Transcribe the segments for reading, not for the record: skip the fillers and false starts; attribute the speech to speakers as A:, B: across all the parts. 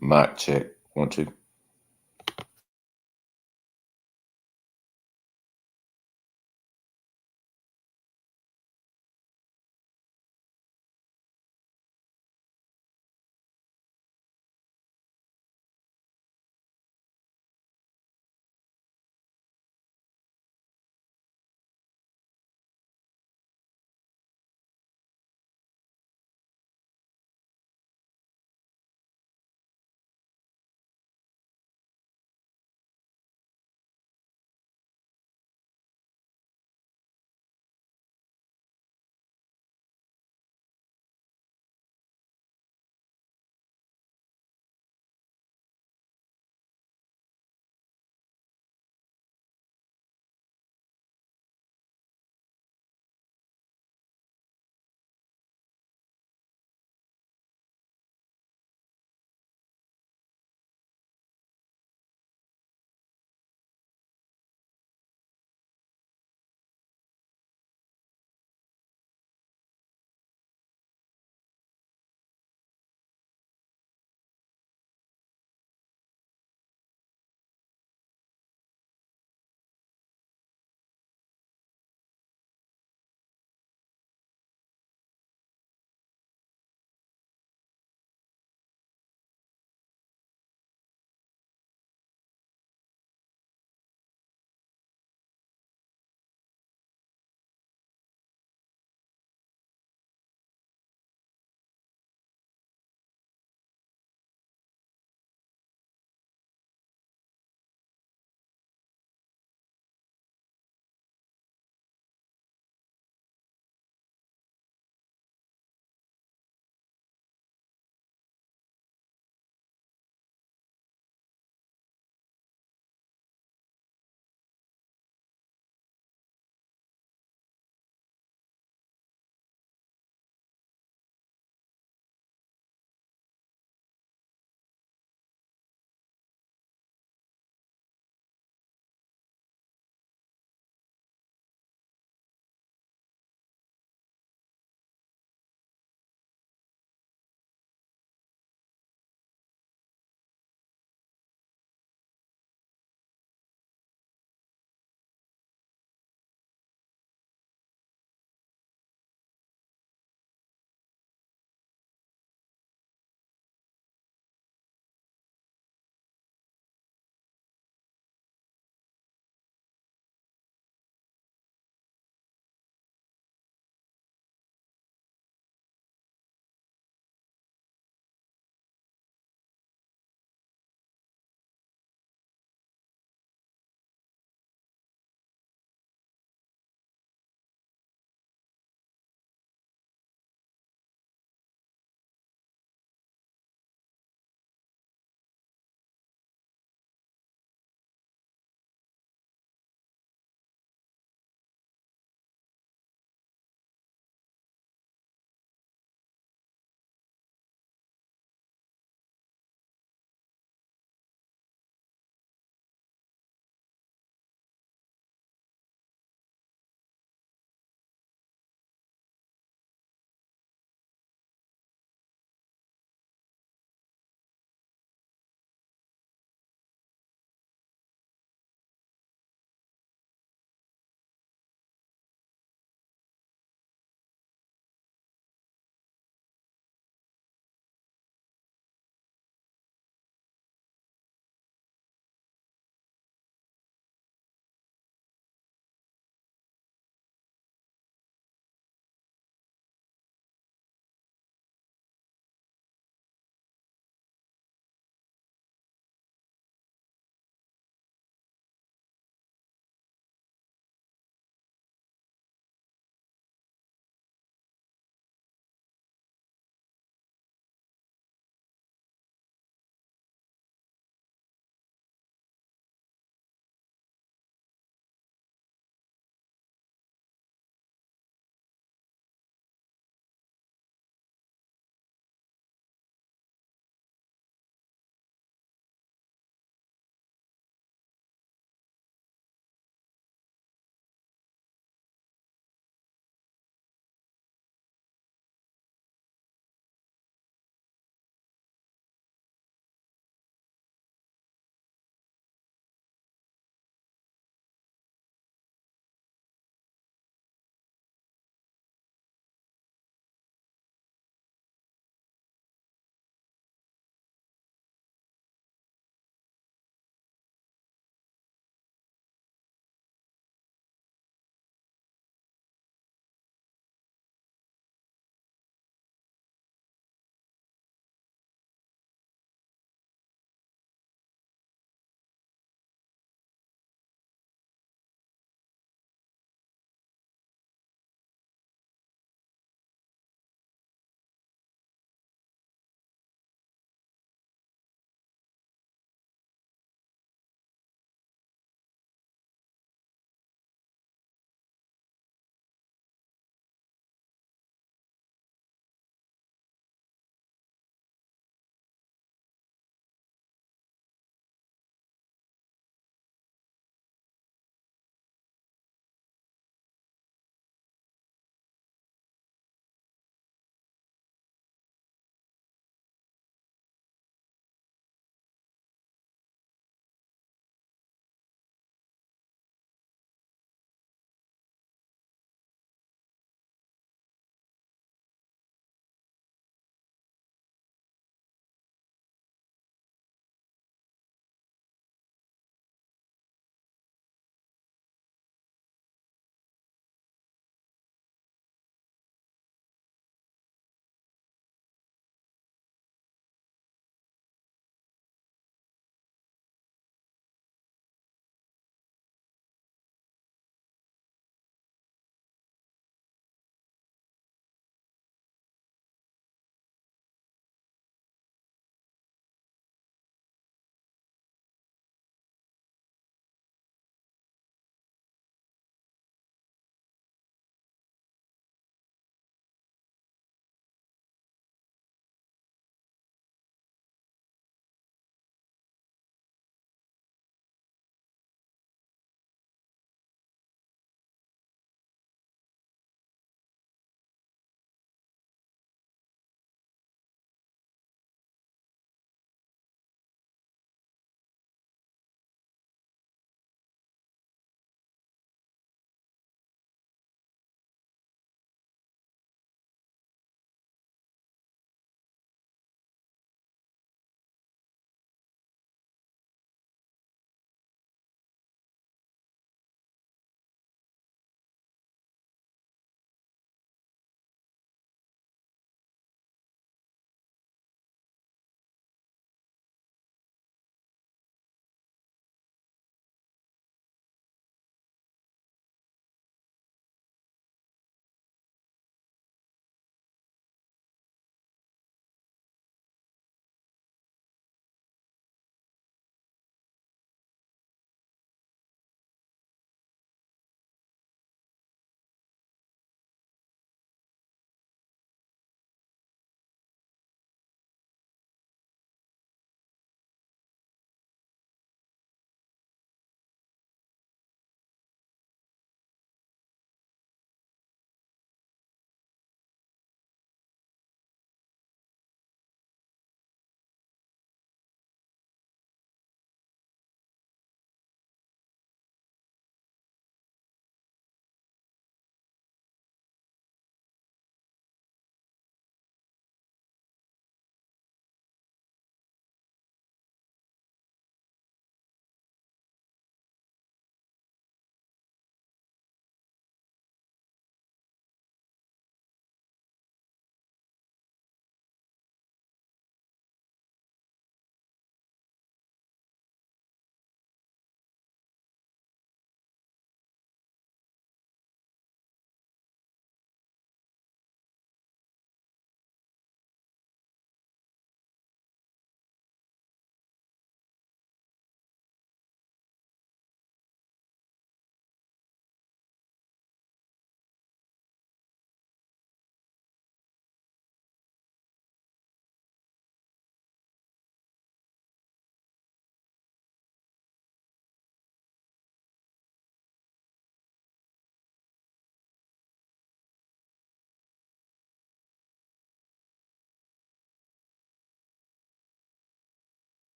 A: Mic check. 1, 2.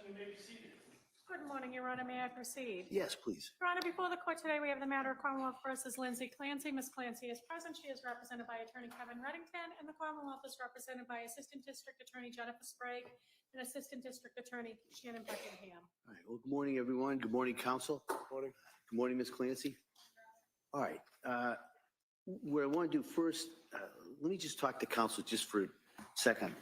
A: session. You may be seated.
B: Good morning, Your Honor. May I proceed?
C: Yes, please.
B: Your Honor, before the court today, we have the matter of Commonwealth versus Lindsay Clancy. Ms. Clancy is present. She is represented by Attorney Kevin Reddington, and the Commonwealth is represented by Assistant District Attorney Jennifer Sprague and Assistant District Attorney Shannon Buckingham.
C: All right. Well, good morning, everyone. Good morning, counsel. Good morning. Good morning, Ms. Clancy. All right. What I want to do first, let me just talk to counsel just for a second.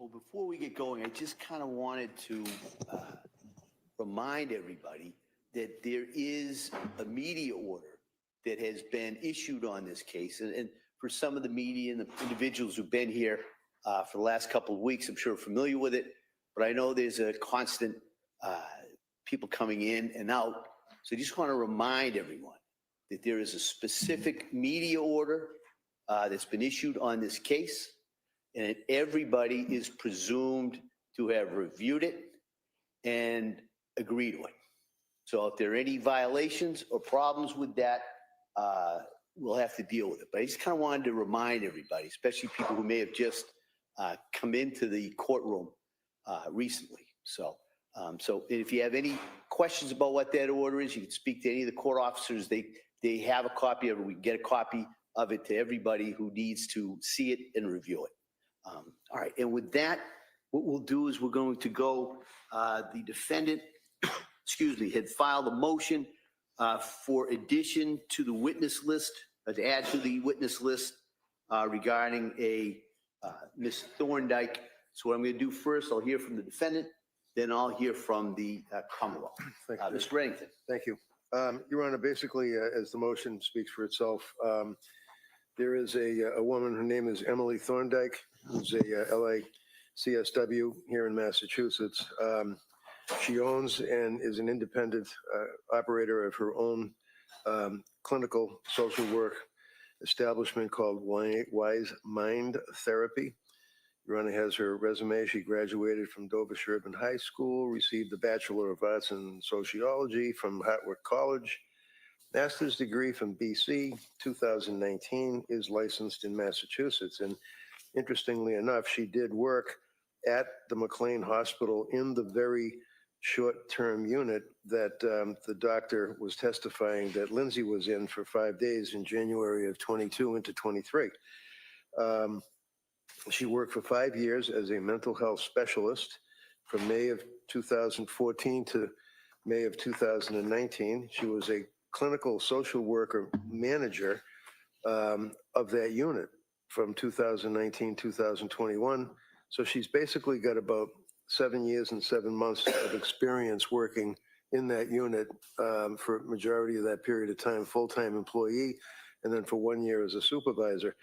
C: Well, before we get going, I just kind of wanted to remind everybody that there is a media order that has been issued on this case. And for some of the media and the individuals who've been here for the last couple of weeks, I'm sure are familiar with it. But I know there's a constant people coming in and out. So I just want to remind everyone that there is a specific media order that's been issued on this case, and everybody is presumed to have reviewed it and agree to it. So if there are any violations or problems with that, we'll have to deal with it. But I just kind of wanted to remind everybody, especially people who may have just come into the courtroom recently. So if you have any questions about what that order is, you can speak to any of the court officers. They have a copy of it. We can get a copy of it to everybody who needs to see it and review it. All right. And with that, what we'll do is we're going to go, the defendant, excuse me, had filed a motion for addition to the witness list, to add to the witness list regarding a Ms. Thorndike. So what I'm going to do first, I'll hear from the defendant, then I'll hear from the Commonwealth.
A: Thank you.
C: Mr. Reddington.
A: Thank you. Your Honor, basically, as the motion speaks for itself, there is a woman, her name is Emily Thorndike, who's a LACSW here in Massachusetts. She owns and is an independent operator of her own clinical social work establishment called Wise Mind Therapy. Your Honor has her resume. She graduated from Dover Sherburne High School, received a Bachelor of Arts in Sociology from Hartwick College, master's degree from BC, 2019, is licensed in Massachusetts. And interestingly enough, she did work at the McLean Hospital in the very short-term unit that the doctor was testifying that Lindsay was in for 5 days in January of 22 into 23. She worked for 5 years as a mental health specialist from May of 2014 to May of 2019. She was a clinical social worker manager of that unit from 2019, 2021. So she's basically got about 7 years and 7 months of experience working in that unit for a majority of that period of time, full-time employee, and then for 1 year as a supervisor.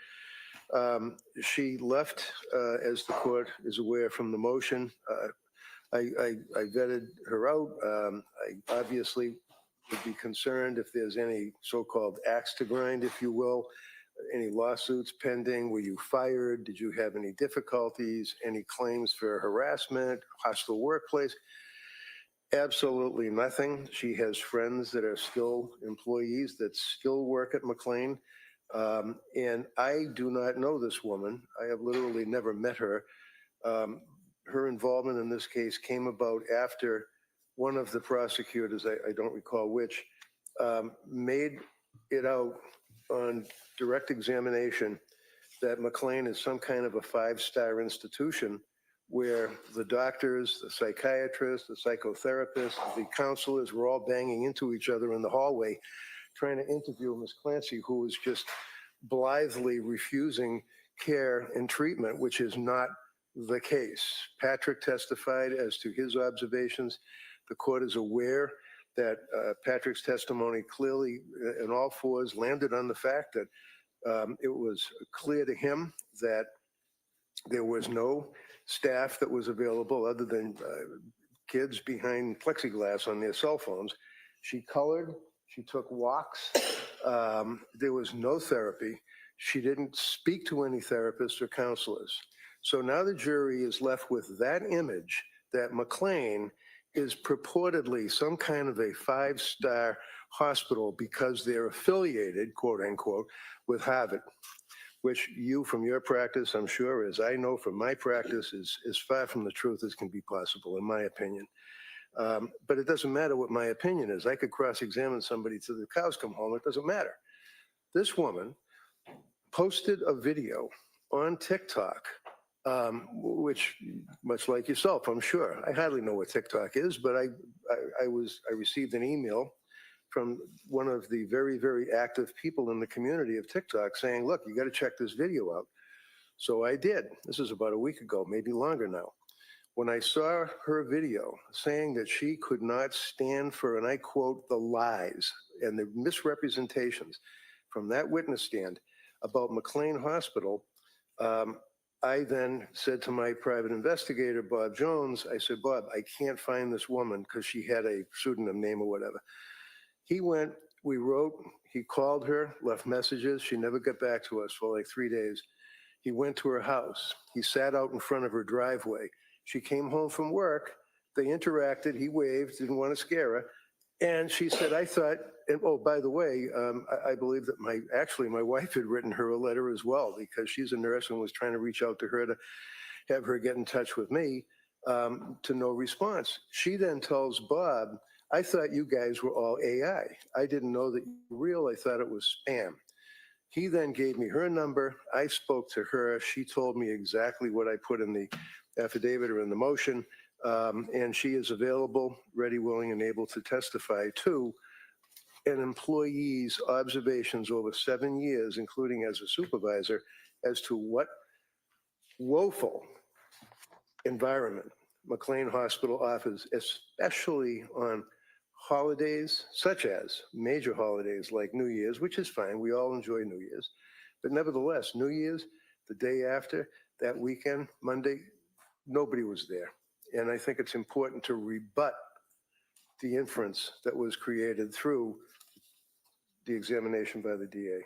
A: She left, as the court is aware from the motion. I vetted her out. I obviously would be concerned if there's any so-called axe to grind, if you will, any lawsuits pending. Were you fired? Did you have any difficulties? Any claims for harassment, hostile workplace? Absolutely nothing. She has friends that are still employees that still work at McLean. And I do not know this woman. I have literally never met her. Her involvement in this case came about after one of the prosecutors, I don't recall which, made it out on direct examination that McLean is some kind of a 5-star institution where the doctors, the psychiatrists, the psychotherapists, the counselors were all banging into each other in the hallway trying to interview Ms. Clancy, who was just blithely refusing care and treatment, which is not the case. Patrick testified as to his observations. The court is aware that Patrick's testimony clearly in all fours landed on the fact that it was clear to him that there was no staff that was available other than kids behind plexiglass on their cell phones. She colored, she took walks. There was no therapy. She didn't speak to any therapists or counselors. So now the jury is left with that image that McLean is purportedly some kind of a 5-star hospital because they're affiliated, quote unquote, with Harvard, which you from your practice, I'm sure, as I know from my practice, is as far from the truth as can be possible, in my opinion. But it doesn't matter what my opinion is. I could cross-examine somebody till the cows come home. It doesn't matter. This woman posted a video on TikTok, which, much like yourself, I'm sure, I hardly know what TikTok is, but I received an email from one of the very, very active people in the community of TikTok saying, look, you got to check this video out. So I did. This is about a week ago, maybe longer now. When I saw her video saying that she could not stand for, and I quote, the lies and the misrepresentations from that witness stand about McLean Hospital, I then said to my private investigator, Bob Jones, I said, Bob, I can't find this woman because she had a pseudonym name or whatever. He went, we wrote, he called her, left messages. She never got back to us for like 3 days. He went to her house. He sat out in front of her driveway. She came home from work. They interacted. He waved, didn't want to scare her. And she said, I thought, and oh, by the way, I believe that my wife had written her a letter as well, because she's a nurse and was trying to reach out to her to have her get in touch with me, to no response. She then tells Bob, I thought you guys were all AI. I didn't know that you were real. I thought it was spam. He then gave me her number. I spoke to her. She told me exactly what I put in the affidavit or in the motion. And she is available, ready, willing, and able to testify to an employee's observations over 7 years, including as a supervisor, as to what woeful environment McLean Hospital offers, especially on holidays, such as major holidays like New Year's, which is fine. We all enjoy New Year's. But nevertheless, New Year's, the day after, that weekend, Monday, nobody was there. And I think it's important to rebut the inference that was created through the examination by the DA.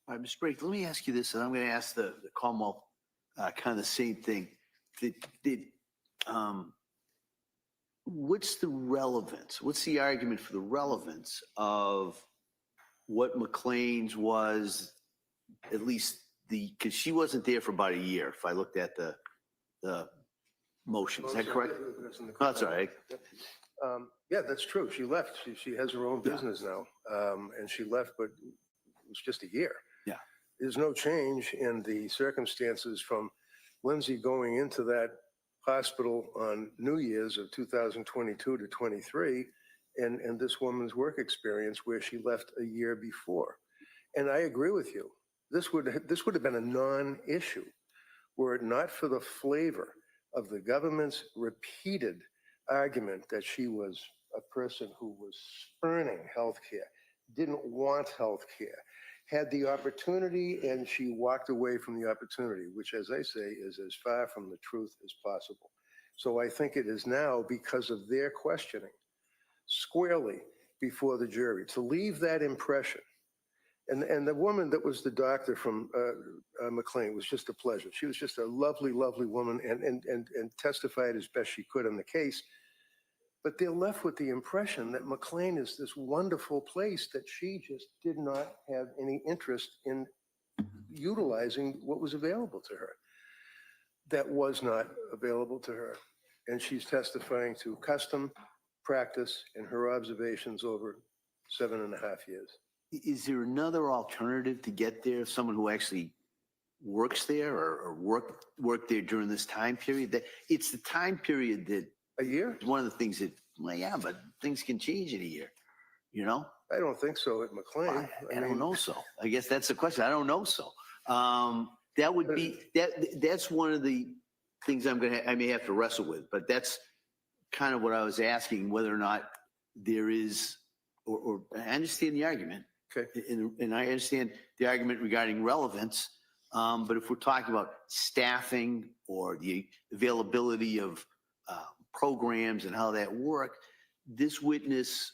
C: All right, Mr. Brady, let me ask you this, and I'm going to ask the Commonwealth kind of the same thing. What's the relevance? What's the argument for the relevance of what McLean's was, at least because she wasn't there for about a year, if I looked at the motion. Is that correct? No, that's all right.
A: Yeah, that's true. She left. She has her own business now, and she left, but it was just a year.
C: Yeah.
A: There's no change in the circumstances from Lindsay going into that hospital on New Year's of 2022 to 23, and this woman's work experience where she left a year before. And I agree with you. This would have been a non-issue were it not for the flavor of the government's repeated argument that she was a person who was spurning healthcare, didn't want healthcare, had the opportunity, and she walked away from the opportunity, which, as I say, is as far from the truth as possible. So I think it is now, because of their questioning, squarely before the jury, to leave that impression. And the woman that was the doctor from McLean was just a pleasure. She was just a lovely, lovely woman, and testified as best she could on the case. But they're left with the impression that McLean is this wonderful place that she just did not have any interest in utilizing what was available to her. That was not available to her. And she's testifying to custom, practice, and her observations over 7.5 years.
C: Is there another alternative to get there? Someone who actually works there or worked there during this time period? That it's the time period that
A: A year?
C: one of the things that, well, yeah, but things can change in a year, you know?
A: I don't think so at McLean.
C: I don't know so. I guess that's the question. I don't know so. That would be, that's one of the things I may have to wrestle with, but that's kind of what I was asking, whether or not there is, or I understand the argument.
A: Okay.
C: And I understand the argument regarding relevance. But if we're talking about staffing or the availability of programs and how that work, this witness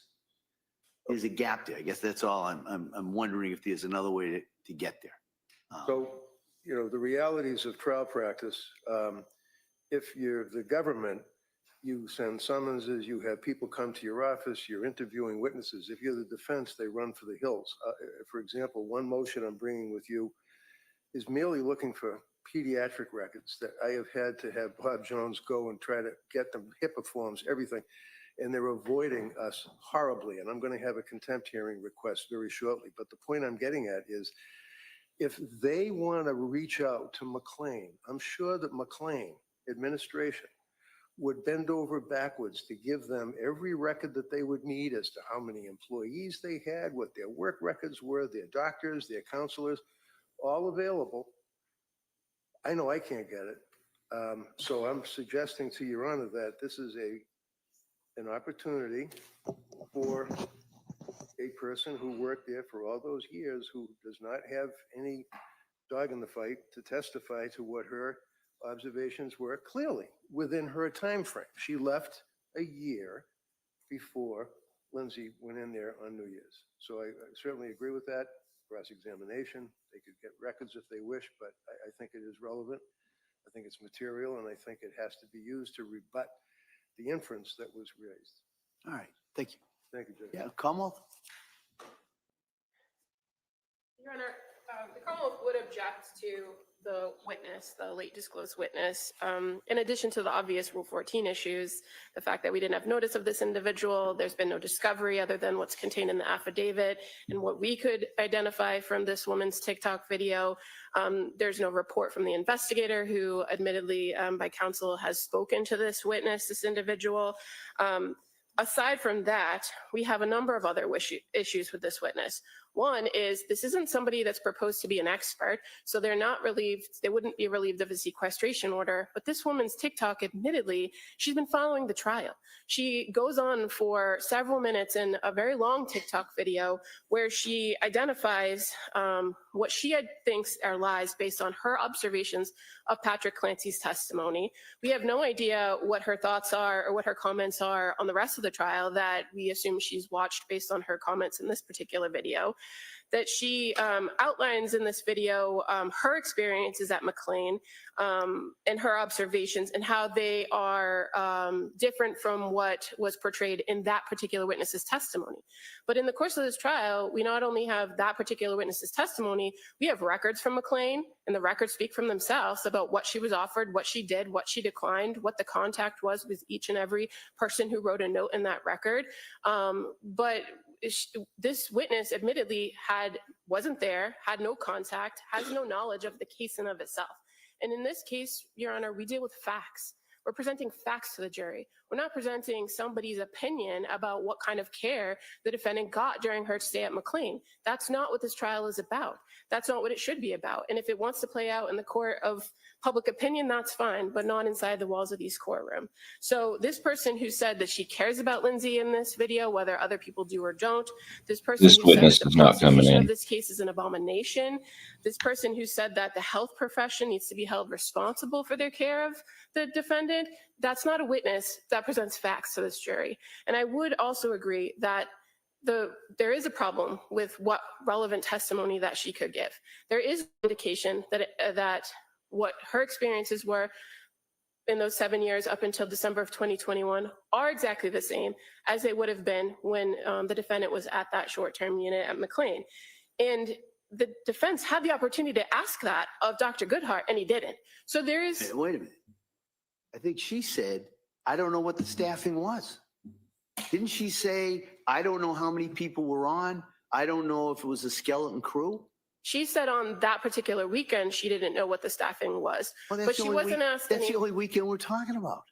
C: is a gap there. I guess that's all. I'm wondering if there's another way to get there.
A: So, you know, the realities of trial practice, if you're the government, you send summonses, you have people come to your office, you're interviewing witnesses. If you're the defense, they run for the hills. For example, one motion I'm bringing with you is merely looking for pediatric records that I have had to have Bob Jones go and try to get them, HIPAA forms, everything. And they're avoiding us horribly. And I'm going to have a contempt hearing request very shortly. But the point I'm getting at is, if they want to reach out to McLean, I'm sure that McLean administration would bend over backwards to give them every record that they would need as to how many employees they had, what their work records were, their doctors, their counselors, all available I know I can't get it. So I'm suggesting to Your Honor that this is an opportunity for a person who worked there for all those years, who does not have any dog in the fight, to testify to what her observations were clearly within her time frame. She left a year before Lindsay went in there on New Year's. So I certainly agree with that. Cross-examination, they could get records if they wish, but I think it is relevant. I think it's material, and I think it has to be used to rebut the inference that was raised.
C: All right, thank you.
A: Thank you, Judge.
C: Yeah, Commonwealth?
D: Your Honor, the Commonwealth would object to the witness, the late disclosed witness. In addition to the obvious Rule 14 issues, the fact that we didn't have notice of this individual, there's been no discovery other than what's contained in the affidavit and what we could identify from this woman's TikTok video. There's no report from the investigator who admittedly by counsel has spoken to this witness, this individual. Aside from that, we have a number of other issues with this witness. One is this isn't somebody that's proposed to be an expert, so they're not relieved, they wouldn't be relieved of a sequestration order. But this woman's TikTok, admittedly, she's been following the trial. She goes on for several minutes in a very long TikTok video where she identifies what she thinks are lies based on her observations of Patrick Clancy's testimony. We have no idea what her thoughts are or what her comments are on the rest of the trial that we assume she's watched based on her comments in this particular video. That she outlines in this video her experiences at McLean and her observations and how they are different from what was portrayed in that particular witness's testimony. But in the course of this trial, we not only have that particular witness's testimony, we have records from McLean, and the records speak for themselves about what she was offered, what she did, what she declined, what the contact was with each and every person who wrote a note in that record. But this witness admittedly wasn't there, had no contact, has no knowledge of the case in of itself. And in this case, Your Honor, we deal with facts. We're presenting facts to the jury. We're not presenting somebody's opinion about what kind of care the defendant got during her stay at McLean. That's not what this trial is about. That's not what it should be about. And if it wants to play out in the court of public opinion, that's fine, but not inside the walls of these courtroom. So this person who said that she cares about Lindsay in this video, whether other people do or don't, this person
E: This
D: who said
E: witness
D: that the
E: is not coming
D: prosecution
E: in.
D: of this case is an abomination, this person who said that the health profession needs to be held responsible for their care of the defendant, that's not a witness that presents facts to this jury. And I would also agree that there is a problem with what relevant testimony that she could give. There is indication that what her experiences were in those 7 years up until December of 2021 are exactly the same as they would have been when the defendant was at that short-term unit at McLean. And the defense had the opportunity to ask that of Dr. Goodhart, and he didn't. So there is...
C: Hey, wait a minute. I think she said, I don't know what the staffing was. Didn't she say, I don't know how many people were on? I don't know if it was a skeleton crew?
D: She said on that particular weekend, she didn't know what the staffing was,
C: Well,
D: but she wasn't asked
C: That's
D: any...
C: the only weekend we're talking about.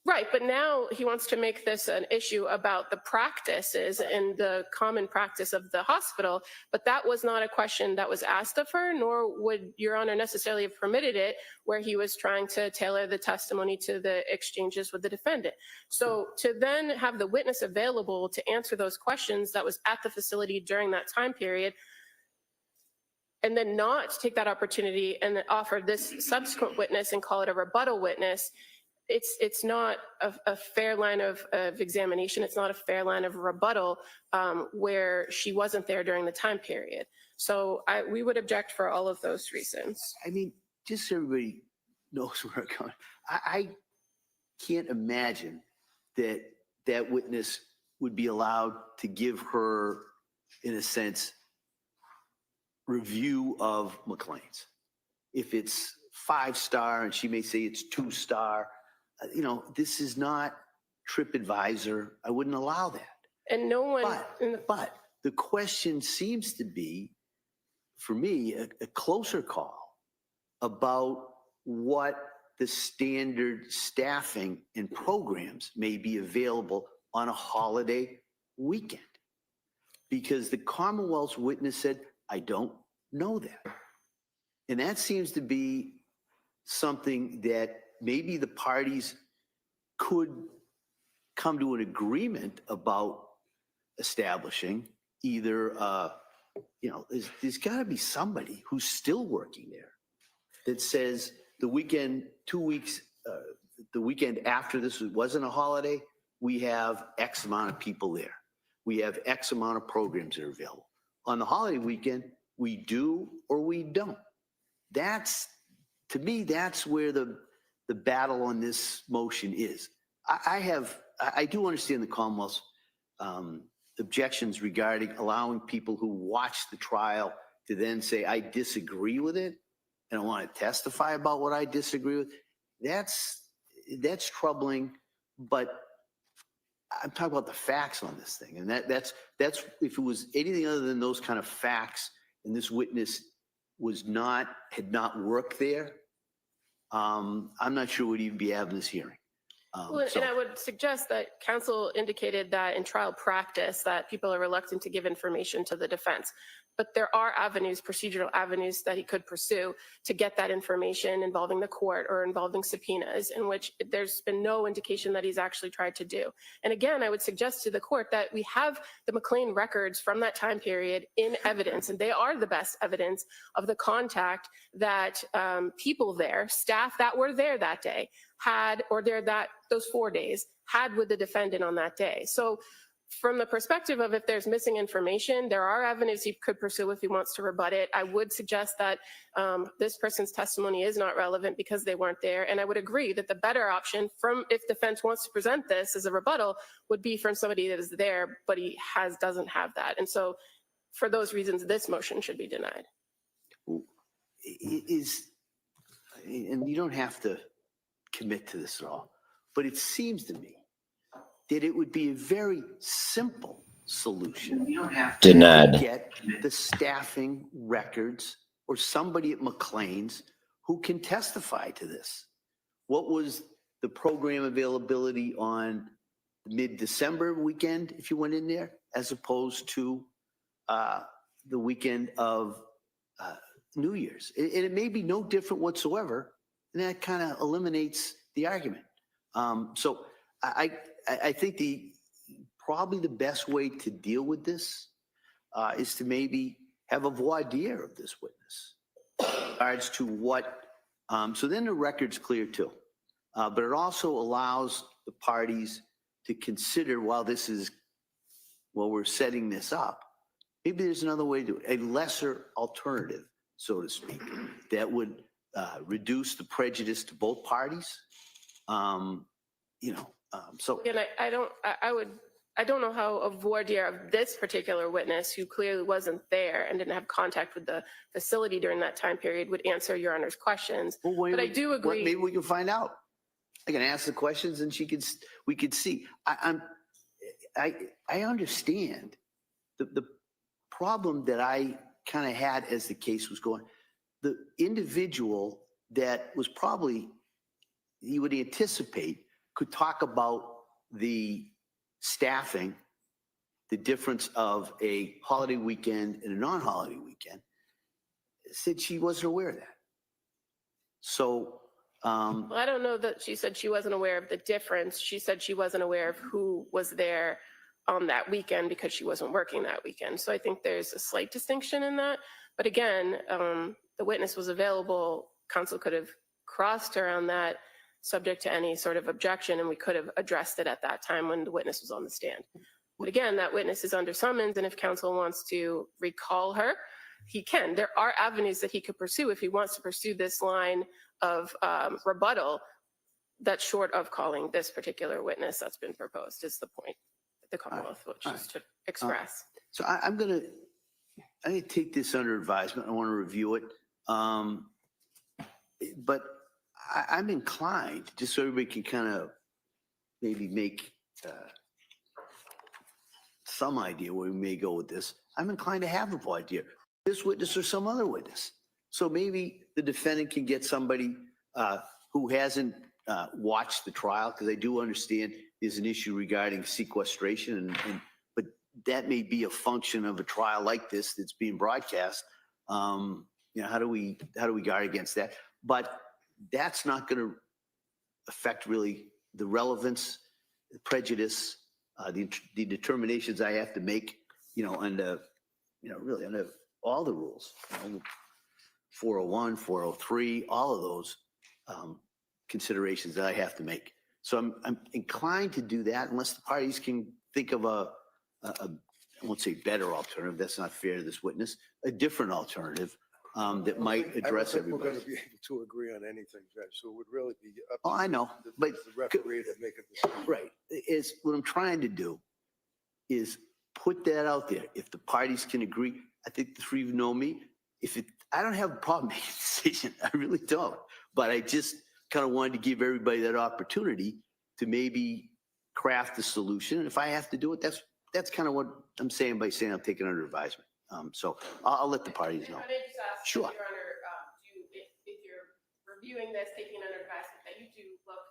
D: Right, but now he wants to make this an issue about the practices and the common practice of the hospital, but that was not a question that was asked of her, nor would Your Honor necessarily have permitted it where he was trying to tailor the testimony to the exchanges with the defendant. So to then have the witness available to answer those questions that was at the facility during that time period, and then not take that opportunity and offer this subsequent witness and call it a rebuttal witness, it's not a fair line of examination. It's not a fair line of rebuttal where she wasn't there during the time period. So we would object for all of those reasons.
C: I mean, just so everybody knows where I'm going, I can't imagine that that witness would be allowed to give her, in a sense, review of McLean's. If it's 5-star and she may say it's 2-star, you know, this is not TripAdvisor. I wouldn't allow that.
D: And no one...
C: But the question seems to be, for me, a closer call about what the standard staffing and programs may be available on a holiday weekend. Because the Commonwealth's witness said, I don't know that. And that seems to be something that maybe the parties could come to an agreement about establishing, either, there's got to be somebody who's still working there that says the weekend, 2 weeks, the weekend after this wasn't a holiday, we have X amount of people there. We have X amount of programs that are available. On the holiday weekend, we do or we don't. To me, that's where the battle on this motion is. I do understand the Commonwealth's objections regarding allowing people who watch the trial to then say, I disagree with it, and I want to testify about what I disagree with. That's troubling, but I'm talking about the facts on this thing. And that's if it was anything other than those kind of facts, and this witness had not worked there, I'm not sure we'd even be having this hearing.
D: And I would suggest that counsel indicated that in trial practice that people are reluctant to give information to the defense. But there are avenues, procedural avenues that he could pursue to get that information involving the court or involving subpoenas, in which there's been no indication that he's actually tried to do. And again, I would suggest to the court that we have the McLean records from that time period in evidence, and they are the best evidence of the contact that people there, staff that were there that day, had, or those 4 days, had with the defendant on that day. So from the perspective of if there's missing information, there are avenues he could pursue if he wants to rebut it. I would suggest that this person's testimony is not relevant because they weren't there. And I would agree that the better option, if defense wants to present this as a rebuttal, would be from somebody that is there, but he doesn't have that. And so for those reasons, this motion should be denied.
C: And you don't have to commit to this at all, but it seems to me that it would be a very simple solution. You don't have to get the staffing records or somebody at McLean's who can testify to this. What was the program availability on mid-December weekend, if you went in there, as opposed to the weekend of New Year's? And it may be no different whatsoever, and that kind of eliminates the argument. So I think probably the best way to deal with this is to maybe have a voir dire of this witness in regards to what, so then the record's clear too. But it also allows the parties to consider while we're setting this up, maybe there's another way to do it, a lesser alternative, so to speak, that would reduce the prejudice to both parties. So
D: again, I don't know how a voir dire of this particular witness, who clearly wasn't there and didn't have contact with the facility during that time period, would answer Your Honor's questions. But I do agree.
C: Maybe we can find out. I can ask the questions and we could see. I understand the problem that I kind of had as the case was going. The individual that was probably, you would anticipate, could talk about the staffing, the difference of a holiday weekend and a non-holiday weekend, said she wasn't aware of that. So,
D: well, I don't know that she said she wasn't aware of the difference. She said she wasn't aware of who was there on that weekend because she wasn't working that weekend. So I think there's a slight distinction in that. But again, the witness was available. Counsel could have crossed her on that, subject to any sort of objection, and we could have addressed it at that time when the witness was on the stand. But again, that witness is under summons, and if counsel wants to recall her, he can. There are avenues that he could pursue if he wants to pursue this line of rebuttal that's short of calling this particular witness that's been proposed, is the point that the Commonwealth wishes to express.
C: So I'm going to take this under advisement. I want to review it. But I'm inclined, just so everybody can kind of maybe make some idea where we may go with this, I'm inclined to have a voir dire, this witness or some other witness. So maybe the defendant can get somebody who hasn't watched the trial, because I do understand there's an issue regarding sequestration, but that may be a function of a trial like this that's being broadcast. How do we guard against that? But that's not going to affect really the relevance, the prejudice, the determinations I have to make, under, really under all the rules, 401, 403, all of those considerations that I have to make. So I'm inclined to do that unless the parties can think of a I won't say better alternative, that's not fair to this witness, a different alternative that might address
A: I don't think
C: everybody.
A: we're going to be able to agree on anything, Judge, so it would really be up
C: Oh,
A: to
C: I know, but
A: the referee to make a decision.
C: right, is what I'm trying to do is put that out there. If the parties can agree, I think the three of you know me. I don't have a problem making a decision. I really don't. But I just kind of wanted to give everybody that opportunity to maybe craft a solution. And if I have to do it, that's kind of what I'm saying by saying I'm taking under advisement. So I'll let the parties know.
D: Can I just ask,
C: Sure.
D: Your Honor, if you're reviewing this, taking under advisement, that you do look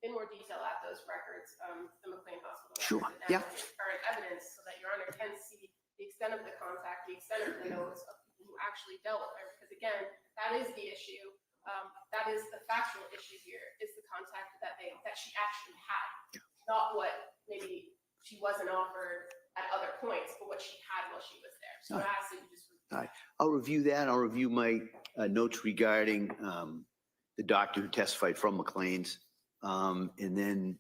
D: in more detail at those records, the McLean Hospital
C: Sure,
D: records,
C: yeah.
D: and current evidence, so that Your Honor can see the extent of the contact, the extent of the notes of people who actually dealt with her. Because again, that is the issue. That is the factual issue here, is the contact that she actually had, not what maybe she wasn't offered at other points, but what she had while she was there. So I ask that you just.
C: All right, I'll review that. I'll review my notes regarding the doctor who testified from McLean's, and then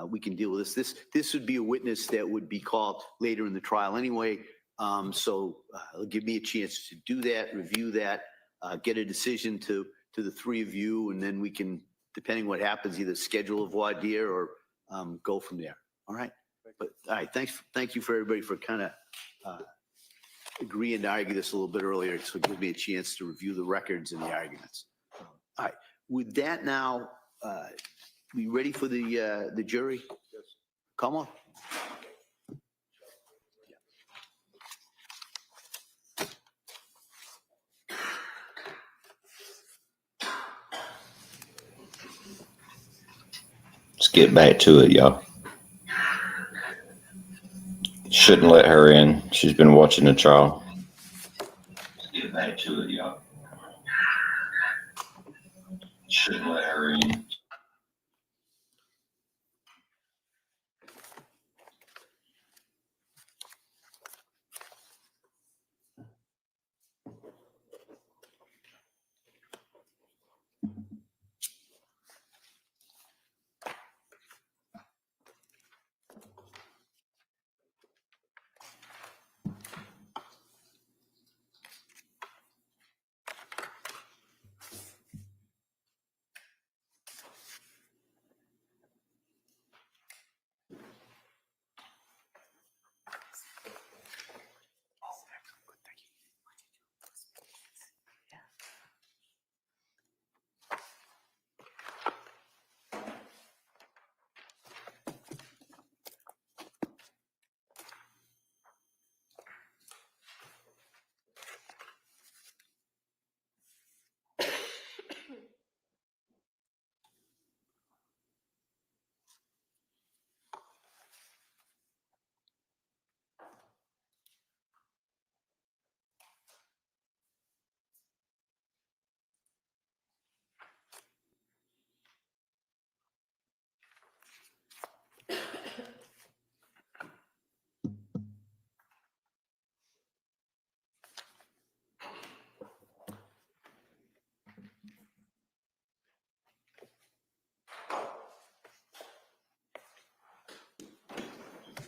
C: we can deal with this. This would be a witness that would be called later in the trial anyway, so it'll give me a chance to do that, review that, get a decision to the three of you, and then we can, depending what happens, either schedule a voir dire or go from there. All right. But all right, thank you for everybody for kind of agreeing to argue this a little bit earlier, so it gives me a chance to review the records and the arguments. All right, with that now, we ready for the jury?
A: Yes.
C: Come on.
E: Let's get back to it, y'all. Shouldn't let her in. She's been watching the trial. Let's get back to it, y'all. Shouldn't let her in.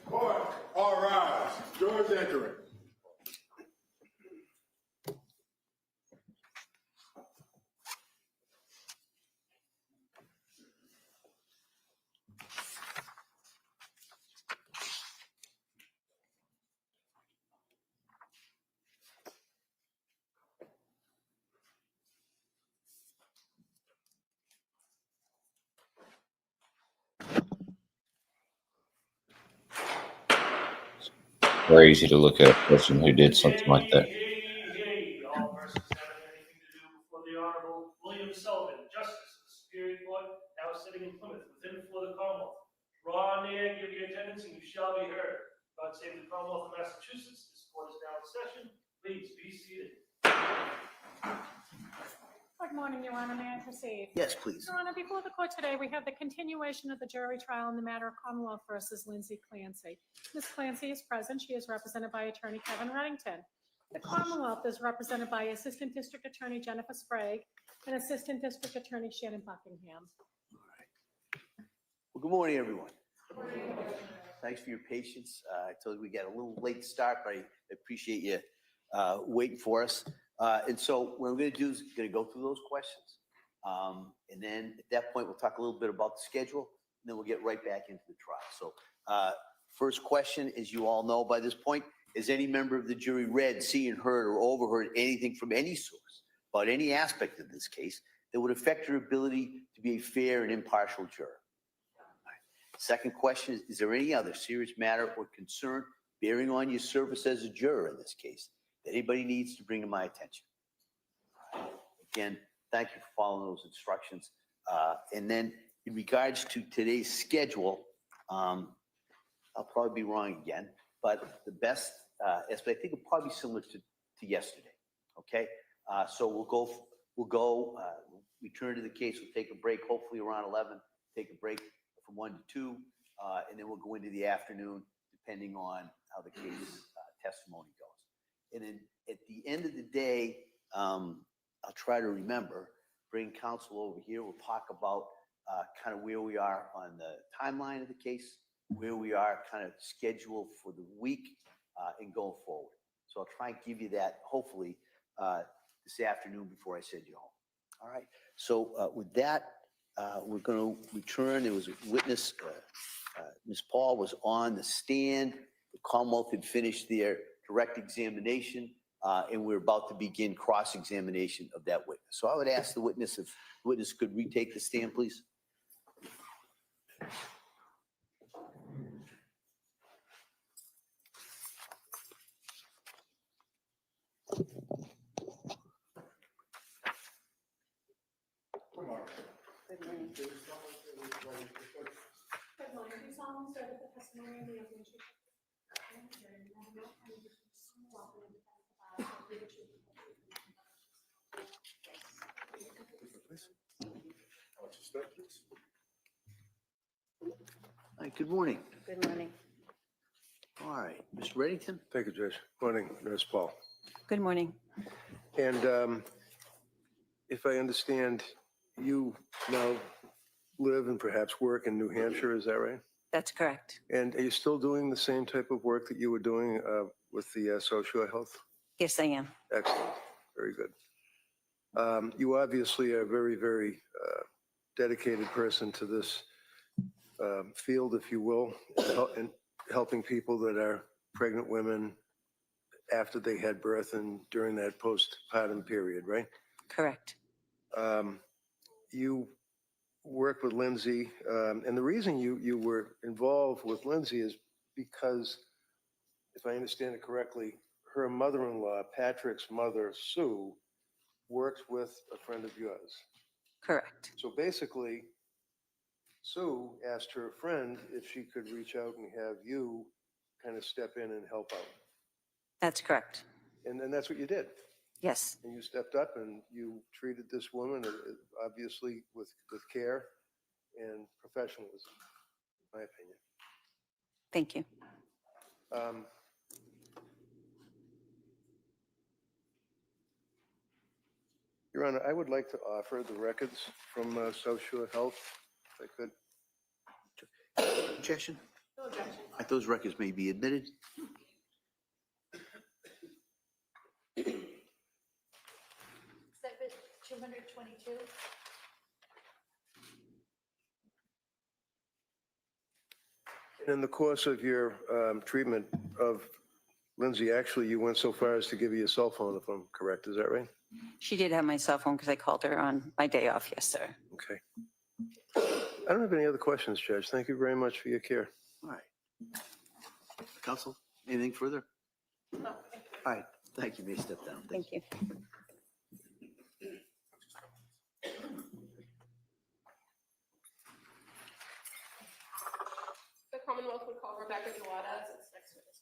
F: Court, all rise. Jurors entering.
E: Crazy to look at a person who did something like that.
G: Yea, all persons having anything to do before the Honorable William Sullivan, Justice of the Superior Court, now sitting in Plymouth, within and for the Commonwealth. Draw near, give your attendance, and you shall be heard. God save the Commonwealth of Massachusetts. This court is now in session. Please be seated.
B: Court morning, Your Honor. May I proceed?
C: Yes, please.
B: Your Honor, before the court today, we have the continuation of the jury trial in the matter of Commonwealth versus Lindsay Clancy. Ms. Clancy is present. She is represented by Attorney Kevin Reddington. The Commonwealth is represented by Assistant District Attorney Jennifer Sprague and Assistant District Attorney Shannon Buckingham.
C: Well, good morning, everyone. Thanks for your patience. I told you we got a little late start, but I appreciate you waiting for us. And so what I'm going to do is going to go through those questions. And then at that point, we'll talk a little bit about the schedule, and then we'll get right back into the trial. So first question, as you all know by this point, has any member of the jury read, seen, heard, or overheard anything from any source about any aspect of this case that would affect your ability to be a fair and impartial juror? Second question is there any other serious matter or concern bearing on your service as a juror in this case that anybody needs to bring to my attention? Again, thank you for following those instructions. And then in regards to today's schedule, I'll probably be wrong again, but the best aspect, I think it'll probably be similar to yesterday, okay? So we'll go, return to the case, we'll take a break, hopefully around 11, take a break from 1 to 2, and then we'll go into the afternoon, depending on how the case testimony goes. And then at the end of the day, I'll try to remember, bring counsel over here. We'll talk about kind of where we are on the timeline of the case, where we are kind of scheduled for the week and going forward. So I'll try and give you that, hopefully, this afternoon before I send you home. All right. So with that, we're going to return. There was a witness, Ms. Paul was on the stand. The Commonwealth had finished their direct examination, and we're about to begin cross-examination of that witness. So I would ask the witness if the witness could retake the stand, please.
B: Good morning. Do you solemnly swear that the testimony of the evidence you give will be the truth and nothing but the truth?
C: All right, good morning.
H: Good morning.
C: All right, Mr. Reddington?
A: Thank you, Judge. Morning, Nurse Paul.
H: Good morning.
A: And if I understand, you now live and perhaps work in New Hampshire, is that right?
H: That's correct.
A: And are you still doing the same type of work that you were doing with the social health?
H: Yes, I am.
A: Excellent. Very good. You obviously are a very, very dedicated person to this field, if you will, and helping people that are pregnant women after they had birth and during that postpartum period, right?
H: Correct.
A: You worked with Lindsay, and the reason you were involved with Lindsay is because, if I understand it correctly, her mother-in-law, Patrick's mother, Sue, worked with a friend of yours.
H: Correct.
A: So basically, Sue asked her friend if she could reach out and have you kind of step in and help out.
H: That's correct.
A: And then that's what you did.
H: Yes.
A: And you stepped up and you treated this woman, obviously, with care and professionalism, in my opinion.
H: Thank you.
A: Your Honor, I would like to offer the records from Social Health, if I could.
C: Objection?
B: No objection.
C: Those records may be admitted.
I: Exhibit 222.
A: And in the course of your treatment of Lindsay, actually, you went so far as to give you a cell phone, if I'm correct. Is that right?
H: She did have my cell phone because I called her on my day off. Yes, sir.
A: Okay. I don't have any other questions, Judge. Thank you very much for your care.
C: All right. Counsel, anything further?
B: No,
C: All right, thank you. May step down.
H: Thank you.
D: The Commonwealth would call Rebecca Duada as its next witness.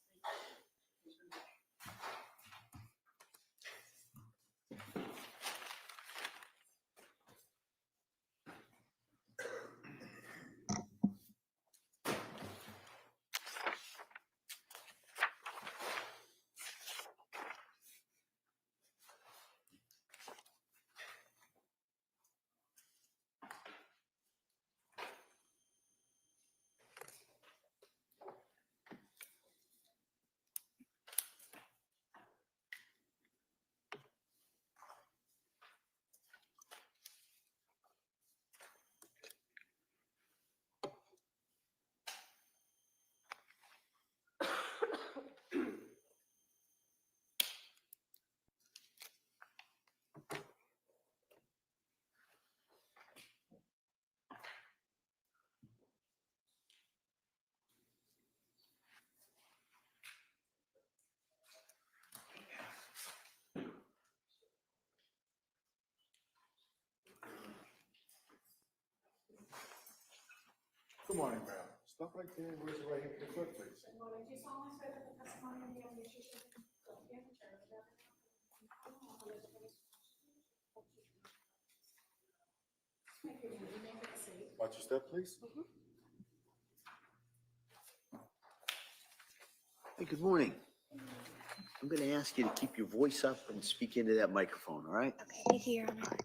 F: Good morning, ma'am. Stop right there and raise your right hand to the clerk, please.
B: Do you solemnly swear that the testimony in the evidence you shall give will be the truth, the Thank you. You may have a seat.
F: Watch your step, please.
C: Hey, good morning. I'm going to ask you to keep your voice up and speak into that microphone, all right?
I: Okay, thank you, Your Honor.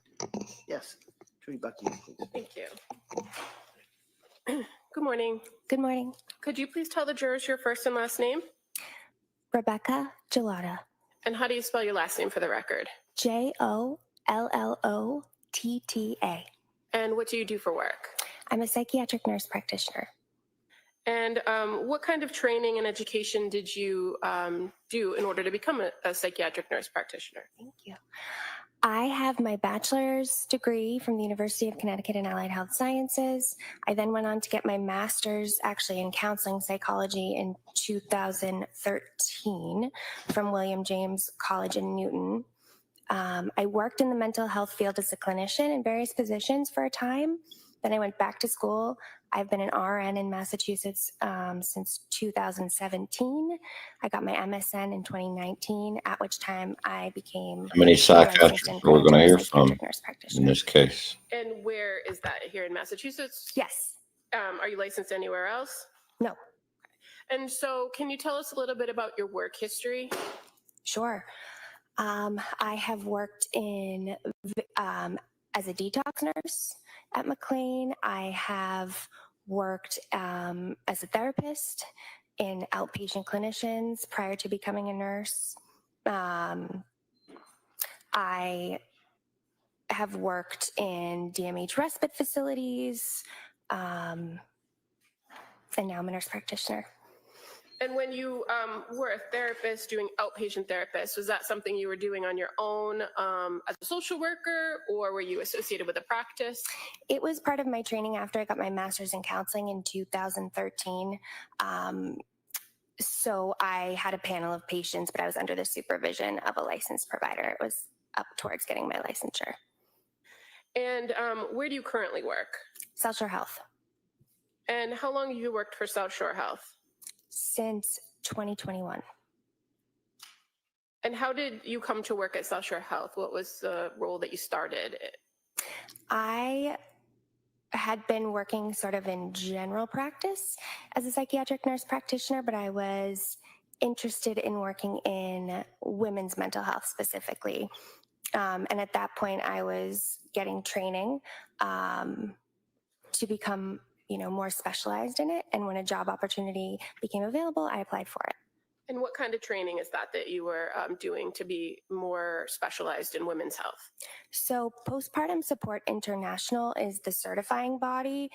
C: Yes. Attorney Buckingham, please.
D: Thank you. Good morning.
I: Good morning.
D: Could you please tell the jurors your first and last name?
I: Rebecca Gelada.
D: And how do you spell your last name for the record?
I: Jollota.
D: And what do you do for work?
I: I'm a psychiatric nurse practitioner.
D: And what kind of training and education did you do in order to become a psychiatric nurse practitioner?
I: Thank you. I have my bachelor's degree from the University of Connecticut in Allied Health Sciences. I then went on to get my master's actually in counseling psychology in 2013 from William James College in Newton. I worked in the mental health field as a clinician in various positions for a time. Then I went back to school. I've been an RN in Massachusetts since 2017. I got my MSN in 2019, at which time I became
E: How many
I: a licensed
E: psychiatrists
I: and
E: are we going to hear
I: credentialed
E: from
I: psychiatric nurse
E: in
I: practitioner.
E: this case?
D: And where is that? Here in Massachusetts?
I: Yes.
D: Are you licensed anywhere else?
I: No.
D: And so can you tell us a little bit about your work history?
I: Sure. I have worked in as a detox nurse at McLean. I have worked as a therapist in outpatient clinicians prior to becoming a nurse. I have worked in DMH respite facilities, and now I'm a nurse practitioner.
D: And when you were a therapist doing outpatient therapist, was that something you were doing on your own as a social worker, or were you associated with a practice?
I: It was part of my training after I got my master's in counseling in 2013. So I had a panel of patients, but I was under the supervision of a licensed provider. It was up towards getting my licensure.
D: And where do you currently work?
I: South Shore Health.
D: And how long have you worked for South Shore Health?
I: Since 2021.
D: And how did you come to work at South Shore Health? What was the role that you started?
I: I had been working sort of in general practice as a psychiatric nurse practitioner, but I was interested in working in women's mental health specifically. And at that point, I was getting training to become, more specialized in it. And when a job opportunity became available, I applied for it.
D: And what kind of training is that you were doing to be more specialized in women's health?
I: So Postpartum Support International is the certifying body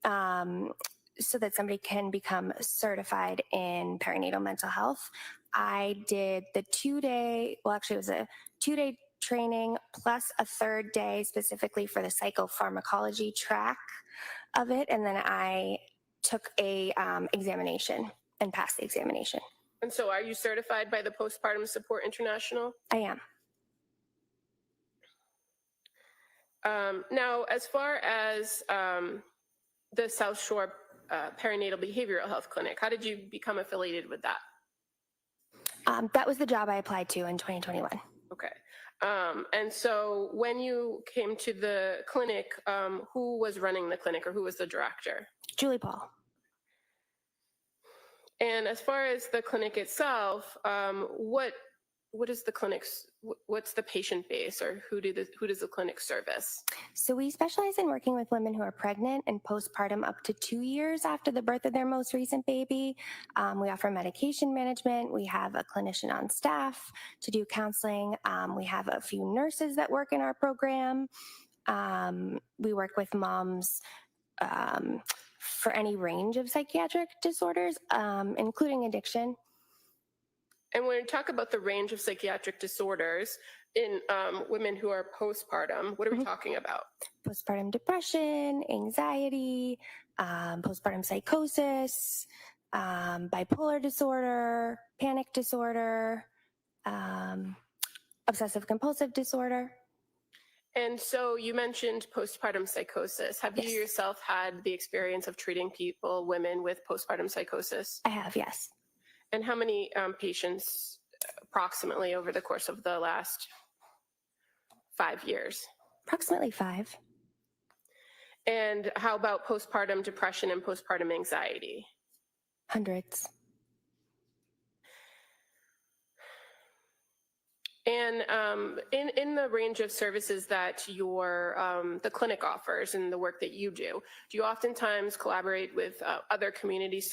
I: so that somebody can become certified in perinatal mental health. I did the 2-day, well, actually it was a 2-day training plus a 3rd day specifically for the psychopharmacology track of it. And then I took a examination and passed the examination.
D: And so are you certified by the Postpartum Support International?
I: I am.
D: Now, as far as the South Shore Perinatal Behavioral Health Clinic, how did you become affiliated with that?
I: That was the job I applied to in 2021.
D: Okay. And so when you came to the clinic, who was running the clinic or who was the director?
I: Julie Paul.
D: And as far as the clinic itself, what is the clinic's, what's the patient base, or who does the clinic service?
I: So we specialize in working with women who are pregnant and postpartum up to 2 years after the birth of their most recent baby. We offer medication management. We have a clinician on staff to do counseling. We have a few nurses that work in our program. We work with moms for any range of psychiatric disorders, including addiction.
D: And when we talk about the range of psychiatric disorders in women who are postpartum, what are we talking about?
I: Postpartum depression, anxiety, postpartum psychosis, bipolar disorder, panic disorder, obsessive compulsive disorder.
D: And so you mentioned postpartum psychosis. Have you
I: Yes.
D: yourself had the experience of treating women with postpartum psychosis?
I: I have, yes.
D: And how many patients approximately over the course of the last 5 years?
I: Approximately 5.
D: And how about postpartum depression and postpartum anxiety?
I: Hundreds.
D: And in the range of services that the clinic offers and the work that you do you oftentimes collaborate with other community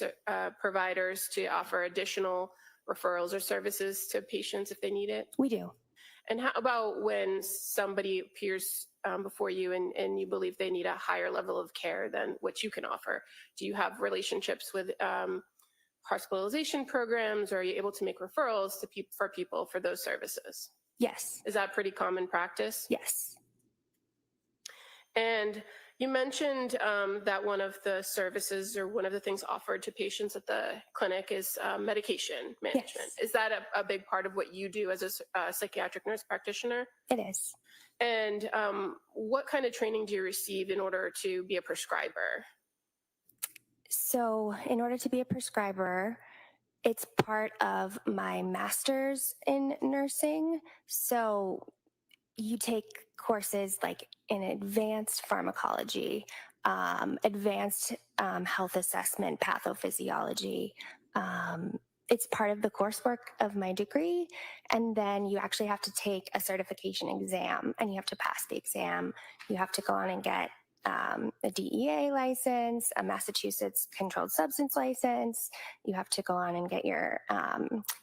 D: providers to offer additional referrals or services to patients if they need it?
I: We do.
D: And how about when somebody appears before you and you believe they need a higher level of care than what you can offer? Do you have relationships with hospitalization programs, or are you able to make referrals to people for those services?
I: Yes.
D: Is that pretty common practice?
I: Yes.
D: And you mentioned that one of the services or one of the things offered to patients at the clinic is medication management.
I: Yes.
D: Is that a big part of what you do as a psychiatric nurse practitioner?
I: It is.
D: And what kind of training do you receive in order to be a prescriber?
I: So, in order to be a prescriber, it's part of my master's in nursing. So, you take courses like in advanced pharmacology, advanced health assessment, pathophysiology. It's part of the coursework of my degree. And then you actually have to take a certification exam and you have to pass the exam. You have to go on and get a DEA license, a Massachusetts controlled substance license. You have to go on and get your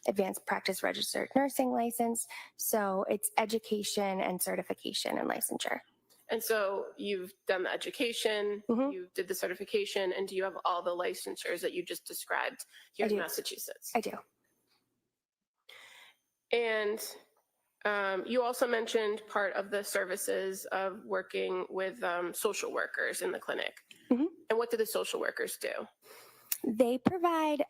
I: advanced practice registered nursing license. So it's education and certification and licensure.
D: And so you've done the education,
I: Mhm.
D: you did the certification, and do you have all the licensures that you just described here
I: I
D: in
I: do.
D: Massachusetts?
I: I do.
D: And you also mentioned part of the services of working with social workers in the clinic.
I: Mhm.
D: And what do the social workers do?
I: They provide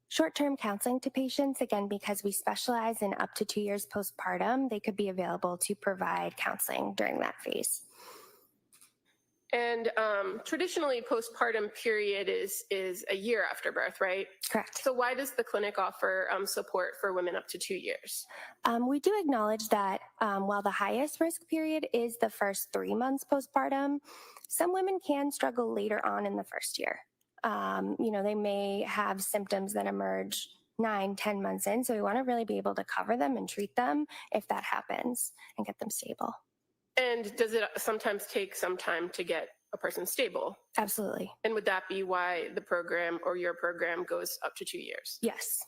I: short-term counseling to patients, again, because we specialize in up to 2 years postpartum. They could be available to provide counseling during that phase.
D: And traditionally, postpartum period is a year after birth, right?
I: Correct.
D: So why does the clinic offer support for women up to 2 years?
I: We do acknowledge that while the highest risk period is the first 3 months postpartum, some women can struggle later on in the first year. They may have symptoms that emerge 9, 10 months in. So we want to really be able to cover them and treat them if that happens and get them stable.
D: And does it sometimes take some time to get a person stable?
I: Absolutely.
D: And would that be why the program or your program goes up to 2 years?
I: Yes.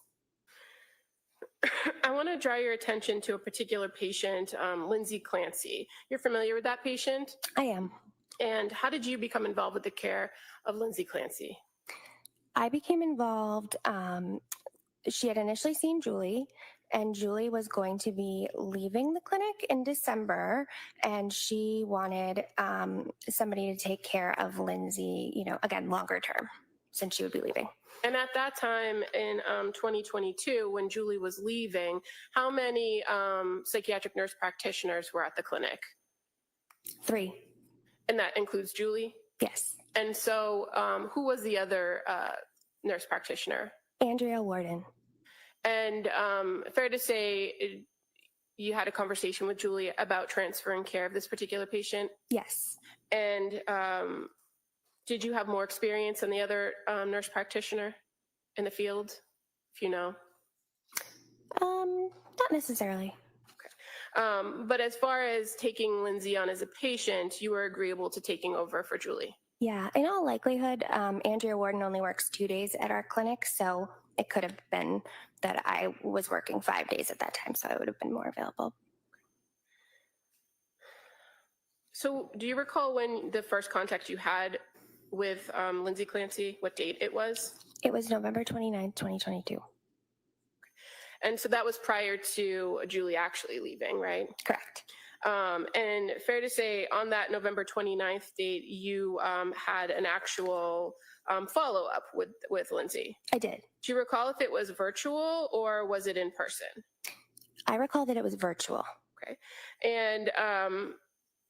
D: I want to draw your attention to a particular patient, Lindsay Clancy. You're familiar with that patient?
I: I am.
D: And how did you become involved with the care of Lindsay Clancy?
I: I became involved. She had initially seen Julie, and Julie was going to be leaving the clinic in December, and she wanted somebody to take care of Lindsay, again, longer term, since she would be leaving.
D: And at that time in 2022, when Julie was leaving, how many psychiatric nurse practitioners were at the clinic?
I: 3.
D: And that includes Julie?
I: Yes.
D: And so who was the other nurse practitioner?
I: Andrea Warden.
D: And fair to say, you had a conversation with Julie about transferring care of this particular patient?
I: Yes.
D: And did you have more experience than the other nurse practitioner in the field, if you know?
I: Not necessarily.
D: But as far as taking Lindsay on as a patient, you were agreeable to taking over for Julie?
I: Yeah, in all likelihood, Andrea Warden only works 2 days at our clinic, so it could have been that I was working 5 days at that time, so I would have been more available.
D: So do you recall when the first contact you had with Lindsay Clancy, what date it was?
I: It was November 29th, 2022.
D: And so that was prior to Julie actually leaving, right?
I: Correct.
D: And fair to say, on that November 29th date, you had an actual follow-up with Lindsay.
I: I did.
D: Do you recall if it was virtual or was it in person?
I: I recall that it was virtual.
D: Okay. And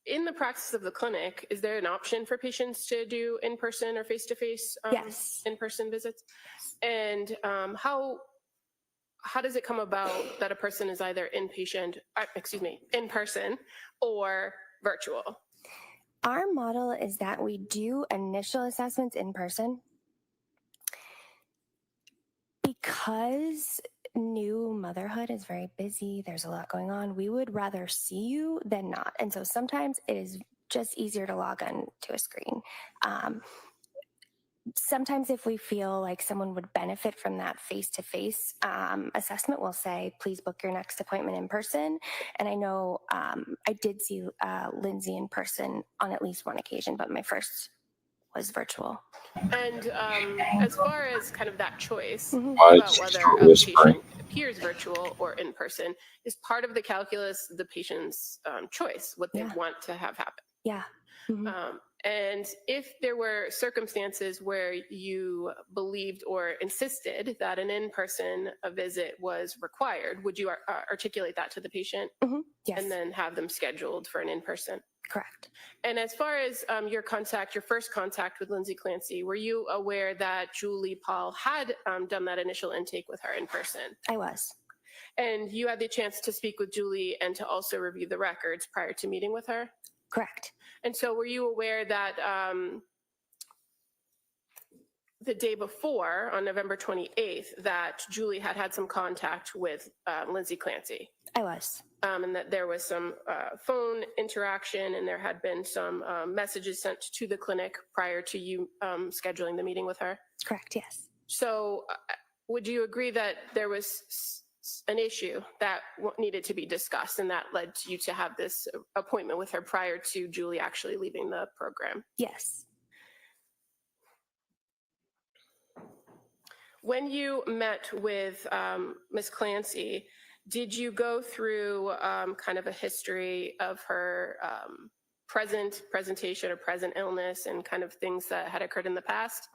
D: in the practice of the clinic, is there an option for patients to do in-person or face-to-face
I: Yes.
D: in-person visits? And how does it come about that a person is either in person or virtual?
I: Our model is that we do initial assessments in person because new motherhood is very busy. There's a lot going on. We would rather see you than not. And so sometimes it is just easier to log on to a screen. Sometimes if we feel like someone would benefit from that face-to-face assessment, we'll say, please book your next appointment in person. And I know I did see Lindsay in person on at least one occasion, but my first was virtual.
D: And as far as kind of that choice
E: I
D: about
E: just
D: whether
E: start
D: a
E: whispering.
D: patient appears virtual or in person is part of the calculus, the patient's choice, what they
I: Yeah.
D: want to have happen.
I: Yeah. Mhm.
D: And if there were circumstances where you believed or insisted that an in-person visit was required, would you articulate that to the patient
I: Yes.
D: and then have them scheduled for an in-person?
I: Correct.
D: And as far as your first contact with Lindsay Clancy, were you aware that Julie Paul had done that initial intake with her in person?
I: I was.
D: And you had the chance to speak with Julie and to also review the records prior to meeting with her?
I: Correct.
D: And so were you aware that the day before, on November 28th, that Julie had some contact with Lindsay Clancy?
I: I was.
D: And that there was some phone interaction and there had been some messages sent to the clinic prior to you scheduling the meeting with her?
I: Correct. Yes.
D: So would you agree that there was an issue that needed to be discussed and that led you to have this appointment with her prior to Julie actually leaving the program?
I: Yes.
D: When you met with Ms. Clancy, did you go through kind of a history of her presentation or present illness and kind of things that had occurred in the past?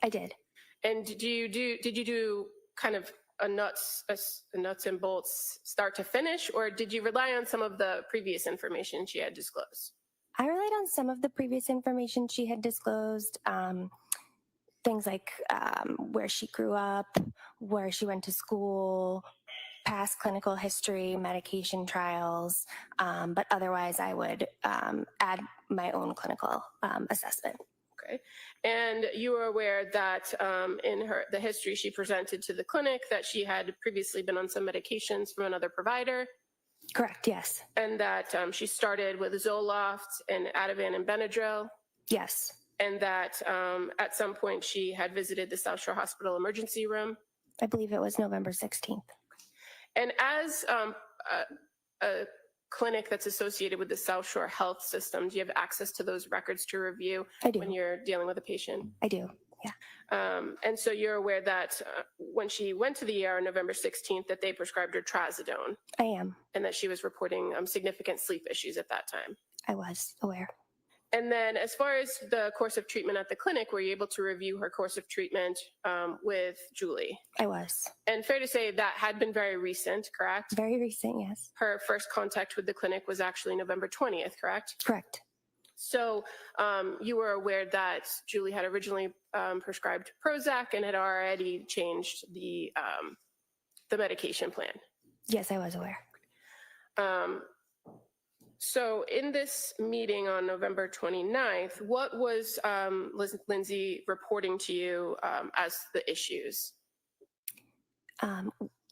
I: I did.
D: And did you do kind of a nuts and bolts start to finish, or did you rely on some of the previous information she had disclosed?
I: I relied on some of the previous information she had disclosed. Things like where she grew up, where she went to school, past clinical history, medication trials, but otherwise I would add my own clinical assessment.
D: Okay. And you were aware that in the history she presented to the clinic that she had previously been on some medications from another provider?
I: Correct, yes.
D: And that she started with Zoloft and Ativan and Benadryl?
I: Yes.
D: And that at some point she had visited the South Shore Hospital emergency room?
I: I believe it was November 16th.
D: And as a clinic that's associated with the South Shore Health System, do you have access to those records to review
I: I do.
D: when you're dealing with a patient?
I: I do, yeah.
D: And so you're aware that when she went to the ER on November 16th, that they prescribed her trazodone?
I: I am.
D: And that she was reporting significant sleep issues at that time?
I: I was aware.
D: And then as far as the course of treatment at the clinic, were you able to review her course of treatment with Julie?
I: I was.
D: And fair to say that had been very recent, correct?
I: Very recent, yes.
D: Her first contact with the clinic was actually November 20th, correct?
I: Correct.
D: So you were aware that Julie had originally prescribed Prozac and had already changed the medication plan?
I: Yes, I was aware.
D: So in this meeting on November 29th, what was Lindsay reporting to you as the issues?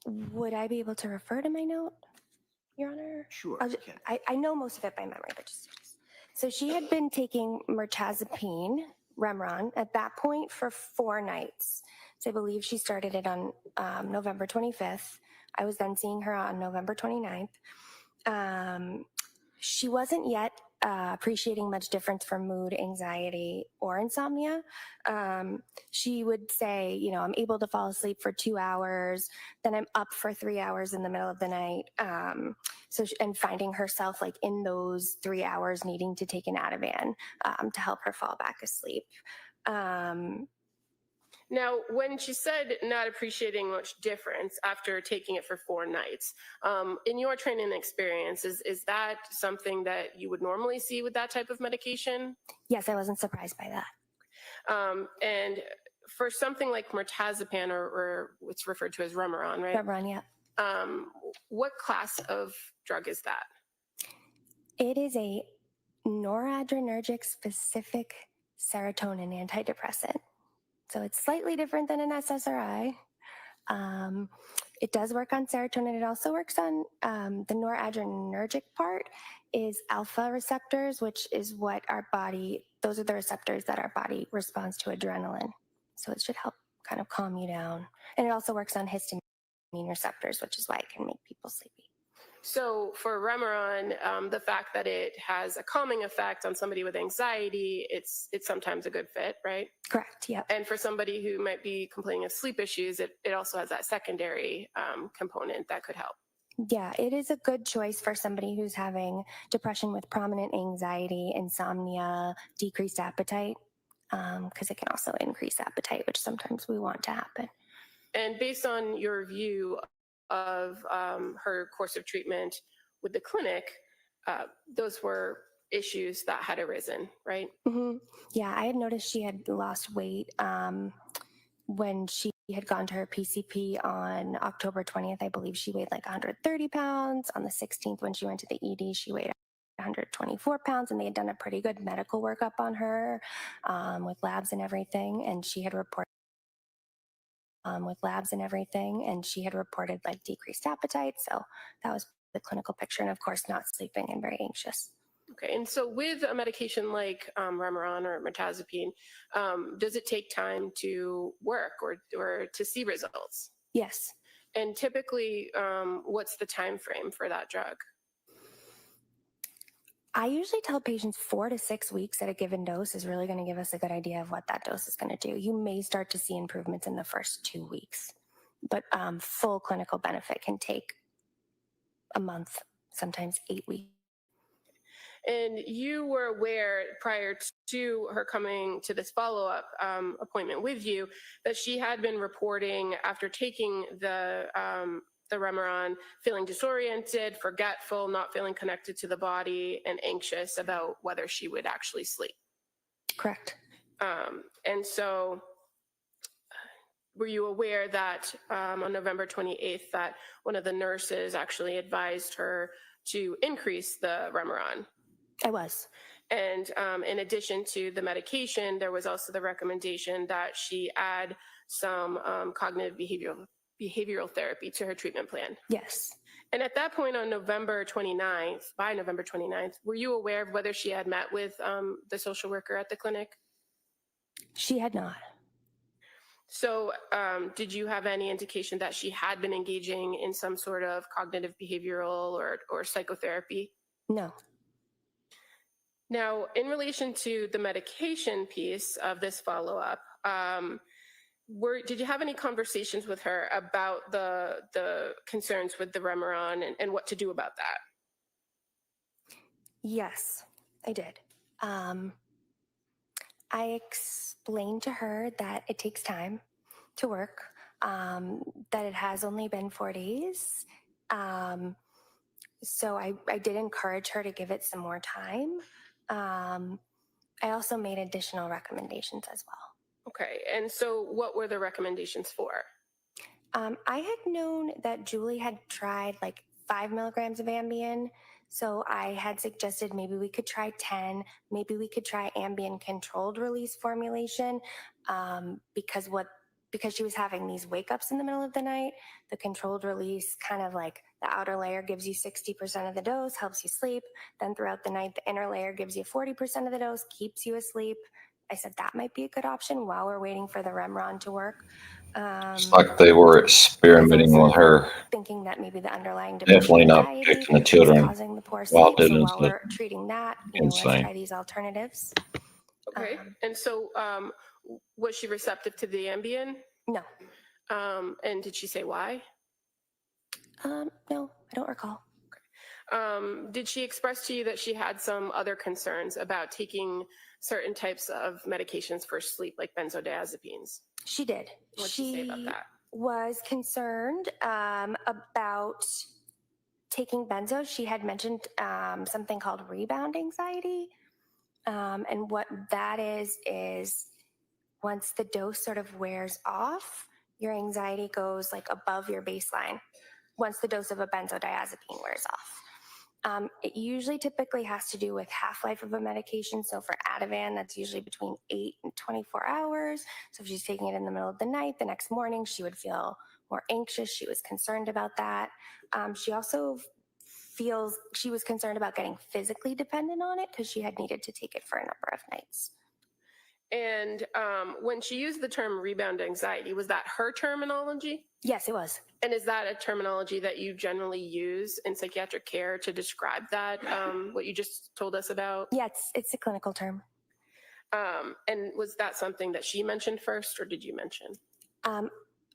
I: Would I be able to refer to my note, Your Honor?
C: Sure.
I: I know most of it by memory, but just. So she had been taking mirtazapine, Remron, at that point for 4 nights. So I believe she started it on November 25th. I was then seeing her on November 29th. She wasn't yet appreciating much difference from mood, anxiety, or insomnia. She would say, you know, I'm able to fall asleep for 2 hours, then I'm up for 3 hours in the middle of the night. And finding herself like in those 3 hours needing to take an Ativan to help her fall back asleep.
D: Now, when she said not appreciating much difference after taking it for 4 nights, in your training experience, is that something that you would normally see with that type of medication?
I: Yes, I wasn't surprised by that.
D: And for something like mirtazapine, or what's referred to as Remeron, right?
I: Remeron, yeah.
D: What class of drug is that?
I: It is a noradrenergic specific serotonin antidepressant. So it's slightly different than an SSRI. It does work on serotonin. It also works on the noradrenergic part is alpha receptors, which is what our body, those are the receptors that our body responds to adrenaline. So it should help kind of calm you down. And it also works on histamine receptors, which is why it can make people sleepy.
D: So for Remeron, the fact that it has a calming effect on somebody with anxiety, it's sometimes a good fit, right?
I: Correct, yeah.
D: And for somebody who might be complaining of sleep issues, it also has that secondary component that could help.
I: Yeah, it is a good choice for somebody who's having depression with prominent anxiety, insomnia, decreased appetite, because it can also increase appetite, which sometimes we want to happen.
D: And based on your view of her course of treatment with the clinic, those were issues that had arisen, right?
I: Mm-hmm. Yeah, I had noticed she had lost weight when she had gone to her PCP on October 20th. I believe she weighed like 130 pounds. On the 16th, when she went to the ED, she weighed 124 pounds, and they had done a pretty good medical workup on her with labs and everything. And she had reported like decreased appetite. So that was the clinical picture, and of course, not sleeping and very anxious.
D: Okay, and so with a medication like Remeron or mirtazapine, does it take time to work or to see results?
I: Yes.
D: And typically, what's the time frame for that drug?
I: I usually tell patients 4 to 6 weeks at a given dose is really going to give us a good idea of what that dose is going to do. You may start to see improvements in the first 2 weeks, but full clinical benefit can take a month, sometimes 8 weeks.
D: And you were aware prior to her coming to this follow-up appointment with you that she had been reporting after taking the Remeron, feeling disoriented, forgetful, not feeling connected to the body, and anxious about whether she would actually sleep.
I: Correct.
D: And so were you aware that on November 28th that one of the nurses actually advised her to increase the Remeron?
I: I was.
D: And in addition to the medication, there was also the recommendation that she add some cognitive behavioral therapy to her treatment plan.
I: Yes.
D: And at that point on November 29th, by November 29th, were you aware of whether she had met with the social worker at the clinic?
I: She had not.
D: So did you have any indication that she had been engaging in some sort of cognitive behavioral or psychotherapy?
I: No.
D: Now, in relation to the medication piece of this follow-up, did you have any conversations with her about the concerns with the Remeron and what to do about that?
I: Yes, I did. I explained to her that it takes time to work, that it has only been 4 days. So I did encourage her to give it some more time. I also made additional recommendations as well.
D: Okay, and so what were the recommendations for?
I: I had known that Julie had tried like 5 milligrams of Ambien. So I had suggested maybe we could try 10, maybe we could try Ambien controlled release formulation because she was having these wake ups in the middle of the night. The controlled release kind of like the outer layer gives you 60% of the dose, helps you sleep. Then throughout the night, the inner layer gives you 40% of the dose, keeps you asleep. I said that might be a good option while we're waiting for the Remeron to work.
E: It's like they were experimenting with her.
I: Thinking that maybe the underlying
E: Definitely not
I: anxiety
E: protecting the
I: was
E: children
I: causing the poor
E: while
I: sleep. So
E: doing
I: while
E: the
I: we're treating that, let's
E: insane.
I: try these alternatives.
D: Okay, and so was she receptive to the Ambien?
I: No.
D: And did she say why?
I: No, I don't recall.
D: Did she express to you that she had some other concerns about taking certain types of medications for sleep, like benzodiazepines?
I: She did.
D: What'd she say about that?
I: Was concerned about taking benzo. She had mentioned something called rebound anxiety. And what that is once the dose sort of wears off, your anxiety goes like above your baseline once the dose of a benzodiazepine wears off. It usually typically has to do with half-life of a medication. So for Ativan, that's usually between 8 and 24 hours. So if she's taking it in the middle of the night, the next morning she would feel more anxious. She was concerned about that. She also feels she was concerned about getting physically dependent on it because she had needed to take it for a number of nights.
D: And when she used the term rebound anxiety, was that her terminology?
I: Yes, it was.
D: And is that a terminology that you generally use in psychiatric care to describe that, what you just told us about?
I: Yeah, it's a clinical term.
D: And was that something that she mentioned first, or did you mention?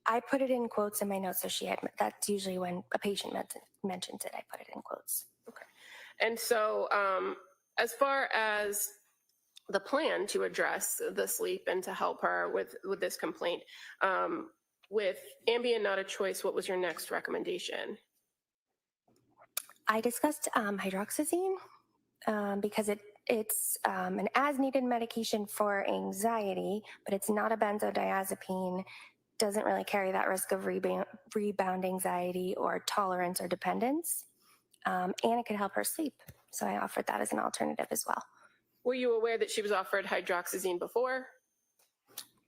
I: I put it in quotes in my notes, so that's usually when a patient mentions it, I put it in quotes.
D: Okay. And so as far as the plan to address the sleep and to help her with this complaint, with Ambien not a choice, what was your next recommendation?
I: I discussed hydroxyzine because it's an as-needed medication for anxiety, but it's not a benzodiazepine, doesn't really carry that risk of rebound anxiety or tolerance or dependence, and it could help her sleep. So I offered that as an alternative as well.
D: Were you aware that she was offered hydroxyzine before?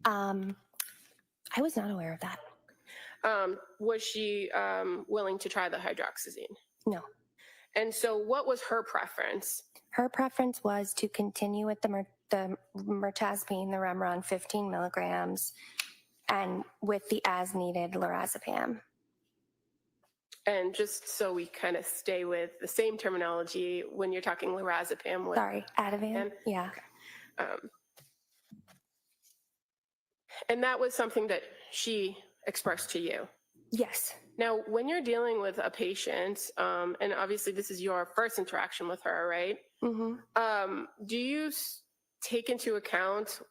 I: I was not aware of that.
D: Was she willing to try the hydroxyzine?
I: No.
D: And so what was her preference?
I: Her preference was to continue with the mirtazapine, the Remeron 15 milligrams, and with the as-needed lorazepam.
D: And just so we kind of stay with the same terminology, when you're talking lorazepam.
I: Sorry, Ativan? Yeah.
D: And that was something that she expressed to you?
I: Yes.
D: Now, when you're dealing with a patient, and obviously this is your first interaction with her, right?
I: Mm-hmm.
D: Do you take into account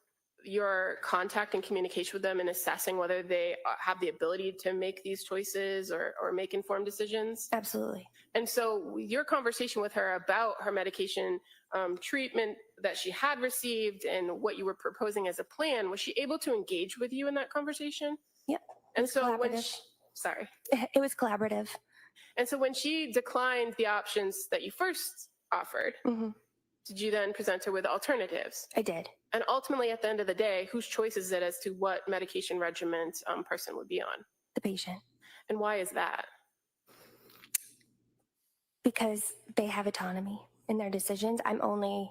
D: your contact and communication with them in assessing whether they have the ability to make these choices or make informed decisions?
I: Absolutely.
D: And so your conversation with her about her medication treatment that she had received and what you were proposing as a plan, was she able to engage with you in that conversation?
I: Yep.
D: And so when
I: it was collaborative.
D: And so when she declined the options that you first offered,
I: mm-hmm.
D: Did you then present her with alternatives?
I: I did.
D: And ultimately, at the end of the day, whose choice is it as to what medication regimen person would be on?
I: The patient.
D: And why is that?
I: Because they have autonomy in their decisions. I'm only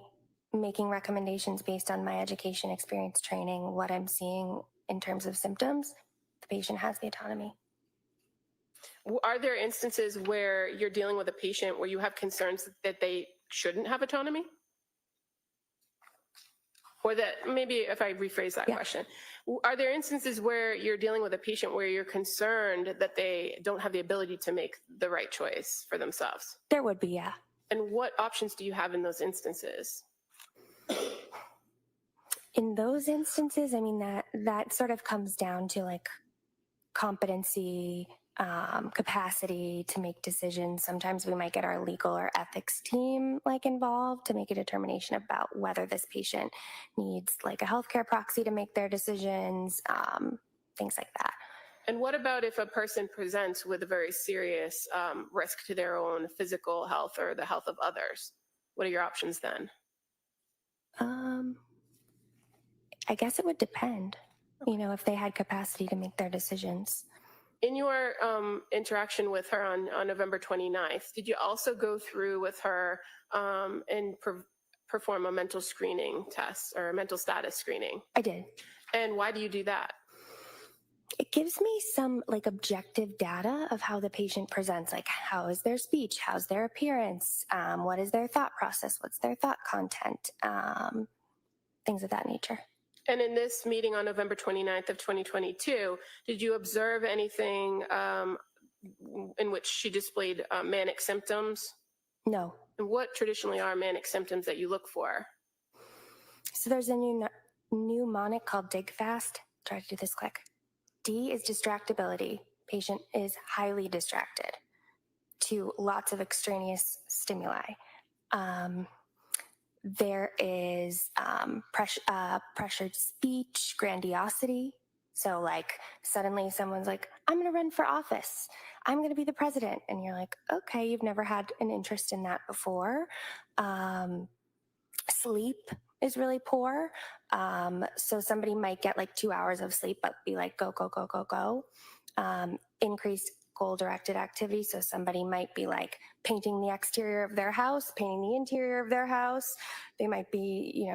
I: making recommendations based on my education, experience, training, what I'm seeing in terms of symptoms. The patient has the autonomy.
D: Are there instances where you're dealing with a patient where you have concerns that they shouldn't have autonomy? Or that, maybe if I rephrase that question, are there instances where you're dealing with a patient where you're concerned that they don't have the ability to make the right choice for themselves?
I: There would be, yeah.
D: And what options do you have in those instances?
I: In those instances, I mean, that sort of comes down to like competency, capacity to make decisions. Sometimes we might get our legal or ethics team involved to make a determination about whether this patient needs like a healthcare proxy to make their decisions, things like that.
D: And what about if a person presents with a very serious risk to their own physical health or the health of others? What are your options then?
I: I guess it would depend, if they had capacity to make their decisions.
D: In your interaction with her on November 29th, did you also go through with her and perform a mental screening test or a mental status screening?
I: I did.
D: And why do you do that?
I: It gives me some objective data of how the patient presents, how is their speech, how's their appearance, what is their thought process, what's their thought content, things of that nature.
D: And in this meeting on November 29th of 2022, did you observe anything in which she displayed manic symptoms?
I: No.
D: And what traditionally are manic symptoms that you look for?
I: So there's a new mnemonic called dig fast. Try to do this quick. D is distractibility. Patient is highly distracted to lots of extraneous stimuli. There is pressured speech, grandiosity. So like suddenly someone's like, I'm going to run for office. I'm going to be the president. And you're like, okay, you've never had an interest in that before. Sleep is really poor. So somebody might get like 2 hours of sleep, but be like, go, go, go, go, go. Increased goal-directed activity. So somebody might be like painting the exterior of their house, painting the interior of their house. They might be,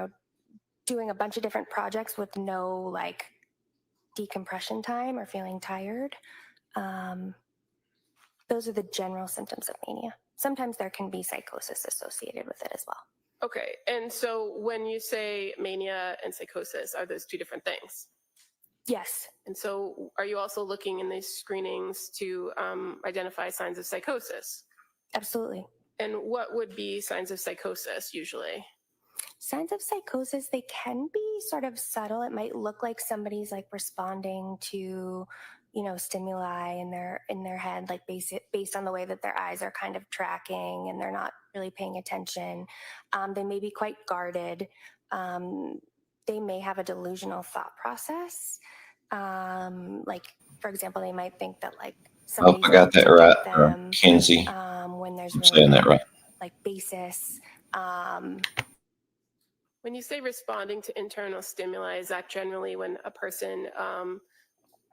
I: doing a bunch of different projects with no like decompression time or feeling tired. Those are the general symptoms of mania. Sometimes there can be psychosis associated with it as well.
D: Okay, and so when you say mania and psychosis, are those two different things?
I: Yes.
D: And so are you also looking in these screenings to identify signs of psychosis?
I: Absolutely.
D: And what would be signs of psychosis usually?
I: Signs of psychosis, they can be sort of subtle. It might look like somebody's like responding to, stimuli in their head, like based on the way that their eyes are kind of tracking and they're not really paying attention. They may be quite guarded. They may have a delusional thought process. Like, for example, they might think that like
E: Oh,
I: somebody's
E: I got
I: out
E: that
I: to
E: right.
I: get them
E: Kinsey.
I: when there's
E: I'm
I: really
E: saying that right.
I: like basis.
D: When you say responding to internal stimuli, is that generally when a person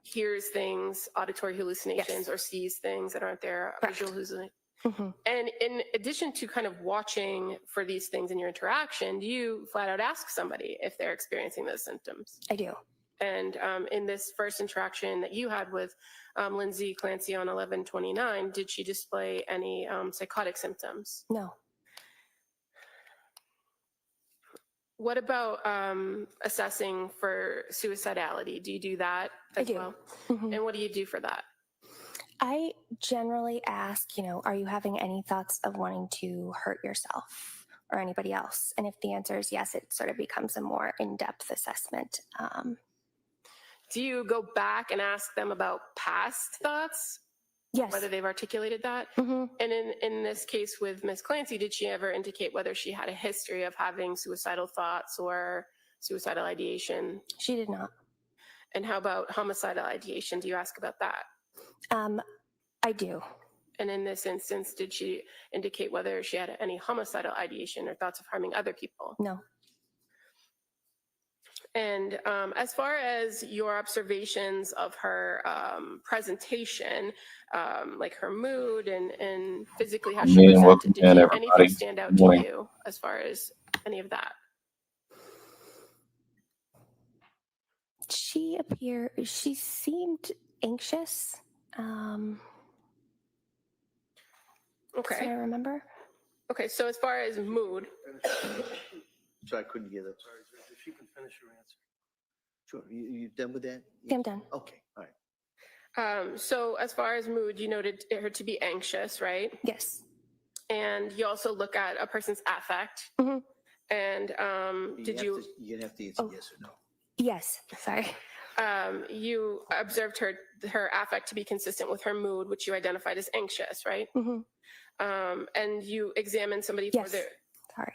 D: hears things, auditory hallucinations,
I: Yes.
D: or sees things that aren't there,
I: Correct.
D: visual hallucinations?
I: Mm-hmm.
D: And in addition to kind of watching for these things in your interaction, do you flat out ask somebody if they're experiencing those symptoms?
I: I do.
D: And in this first interaction that you had with Lindsay Clancy on 11/29, did she display any psychotic symptoms?
I: No.
D: What about assessing for suicidality? Do you do that as
I: I do.
D: well?
I: Mm-hmm.
D: And what do you do for that?
I: I generally ask, are you having any thoughts of wanting to hurt yourself or anybody else? And if the answer is yes, it sort of becomes a more in-depth assessment.
D: Do you go back and ask them about past thoughts?
I: Yes.
D: Whether they've articulated that?
I: Mm-hmm.
D: And in this case with Ms. Clancy, did she ever indicate whether she had a history of having suicidal thoughts or suicidal ideation?
I: She did not.
D: And how about homicidal ideation? Do you ask about that?
I: I do.
D: And in this instance, did she indicate whether she had any homicidal ideation or thoughts of harming other people?
I: No.
D: And as far as your observations of her presentation, like her mood and physically how she
E: Man,
D: presented,
E: welcome
D: did
E: in,
D: anything
E: everybody.
D: stand out
E: Good
D: to
E: morning.
D: you as far as any of that?
I: She seemed anxious.
D: Okay.
I: That's what I remember.
D: Okay, so as far as mood,
C: So I couldn't hear that.
A: Sorry, if you can finish your answer.
C: Sure. You done with that?
I: Yeah, I'm done.
C: Okay. All right.
D: so as far as mood, you noted her to be anxious, right?
I: Yes.
D: And you also look at a person's affect.
I: Mm-hmm.
D: And did you?
C: You're gonna have to answer
I: Oh.
C: yes or no.
I: Yes. Sorry.
D: You observed her affect to be consistent with her mood, which you identified as anxious, right?
I: Mm-hmm.
D: And you examined somebody
I: Yes.
D: for their
I: Sorry.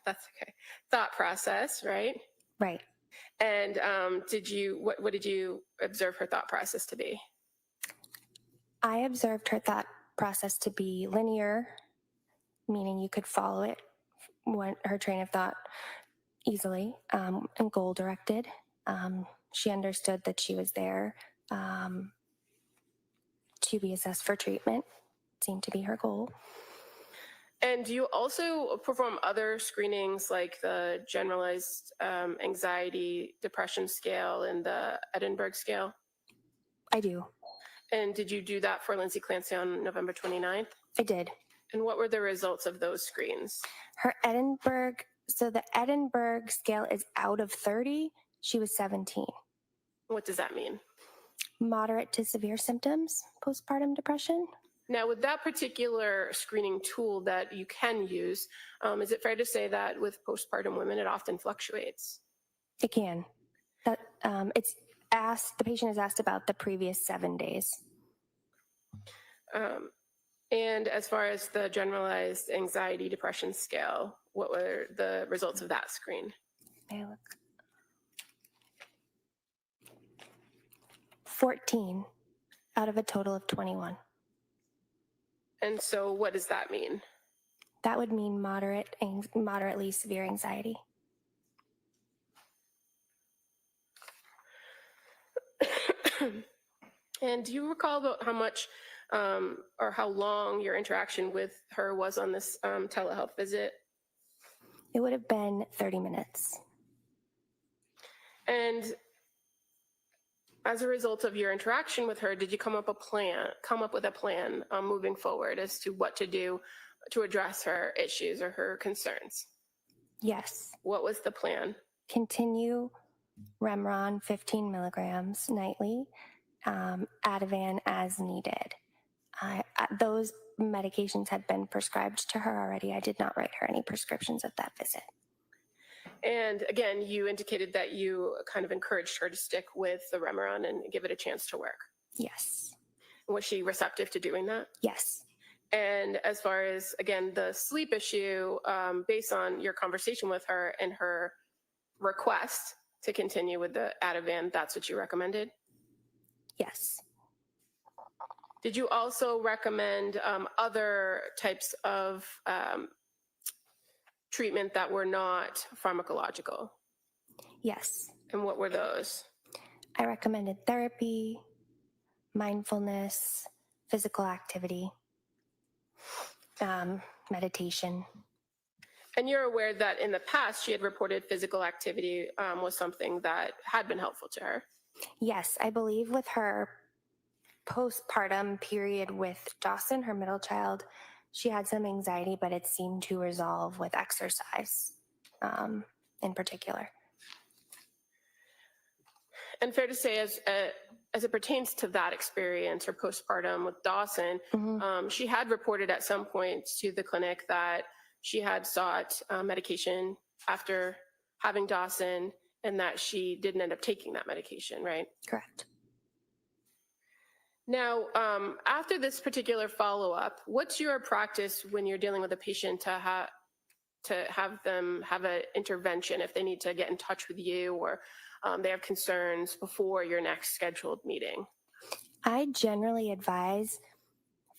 D: that's okay thought process, right?
I: Right.
D: And what did you observe her thought process to be?
I: I observed her thought process to be linear, meaning you could follow it, her train of thought easily, and goal directed. She understood that she was there to be assessed for treatment. Seemed to be her goal.
D: And do you also perform other screenings like the generalized anxiety depression scale and the Edinburgh scale?
I: I do.
D: And did you do that for Lindsay Clancy on November 29th?
I: I did.
D: And what were the results of those screens?
I: Her Edinburgh, so the Edinburgh scale is out of 30. She was 17.
D: What does that mean?
I: Moderate to severe symptoms, postpartum depression.
D: Now, with that particular screening tool that you can use, is it fair to say that with postpartum women, it often fluctuates?
I: It can. The patient is asked about the previous 7 days.
D: And as far as the generalized anxiety depression scale, what were the results of that screen?
I: May I look? 14 out of a total of 21.
D: And so what does that mean?
I: That would mean moderately severe anxiety.
D: And do you recall about how much or how long your interaction with her was on this telehealth visit?
I: It would have been 30 minutes.
D: And as a result of your interaction with her, did you come up with a plan moving forward as to what to do to address her issues or her concerns?
I: Yes.
D: What was the plan?
I: Continue Remeron 15 milligrams nightly, Ativan as needed. Those medications had been prescribed to her already. I did not write her any prescriptions at that visit.
D: And again, you indicated that you kind of encouraged her to stick with the Remeron and give it a chance to work.
I: Yes.
D: Was she receptive to doing that?
I: Yes.
D: And as far as, again, the sleep issue, based on your conversation with her and her request to continue with the Ativan, that's what you recommended?
I: Yes.
D: Did you also recommend other types of treatment that were not pharmacological?
I: Yes.
D: And what were those?
I: I recommended therapy, mindfulness, physical activity, meditation.
D: And you're aware that in the past she had reported physical activity was something that had been helpful to her?
I: Yes, I believe with her postpartum period with Dawson, her middle child, she had some anxiety, but it seemed to resolve with exercise in particular.
D: And fair to say, as it pertains to that experience, her postpartum with Dawson, she had reported at some point to the clinic that she had sought medication after having Dawson and that she didn't end up taking that medication, right?
I: Correct.
D: Now, after this particular follow-up, what's your practice when you're dealing with a patient to have them have an intervention if they need to get in touch with you or they have concerns before your next scheduled meeting?
I: I generally advise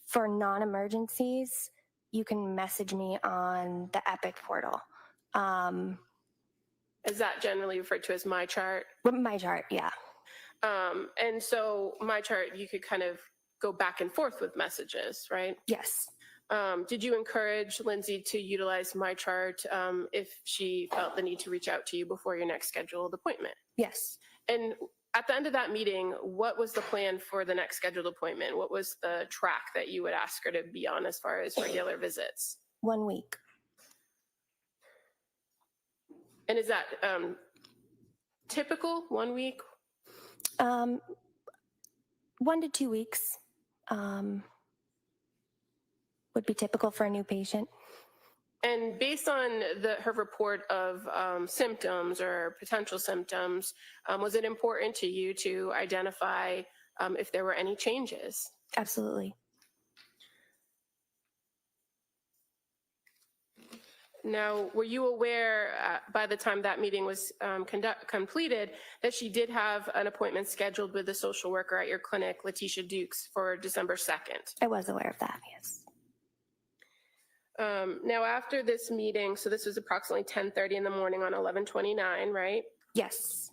I: for non-emergencies, you can message me on the Epic portal.
D: Is that generally referred to as My Chart?
I: My chart, yeah.
D: And so My Chart, you could kind of go back and forth with messages, right?
I: Yes.
D: Did you encourage Lindsay to utilize My Chart if she felt the need to reach out to you before your next scheduled appointment?
I: Yes.
D: And at the end of that meeting, what was the plan for the next scheduled appointment? What was the track that you would ask her to be on as far as regular visits?
I: 1 week.
D: And is that typical, 1 week?
I: 1 to 2 weeks would be typical for a new patient.
D: And based on her report of symptoms or potential symptoms, was it important to you to identify if there were any changes?
I: Absolutely.
D: Now, were you aware by the time that meeting was completed that she did have an appointment scheduled with a social worker at your clinic, Letitia Dukes, for December 2nd?
I: I was aware of that, yes.
D: Now, after this meeting, so this was approximately 10:30 in the morning on 11/29, right?
I: Yes.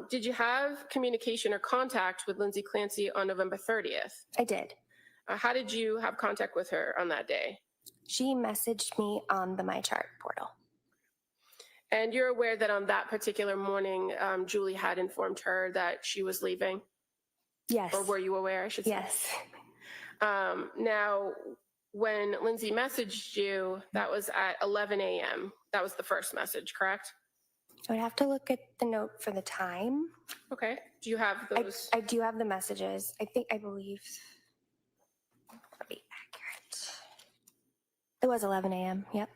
D: Did you have communication or contact with Lindsay Clancy on November 30th?
I: I did.
D: How did you have contact with her on that day?
I: She messaged me on the My Chart portal.
D: And you're aware that on that particular morning, Julie had informed her that she was leaving?
I: Yes.
D: Or were you aware, I should say?
I: Yes.
D: Now, when Lindsay messaged you, that was at 11 a.m. That was the first message, correct?
I: I would have to look at the note for the time.
D: Okay. Do you have those?
I: I do have the messages. I believe. Wait. It was 11 a.m. Yep.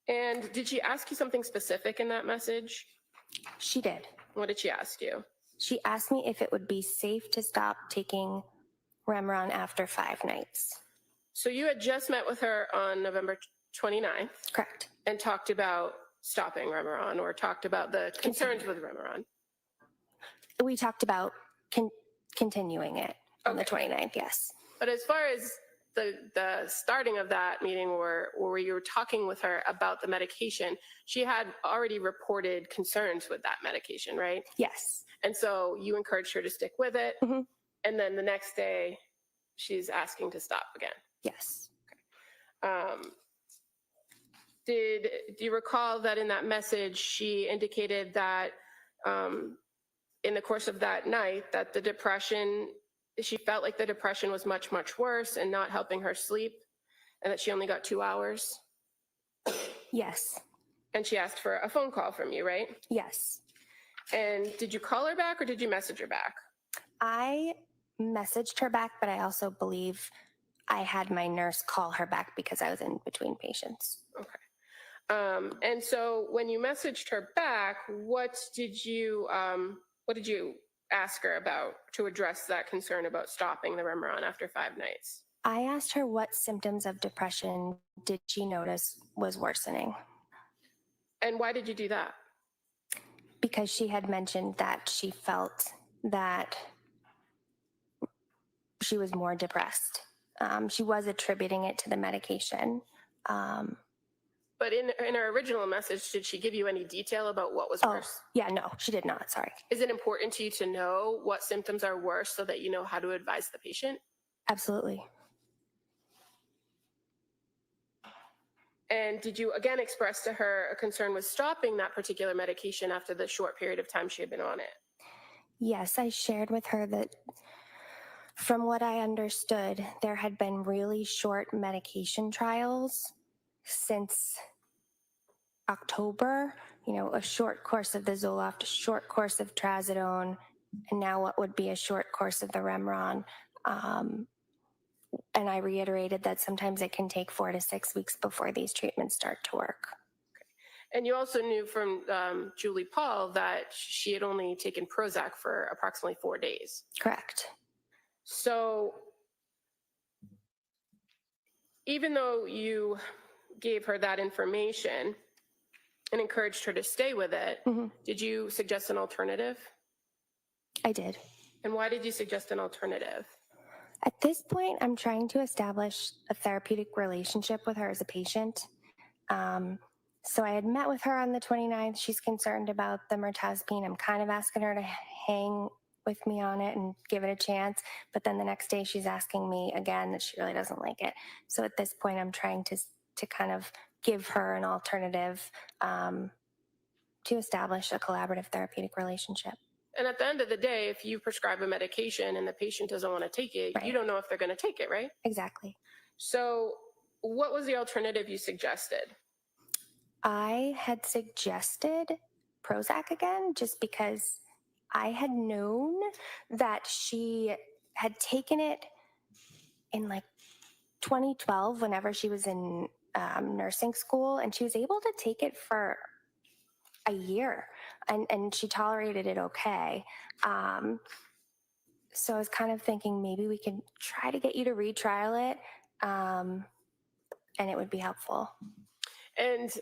D: And did she ask you something specific in that message?
I: She did.
D: What did she ask you?
I: She asked me if it would be safe to stop taking Remeron after 5 nights.
D: So you had just met with her on November 29th
I: Correct.
D: and talked about stopping Remeron, or talked about the concerns with Remeron.
I: We talked about continuing it on the 29th, yes.
D: But as far as the starting of that meeting, or where you were talking with her about the medication, she had already reported concerns with that medication, right?
I: Yes.
D: And so you encouraged her to stick with it.
I: Mhm.
D: And then the next day, she's asking to stop again.
I: Yes.
D: Do you recall that in that message, she indicated that in the course of that night, that the depression, she felt like the depression was much, much worse and not helping her sleep, and that she only got 2 hours?
I: Yes.
D: And she asked for a phone call from you, right?
I: Yes.
D: And did you call her back or did you message her back?
I: I messaged her back, but I also believe I had my nurse call her back because I was in between patients.
D: Okay. And so when you messaged her back, what did you ask her about to address that concern about stopping the Remeron after 5 nights?
I: I asked her what symptoms of depression did she notice was worsening,
D: And why did you do that?
I: because she had mentioned that she felt that she was more depressed. She was attributing it to the medication.
D: But in her original message, did she give you any detail about what was
I: Oh,
D: worse?
I: yeah, no, she did not. Sorry.
D: Is it important to you to know what symptoms are worse so that you know how to advise the patient?
I: Absolutely.
D: And did you again express to her a concern with stopping that particular medication after the short period of time she had been on it?
I: Yes, I shared with her that from what I understood, there had been really short medication trials since October, a short course of the Zoloft, a short course of Trazodone, and now what would be a short course of the Remeron. And I reiterated that sometimes it can take 4 to 6 weeks before these treatments start to work.
D: And you also knew from Julie Paul that she had only taken Prozac for approximately 4 days.
I: Correct.
D: So even though you gave her that information and encouraged her to stay with it, did you suggest an alternative?
I: I did.
D: And why did you suggest an alternative?
I: At this point, I'm trying to establish a therapeutic relationship with her as a patient. So I had met with her on the 29th. She's concerned about the mirtazapine. I'm kind of asking her to hang with me on it and give it a chance. But then the next day she's asking me again that she really doesn't like it. So at this point, I'm trying to kind of give her an alternative to establish a collaborative therapeutic relationship.
D: And at the end of the day, if you prescribe a medication and the patient doesn't want to take it,
I: Right.
D: You don't know if they're going to take it, right?
I: Exactly.
D: So what was the alternative you suggested?
I: I had suggested Prozac again, just because I had known that she had taken it in like 2012 whenever she was in nursing school, and she was able to take it for a year, and she tolerated it okay. So I was kind of thinking maybe we could try to get you to retrial it, and it would be helpful.
D: And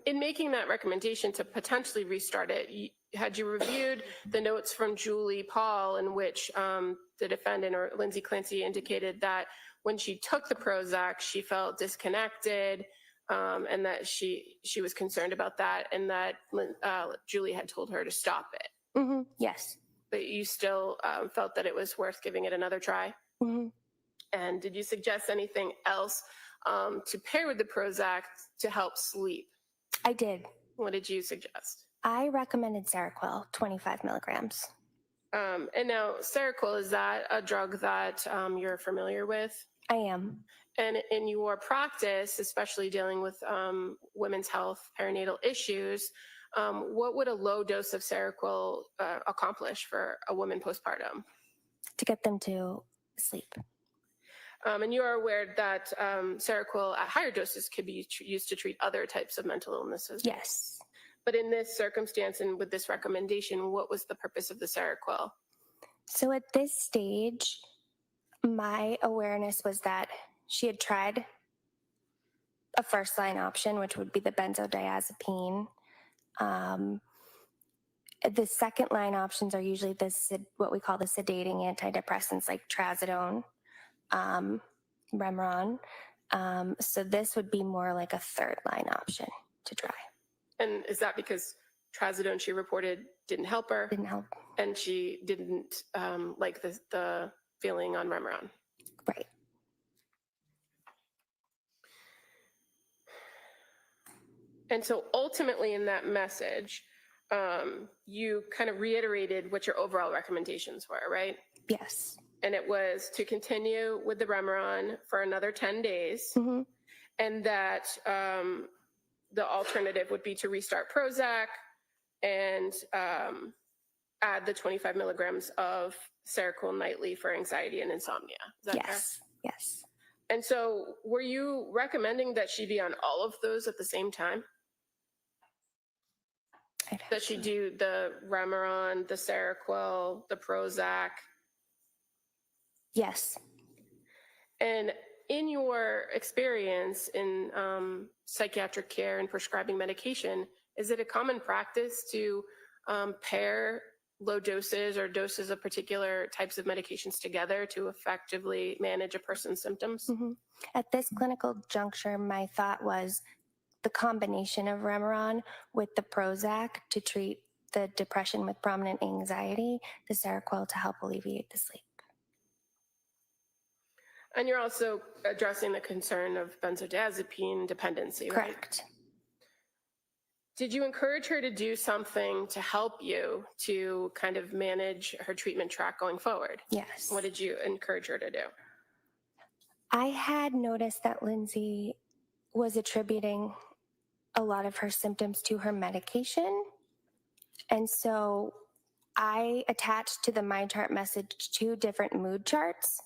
D: in making that recommendation to potentially restart it, had you reviewed the notes from Julie Paul in which the defendant, or Lindsay Clancy, indicated that when she took the Prozac, she felt disconnected, and that she was concerned about that, and that Julie had told her to stop it?
I: Yes.
D: But you still felt that it was worth giving it another try? And did you suggest anything else to pair with the Prozac to help sleep?
I: I did.
D: What did you suggest?
I: I recommended Seroquel, 25 milligrams.
D: And now Seroquel, is that a drug that you're familiar with?
I: I am.
D: And in your practice, especially dealing with women's health, perinatal issues, what would a low dose of Seroquel accomplish for a woman postpartum?
I: To get them to sleep.
D: And you are aware that Seroquel at higher doses could be used to treat other types of mental illnesses.
I: Yes.
D: But in this circumstance and with this recommendation, what was the purpose of the Seroquel?
I: So at this stage, my awareness was that she had tried a first line option, which would be the benzodiazepine. The second line options are usually what we call the sedating antidepressants like trazodone, Remeron. So this would be more like a third line option to try.
D: And is that because trazodone she reported didn't help her?
I: Didn't help.
D: And she didn't like the feeling on Remeron?
I: Right.
D: And so ultimately in that message, you kind of reiterated what your overall recommendations were, right?
I: Yes.
D: And it was to continue with the Remeron for another 10 days,
I: Mm-hmm.
D: and that the alternative would be to restart Prozac and add the 25 milligrams of Seroquel nightly for anxiety and insomnia. Is that fair?
I: Yes. Yes.
D: And so were you recommending that she be on all of those at the same time? That she do the Remeron, the Seroquel, the Prozac?
I: Yes.
D: And in your experience in psychiatric care and prescribing medication, is it a common practice to pair low doses or doses of particular types of medications together to effectively manage a person's symptoms?
I: Mm-hmm. At this clinical juncture, my thought was the combination of Remeron with the Prozac to treat the depression with prominent anxiety, the Seroquel to help alleviate the sleep.
D: And you're also addressing the concern of benzodiazepine dependency, right?
I: Correct.
D: Did you encourage her to do something to help you to kind of manage her treatment track going forward?
I: Yes.
D: What did you encourage her to do?
I: I had noticed that Lindsay was attributing a lot of her symptoms to her medication. And so I attached to the My Chart message 2 different mood charts.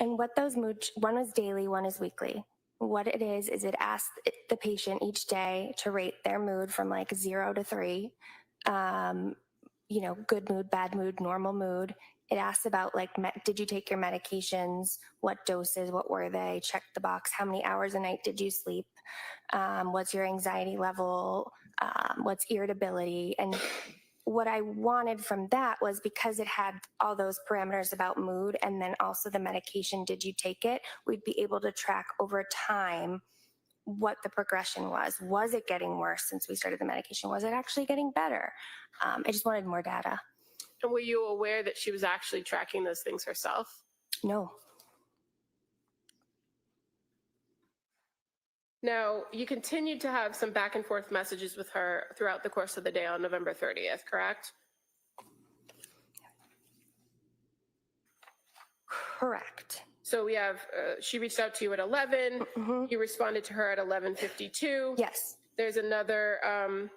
I: And what those one was daily, one is weekly. What it is it asks the patient each day to rate their mood from like 0 to 3. Good mood, bad mood, normal mood. It asks about like, did you take your medications? What doses? What were they? Check the box. How many hours a night did you sleep? What's your anxiety level? What's irritability? And what I wanted from that was, because it had all those parameters about mood and then also the medication, did you take it? We'd be able to track over time what the progression was. Was it getting worse since we started the medication? Was it actually getting better? I just wanted more data.
D: And were you aware that she was actually tracking those things herself?
I: No.
D: Now, you continued to have some back and forth messages with her throughout the course of the day on November 30th, correct?
I: Correct.
D: So we have, she reached out to you at 11.
I: Mm-hmm.
D: You responded to her at 11:52.
I: Yes.
D: There's another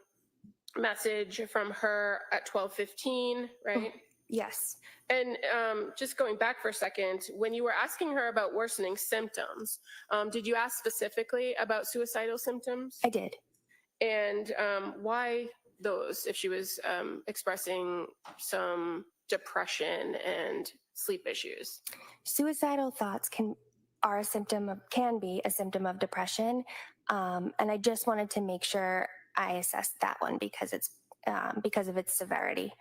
D: message from her at 12:15, right?
I: Yes.
D: And just going back for a second, when you were asking her about worsening symptoms, did you ask specifically about suicidal symptoms?
I: I did.
D: And why those, if she was expressing some depression and sleep issues?
I: Suicidal thoughts can be a symptom of depression, and I just wanted to make sure I assessed that one because of its severity.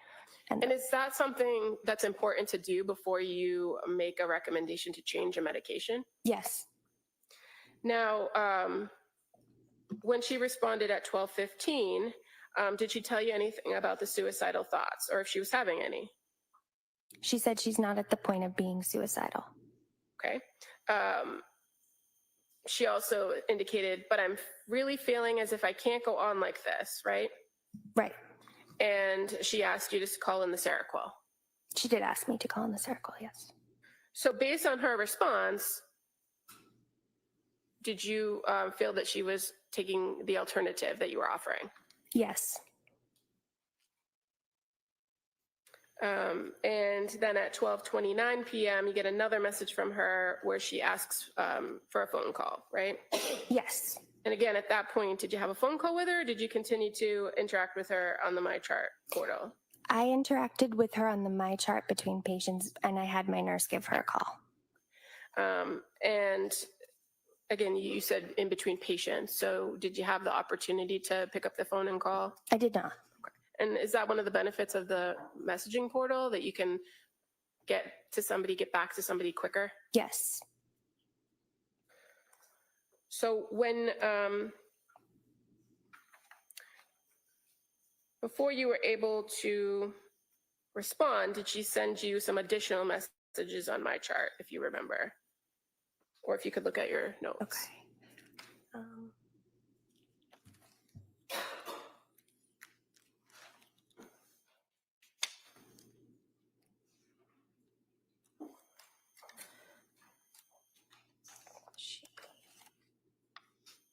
D: And is that something that's important to do before you make a recommendation to change a medication?
I: Yes.
D: Now, when she responded at 12:15, did she tell you anything about the suicidal thoughts, or if she was having any?
I: She said she's not at the point of being suicidal.
D: Okay. She also indicated, but I'm really feeling as if I can't go on like this, right?
I: Right.
D: And she asked you to call in the Seroquel.
I: She did ask me to call in the Seroquel, yes.
D: So based on her response, did you feel that she was taking the alternative that you were offering?
I: Yes.
D: And then at 12:29 p.m., you get another message from her where she asks for a phone call, right?
I: Yes.
D: And again, at that point, did you have a phone call with her? Or did you continue to interact with her on the MyChart portal?
I: I interacted with her on the MyChart between patients, and I had my nurse give her a call.
D: And again, you said in between patients. So did you have the opportunity to pick up the phone and call?
I: I did not.
D: And is that one of the benefits of the messaging portal, that you can get back to somebody quicker?
I: Yes.
D: So when, before you were able to respond, did she send you some additional messages on MyChart, if you remember? Or if you could look at your notes.
I: Okay.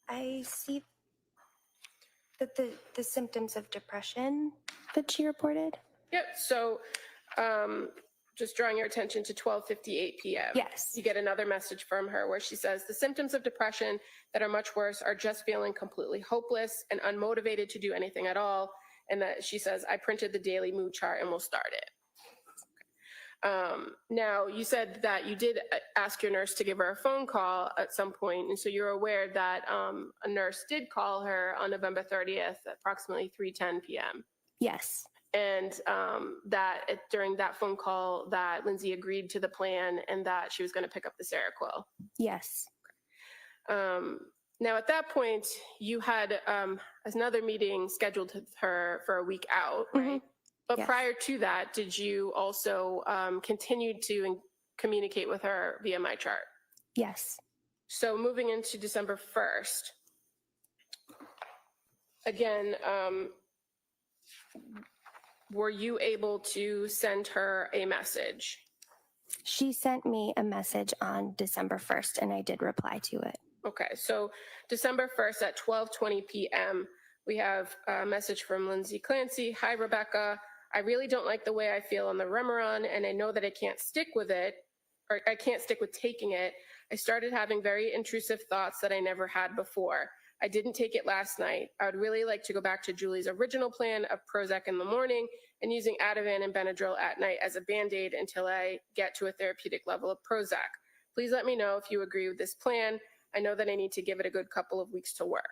I: I see that the symptoms of depression that she reported.
D: Yep, so just drawing your attention to 12:58 p.m.
I: Yes.
D: You get another message from her where she says, the symptoms of depression that are much worse are just feeling completely hopeless and unmotivated to do anything at all. And that she says, I printed the daily mood chart and we'll start it. Now, you said that you did ask your nurse to give her a phone call at some point, and so you're aware that a nurse did call her on November 30th at approximately 3:10 p.m.
I: Yes.
D: And during that phone call that Lindsay agreed to the plan and that she was going to pick up the Seroquel.
I: Yes.
D: Now, at that point, you had another meeting scheduled with her for a week out, right?
I: Mm-hmm.
D: But
I: Yes.
D: prior to that, did you also continue to communicate with her via MyChart?
I: Yes.
D: So moving into December 1st, again, were you able to send her a message?
I: She sent me a message on December 1st, and I did reply to it.
D: Okay, so December 1st at 12:20 p.m., we have a message from Lindsay Clancy. Hi, Rebecca. I really don't like the way I feel on the Remeron, and I know that I can't stick with it, or I can't stick with taking it. I started having very intrusive thoughts that I never had before. I didn't take it last night. I would really like to go back to Julie's original plan of Prozac in the morning and using Ativan and Benadryl at night as a Band-Aid until I get to a therapeutic level of Prozac. Please let me know if you agree with this plan. I know that I need to give it a good couple of weeks to work.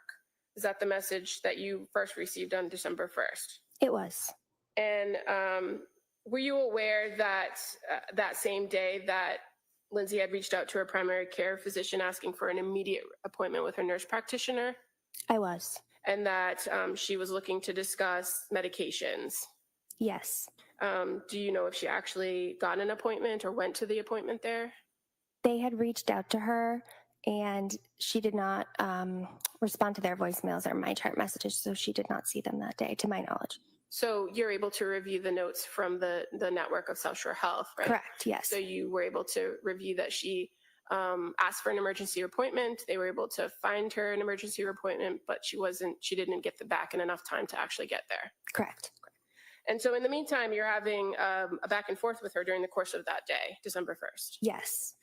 D: Is that the message that you first received on December 1st?
I: It was.
D: And were you aware that that same day that Lindsay had reached out to her primary care physician asking for an immediate appointment with her nurse practitioner?
I: I was.
D: And that she was looking to discuss medications?
I: Yes.
D: Do you know if she actually got an appointment or went to the appointment there?
I: They had reached out to her, and she did not respond to their voicemails or MyChart messages, so she did not see them that day, to my knowledge.
D: So you're able to review the notes from the network of South Shore Health, right?
I: Correct, yes.
D: So you were able to review that she asked for an emergency appointment. They were able to find her an emergency appointment, but she didn't get back in enough time to actually get there.
I: Correct.
D: And so in the meantime, you're having a back and forth with her during the course of that day, December 1st.
I: Yes.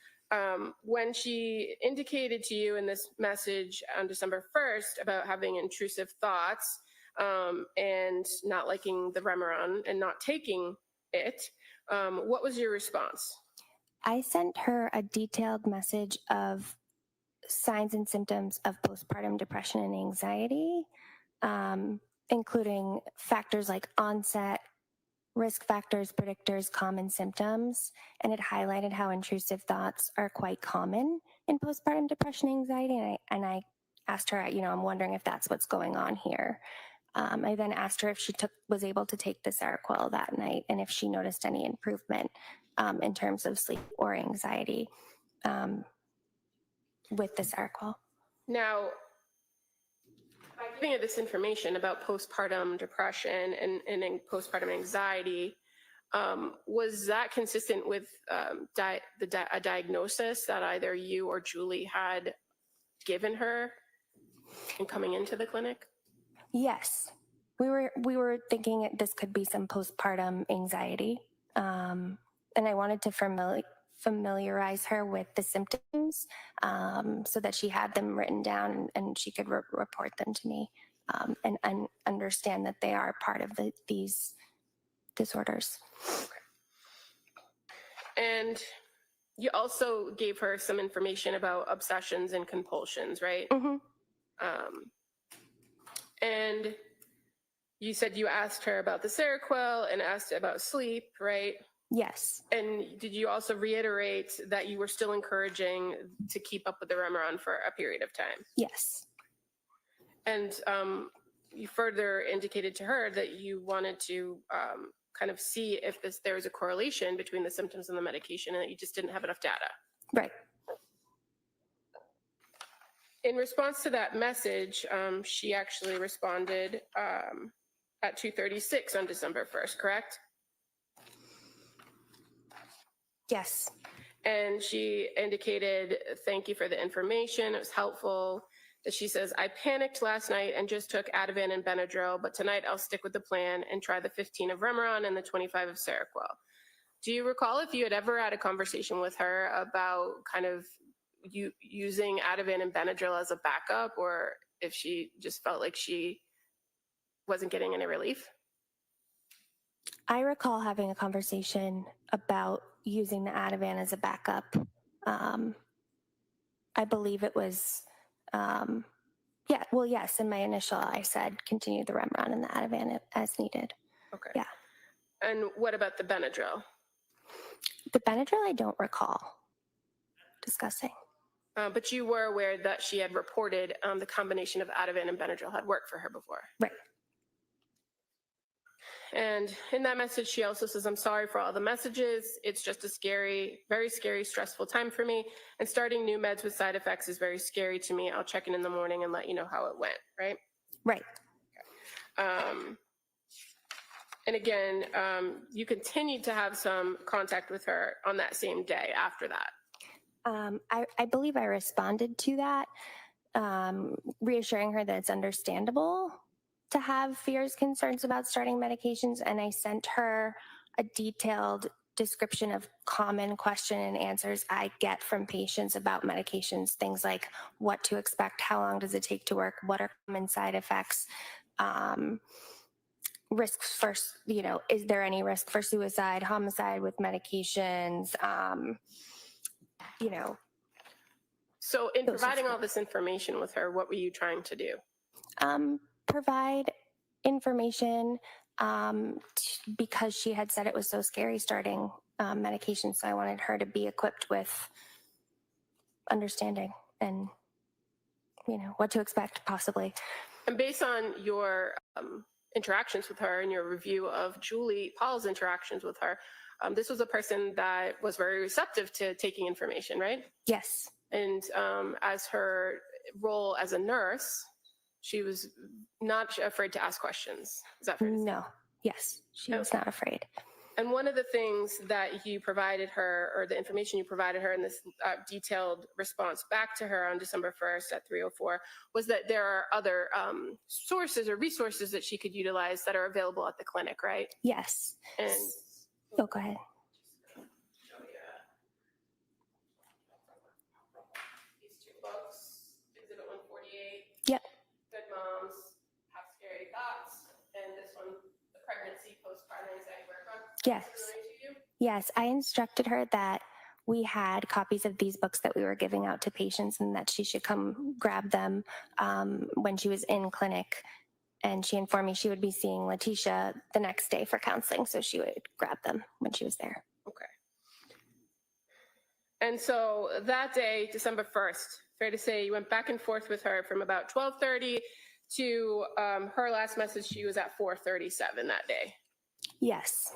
D: When she indicated to you in this message on December 1st about having intrusive thoughts and not liking the Remeron and not taking it, what was your response?
I: I sent her a detailed message of signs and symptoms of postpartum depression and anxiety, including factors like onset, risk factors, predictors, common symptoms, and it highlighted how intrusive thoughts are quite common in postpartum depression and anxiety. And I asked her, I'm wondering if that's what's going on here. I then asked her if she was able to take the Seroquel that night and if she noticed any improvement in terms of sleep or anxiety with the Seroquel.
D: Now, by giving her this information about postpartum depression and postpartum anxiety, was that consistent with a diagnosis that either you or Julie had given her in coming into the clinic?
I: Yes, we were thinking this could be some postpartum anxiety. And I wanted to familiarize her with the symptoms so that she had them written down and she could report them to me and understand that they are part of these disorders.
D: And you also gave her some information about obsessions and compulsions, right?
I: Mm-hmm.
D: And you said you asked her about the Seroquel and asked about sleep, right?
I: Yes.
D: And did you also reiterate that you were still encouraging to keep up with the Remeron for a period of time?
I: Yes.
D: And you further indicated to her that you wanted to kind of see if there was a correlation between the symptoms and the medication, and that you just didn't have enough data.
I: Right.
D: In response to that message, she actually responded at 2:36 on December 1st, correct?
I: Yes.
D: And she indicated, thank you for the information, it was helpful. That she says, I panicked last night and just took Ativan and Benadryl, but tonight I'll stick with the plan and try the 15 of Remeron and the 25 of Seroquel. Do you recall if you had ever had a conversation with her about kind of you using Ativan and Benadryl as a backup, or if she just felt like she wasn't getting any relief?
I: I recall having a conversation about using the Ativan as a backup. I believe it was, yes, in my initial, I said continue the Remeron and the Ativan as needed.
D: Okay.
I: Yeah.
D: And what about the Benadryl?
I: The Benadryl, I don't recall discussing.
D: But you were aware that she had reported the combination of Ativan and Benadryl had worked for her before.
I: Right.
D: And in that message, she also says, I'm sorry for all the messages. It's just a scary, very scary, stressful time for me. And starting new meds with side effects is very scary to me. I'll check in the morning and let you know how it went, right?
I: Right.
D: And again, you continued to have some contact with her on that same day after that.
I: I believe I responded to that, reassuring her that it's understandable to have fears, concerns about starting medications, and I sent her a detailed description of common question and answers I get from patients about medications, things like what to expect, how long does it take to work, what are common side effects, risks for, is there any risk for suicide, homicide with medications,
D: So in providing all this information with her, what were you trying to do?
I: Provide information because she had said it was so scary starting medication. So I wanted her to be equipped with understanding and, what to expect possibly.
D: And based on your interactions with her and your review of Julie Paul's interactions with her, this was a person that was very receptive to taking information, right?
I: Yes.
D: And as her role as a nurse, she was not afraid to ask questions. Is that fair to say?
I: No. Yes. She was not afraid.
D: And one of the things that you provided her, or the information you provided her in this detailed response back to her on December 1st at 3:04, was that there are other sources or resources that she could utilize that are available at the clinic, right?
I: Yes.
D: And
I: go ahead.
D: These two books, Exhibit 148.
I: Yep.
D: Good Moms Have Scary Thoughts, and this one, The Pregnancy Postpartum Anxiety Workbook.
I: Yes.
D: Familiar to you?
I: Yes. I instructed her that we had copies of these books that we were giving out to patients and that she should come grab them when she was in clinic. And she informed me she would be seeing Letitia the next day for counseling, so she would grab them when she was there.
D: Okay. And so that day, December 1st, fair to say you went back and forth with her from about 12:30 to her last message, she was at 4:37 that day.
I: Yes.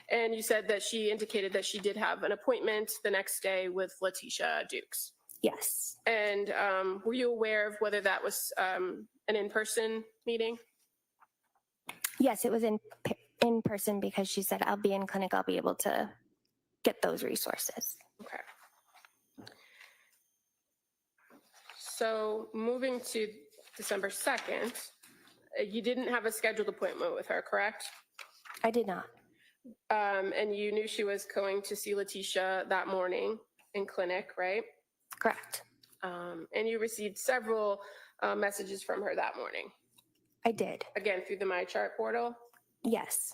D: And you said that she indicated that she did have an appointment the next day with Letitia Dukes.
I: Yes.
D: And were you aware of whether that was an in-person meeting?
I: Yes, it was in person because she said, I'll be in clinic, I'll be able to get those resources.
D: Okay. So moving to December 2nd, you didn't have a scheduled appointment with her, correct?
I: I did not.
D: And you knew she was going to see Letitia that morning in clinic, right?
I: Correct.
D: And you received several messages from her that morning,
I: I did.
D: again, through the MyChart portal,
I: Yes.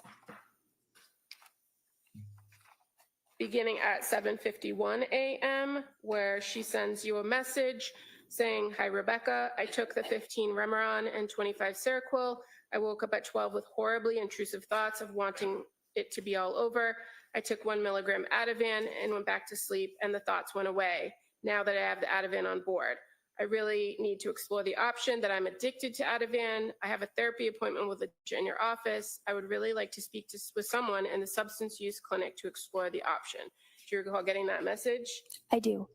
D: beginning at 7:51 a.m., where she sends you a message saying, "Hi, Rebecca. I took the 15 Remeron and 25 Seroquel. I woke up at 12 with horribly intrusive thoughts of wanting it to be all over. I took 1 milligram Ativan and went back to sleep, and the thoughts went away. Now that I have the Ativan on board, I really need to explore the option that I'm addicted to Ativan. I have a therapy appointment with Letitia in your office. I would really like to speak with someone in the substance use clinic to explore the option." Do you recall getting that message?
I: I do.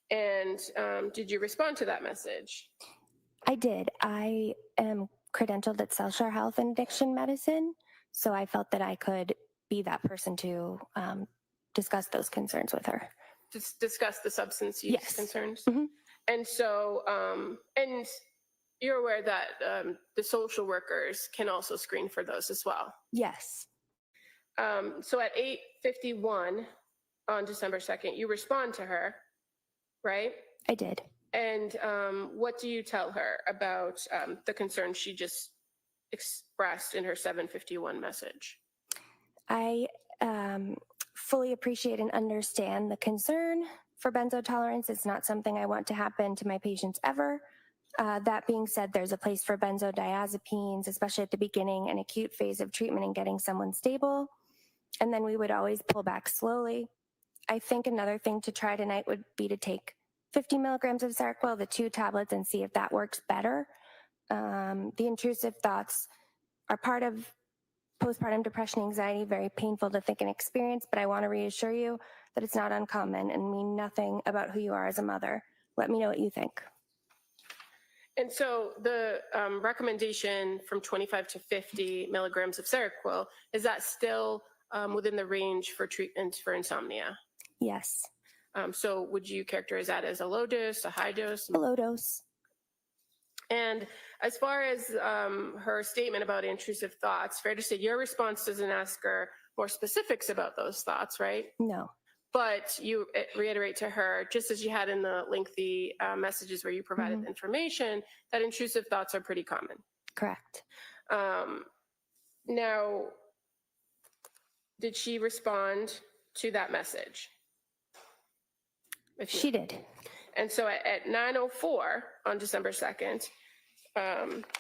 D: And did you respond to that message?
I: I did. I am credentialed at Cellshare Health and Addiction Medicine, so I felt that I could be that person to discuss those concerns with her.
D: Just discuss the substance use
I: Yes.
D: concerns?
I: Mhm.
D: And so, and you're aware that the social workers can also screen for those as well.
I: Yes.
D: So at 8:51 on December 2nd, you respond to her, right?
I: I did.
D: And what do you tell her about the concern she just expressed in her 7:51 message?
I: I fully appreciate and understand the concern for benzo tolerance. It's not something I want to happen to my patients ever. That being said, there's a place for benzodiazepines, especially at the beginning and acute phase of treatment and getting someone stable. And then we would always pull back slowly. I think another thing to try tonight would be to take 50 milligrams of Seroquel, the 2 tablets, and see if that works better. The intrusive thoughts are part of postpartum depression, anxiety, very painful to think and experience, but I want to reassure you that it's not uncommon and mean nothing about who you are as a mother. Let me know what you think.
D: And so the recommendation from 25 to 50 milligrams of Seroquel, is that still within the range for treatment for insomnia?
I: Yes.
D: So would you characterize that as a low dose, a high dose?
I: A low dose.
D: And as far as her statement about intrusive thoughts, fair to say your response doesn't ask her more specifics about those thoughts, right?
I: No.
D: But you reiterate to her, just as you had in the lengthy messages where you provided information, that intrusive thoughts are pretty common.
I: Correct.
D: Now, did she respond to that message?
I: She did.
D: And so at 9:04 on December 2nd,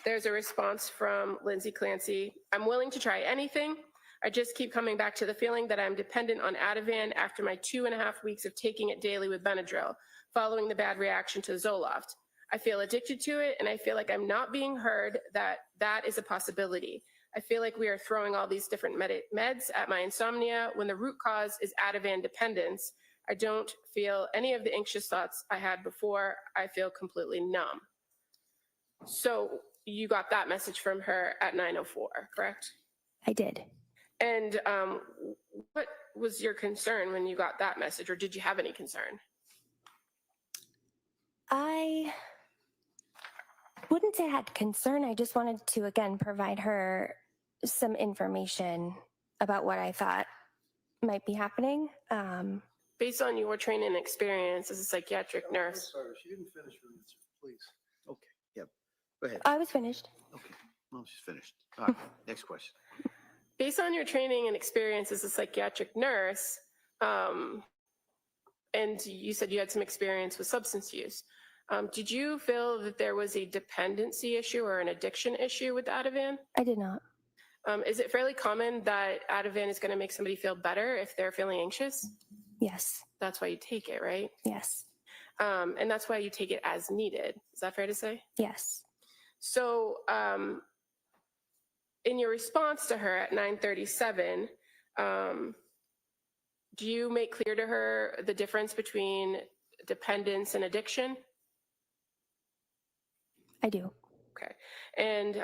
D: there's a response from Lindsay Clancy. "I'm willing to try anything. I just keep coming back to the feeling that I'm dependent on Ativan after my 2.5 weeks of taking it daily with Benadryl, following the bad reaction to Zoloft. I feel addicted to it, and I feel like I'm not being heard that is a possibility. I feel like we are throwing all these different meds at my insomnia when the root cause is Ativan dependence. I don't feel any of the anxious thoughts I had before. I feel completely numb." So you got that message from her at 9:04, correct?
I: I did.
D: And what was your concern when you got that message, or did you have any concern?
I: I wouldn't say I had concern. I just wanted to, again, provide her some information about what I thought might be happening.
D: Based on your training and experience as a psychiatric nurse.
A: Sorry, she didn't finish her answer, please.
C: Okay, yep. Go ahead.
I: I was finished.
C: Okay, well, she's finished. All right, next question.
D: Based on your training and experience as a psychiatric nurse, and you said you had some experience with substance use, did you feel that there was a dependency issue or an addiction issue with Ativan?
I: I did not.
D: Is it fairly common that Ativan is going to make somebody feel better if they're feeling anxious?
I: Yes.
D: That's why you take it, right?
I: Yes.
D: And that's why you take it as needed. Is that fair to say?
I: Yes.
D: So in your response to her at 9:37, do you make clear to her the difference between dependence and addiction?
I: I do.
D: Okay. And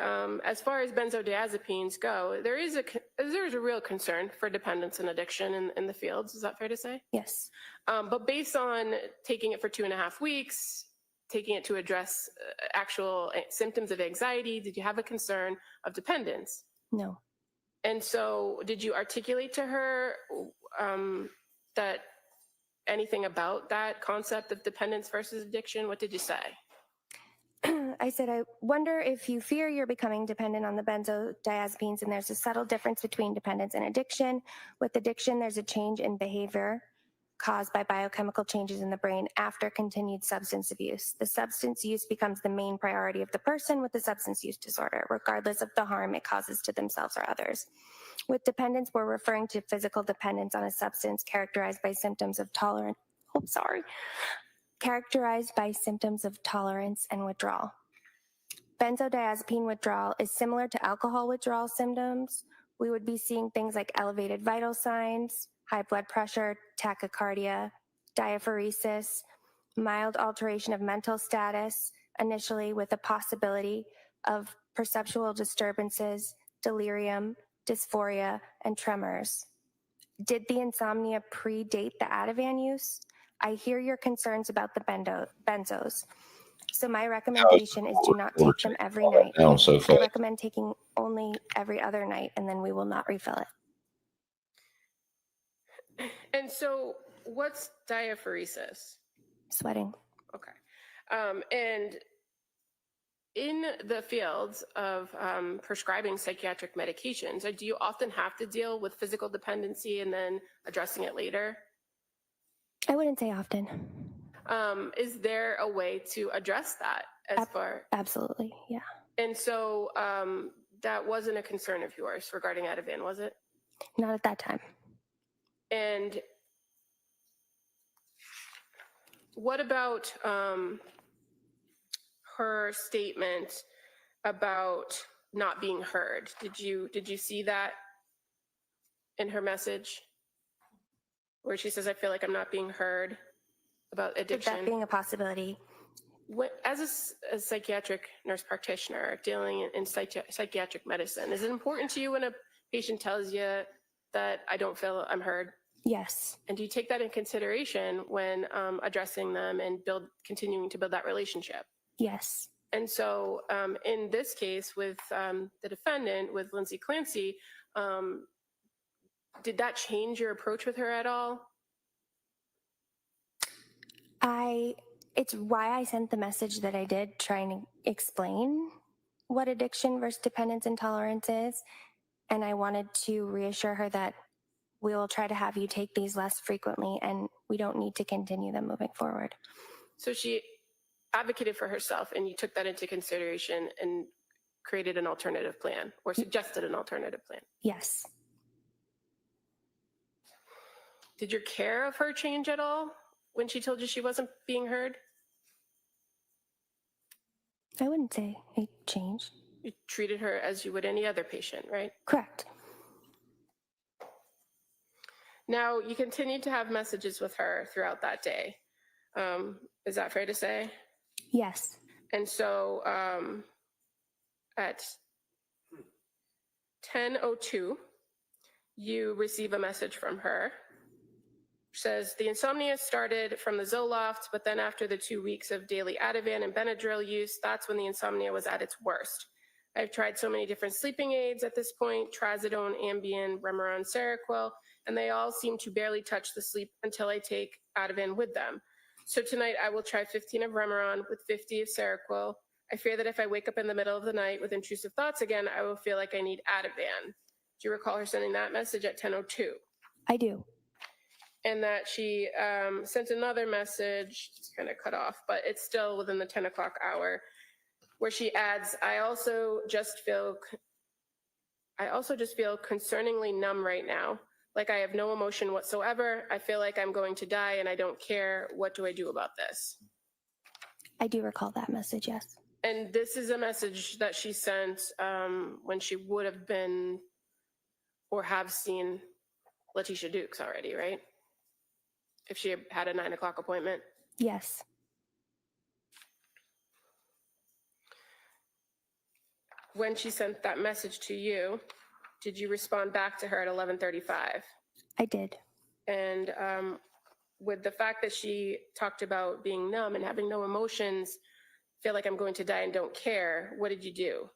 D: as far as benzodiazepines go, there's a real concern for dependence and addiction in the fields. Is that fair to say?
I: Yes.
D: But based on taking it for 2.5 weeks, taking it to address actual symptoms of anxiety, did you have a concern of dependence?
I: No.
D: And so did you articulate to her that anything about that concept of dependence versus addiction? What did you say?
I: I said, I wonder if you fear you're becoming dependent on the benzodiazepines, and there's a subtle difference between dependence and addiction. With addiction, there's a change in behavior caused by biochemical changes in the brain after continued substance abuse. The substance use becomes the main priority of the person with the substance use disorder, regardless of the harm it causes to themselves or others. With dependence, we're referring to physical dependence on a substance characterized by symptoms of characterized by symptoms of tolerance and withdrawal. Benzodiazepine withdrawal is similar to alcohol withdrawal symptoms. We would be seeing things like elevated vital signs, high blood pressure, tachycardia, diaphoresis, mild alteration of mental status, initially with a possibility of perceptual disturbances, delirium, dysphoria, and tremors. Did the insomnia predate the Ativan use? I hear your concerns about the benzos. So my recommendation is do not take them every night.
E: Down so
I: I
E: far.
I: recommend taking only every other night, and then we will not refill it.
D: And so what's diaphoresis?
I: Sweating.
D: Okay. And in the fields of prescribing psychiatric medications, do you often have to deal with physical dependency and then addressing it later?
I: I wouldn't say often.
D: Is there a way to address that
I: Absolutely, yeah.
D: And so that wasn't a concern of yours regarding Ativan, was it?
I: Not at that time.
D: And what about her statement about not being heard? Did you see that in her message? Where she says, I feel like I'm not being heard about addiction.
I: That being a possibility.
D: As a psychiatric nurse practitioner dealing in psychiatric medicine, is it important to you when a patient tells you that I don't feel I'm heard?
I: Yes.
D: And do you take that in consideration when addressing them and continuing to build that relationship?
I: Yes.
D: And so in this case with the defendant, with Lindsay Clancy, did that change your approach with her at all?
I: It's why I sent the message that I did, trying to explain what addiction versus dependence and tolerance is. And I wanted to reassure her that we will try to have you take these less frequently, and we don't need to continue them moving forward.
D: So she advocated for herself, and you took that into consideration and created an alternative plan, or suggested an alternative plan?
I: Yes.
D: Did your care of her change at all when she told you she wasn't being heard?
I: I wouldn't say it changed.
D: You treated her as you would any other patient, right?
I: Correct.
D: Now, you continued to have messages with her throughout that day. Is that fair to say?
I: Yes.
D: And so at 10:02, you receive a message from her. Says, the insomnia started from the Zoloft, but then after the 2 weeks of daily Ativan and Benadryl use, that's when the insomnia was at its worst. I've tried so many different sleeping aids at this point, trazodone, Ambien, Remeron, Seroquel, and they all seem to barely touch the sleep until I take Ativan with them. So tonight I will try 15 of Remeron with 50 of Seroquel. I fear that if I wake up in the middle of the night with intrusive thoughts again, I will feel like I need Ativan. Do you recall her sending that message at 10:02?
I: I do.
D: And that she sent another message, it's kind of cut off, but it's still within the 10 o'clock hour, where she adds, I also just feel concerningly numb right now. Like I have no emotion whatsoever. I feel like I'm going to die and I don't care. What do I do about this?
I: I do recall that message, yes.
D: And this is a message that she sent when she would have been or have seen Letitia Dukes already, right? If she had a 9 o'clock appointment?
I: Yes.
D: When she sent that message to you, did you respond back to her at 11:35?
I: I did.
D: And with the fact that she talked about being numb and having no emotions, feel like I'm going to die and don't care, what did you do?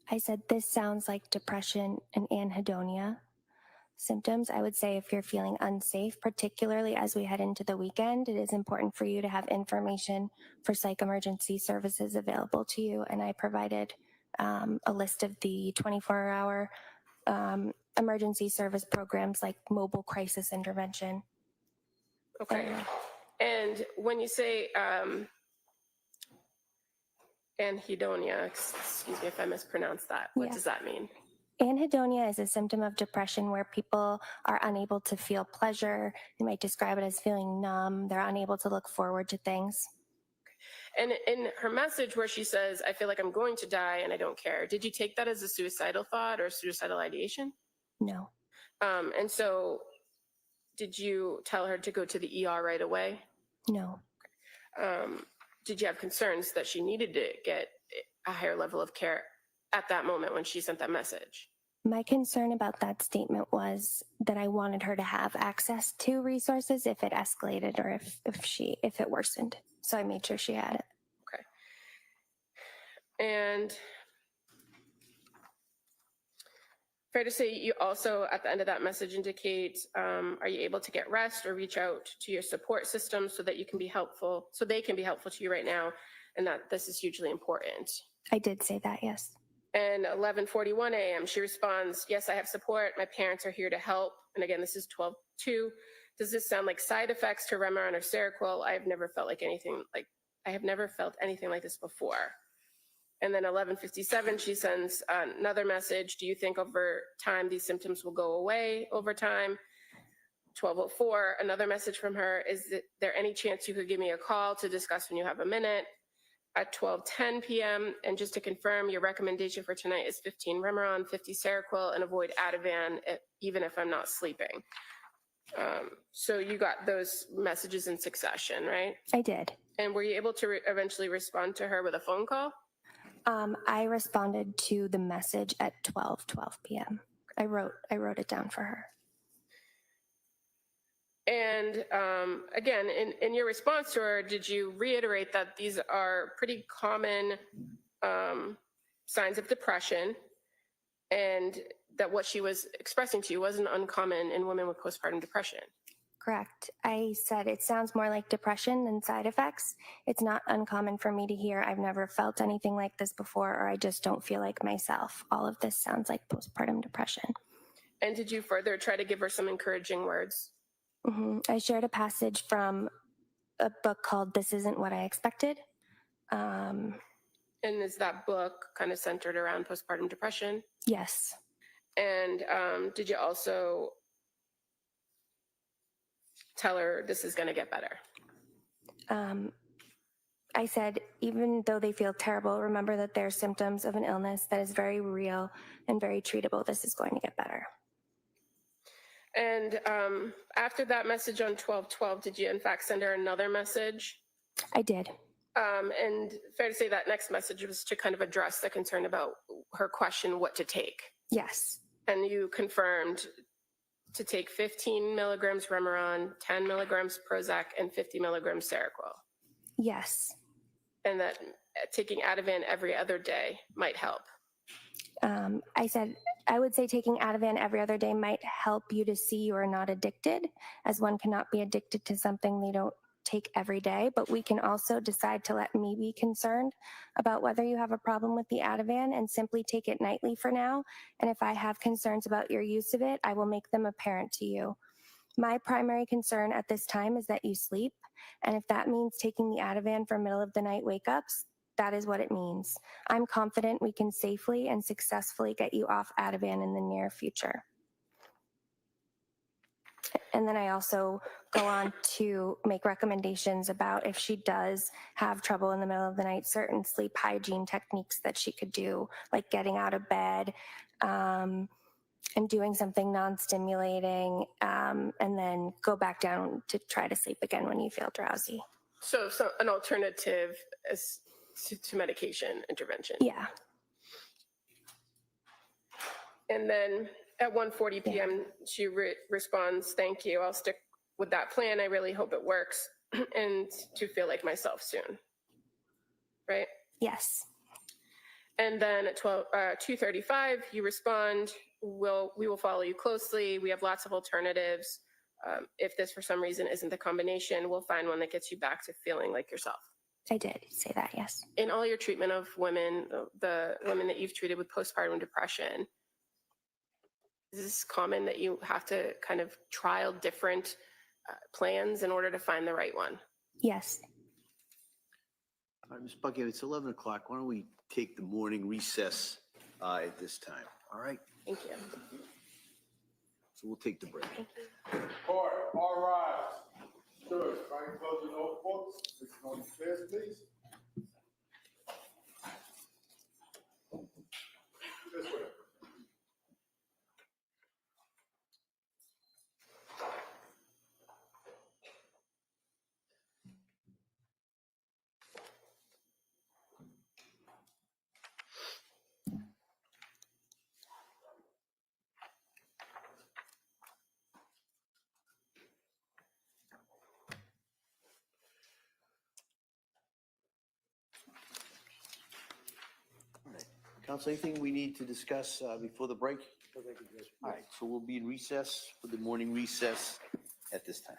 I: I said, this sounds like depression and anhedonia symptoms. I would say if you're feeling unsafe, particularly as we head into the weekend, it is important for you to have information for psych emergency services available to you. And I provided a list of the 24-hour emergency service programs like mobile crisis intervention.
D: Okay. And when you say anhedonia, excuse me if I mispronounced that, what does that mean?
I: Anhedonia is a symptom of depression where people are unable to feel pleasure. You might describe it as feeling numb. They're unable to look forward to things.
D: And in her message where she says, I feel like I'm going to die and I don't care, did you take that as a suicidal thought or suicidal ideation?
I: No.
D: And so did you tell her to go to the ER right away?
I: No.
D: Did you have concerns that she needed to get a higher level of care at that moment when she sent that message?
I: My concern about that statement was that I wanted her to have access to resources if it escalated or if it worsened. So I made sure she had it.
D: Okay. And fair to say you also at the end of that message indicate, are you able to get rest or reach out to your support system so that you can be helpful, so they can be helpful to you right now, and that this is hugely important?
I: I did say that, yes.
D: And 11:41 a.m. she responds, yes, I have support. My parents are here to help. And again, this is 12:02. Does this sound like side effects to Remeron or Seroquel? I have never felt anything like this before. And then 11:57, she sends another message. Do you think over time these symptoms will go away over time? 12:04, another message from her. Is there any chance you could give me a call to discuss when you have a minute? At 12:10 p.m., and just to confirm, your recommendation for tonight is 15 Remeron, 50 Seroquel, and avoid Ativan even if I'm not sleeping. So you got those messages in succession, right?
I: I did.
D: And were you able to eventually respond to her with a phone call?
I: I responded to the message at 12 p.m. I wrote it down for her.
D: And again, in your response to her, did you reiterate that these are pretty common signs of depression, and that what she was expressing to you wasn't uncommon in women with postpartum depression?
I: Correct. I said it sounds more like depression than side effects. It's not uncommon for me to hear, I've never felt anything like this before, or I just don't feel like myself. All of this sounds like postpartum depression.
D: And did you further try to give her some encouraging words?
I: Mm-hmm. I shared a passage from a book called This Isn't What I Expected.
D: And is that book kind of centered around postpartum depression?
I: Yes.
D: And did you also tell her this is going to get better?
I: I said, even though they feel terrible, remember that they're symptoms of an illness that is very real and very treatable. This is going to get better.
D: And after that message on 12:12, did you in fact send her another message?
I: I did.
D: And fair to say that next message was to kind of address the concern about her question, what to take.
I: Yes.
D: And you confirmed to take 15 milligrams Remeron, 10 milligrams Prozac, and 50 milligrams Seroquel.
I: Yes.
D: And that taking Ativan every other day might help.
I: I said, I would say taking Ativan every other day might help you to see you are not addicted, as one cannot be addicted to something they don't take every day, but we can also decide to let me be concerned about whether you have a problem with the Ativan and simply take it nightly for now. And if I have concerns about your use of it, I will make them apparent to you. My primary concern at this time is that you sleep. And if that means taking the Ativan for middle of the night wake-ups, that is what it means. I'm confident we can safely and successfully get you off Ativan in the near future. And then I also go on to make recommendations about if she does have trouble in the middle of the night, certain sleep hygiene techniques that she could do, like getting out of bed and doing something non-stimulating, and then go back down to try to sleep again when you feel drowsy.
D: So an alternative as to medication intervention.
I: Yeah.
D: And then at 1:40 p.m., she responds, thank you. I'll stick with that plan. I really hope it works and to feel like myself soon. Right?
I: Yes.
D: And then at 2:35, you respond, we will follow you closely. We have lots of alternatives. If this for some reason isn't the combination, we'll find one that gets you back to feeling like yourself.
I: I did say that, yes.
D: In all your treatment of women, the women that you've treated with postpartum depression, is this common that you have to kind of trial different plans in order to find the right one?
I: Yes.
C: All right, Ms. Buckingham, it's 11 o'clock. Why don't we take the morning recess at this time? All right,
D: Thank you.
C: so we'll take the break.
F: Court, all rise. Judge, kindly close the notebooks. This is on the stairs, please. This way.
C: Counsel, anything we need to discuss before the break? All right, so we'll be in recess for the morning recess at this time.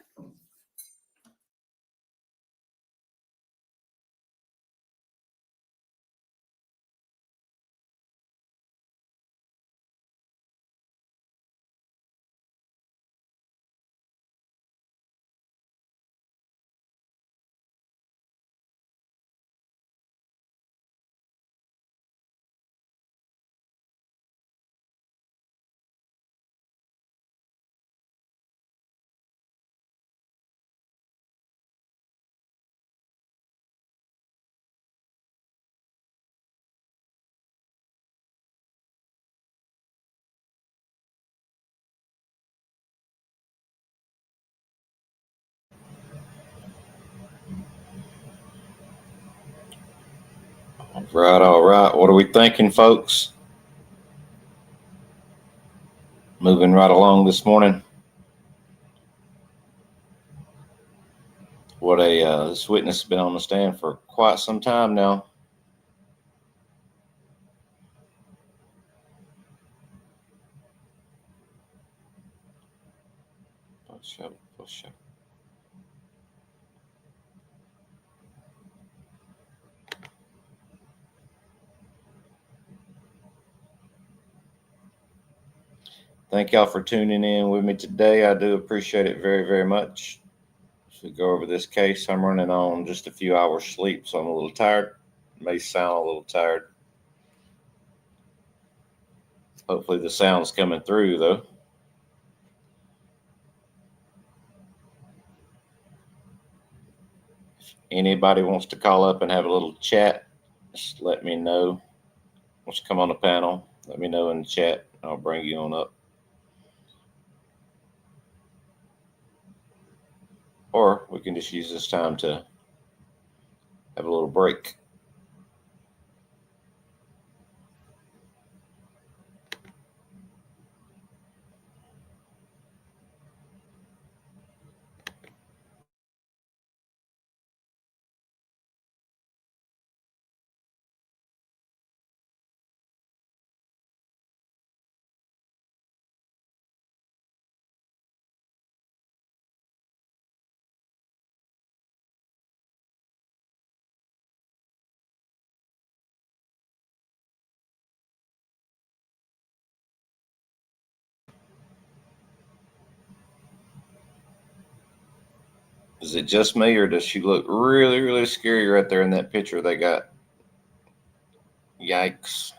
E: Right, all right. What are we thinking, folks? Moving right along this morning. This witness has been on the stand for quite some time now. Push up. Thank y'all for tuning in with me today. I do appreciate it very, very much. As we go over this case, I'm running on just a few hours sleep, so I'm a little tired. It may sound a little tired. Hopefully the sound's coming through, though. If anybody wants to call up and have a little chat, just let me know. Wants to come on the panel, let me know in the chat. I'll bring you on up. Or we can just use this time to have a little break. Is it just me, or does she look really, really scary right there in that picture they got? Yikes.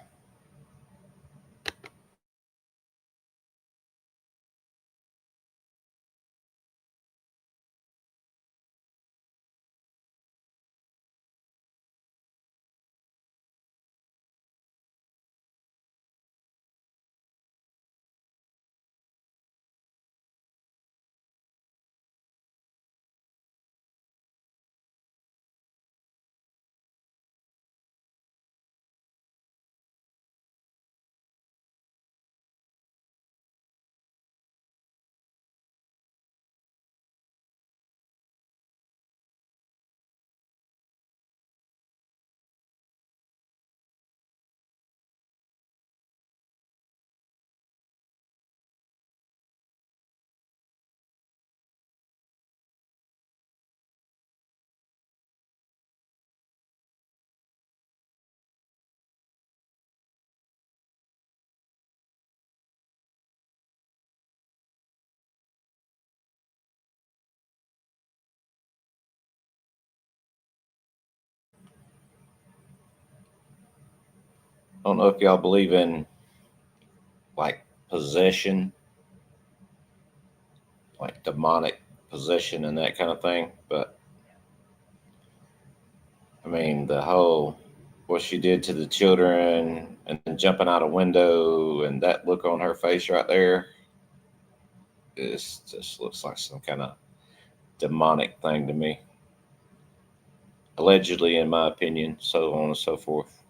E: don't know if y'all believe in like possession, like demonic possession and that kind of thing, but I mean, the whole what she did to the children and then jumping out a window and that look on her face right there is just looks like some kind of demonic thing to me. Allegedly, in my opinion, so on and so forth.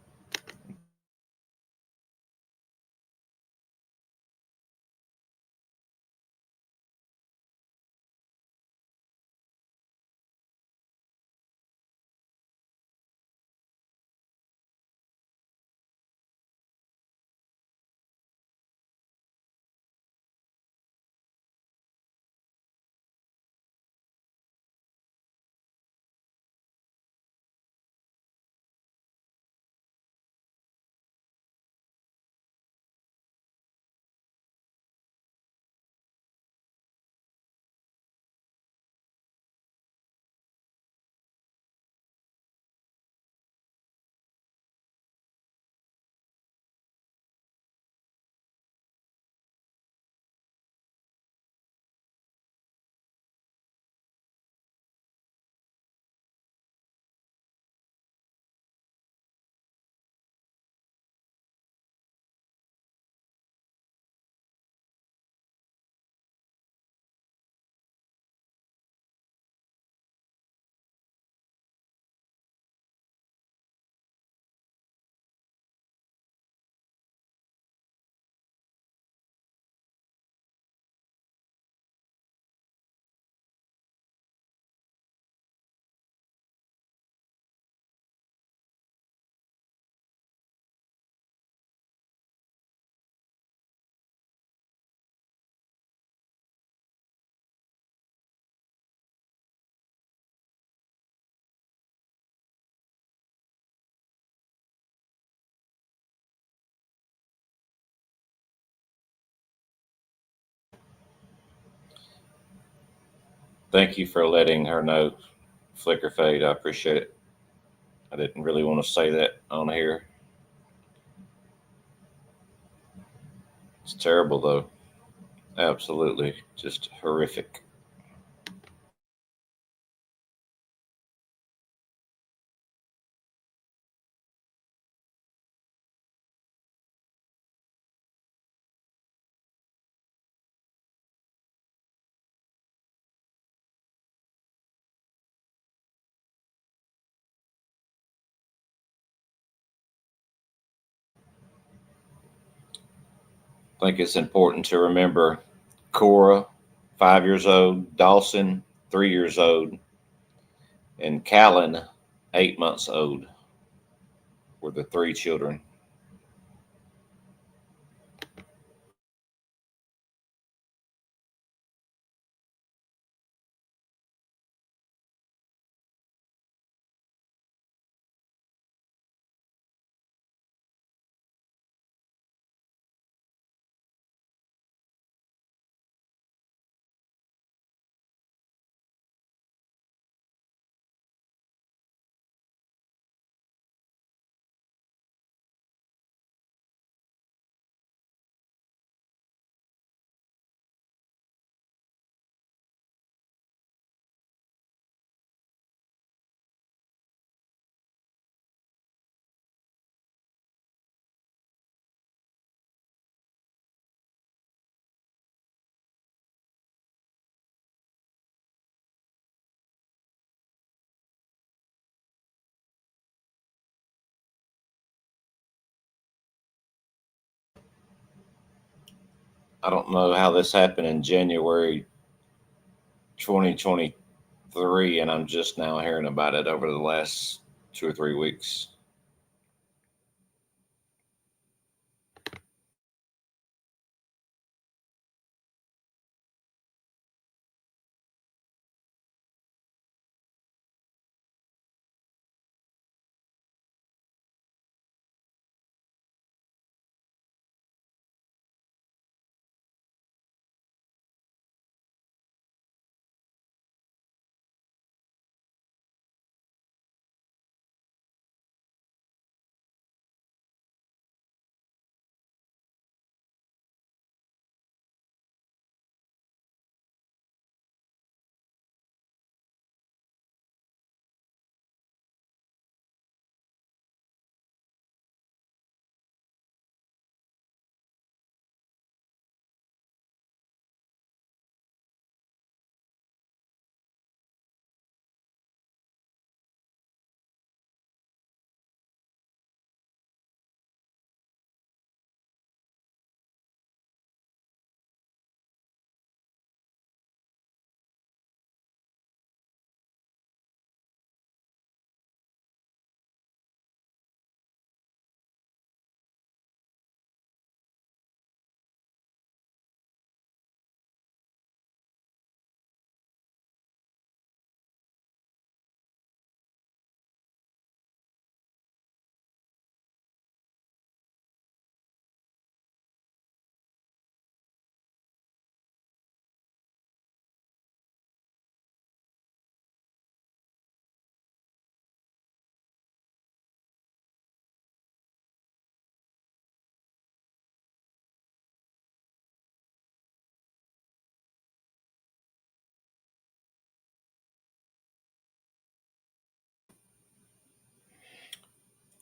E: Thank you for letting her know, Flicker Fade. I appreciate it. I didn't really want to say that on here. It's terrible, though. Absolutely. Just horrific. I think it's important to remember Cora, 5 years old, Dawson, 3 years old, and Callan, 8 months old, were the three children. I don't know how this happened in January 2023, and I'm just now hearing about it over the last 2 or 3 weeks.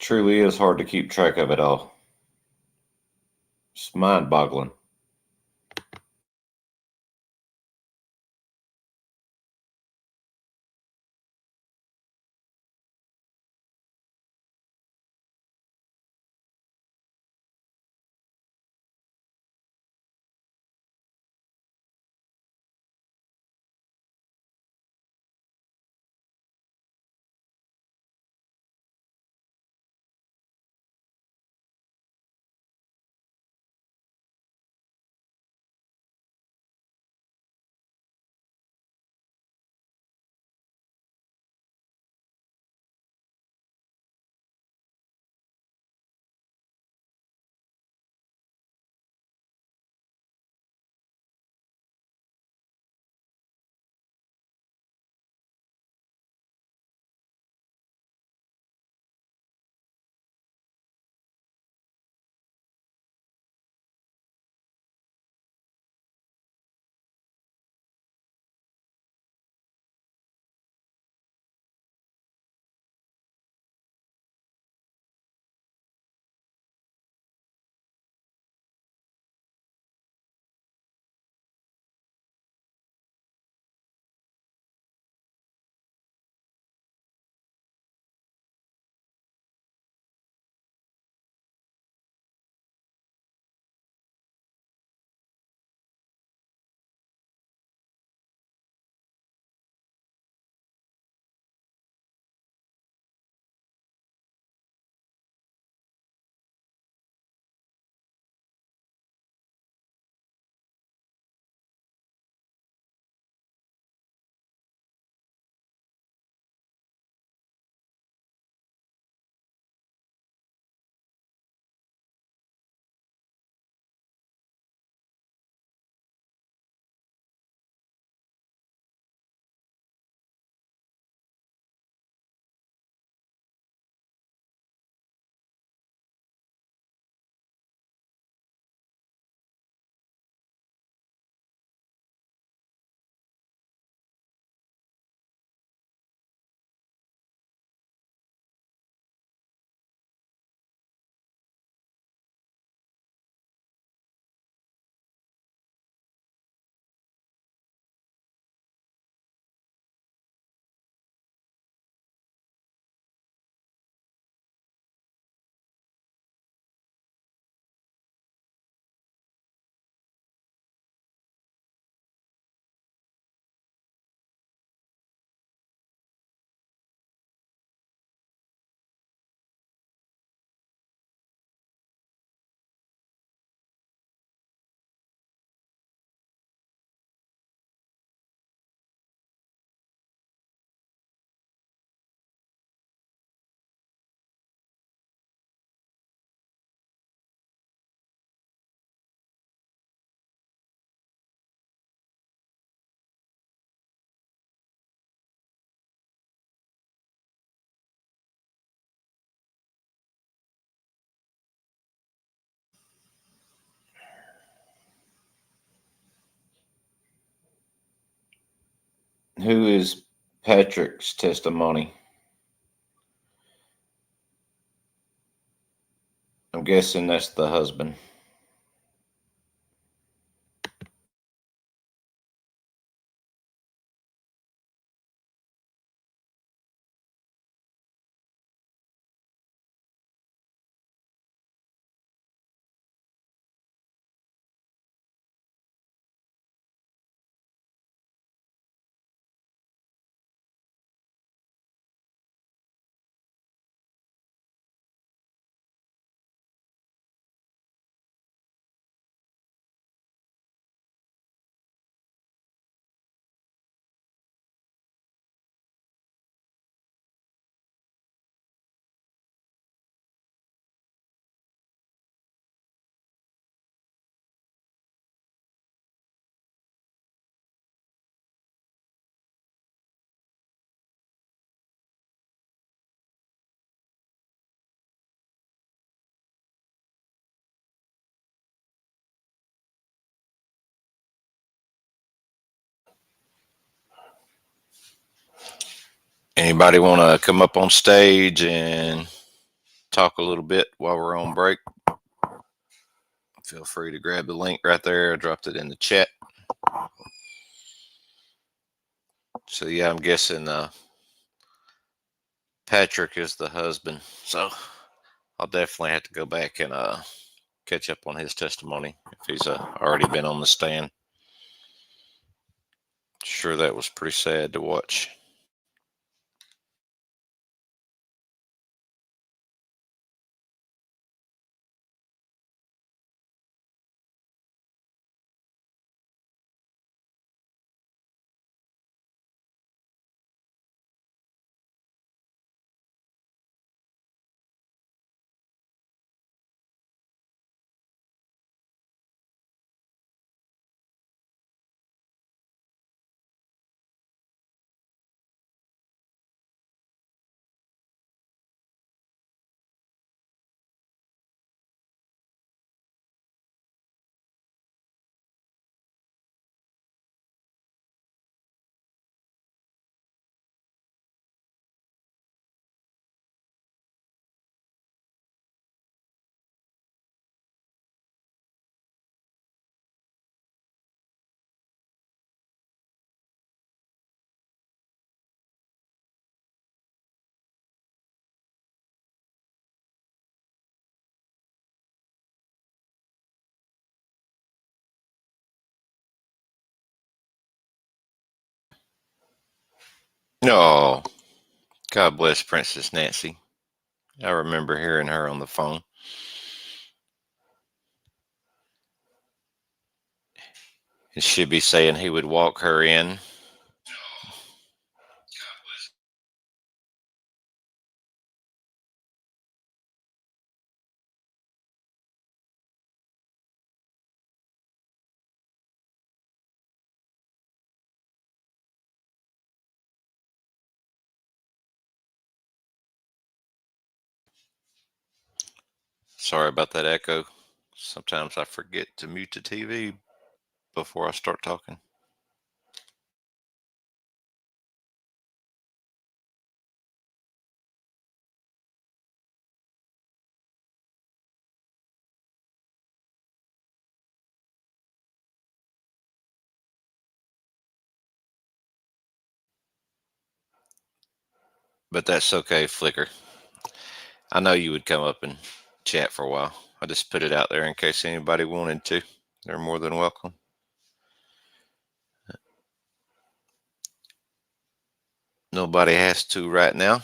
E: truly is hard to keep track of it all. It's mind-boggling. Who is Patrick's testimony? I'm guessing that's the husband. Anybody want to come up on stage and talk a little bit while we're on break, feel free to grab the link right there. I dropped it in the chat. So yeah, I'm guessing Patrick is the husband. So I'll definitely have to go back and catch up on his testimony if he's already been on the stand. Sure, that was pretty sad to watch. Oh, God bless Princess Nancy. I remember hearing her on the phone. And she'd be saying he would walk her in. Sorry about that echo. Sometimes I forget to mute the TV before I start talking. But that's okay, Flicker. I know you would come up and chat for a while. I just put it out there in case anybody wanted to. They're more than welcome. Nobody has to right now.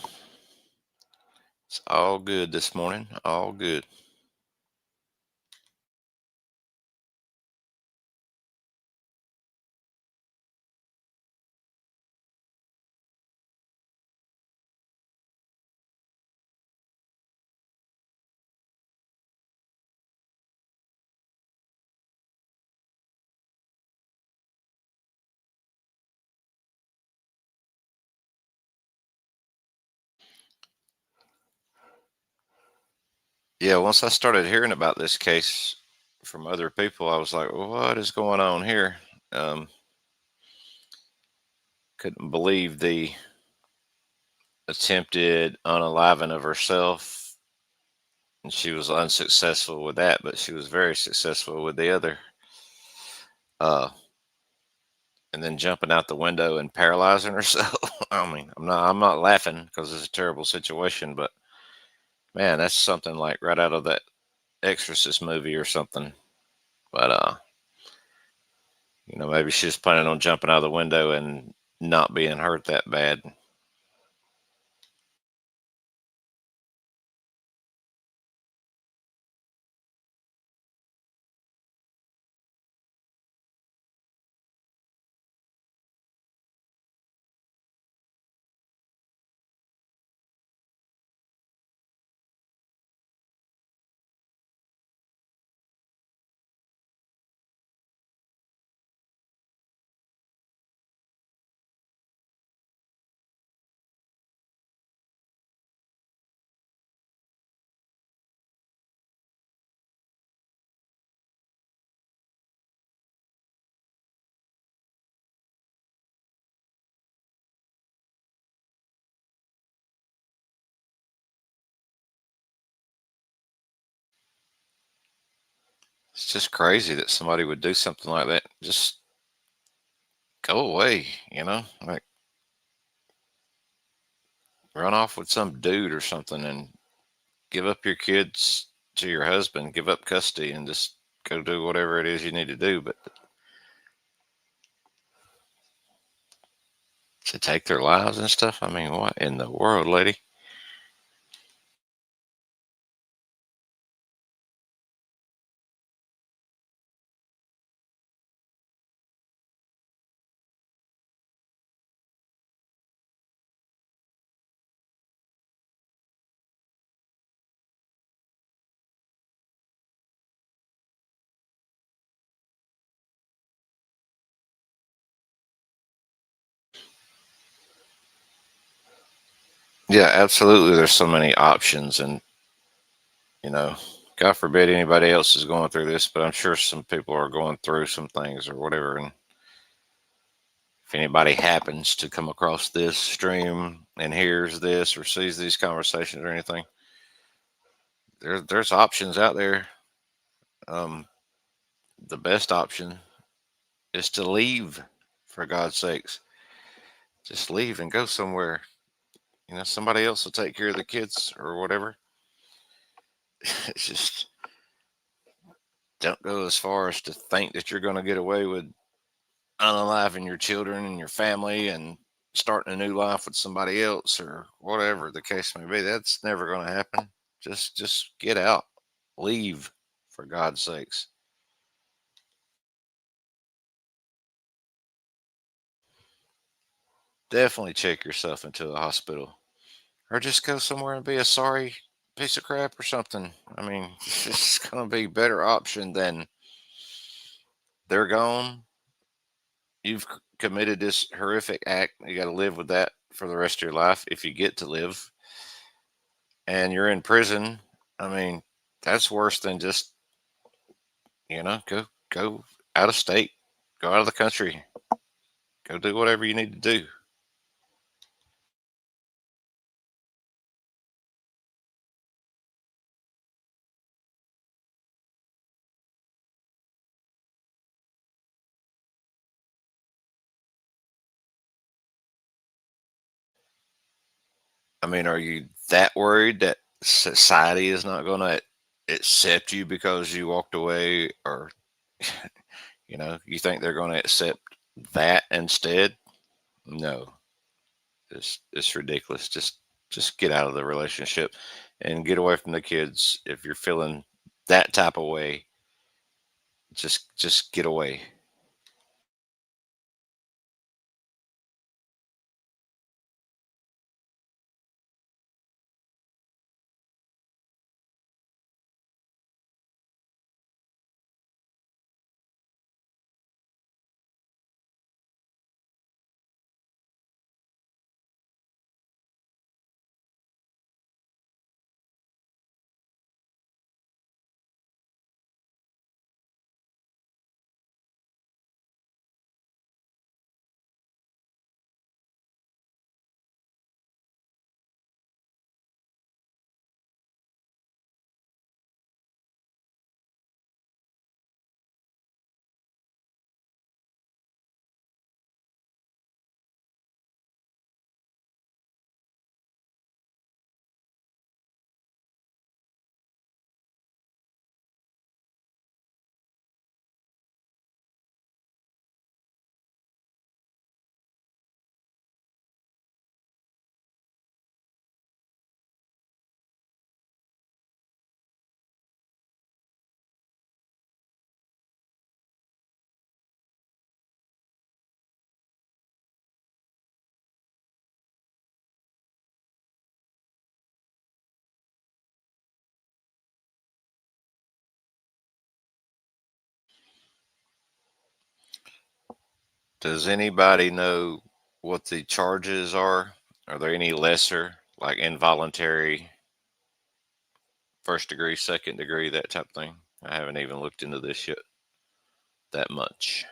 E: It's all good this morning. All good. Yeah, once I started hearing about this case from other people, I was like, well, what is going on here? Couldn't believe the attempted unaliving of herself. And she was unsuccessful with that, but she was very successful with the other. And then jumping out the window and paralyzing herself. I mean, I'm not laughing because it's a terrible situation, but man, that's something like right out of that Exorcist movie or something. But maybe she's planning on jumping out of the window and not being hurt that bad. It's just crazy that somebody would do something like that. Just go away, like run off with some dude or something and give up your kids to your husband, give up custody and just go do whatever it is you need to do. But to take their lives and stuff, I mean, what in the world, lady? Yeah, absolutely. There's so many options, and you know, God forbid anybody else is going through this, but I'm sure some people are going through some things or whatever. And if anybody happens to come across this stream and hears this or sees these conversations or anything, there's options out there. Um, the best option is to leave, for God's sakes. Just leave and go somewhere. Somebody else will take care of the kids or whatever. It's just don't go as far as to think that you're going to get away with unaliving your children and your family and starting a new life with somebody else or whatever the case may be. That's never going to happen. Just get out, leave, for God's sakes. Definitely check yourself into a hospital or just go somewhere and be a sorry piece of crap or something. I mean, it's going to be a better option than they're gone. You've committed this horrific act. You got to live with that for the rest of your life if you get to live. And you're in prison. I mean, that's worse than just, go out of state, go out of the country, go do whatever you need to do. I mean, are you that worried that society is not going to accept you because you walked away, or you think they're going to accept that instead? No, it's ridiculous. Just get out of the relationship and get away from the kids. If you're feeling that type of way, just get away. Does anybody know what the charges are? Are there any lesser, like involuntary, first degree, second degree, that type of thing? I haven't even looked into this yet that much.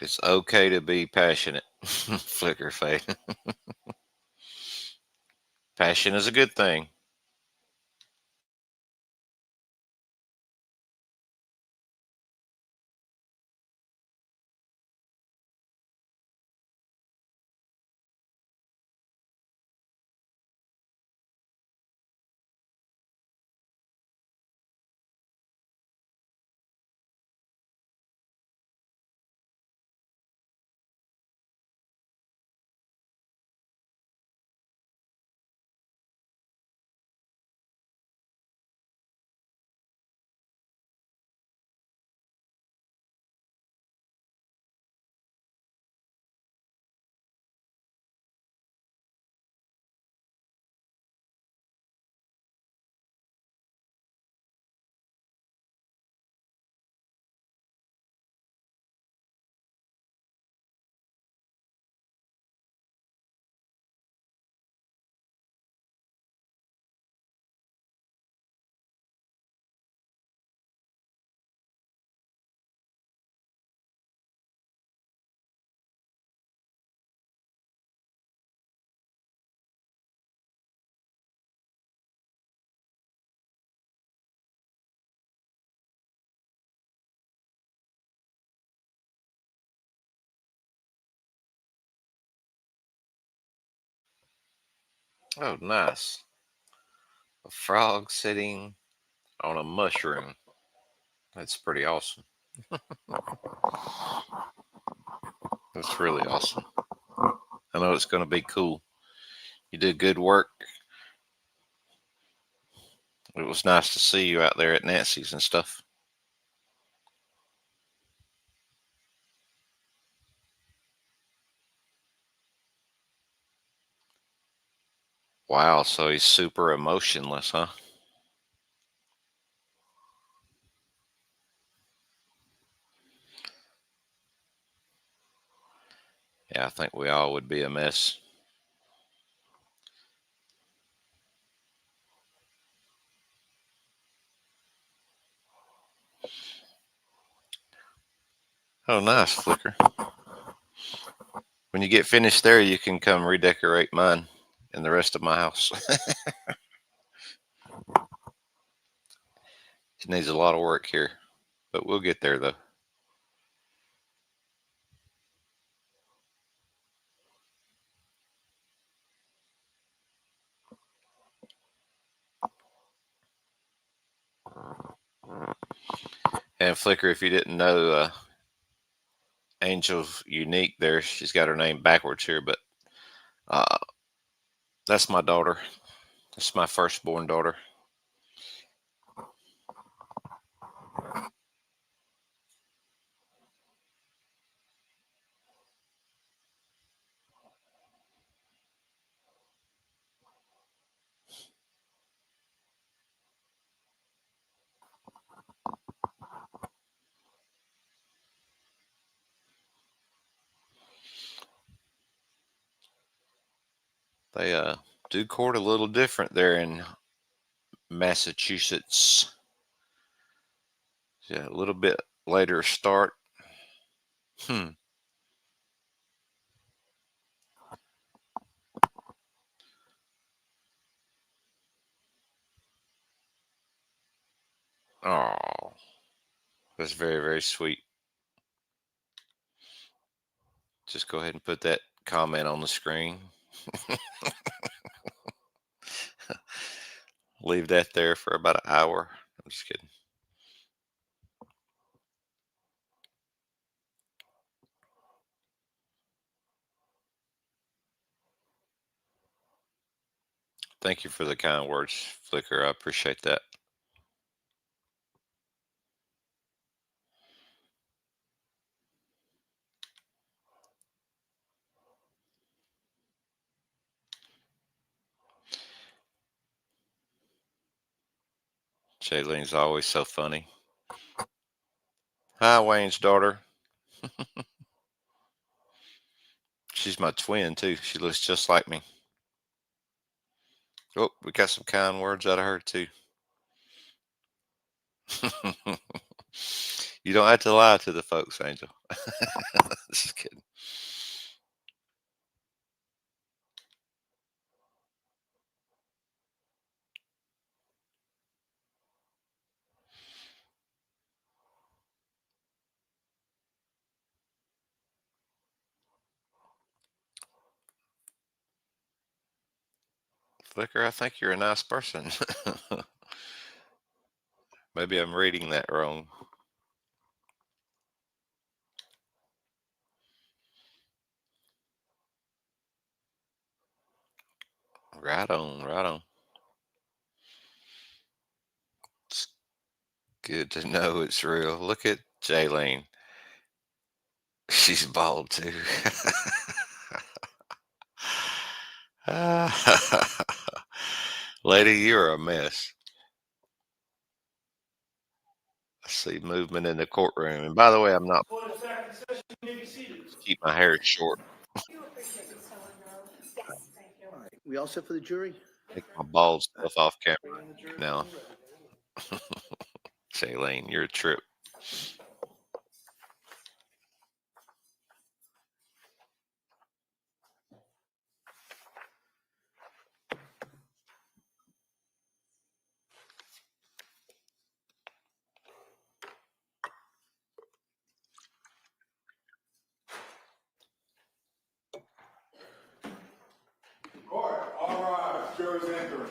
E: It's okay to be passionate. Flicker fade. Passion is a good thing. Oh, nice. A frog sitting on a mushroom. That's pretty awesome. That's really awesome. I know it's going to be cool. You did good work. It was nice to see you out there at Nancy's and stuff. Wow, so he's super emotionless, huh? Yeah, I think we all would be a mess. Oh, nice, Flicker. When you get finished there, you can come redecorate mine and the rest of my house. It needs a lot of work here, but we'll get there though. And Flicker, if you didn't know, Angel's unique there. She's got her name backwards here, but uh, that's my daughter. That's my firstborn daughter. They do court a little different there in Massachusetts. Yeah, a little bit later start. Hmm. Oh, that's very, very sweet. Just go ahead and put that comment on the screen. Leave that there for about an hour. I'm just kidding. Thank you for the kind words, Flicker. I appreciate that. Jaylene's always so funny. Hi, Wayne's daughter. She's my twin, too. She looks just like me. Oh, we got some kind words out of her, too. You don't have to lie to the folks, Angel. Just kidding. Flicker, I think you're a nice person. Maybe I'm reading that wrong. Right on, right on. It's good to know it's real. Look at Jaylene. She's bald too. Lady, you're a mess. I see movement in the courtroom. And by the way, I'm not
G: For the executive session, you may be seated.
E: keep my hair short.
B: We do appreciate you still in row. Yes. Thank you.
C: All right, we all set for the jury?
E: Take my bald stuff off camera now. Jaylene, you're a trip.
F: Court, all rise, jurors entering.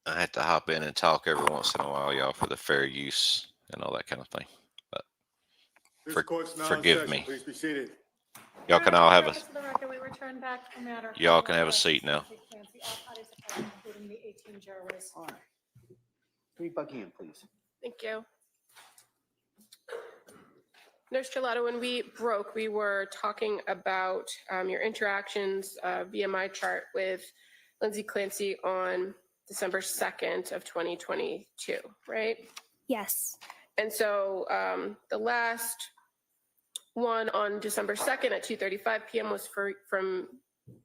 E: I had to hop in and talk every once in a while, y'all, for the fair use and all that kind of thing. But
F: This court's now in
E: forgive
F: session.
E: me.
F: Please be seated.
E: Y'all can all have a
B: For the record, we return back to the matter.
E: Y'all can have a seat now.
B: Clancy, all parties are present, including the 18 jurors.
C: All right. Can we bug in, please?
D: Thank you. Nurse Gelato, when we broke, we were talking about your interactions via my chart with Lindsay Clancy on December 2nd of 2022, right?
I: Yes.
D: And so the last one on December 2nd at 2:35 p.m. was from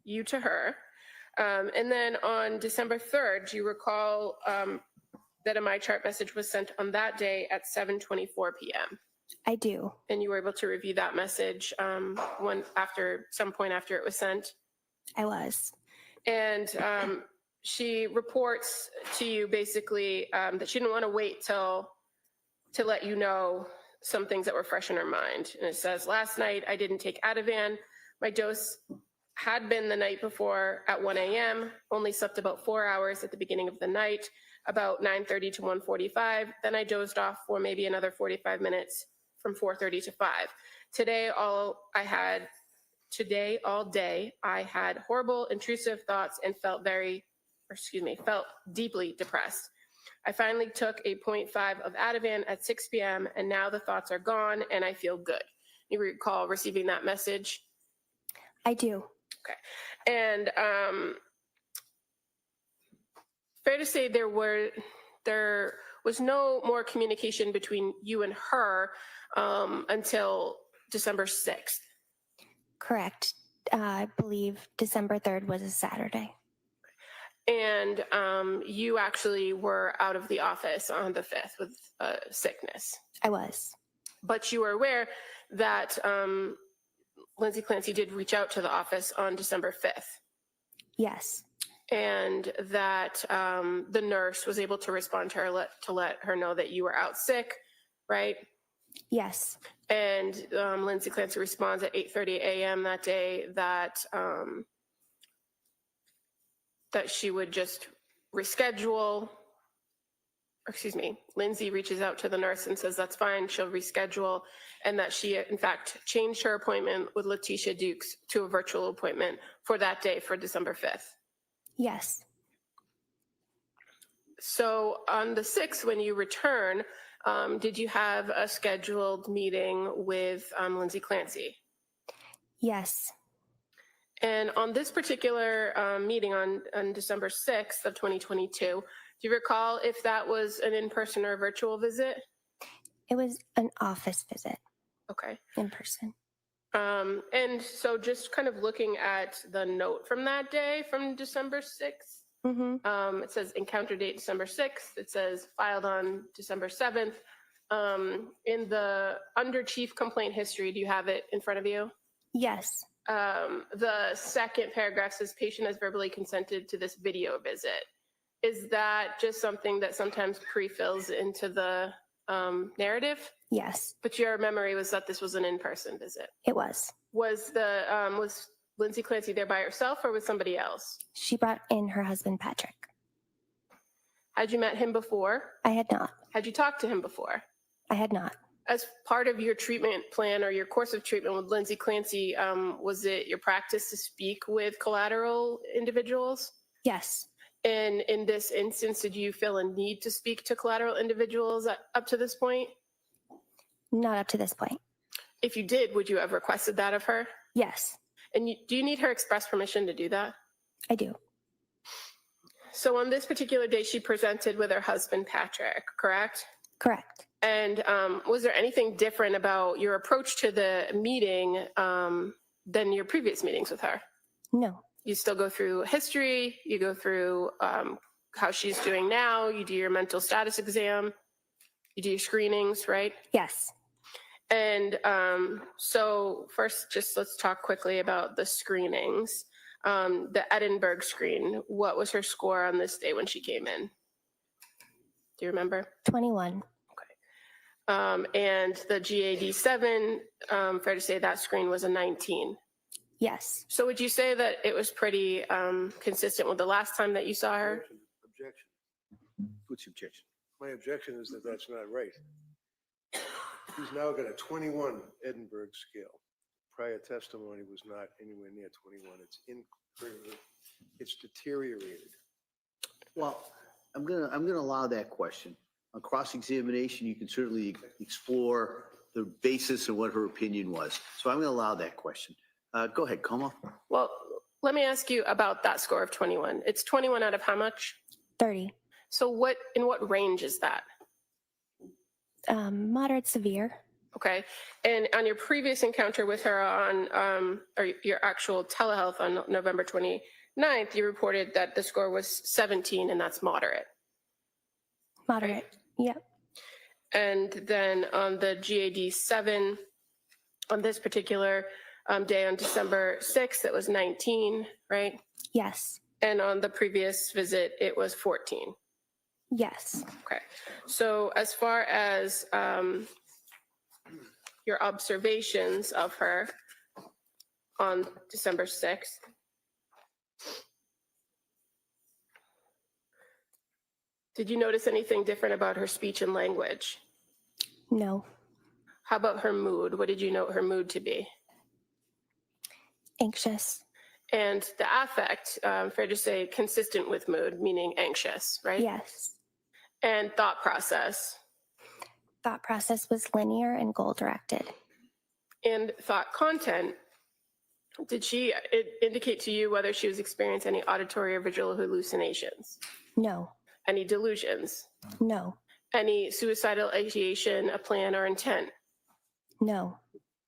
D: you to her. And then on December 3rd, do you recall that a my chart message was sent on that day at 7:24 p.m.?
I: I do.
D: And you were able to review that message some point after it was sent?
I: I was.
D: And she reports to you basically that she didn't want to wait to let you know some things that were fresh in her mind. And it says, last night I didn't take Ativan. My dose had been the night before at 1 a.m., only slept about 4 hours at the beginning of the night, about 9:30 to 1:45. Then I dozed off for maybe another 45 minutes from 4:30 to 5. Today, all day, I had horrible, intrusive thoughts and felt deeply depressed. I finally took a 0.5 of Ativan at 6 p.m. and now the thoughts are gone and I feel good. You recall receiving that message?
I: I do.
D: Okay. And fair to say there was no more communication between you and her until December 6th.
I: Correct. I believe December 3rd was a Saturday.
D: And you actually were out of the office on the 5th with sickness.
I: I was.
D: But you were aware that Lindsay Clancy did reach out to the office on December 5th.
I: Yes.
D: And that the nurse was able to respond to her to let her know that you were out sick, right?
I: Yes.
D: And Lindsay Clancy responds at 8:30 a.m. that day that that she would just reschedule. Lindsay reaches out to the nurse and says that's fine, she'll reschedule, and that she in fact changed her appointment with Letitia Dukes to a virtual appointment for that day, for December 5th.
I: Yes.
D: So on the 6th, when you return, did you have a scheduled meeting with Lindsay Clancy?
I: Yes.
D: And on this particular meeting on December 6th of 2022, do Do you recall if that was an in-person or a virtual visit?
I: It was an office visit
D: Okay.
I: in person.
D: And so just kind of looking at the note from that day, from December 6th,
I: Mm-hmm.
D: it says encounter date December 6th. It says filed on December 7th. In the under chief complaint history, do you have it in front of you?
I: Yes.
D: The second paragraph says patient has verbally consented to this video visit. Is that just something that sometimes pre-fills into the narrative?
I: Yes,
D: But your memory was that this was an in-person visit.
I: it was.
D: Was Lindsay Clancy there by herself or with somebody else?
I: She brought in her husband, Patrick.
D: Had you met him before?
I: I had not.
D: Had you talked to him before?
I: I had not.
D: As part of your treatment plan or your course of treatment with Lindsay Clancy, was it your practice to speak with collateral individuals?
I: Yes.
D: And in this instance, did you feel a need to speak to collateral individuals up to this point?
I: Not up to this point.
D: If you did, would you have requested that of her?
I: Yes,
D: And do you need her express permission to do that?
I: I do.
D: So on this particular day, she presented with her husband, Patrick, correct?
I: Correct.
D: And was there anything different about your approach to the meeting than your previous meetings with her?
I: No.
D: You still go through history, you go through how she's doing now, you do your mental status exam, you do your screenings, right?
I: Yes.
D: And so first, just let's talk quickly about the screenings. The Edinburgh screen, what was her score on this day when she came in? Do you remember?
I: 21.
D: And the GAD-7, fair to say that screen was a 19.
I: Yes.
D: So would you say that it was pretty consistent with the last time that you saw her?
A: Objection.
C: What's your objection?
A: My objection is that that's not right. He's now got a 21 Edinburgh scale. Prior testimony was not anywhere near 21. It's deteriorated.
C: Well, I'm gonna allow that question. On cross-examination, you can certainly explore the basis of what her opinion was. So I'm gonna allow that question. Go ahead, Como.
D: Well, let me ask you about that score of 21. It's 21 out of how much?
I: 30.
D: So in what range is that?
I: Moderate severe.
D: Okay. And on your previous encounter with her on, or your actual telehealth on November 29th, you reported that the score was 17 and that's moderate.
I: Moderate. Yep.
D: And then on the GAD-7, on this particular day on December 6th, it was 19, right?
I: Yes.
D: And on the previous visit, it was 14.
I: Yes.
D: Okay. So as far as your observations of her on December 6th, did you notice anything different about her speech and language?
I: No.
D: How about her mood? What did you note her mood to be?
I: Anxious.
D: And the affect, fair to say, consistent with mood, meaning anxious, right?
I: Yes.
D: And thought process.
I: Thought process was linear and goal directed.
D: And thought content, did she indicate to you whether she was experiencing any auditory or visual hallucinations?
I: No.
D: Any delusions?
I: No.
D: Any suicidal ideation, a plan, or intent?
I: No.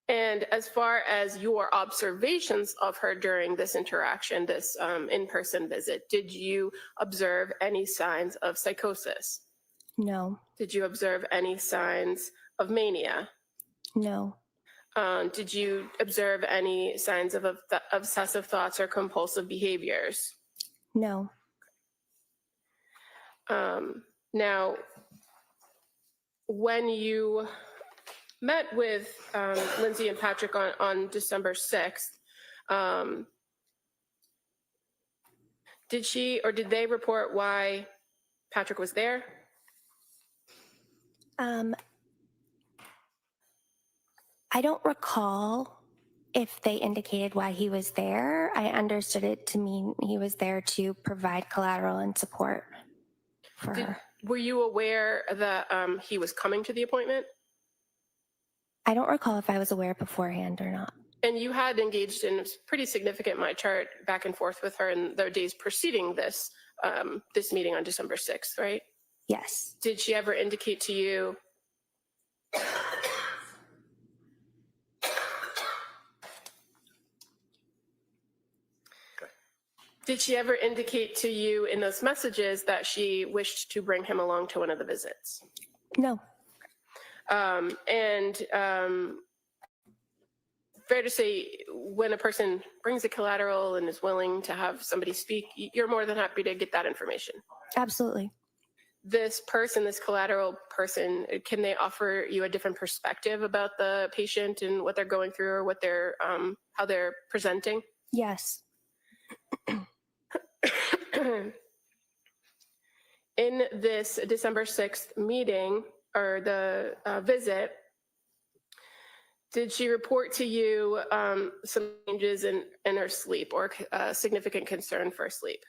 D: And as far as your observations of her during this interaction, this in-person visit, did you observe any signs of psychosis?
I: No.
D: Did you observe any signs of mania?
I: No.
D: Did you observe any signs of obsessive thoughts or compulsive behaviors?
I: No.
D: Now, when you met with Lindsay and Patrick on December 6th, did she or did they report why Patrick was there?
I: I don't recall if they indicated why he was there. I understood it to mean he was there to provide collateral and support for her.
D: Were you aware that he was coming to the appointment?
I: I don't recall if I was aware beforehand or not.
D: And you had engaged in pretty significant my chart back and forth with her in the days preceding this this meeting on December 6th, right?
I: Yes.
D: Did she ever indicate to you in those messages that she wished to bring him along to one of the visits?
I: No.
D: Fair to say, when a person brings a collateral and is willing to have somebody speak, you're more than happy to get that information.
I: Absolutely.
D: This collateral person, can they offer you a different perspective about the patient and what they're going through or what they're, how they're presenting?
I: Yes.
D: In this December 6th meeting or the visit, did she report to you some changes in her sleep or significant concern for sleep?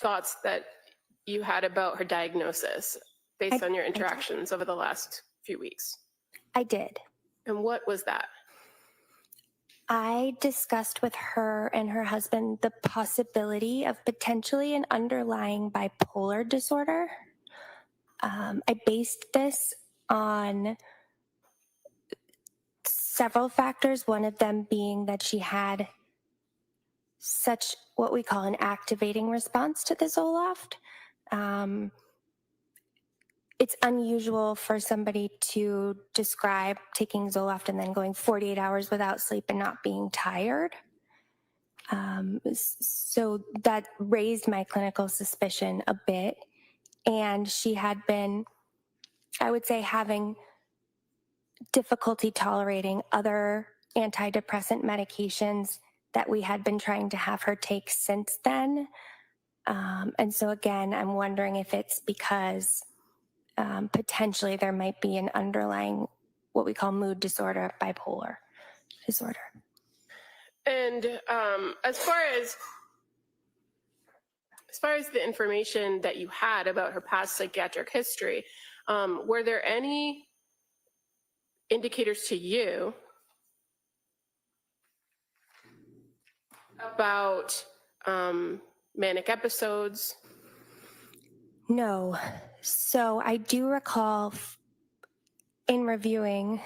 D: Thoughts that you had about her diagnosis based on your interactions over the last few weeks?
I: I did.
D: And what was that?
I: I discussed with her and her husband the possibility of potentially an underlying bipolar disorder. I based this on several factors, one of them being that she had such what we call an activating response to the Zoloft. It's unusual for somebody to describe taking Zoloft and then going 48 hours without sleep and not being tired. So that raised my clinical suspicion a bit. And she had been, I would say, having difficulty tolerating other antidepressant medications that we had been trying to have her take since then. And so again, I'm wondering if it's because potentially there might be an underlying, what we call mood disorder, bipolar disorder.
D: And as far as the information that you had about her past psychiatric history, were there any indicators to you about manic episodes?
I: No. So I do recall in reviewing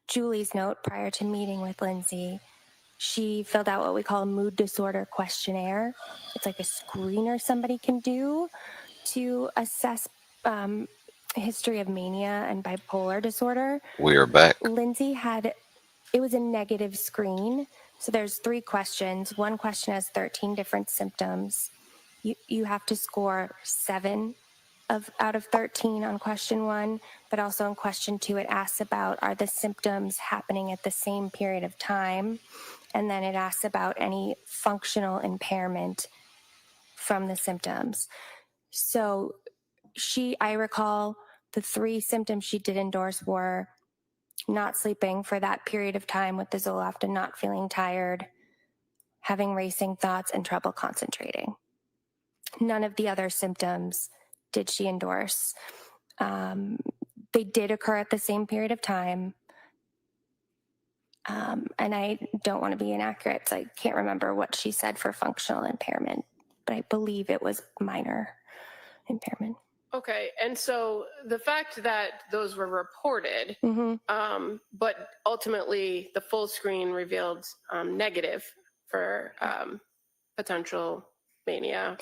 I: Julie's note prior to meeting with Lindsay, she filled out what we call a mood disorder questionnaire. It's like a screener somebody can do to assess history of mania and bipolar disorder.
E: We are back.
I: Lindsay it was a negative screen. So there's 3 questions. One question has 13 different symptoms. You have to score 7 out of 13 on question 1, but also in question 2, it asks about, are the symptoms happening at the same period of time? And then it asks about any functional impairment from the symptoms. So I recall the 3 symptoms she did endorse were not sleeping for that period of time with the Zoloft and not feeling tired, having racing thoughts, and trouble concentrating. None of the other symptoms did she endorse. They did occur at the same period of time. And I don't want to be inaccurate, so I can't remember what she said for functional impairment, but I believe it was minor impairment.
D: Okay, and so the fact that those were reported, but ultimately the full screen revealed negative for potential mania.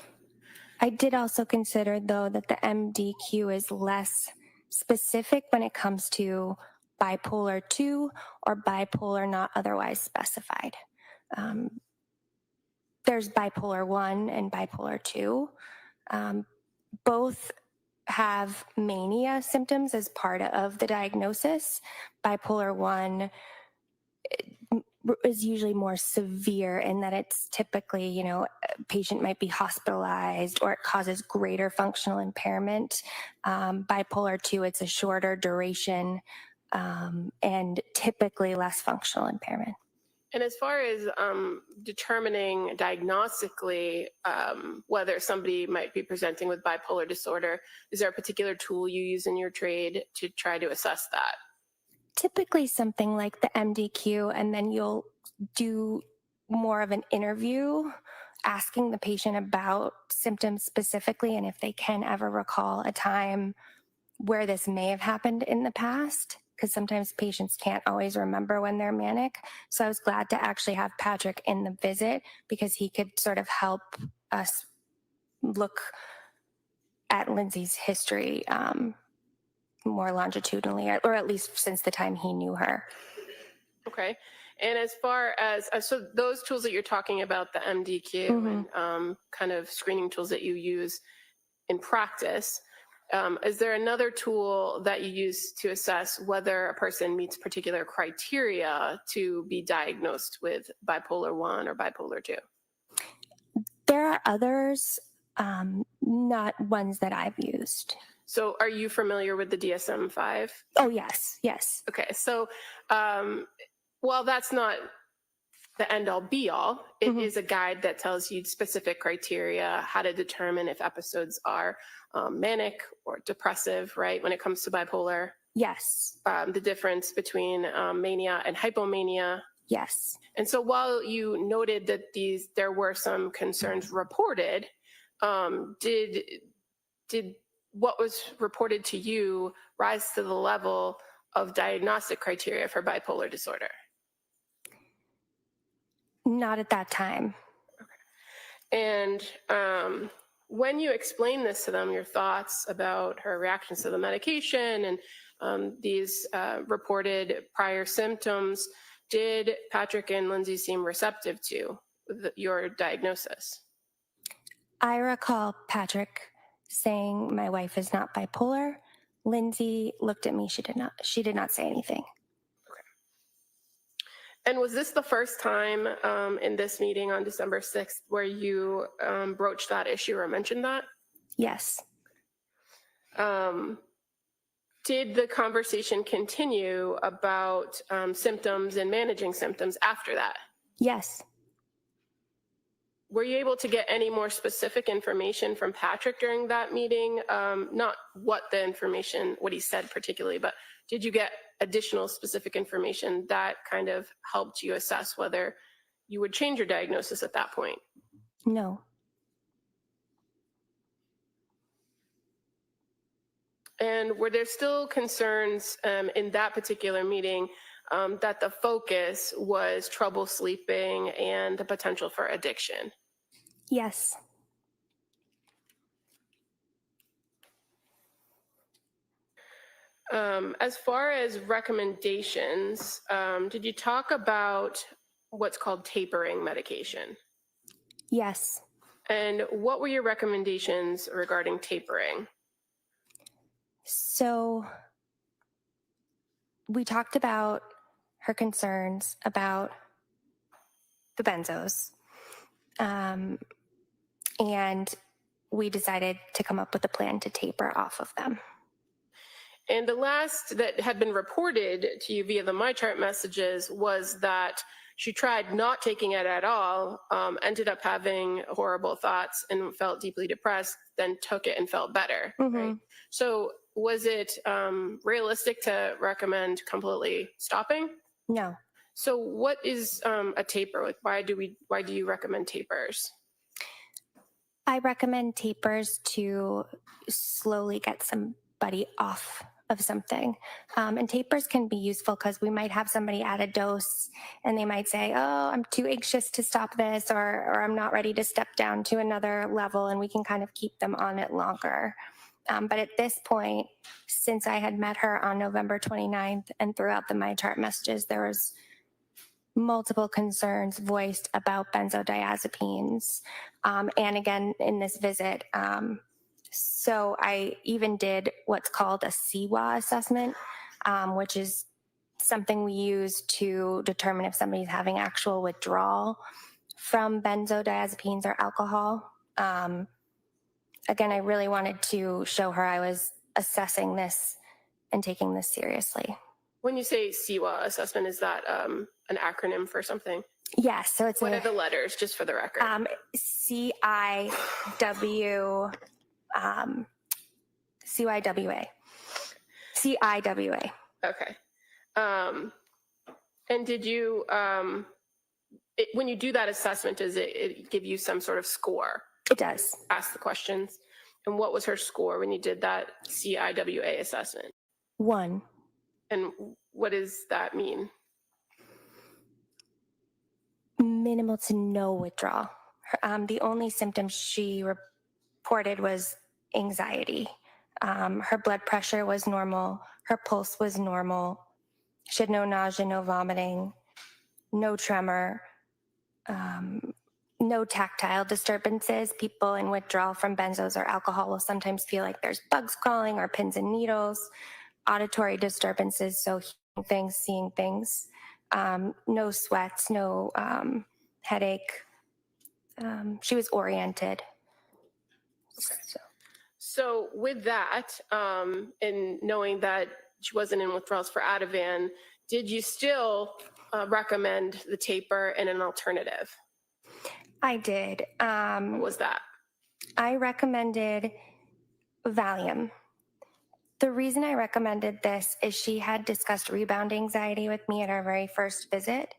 I: I did also consider, though, that the MDQ is less specific when it comes to bipolar 2 or bipolar not otherwise specified. There's bipolar 1 and bipolar 2. Both have mania symptoms as part of the diagnosis. Bipolar 1 is usually more severe in that it's typically, a patient might be hospitalized or it causes greater functional impairment. Bipolar 2, it's a shorter duration and typically less functional impairment.
D: And as far as determining diagnostically whether somebody might be presenting with bipolar disorder, is there a particular tool you use in your trade to try to assess that?
I: Typically something like the MDQ, and then you'll do more of an interview asking the patient about symptoms specifically and if they can ever recall a time where this may have happened in the past, because sometimes patients can't always remember when they're manic. So I was glad to actually have Patrick in the visit because he could sort of help us look at Lindsay's history more longitudinally, or at least since the time he knew her.
D: Okay. And as far as, so those tools that you're talking about, the MDQ and kind of screening tools that you use in practice, is there another tool that you use to assess whether a person meets particular criteria to be diagnosed with bipolar 1 or bipolar 2?
I: There are others, not ones that I've used.
D: So are you familiar with the DSM-5?
I: Oh, yes.
D: Okay, so while that's not the end-all be-all, it is a guide that tells you specific criteria, how to determine if episodes are manic or depressive, right, when it comes to bipolar.
I: Yes.
D: The difference between mania and hypomania.
I: Yes.
D: And so while you noted that there were some concerns reported, did what was reported to you rise to the level of diagnostic criteria for bipolar disorder?
I: Not at that time.
D: And when you explained this to them, your thoughts about her reactions to the medication and these reported prior symptoms, did Patrick and Lindsay seem receptive to your diagnosis?
I: I recall Patrick saying my wife is not bipolar. Lindsay looked at me. She did not say anything.
D: And was this the first time in this meeting on December 6th where you broached that issue or mentioned that?
I: Yes.
D: Did the conversation continue about symptoms and managing symptoms after that?
I: Yes.
D: Were you able to get any more specific information from Patrick during that meeting? Not what he said particularly, but did you get additional specific information that kind of helped you assess whether you would change your diagnosis at that point?
I: No.
D: And were there still concerns in that particular meeting that the focus was trouble sleeping and the potential for addiction?
I: Yes.
D: As far as recommendations, did you talk about what's called tapering medication?
I: Yes.
D: And what were your recommendations regarding tapering?
I: So we talked about her concerns about the benzos. And we decided to come up with a plan to taper off of them.
D: And the last that had been reported to you via the MyChart messages was that she tried not taking it at all, ended up having horrible thoughts and felt deeply depressed, then took it and felt better, right? So was it realistic to recommend completely stopping?
I: No.
D: So what is a taper? Like, why do you recommend tapers?
I: I recommend tapers to slowly get somebody off of something. And tapers can be useful because we might have somebody at a dose and they might say, oh, I'm too anxious to stop this, or I'm not ready to step down to another level, and we can kind of keep them on it longer. But at this point, since I had met her on November 29th and throughout the MyChart messages, there was multiple concerns voiced about benzodiazepines. And again, in this visit, so I even did what's called a CWA assessment, which is something we use to determine if somebody's having actual withdrawal from benzodiazepines or alcohol. Again, I really wanted to show her I was assessing this and taking this seriously.
D: When you say CWA assessment, is that an acronym for something?
I: Yes. So it's
D: What are the letters, just for the record?
I: CIW, CIWA. CIWA.
D: Okay. And did you, when you do that assessment, does it give you some sort of score?
I: It does.
D: Ask the questions. And what was her score when you did that CIWA assessment?
I: 1.
D: And what does that mean?
I: Minimal to no withdrawal. The only symptoms she reported was anxiety. Her blood pressure was normal. Her pulse was normal. She had no nausea, no vomiting, no tremor, no tactile disturbances. People in withdrawal from benzos or alcohol will sometimes feel like there's bugs crawling or pins and needles. Auditory disturbances, so hearing things, seeing things. No sweats, no headache. She was oriented.
D: So with that, and knowing that she wasn't in withdrawals for Ativan, did you still recommend the taper and an alternative?
I: I did.
D: What was that?
I: I recommended Valium. The reason I recommended this is she had discussed rebound anxiety with me at our very first visit,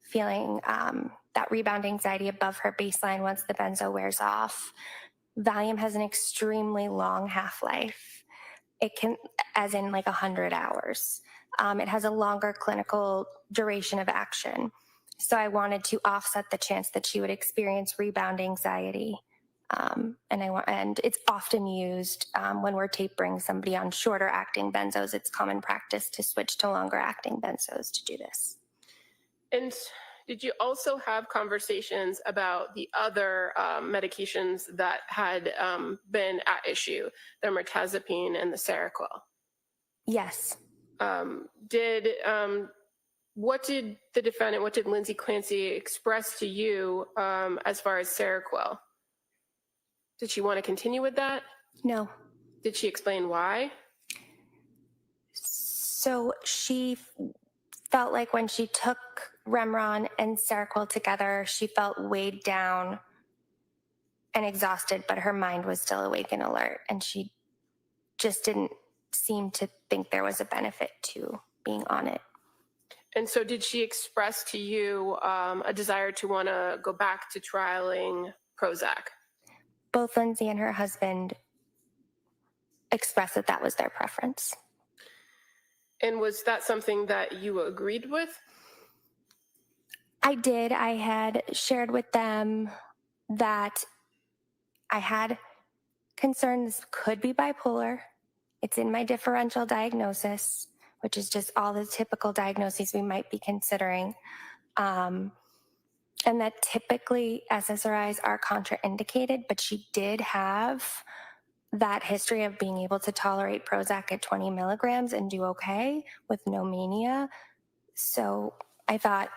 I: feeling that rebound anxiety above her baseline once the benzo wears off. Valium has an extremely long half-life. It can, as in like 100 hours. It has a longer clinical duration of action. So I wanted to offset the chance that she would experience rebound anxiety. And it's often used when we're tapering somebody on shorter acting benzos. It's common practice to switch to longer acting benzos to do this.
D: And did you also have conversations about the other medications that had been at issue, the mirtazapine and the Seroquel?
I: Yes.
D: What did the defendant, what did Lindsay Clancy express to you as far as Seroquel? Did she want to continue with that?
I: No.
D: Did she explain why?
I: So she felt like when she took Remron and Seroquel together, she felt weighed down and exhausted, but her mind was still awake and alert. And she just didn't seem to think there was a benefit to being on it.
D: And so did she express to you a desire to want to go back to trialing Prozac?
I: Both Lindsay and her husband expressed that that was their preference.
D: And was that something that you agreed with?
I: I did. I had shared with them that I had concerns could be bipolar. It's in my differential diagnosis, which is just all the typical diagnoses we might be considering. And that typically SSRIs are contraindicated, but she did have that history of being able to tolerate Prozac at 20 milligrams and do okay with no mania. So I thought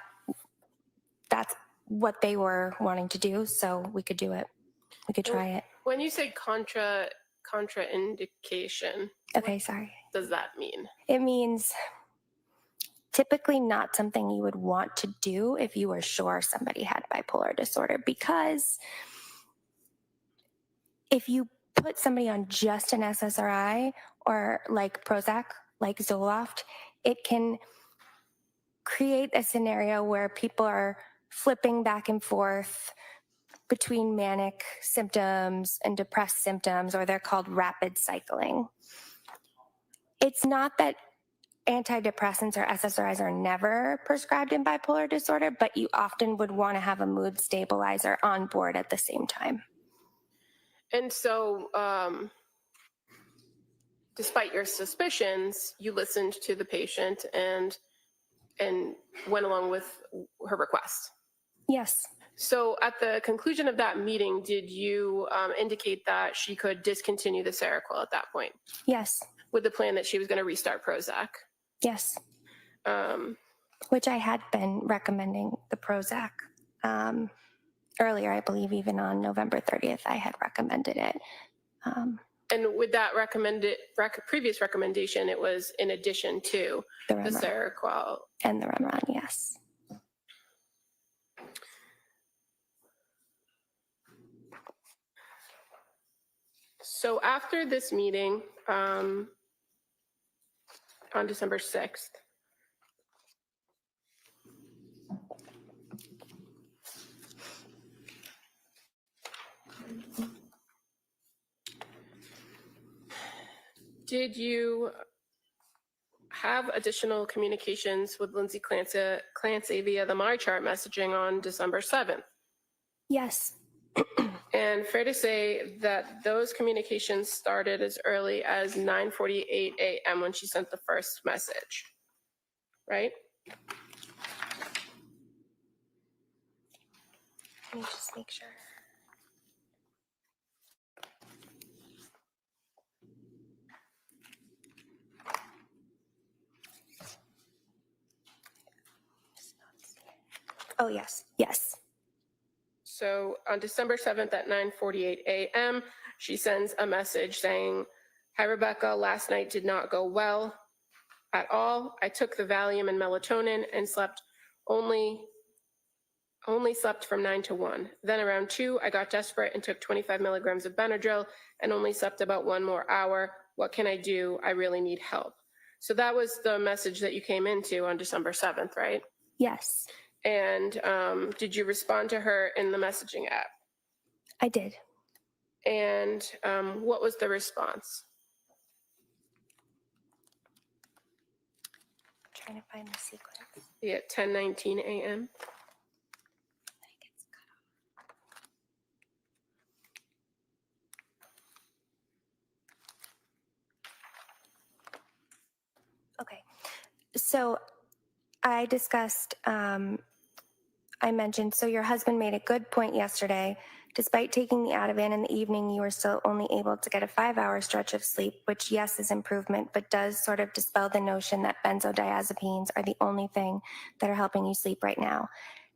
I: that's what they were wanting to do, so we could do it. We could try it.
D: When you say contraindication,
I: Okay, sorry.
D: what does that mean?
I: It means typically not something you would want to do if you were sure somebody had bipolar disorder, because if you put somebody on just an SSRI or like Prozac, like Zoloft, it can create a scenario where people are flipping back and forth between manic symptoms and depressed symptoms, or they're called rapid cycling. It's not that antidepressants or SSRIs are never prescribed in bipolar disorder, but you often would want to have a mood stabilizer on board at the same time.
D: And so, despite your suspicions, you listened to the patient and went along with her request.
I: Yes.
D: So at the conclusion of that meeting, did you indicate that she could discontinue the Seroquel at that point
I: Yes.
D: with the plan that she was going to restart Prozac?
I: Yes.
D: Um,
I: Which I had been recommending the Prozac earlier, I believe even on November 30th, I had recommended it.
D: and with that previous recommendation, it was in addition to
I: The
D: the
I: Remeron.
D: Seroquel.
I: And the Remeron, yes.
D: So after this meeting on December 6th, did you have additional communications with Lindsay Clancy via the MyChart messaging on December 7th?
I: Yes.
D: And fair to say that those communications started as early as 9:48 a.m. when she sent the first message, right?
I: Let me just make sure. Oh, yes. Yes.
D: So on December 7th at 9:48 a.m., she sends a message saying, "Hi, Rebecca, last night did not go well at all. I took the Valium and melatonin and slept only slept from 9 to 1. Then around 2, I got desperate and took 25 milligrams of Benadryl and only slept about 1 more hour. What can I do? I really need help." So that was the message that you came into on December 7th, right?
I: Yes.
D: And did you respond to her in the messaging app?
I: I did.
D: And what was the response?
I: I'm trying to find the sequence.
D: At 10:19 a.m.
I: Okay. So I discussed, I mentioned, so your husband made a good point yesterday. Despite taking the Ativan in the evening, you were still only able to get a 5-hour stretch of sleep, which, yes, is improvement, but does sort of dispel the notion that benzodiazepines are the only thing that are helping you sleep right now,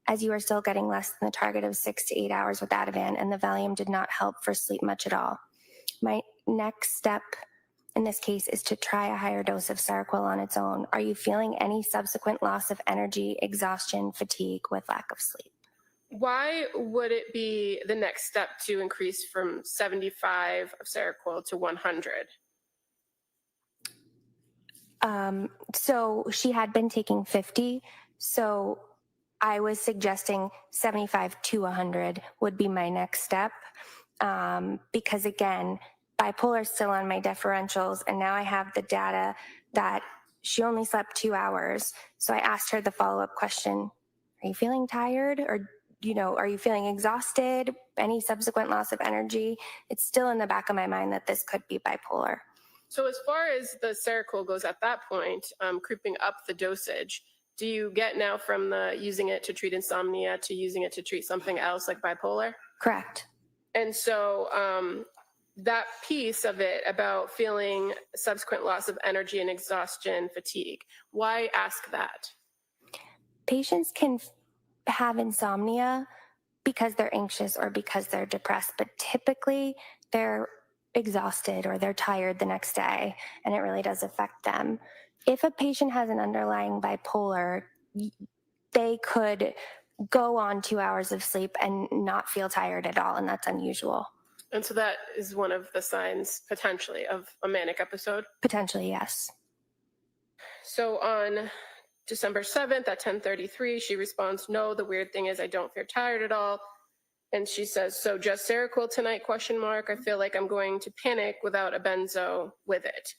I: as you are still getting less than the target of 6 to 8 hours with Ativan, and the Valium did not help for sleep much at all. My next step in this case is to try a higher dose of Seroquel on its own. Are you feeling any subsequent loss of energy, exhaustion, fatigue with lack of sleep?
D: Why would it be the next step to increase from 75 of Seroquel to 100?
I: So she had been taking 50. So I was suggesting 75 to 100 would be my next step. Because again, bipolar is still on my differentials, and now I have the data that she only slept 2 hours. So I asked her the follow-up question, are you feeling tired? Or, are you feeling exhausted? Any subsequent loss of energy? It's still in the back of my mind that this could be bipolar.
D: So as far as the Seroquel goes at that point, creeping up the dosage, do you get now from the using it to treat insomnia to using it to treat something else like bipolar?
I: Correct.
D: And so that piece of it about feeling subsequent loss of energy and exhaustion, fatigue, why ask that?
I: Patients can have insomnia because they're anxious or because they're depressed, but typically they're exhausted or they're tired the next day, and it really does affect them. If a patient has an underlying bipolar, they could go on 2 hours of sleep and not feel tired at all, and that's unusual.
D: And so that is one of the signs potentially of a manic episode.
I: Potentially, yes.
D: So on December 7th at 10:33, she responds, "No, the weird thing is I don't feel tired at all." And she says, "So just Seroquel tonight, question mark. I feel like I'm going to panic without a benzo with it."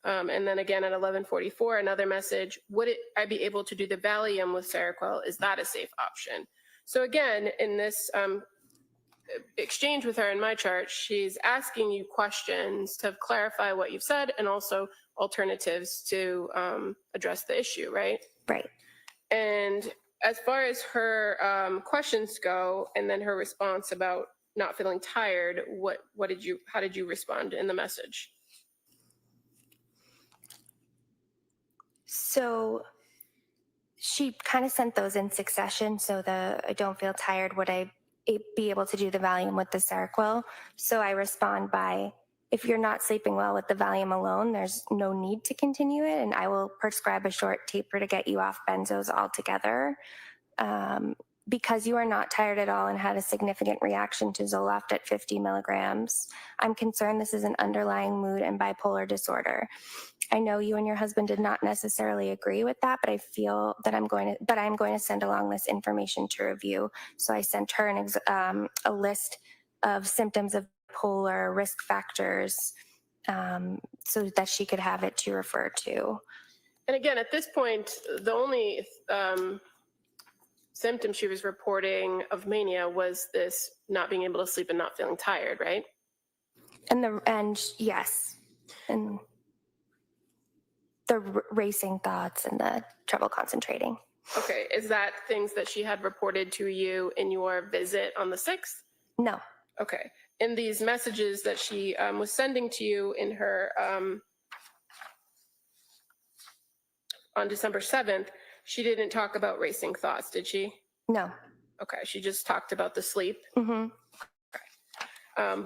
D: And then again at 11:44, another message, "Would I be able to do the Valium with Seroquel? Is that a safe option?" So again, in this exchange with her in my chart, she's asking you questions to clarify what you've said and also alternatives to address the issue, right?
I: Right.
D: And as far as her questions go, and then her response about not feeling tired, how did you respond in the message?
I: So she kind of sent those in succession. So the I don't feel tired, would I be able to do the Valium with the Seroquel? So I respond by, if you're not sleeping well with the Valium alone, there's no need to continue it, and I will prescribe a short taper to get you off benzos altogether. Because you are not tired at all and had a significant reaction to Zoloft at 50 milligrams, I'm concerned this is an underlying mood and bipolar disorder. I know you and your husband did not necessarily agree with that, but I feel that I'm going to send along this information to review. So I sent her a list of symptoms of bipolar, risk factors, so that she could have it to refer to.
D: And again, at this point, the only symptom she was reporting of mania was this not being able to sleep and not feeling tired, right?
I: And yes, and the racing thoughts and the trouble concentrating.
D: Okay, is that things that she had reported to you in your visit on the 6th?
I: No.
D: Okay, in these messages that she was sending to you in her on December 7th, she didn't talk about racing thoughts, did she?
I: No.
D: Okay, she just talked about the sleep.
I: Mm-hmm.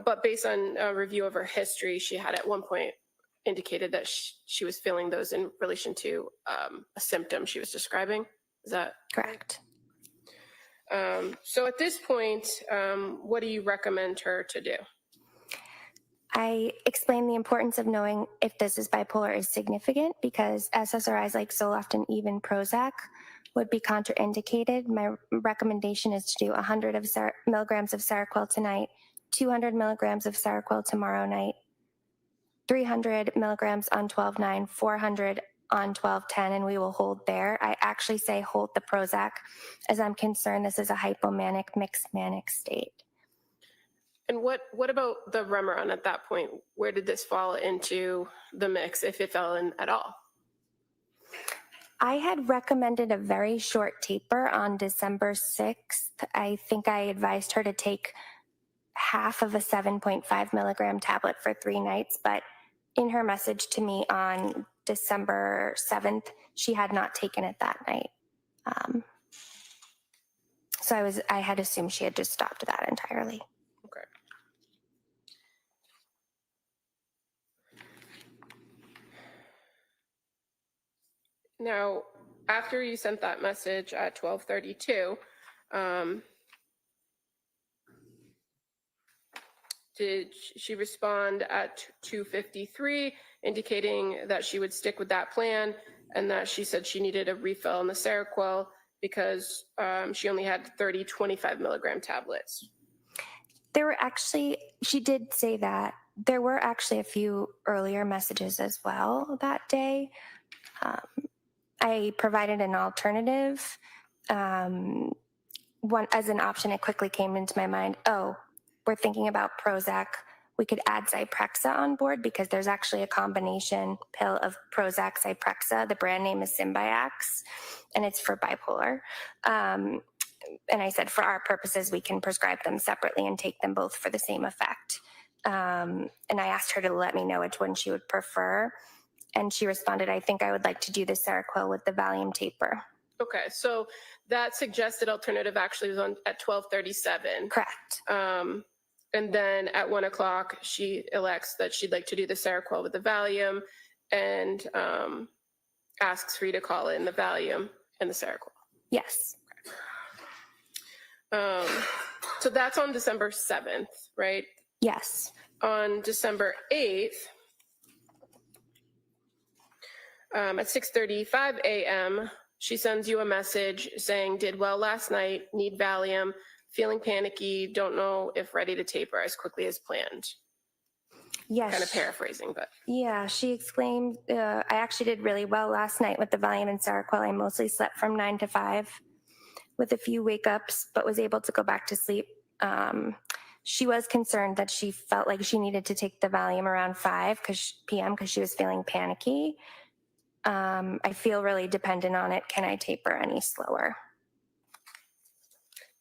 D: But based on a review of her history, she had at one point indicated that she was feeling those in relation to a symptom she was describing. Is that
I: correct?
D: So at this point, what do you recommend her to do?
I: I explained the importance of knowing if this is bipolar is significant, because SSRIs like Zoloft and even Prozac would be contraindicated. My recommendation is to do 100 milligrams of Seroquel tonight, 200 milligrams of Seroquel tomorrow night, 300 milligrams on 12/9, 400 on 12/10, and we will hold there. I actually say hold the Prozac, as I'm concerned this is a hypomanic mixed manic state.
D: And what about the Remeron at that point? Where did this fall into the mix, if it fell in at all?
I: I had recommended a very short taper on December 6th. I think I advised her to take half of a 7.5 milligram tablet for 3 nights, but in her message to me on December 7th, she had not taken it that night. So I had assumed she had just stopped that entirely.
D: Okay. Now, after you sent that message at 12:32, did she respond at 2:53, indicating that she would stick with that plan and that she said she needed a refill on the Seroquel because she only had 30 25 milligram tablets?
I: She did say that. There were actually a few earlier messages as well that day. I provided an alternative. One as an option, it quickly came into my mind, oh, we're thinking about Prozac we could add Zyprexa on board because there's actually a combination pill of Prozac, Zyprexa. The brand name is Symbyax, and it's for bipolar. And I said, for our purposes, we can prescribe them separately and take them both for the same effect. And I asked her to let me know which one she would prefer. And she responded, I think I would like to do the Seroquel with the Valium taper.
D: Okay, so that suggested alternative actually was on at 12:37.
I: Correct.
D: And then at 1 o'clock, she elects that she'd like to do the Seroquel with the Valium and asks for you to call in the Valium and the Seroquel.
I: Yes.
D: So that's on December 7th, right?
I: Yes.
D: On December 8th, at 6:35 a.m., she sends you a message saying, did well last night, need Valium, feeling panicky, don't know if ready to taper as quickly as planned.
I: Yes.
D: Kind of paraphrasing, but.
I: Yeah, she exclaimed, I actually did really well last night with the Valium and Seroquel. I mostly slept from 9 to 5 with a few wake ups, but was able to go back to sleep. She was concerned that she felt like she needed to take the Valium around 5 p.m. because she was feeling panicky. I feel really dependent on it. Can I taper any slower?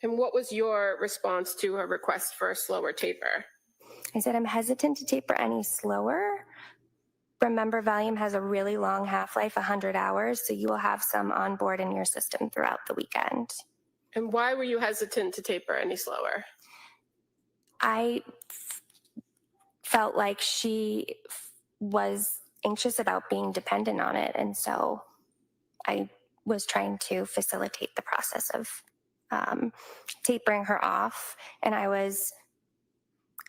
D: And what was your response to her request for a slower taper?
I: I said, I'm hesitant to taper any slower. Remember, Valium has a really long half-life, 100 hours, so you will have some on board in your system throughout the weekend.
D: And why were you hesitant to taper any slower?
I: I felt like she was anxious about being dependent on it, and so I was trying to facilitate the process of tapering her off, and I was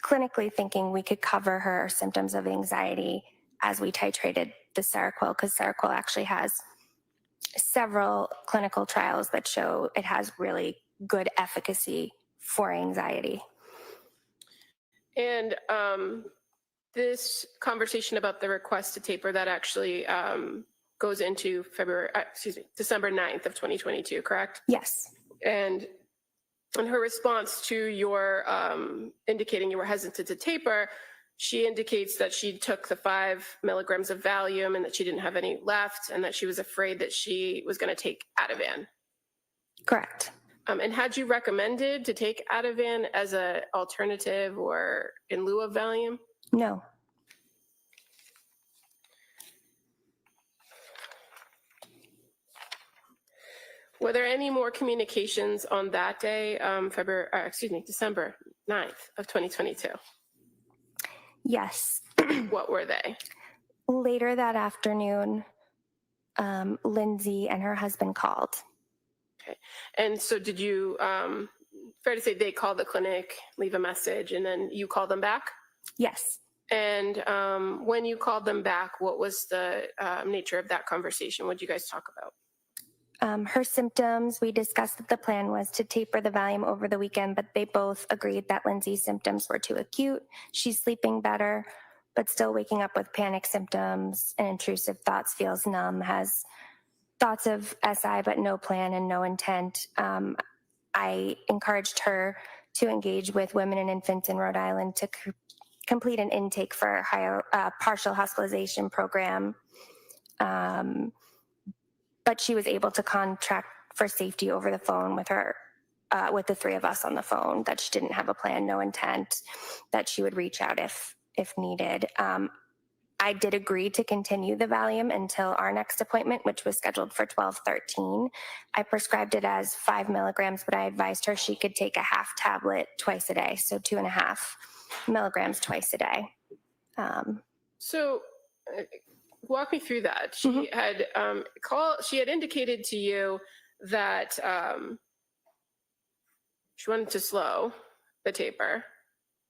I: clinically thinking we could cover her symptoms of anxiety as we titrated the Seroquel, because Seroquel actually has several clinical trials that show it has really good efficacy for anxiety.
D: And this conversation about the request to taper, that actually goes into December 9th of 2022, correct?
I: Yes.
D: And in her response to your indicating you were hesitant to taper, she indicates that she took the 5 milligrams of Valium and that she didn't have any left and that she was afraid that she was going to take Ativan.
I: Correct.
D: And had you recommended to take Ativan as an alternative or in lieu of Valium?
I: No.
D: Were there any more communications on that day, December 9th of 2022?
I: Yes.
D: What were they?
I: Later that afternoon, Lindsay and her husband called.
D: Okay. And so did you, fair to say they called the clinic, leave a message, and then you called them back?
I: Yes.
D: And when you called them back, what was the nature of that conversation? What did you guys talk about?
I: Her symptoms, we discussed that the plan was to taper the Valium over the weekend, but they both agreed that Lindsay's symptoms were too acute. She's sleeping better, but still waking up with panic symptoms and intrusive thoughts, feels numb, has thoughts of SI, but no plan and no intent. I encouraged her to engage with women and infants in Rhode Island to complete an intake for a partial hospitalization program. But she was able to contract for safety over the phone with her, with the 3 of us on the phone, that she didn't have a plan, no intent, that she would reach out if needed. I did agree to continue the Valium until our next appointment, which was scheduled for 12/13. I prescribed it as 5 milligrams, but I advised her she could take a half tablet twice a day, so 2.5 milligrams twice a day.
D: Walk me through that. She had she had indicated to you that she wanted to slow the taper.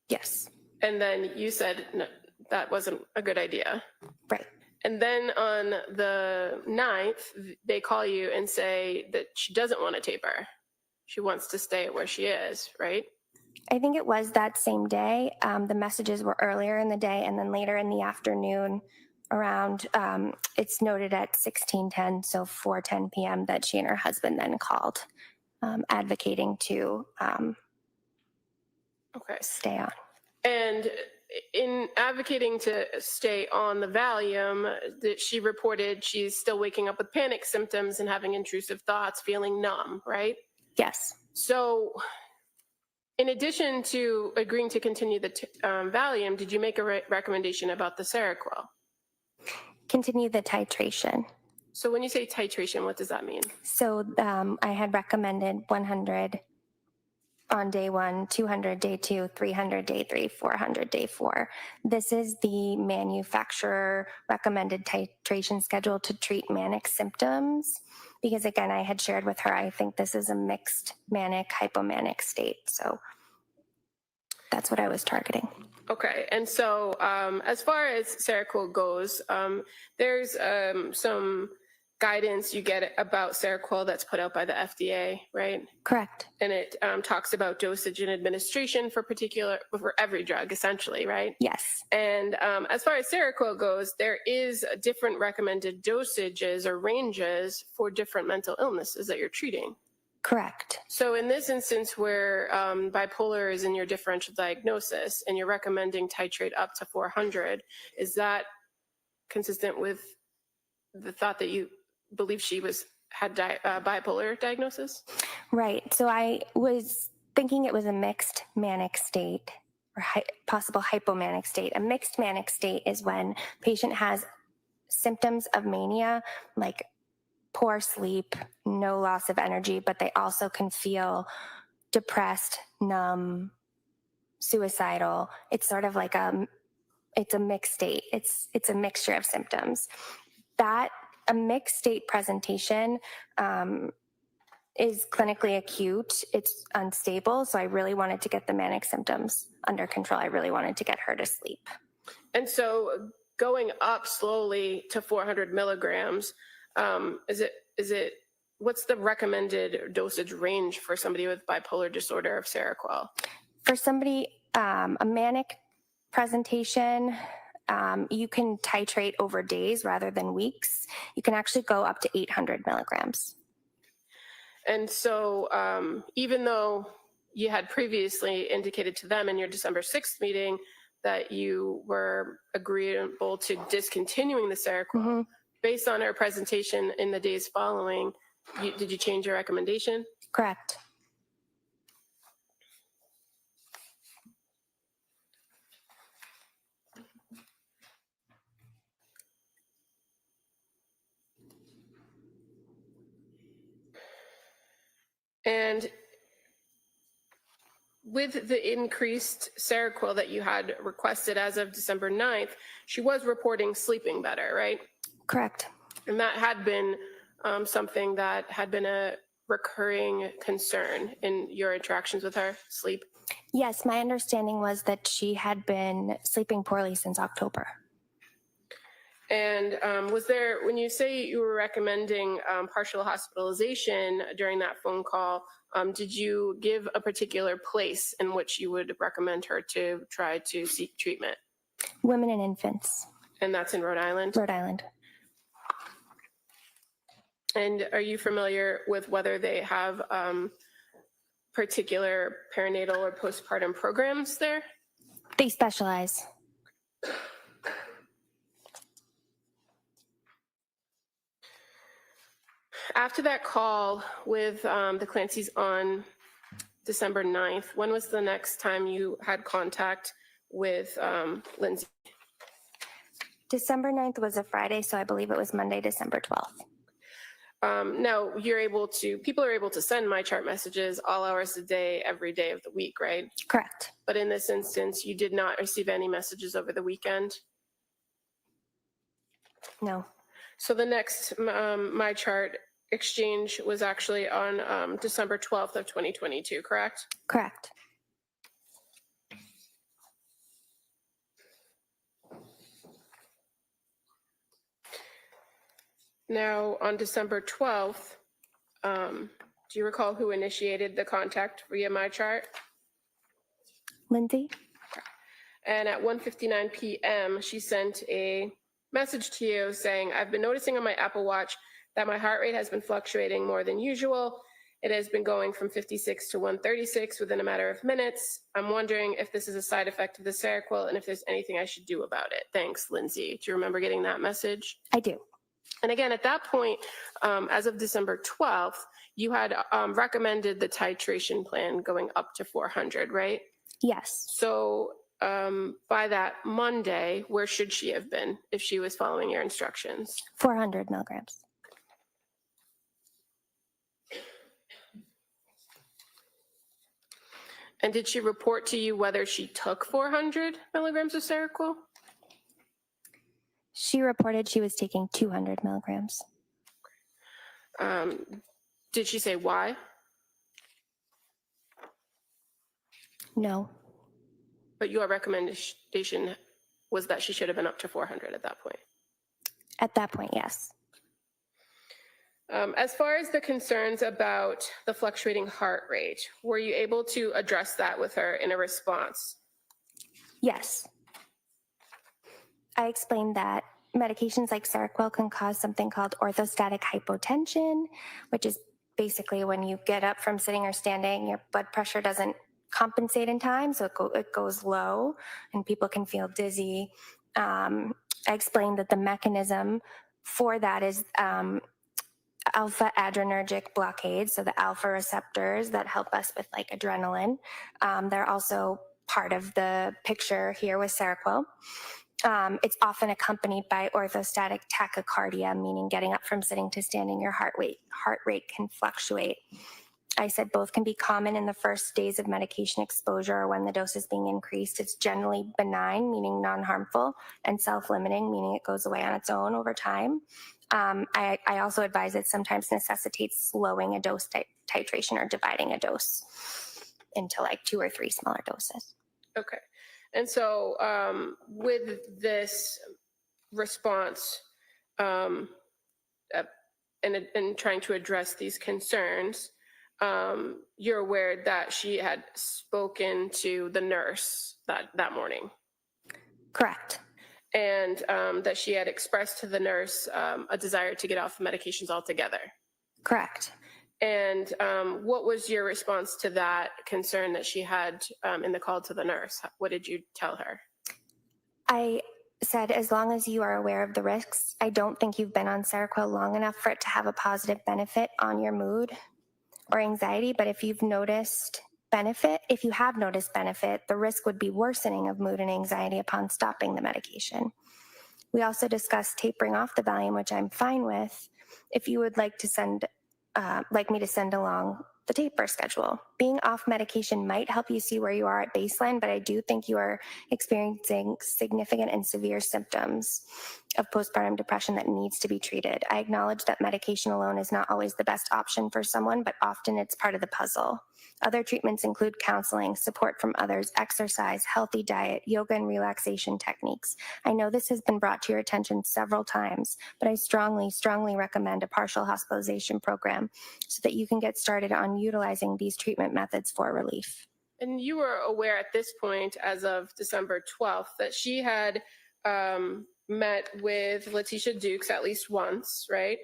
I: Yes.
D: And then you said no, that wasn't a good idea.
I: Right.
D: And then on the 9th, they call you and say that she doesn't want to taper. She wants to stay where she is, right?
I: I think it was that same day. The messages were earlier in the day, and then later in the afternoon around, it's noted at 16:10, so 4:10 p.m. that she and her husband then called, advocating to stay on.
D: And in advocating to stay on the Valium, that she reported she's still waking up with panic symptoms and having intrusive thoughts, feeling numb, right?
I: Yes.
D: So in addition to agreeing to continue the Valium, did you make a recommendation about the Seroquel?
I: Continue the titration.
D: So when you say titration, what does that mean?
I: So I had recommended 100 on day 1, 200 day 2, 300 day 3, 400 day 4. This is the manufacturer recommended titration schedule to treat manic symptoms. Because again, I had shared with her, I think this is a mixed manic, hypomanic state. So that's what I was targeting.
D: Okay, and so as far as Seroquel goes, there's some guidance you get about Seroquel that's put out by the FDA, right?
I: Correct.
D: And it talks about dosage and administration for every drug, essentially, right?
I: Yes.
D: And as far as Seroquel goes, there is different recommended dosages or ranges for different mental illnesses that you're treating.
I: Correct.
D: So in this instance where bipolar is in your differential diagnosis and you're recommending titrate up to 400, is that consistent with the thought that you believe she had bipolar diagnosis?
I: Right. So I was thinking it was a mixed manic state or possible hypomanic state. A mixed manic state is when patient has symptoms of mania, like poor sleep, no loss of energy, but they also can feel depressed, numb, suicidal. It's sort of like it's a mixed state. It's a mixture of symptoms. A mixed state presentation is clinically acute. It's unstable. So I really wanted to get the manic symptoms under control. I really wanted to get her to sleep.
D: And so going up slowly to 400 milligrams, what's the recommended dosage range for somebody with bipolar disorder of Seroquel?
I: For somebody, a manic presentation, you can titrate over days rather than weeks. You can actually go up to 800 milligrams.
D: And so even though you had previously indicated to them in your December 6th meeting that you were agreeable to discontinuing the Seroquel, based on our presentation in the days following, did you change your recommendation?
I: Correct.
D: And with the increased Seroquel that you had requested as of December 9th, she was reporting sleeping better, right?
I: Correct.
D: And that had been something that had been a recurring concern in your interactions with her, sleep?
I: Yes, my understanding was that she had been sleeping poorly since October.
D: And was there, when you say you were recommending partial hospitalization during that phone call, did you give a particular place in which you would recommend her to try to seek treatment?
I: Women and infants.
D: And that's in Rhode Island?
I: Rhode Island.
D: And are you familiar with whether they have particular perinatal or postpartum programs there?
I: They specialize.
D: After that call with the Clancys on December 9th, when was the next time you had contact with Lindsay?
I: December 9th was a Friday, so I believe it was Monday, December 12th.
D: Now, people are able to send my chart messages all hours of the day, every day of the week, right?
I: Correct.
D: But in this instance, you did not receive any messages over the weekend?
I: No.
D: So the next my chart exchange was actually on December 12th of 2022, correct?
I: Correct.
D: Now, on December 12th, do you recall who initiated the contact via my chart?
I: Lindsay?
D: And at 1:59 p.m., she sent a message to you saying, I've been noticing on my Apple Watch that my heart rate has been fluctuating more than usual, It has been going from 56 to 136 within a matter of minutes. I'm wondering if this is a side effect of the Seroquel and if there's anything I should do about it. Thanks, Lindsay. Do you remember getting that message?
I: I do.
D: And again, at that point, as of December 12th, you had recommended the titration plan going up to 400, right?
I: Yes.
D: So by that Monday, where should she have been if she was following your instructions?
I: 400 milligrams.
D: And did she report to you whether she took 400 milligrams of Seroquel?
I: She reported she was taking 200 milligrams.
D: Did she say why?
I: No.
D: But your recommendation was that she should have been up to 400 at that point.
I: At that point, yes.
D: As far as the concerns about the fluctuating heart rate, were you able to address that with her in a response?
I: Yes. I explained that medications like Seroquel can cause something called orthostatic hypotension, which is basically when you get up from sitting or standing, your blood pressure doesn't compensate in time, so it goes low and people can feel dizzy. I explained that the mechanism for that is alpha adrenergic blockade, so the alpha receptors that help us with like adrenaline. They're also part of the picture here with Seroquel. It's often accompanied by orthostatic tachycardia, meaning getting up from sitting to standing, your heart rate can fluctuate. I said both can be common in the first days of medication exposure or when the dose is being increased. It's generally benign, meaning non-harmful, and self-limiting, meaning it goes away on its own over time. I also advise it sometimes necessitates slowing a dose titration or dividing a dose into like 2 or 3 smaller doses.
D: Okay. And so with this response and trying to address these concerns, you're aware that she had spoken to the nurse that morning.
I: Correct.
D: And that she had expressed to the nurse a desire to get off the medications altogether.
I: Correct.
D: And what was your response to that concern that she had in the call to the nurse? What did you tell her?
I: I said, as long as you are aware of the risks, I don't think you've been on Seroquel long enough for it to have a positive benefit on your mood or anxiety. But if you have noticed benefit, the risk would be worsening of mood and anxiety upon stopping the medication. We also discussed tapering off the Valium, which I'm fine with, if you would like me to send along the taper schedule. Being off medication might help you see where you are at baseline, but I do think you are experiencing significant and severe symptoms of postpartum depression that needs to be treated. I acknowledge that medication alone is not always the best option for someone, but often it's part of the puzzle. Other treatments include counseling, support from others, exercise, healthy diet, yoga, and relaxation techniques. I know this has been brought to your attention several times, but I strongly, strongly recommend a partial hospitalization program so that you can get started on utilizing these treatment methods for relief.
D: And you were aware at this point, as of December 12th, that she had met with Letitia Dukes at least once, right?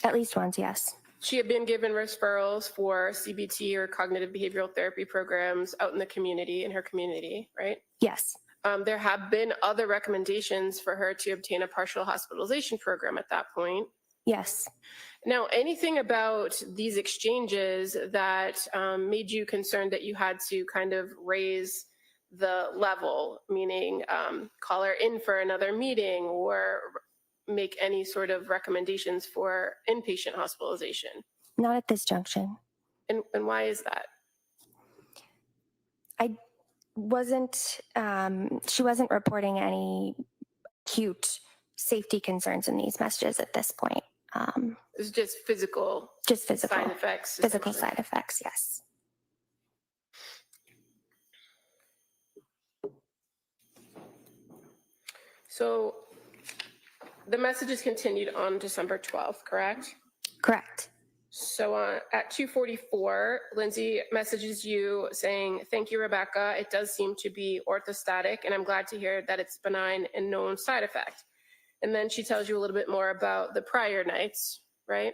I: At least once, yes.
D: She had been given referrals for CBT or cognitive behavioral therapy programs out in the community, in her community, right?
I: Yes.
D: There have been other recommendations for her to obtain a partial hospitalization program at that point.
I: Yes.
D: Now, anything about these exchanges that made you concerned that you had to kind of raise the level, meaning call her in for another meeting or make any sort of recommendations for inpatient hospitalization?
I: Not at this junction.
D: And why is that?
I: She wasn't reporting any acute safety concerns in these messages at this point.
D: It's just physical side effects.
I: Physical side effects, yes.
D: So the messages continued on December 12th, correct?
I: Correct.
D: So at 2:44, Lindsay messages you saying, "Thank you, Rebecca. It does seem to be orthostatic, and I'm glad to hear that it's benign and known side effect." And then she tells you a little bit more about the prior nights, right?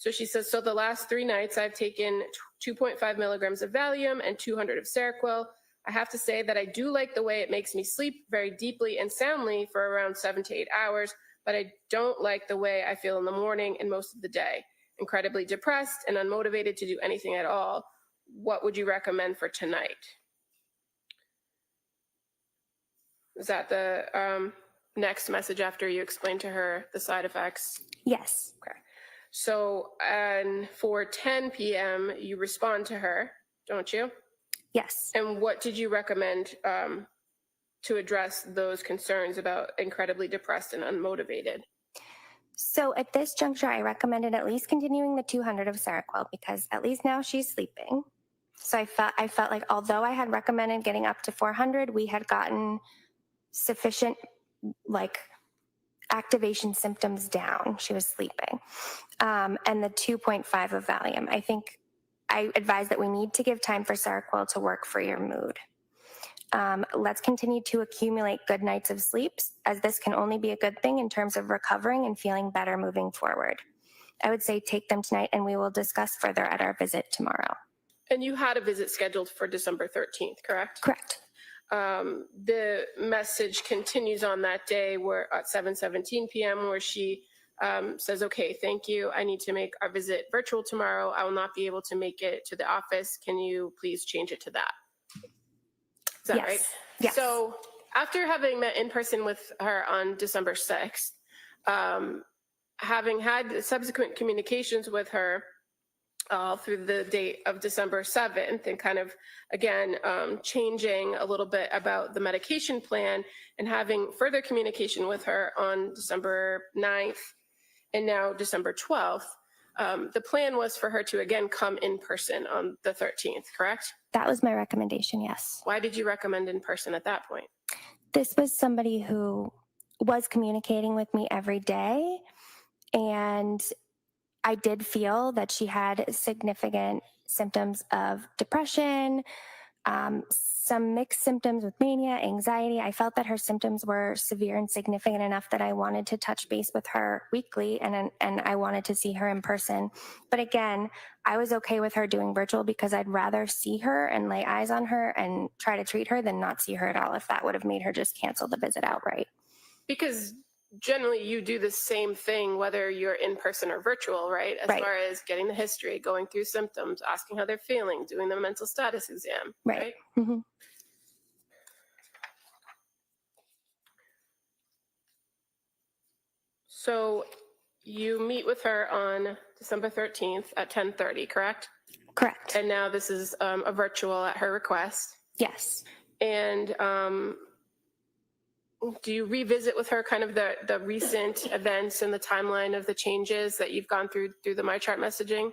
D: So she says, so the last 3 nights I've taken 2.5 milligrams of Valium and 200 of Seroquel. I have to say that I do like the way it makes me sleep very deeply and soundly for around 7 to 8 hours, but I don't like the way I feel in the morning and most of the day. Incredibly depressed and unmotivated to do anything at all. What would you recommend for tonight? Is that the next message after you explain to her the side effects?
I: Yes.
D: Okay. So, and for 10 p.m., you respond to her, don't you?
I: Yes.
D: And what did you recommend to address those concerns about incredibly depressed and unmotivated?
I: So at this juncture, I recommended at least continuing the 200 of Seroquel because at least now she's sleeping. So I felt like although I had recommended getting up to 400, we had gotten sufficient like activation symptoms down. She was sleeping. And the 2.5 of Valium. I think I advise that we need to give time for Seroquel to work for your mood. Let's continue to accumulate good nights of sleep, as this can only be a good thing in terms of recovering and feeling better moving forward. I would say take them tonight and we will discuss further at our visit tomorrow.
D: And you had a visit scheduled for December 13th, correct?
I: Correct.
D: The message continues on that day where at 7:17 p.m. where she says, okay, thank you. I need to make our visit virtual tomorrow. I will not be able to make it to the office. Can you please change it to that? Is that
I: Yes.
D: right?
I: Yes.
D: So after having met in person with her on December 6th, having had subsequent communications with her through the date of December 7th and kind of, again, changing a little bit about the medication plan and having further communication with her on December 9th and now December 12th, the plan was for her to again come in person on the 13th, correct?
I: That was my recommendation, yes.
D: Why did you recommend in person at that point?
I: This was somebody who was communicating with me every day, and I did feel that she had significant symptoms of depression, some mixed symptoms with mania, anxiety. I felt that her symptoms were severe and significant enough that I wanted to touch base with her weekly and I wanted to see her in person. But again, I was okay with her doing virtual because I'd rather see her and lay eyes on her and try to treat her than not see her at all if that would have made her just cancel the visit outright.
D: Because generally you do the same thing whether you're in person or virtual, right? As
I: Right.
D: far as getting the history, going through symptoms, asking how they're feeling, doing the mental status exam, right?
I: Mm-hmm.
D: So you meet with her on December 13th at 10:30, correct?
I: Correct.
D: And now this is a virtual at her request.
I: Yes.
D: And do you revisit with her kind of the recent events and the timeline of the changes that you've gone through the MyChart messaging?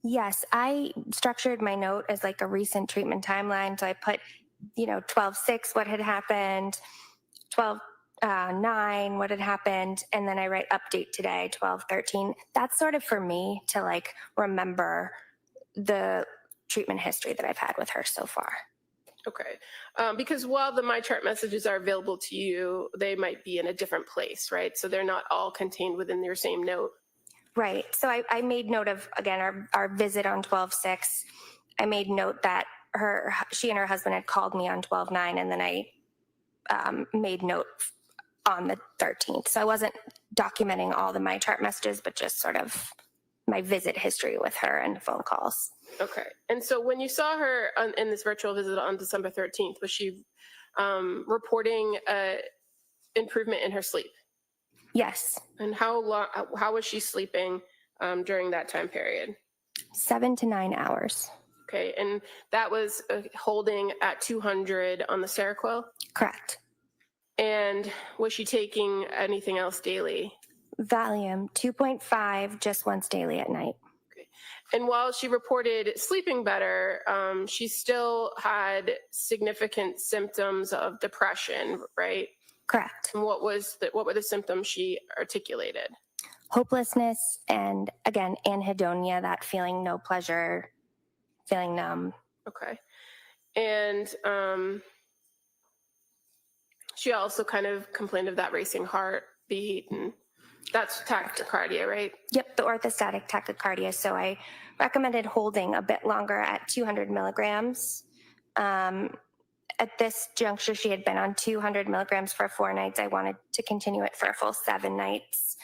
I: Yes, I structured my note as like a recent treatment timeline. So I put, 12/6, what had happened, 12/9, what had happened, and then I write update today, 12/13. That's sort of for me to like remember the treatment history that I've had with her so far.
D: Okay. Because while the MyChart messages are available to you, they might be in a different place, right? So they're not all contained within your same note.
I: Right. So I made note of, again, our visit on 12/6. I made note that she and her husband had called me on 12/9, and then I made note on the 13th. So I wasn't documenting all the MyChart messages, but just sort of my visit history with her and phone calls.
D: Okay. And so when you saw her in this virtual visit on December 13th, was she reporting improvement in her sleep?
I: Yes.
D: And how was she sleeping during that time period?
I: 7 to 9 hours.
D: Okay. And that was holding at 200 on the Seroquel?
I: Correct.
D: And was she taking anything else daily?
I: Valium, 2.5 just once daily at night.
D: Okay. And while she reported sleeping better, she still had significant symptoms of depression, right?
I: Correct.
D: And what were the symptoms she articulated?
I: Hopelessness and, again, anhedonia, that feeling no pleasure, feeling numb.
D: Okay. And she also kind of complained of that racing heartbeat and That's tachycardia, right?
I: Yep, the orthostatic tachycardia. So I recommended holding a bit longer at 200 milligrams. At this juncture, she had been on 200 milligrams for 4 nights. I wanted to continue it for a full 7 nights.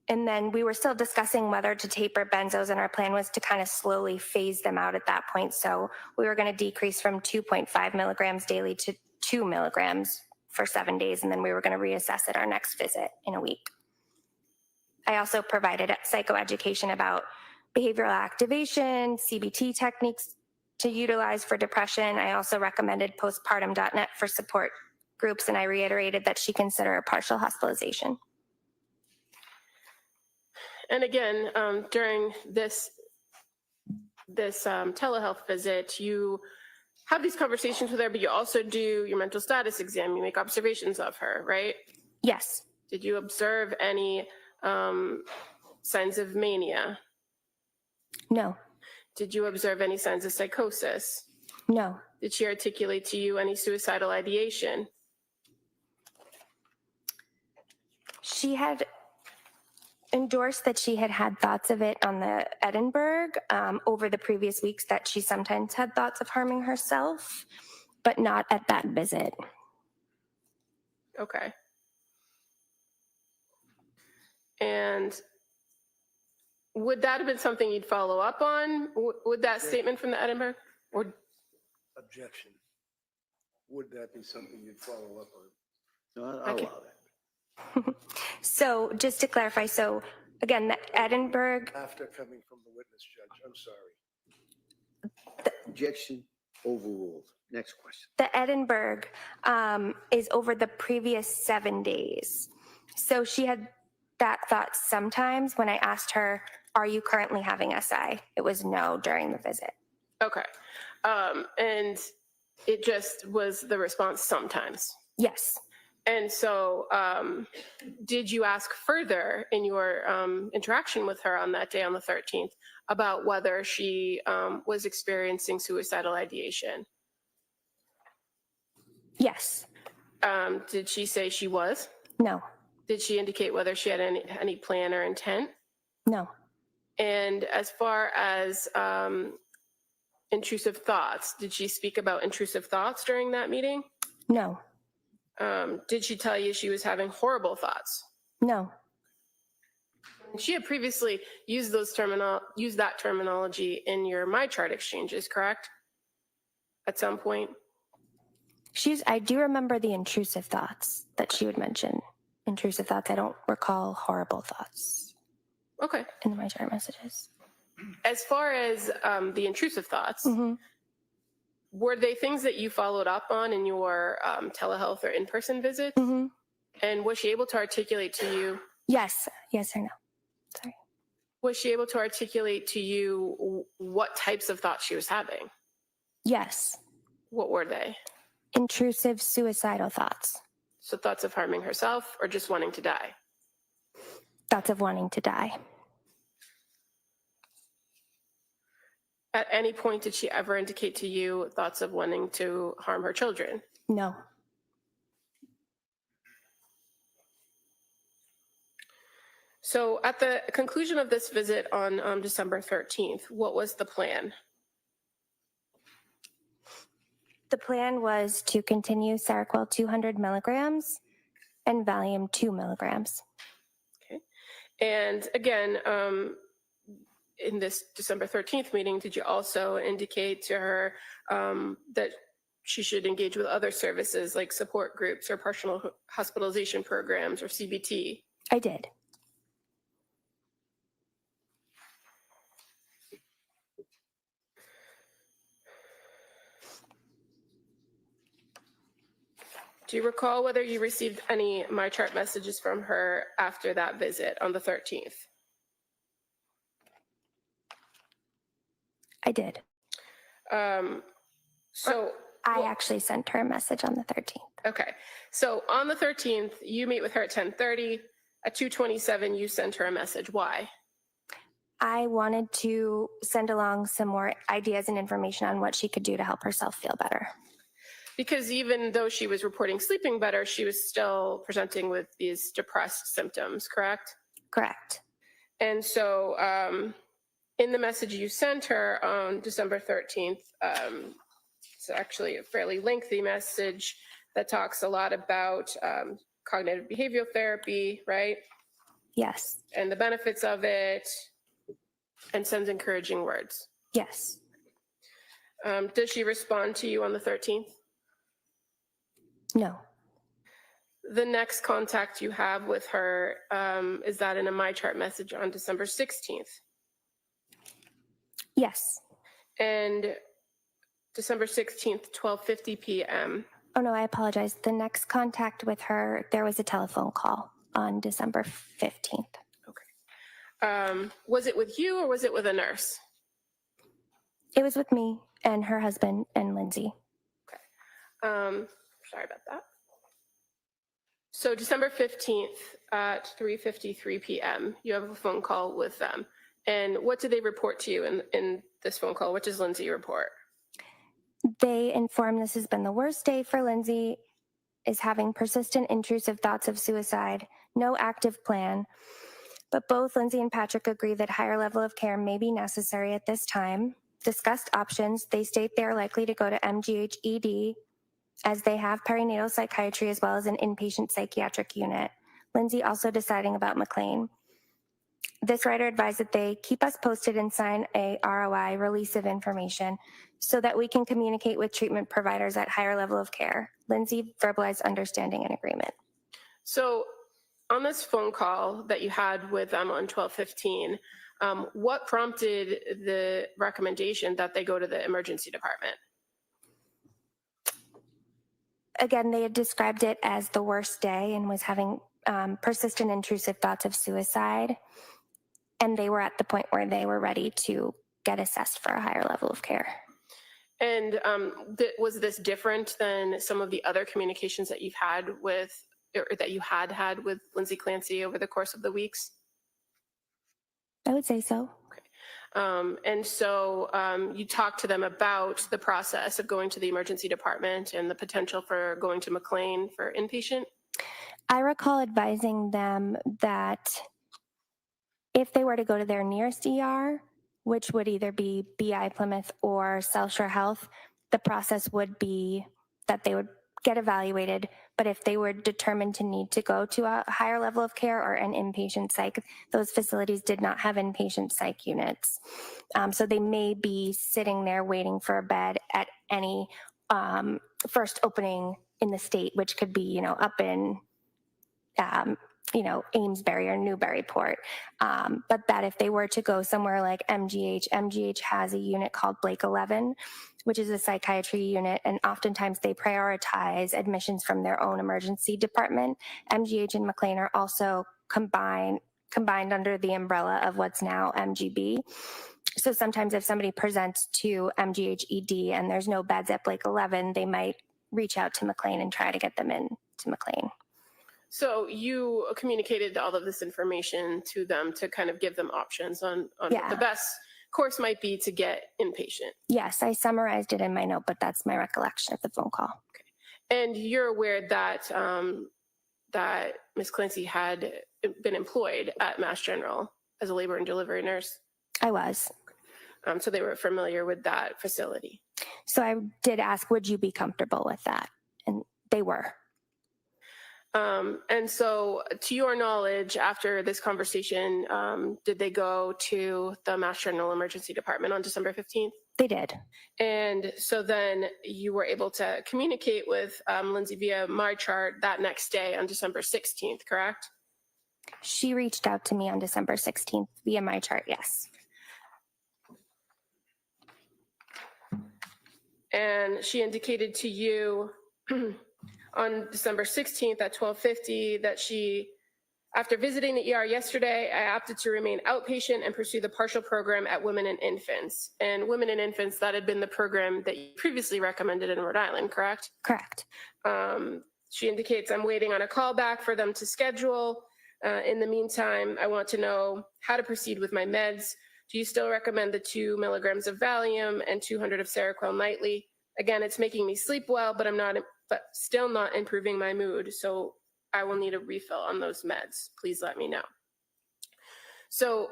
I: And then we were still discussing whether to taper benzos, and our plan was to kind of slowly phase them out at that point. So we were going to decrease from 2.5 milligrams daily to 2 milligrams for 7 days, and then we were going to reassess at our next visit in a week. I also provided psychoeducation about behavioral activation, CBT techniques to utilize for depression. I also recommended postpartum.net for support groups, and I reiterated that she consider a partial hospitalization.
D: And again, during this telehealth visit, you have these conversations with her, but you also do your mental status exam. You make observations of her, right?
I: Yes.
D: Did you observe any signs of mania?
I: No.
D: Did you observe any signs of psychosis?
I: No.
D: Did she articulate to you any suicidal ideation?
I: She had endorsed that she had had thoughts of it on the Edinburgh over the previous weeks, that she sometimes had thoughts of harming herself, but not at that visit.
D: Okay. And would that have been something you'd follow up on? Would that statement from the Edinburgh? Or
A: Objection. Would that be something you'd follow up on?
C: No, I'll
D: Okay.
C: allow that.
I: So just to clarify, so again, the Edinburgh,
A: After coming from the witness judge, I'm sorry.
C: Objection overruled. Next question.
I: the Edinburgh is over the previous 7 days. So she had that thought sometimes when I asked her, are you currently having SI? It was no during the visit.
D: okay. And it just was the response sometimes.
I: Yes.
D: And so did you ask further in your interaction with her on that day on the 13th about whether she was experiencing suicidal ideation?
I: Yes.
D: Did she say she was?
I: No.
D: Did she indicate whether she had any plan or intent?
I: No.
D: And as far as intrusive thoughts, did she speak about intrusive thoughts during that meeting?
I: No.
D: Did she tell you she was having horrible thoughts?
I: No.
D: She had previously used that terminology in your MyChart exchanges, correct? At some point?
I: I do remember the intrusive thoughts that she would mention. Intrusive thoughts. I don't recall horrible thoughts
D: Okay.
I: in my chart messages.
D: As far as the intrusive thoughts,
I: Mm-hmm.
D: were they things that you followed up on in your telehealth or in-person visits?
I: Mm-hmm.
D: And was she able to articulate to you?
I: Yes. Yes or no? Sorry.
D: Was she able to articulate to you what types of thoughts she was having?
I: Yes.
D: What were they?
I: Intrusive suicidal thoughts.
D: So thoughts of harming herself or just wanting to die?
I: Thoughts of wanting to die.
D: At any point, did she ever indicate to you thoughts of wanting to harm her children?
I: No.
D: So at the conclusion of this visit on December 13th, what was the plan?
I: The plan was to continue Seroquel 200 milligrams and Valium 2 milligrams.
D: Okay. And again, in this December 13th meeting, did you also indicate to her that she should engage with other services like support groups or partial hospitalization programs or CBT?
I: I did.
D: Do you recall whether you received any MyChart messages from her after that visit on the 13th?
I: I did.
D: So
I: I actually sent her a message on the 13th.
D: okay. So on the 13th, you meet with her at 10:30. At 2:27, you sent her a message. Why?
I: I wanted to send along some more ideas and information on what she could do to help herself feel better.
D: Because even though she was reporting sleeping better, she was still presenting with these depressed symptoms, correct?
I: Correct.
D: And so in the message you sent her on December 13th, it's actually a fairly lengthy message that talks a lot about cognitive behavioral therapy, right?
I: Yes.
D: And the benefits of it, and sends encouraging words.
I: Yes.
D: Does she respond to you on the 13th?
I: No.
D: The next contact you have with her is that in a MyChart message on December 16th.
I: Yes.
D: And December 16th, 12:50 p.m.
I: Oh, no, I apologize. The next contact with her, there was a telephone call on December 15th.
D: Was it with you or was it with a nurse?
I: It was with me and her husband and Lindsay.
D: Sorry about that. So December 15th at 3:53 p.m., you have a phone call with them. And what did they report to you in this phone call? What does Lindsay report?
I: They informed this has been the worst day for Lindsay, is having persistent intrusive thoughts of suicide, no active plan. But both Lindsay and Patrick agree that higher level of care may be necessary at this time. Discussed options, they state they are likely to go to MGH ED as they have perinatal psychiatry as well as an inpatient psychiatric unit. Lindsay also deciding about McLean. This writer advised that they keep us posted and sign a ROI, release of information, so that we can communicate with treatment providers at higher level of care. Lindsay verbalized understanding and agreement.
D: So on this phone call that you had with them on 12:15, what prompted the recommendation that they go to the emergency department?
I: Again, they had described it as the worst day and was having persistent intrusive thoughts of suicide. And they were at the point where they were ready to get assessed for a higher level of care.
D: And was this different than some of the other communications that you've had with, or that you had with Lindsay Clancy over the course of the weeks?
I: I would say so.
D: And so you talked to them about the process of going to the emergency department and the potential for going to McLean for inpatient?
I: I recall advising them that if they were to go to their nearest ER, which would either be BI Plymouth or South Shore Health, the process would be that they would get evaluated. But if they were determined to need to go to a higher level of care or an inpatient psych, those facilities did not have inpatient psych units. So they may be sitting there waiting for a bed at any first opening in the state, which could be, up in Amesbury or Newburyport. But that if they were to go somewhere like MGH has a unit called Blake 11, which is a psychiatry unit, and oftentimes they prioritize admissions from their own emergency department. MGH and McLean are also combined under the umbrella of what's now MGB. So sometimes if somebody presents to MGH ED and there's no beds at Blake 11, they might reach out to McLean and try to get them in to McLean.
D: So you communicated all of this information to them to kind of give them options on what the best course might be to get inpatient.
I: Yes, I summarized it in my note, but that's my recollection of the phone call.
D: Okay. And you're aware that that Ms. Clancy had been employed at Mass General as a labor and delivery nurse?
I: I was.
D: So they were familiar with that facility.
I: So I did ask, would you be comfortable with that? And they were.
D: And so to your knowledge, after this conversation, did they go to the Mass General Emergency Department on December 15th?
I: They did.
D: And so then you were able to communicate with Lindsay via MyChart that next day on December 16th, correct?
I: She reached out to me on December 16th via MyChart, yes.
D: And she indicated to you on December 16th at 12:50 that she, after visiting the ER yesterday, I opted to remain outpatient and pursue the partial program at Women and Infants. And Women and Infants, that had been the program that you previously recommended in Rhode Island, correct?
I: Correct.
D: She indicates, I'm waiting on a call back for them to schedule. In the meantime, I want to know how to proceed with my meds. Do you still recommend the 2 milligrams of Valium and 200 of Seroquel nightly? Again, it's making me sleep well, but still not improving my mood. So I will need a refill on those meds. Please let me know. So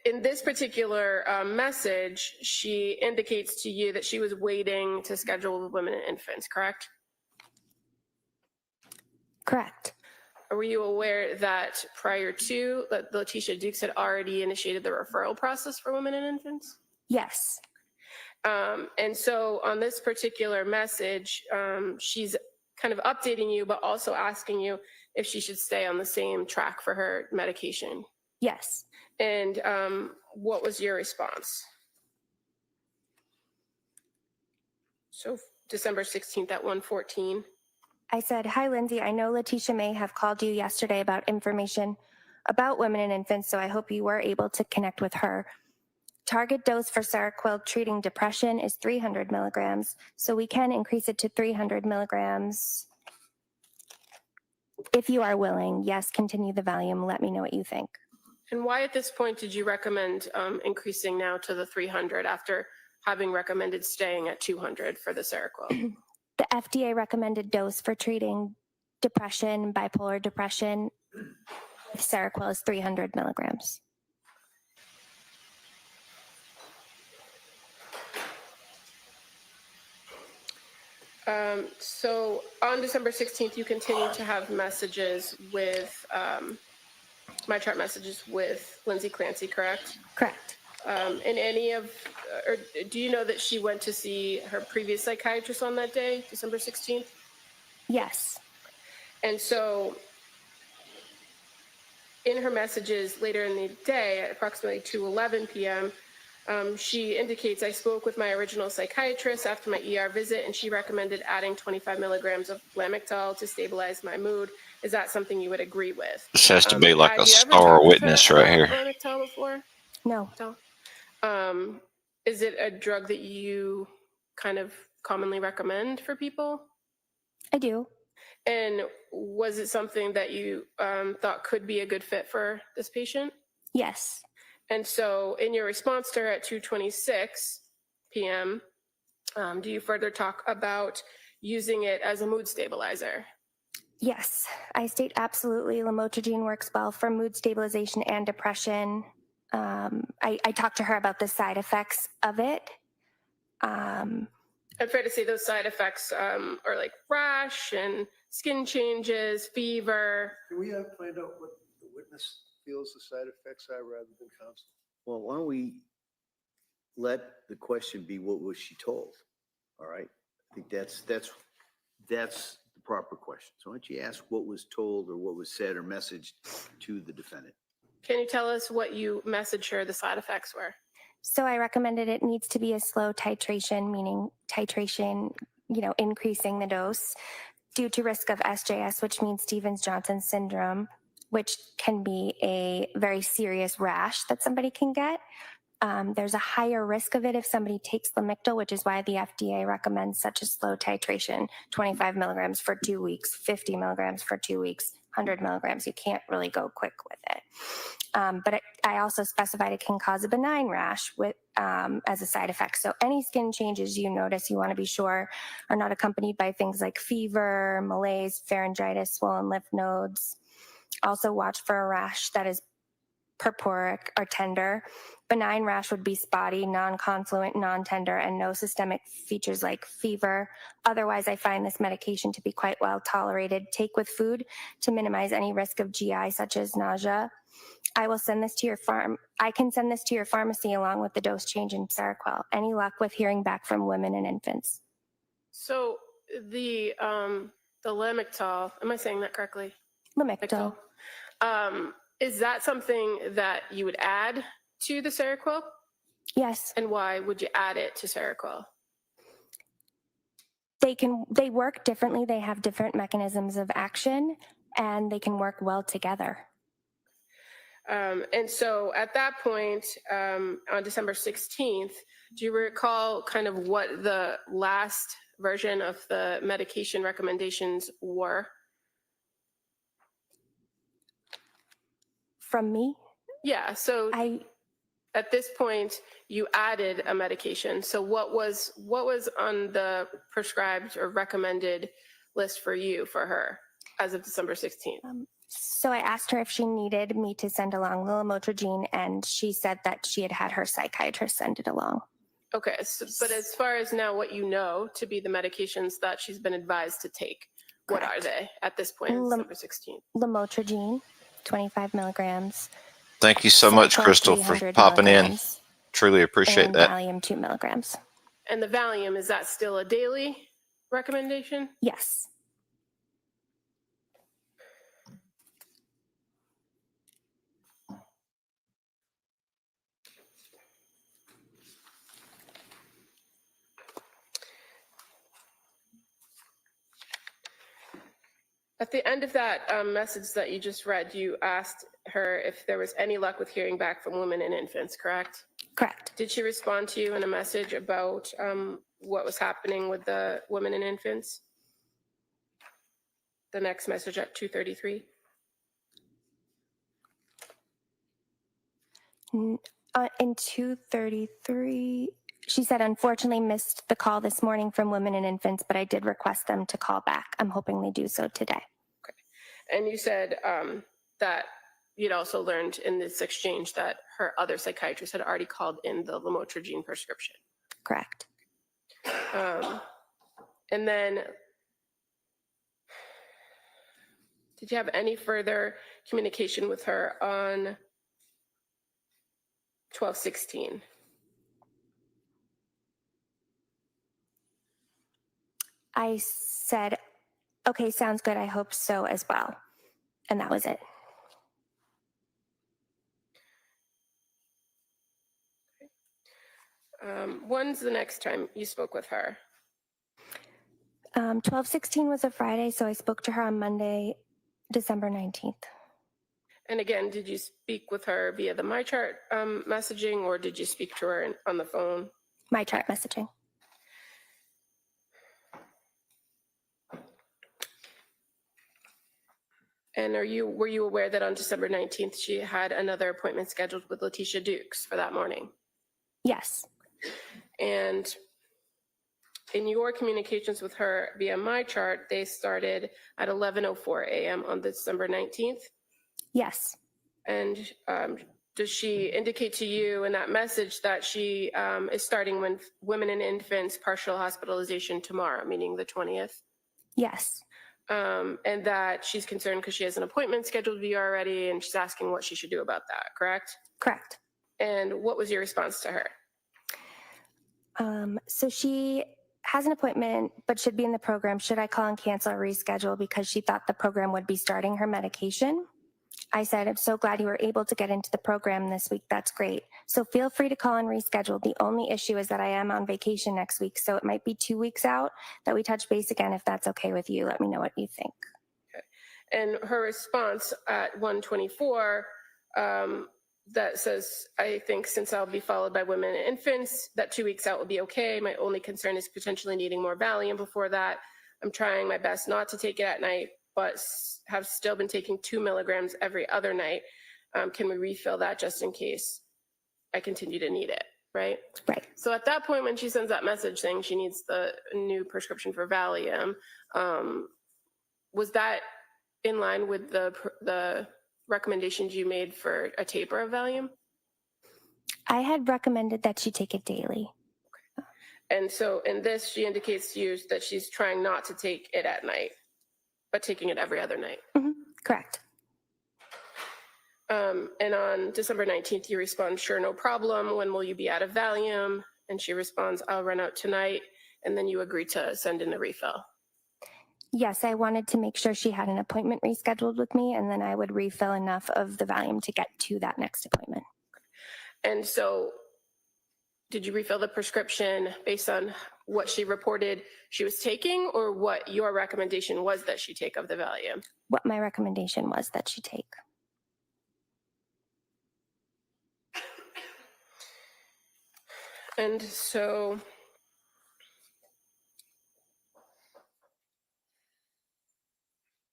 D: in this particular message, she indicates to you that she was waiting to schedule with women and infants, correct?
I: Correct.
D: Were you aware that prior to that, Letitia Dukes had already initiated the referral process for women and infants?
I: Yes.
D: And so on this particular message, she's kind of updating you, but also asking you if she should stay on the same track for her medication.
I: Yes.
D: And what was your response? So December 16th at 1:14.
I: I said, "Hi, Lindsay. I know Letitia may have called you yesterday about information about women and infants, so I hope you were able to connect with her. Target dose for Seroquel treating depression is 300 milligrams, so we can increase it to 300 milligrams if you are willing. Yes, continue the volume. Let me know what you think."
D: And why at this point did you recommend increasing now to the 300 after having recommended staying at 200 for the Seroquel?
I: The FDA recommended dose for treating depression, bipolar depression, with Seroquel is 300 milligrams.
D: So on December 16th, you continued to have messages with, my chart messages with Lindsay Clancy, correct?
I: Correct.
D: In any of, or do you know that she went to see her previous psychiatrist on that day, December 16th?
I: Yes.
D: And so in her messages later in the day at approximately 2:11 p.m., she indicates, "I spoke with my original psychiatrist after my ER visit, and she recommended adding 25 milligrams of Lamictal to stabilize my mood." Is that something you would agree with?
E: This has to be like
D: Had
E: a
D: you ever
E: star
D: talked with
E: witness
D: her
E: right
D: about
E: here.
D: Lamictal before?
I: No.
D: Is it a drug that you kind of commonly recommend for people?
I: I do.
D: And was it something that you thought could be a good fit for this patient?
I: Yes.
D: And so in your response to her at 2:26 p.m., do you further talk about using it as a mood stabilizer?
I: Yes. I state absolutely lamotrigine works well for mood stabilization and depression. I talked to her about the side effects of it.
D: I'm fair to say those side effects are like rash and skin changes, fever.
A: Can we find out what the witness feels the side effects are rather than counsel?
C: Well, why don't we let the question be, what was she told? All right. I think that's the proper question. So why don't you ask what was told or what was said or messaged to the defendant?
D: Can you tell us what you messaged her the side effects were?
I: So I recommended it needs to be a slow titration, meaning titration, increasing the dose due to risk of SJS, which means Stevens-Johnson syndrome, which can be a very serious rash that somebody can get. There's a higher risk of it if somebody takes Lamictal, which is why the FDA recommends such a slow titration, 25 milligrams for 2 weeks, 50 milligrams for 2 weeks, 100 milligrams. You can't really go quick with it. But I also specified it can cause a benign rash as a side effect. So any skin changes you notice, you want to be sure are not accompanied by things like fever, malaise, pharyngitis, swollen lymph nodes. Also watch for a rash that is purpuric or tender. Benign rash would be spotty, non-confluent, non-tender, and no systemic features like fever. Otherwise, I find this medication to be quite well tolerated. Take with food to minimize any risk of GI, such as nausea. I will send this to your I can send this to your pharmacy along with the dose change in Seroquel. Any luck with hearing back from women and infants?
D: So the Lamictal, am I saying that correctly?
I: Lamictal.
D: Is that something that you would add to the Seroquel?
I: Yes.
D: And why would you add it to Seroquel?
I: They work differently. They have different mechanisms of action, and they can work well together.
D: And so at that point, on December 16th, do you recall kind of what the last version of the medication recommendations were?
I: From me?
D: Yeah, so
I: I
D: at this point, you added a medication. So what was on the prescribed or recommended list for you, for her, as of December 16th?
I: So I asked her if she needed me to send along the lamotrigine, and she said that she had her psychiatrist send it along.
D: Okay, so, but as far as now what you know to be the medications that she's been advised to take, what are they at this point, on December 16th?
I: Lamotrigine, 25 milligrams.
E: Thank you so much,
I: Cycle,
E: Crystal, for
I: 300
E: popping in.
I: milligrams,
E: Truly appreciate
I: and
E: that.
I: Valium, 2 milligrams.
D: And the Valium, is that still a daily recommendation?
I: Yes.
D: At the end of that message that you just read, you asked her if there was any luck with hearing back from women and infants, correct?
I: Correct.
D: Did she respond to you in a message about what was happening with the women and infants? The next message at 2:33?
I: In 2:33, she said, unfortunately missed the call this morning from women and infants, but I did request them to call back. I'm hoping they do so today.
D: And you said that you'd also learned in this exchange that her other psychiatrist had already called in the lamotrigine prescription.
I: Correct.
D: And then, did you have any further communication with her on 12/16?
I: I said, okay, sounds good. I hope so as well. And that was it.
D: When's the next time you spoke with her?
I: 12/16 was a Friday, so I spoke to her on Monday, December 19th.
D: And again, did you speak with her via the MyChart messaging, or did you speak to her on the phone?
I: MyChart messaging.
D: And were you aware that on December 19th, she had another appointment scheduled with Letitia Dukes for that morning?
I: Yes.
D: And in your communications with her via MyChart, they started at 11:04 a.m. on December 19th?
I: Yes.
D: And does she indicate to you in that message that she is starting when women and infants partial hospitalization tomorrow, meaning the 20th?
I: Yes.
D: And that she's concerned because she has an appointment scheduled with you already, and she's asking what she should do about that, correct?
I: Correct.
D: And what was your response to her?
I: So she has an appointment, but should be in the program. Should I call and cancel or reschedule because she thought the program would be starting her medication? I said, I'm so glad you were able to get into the program this week. That's great. So feel free to call and reschedule. The only issue is that I am on vacation next week, so it might be 2 weeks out that we touch base again. If that's okay with you, let me know what you think.
D: Okay. And her response at 1:24 that says, I think since I'll be followed by women and infants, that 2 weeks out will be okay. My only concern is potentially needing more Valium before that. I'm trying my best not to take it at night, but have still been taking 2 milligrams every other night. Can we refill that just in case I continue to need it, right?
I: Right.
D: So at that point, when she sends that message saying she needs the new prescription for Valium, was that in line with the recommendations you made for a taper of Valium?
I: I had recommended that she take it daily.
D: And so in this, she indicates to you that she's trying not to take it at night, but taking it every other night.
I: Mm-hmm. Correct.
D: And on December 19th, you respond, sure, no problem. When will you be out of Valium? And she responds, I'll run out tonight. And then you agree to send in the refill.
I: Yes, I wanted to make sure she had an appointment rescheduled with me, and then I would refill enough of the Valium to get to that next appointment.
D: And so did you refill the prescription based on what she reported she was taking, or what your recommendation was that she take of the Valium?
I: What my recommendation was that she take.
D: And so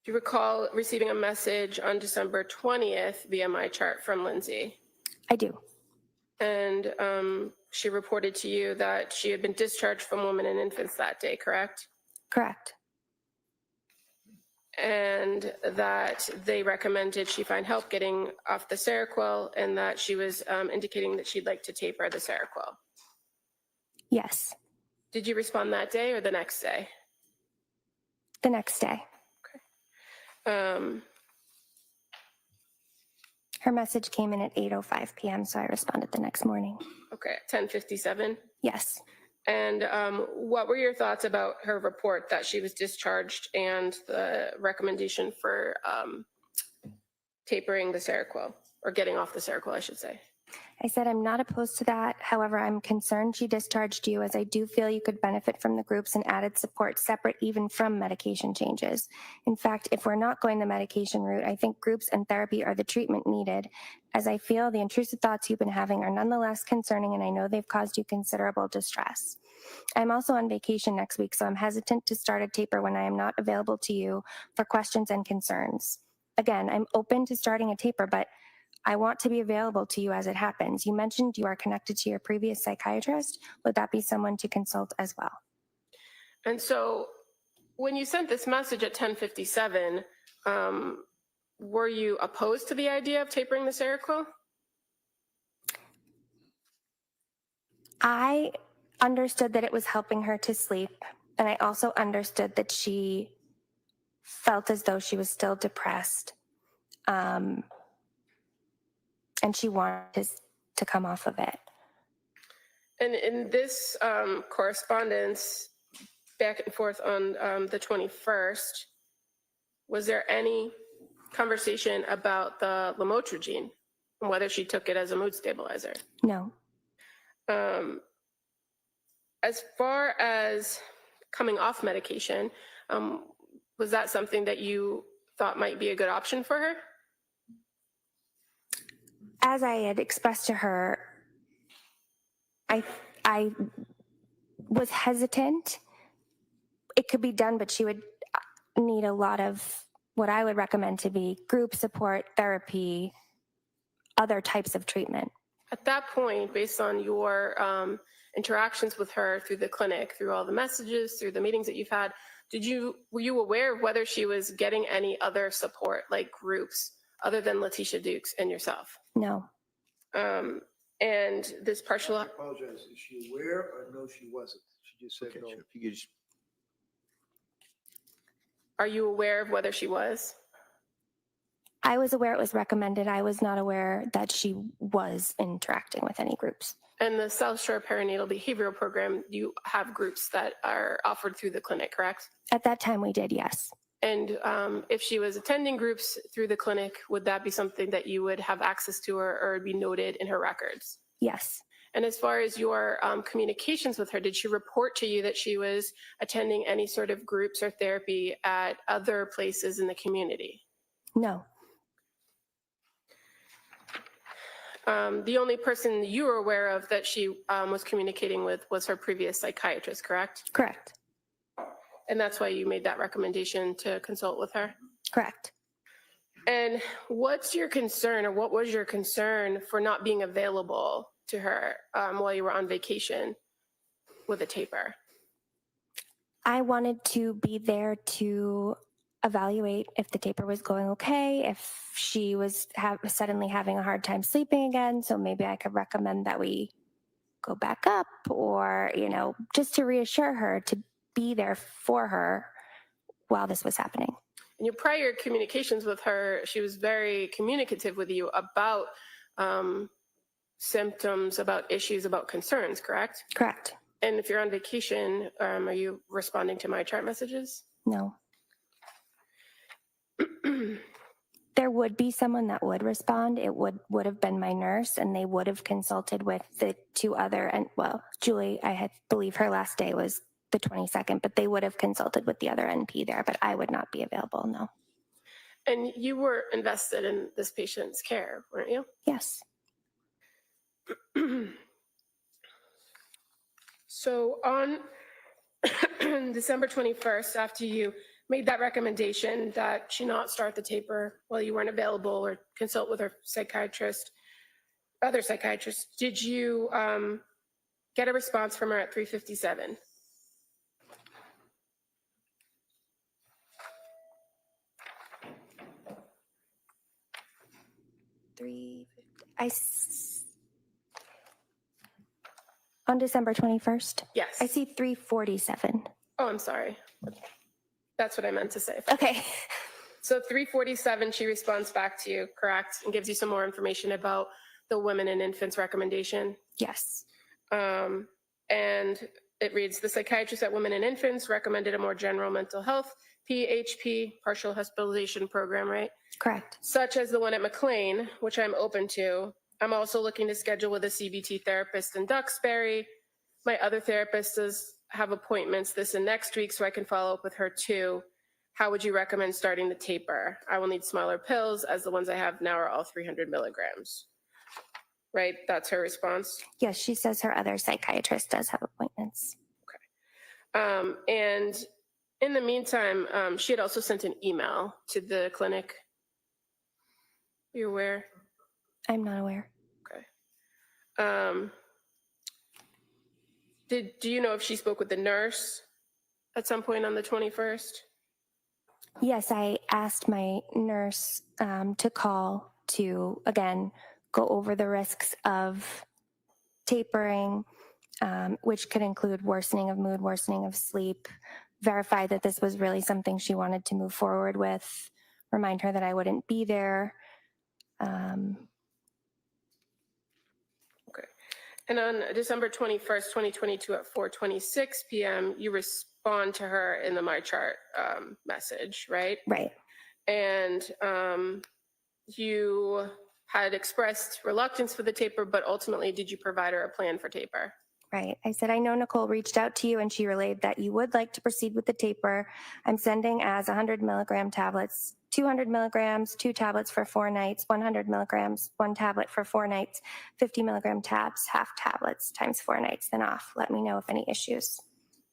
D: do you recall receiving a message on December 20th via MyChart from Lindsay?
I: I do.
D: And she reported to you that she had been discharged from women and infants that day, correct?
I: Correct.
D: And that they recommended she find help getting off the Seroquel, and that she was indicating that she'd like to taper the Seroquel.
I: Yes.
D: Did you respond that day or the next day?
I: The next day.
D: Um,
I: Her message came in at 8:05 p.m., so I responded the next morning.
D: okay, 10:57.
I: Yes.
D: And what were your thoughts about her report that she was discharged and the recommendation for tapering the Seroquel, or getting off the Seroquel, I should say?
I: I said I'm not opposed to that. However, I'm concerned she discharged you, as I do feel you could benefit from the groups and added support separate even from medication changes. In fact, if we're not going the medication route, I think groups and therapy are the treatment needed, as I feel the intrusive thoughts you've been having are nonetheless concerning, and I know they've caused you considerable distress. I'm also on vacation next week, so I'm hesitant to start a taper when I am not available to you for questions and concerns. Again, I'm open to starting a taper, but I want to be available to you as it happens. You mentioned you are connected to your previous psychiatrist. Would that be someone to consult as well?
D: And so when you sent this message at 10:57, were you opposed to the idea of tapering the Seroquel?
I: I understood that it was helping her to sleep, and I also understood that she felt as though she was still depressed, and she wanted to come off of it.
D: And in this correspondence back and forth on the 21st, was there any conversation about the lamotrigine and whether she took it as a mood stabilizer?
I: No.
D: As far as coming off medication, was that something that you thought might be a good option for her?
I: As I had expressed to her, I was hesitant. It could be done, but she would need a lot of what I would recommend to be group support, therapy, other types of treatment.
D: At that point, based on your interactions with her through the clinic, through all the messages, through the meetings that you've had, were you aware of whether she was getting any other support, like groups, other than Letitia Dukes and yourself?
I: No.
D: And this partial.
A: I apologize. Is she aware or no, she wasn't? She just said
C: Okay,
A: no.
C: sure. If you could just
D: Are you aware of whether she was?
I: I was aware it was recommended. I was not aware that she was interacting with any groups.
D: And the South Shore Perinatal Behavioral Program, you have groups that are offered through the clinic, correct?
I: At that time, we did, yes.
D: And if she was attending groups through the clinic, would that be something that you would have access to or be noted in her records?
I: Yes.
D: And as far as your communications with her, did she report to you that she was attending any sort of groups or therapy at other places in the community?
I: No.
D: The only person you were aware of that she was communicating with was her previous psychiatrist, correct?
I: Correct.
D: And that's why you made that recommendation to consult with her?
I: Correct.
D: And what's your concern, or what was your concern for not being available to her while you were on vacation with a taper?
I: I wanted to be there to evaluate if the taper was going okay, if she was suddenly having a hard time sleeping again. So maybe I could recommend that we go back up, or, just to reassure her, to be there for her while this was happening.
D: In your prior communications with her, she was very communicative with you about symptoms, about issues, about concerns, correct?
I: Correct.
D: And if you're on vacation, are you responding to my chat messages?
I: No. There would be someone that would respond. It would have been my nurse, and they would have consulted with the two other, and Julie, I believe her last day was the 22nd, but they would have consulted with the other NP there, but I would not be available, no.
D: And you were invested in this patient's care, weren't you?
I: Yes.
D: So on December 21st, after you made that recommendation that she not start the taper while you weren't available or consult with her psychiatrist, other psychiatrist, did you get a response from her at 3:57?
I: On December 21st,
D: Yes.
I: I see 3:47.
D: Oh, I'm sorry. That's what I meant to say.
I: Okay.
D: So 3:47, she responds back to you, correct? And gives you some more information about the women and infants recommendation.
I: Yes.
D: And it reads, the psychiatrist at Women and Infants recommended a more general mental health, PHP, partial hospitalization program, right?
I: Correct.
D: Such as the one at McLean, which I'm open to. I'm also looking to schedule with a CBT therapist in Duxbury. My other therapist does have appointments this and next week, so I can follow up with her too. How would you recommend starting the taper? I will need smaller pills, as the ones I have now are all 300 milligrams. Right? That's her response.
I: Yes, she says her other psychiatrist does have appointments.
D: And in the meantime, she had also sent an email to the clinic. You aware?
I: I'm not aware.
D: Okay. Do you know if she spoke with the nurse at some point on the 21st?
I: Yes, I asked my nurse to call to, again, go over the risks of tapering, which could include worsening of mood, worsening of sleep, verify that this was really something she wanted to move forward with, remind her that I wouldn't be there.
D: Okay. And on December 21st, 2022 at 4:26 p.m., you respond to her in the MyChart message, right?
I: Right.
D: And you had expressed reluctance for the taper, but ultimately, did you provide her a plan for taper?
I: Right. I said, I know Nicole reached out to you and she relayed that you would like to proceed with the taper. I'm sending as 100 milligram tablets, 200 milligrams, 2 tablets for 4 nights, 100 milligrams, 1 tablet for 4 nights, 50 milligram tabs, half tablets times 4 nights, then off. Let me know if any issues.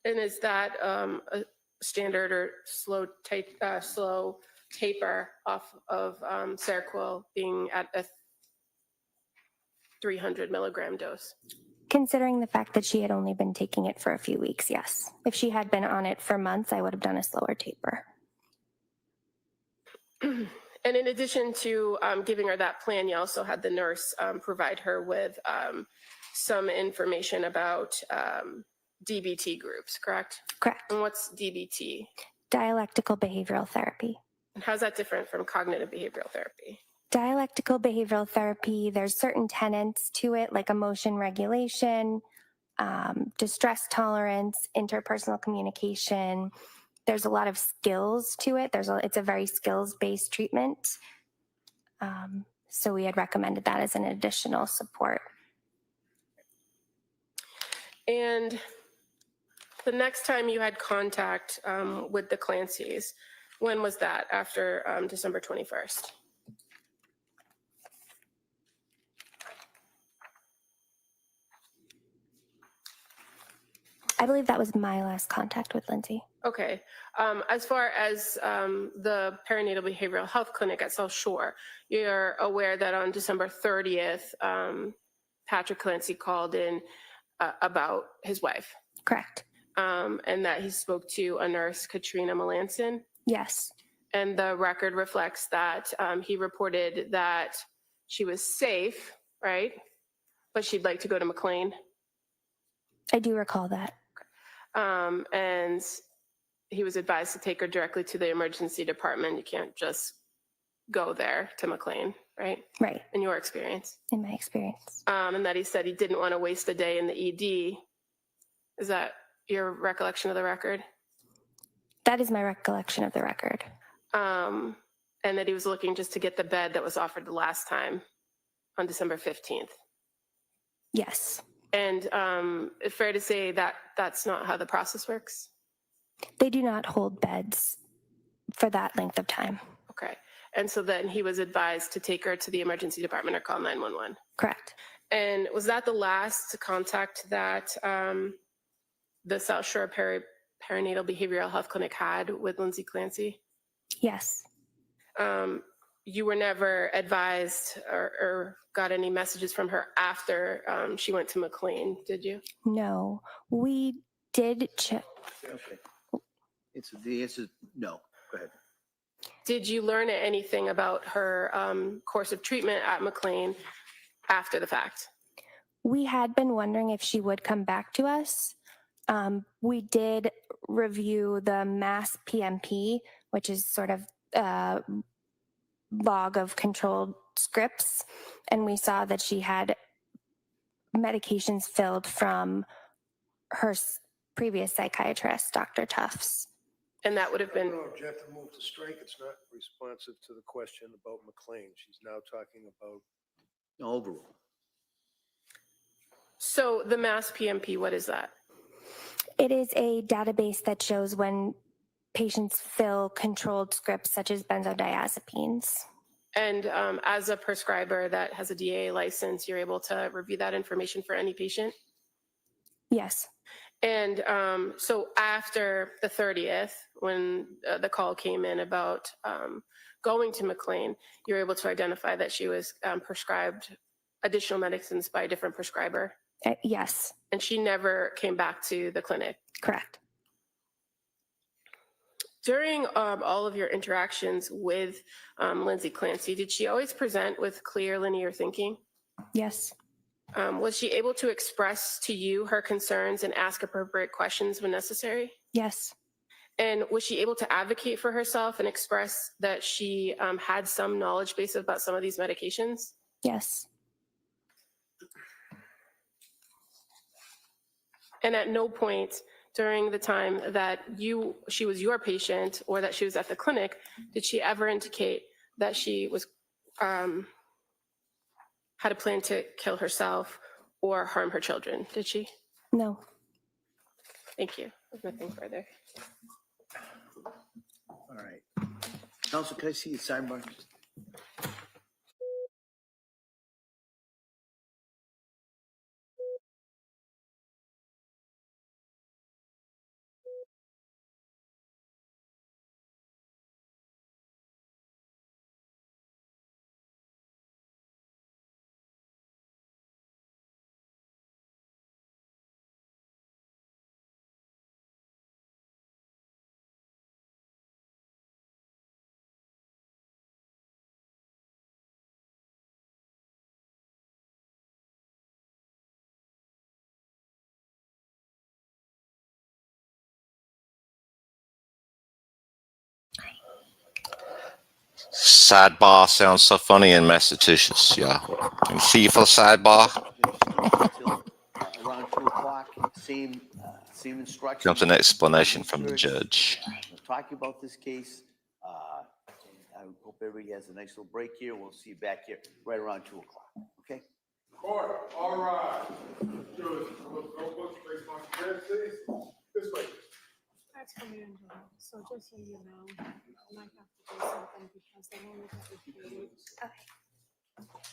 D: And is that a standard or slow taper off of Seroquel being at a 300 milligram dose?
I: Considering the fact that she had only been taking it for a few weeks, yes. If she had been on it for months, I would have done a slower taper.
D: And in addition to giving her that plan, you also had the nurse provide her with some information about DBT groups, correct?
I: Correct.
D: And what's DBT?
I: Dialectical behavioral therapy.
D: And how's that different from cognitive behavioral therapy?
I: Dialectical behavioral therapy, there's certain tenets to it, like emotion regulation, distress tolerance, interpersonal communication. There's a lot of skills to it. It's a very skills-based treatment. So we had recommended that as an additional support.
D: And the next time you had contact with the Clancys, when was that? After December 21st?
I: I believe that was my last contact with Lindsay.
D: Okay. As far as the perinatal behavioral health clinic at South Shore, you're aware that on December 30th, Patrick Clancy called in about his wife.
I: Correct.
D: And that he spoke to a nurse, Katrina Melanson.
I: Yes.
D: And the record reflects that he reported that she was safe, right? But she'd like to go to McLean.
I: I do recall that.
D: And he was advised to take her directly to the emergency department. You can't just go there to McLean, right?
I: Right.
D: In your experience.
I: In my experience.
D: And that he said he didn't want to waste a day in the ED. Is that your recollection of the record?
I: That is my recollection of the record.
D: And that he was looking just to get the bed that was offered the last time on December 15th.
I: Yes.
D: And it's fair to say that that's not how the process works?
I: They do not hold beds for that length of time.
D: Okay. And so then he was advised to take her to the emergency department or call 911?
I: Correct.
D: And was that the last contact that the South Shore Perinatal Behavioral Health Clinic had with Lindsay Clancy?
I: Yes.
D: you were never advised or got any messages from her after she went to McLean, did you?
I: No, we did check.
C: Okay. The answer is no. Go ahead.
D: Did you learn anything about her course of treatment at McLean after the fact?
I: We had been wondering if she would come back to us. We did review the Mass PMP, which is sort of a log of controlled scripts, and we saw that she had medications filled from her previous psychiatrist, Dr. Tufts.
D: And that would have been,
A: No, object to move to strike. It's not responsive to the question about McLean. She's now talking about.
C: No, overall.
D: so the Mass PMP, what is that?
I: It is a database that shows when patients fill controlled scripts such as benzodiazepines.
D: And as a prescriber that has a DA license, you're able to review that information for any patient?
I: Yes,
D: And so after the 30th, when the call came in about going to McLean, you were able to identify that she was prescribed additional medicines by a different prescriber,
I: yes,
D: and she never came back to the clinic.
I: correct.
D: During all of your interactions with Lindsay Clancy, did she always present with clear linear thinking?
I: Yes,
D: Was she able to express to you her concerns and ask appropriate questions when necessary?
I: yes,
D: And was she able to advocate for herself and express that she had some knowledge base about some of these medications?
I: yes,
D: And at no point during the time that she was your patient or that she was at the clinic, did she ever indicate that she was had a plan to kill herself or harm her children? Did she?
I: no.
D: Thank you. There's nothing further.
C: All right. Counsel, can I see your sidebar?
E: Sidebar sounds so funny in Massachusetts, yeah. Can you see for the sidebar?
C: Until around 2 o'clock, same instructions.
E: Comes an explanation from the judge.
C: Talking about this case. I hope everybody has a nice little break here. We'll see you back here right around 2 o'clock. Okay?
F: Court, all rise. Judge, notebooks placed on the desk, please. This way.
B: That's from Angela, so just so you know, I might have to do something because they won't let me do it.
I: Okay.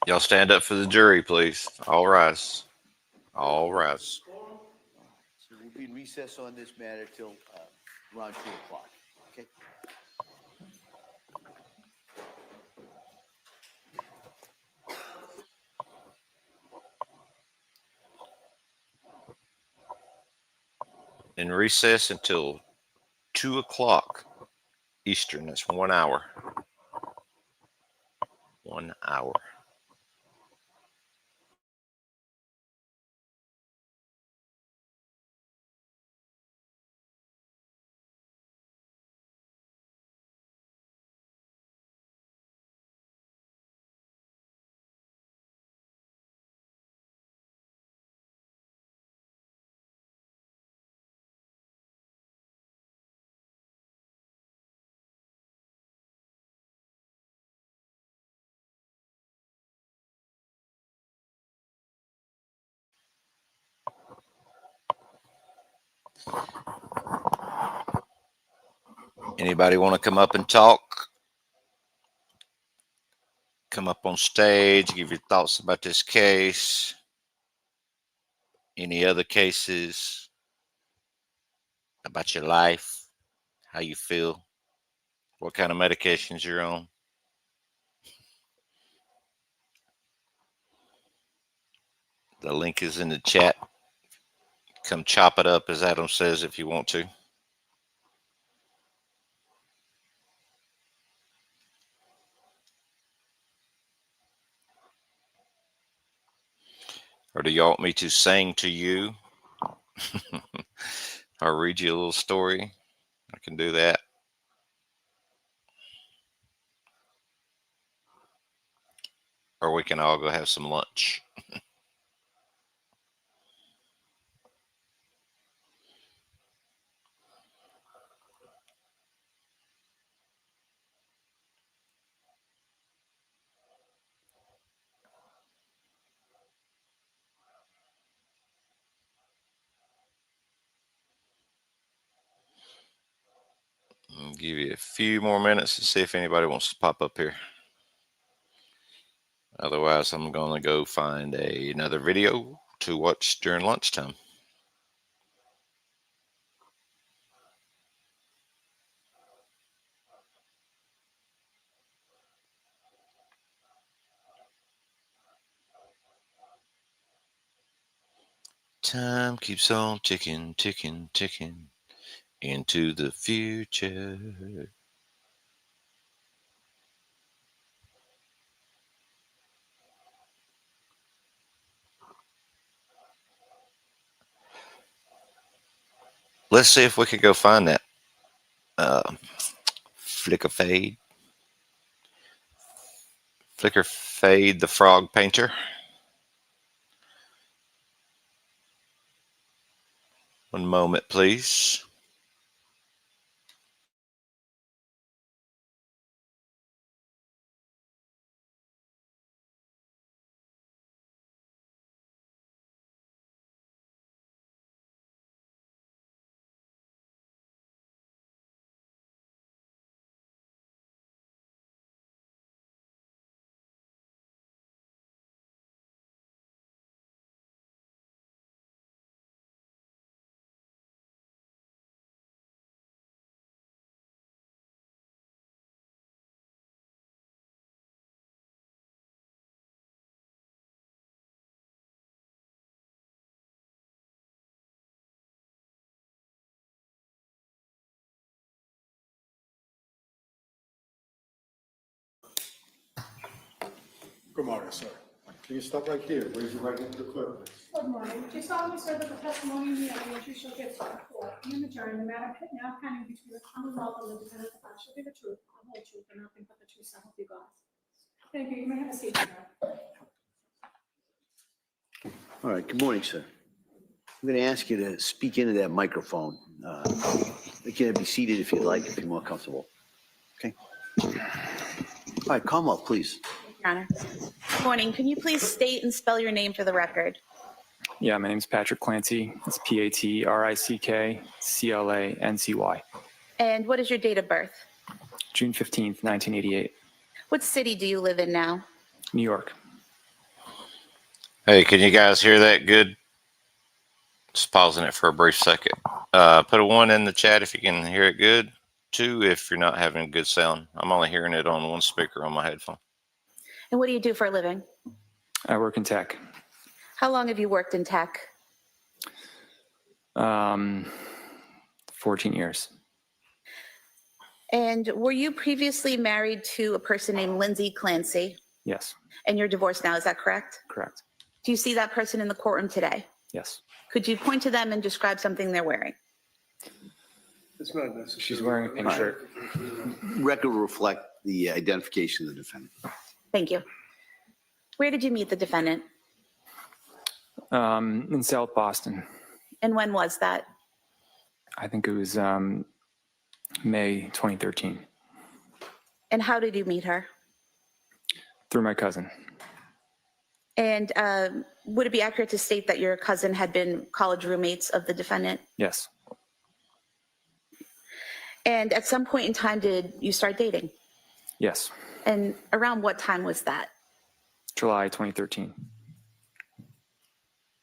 E: Y'all stand up for the jury, please. All rise. All rise.
C: So we'll be in recess on this matter till around 2 o'clock. Okay?
E: In recess until 2 o'clock Eastern. That's 1 hour. 1 hour. Anybody want to come up and talk? Come up on stage, give your thoughts about this case. Any other cases about your life, how you feel, what kind of medications you're on. The link is in the chat. Come chop it up, as Adam says, if you want to. Or do you want me to sing to you? Or read you a little story? I can do that. Or we can all go have some lunch. I'll give you a few more minutes to see if anybody wants to pop up here. Otherwise, I'm going to go find another video to watch during lunchtime. Time keeps on ticking, ticking, ticking into the future. Let's see if we could go find that Flicker Fade. Flicker Fade, the frog painter. One moment, please.
F: Good morning, sir. Can you stop right there? Raise your right hand to the clerk, please.
B: Good morning. Do you solemnly swear that the testimony in the evidence you shall give before and in the jury, the matter now pending between the Commonwealth and the defendant, the fact shall be the truth, the whole truth, and nothing but the truth, so help you God? Thank you. You may have a seat, sir.
C: All right, good morning, sir. I'm going to ask you to speak into that microphone. You can be seated if you'd like, if you're more comfortable. Okay? All right, Commonwealth, please.
J: Your Honor. Good morning. Can you please state and spell your name for the record?
K: Yeah, my name's Patrick Clancy. It's PATRICKCLANCY.
J: And what is your date of birth?
K: June 15th, 1988,
J: What city do you live in now?
K: New York.
E: Hey, can you guys hear that good? Just pausing it for a brief second. Put a 1 in the chat if you can hear it good. 2 if you're not having good sound. I'm only hearing it on one speaker on my headphone.
J: And what do you do for a living?
K: I work in tech.
J: How long have you worked in tech?
K: 14 years.
J: And were you previously married to a person named Lindsay Clancy?
K: Yes,
J: And you're divorced now, is that correct?
K: correct.
J: Do you see that person in the courtroom today?
K: Yes.
J: Could you point to them and describe something they're wearing?
A: It's not necessary.
K: She's wearing a pink shirt.
C: Record will reflect the identification of the defendant.
J: Thank you. Where did you meet the defendant?
K: In South Boston.
J: And when was that?
K: I think it was May 2013.
J: And how did you meet her?
K: Through my cousin.
J: And would it be accurate to state that your cousin had been college roommates of the defendant?
K: Yes.
J: And at some point in time, did you start dating?
K: Yes.
J: And around what time was that?
K: July 2013.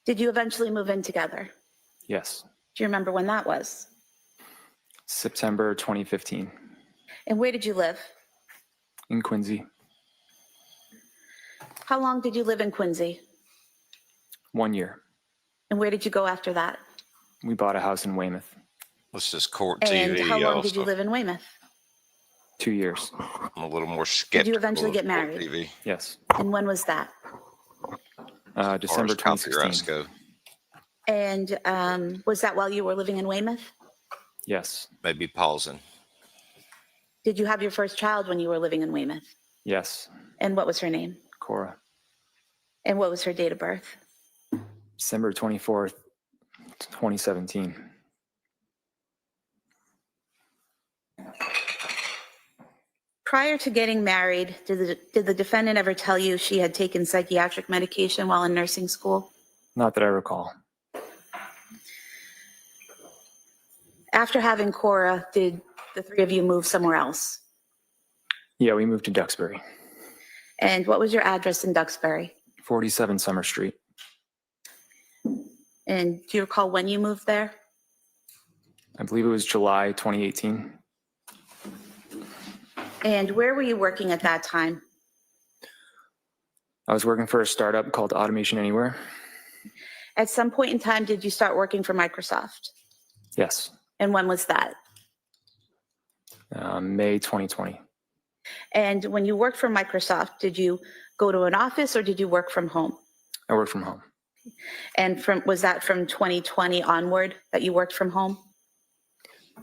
J: Did you eventually move in together?
K: Yes.
J: Do you remember when that was?
K: September 2015
J: And where did you live?
K: in Quincy.
J: How long did you live in Quincy?
K: 1 year.
J: And where did you go after that?
K: We bought a house in Weymouth.
E: This is court
J: And
E: TV
J: how long did you
E: also.
J: live in Weymouth?
K: 2 years.
E: I'm a little more skeptical.
J: Did you eventually
E: of
J: get
E: court
J: married?
E: TV.
K: Yes.
J: And when was that?
K: December
E: As far as copyrights
K: 2016.
E: go.
J: And was that while you were living in Weymouth?
K: Yes.
E: Maybe pausing.
J: Did you have your first child when you were living in Weymouth?
K: Yes.
J: And what was her name?
K: Cora.
J: And what was her date of birth?
K: December 24th, 2017.
J: Prior to getting married, did the defendant ever tell you she had taken psychiatric medication while in nursing school?
K: Not that I recall.
J: After having Cora, did the three of you move somewhere else?
K: Yeah, we moved to Duxbury.
J: And what was your address in Duxbury?
K: 47 Summer Street.
J: And do you recall when you moved there?
K: I believe it was July 2018.
J: And where were you working at that time?
K: I was working for a startup called Automation Anywhere.
J: At some point in time, did you start working for Microsoft?
K: Yes.
J: And when was that?
K: May 2020.
J: And when you worked for Microsoft, did you go to an office or did you work from home?
K: I work from home.
J: And was that from 2020 onward that you worked from home?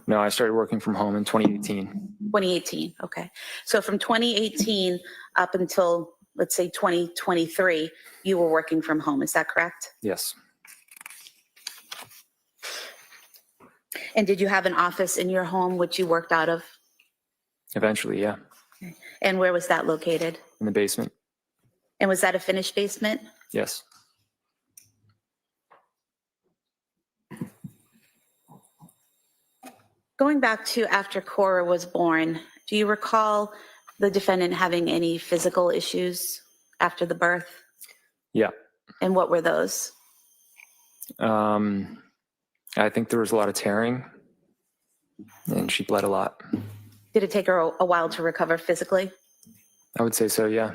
K: No, I started working from home in 2018.
J: 2018, okay. So from 2018 up until, let's say, 2023, you were working from home, is that correct?
K: Yes.
J: And did you have an office in your home which you worked out of?
K: Eventually, yeah.
J: And where was that located?
K: In the basement.
J: And was that a finished basement?
K: Yes.
J: Going back to after Cora was born, do you recall the defendant having any physical issues after the birth?
K: Yeah.
J: And what were those?
K: I think there was a lot of tearing and she bled a lot.
J: Did it take her a while to recover physically?
K: I would say so, yeah.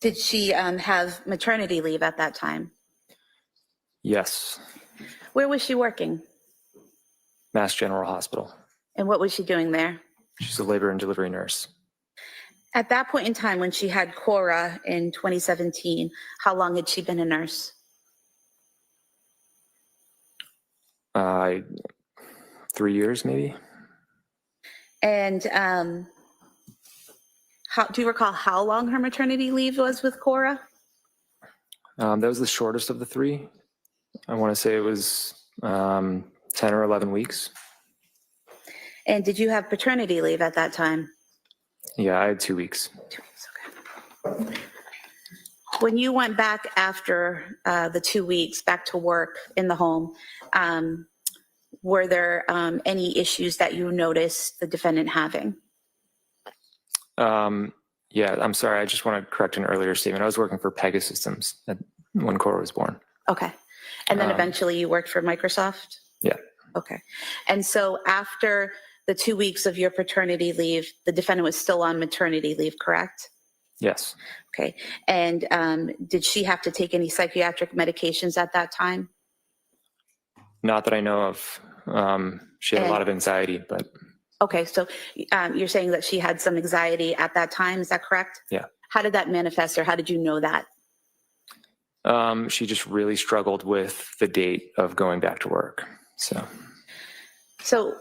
J: Did she have maternity leave at that time?
K: Yes.
J: Where was she working?
K: Mass General Hospital.
J: And what was she doing there?
K: She's a labor and delivery nurse.
J: At that point in time, when she had Cora in 2017, how long had she been a nurse?
K: 3 years, maybe.
J: And do you recall how long her maternity leave was with Cora?
K: That was the shortest of the three. I want to say it was 10 or 11 weeks.
J: And did you have paternity leave at that time?
K: Yeah, I had 2 weeks.
J: 2 weeks, okay. When you went back after the 2 weeks back to work in the home, were there any issues that you noticed the defendant having?
K: Yeah, I'm sorry. I just want to correct an earlier statement. I was working for Pegasystems when Cora was born.
J: Okay. And then eventually you worked for Microsoft?
K: Yeah.
J: Okay. And so after the 2 weeks of your paternity leave, the defendant was still on maternity leave, correct?
K: Yes.
J: Okay. And did she have to take any psychiatric medications at that time?
K: Not that I know of. She had a lot of anxiety, but
J: Okay. So you're saying that she had some anxiety at that time. Is that correct?
K: yeah.
J: How did that manifest, or how did you know that?
K: She just really struggled with the date of going back to work.
J: So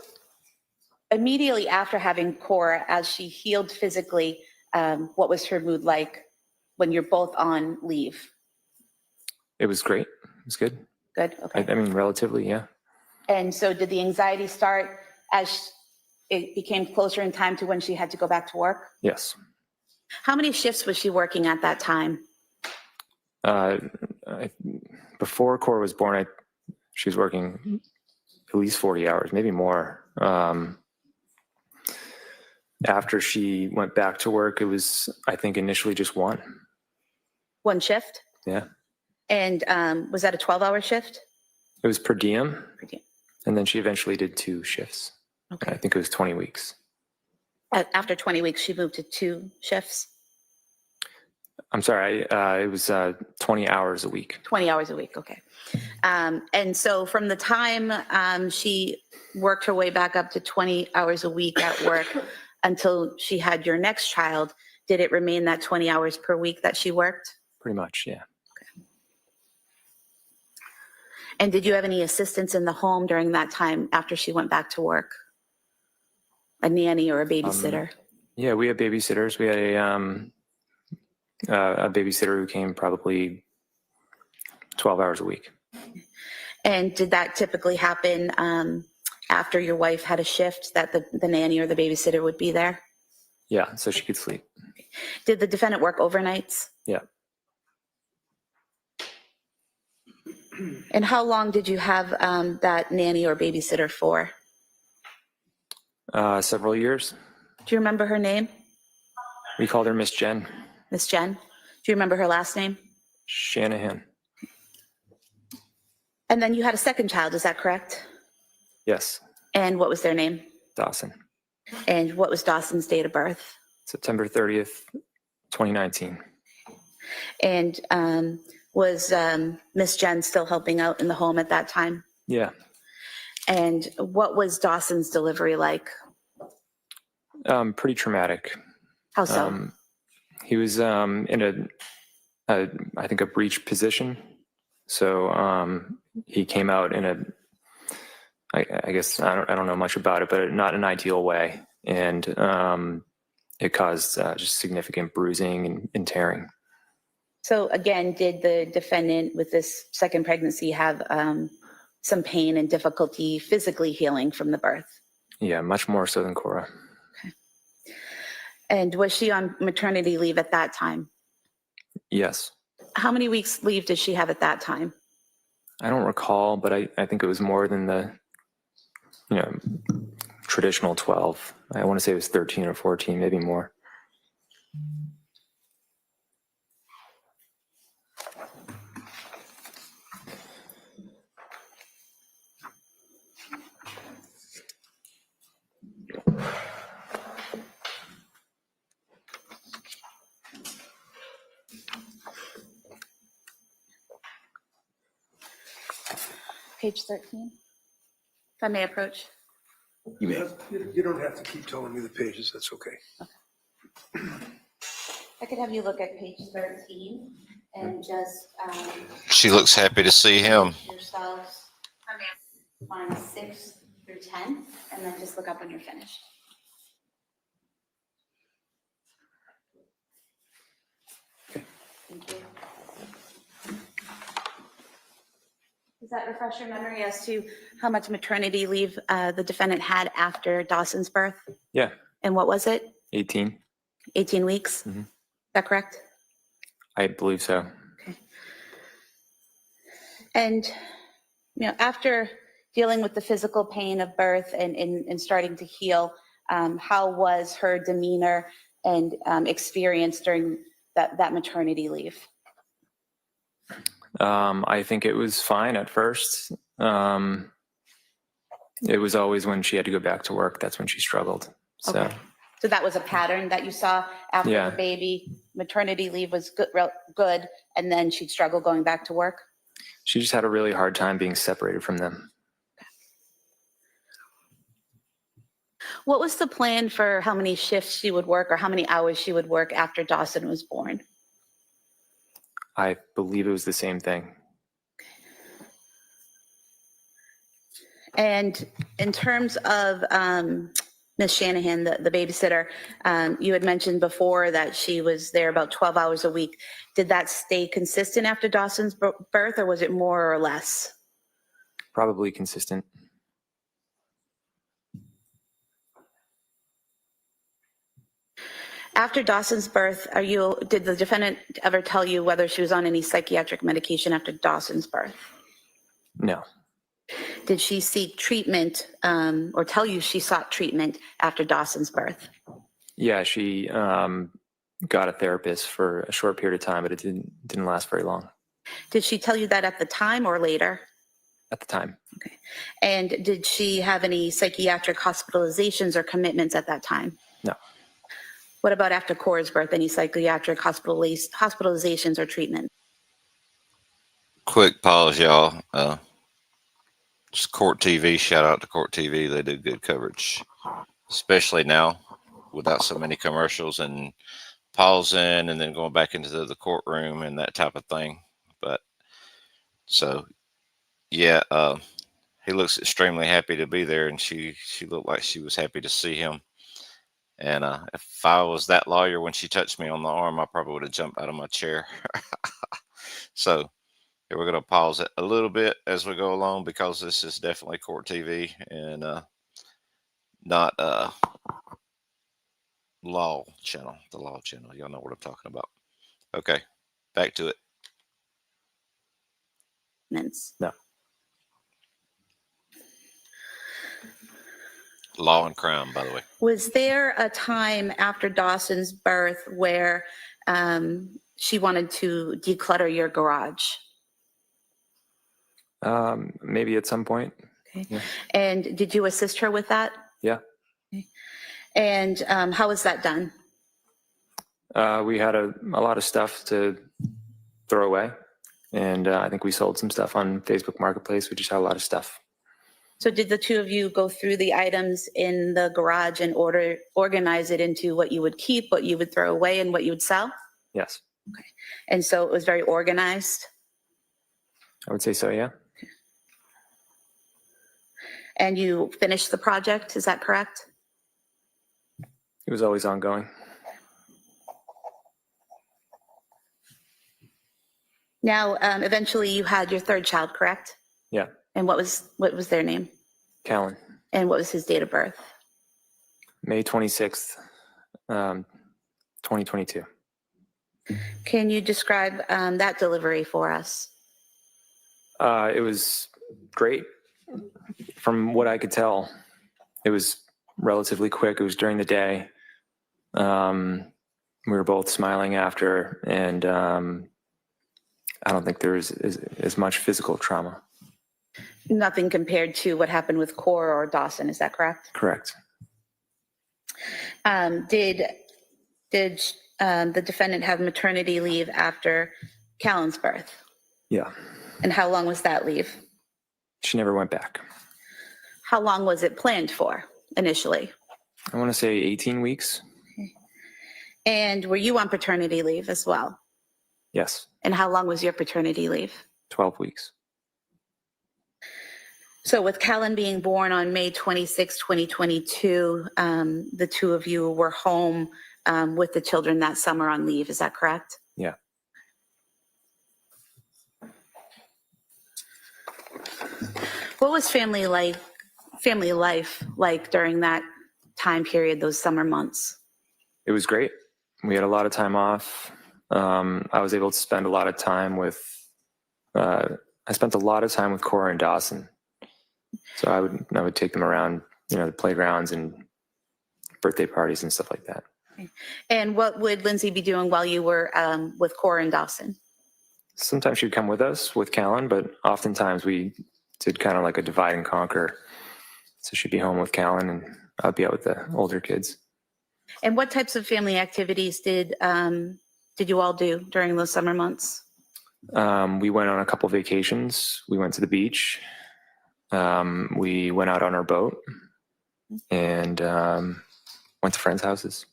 J: immediately after having Cora, as she healed physically, what was her mood like when you're both on leave?
K: It was great. It was good.
J: Good. Okay.
K: I mean, relatively, yeah.
J: And so did the anxiety start as it became closer in time to when she had to go back to work?
K: Yes.
J: How many shifts was she working at that time?
K: Before Cora was born, she was working at least 40 hours, maybe more. After she went back to work, it was, I think, initially just one.
J: One shift?
K: Yeah.
J: And was that a 12-hour shift?
K: It was per diem.
J: Per diem.
K: And then she eventually did 2 shifts.
J: Okay.
K: I think it was 20 weeks.
J: After 20 weeks, she moved to 2 shifts?
K: I'm sorry, it was 20 hours a week.
J: 20 hours a week, okay. And so from the time she worked her way back up to 20 hours a week at work until she had your next child, did it remain that 20 hours per week that she worked?
K: Pretty much, yeah.
J: Okay. And did you have any assistance in the home during that time after she went back to work? A nanny or a babysitter?
K: Yeah, we had babysitters. We had a babysitter who came probably 12 hours a week.
J: And did that typically happen after your wife had a shift, that the nanny or the babysitter would be there?
K: Yeah, so she could sleep.
J: Did the defendant work overnights?
K: Yeah.
J: And how long did you have that nanny or babysitter for?
K: Several years.
J: Do you remember her name?
K: We called her Miss Jen
J: Miss Jen? Do you remember her last name?
K: Shanahan.
J: And then you had a second child, is that correct?
K: Yes,
J: And what was their name?
K: Dawson.
J: And what was Dawson's date of birth?
K: September 30th, 2019.
J: And was Miss Jen still helping out in the home at that time?
K: Yeah.
J: And what was Dawson's delivery like?
K: Pretty traumatic.
J: How so?
K: He was in I think a breech position. So he came out in I guess I don't know much about it, but not an ideal way. And it caused just significant bruising and tearing.
J: So again, did the defendant with this second pregnancy have some pain and difficulty physically healing from the birth?
K: Yeah, much more so than Cora.
J: Okay. And was she on maternity leave at that time?
K: Yes.
J: How many weeks leave did she have at that time?
K: I don't recall, but I think it was more than the traditional 12. I want to say it was 13 or 14, maybe more.
J: Page 13. If I may approach.
C: You may.
A: You don't have to keep telling me the pages, that's okay.
J: I could have you look at page 13 and just
E: She looks happy to see him.
J: yourselves on 6 through 10, and then just look up when you're finished. Thank you. Does that refresh your memory as to how much maternity leave the defendant had after Dawson's birth?
K: Yeah,
J: And what was it?
K: 18.
J: 18 weeks?
K: Mhm.
J: Is that correct?
K: I believe so.
J: Okay. And, after dealing with the physical pain of birth and starting to heal, how was her demeanor and experience during that maternity leave?
K: I think it was fine at first. It was always when she had to go back to work, that's when she struggled. So,
J: Okay. So that was a pattern that you saw after
K: Yeah.
J: the baby, maternity leave was good, and then she'd struggle going back to work?
K: she just had a really hard time being separated from them.
J: What was the plan for how many shifts she would work or how many hours she would work after Dawson was born?
K: I believe it was the same thing.
J: And in terms of Ms. Shanahan, the babysitter, you had mentioned before that she was there about 12 hours a week. Did that stay consistent after Dawson's birth, or was it more or less?
K: Probably consistent.
J: After Dawson's birth, did the defendant ever tell you whether she was on any psychiatric medication after Dawson's birth?
K: No.
J: Did she seek treatment or tell you she sought treatment after Dawson's birth?
K: Yeah, she got a therapist for a short period of time, but it didn't last very long
J: Did she tell you that at the time or later?
K: at the time.
J: Okay. And did she have any psychiatric hospitalizations or commitments at that time?
K: No.
J: What about after Cora's birth? Any psychiatric hospitalizations or treatment?
E: Quick pause, y'all. Just Court TV. Shout out to Court TV. They do good coverage, especially now without so many commercials and pausing and then going back into the courtroom and that type of thing. But so, yeah, he looks extremely happy to be there, and she looked like she was happy to see him. And if I was that lawyer when she touched me on the arm, I probably would have jumped out of my chair. So we're going to pause it a little bit as we go along because this is definitely Court TV and not Law Channel, the Law Channel. Y'all know what I'm talking about. Okay, back to it.
K: No.
E: Law and crime, by the way.
J: Was there a time after Dawson's birth where she wanted to declutter your garage?
K: Maybe at some point.
J: Okay.
K: Yeah.
J: And did you assist her with that?
K: Yeah.
J: Okay. And how was that done?
K: We had a lot of stuff to throw away. And I think we sold some stuff on Facebook Marketplace. We just had a lot of stuff.
J: So did the two of you go through the items in the garage and organize it into what you would keep, what you would throw away, and what you would sell?
K: Yes.
J: Okay. And so it was very organized?
K: I would say so, yeah.
J: And you finished the project, is that correct?
K: It was always ongoing.
J: Now, eventually you had your third child, correct?
K: Yeah.
J: And what was their name?
K: Callan.
J: And what was his date of birth?
K: May 26th, 2022.
J: Can you describe that delivery for us?
K: It was great. From what I could tell, it was relatively quick. It was during the day. We were both smiling after, and I don't think there was as much physical trauma.
J: Nothing compared to what happened with Cora or Dawson, is that correct?
K: Correct.
J: Did the defendant have maternity leave after Callan's birth?
K: Yeah.
J: And how long was that leave?
K: She never went back.
J: How long was it planned for initially?
K: I want to say 18 weeks.
J: And were you on paternity leave as well?
K: Yes.
J: And how long was your paternity leave?
K: 12 weeks.
J: So with Callan being born on May 26, 2022, the two of you were home with the children that summer on leave. Is that correct?
K: Yeah.
J: What was family life like during that time period, those summer months?
K: It was great. We had a lot of time off. I was able to spend a lot of time with, I spent a lot of time with Cora and Dawson. So I would take them around, the playgrounds and birthday parties and stuff like that.
J: Okay. And what would Lindsay be doing while you were with Cora and Dawson?
K: Sometimes she'd come with us with Callan, but oftentimes we did kind of like a divide and conquer. So she'd be home with Callan and I'd be out with the older kids.
J: And what types of family activities did you all do during those summer months?
K: We went on a couple vacations. We went to the beach. We went out on our boat and went to friends' houses.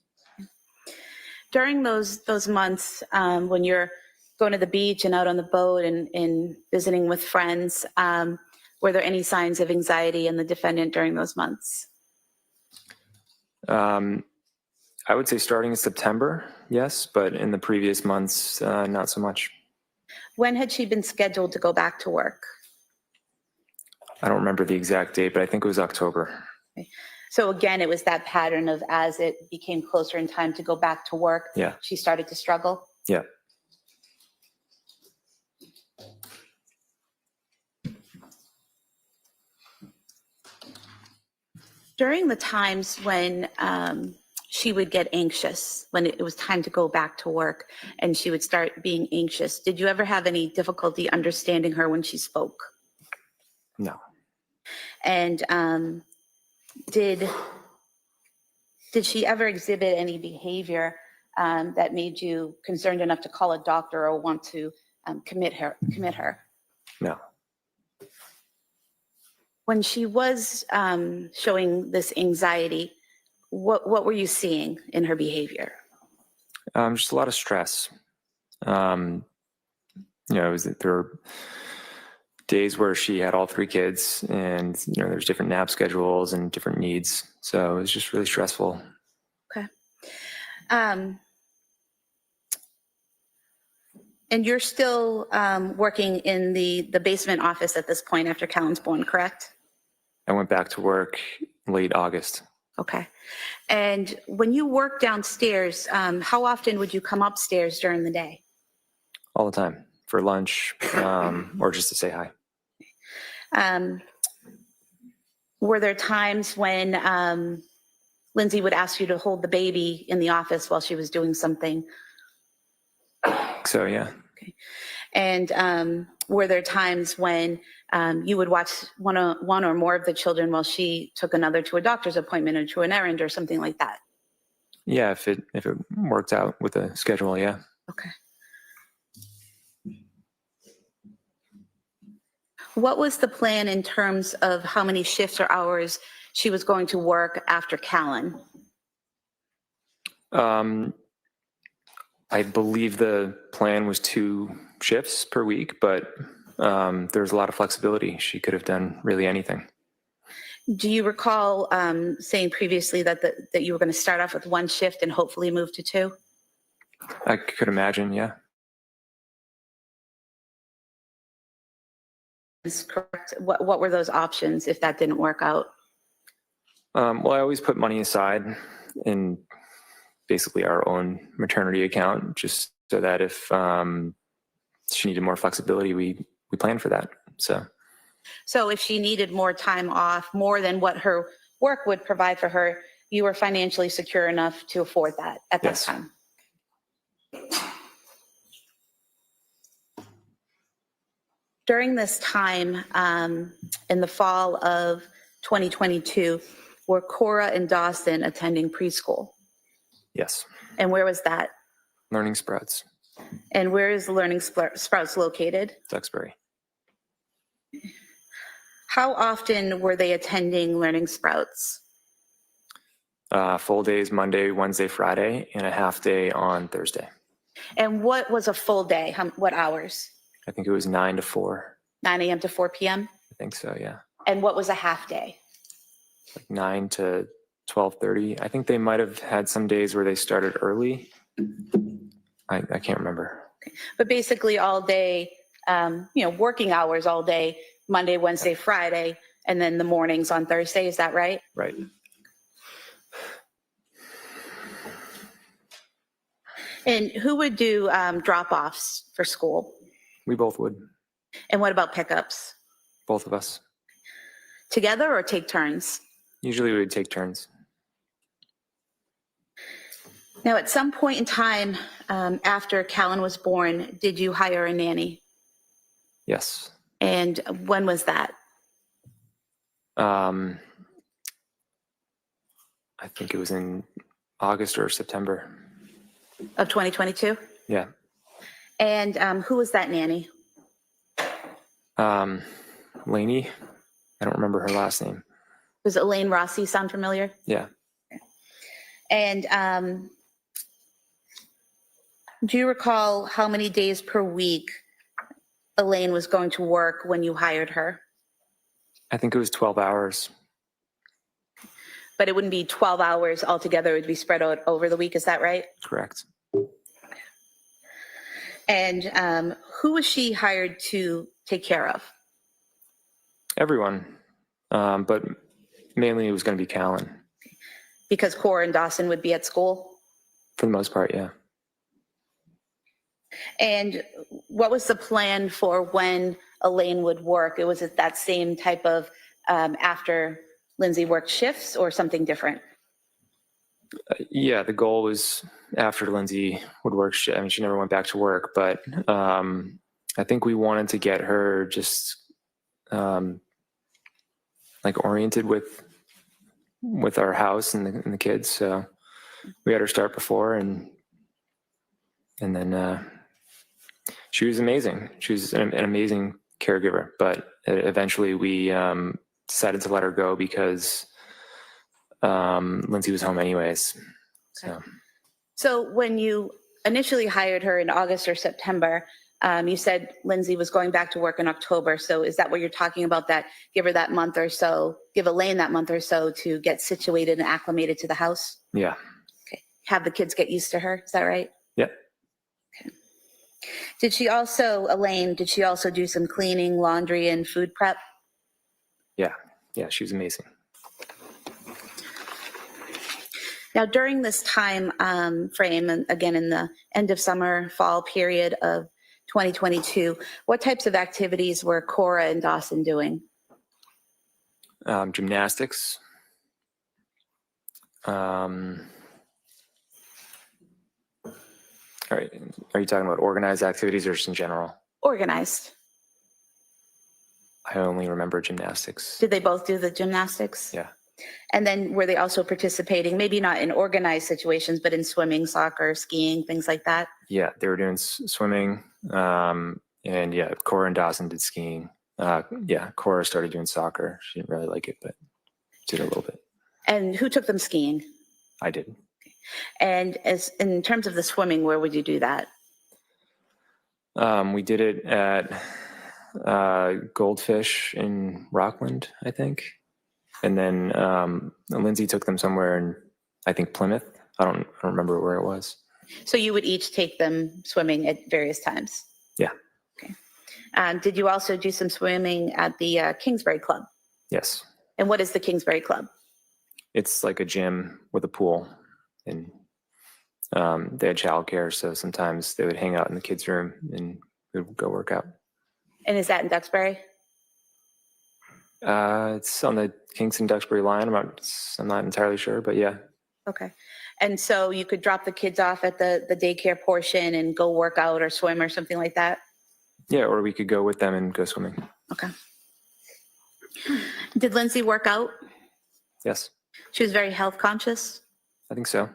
J: During those months when you're going to the beach and out on the boat and visiting with friends, were there any signs of anxiety in the defendant during those months?
K: I would say starting in September, yes, but in the previous months, not so much.
J: When had she been scheduled to go back to work?
K: I don't remember the exact date, but I think it was October.
J: Okay. So again, it was that pattern of as it became closer in time to go back to work,
K: Yeah.
J: she started to struggle?
K: Yeah.
J: During the times when she would get anxious, when it was time to go back to work and she would start being anxious, did you ever have any difficulty understanding her when she spoke?
K: No.
J: And did she ever exhibit any behavior that made you concerned enough to call a doctor or want to commit her?
K: No.
J: When she was showing this anxiety, what were you seeing in her behavior?
K: Just a lot of stress. There were days where she had all 3 kids, and there's different nap schedules and different needs. So it was just really stressful.
J: Okay. And you're still working in the basement office at this point after Callan's born, correct?
K: I went back to work late August.
J: Okay. And when you work downstairs, how often would you come upstairs during the day?
K: All the time for lunch or just to say hi.
J: Were there times when Lindsay would ask you to hold the baby in the office while she was doing something?
K: So, yeah.
J: Okay. And were there times when you would watch one or more of the children while she took another to a doctor's appointment or to an errand or something like that?
K: Yeah, if it worked out with the schedule, yeah.
J: Okay. What was the plan in terms of how many shifts or hours she was going to work after Callan?
K: I believe the plan was 2 shifts per week, but there was a lot of flexibility. She could have done really anything.
J: Do you recall saying previously that you were going to start off with 1 shift and hopefully move to 2?
K: I could imagine, yeah.
J: Is correct. What were those options if that didn't work out?
K: Well, I always put money aside in basically our own maternity account, just so that if she needed more flexibility, we planned for that. So
J: if she needed more time off, more than what her work would provide for her, you were financially secure enough to afford that at that time. During this time, in the fall of 2022, were Cora and Dawson attending preschool?
K: yes,
J: And where was that?
K: Learning Sprouts,
J: And where is the Learning Sprouts located?
K: Duxbury.
J: How often were they attending Learning Sprouts?
K: Full days Monday, Wednesday, Friday, and a half day on Thursday.
J: And what was a full day? What hours?
K: I think it was 9 to 4.
J: 9 a.m. to 4 p.m.?
K: I think so, yeah.
J: And what was a half day?
K: Like 9 to 12:30. I think they might have had some days where they started early. I can't remember.
J: But basically all day, working hours all day, Monday, Wednesday, Friday, and then the mornings on Thursday. Is that right?
K: Right.
J: And who would do drop-offs for school?
K: We both would.
J: And what about pickups?
K: Both of us.
J: Together or take turns?
K: Usually we would take turns.
J: Now, at some point in time after Callan was born, did you hire a nanny?
K: Yes.
J: And when was that?
K: I think it was in August or September.
J: Of 2022?
K: Yeah.
J: And who was that nanny?
K: Lainey. I don't remember her last name.
J: Does Elaine Rossi sound familiar?
K: Yeah.
J: And do you recall how many days per week Elaine was going to work when you hired her?
K: I think it was 12 hours.
J: But it wouldn't be 12 hours altogether. It would be spread out over the week. Is that right?
K: Correct.
J: And who was she hired to take care of?
K: Everyone. But mainly it was going to be Callan.
J: Because Cora and Dawson would be at school?
K: For the most part, yeah.
J: And what was the plan for when Elaine would work? It was at that same type of after Lindsay worked shifts or something different?
K: Yeah, the goal was after Lindsay would work, I mean, she never went back to work, but I think we wanted to get her just like oriented with our house and the kids. So we had her start before, and then she was amazing. She was an amazing caregiver, but eventually we decided to let her go because Lindsay was home anyways.
J: So when you initially hired her in August or September, you said Lindsay was going back to work in October. So is that what you're talking about, that give her that month or so, give Elaine that month or so to get situated and acclimated to the house?
K: Yeah.
J: Okay. Have the kids get used to her. Is that right?
K: Yep.
J: Okay. Did she also do some cleaning, laundry, and food prep?
K: Yeah. Yeah. She was amazing.
J: Now, during this time frame, and again in the end of summer, fall period of 2022, what types of activities were Cora and Dawson doing?
K: Gymnastics. Are you talking about organized activities or just in general?
J: Organized.
K: I only remember gymnastics.
J: Did they both do the gymnastics?
K: Yeah.
J: And then were they also participating, maybe not in organized situations, but in swimming, soccer, skiing, things like that?
K: Yeah, they were doing swimming. And yeah, Cora and Dawson did skiing. Yeah, Cora started doing soccer. She didn't really like it, but did a little bit.
J: And who took them skiing?
K: I did.
J: And as in terms of the swimming, where would you do that?
K: We did it at Goldfish in Rockland, I think. And then Lindsay took them somewhere in, I think, Plymouth. I don't remember where it was.
J: So you would each take them swimming at various times?
K: Yeah.
J: Okay. Did you also do some swimming at the Kingsbury Club?
K: Yes.
J: And what is the Kingsbury Club?
K: It's like a gym with a pool, and they had childcare, so sometimes they would hang out in the kids' room and we would go work out.
J: And is that in Duxbury?
K: It's on the Kingston-Duxbury line. I'm not entirely sure, but yeah.
J: Okay. And so you could drop the kids off at the daycare portion and go work out or swim or something like that?
K: Yeah, or we could go with them and go swimming.
J: Okay. Did Lindsay work out?
K: Yes.
J: She was very health conscious?
K: I think so.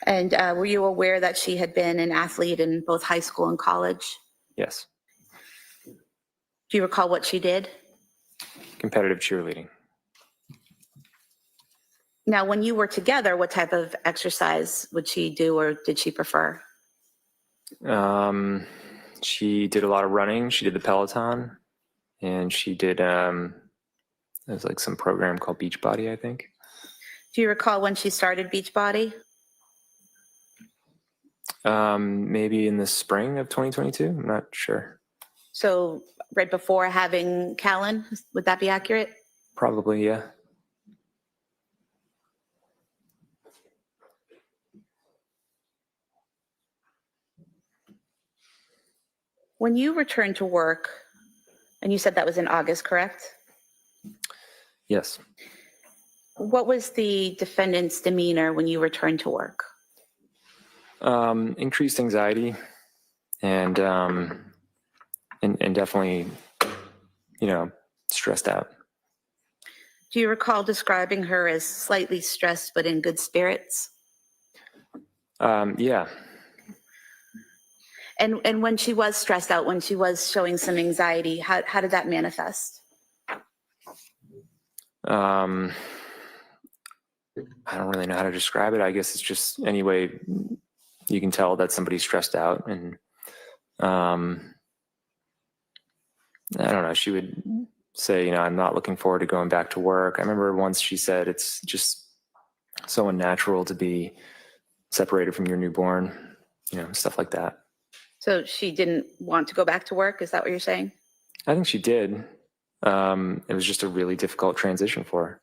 J: And were you aware that she had been an athlete in both high school and college?
K: Yes.
J: Do you recall what she did?
K: Competitive cheerleading.
J: Now, when you were together, what type of exercise would she do, or did she prefer?
K: She did a lot of running. She did the Peloton, and she did, there's like some program called Beachbody, I think.
J: Do you recall when she started Beachbody?
K: Maybe in the spring of 2022. I'm not sure.
J: So right before having Callan, would that be accurate?
K: Probably, yeah.
J: When you returned to work, and you said that was in August, correct?
K: Yes.
J: What was the defendant's demeanor when you returned to work?
K: Increased anxiety and definitely, stressed out.
J: Do you recall describing her as slightly stressed but in good spirits?
K: Yeah.
J: And when she was stressed out, when she was showing some anxiety, how did that manifest?
K: I don't really know how to describe it. I guess it's just any way you can tell that somebody's stressed out. And I don't know, she would say, I'm not looking forward to going back to work. I remember once she said it's just so unnatural to be separated from your newborn, stuff like that.
J: So she didn't want to go back to work? Is that what you're saying?
K: I think she did. It was just a really difficult transition for her.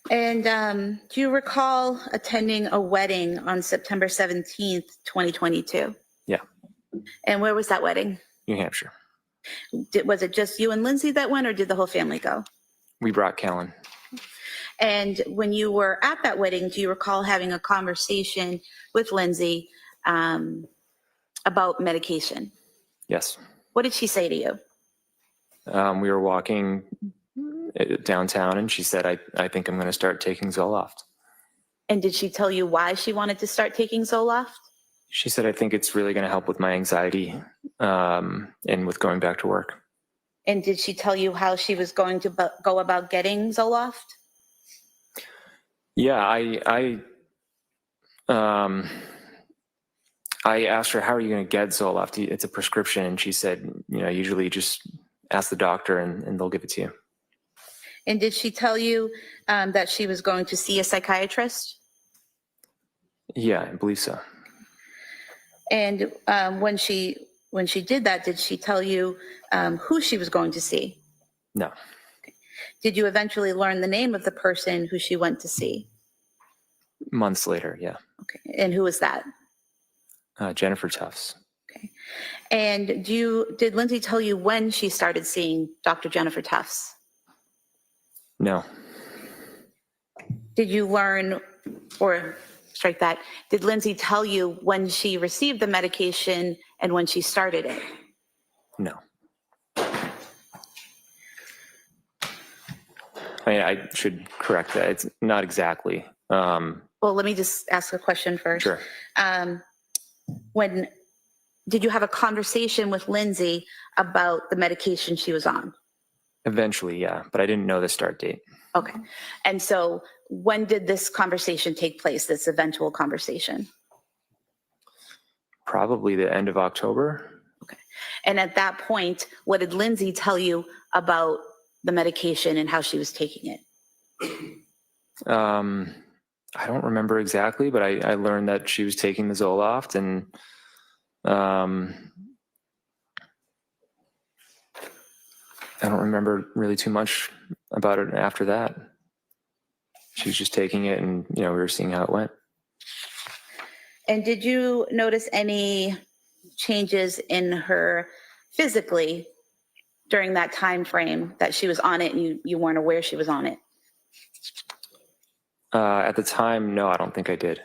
J: And do you recall attending a wedding on September 17th, 2022?
K: Yeah.
J: And where was that wedding?
K: New Hampshire.
J: Was it just you and Lindsay that went, or did the whole family go?
K: We brought Kellen.
J: And when you were at that wedding, do you recall having a conversation with Lindsay about medication?
K: Yes.
J: What did she say to you?
K: We were walking downtown and she said, I think I'm going to start taking Zoloft.
J: And did she tell you why she wanted to start taking Zoloft?
K: She said, I think it's really going to help with my anxiety and with going back to work.
J: And did she tell you how she was going to go about getting Zoloft?
K: Yeah, I asked her, how are you going to get Zoloft? It's a prescription. And she said, usually just ask the doctor and they'll give it to you.
J: And did she tell you that she was going to see a psychiatrist?
K: Yeah, I believe so.
J: And when she did that, did she tell you who she was going to see?
K: No.
J: Did you eventually learn the name of the person who she went to see?
K: Months later, yeah.
J: Okay. And who was that?
K: Jennifer Tufts.
J: Okay. And did Lindsay tell you when she started seeing Dr. Jennifer Tufts?
K: No.
J: Did you learn, or strike that, did Lindsay tell you when she received the medication and when she started it?
K: No. I mean, I should correct that. It's not exactly.
J: Well, let me just ask a question first.
K: Sure.
J: Did you have a conversation with Lindsay about the medication she was on?
K: Eventually, yeah, but I didn't know the start date.
J: Okay. And so when did this conversation take place, this eventual conversation?
K: Probably the end of October.
J: Okay. And at that point, what did Lindsay tell you about the medication and how she was taking it?
K: I don't remember exactly, but I learned that she was taking the Zoloft, and I don't remember really too much about it after that. She was just taking it, and we were seeing how it went.
J: And did you notice any changes in her physically during that time frame that she was on it and you weren't aware she was on it?
K: At the time, no, I don't think I did.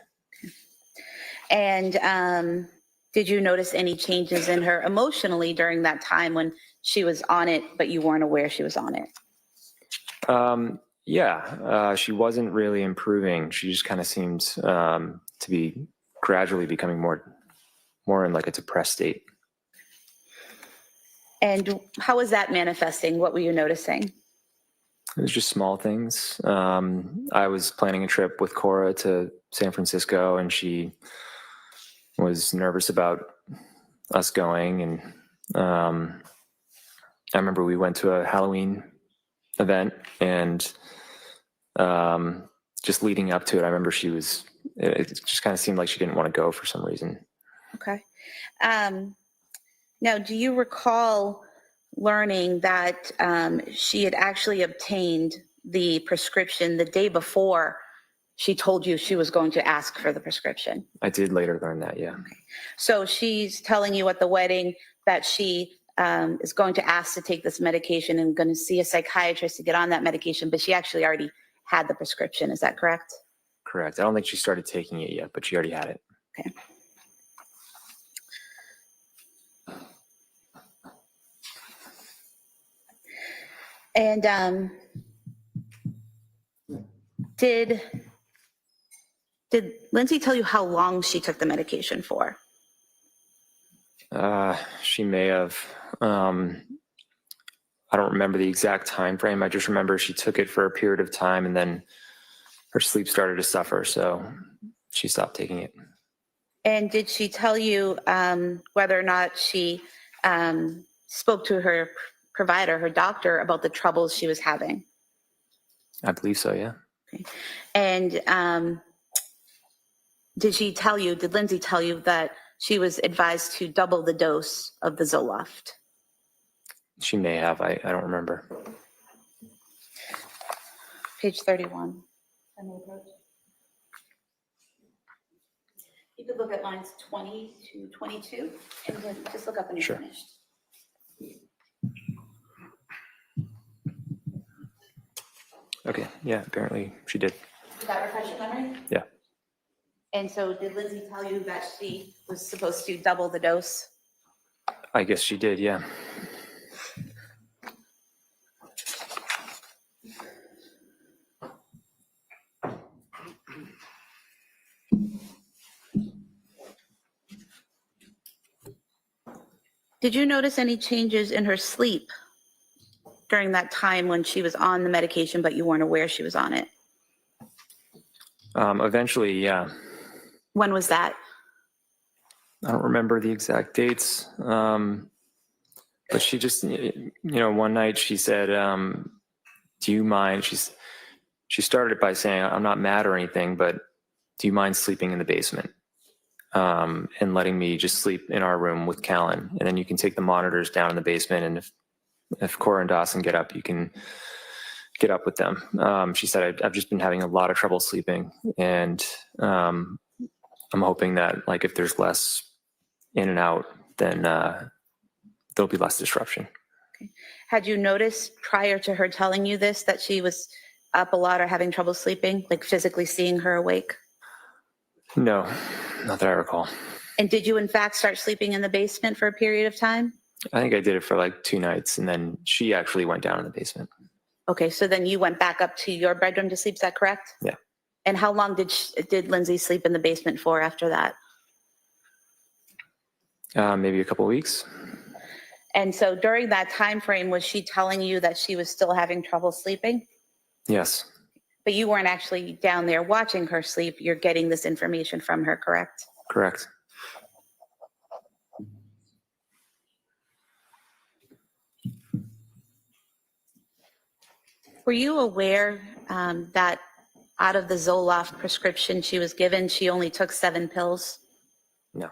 J: And did you notice any changes in her emotionally during that time when she was on it, but you weren't aware she was on it?
K: Yeah, she wasn't really improving. She just kind of seemed to be gradually becoming more in like a depressed state.
J: And how was that manifesting? What were you noticing?
K: It was just small things. I was planning a trip with Cora to San Francisco, and she was nervous about us going. And I remember we went to a Halloween event, and just leading up to it, I remember it just kind of seemed like she didn't want to go for some reason.
J: Okay. Now, do you recall learning that she had actually obtained the prescription the day before she told you she was going to ask for the prescription?
K: I did later learn that, yeah.
J: Okay. So she's telling you at the wedding that she is going to ask to take this medication and going to see a psychiatrist to get on that medication, but she actually already had the prescription. Is that correct?
K: Correct. I don't think she started taking it yet, but she already had it.
J: Okay. And did Lindsay tell you how long she took the medication for?
K: She may have. I don't remember the exact time frame. I just remember she took it for a period of time, and then her sleep started to suffer, so she stopped taking it.
J: And did she tell you whether or not she spoke to her provider, her doctor, about the troubles she was having?
K: I believe so, yeah.
J: Okay. And did Lindsay tell you that she was advised to double the dose of the Zoloft?
K: She may have. I don't remember.
J: Page 31. You could look at lines 20 to 22 and then just look up when you're
K: Sure.
J: finished.
K: Okay, yeah, apparently she did.
J: Did that refresh your memory?
K: Yeah.
J: And so did Lindsay tell you that she was supposed to double the dose?
K: I guess she did, yeah.
J: Did you notice any changes in her sleep during that time when she was on the medication, but you weren't aware she was on it?
K: Eventually, yeah.
J: When was that?
K: I don't remember the exact dates. But she just, one night she said, do you mind? She started it by saying, I'm not mad or anything, but do you mind sleeping in the basement? And letting me just sleep in our room with Callan. And then you can take the monitors down in the basement. And if Cora and Dawson get up, you can get up with them. She said, I've just been having a lot of trouble sleeping. And I'm hoping that like if there's less in and out, then there'll be less disruption.
J: Okay. Had you noticed prior to her telling you this that she was up a lot or having trouble sleeping, like physically seeing her awake?
K: No, not that I recall.
J: And did you in fact start sleeping in the basement for a period of time?
K: I think I did it for like 2 nights, and then she actually went down in the basement.
J: Okay, so then you went back up to your bedroom to sleep, is that correct?
K: Yeah.
J: And how long did Lindsay sleep in the basement for after that?
K: Maybe a couple of weeks.
J: And so during that time frame, was she telling you that she was still having trouble sleeping?
K: Yes.
J: But you weren't actually down there watching her sleep. You're getting this information from her, correct?
K: Correct.
J: Were you aware that out of the Zoloft prescription she was given, she only took 7 pills?
K: No.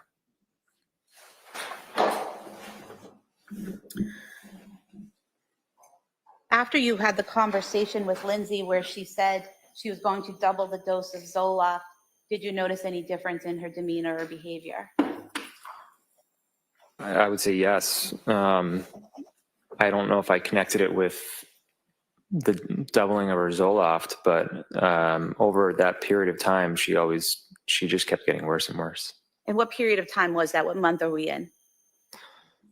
J: After you had the conversation with Lindsay where she said she was going to double the dose of Zoloft, did you notice any difference in her demeanor or behavior?
K: I would say yes. I don't know if I connected it with the doubling of her Zoloft, but over that period of time, she just kept getting worse and worse.
J: And what period of time was that? What month are we in?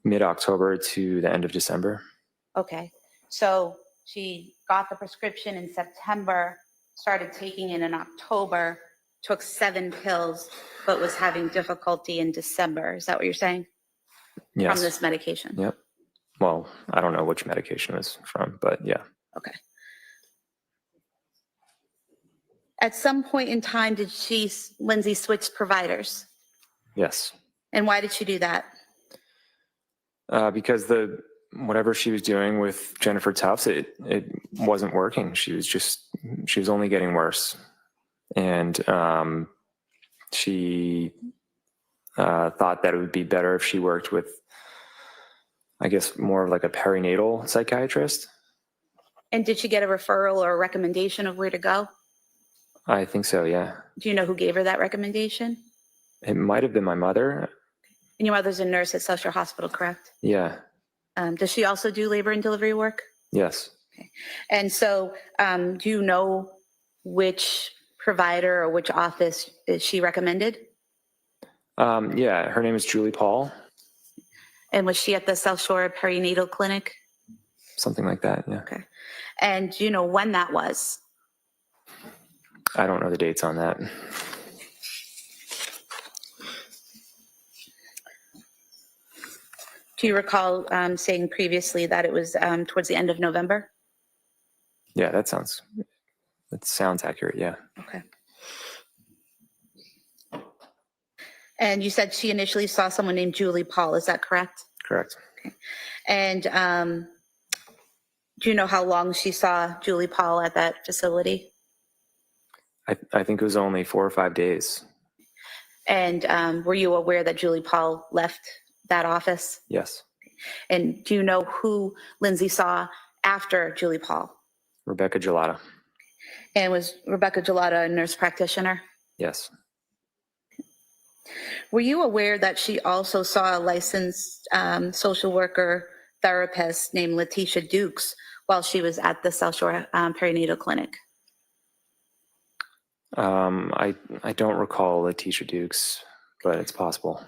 K: Mid-October to the end of December.
J: Okay, so she got the prescription in September, started taking it in October, took 7 pills, but was having difficulty in December. Is that what you're saying?
K: Yes.
J: From this medication?
K: Yep. Well, I don't know which medication it was from, but yeah.
J: Okay. At some point in time, did Lindsay switch providers?
K: Yes.
J: And why did she do that?
K: Because whatever she was doing with Jennifer Tufts, it wasn't working. She was only getting worse. And she thought that it would be better if she worked with, I guess, more of like a perinatal psychiatrist.
J: And did she get a referral or a recommendation of where to go?
K: I think so, yeah.
J: Do you know who gave her that recommendation?
K: It might have been my mother.
J: And your mother's a nurse at South Shore Hospital, correct?
K: Yeah.
J: Does she also do labor and delivery work?
K: Yes.
J: Okay. And so do you know which provider or which office she recommended?
K: Yeah, her name is Julie Paul.
J: And was she at the South Shore Perinatal Clinic?
K: Something like that, yeah.
J: Okay. And do you know when that was?
K: I don't know the dates on that.
J: Do you recall saying previously that it was towards the end of November?
K: Yeah, that sounds accurate, yeah.
J: Okay. And you said she initially saw someone named Julie Paul, is that correct?
K: Correct.
J: Okay. And do you know how long she saw Julie Paul at that facility?
K: I think it was only 4 or 5 days.
J: And were you aware that Julie Paul left that office?
K: Yes.
J: And do you know who Lindsay saw after Julie Paul?
K: Rebecca Gelata.
J: And was Rebecca Gelata a nurse practitioner?
K: Yes.
J: Were you aware that she also saw a licensed social worker therapist named Letitia Dukes while she was at the South Shore Perinatal Clinic?
K: I don't recall Letitia Dukes, but it's possible.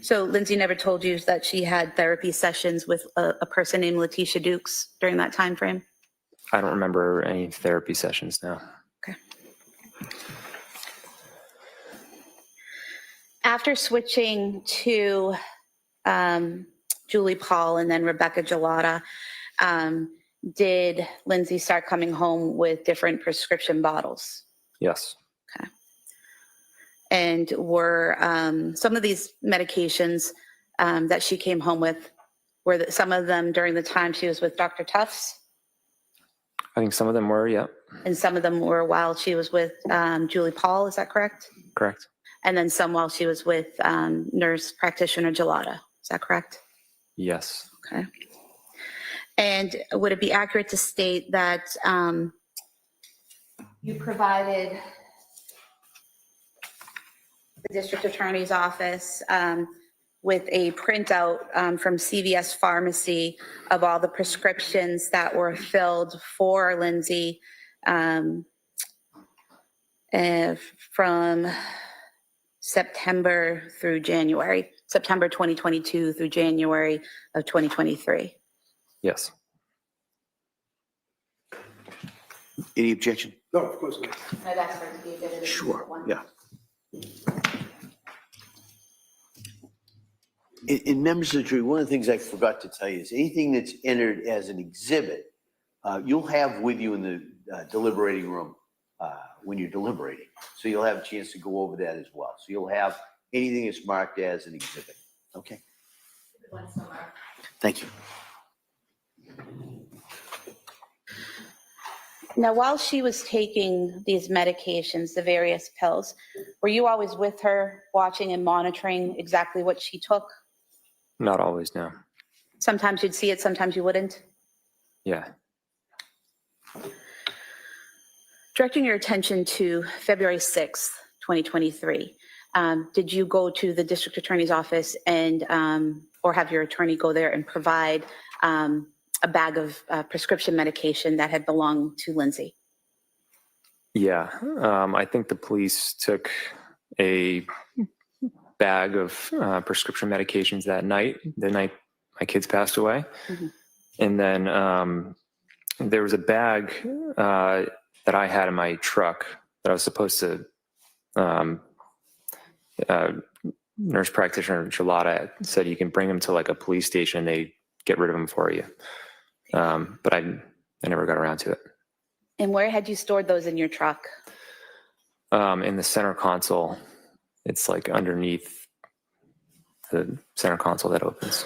J: So Lindsay never told you that she had therapy sessions with a person named Letitia Dukes during that time frame?
K: I don't remember any therapy sessions now.
J: Okay. After switching to Julie Paul and then Rebecca Gelada, did Lindsay start coming home with different prescription bottles?
K: Yes.
J: Okay. And were some of these medications that she came home with, were some of them during the time she was with Dr. Tufts?
K: I think some of them were, yeah.
J: And some of them were while she was with Julie Paul, is that correct?
K: Correct.
J: And then some while she was with nurse practitioner Gelada, is that correct?
K: Yes.
J: Okay. And would it be accurate to state that you provided the district attorney's office with a printout from CVS Pharmacy of all the prescriptions that were filled for Lindsay from September through January, September 2022 through January of 2023?
K: Yes.
C: Any objection?
A: No, of course not.
J: I'd ask her to be a bit of a
C: Sure,
J: one.
C: yeah. In members of the jury, one of the things I forgot to tell you is anything that's entered as an exhibit, you'll have with you in the deliberating room when you're deliberating. So you'll have a chance to go over that as well. So you'll have anything that's marked as an exhibit. Okay? Thank you.
J: Now, while she was taking these medications, the various pills, were you always with her watching and monitoring exactly what she took?
K: Not always, no.
J: Sometimes you'd see it, sometimes you wouldn't.
K: Yeah.
J: Directing your attention to February 6th, 2023, did you go to the district attorney's office and or have your attorney go there and provide a bag of prescription medication that had belonged to Lindsay?
K: Yeah. I think the police took a bag of prescription medications that night, the night my kids passed away.
J: Mm-hmm.
K: And then there was a bag that I had in my truck that I was supposed to, nurse practitioner Gelada said you can bring them to like a police station. They get rid of them for you. But I never got around to it.
J: And where had you stored those in your truck?
K: In the center console. It's like underneath the center console that opens.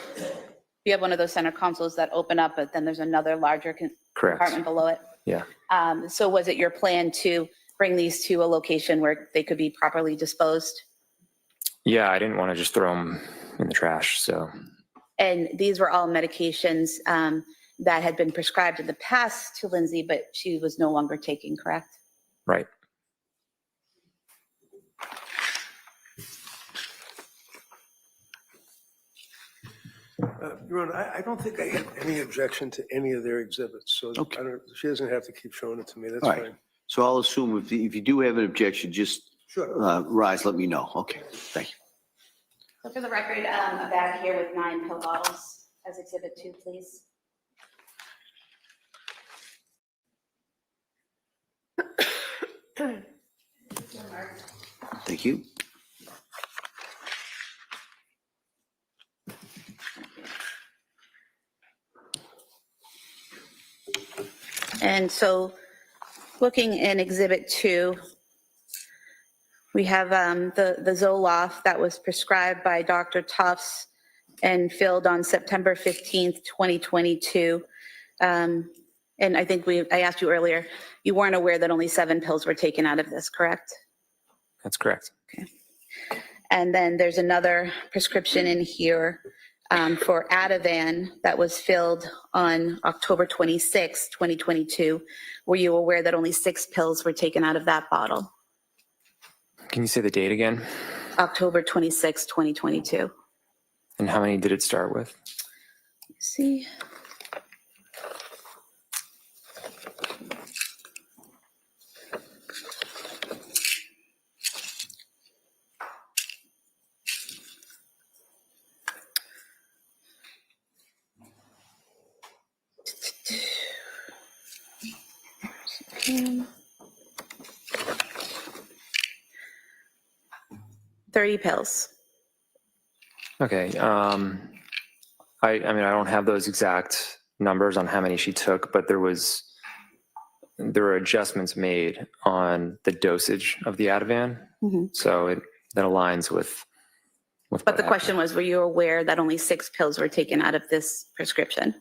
J: You have one of those center consoles that open up, but then there's another larger
K: Correct.
J: compartment below it?
K: Yeah.
J: So was it your plan to bring these to a location where they could be properly disposed?
K: Yeah, I didn't want to just throw them in the trash, so.
J: And these were all medications that had been prescribed in the past to Lindsay, but she was no longer taking, correct?
K: Right.
A: Your Honor, I don't think I have any objection to any of their exhibits, so
C: Okay.
A: she doesn't have to keep showing it to me, that's
C: All right.
A: fine.
C: So I'll assume if you do have an objection, just
A: Sure.
C: rise, let me know. Okay, thank you.
J: So for the record, a bag here with 9 pill bottles as exhibit 2, please.
C: Thank you.
J: And so looking in exhibit 2, we have the Zoloft that was prescribed by Dr. Tufts and filled on September 15th, 2022. And I think I asked you earlier, you weren't aware that only 7 pills were taken out of this, correct?
K: That's correct.
J: Okay. And then there's another prescription in here for Ativan that was filled on October 26, 2022. Were you aware that only 6 pills were taken out of that bottle?
K: Can you say the date again?
J: October 26, 2022.
K: And how many did it start with?
J: See. 30 pills.
K: Okay. I mean, I don't have those exact numbers on how many she took, but there were adjustments made on the dosage of the Ativan.
J: Mhm.
K: So that aligns with
J: But
K: what
J: the question
K: happened.
J: was, were you aware that only 6 pills were taken out of this prescription?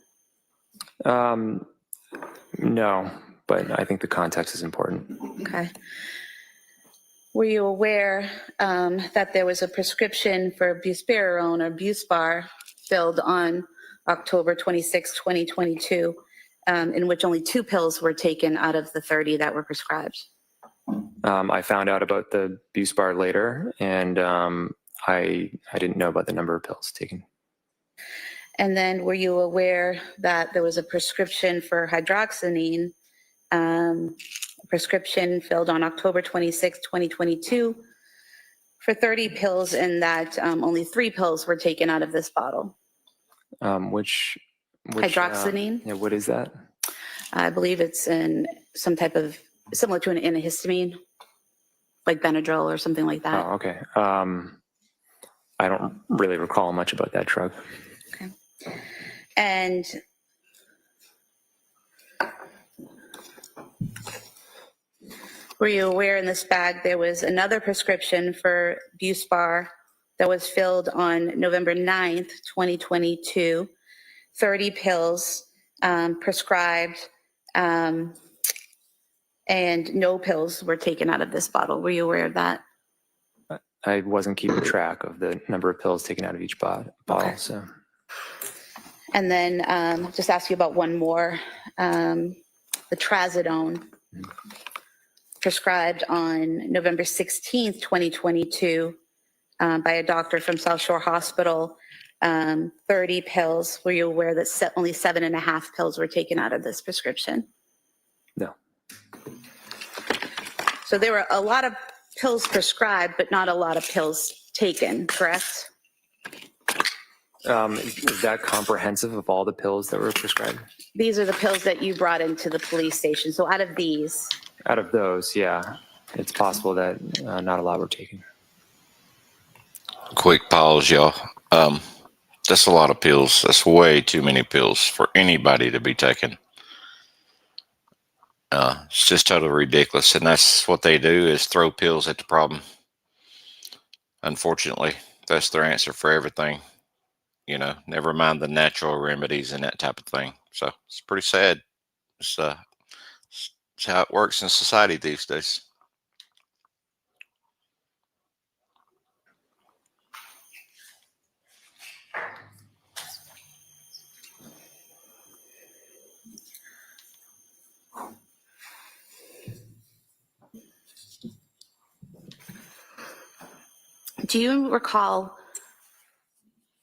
K: No, but I think the context is important.
J: Okay. Were you aware that there was a prescription for buspirone or Buspar filled on October 26, 2022, in which only 2 pills were taken out of the 30 that were prescribed?
K: I found out about the Buspar later, and I didn't know about the number of pills taken.
J: And then were you aware that there was a prescription for hydroxynine, prescription filled on October 26, 2022 for 30 pills, and that only 3 pills were taken out of this bottle?
K: Which
J: Hydroxynine?
K: Yeah, what is that?
J: I believe it's in some type of, similar to an antihistamine, like Benadryl or something like that.
K: Oh, okay. I don't really recall much about that drug.
J: Okay. And were you aware in this bag there was another prescription for Buspar that was filled on November 9th, 2022, 30 pills prescribed, and no pills were taken out of this bottle? Were you aware of that?
K: I wasn't keeping track of the number of pills taken out of each bottle,
J: Okay.
K: so.
J: And then just ask you about one more, the trazodone prescribed on November 16th, 2022 by a doctor from South Shore Hospital, 30 pills. Were you aware that only 7.5 pills were taken out of this prescription?
K: No.
J: So there were a lot of pills prescribed, but not a lot of pills taken, correct?
K: Is that comprehensive of all the pills that were prescribed?
J: These are the pills that you brought into the police station. So out of these,
K: Out of those, yeah, it's possible that not a lot were taken.
E: Quick pause, y'all. That's a lot of pills. That's way too many pills for anybody to be taking. It's just totally ridiculous. And that's what they do, is throw pills at the problem. Unfortunately, that's their answer for everything. You know, never mind the natural remedies and that type of thing. So it's pretty sad. It's how it works in society these days.
J: do you recall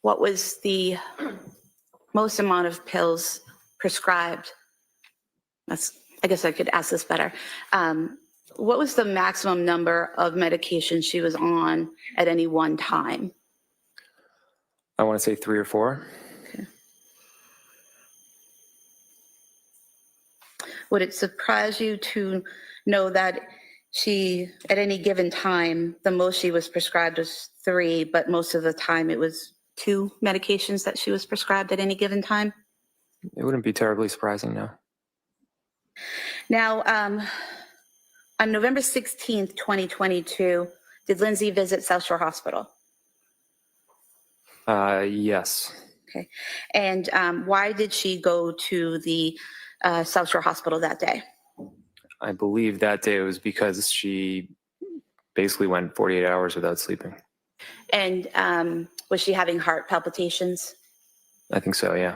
J: what was the most amount of pills prescribed? I guess I could ask this better. What was the maximum number of medications she was on at any one time?
K: I want to say 3 or 4.
J: Would it surprise you to know that she, at any given time, the most she was prescribed was 3, but most of the time it was 2 medications that she was prescribed at any given time?
K: It wouldn't be terribly surprising, no.
J: Now, on November 16th, 2022, did Lindsay visit South Shore Hospital?
K: Yes.
J: Okay. And why did she go to the South Shore Hospital that day?
K: I believe that day it was because she basically went 48 hours without sleeping.
J: And was she having heart palpitations?
K: I think so, yeah.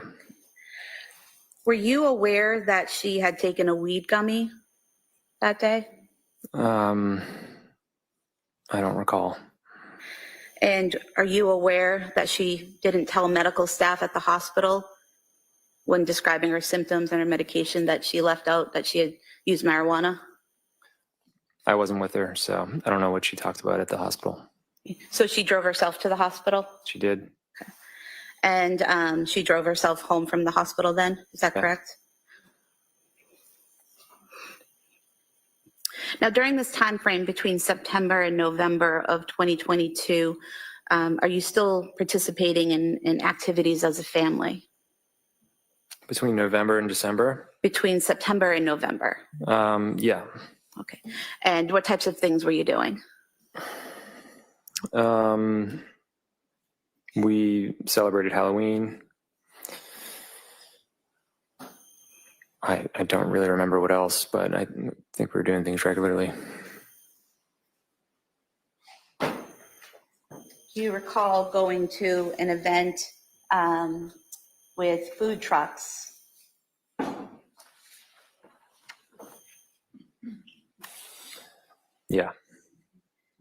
J: Were you aware that she had taken a weed gummy that day?
K: I don't recall.
J: And are you aware that she didn't tell medical staff at the hospital when describing her symptoms and her medication that she left out that she had used marijuana?
K: I wasn't with her, so I don't know what she talked about at the hospital.
J: So she drove herself to the hospital?
K: She did.
J: And she drove herself home from the hospital then? Is that
K: Yeah.
J: correct? Now, during this time frame between September and November of 2022, are you still participating in activities as a family?
K: Between November and December?
J: Between September and November?
K: Yeah.
J: Okay. And what types of things were you doing?
K: We celebrated Halloween. I don't really remember what else, but I think we were doing things regularly.
J: Do you recall going to an event with food trucks?
K: Yeah.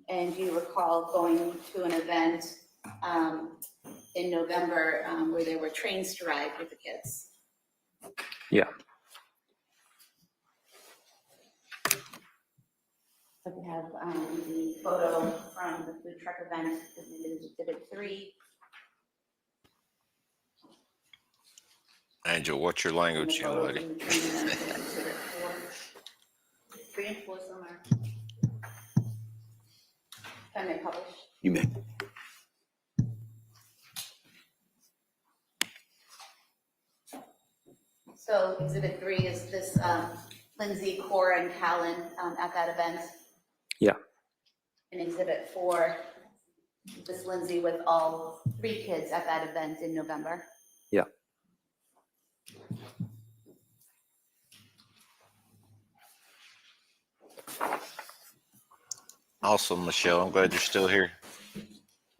J: And do you recall going to an event in November where there were trains to ride with the kids?
K: Yeah.
J: So we have the photo from the food truck event, this is exhibit 3.
E: Angel, what's your language, young lady?
J: Exhibit 4. 3 and 4 somewhere. Can I publish?
C: You may.
J: So exhibit 3 is this Lindsay, Cora, and Callan at that event.
K: Yeah.
J: And exhibit 4, this Lindsay with all 3 kids at that event in November.
K: Yeah.
E: Awesome, Michelle. I'm glad you're still here.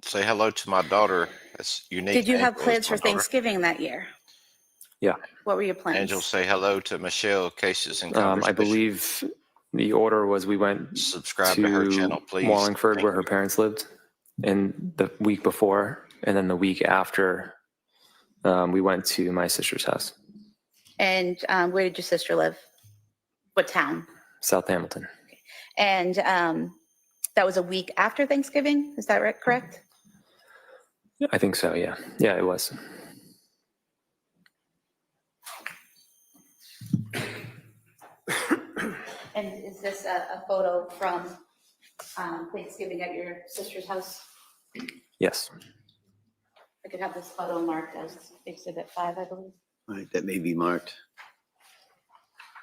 E: Say hello to my daughter. That's unique.
J: Did you have
E: Angel is
J: plans
E: my
J: for
E: daughter.
J: Thanksgiving that year?
K: Yeah.
J: What were your plans?
E: Angel, say hello to Michelle. Cases and conversation.
K: I believe the order was we went
E: Subscribe to her channel, please.
K: Wallingford,
E: Thank
K: where her
E: you.
K: parents lived, and the week before, and then the week after, we went to my sister's house,
J: And where did your sister live? What town?
K: South Hamilton.
J: And that was a week after Thanksgiving, is that right, correct?
K: I think so. Yeah. Yeah, it was.
J: And is this a photo from Thanksgiving at your sister's house?
K: Yes.
J: I could have this photo marked as exhibit 5, I believe.
C: All right, that may be marked.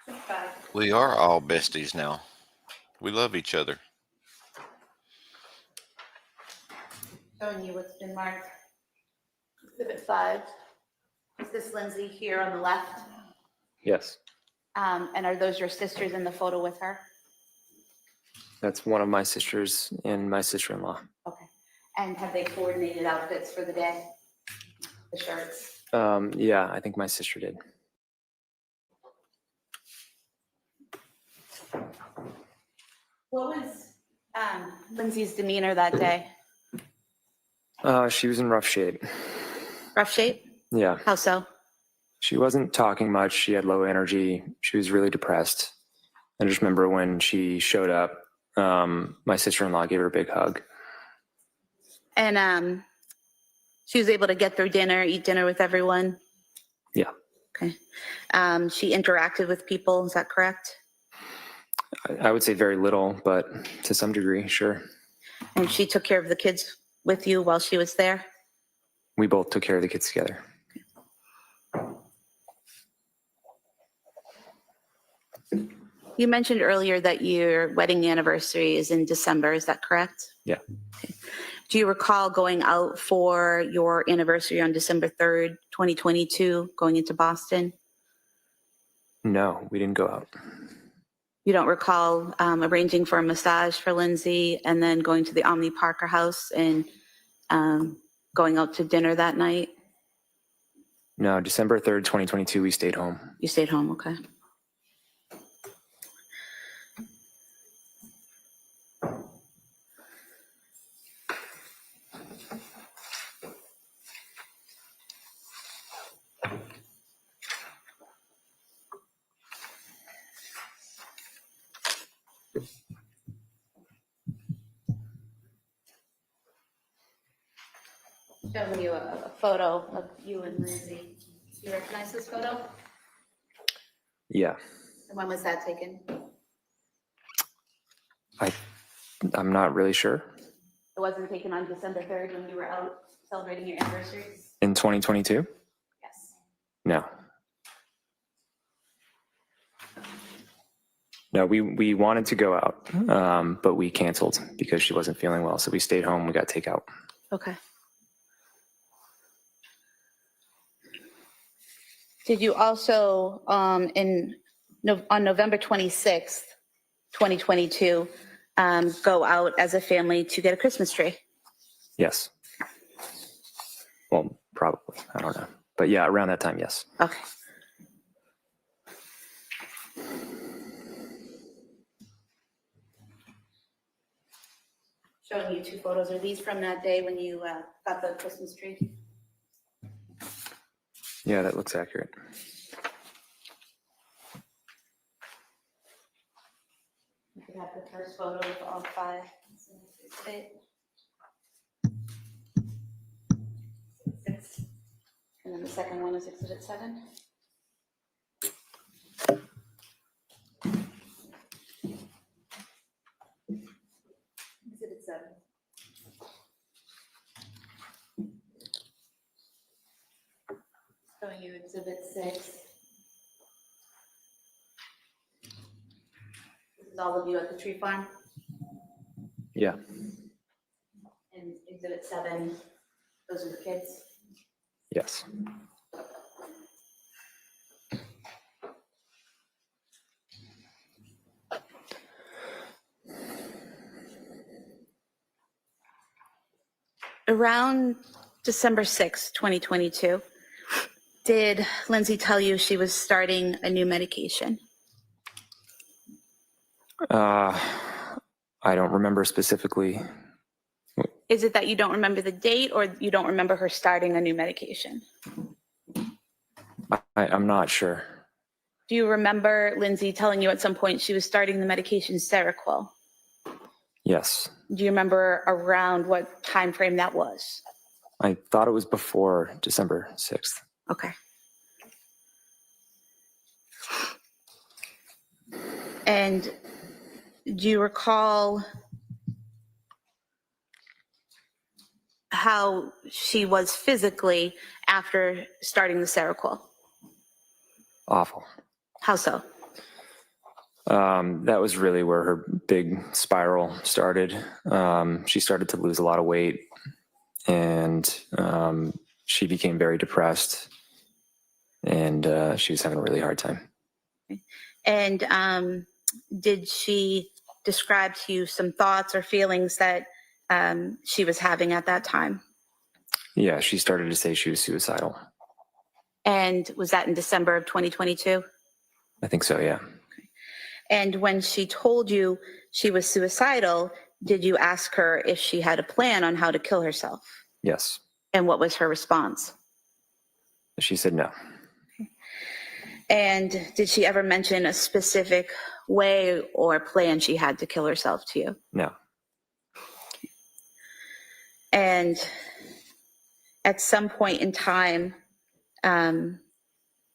J: 5.
E: We are all besties now. We love each other.
J: Showing you what's been marked. Exhibit 5. Is this Lindsay here on the left?
K: Yes.
J: And are those your sisters in the photo with her?
K: That's one of my sisters and my sister-in-law.
J: Okay. And have they coordinated outfits for the day? The shirts?
K: Yeah, I think my sister did.
J: What was Lindsay's demeanor that day?
K: She was in rough shape.
J: Rough shape?
K: Yeah.
J: How so?
K: She wasn't talking much. She had low energy. She was really depressed. I just remember when she showed up, my sister-in-law gave her a big hug.
J: And she was able to get through dinner, eat dinner with everyone?
K: Yeah.
J: Okay. She interacted with people, is that correct?
K: I would say very little, but to some degree, sure.
J: And she took care of the kids with you while she was there?
K: We both took care of the kids together.
J: You mentioned earlier that your wedding anniversary is in December, is that correct?
K: Yeah.
J: Okay. Do you recall going out for your anniversary on December 3rd, 2022, going into Boston?
K: No, we didn't go out.
J: You don't recall arranging for a massage for Lindsay and then going to the Omni Parker house and going out to dinner that night?
K: No, December 3rd, 2022, we stayed home.
J: You stayed home, okay. Showing you a photo of you and Lindsay. Do you recognize this photo?
K: Yeah.
J: And when was that taken?
K: I'm not really sure.
J: It wasn't taken on December 3rd when you were out celebrating your anniversary?
K: In 2022?
J: Yes.
K: No. No, we wanted to go out, but we canceled because she wasn't feeling well. So we stayed home. We got takeout.
J: Okay. Did you also, on November 26th, 2022, go out as a family to get a Christmas tree?
K: Yes. Well, probably. I don't know. But yeah, around that time, yes.
J: Okay. Showing you 2 photos. Are these from that day when you got the Christmas tree?
K: Yeah, that looks accurate.
J: You could have the first photo of all 5. Six. And then the second one is Exhibit 7. Exhibit 7. Showing you Exhibit 6. This is all of you at the tree farm.
K: Yeah.
J: And Exhibit 7, those are the kids.
K: Yes.
J: Around December 6th, 2022, did Lindsay tell you she was starting a new medication?
K: I don't remember specifically.
J: Is it that you don't remember the date or you don't remember her starting a new medication?
K: I'm not sure.
J: Do you remember Lindsay telling you at some point she was starting the medication Seroquel?
K: Yes.
J: Do you remember around what time frame that was?
K: I thought it was before December 6th.
J: Okay. And do you recall how she was physically after starting the Seroquel?
K: Awful.
J: How so?
K: That was really where her big spiral started. She started to lose a lot of weight, and she became very depressed, and she was having a really hard time.
J: And did she describe to you some thoughts or feelings that she was having at that time?
K: Yeah, she started to say she was suicidal.
J: And was that in December of 2022?
K: I think so, yeah.
J: And when she told you she was suicidal, did you ask her if she had a plan on how to kill herself?
K: Yes.
J: And what was her response?
K: She said no.
J: And did she ever mention a specific way or plan she had to kill herself to you?
K: No.
J: And at some point in time,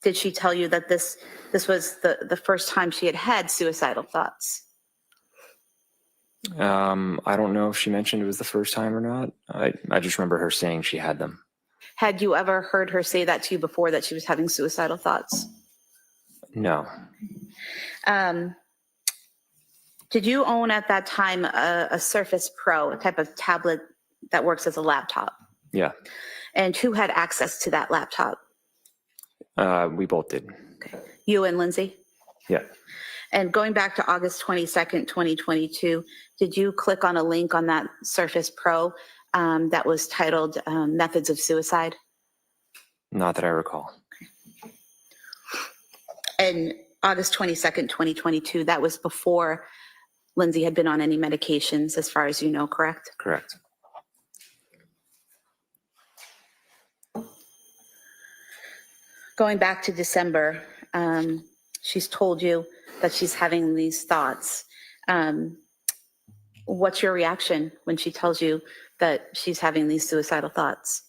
J: did she tell you that this was the first time she had suicidal thoughts?
K: I don't know if she mentioned it was the first time or not. I just remember her saying she had them.
J: Had you ever heard her say that to you before, that she was having suicidal thoughts?
K: No.
J: Did you own at that time a Surface Pro, a type of tablet that works as a laptop?
K: Yeah.
J: And who had access to that laptop?
K: We both did.
J: Okay. You and Lindsay?
K: Yeah.
J: And going back to August 22nd, 2022, did you click on a link on that Surface Pro that was titled Methods of Suicide?
K: Not that I recall.
J: And August 22nd, 2022, that was before Lindsay had been on any medications, as far as you know, correct?
K: Correct.
J: Going back to December, she's told you that she's having these thoughts. What's your reaction when she tells you that she's having these suicidal thoughts?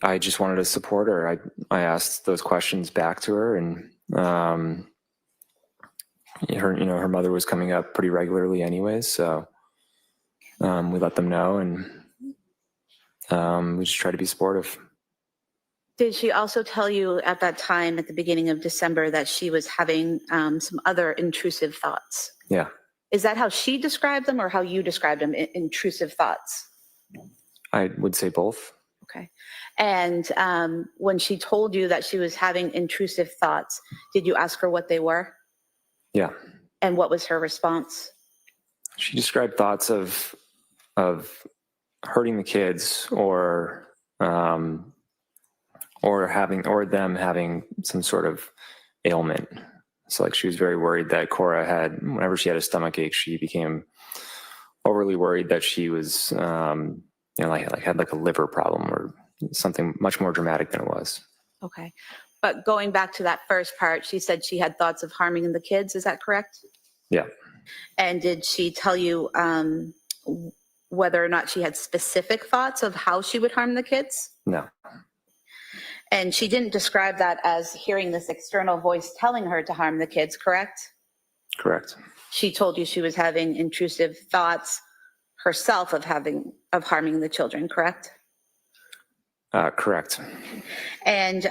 K: I just wanted to support her. I asked those questions back to her, and her mother was coming up pretty regularly anyways. So we let them know, and we just try to be supportive.
J: Did she also tell you at that time, at the beginning of December, that she was having some other intrusive thoughts?
K: Yeah.
J: Is that how she described them or how you described them, intrusive thoughts?
K: I would say both.
J: Okay. And when she told you that she was having intrusive thoughts, did you ask her what they were?
K: Yeah.
J: And what was her response?
K: She described thoughts of hurting the kids or them having some sort of ailment. So like she was very worried that Cora had, whenever she had a stomach ache, she became overly worried that she was, like had like a liver problem or something much more dramatic than it was.
J: Okay. But going back to that first part, she said she had thoughts of harming the kids. Is that correct?
K: Yeah.
J: And did she tell you whether or not she had specific thoughts of how she would harm the kids?
K: No.
J: And she didn't describe that as hearing this external voice telling her to harm the kids, correct?
K: Correct.
J: She told you she was having intrusive thoughts herself of harming the children, correct?
K: Correct.
J: And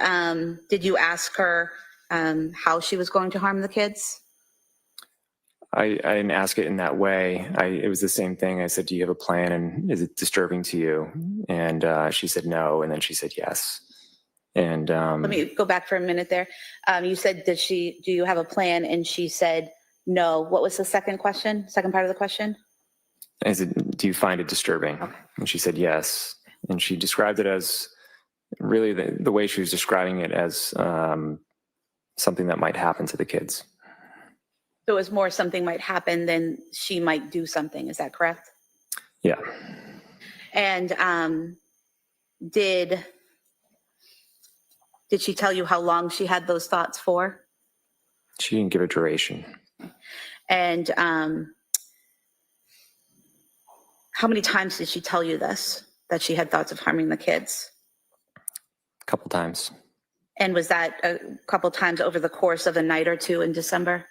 J: did you ask her how she was going to harm the kids?
K: I didn't ask it in that way. It was the same thing. I said, do you have a plan, and is it disturbing to you? And she said no, and then she said yes. And
J: let me go back for a minute there. You said, do you have a plan? And she said no. What was the second part of the question?
K: I said, do you find it disturbing?
J: Okay.
K: And she said yes. And she described it as really the way she was describing it as something that might happen to the kids.
J: So it was more something might happen than she might do something. Is that correct?
K: Yeah.
J: And did she tell you how long she had those thoughts for?
K: She didn't give a duration.
J: And how many times did she tell you this, that she had thoughts of harming the kids?
K: A couple times.
J: And was that a couple times over the course of a night or two in December?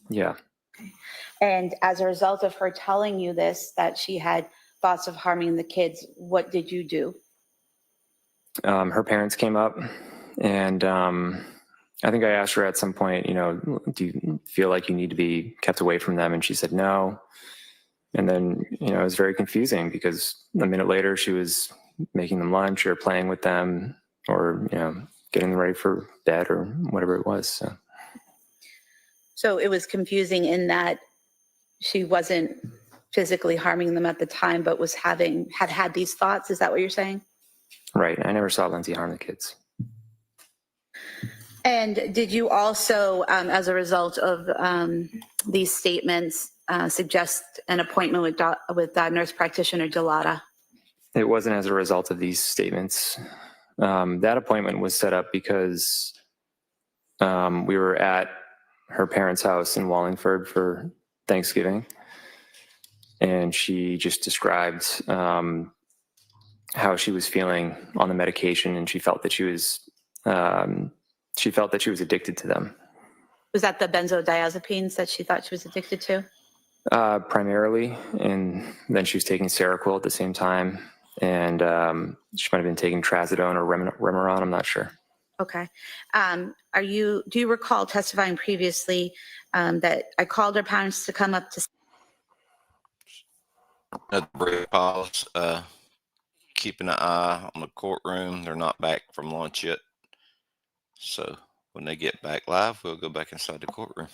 K: Yeah.
J: And as a result of her telling you this, that she had thoughts of harming the kids, what did you do?
K: Her parents came up, and I think I asked her at some point, do you feel like you need to be kept away from them? And she said no. And then, it was very confusing because a minute later she was making them lunch or playing with them or, getting them ready for bed or whatever it was.
J: So it was confusing in that she wasn't physically harming them at the time, but had these thoughts. Is that what you're saying?
K: Right. I never saw Lindsay harm the kids.
J: And did you also, as a result of these statements, suggest an appointment with nurse practitioner Gelada?
K: It wasn't as a result of these statements. That appointment was set up because we were at her parents' house in Wallingford for Thanksgiving, and she just described how she was feeling on the medication, and she felt that she was addicted to them.
J: Was that the benzodiazepines that she thought she was addicted to?
K: Primarily, and then she was taking Seroquel at the same time, and she might have been taking Trazodone or Remeron. I'm not sure.
J: Okay. Do you recall testifying previously that I called her parents to come up to?
L: Another brief pause. Keeping an eye on the courtroom. They're not back from lunch yet. So when they get back live, we'll go back inside the courtroom.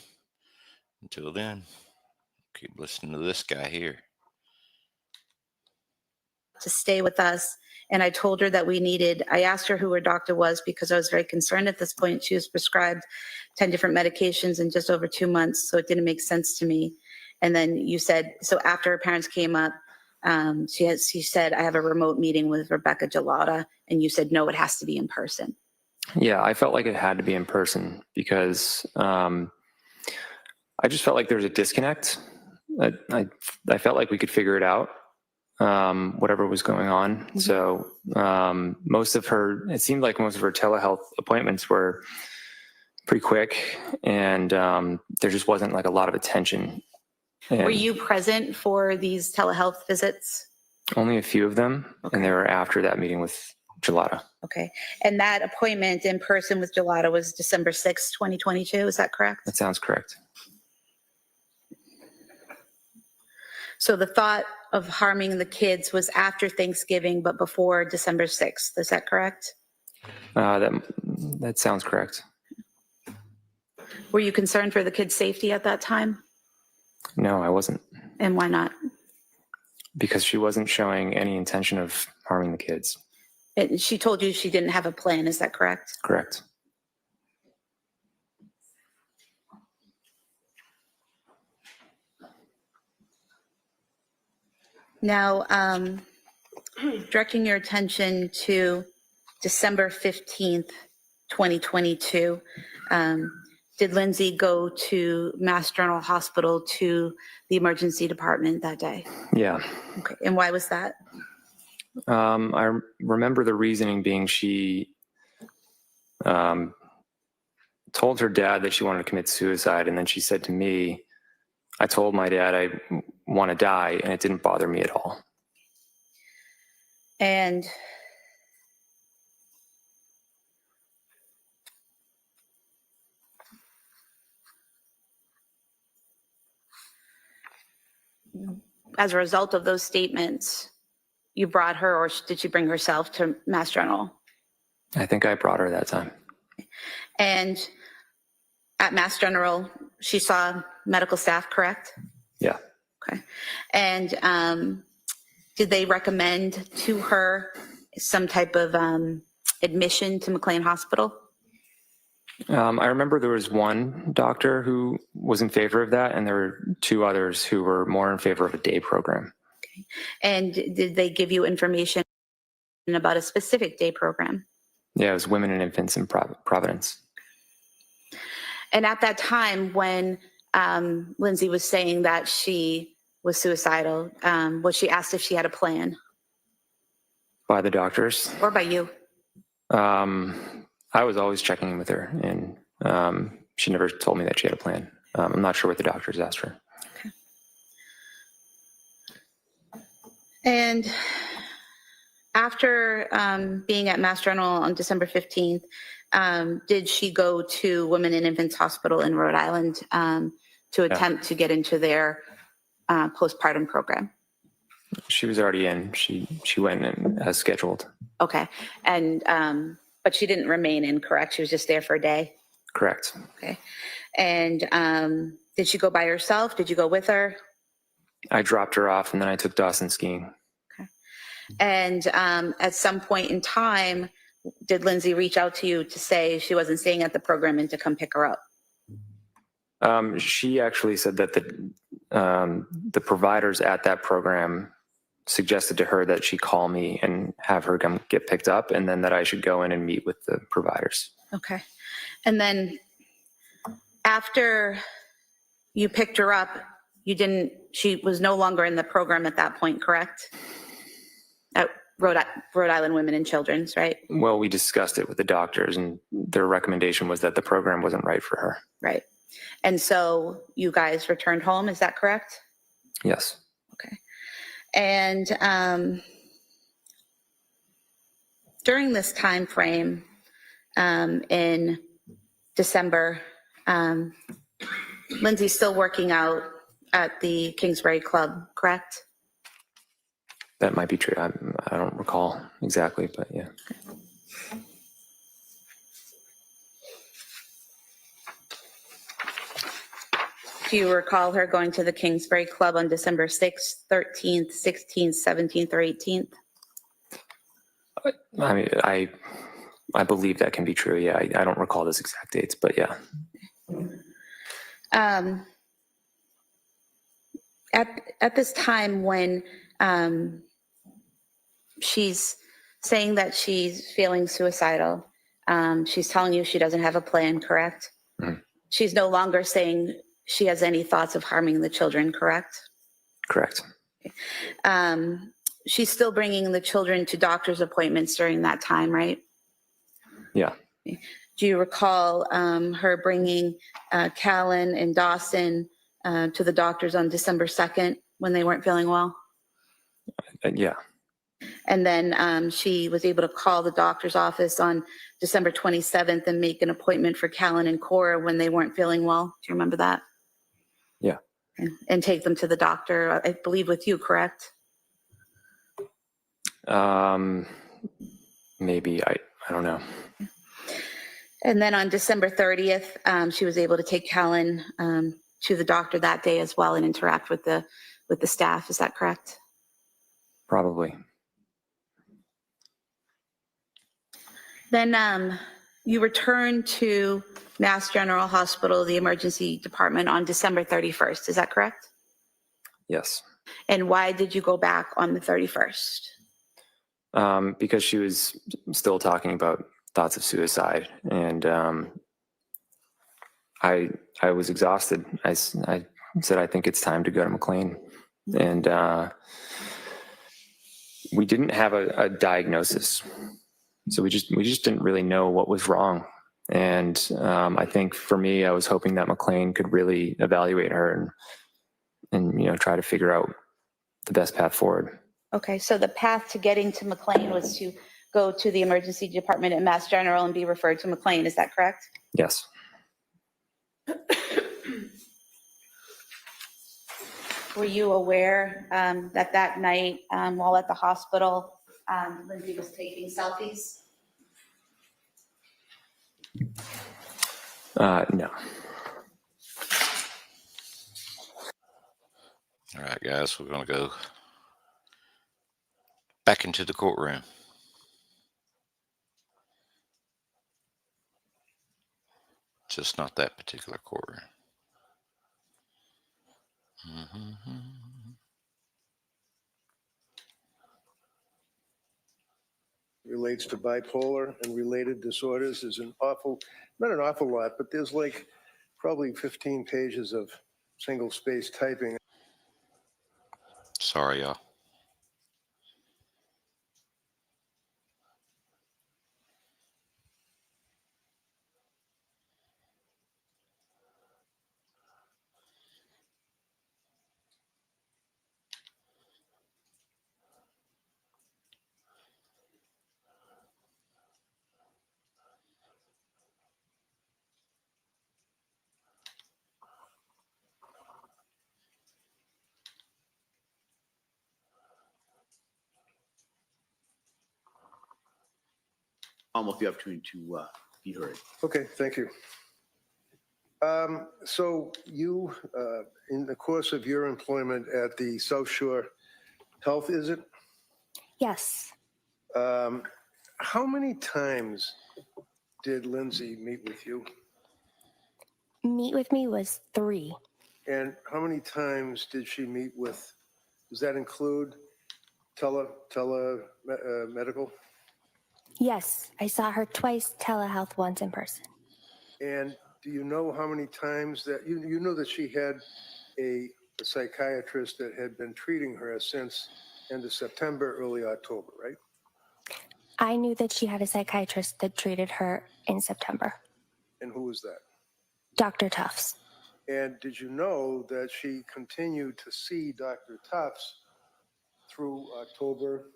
L: Until then, keep listening to this guy here.
J: To stay with us. And I told her that I asked her who her doctor was because I was very concerned at this point. She was prescribed 10 different medications in just over 2 months. So it didn't make sense to me. And then you said, so after her parents came up, she said, I have a remote meeting with Rebecca Gelada. And you said, no, it has to be in person.
K: Yeah, I felt like it had to be in person because I just felt like there was a disconnect. I felt like we could figure it out, whatever was going on. Mm-hmm. So it seemed like most of her telehealth appointments were pretty quick, and there just wasn't like a lot of attention. And
J: Were you present for these telehealth visits?
K: only a few of them,
J: Okay.
K: and they were after that meeting with Gelada.
J: Okay. And that appointment in person with Gelada was December 6th, 2022. Is that correct?
K: That sounds correct.
J: So the thought of harming the kids was after Thanksgiving, but before December 6th. Is that correct?
K: That sounds correct.
J: Were you concerned for the kids' safety at that time?
K: No, I wasn't,
J: And why not?
K: because she wasn't showing any intention of harming the kids.
J: And she told you she didn't have a plan. Is that correct?
K: Correct.
J: Now, directing your attention to December 15th, 2022, did Lindsay go to Mass General Hospital to the emergency department that day?
K: Yeah.
J: Okay. And why was that?
K: I remember the reasoning being she told her dad that she wanted to commit suicide, and then she said to me, I told my dad I want to die, and it didn't bother me at all.
J: And as a result of those statements, you brought her, or did she bring herself to Mass General?
K: I think I brought her that time.
J: And at Mass General, she saw medical staff, correct?
K: Yeah.
J: Okay. And did they recommend to her some type of admission to McLean Hospital?
K: I remember there was one doctor who was in favor of that, and there were two others who were more in favor of a day program.
J: Okay. And did they give you information about a specific day program?
K: Yeah, it was women and infants in Providence.
J: And at that time, when Lindsay was saying that she was suicidal, was she asked if she had a plan?
K: By the doctors.
J: Or by you?
K: I was always checking in with her, and she never told me that she had a plan. I'm not sure what the doctors asked her.
J: Okay. And after being at Mass General on December 15th, did she go to Women and Infants Hospital in Rhode Island to attempt to get into their postpartum program?
K: She was already in. She went in as scheduled.
J: Okay. And but she didn't remain in, correct? She was just there for a day?
K: Correct.
J: Okay. And did she go by herself? Did you go with her?
K: I dropped her off, and then I took Dawson skiing.
J: Okay. And at some point in time, did Lindsay reach out to you to say she wasn't staying at the program and to come pick her up?
K: She actually said that the providers at that program suggested to her that she call me and have her come get picked up, and then that I should go in and meet with the providers.
J: Okay. And then after you picked her up, she was no longer in the program at that point, correct? At Rhode Island Women and Children's, right?
K: Well, we discussed it with the doctors, and their recommendation was that the program wasn't right for her.
J: Right. And so you guys returned home, is that correct?
K: Yes.
J: Okay. And during this time frame in December, Lindsay's still working out at the Kingsbury Club, correct?
K: That might be true. I don't recall exactly, but yeah.
J: Do you recall her going to the Kingsbury Club on December 6th, 13th, 16th, 17th, or 18th?
K: I mean, I believe that can be true. Yeah, I don't recall those exact dates, but yeah.
J: At this time when she's saying that she's feeling suicidal, she's telling you she doesn't have a plan, correct?
K: Mm-hmm.
J: She's no longer saying she has any thoughts of harming the children, correct?
K: Correct.
J: She's still bringing the children to doctor's appointments during that time, right?
K: Yeah.
J: Do you recall her bringing Callan and Dawson to the doctors on December 2nd when they weren't feeling well?
K: Yeah,
J: And then she was able to call the doctor's office on December 27th and make an appointment for Callan and Cora when they weren't feeling well. Do you remember that?
K: yeah.
J: And take them to the doctor, I believe with you, correct?
K: Maybe, I don't know.
J: And then on December 30th, she was able to take Callan to the doctor that day as well and interact with the staff. Is that correct?
K: Probably.
J: Then you returned to Mass General Hospital, the emergency department, on December 31st. Is that correct?
K: Yes.
J: And why did you go back on the 31st?
K: Because she was still talking about thoughts of suicide, and I was exhausted. I said, I think it's time to go to McLean, and we didn't have a diagnosis, so we just didn't really know what was wrong. And I think for me, I was hoping that McLean could really evaluate her and try to figure out the best path forward.
J: Okay, so the path to getting to McLean was to go to the emergency department at Mass General and be referred to McLean. Is that correct?
K: Yes.
J: Were you aware that night while at the hospital, Lindsay was taking selfies?
K: No.
L: All right, guys, we're going to go back into the courtroom. Just not that particular courtroom.
A: Relates to bipolar and related disorders is not an awful lot, but there's like probably 15 pages of single space typing.
L: Sorry, y'all.
C: Almost the opportunity to be heard.
A: Okay, thank you. So you, in the course of your employment at the South Shore Health, is it?
I: Yes.
A: How many times did Lindsay meet with you?
I: Meet with me was 3.
A: And how many times did she meet with, does that include medical?
I: Yes, I saw her twice, telehealth once in person.
A: And do you know how many times that, you know that she had a psychiatrist that had been treating her since end of September, early October, right?
I: I knew that she had a psychiatrist that treated her in September.
A: And who was that?
I: Dr. Tufts.
A: And did you know that she continued to see Dr. Tufts through October,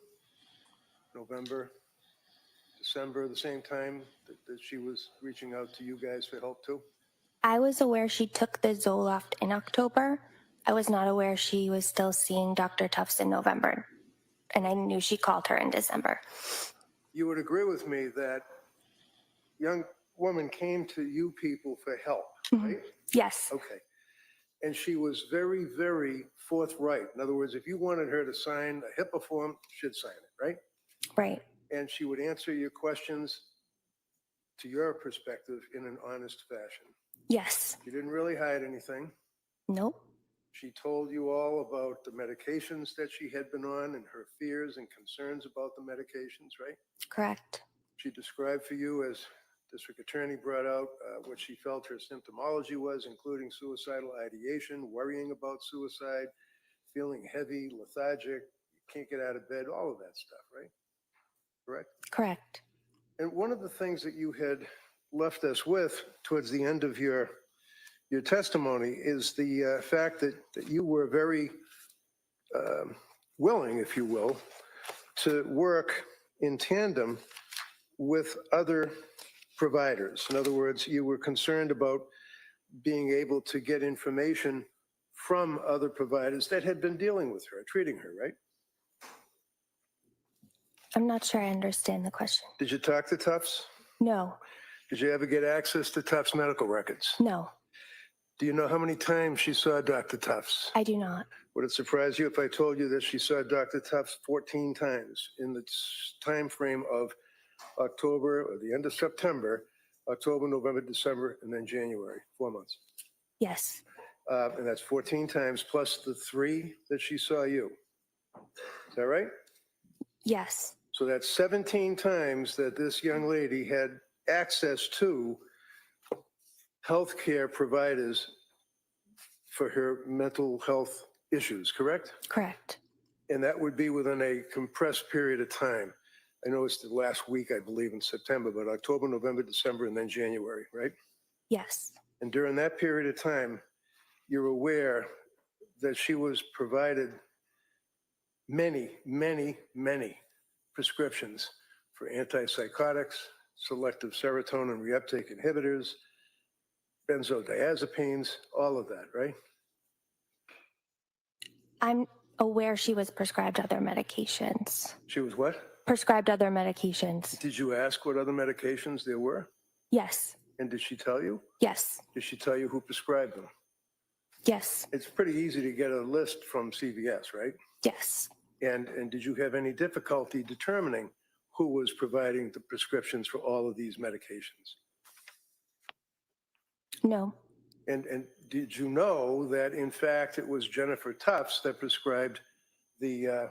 A: November, December, the same time that she was reaching out to you guys for help too?
I: I was aware she took the Zoloft in October. I was not aware she was still seeing Dr. Tufts in November. And I knew she called her in December.
A: You would agree with me that young woman came to you people for help, right?
I: Yes.
A: Okay. And she was very, very forthright. In other words, if you wanted her to sign a HIPAA form, she'd sign it, right?
I: Right.
A: And she would answer your questions to your perspective in an honest fashion.
I: Yes.
A: She didn't really hide anything.
I: Nope.
A: She told you all about the medications that she had been on and her fears and concerns about the medications, right?
I: Correct.
A: She described for you, as District Attorney brought out, what she felt her symptomology was, including suicidal ideation, worrying about suicide, feeling heavy, lethargic, you can't get out of bed, all of that stuff, right? Correct?
I: Correct.
A: And one of the things that you had left us with towards the end of your testimony is the fact that you were very willing, if you will, to work in tandem with other providers. In other words, you were concerned about being able to get information from other providers that had been dealing with her, treating her, right?
I: I'm not sure I understand the question.
A: Did you talk to Tufts?
I: No,
A: Did you ever get access to Tufts medical records?
I: no,
A: Do you know how many times she saw Dr. Tufts?
I: I do not.
A: Would it surprise you if I told you that she saw Dr. Tufts 14 times in the time frame of October or the end of September, October, November, December, and then January, 4 months?
I: Yes,
A: And that's 14 times plus the 3 that she saw you. Is that right?
I: yes,
A: So that's 17 times that this young lady had access to healthcare providers for her mental health issues, correct?
I: correct.
A: And that would be within a compressed period of time. I know it's the last week, I believe, in September, but October, November, December, and then January, right?
I: Yes,
A: And during that period of time, you're aware that she was provided many, many, many prescriptions for antipsychotics, selective serotonin reuptake inhibitors, benzodiazepines, all of that, right?
I: I'm aware she was prescribed other medications.
A: She was what?
I: Prescribed other medications.
A: Did you ask what other medications there were?
I: Yes,
A: And did she tell you?
I: yes,
A: Did she tell you who prescribed them?
I: yes,
A: It's pretty easy to get a list from CVS, right?
I: yes.
A: And did you have any difficulty determining who was providing the prescriptions for all of these medications?
I: No,
A: And did you know that, in fact, it was Jennifer Tufts that prescribed the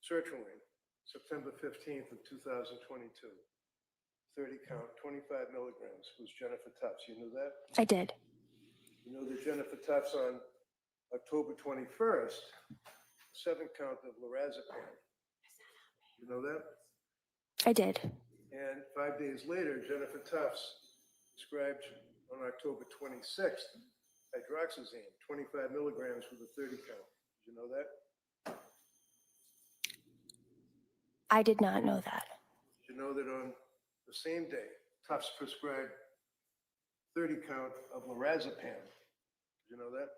A: sertraline, September 15th of 2022, 30 count, 25 milligrams, was Jennifer Tufts. You knew that?
I: I did.
A: You know that Jennifer Tufts on October 21st, 7 count of lorazepam. You know that?
I: I did.
A: And 5 days later, Jennifer Tufts prescribed on October 26th hydroxyzine, 25 milligrams with a 30 count. Did you know that?
I: I did not know that.
A: Did you know that on the same day, Tufts prescribed 30 count of lorazepam? Did you know that?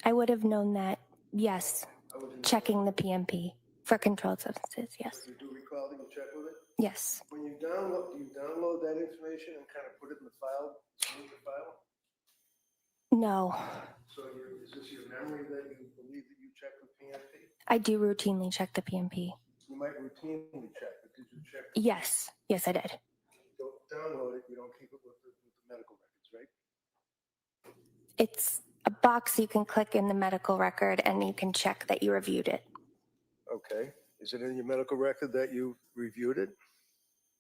I: I would have known that, yes,
A: I was in-
I: checking the PMP for controlled substances, yes.
A: You do recall that you checked with it?
I: Yes,
A: When you download, do you download that information and kind of put it in the file, save the file?
I: no,
A: So is this your memory that you believe that you checked with PMP?
I: I do routinely check the PMP.
A: You might routinely check, but did you check?
I: Yes, yes, I did.
A: You don't download it, you don't keep it with the medical records, right?
I: It's a box you can click in the medical record and you can check that you reviewed it.
A: Okay. Is it in your medical record that you reviewed it?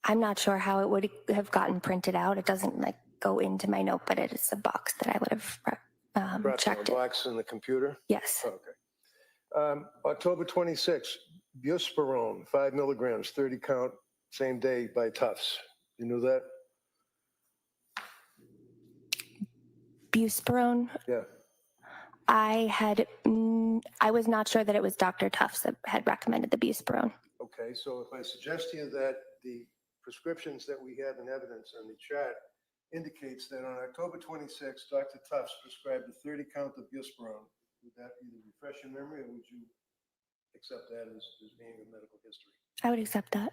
I: I'm not sure how it would have gotten printed out. It doesn't like go into my note, but it is a box that I would have
A: Brought to a
I: checked it.
A: box in the computer?
I: Yes,
A: Okay. October 26th, buspirone, 5 milligrams, 30 count, same day by Tufts. You knew that?
I: buspirone.
A: Yeah.
I: I was not sure that it was Dr. Tufts that had recommended the buspirone.
A: Okay, so if I suggest to you that the prescriptions that we have in evidence on the chart indicates that on October 26th, Dr. Tufts prescribed a 30 count of buspirone, would that either refresh your memory or would you accept that as being a medical history?
I: I would accept that.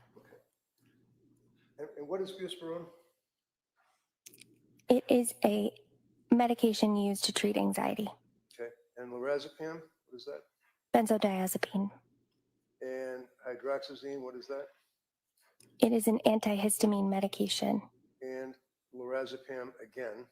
A: And what is buspirone?
I: It is a medication used to treat anxiety.
A: Okay, and lorazepam, what is that?
I: Benzodiazepine.
A: And hydroxyzine, what is that?
I: It is an antihistamine medication.
A: And lorazepam, again,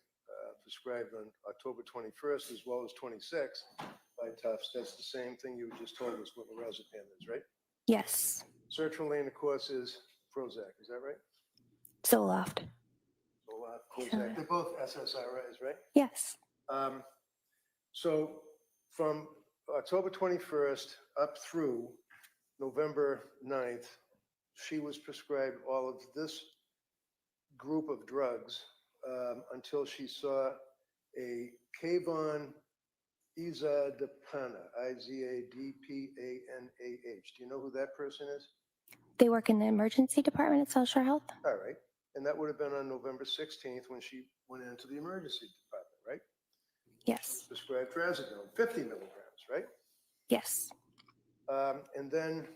A: prescribed on October 21st as well as 26th by Tufts. That's the same thing you just told us what lorazepam is, right?
I: Yes.
A: Sertraline, of course, is Prozac, is that right?
I: Zoloft.
A: Prozac, they're both SSRIs, right?
I: Yes.
A: So From October 21st up through November 9th, she was prescribed all of this group of drugs until she saw a Kavon Izadapana, Izadpanah. Do you know who that person is?
I: They work in the emergency department at South Shore Health?
A: All right. And that would have been on November 16th when she went into the emergency department, right?
I: Yes.
A: Prescribed trazodone, 50 milligrams, right?
I: Yes.
A: And then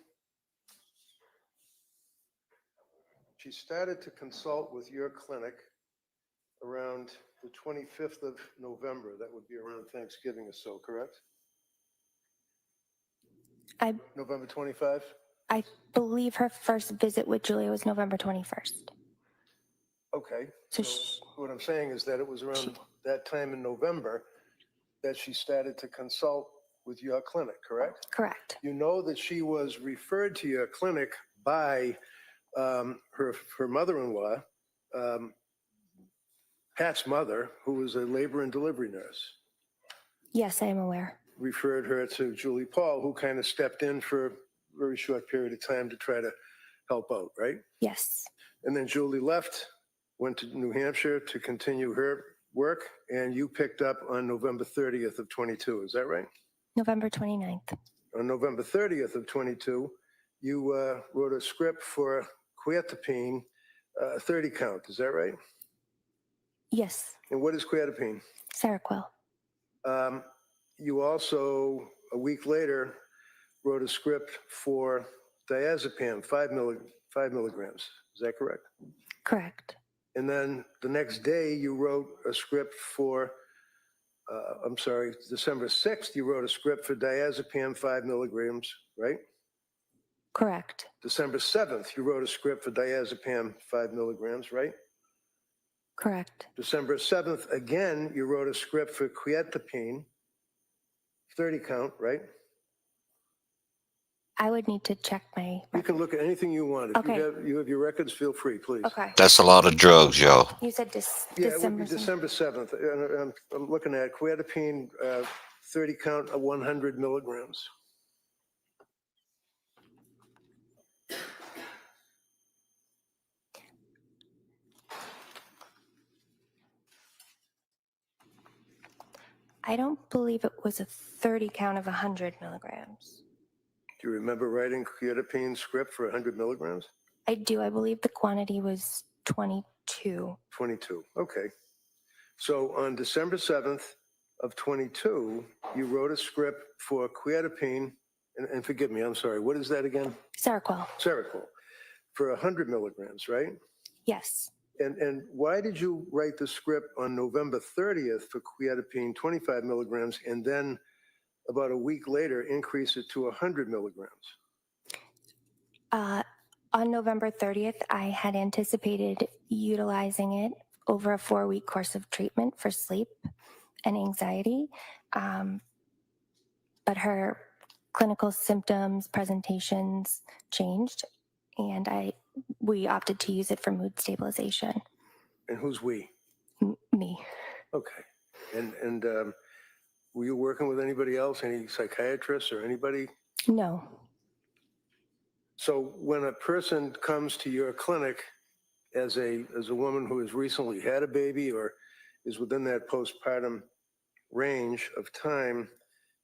A: she started to consult with your clinic around the 25th of November. That would be around Thanksgiving or so, correct? November 25?
I: I believe her first visit with Julia was November 21st.
A: Okay.
I: So
A: What I'm saying is that it was around that time in November that she started to consult with your clinic, correct?
I: Correct.
A: You know that she was referred to your clinic by her mother-in-law, Pat's mother, who was a labor and delivery nurse.
I: Yes, I am aware.
A: Referred her to Julie Paul, who kind of stepped in for a very short period of time to try to help out, right?
I: Yes.
A: And then Julie left, went to New Hampshire to continue her work, and you picked up on November 30th of 22. Is that right?
I: November 29th.
A: On November 30th of 22, you wrote a script for quietapine, 30 count. Is that right?
I: Yes.
A: And what is quietapine?
I: Seroquel.
A: You also, a week later, wrote a script for diazepam, 5 milligrams. Is that correct?
I: Correct.
A: And then the next day, you wrote a script for, December 6th, you wrote a script for diazepam, 5 milligrams, right?
I: Correct.
A: December 7th, you wrote a script for diazepam, 5 milligrams, right?
I: Correct.
A: December 7th, again, you wrote a script for quietapine, 30 count, right?
I: I would need to check my.
A: You can look at anything you want. If
I: Okay.
A: you have your records, feel free, please.
I: Okay.
L: That's a lot of drugs, y'all.
I: You said
A: Yeah, it would
I: December.
A: be December 7th. And I'm looking at quietapine, 30 count, 100 milligrams.
I: I don't believe it was a 30 count of 100 milligrams.
A: Do you remember writing quietapine script for 100 milligrams?
I: I do. I believe the quantity was 22.
A: 22. Okay. So on December 7th of 22, you wrote a script for quietapine, and forgive me, I'm sorry, what is that again?
I: Seroquel.
A: Seroquel, for 100 milligrams, right?
I: Yes.
A: And why did you write the script on November 30th for quietapine, 25 milligrams, and then about a week later increase it to 100 milligrams?
I: On November 30th, I had anticipated utilizing it over a 4-week course of treatment for sleep and anxiety. But her clinical symptoms, presentations changed, and we opted to use it for mood stabilization.
A: And who's we?
I: Me.
A: Okay. And were you working with anybody else, any psychiatrists or anybody?
I: No.
A: So when a person comes to your clinic as a woman who has recently had a baby or is within that postpartum range of time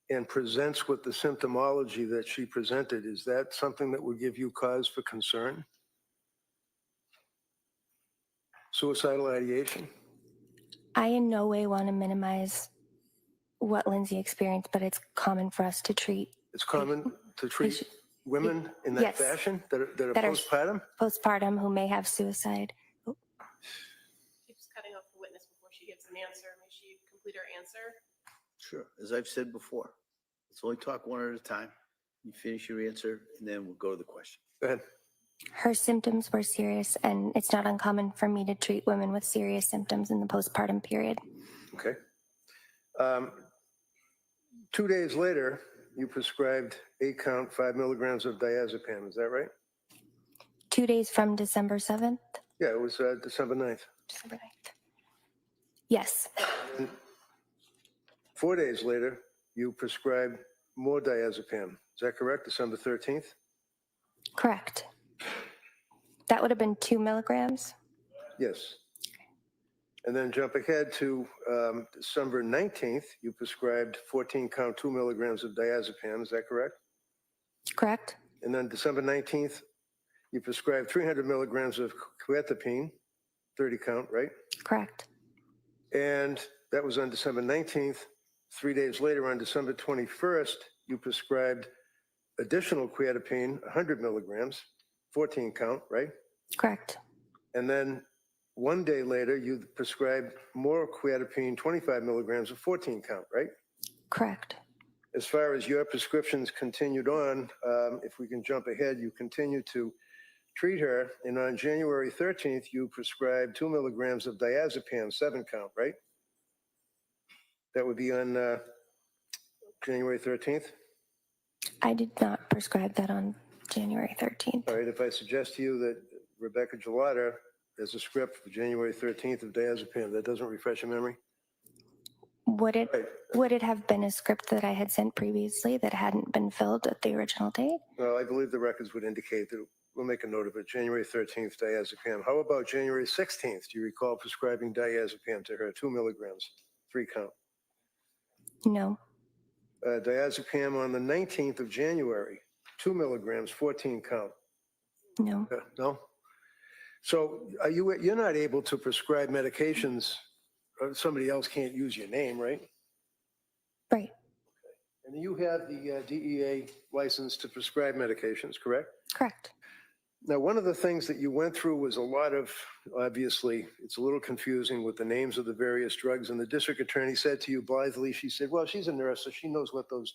A: and presents with the symptomology that she presented, is that something that would give you cause for concern? Suicidal ideation?
I: I in no way want to minimize what Lindsay experienced, but it's common for us to treat.
A: It's common to treat women in that
I: Yes.
A: fashion that are
I: That are
A: postpartum?
I: Postpartum who may have suicide.
D: Keeps cutting off the witness before she gives an answer. May she complete her answer?
C: Sure. As I've said before, let's only talk one at a time. You finish your answer, and then we'll go to the question.
A: Go ahead.
I: Her symptoms were serious, and it's not uncommon for me to treat women with serious symptoms in the postpartum period.
A: Okay. 2 days later, you prescribed 8 count, 5 milligrams of diazepam. Is that right?
I: 2 days from December 7th?
A: Yeah, it was December 9th.
I: December 9th. Yes.
A: And 4 days later, you prescribed more diazepam. Is that correct? December 13th?
I: Correct. That would have been 2 milligrams.
A: Yes. And then jump ahead to December 19th, you prescribed 14 count 2 milligrams of diazepam. Is that correct?
I: Correct.
A: And then December 19th, you prescribed 300 milligrams of quetiapine, 30 count, right?
I: Correct.
A: And that was on December 19th. 3 days later, on December 21st, you prescribed additional quetiapine, 100 milligrams, 14 count, right?
I: Correct.
A: And then 1 day later, you prescribed more quetiapine, 25 milligrams of 14 count, right?
I: Correct.
A: As far as your prescriptions continued on, if we can jump ahead, you continued to treat her. And on January 13th, you prescribed 2 milligrams of diazepam, 7 count, right? That would be on January 13th.
I: I did not prescribe that on January 13th.
A: All right, if I suggest to you that Rebecca Gelada has a script for January 13th of diazepam, that doesn't refresh your memory?
I: Would it
A: Right.
I: would it have been a script that I had sent previously that hadn't been filled at the original date?
A: Well, I believe the records would indicate that. We'll make a note of it. January 13th, diazepam. How about January 16th? Do you recall prescribing diazepam to her, 2 milligrams, 3 count?
I: No.
A: Diazepam on the 19th of January, 2 milligrams, 14 count.
I: No.
A: No? So you're not able to prescribe medications, somebody else can't use your name, right?
I: Right.
A: And you have the DEA license to prescribe medications, correct?
I: Correct.
A: Now, one of the things that you went through was a lot of, obviously, it's a little confusing with the names of the various drugs. And the district attorney said to you blithely, she said, well, she's a nurse, so she knows what those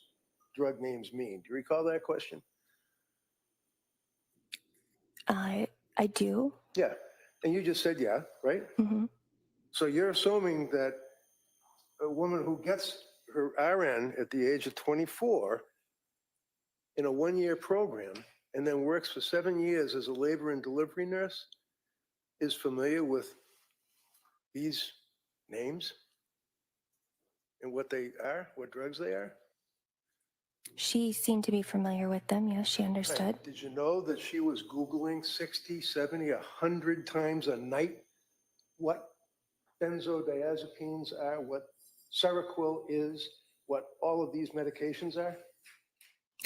A: drug names mean. Do you recall that question?
I: I do.
A: Yeah. And you just said, yeah, right?
I: Mm-hmm.
A: So you're assuming that a woman who gets her RN at the age of 24 in a 1-year program and then works for 7 years as a labor and delivery nurse is familiar with these names and what they are, what drugs they are?
I: She seemed to be familiar with them. Yes, she understood.
A: Right. Did you know that she was Googling 60, 70, 100 times a night what benzodiazepines are, what Seroquel is, what all of these medications are?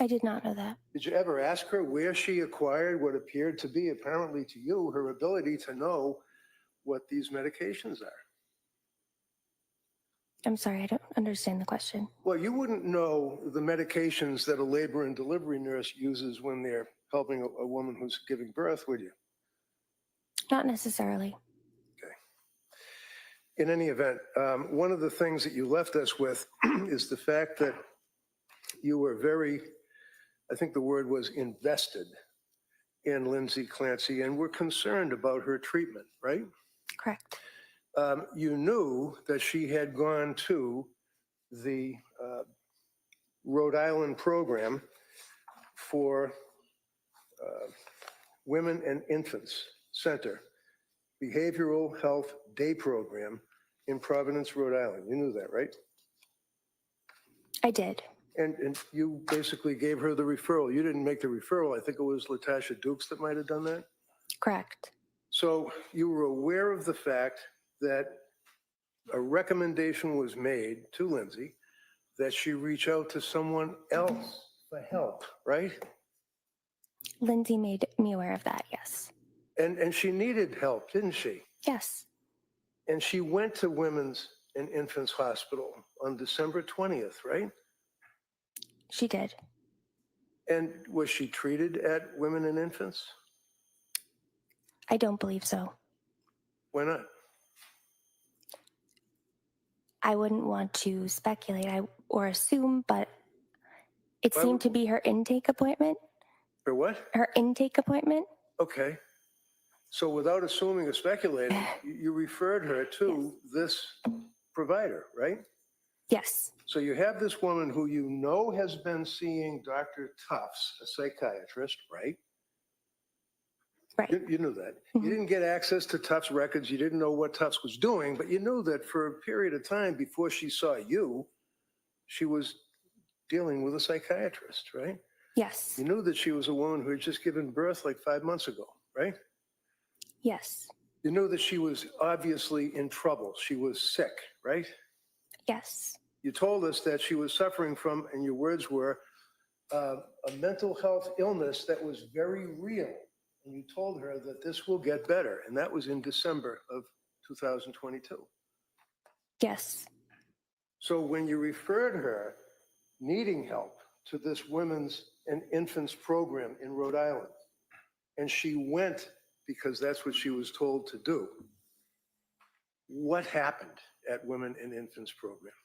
I: I did not know that.
A: Did you ever ask her where she acquired what appeared to be, apparently to you, her ability to know what these medications are?
I: I'm sorry, I don't understand the question.
A: Well, you wouldn't know the medications that a labor and delivery nurse uses when they're helping a woman who's giving birth, would you?
I: Not necessarily.
A: In any event, one of the things that you left us with is the fact that you were very, I think the word was invested in Lindsay Clancy and were concerned about her treatment, right?
I: Correct.
A: You knew that she had gone to the Rhode Island program for Women and Infants Center, Behavioral Health Day Program in Providence, Rhode Island. You knew that, right?
I: I did.
A: And you basically gave her the referral. You didn't make the referral. I think it was Latasha Dukes that might have done that.
I: Correct.
A: So you were aware of the fact that a recommendation was made to Lindsay that she reach out to someone else for help, right?
I: Lindsay made me aware of that, yes.
A: And she needed help, didn't she?
I: Yes.
A: And she went to Women's and Infants Hospital on December 20th, right?
I: She did.
A: And was she treated at Women and Infants?
I: I don't believe so.
A: Why not?
I: I wouldn't want to speculate or assume, but it
A: Why
I: seemed
A: would-
I: to be her intake appointment.
A: For what?
I: Her intake appointment?
A: Okay. So without assuming or speculating, you referred her to this provider, right?
I: Yes.
A: So you have this woman who you know has been seeing Dr. Tufts, a psychiatrist, right?
I: Right.
A: You knew that.
I: Mhm.
A: You didn't get access to Tufts records. You didn't know what Tufts was doing, but you knew that for a period of time before she saw you, she was dealing with a psychiatrist, right?
I: Yes.
A: You knew that she was a woman who had just given birth like 5 months ago, right?
I: Yes.
A: You knew that she was obviously in trouble. She was sick, right?
I: Yes.
A: You told us that she was suffering from, and your words were, a mental health illness that was very real. And you told her that this will get better. And that was in December of 2022.
I: Yes.
A: So when you referred her needing help to this women's and infants program in Rhode Island, and she went because that's what she was told to do, what happened at Women and Infants program?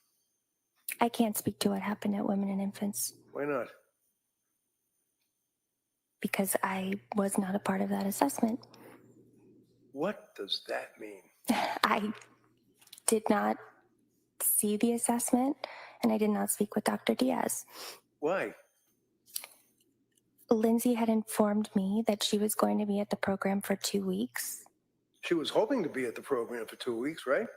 I: I can't speak to what happened at Women and Infants
A: Why not?
I: because I was not a part of that assessment.
A: What does that mean?
I: I did not see the assessment, and I did not speak with Dr. Diaz.
A: Why?
I: Lindsay had informed me that she was going to be at the program for 2 weeks.
A: She was hoping to be at the program for 2 weeks, right?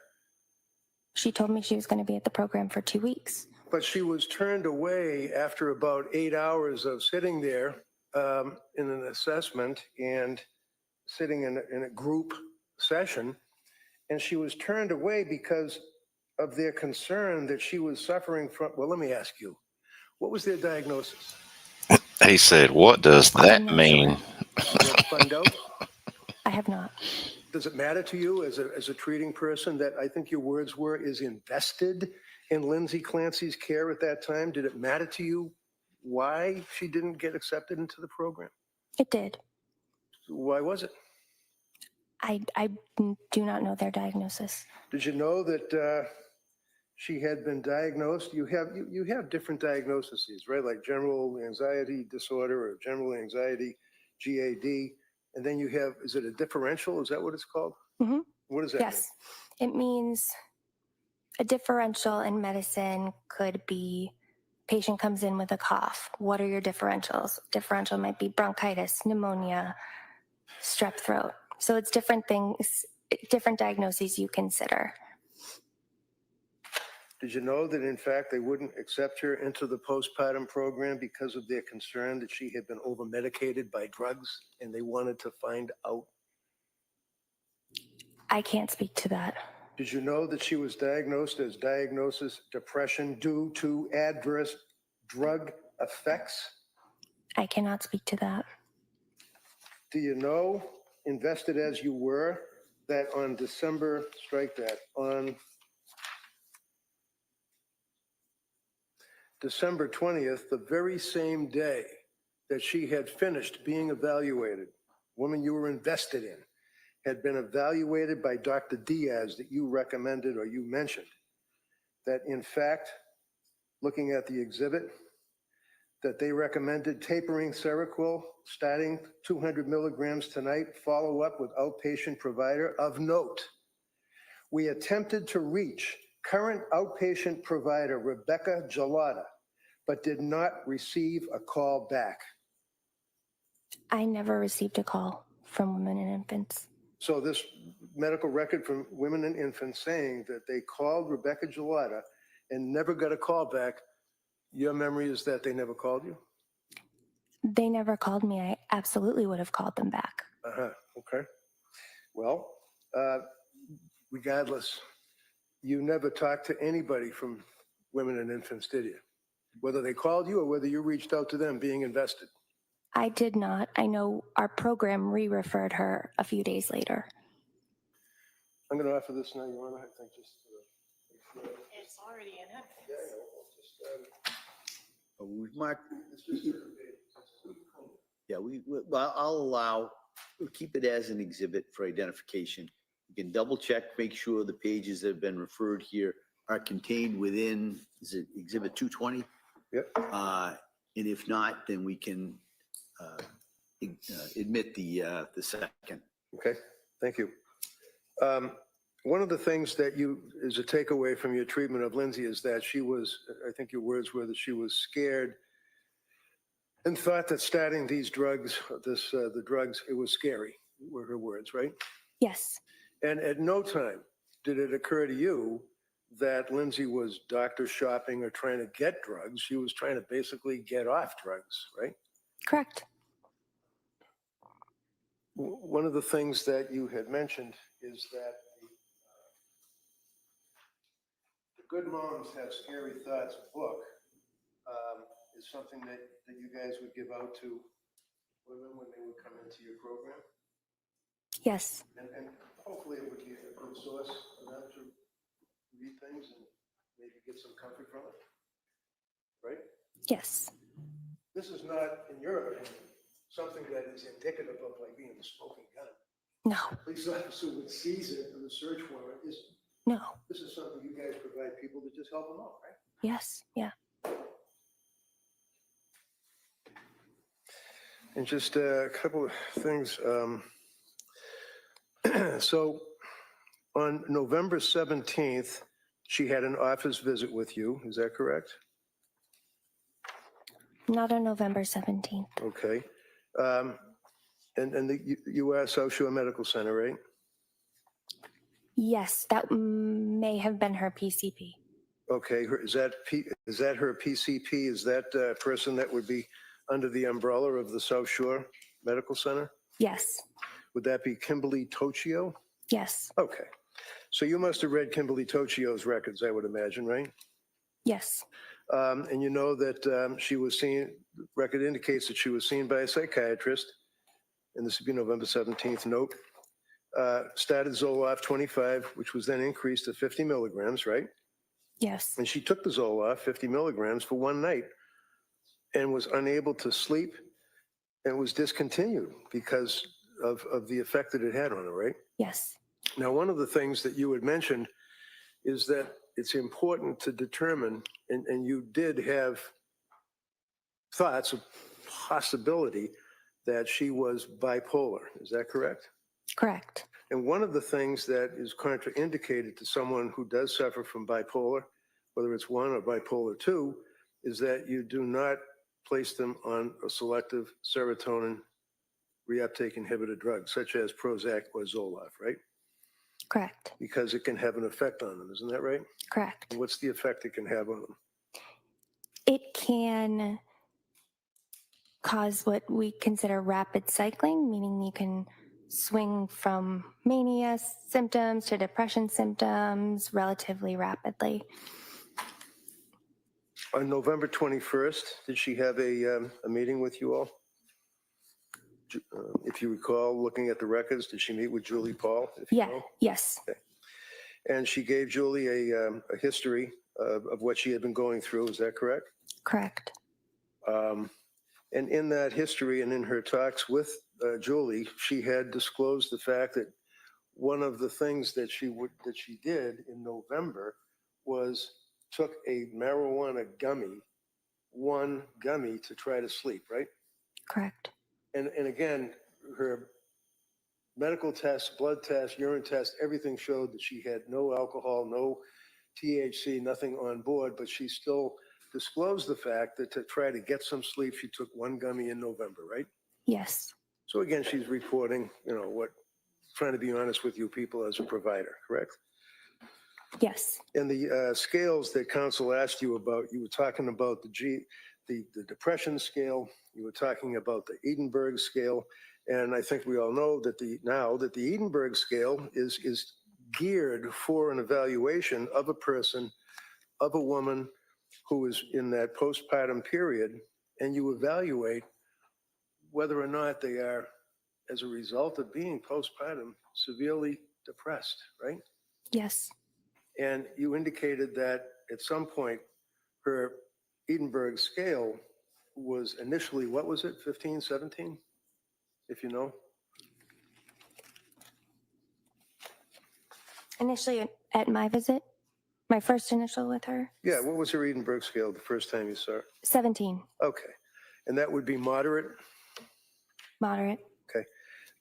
I: She told me she was going to be at the program for 2 weeks.
A: But she was turned away after about 8 hours of sitting there in an assessment and sitting in a group session. And she was turned away because of their concern that she was suffering from, well, let me ask you, what was their diagnosis?
L: He said, what does that mean?
A: You ever find out?
I: I have not.
A: Does it matter to you as a treating person that I think your words were is invested in Lindsay Clancy's care at that time? Did it matter to you why she didn't get accepted into the program?
I: It did.
A: Why was it?
I: I do not know their diagnosis.
A: Did you know that she had been diagnosed? You have different diagnoses, right? Like general anxiety disorder or general anxiety, GAD. And then you have, is it a differential? Is that what it's called?
I: Mm-hmm.
A: What does that
I: Yes. It means a differential in medicine could be patient comes in with a cough. What are your differentials? Differential might be bronchitis, pneumonia, strep throat. So it's different things, different diagnoses you consider.
A: Did you know that, in fact, they wouldn't accept her into the postpartum program because of their concern that she had been over-medicated by drugs, and they wanted to find out?
I: I can't speak to that.
A: Did you know that she was diagnosed as depression due to adverse drug effects?
I: I cannot speak to that.
A: Do you know, invested as you were, that on December, strike that, on December 20th, the very same day that she had finished being evaluated, woman you were invested in, had been evaluated by Dr. Diaz that you recommended or you mentioned, that in fact, looking at the exhibit, that they recommended tapering Seroquel, starting 200 milligrams tonight, follow up with outpatient provider of note. We attempted to reach current outpatient provider Rebecca Gelada, but did not receive a call back.
I: I never received a call from Women and Infants.
A: So this medical record from Women and Infants saying that they called Rebecca Gelada and never got a call back, your memory is that they never called you?
I: They never called me. I absolutely would have called them back.
A: Okay. Well, regardless, you never talked to anybody from Women and Infants, did you? Whether they called you or whether you reached out to them being invested?
I: I did not. I know our program re-referred her a few days later.
A: I'm going to offer this now, Your Honor. I think just.
D: It's already in it.
C: Mark, yeah, well, I'll allow, we'll keep it as an exhibit for identification. You can double check, make sure the pages that have been referred here are contained within, is it exhibit 220?
A: Yep.
C: And if not, then we can admit the second.
A: Okay, thank you. One of the things that is a takeaway from your treatment of Lindsay is that she was, I think your words were that she was scared and thought that starting these drugs, the drugs, it was scary, were her words, right?
I: Yes.
A: And at no time did it occur to you that Lindsay was doctor shopping or trying to get drugs. She was trying to basically get off drugs, right?
I: Correct.
A: One of the things that you had mentioned is that the Good Moms Have Scary Thoughts book is something that you guys would give out to women when they would come into your program.
I: Yes.
A: And hopefully it would be a good source for them to read things and maybe get some comfort from it, right?
I: Yes.
A: This is not, in your opinion, something that is indicative of like being a smoking gun.
I: No.
A: Police officer would seize it and the search warrant is,
I: No.
A: this is something you guys provide people to just help them out, right?
I: Yes. Yeah.
A: And just a couple of things. So on November 17th, she had an office visit with you. Is that correct?
I: Not on November 17th.
A: Okay. And you are South Shore Medical Center, right?
I: Yes, that may have been her PCP.
A: Okay. Is that her PCP? Is that person that would be under the umbrella of the South Shore Medical Center?
I: Yes.
A: Would that be Kimberly Tocchio?
I: Yes.
A: Okay. So you must have read Kimberly Tocchio's records, I would imagine, right?
I: Yes.
A: And you know that she was seen, record indicates that she was seen by a psychiatrist, and this would be November 17th note, started Zoloft 25, which was then increased to 50 milligrams, right?
I: Yes.
A: And she took the Zoloft 50 milligrams for one night and was unable to sleep and was discontinued because of the effect that it had on her, right?
I: Yes.
A: Now, one of the things that you had mentioned is that it's important to determine, and you did have thoughts of possibility that she was bipolar. Is that correct?
I: Correct.
A: And one of the things that is contraindicated to someone who does suffer from bipolar, whether it's 1 or bipolar 2, is that you do not place them on a selective serotonin reuptake inhibitor drug, such as Prozac or Zoloft, right?
I: Correct.
A: Because it can have an effect on them. Isn't that right?
I: Correct.
A: And what's the effect it can have on them?
I: It can cause what we consider rapid cycling, meaning you can swing from mania symptoms to depression symptoms relatively rapidly.
A: On November 21st, did she have a meeting with you all? If you recall, looking at the records, did she meet with Julie Paul? If you
I: Yeah.
A: know?
I: Yes.
A: Okay. And she gave Julie a history of what she had been going through. Is that correct?
I: Correct.
A: And in that history and in her talks with Julie, she had disclosed the fact that one of the things that she did in November was took a marijuana gummy, one gummy to try to sleep, right?
I: Correct.
A: And again, her medical tests, blood tests, urine tests, everything showed that she had no alcohol, no THC, nothing on board, but she still disclosed the fact that to try to get some sleep, she took one gummy in November, right?
I: Yes.
A: So again, she's reporting, trying to be honest with you people as a provider, correct?
I: Yes.
A: And the scales that council asked you about, you were talking about the depression scale, you were talking about the Edinburgh scale, and I think we all know that the Edinburgh scale is geared for an evaluation of a person, of a woman who is in that postpartum period, and you evaluate whether or not they are, as a result of being postpartum, severely depressed, right?
I: Yes.
A: And you indicated that at some point her Edinburgh scale was initially, what was it, 15, 17, if you know?
I: Initially at my visit, my first initial with her,
A: Yeah, what was her Edinburgh scale the first time you saw her?
I: 17,
A: Okay, and that would be moderate?
I: moderate.
A: Okay,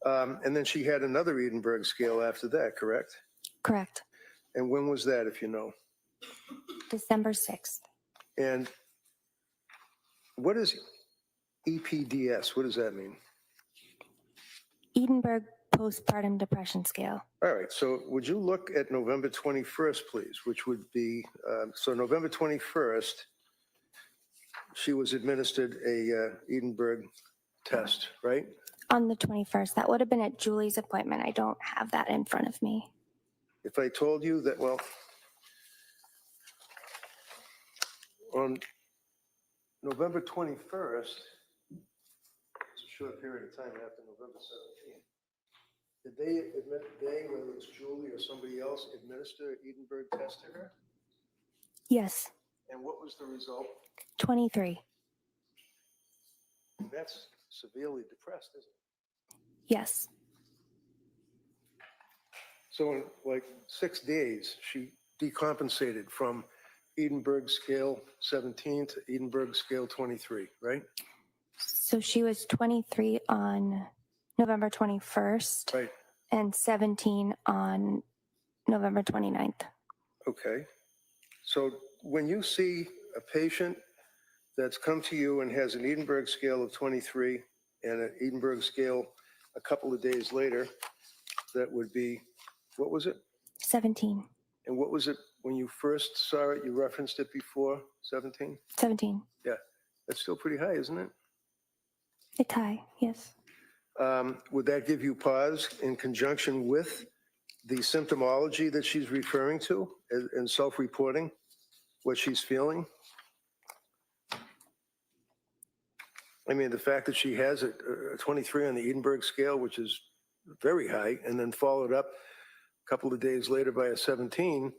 A: and then she had another Edinburgh scale after that, correct?
I: Correct.
A: And when was that, if you know?
I: December 6th.
A: And what is EPDS? What does that mean?
I: Edinburgh postpartum depression scale.
A: All right, so would you look at November 21st, please, which would be, so November 21st, she was administered a Edinburgh test, right?
I: On the 21st, that would have been at Julie's appointment. I don't have that in front of me.
A: If I told you that, well, on November 21st, it's a short period of time after November 17th, did they, whether it's Julie or somebody else, administer Edinburgh test to her?
I: Yes,
A: And what was the result?
I: 23.
A: That's severely depressed, isn't it?
I: Yes,
A: So in like 6 days, she decompensated from Edinburgh scale 17 to Edinburgh scale 23, right?
I: so she was 23 on November 21st
A: Right.
I: and 17 on November 29th.
A: Okay. So when you see a patient that's come to you and has an Edinburgh scale of 23 and an Edinburgh scale a couple of days later, that would be, what was it?
I: 17.
A: And what was it when you first saw it? You referenced it before, 17?
I: 17.
A: Yeah, that's still pretty high, isn't it?
I: It's high, yes.
A: Would that give you pause in conjunction with the symptomology that she's referring to and self-reporting, what she's feeling? I mean, the fact that she has a 23 on the Edinburgh scale, which is very high, and then followed up a couple of days later by a 17,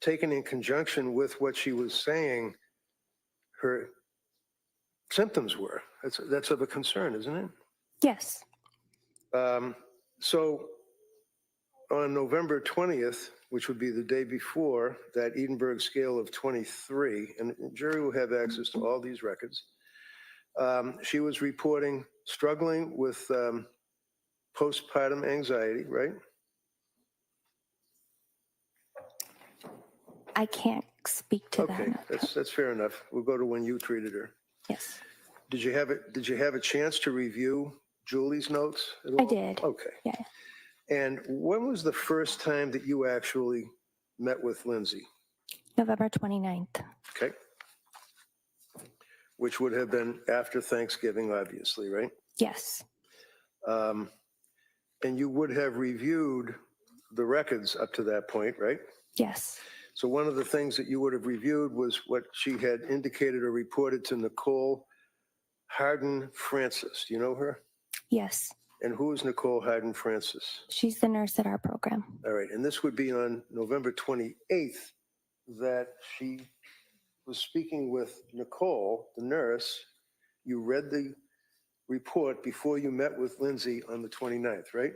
A: taken in conjunction with what she was saying her symptoms were. That's of a concern, isn't it?
I: Yes,
A: So on November 20th, which would be the day before that Edinburgh scale of 23, and the jury will have access to all these records, she was reporting struggling with postpartum anxiety, right?
I: I can't speak to
A: Okay,
I: that.
A: that's fair enough. We'll go to when you treated her.
I: Yes,
A: Did you have a chance to review Julie's notes at all?
I: I did.
A: Okay.
I: Yeah.
A: And when was the first time that you actually met with Lindsay?
I: November 29th.
A: Okay. Which would have been after Thanksgiving, obviously, right?
I: Yes,
A: And you would have reviewed the records up to that point, right?
I: yes,
A: So one of the things that you would have reviewed was what she had indicated or reported to Nicole Harden Francis. Do you know her?
I: yes.
A: And who is Nicole Harden Francis?
I: She's the nurse at our program.
A: All right, and this would be on November 28th that she was speaking with Nicole, the nurse. You read the report before you met with Lindsay on the 29th, right?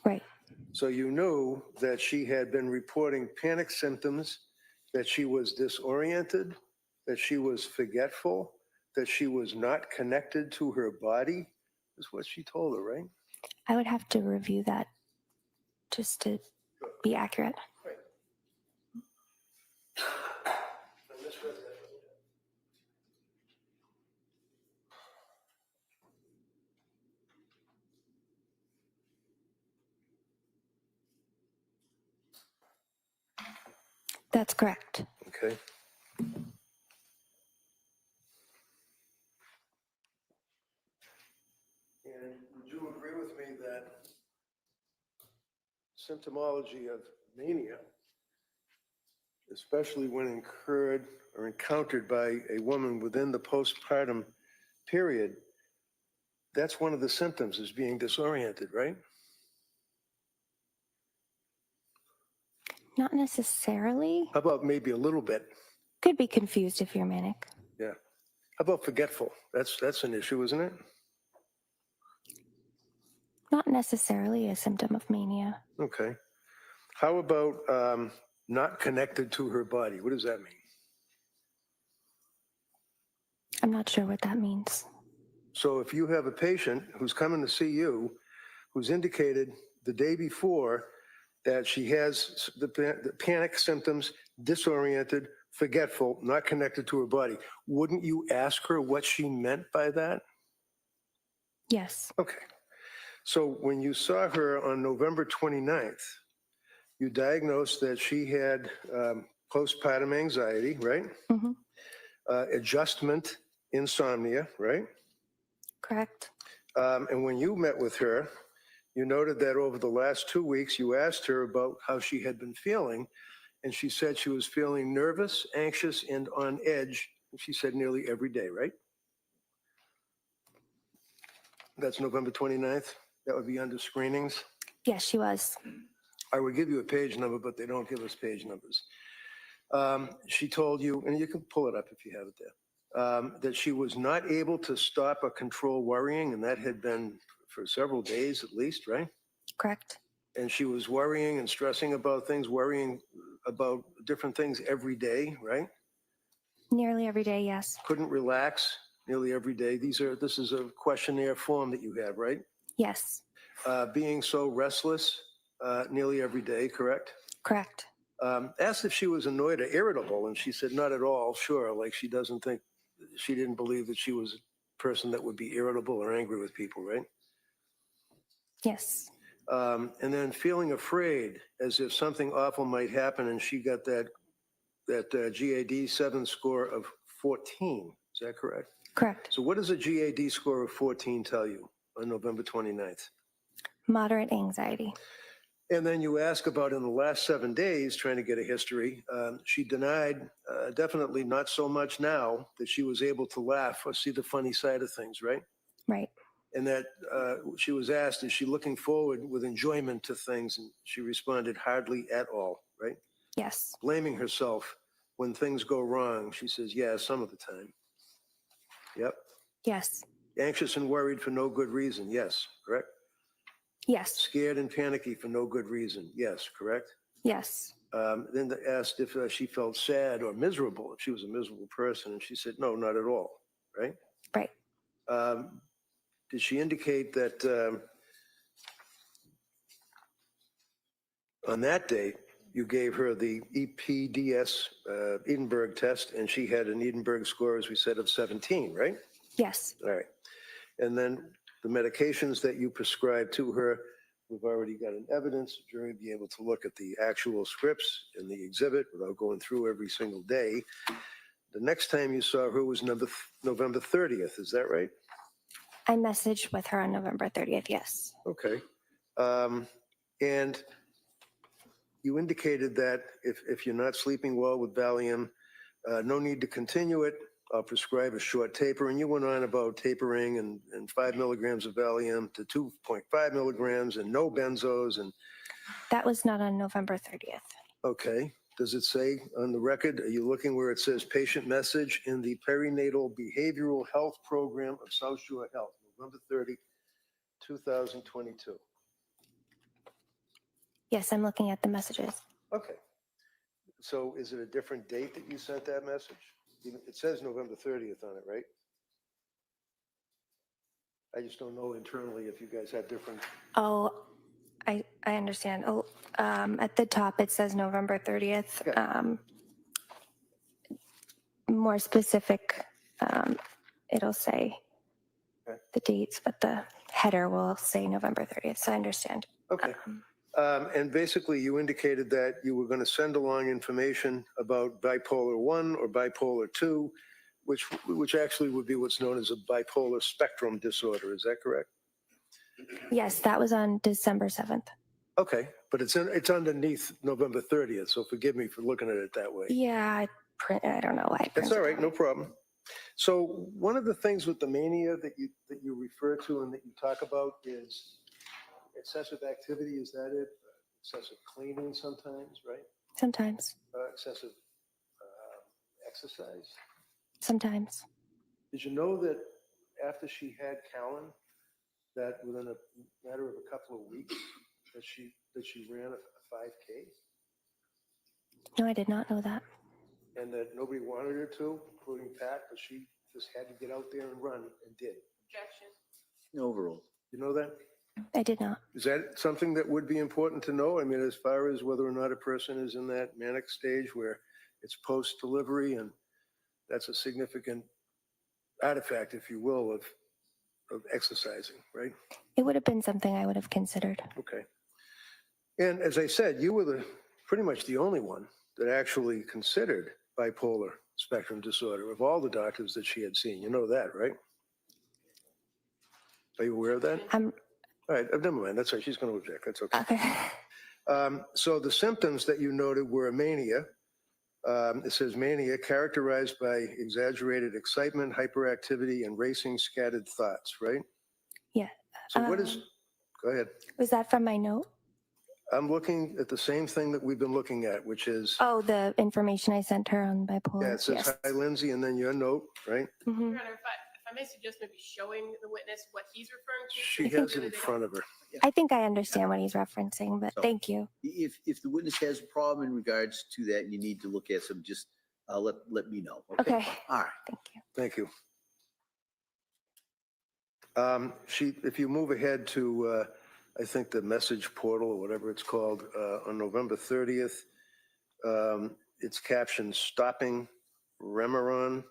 I: Right.
A: So you knew that she had been reporting panic symptoms, that she was disoriented, that she was forgetful, that she was not connected to her body, is what she told her, right?
I: I would have to review that just to be accurate. That's correct.
A: Okay. And would you agree with me that symptomology of mania, especially when incurred or encountered by a woman within the postpartum period, that's one of the symptoms, is being disoriented, right?
I: Not necessarily.
A: How about maybe a little bit?
I: Could be confused if you're manic.
A: Yeah. How about forgetful? That's an issue, isn't it?
I: Not necessarily a symptom of mania.
A: Okay. How about not connected to her body? What does that mean?
I: I'm not sure what that means.
A: So if you have a patient who's coming to see you, who's indicated the day before that she has the panic symptoms, disoriented, forgetful, not connected to her body, wouldn't you ask her what she meant by that?
I: Yes.
A: Okay. So when you saw her on November 29th, you diagnosed that she had postpartum anxiety, right?
I: Mhm.
A: Adjustment insomnia, right?
I: Correct.
A: And when you met with her, you noted that over the last 2 weeks, you asked her about how she had been feeling, and she said she was feeling nervous, anxious, and on edge. She said nearly every day, right? That's November 29th. That would be under screenings.
I: Yes, she was.
A: I would give you a page number, but they don't give us page numbers. She told you, and you can pull it up if you have it there, that she was not able to stop or control worrying, and that had been for several days at least, right?
I: Correct.
A: And she was worrying and stressing about things, worrying about different things every day, right?
I: Nearly every day, yes.
A: Couldn't relax nearly every day. This is a questionnaire form that you have, right?
I: Yes.
A: Being so restless nearly every day, correct?
I: Correct.
A: Asked if she was annoyed or irritable, and she said not at all, sure, like she didn't believe that she was a person that would be irritable or angry with people, right?
I: Yes.
A: And then feeling afraid as if something awful might happen, and she got that GAD-7 score of 14. Is that correct?
I: Correct.
A: So what does a GAD score of 14 tell you on November 29th?
I: Moderate anxiety.
A: And then you ask about in the last 7 days, trying to get a history. She denied, definitely not so much now, that she was able to laugh or see the funny side of things, right?
I: Right.
A: And that she was asked, is she looking forward with enjoyment to things? And she responded, hardly at all, right?
I: Yes.
A: Blaming herself when things go wrong. She says, yeah, some of the time. Yep.
I: Yes.
A: Anxious and worried for no good reason. Yes, correct?
I: Yes.
A: Scared and panicky for no good reason. Yes, correct?
I: Yes.
A: Then they asked if she felt sad or miserable, if she was a miserable person, and she said, no, not at all, right?
I: Right.
A: Did she indicate that on that date, you gave her the EPDS Edinburgh test, and she had an Edinburgh score, as we said, of 17, right?
I: Yes.
A: All right. And then the medications that you prescribed to her, we've already got an evidence. The jury will be able to look at the actual scripts in the exhibit without going through every single day. The next time you saw her was November 30th. Is that right?
I: I messaged with her on November 30th. Yes.
A: Okay. And you indicated that if you're not sleeping well with Valium, no need to continue it. I'll prescribe a short taper. And you went on about tapering and 5 milligrams of Valium to 2.5 milligrams and no benzos. And
I: That was not on November 30th.
A: okay. Does it say on the record, are you looking where it says patient message in the perinatal behavioral health program of South Shore Health, November 30, 2022?
I: Yes, I'm looking at the messages.
A: Okay. So is it a different date that you sent that message? It says November 30th on it, right? I just don't know internally if you guys had different.
I: Oh, I understand. Oh, at the top, it says November 30th.
A: Okay.
I: More specific, it'll say
A: Okay.
I: the dates, but the header will say November 30th. So I understand.
A: Okay. And basically, you indicated that you were going to send along information about bipolar 1 or bipolar 2, which actually would be what's known as a bipolar spectrum disorder. Is that correct?
I: Yes, that was on December 7th.
A: Okay, but it's underneath November 30th, so forgive me for looking at it that way.
I: Yeah, I don't know why.
A: That's all right, no problem. So one of the things with the mania that you refer to and that you talk about is excessive activity. Is that it? Excessive cleaning sometimes, right?
I: Sometimes.
A: Excessive exercise.
I: Sometimes.
A: Did you know that after she had Callan, that within a matter of a couple of weeks, that she ran a 5K?
I: No, I did not know that.
A: And that nobody wanted her to, including Pat, but she just had to get out there and run and did.
D: Objection.
C: Overall.
A: You know that?
I: I did not.
A: Is that something that would be important to know? I mean, as far as whether or not a person is in that manic stage where it's post-delivery, and that's a significant artifact, if you will, of of exercising, right?
I: It would have been something I would have considered.
A: Okay. And as I said, you were pretty much the only one that actually considered bipolar spectrum disorder of all the doctors that she had seen. You know that, right? Are you aware of that?
I: I'm
A: All right, never mind. That's right. She's going to object. That's okay.
I: okay.
A: So the symptoms that you noted were mania. It says mania characterized by exaggerated excitement, hyperactivity, and racing scattered thoughts, right?
I: Yeah.
A: So what is, go ahead.
I: Was that from my note?
A: I'm looking at the same thing that we've been looking at, which is,
I: Oh, the information I sent her on bipolar.
A: yeah, it says,
I: Yes.
A: hi, Lindsay, and then your note, right?
I: Mhm.
D: Your Honor, if I may suggest maybe showing the witness what he's referring to.
A: She
D: so
A: has
D: that
A: it in
D: they don't-
A: front of her.
I: I think I understand what he's referencing, but
C: So-
I: thank you.
C: If the witness has a problem in regards to that and you need to look at some, just let me know.
I: Okay.
C: All right.
I: Thank you.
A: Thank you. If you move ahead to, I think the message portal or whatever it's called, on November 30th, it's captioned "Stopping Remeron."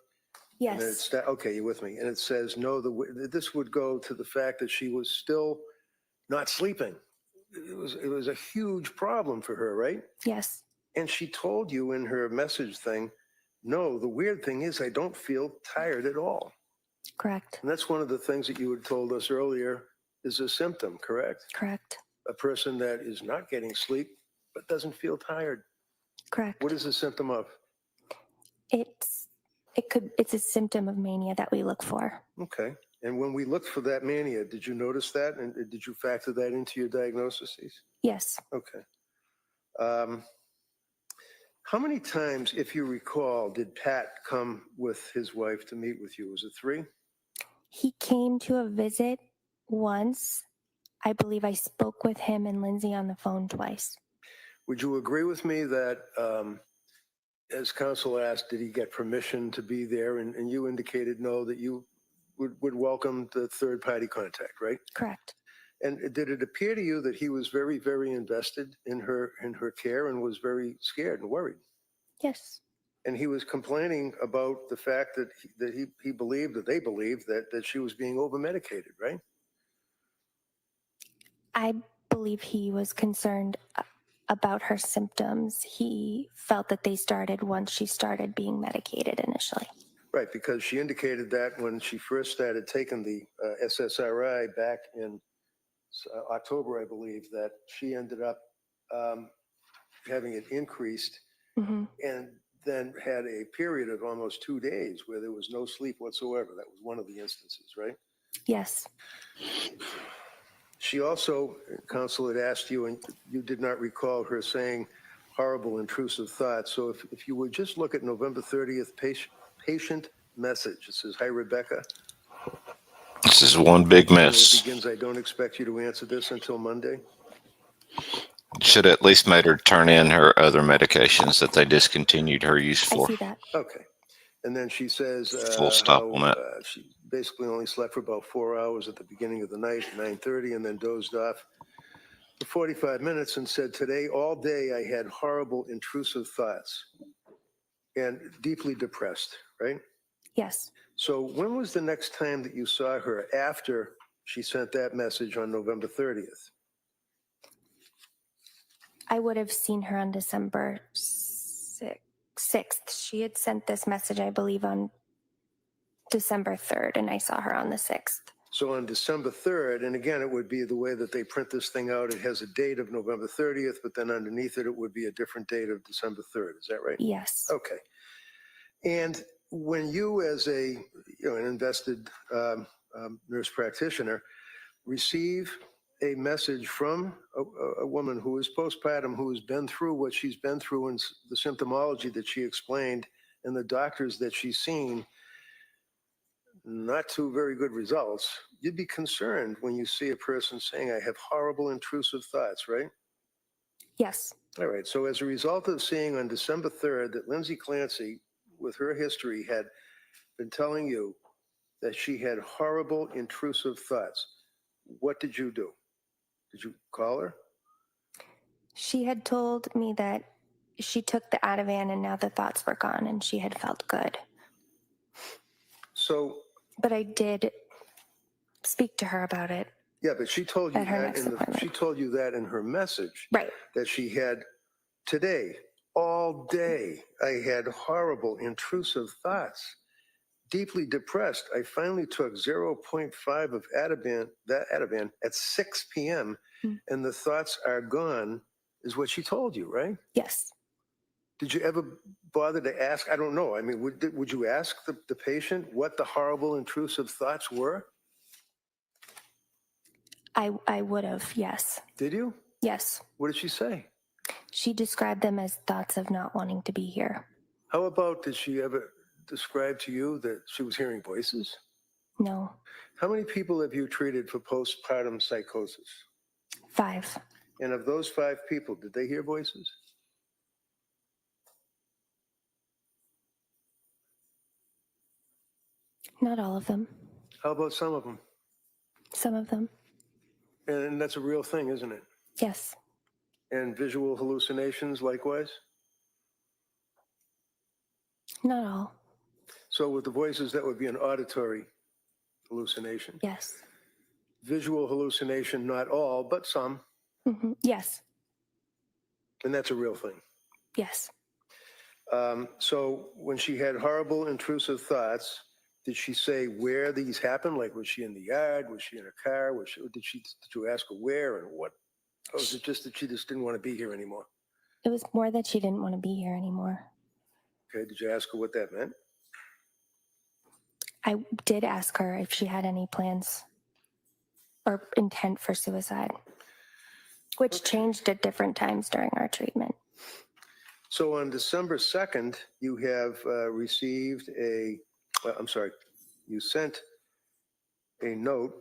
A: And then
I: Yes.
A: okay, you're with me. And it says, no, this would go to the fact that she was still not sleeping. It was a huge problem for her, right?
I: Yes.
A: And she told you in her message thing, no, the weird thing is I don't feel tired at all.
I: Correct.
A: And that's one of the things that you had told us earlier is a symptom, correct?
I: Correct.
A: A person that is not getting sleep but doesn't feel tired.
I: Correct.
A: What is a symptom of?
I: It's a symptom of mania that we look for.
A: Okay. And when we looked for that mania, did you notice that? And did you factor that into your diagnoses?
I: Yes.
A: Okay. How many times, if you recall, did Pat come with his wife to meet with you? Was it 3?
I: He came to a visit once. I believe I spoke with him and Lindsay on the phone twice.
A: Would you agree with me that, as counsel asked, did he get permission to be there? And you indicated no, that you would welcome the third-party contact, right?
I: Correct.
A: And did it appear to you that he was very, very invested in her care and was very scared and worried?
I: Yes.
A: And he was complaining about the fact that he believed, that they believed that she was being over-medicated, right?
I: I believe he was concerned about her symptoms. He felt that they started once she started being medicated initially.
A: Right, because she indicated that when she first started taking the SSRI back in October, I believe, that she ended up having it increased
I: Mm-hmm.
A: and then had a period of almost 2 days where there was no sleep whatsoever. That was one of the instances, right?
I: Yes.
A: She also, counsel had asked you, and you did not recall her saying horrible, intrusive thoughts. So if you would just look at November 30th patient message. It says, hi, Rebecca.
L: This is one big
A: And it
L: mess.
A: begins, I don't expect you to answer this until Monday.
L: Should at least made her turn in her other medications that they discontinued her use
I: I
L: for.
I: see that.
A: Okay. And then she says
L: Full stop on that.
A: She basically only slept for about 4 hours at the beginning of the night, 9:30, and then dozed off for 45 minutes and said, today, all day, I had horrible, intrusive thoughts and deeply depressed, right?
I: Yes.
A: So when was the next time that you saw her after she sent that message on November 30th?
I: I would have seen her on December 6th. She had sent this message, I believe, on December 3rd, and I saw her on the 6th.
A: So on December 3rd, and again, it would be the way that they print this thing out. It has a date of November 30th, but then underneath it, it would be a different date of December 3rd. Is that right?
I: Yes.
A: Okay. And when you, as an invested nurse practitioner, receive a message from a woman who is postpartum, who has been through what she's been through and the symptomology that she explained and the doctors that she's seen, not two very good results, you'd be concerned when you see a person saying, I have horrible intrusive thoughts, right?
I: Yes.
A: All right. So as a result of seeing on December 3rd that Lindsay Clancy, with her history, had been telling you that she had horrible intrusive thoughts, what did you do? Did you call her?
I: She had told me that she took the Ativan and now the thoughts were gone and she had felt good.
A: So
I: But I did speak to her about it.
A: Yeah, but she told you
I: At her
A: that
I: next
A: in the,
I: appointment.
A: she told you that in her message,
I: Right.
A: that she had today, all day, I had horrible intrusive thoughts, deeply depressed. I finally took 0.5 of Ativan at 6 p.m. And the thoughts are gone, is what she told you, right?
I: Yes.
A: Did you ever bother to ask? I don't know. I mean, would you ask the patient what the horrible intrusive thoughts were?
I: I would have, yes.
A: Did you?
I: Yes.
A: What did she say?
I: She described them as thoughts of not wanting to be here.
A: How about, did she ever describe to you that she was hearing voices?
I: No.
A: How many people have you treated for postpartum psychosis?
I: 5.
A: And of those 5 people, did they hear voices?
I: Not all of them.
A: How about some of them?
I: Some of them.
A: And that's a real thing, isn't it?
I: Yes.
A: And visual hallucinations likewise?
I: Not all.
A: So with the voices, that would be an auditory hallucination.
I: Yes.
A: Visual hallucination, not all, but some.
I: Yes.
A: And that's a real thing.
I: Yes.
A: So when she had horrible intrusive thoughts, did she say where these happened? Like, was she in the yard? Was she in a car? Did you ask her where and what? Or was it just that she just didn't want to be here anymore?
I: It was more that she didn't want to be here anymore.
A: Okay, did you ask her what that meant?
I: I did ask her if she had any plans or intent for suicide, which changed at different times during our treatment.
A: So on December 2nd, you have received you sent a note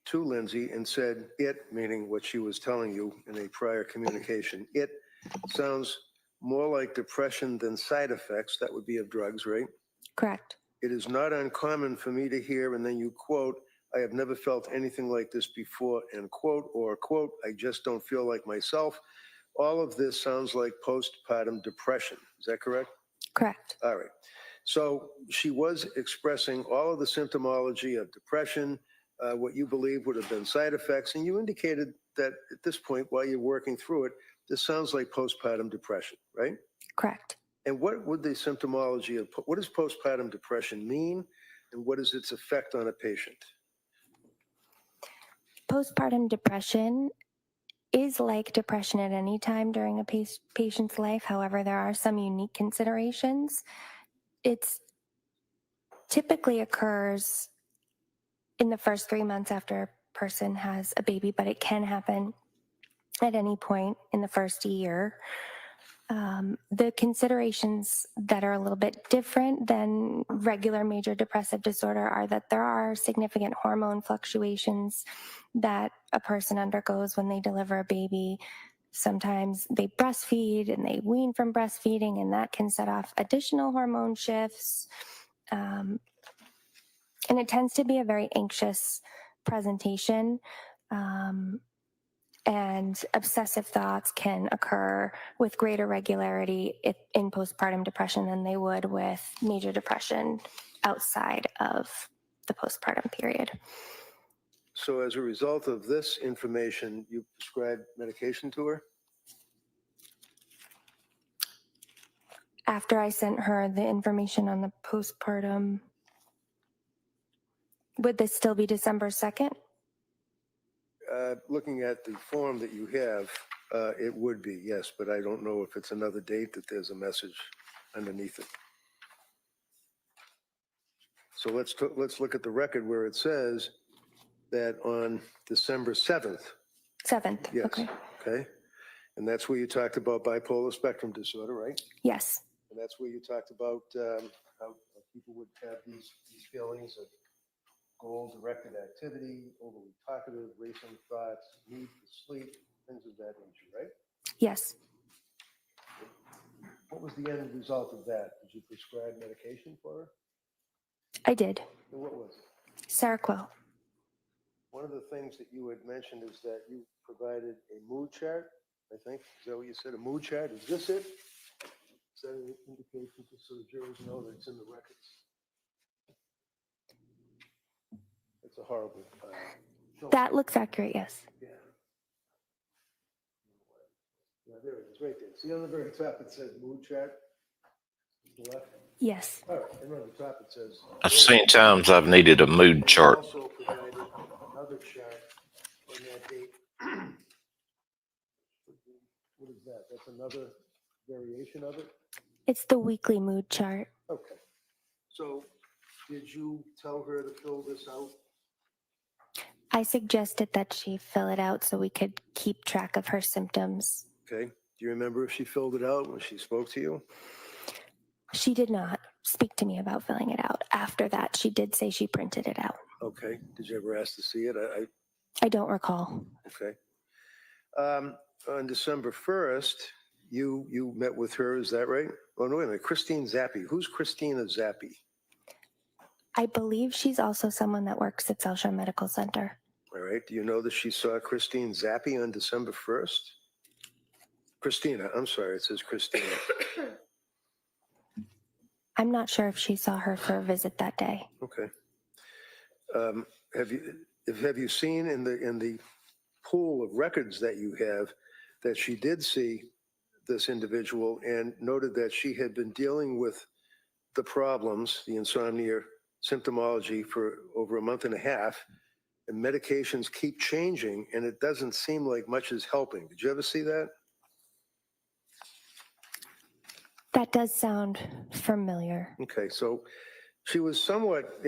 A: to Lindsay and said it, meaning what she was telling you in a prior communication, it sounds more like depression than side effects. That would be of drugs, right?
I: Correct.
A: It is not uncommon for me to hear, and then you quote, I have never felt anything like this before, end quote, or quote, I just don't feel like myself. All of this sounds like postpartum depression. Is that correct?
I: Correct.
A: All right. So she was expressing all of the symptomology of depression, what you believe would have been side effects, and you indicated that at this point, while you're working through it, this sounds like postpartum depression, right?
I: Correct.
A: And what would the symptomology of, what does postpartum depression mean, and what is its effect on a patient?
I: Postpartum depression is like depression at any time during a patient's life. However, there are some unique considerations. It's typically occurs in the first 3 months after a person has a baby, but it can happen at any point in the first year. The considerations that are a little bit different than regular major depressive disorder are that there are significant hormone fluctuations that a person undergoes when they deliver a baby. Sometimes they breastfeed and they wean from breastfeeding, and that can set off additional hormone shifts. And it tends to be a very anxious presentation. And obsessive thoughts can occur with greater regularity in postpartum depression than they would with major depression outside of the postpartum period.
A: So as a result of this information, you prescribed medication to her?
I: After I sent her the information on the postpartum, would this still be December 2nd?
A: Looking at the form that you have, it would be, yes, but I don't know if it's another date that there's a message underneath it. So let's look at the record where it says that on December 7th.
I: 7th,
A: Yes.
I: okay.
A: And that's where you talked about bipolar spectrum disorder, right?
I: Yes,
A: And that's where you talked about how people would have these feelings of goal-directed activity, overly talkative, racing thoughts, need for sleep, things of that nature, right?
I: yes,
A: What was the end result of that? Did you prescribe medication for her?
I: I did.
A: And what was it?
I: Seroquel.
A: One of the things that you had mentioned is that you provided a mood chart, I think. Is that what you said, a mood chart? Is this it? Is that an indication just so the jurors know that it's in the records? It's It's a horrible.
I: That looks accurate, yes.
A: Yeah. Yeah, there it is, right there. See on the very top, it says mood chart? Left?
I: Yes.
A: All right, and on the top, it says.
L: I've seen times I've needed a mood
A: And
L: chart.
A: also provided another chart on that date. What is that? That's another variation of it?
I: It's the weekly mood chart.
A: Okay. So did you tell her to fill this out?
I: I suggested that she fill it out so we could keep track of her symptoms.
A: Okay. Do you remember if she filled it out when she spoke to you?
I: She did not speak to me about filling it out. After that, she did say she printed it out.
A: Okay. Did you ever ask to see it?
I: I don't recall.
A: Okay. On December 1st, you met with her, is that right? Oh, no, wait a minute. Christine Zappi. Who's Christina Zappi?
I: I believe she's also someone that works at South Shore Medical Center.
A: All right. Do you know that she saw Christine Zappi on December 1st? Christina, I'm sorry. It says Christina.
I: I'm not sure if she saw her for a visit that day.
A: Okay. Have you seen in the pool of records that you have that she did see this individual and noted that she had been dealing with the problems, the insomnia symptomology for over a month and a half, and medications keep changing and it doesn't seem like much is helping. Did you ever see that?
I: That does sound familiar.
A: Okay, so she was somewhat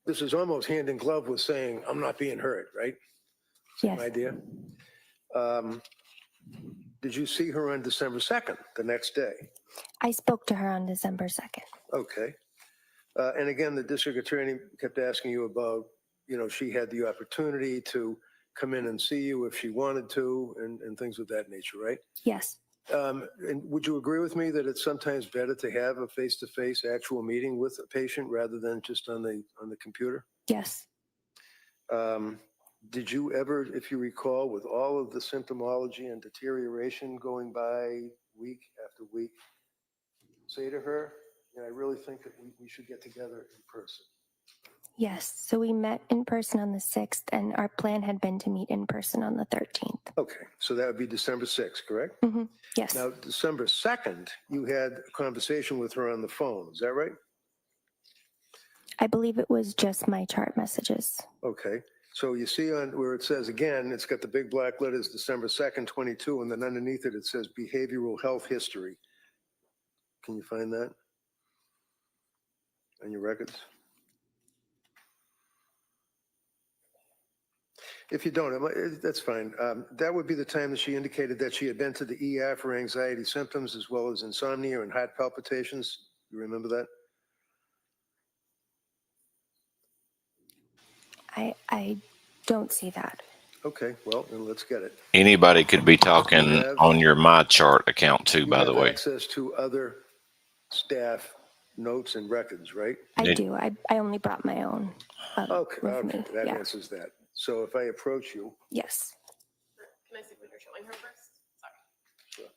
A: this is almost hand in glove with saying, I'm not being hurt, right? Same
I: Yes.
A: idea. Did you see her on December 2nd, the next day?
I: I spoke to her on December 2nd.
A: Okay. And again, the district attorney kept asking you about, she had the opportunity to come in and see you if she wanted to and things of that nature, right?
I: Yes.
A: And would you agree with me that it's sometimes better to have a face-to-face actual meeting with a patient rather than just on the computer?
I: Yes.
A: Did you ever, if you recall, with all of the symptomology and deterioration going by week after week, say to her, I really think that we should get together in person?
I: Yes. So we met in person on the 6th, and our plan had been to meet in person on the 13th.
A: Okay, so that would be December 6th, correct?
I: Mm-hmm. Yes.
A: Now, December 2nd, you had a conversation with her on the phone, is that right?
I: I believe it was just my chart messages.
A: Okay, so you see on where it says, again, it's got the big black letters, December 2nd, 22, and then underneath it, it says behavioral health history. Can you find that on your records? If you don't, that's fine. That would be the time that she indicated that she had been to the ER for anxiety symptoms as well as insomnia and heart palpitations. You remember that?
I: I don't see that.
A: Okay, well, then let's get it.
L: Anybody could be talking on your My Chart account too, by the
A: You have
L: way.
A: access to other staff notes and records, right?
I: I do. I only brought my own.
A: Okay,
I: with me.
A: that
I: Yeah.
A: answers that. So if I approach you,
I: Yes.
D: Can I see what you're showing her first? Sorry.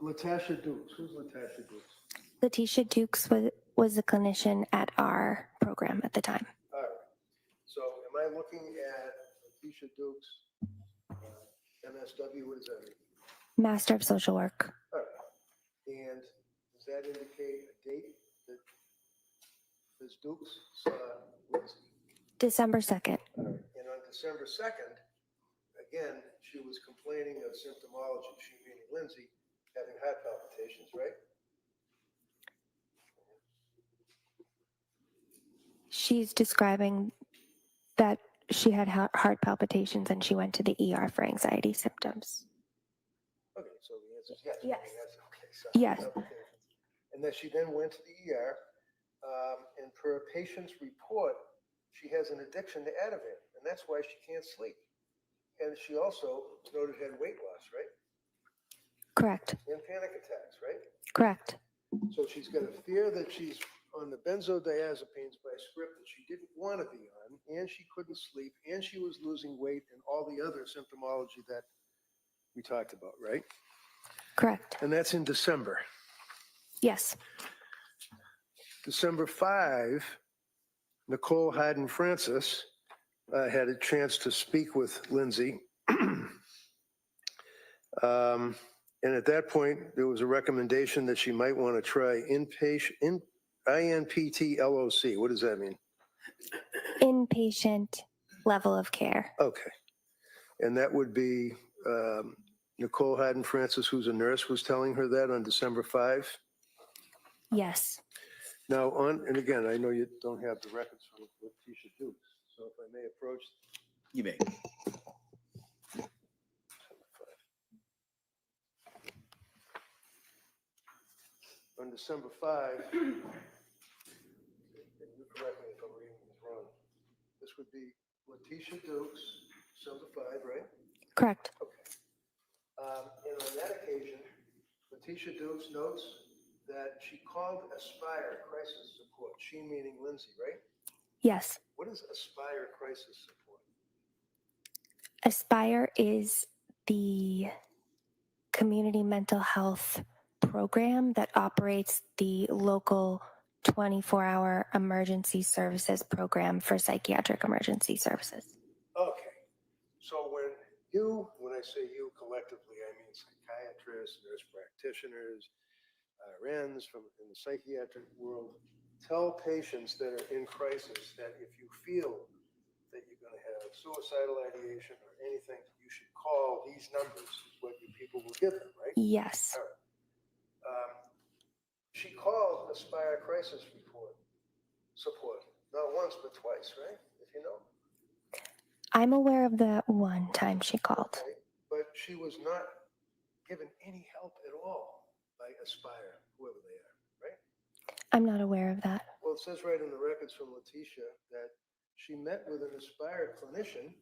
A: Latasha Dukes. Who's Latasha Dukes?
I: Letitia Dukes was a clinician at our program at the time.
A: All right. So am I looking at Latisha Dukes, MSW? What does that mean?
I: Master of Social Work.
A: All right. And does that indicate a date that Ms. Dukes saw Lindsay?
I: December 2nd.
A: All right. And on December 2nd, again, she was complaining of symptomology, she meaning Lindsay, having heart palpitations, right?
I: She's describing that she had heart palpitations and she went to the ER for anxiety symptoms.
A: Okay, so the answer is yes.
I: Yes.
A: Okay, so
I: Yes.
A: and that she then went to the ER, and per a patient's report, she has an addiction to Ativan, and that's why she can't sleep. And she also noted had weight loss, right?
I: Correct.
A: And panic attacks, right?
I: Correct.
A: So she's got a fear that she's on the benzodiazepines by script that she didn't want to be on, and she couldn't sleep, and she was losing weight, and all the other symptomology that we talked about, right?
I: Correct.
A: And that's in December.
I: Yes.
A: December 5, Nicole Hayden Francis had a chance to speak with Lindsay. And at that point, there was a recommendation that she might want to try INPT LOC. What does that mean?
I: Inpatient level of care.
A: Okay. And that would be Nicole Hayden Francis, who's a nurse, was telling her that on December 5.
I: Yes.
A: Now, and again, I know you don't have the records from what Tisha Dukes, so if I may approach.
C: You may.
A: On December 5, and you correct me if I'm reading this wrong, this would be Letitia Dukes, December 5, right?
I: Correct.
A: Okay. And on that occasion, Letitia Dukes notes that she called Aspire Crisis Support, she meaning Lindsay, right?
I: Yes.
A: What is Aspire Crisis Support?
I: Aspire is the community mental health program that operates the local 24-hour emergency services program for psychiatric emergency services.
A: Okay. So when I say you collectively, I mean psychiatrists, nurse practitioners, RNs in the psychiatric world, tell patients that are in crisis that if you feel that you're going to have suicidal ideation or anything, you should call these numbers, is what you people will give them, right?
I: Yes.
A: All right. She called Aspire Crisis Support, not once, but twice, right? If you know.
I: I'm aware of the one time she called.
A: Okay. But she was not given any help at all by Aspire, whoever they are, right?
I: I'm not aware of that.
A: Well, it says right in the records from Letitia that she met with an Aspire clinician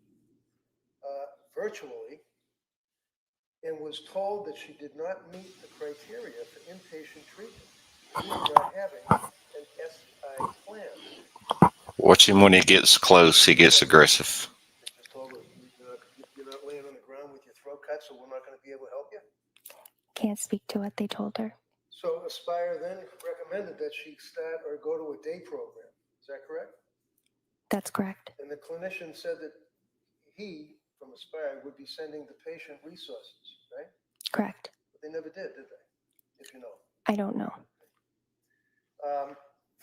A: virtually and was told that she did not meet the criteria for inpatient treatment due to not having an SI plan.
L: Watch him when he gets close. He gets aggressive.
A: They just told her, you're not laying on the ground with your throat cut, so we're not going to be able to help you.
I: Can't speak to what they told her.
A: So Aspire then recommended that she start or go to a day program. Is that correct?
I: That's correct.
A: And the clinician said that he, from Aspire, would be sending the patient resources, right?
I: Correct.
A: But they never did they? If you know.
I: I don't know.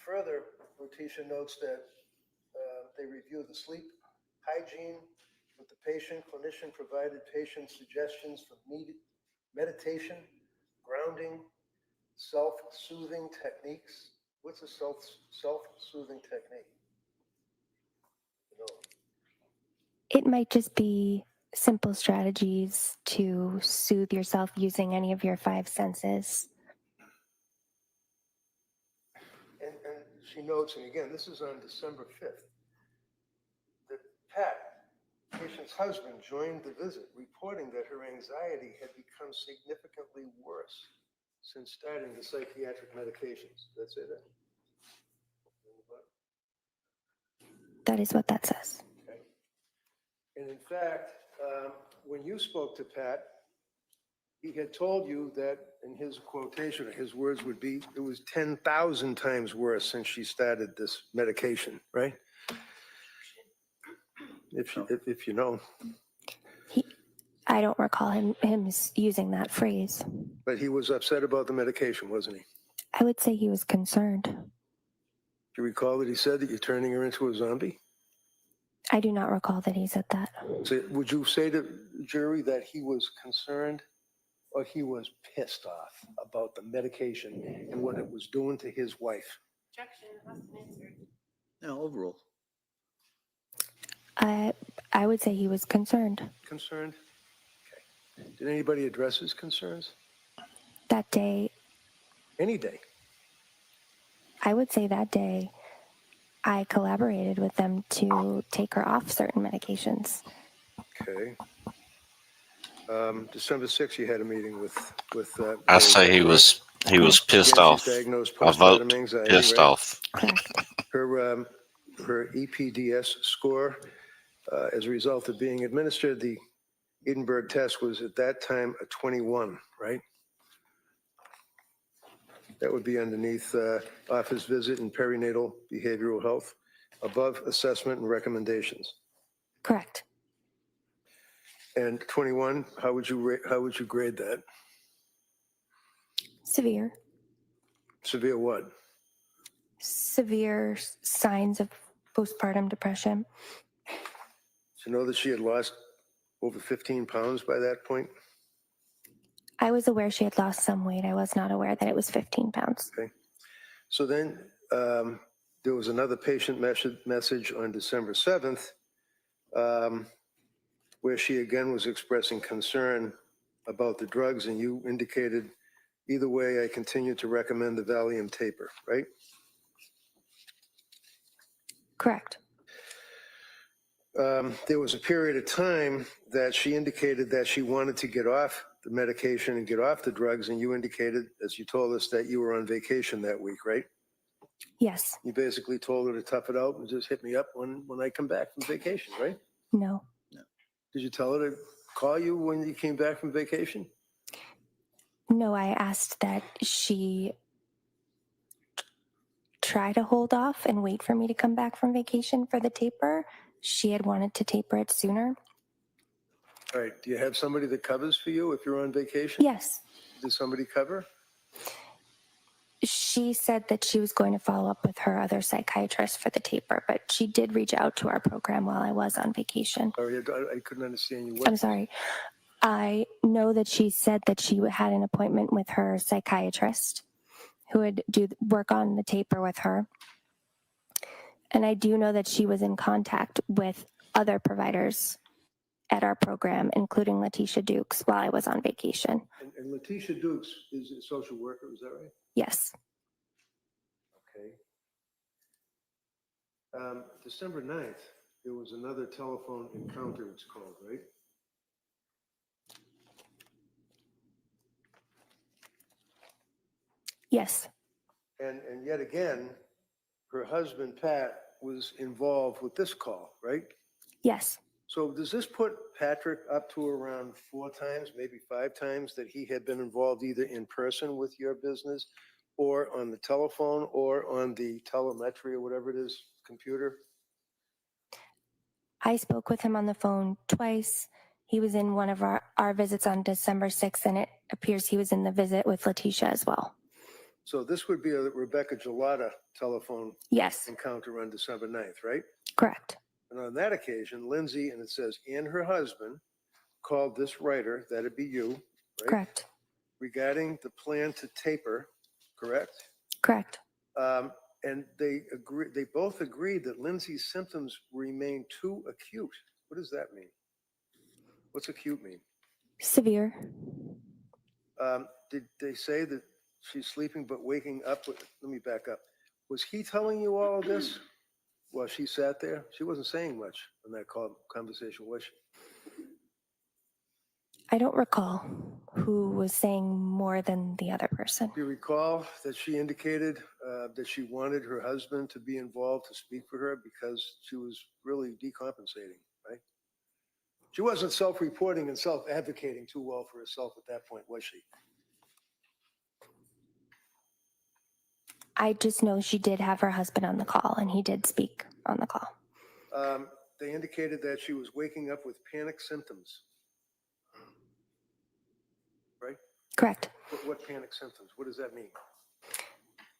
A: Further, Letitia notes that they reviewed the sleep hygiene with the patient. Clinician provided patient suggestions for meditation, grounding, self-soothing techniques. What's a self-soothing technique? You know.
I: It might just be simple strategies to soothe yourself using any of your 5 senses.
A: And she notes, and again, this is on December 5th, that Pat, patient's husband, joined the visit, reporting that her anxiety had become significantly worse since starting the psychiatric medications. Did I say that?
I: That is what that says.
A: Okay. And in fact, when you spoke to Pat, he had told you that, in his quotation, or his words would be, it was 10,000 times worse since she started this medication, right? If you know.
I: I don't recall him using that phrase.
A: But he was upset about the medication, wasn't he?
I: I would say he was concerned.
A: Do you recall that he said that you're turning her into a zombie?
I: I do not recall that he said that.
A: So would you say to the jury that he was concerned or he was pissed off about the medication and what it was doing to his wife?
D: Objection, that's an answer.
C: No, overall.
I: I would say he was concerned.
A: Concerned? Okay. Did anybody address his concerns?
I: That day,
A: Any day?
I: I would say that day, I collaborated with them to take her off certain medications.
A: Okay. December 6th, you had a meeting with
L: I say he was pissed off.
A: She's diagnosed
L: I vote
A: postpartum anxiety,
L: pissed
A: right?
L: off.
A: Her EPDS score, as a result of being administered the Edinburgh test, was at that time a 21, right? That would be underneath office visit and perinatal behavioral health, above assessment and recommendations.
I: Correct.
A: And 21, how would you grade that?
I: Severe.
A: Severe what?
I: Severe signs of postpartum depression.
A: Do you know that she had lost over 15 pounds by that point?
I: I was aware she had lost some weight. I was not aware that it was 15 pounds.
A: Okay. So then there was another patient message on December 7th where she again was expressing concern about the drugs, and you indicated, either way, I continue to recommend the Valium taper, right?
I: Correct.
A: There was a period of time that she indicated that she wanted to get off the medication and get off the drugs, and you indicated, as you told us, that you were on vacation that week, right?
I: Yes.
A: You basically told her to tough it out and just hit me up when I come back from vacation, right?
I: No.
A: Did you tell her to call you when you came back from vacation?
I: No, I asked that she try to hold off and wait for me to come back from vacation for the taper. She had wanted to taper it sooner.
A: All right. Do you have somebody that covers for you if you're on vacation?
I: Yes.
A: Does somebody cover?
I: She said that she was going to follow up with her other psychiatrist for the taper, but she did reach out to our program while I was on vacation.
A: Sorry, I couldn't understand you.
I: I'm sorry. I know that she said that she had an appointment with her psychiatrist who would work on the taper with her. And I do know that she was in contact with other providers at our program, including Letitia Dukes, while I was on vacation.
A: And Letitia Dukes is a social worker, is that right?
I: Yes.
A: Okay. December 9th, there was another telephone encounter, it's called, right?
I: Yes.
A: And yet again, her husband, Pat, was involved with this call, right?
I: Yes.
A: So does this put Patrick up to around 4 times, maybe 5 times, that he had been involved either in person with your business or on the telephone or on the telemetry or whatever it is, computer?
I: I spoke with him on the phone twice. He was in one of our visits on December 6th, and it appears he was in the visit with Letitia as well.
A: So this would be a Rebecca Gelada telephone
I: Yes.
A: encounter on December 9th, right?
I: Correct.
A: And on that occasion, Lindsay, and it says, and her husband called this writer, that'd be you, right?
I: Correct.
A: Regarding the plan to taper, correct?
I: Correct.
A: And they both agreed that Lindsay's symptoms remain too acute. What does that mean? What's acute mean?
I: Severe.
A: Did they say that she's sleeping but waking up? Let me back up. Was he telling you all of this while she sat there? She wasn't saying much in that conversation, was she?
I: I don't recall who was saying more than the other person.
A: Do you recall that she indicated that she wanted her husband to be involved to speak for her because she was really decompensating, right? She wasn't self-reporting and self-advocating too well for herself at that point, was she?
I: I just know she did have her husband on the call, and he did speak on the call.
A: They indicated that she was waking up with panic symptoms, right?
I: Correct.
A: What panic symptoms? What does that mean?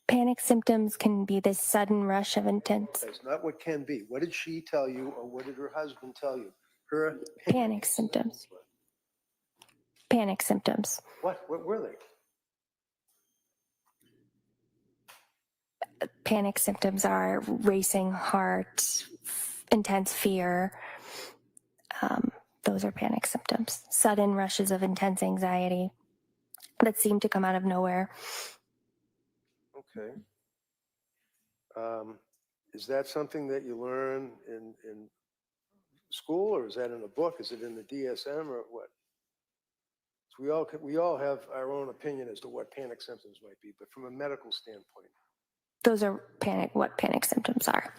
I: Panic symptoms can be this sudden rush of intense.
A: That's not what can be. What did she tell you, or what did her husband tell you? Her
I: Panic symptoms. Panic symptoms.
A: What were they?
I: Panic symptoms are racing heart, intense fear. Those are panic symptoms. Sudden rushes of intense anxiety that seem to come out of nowhere.
A: Okay. Is that something that you learn in school, or is that in a book? Is it in the DSM, or what? So we all have our own opinion as to what panic symptoms might be, but from a medical standpoint.
I: Those are what panic symptoms are.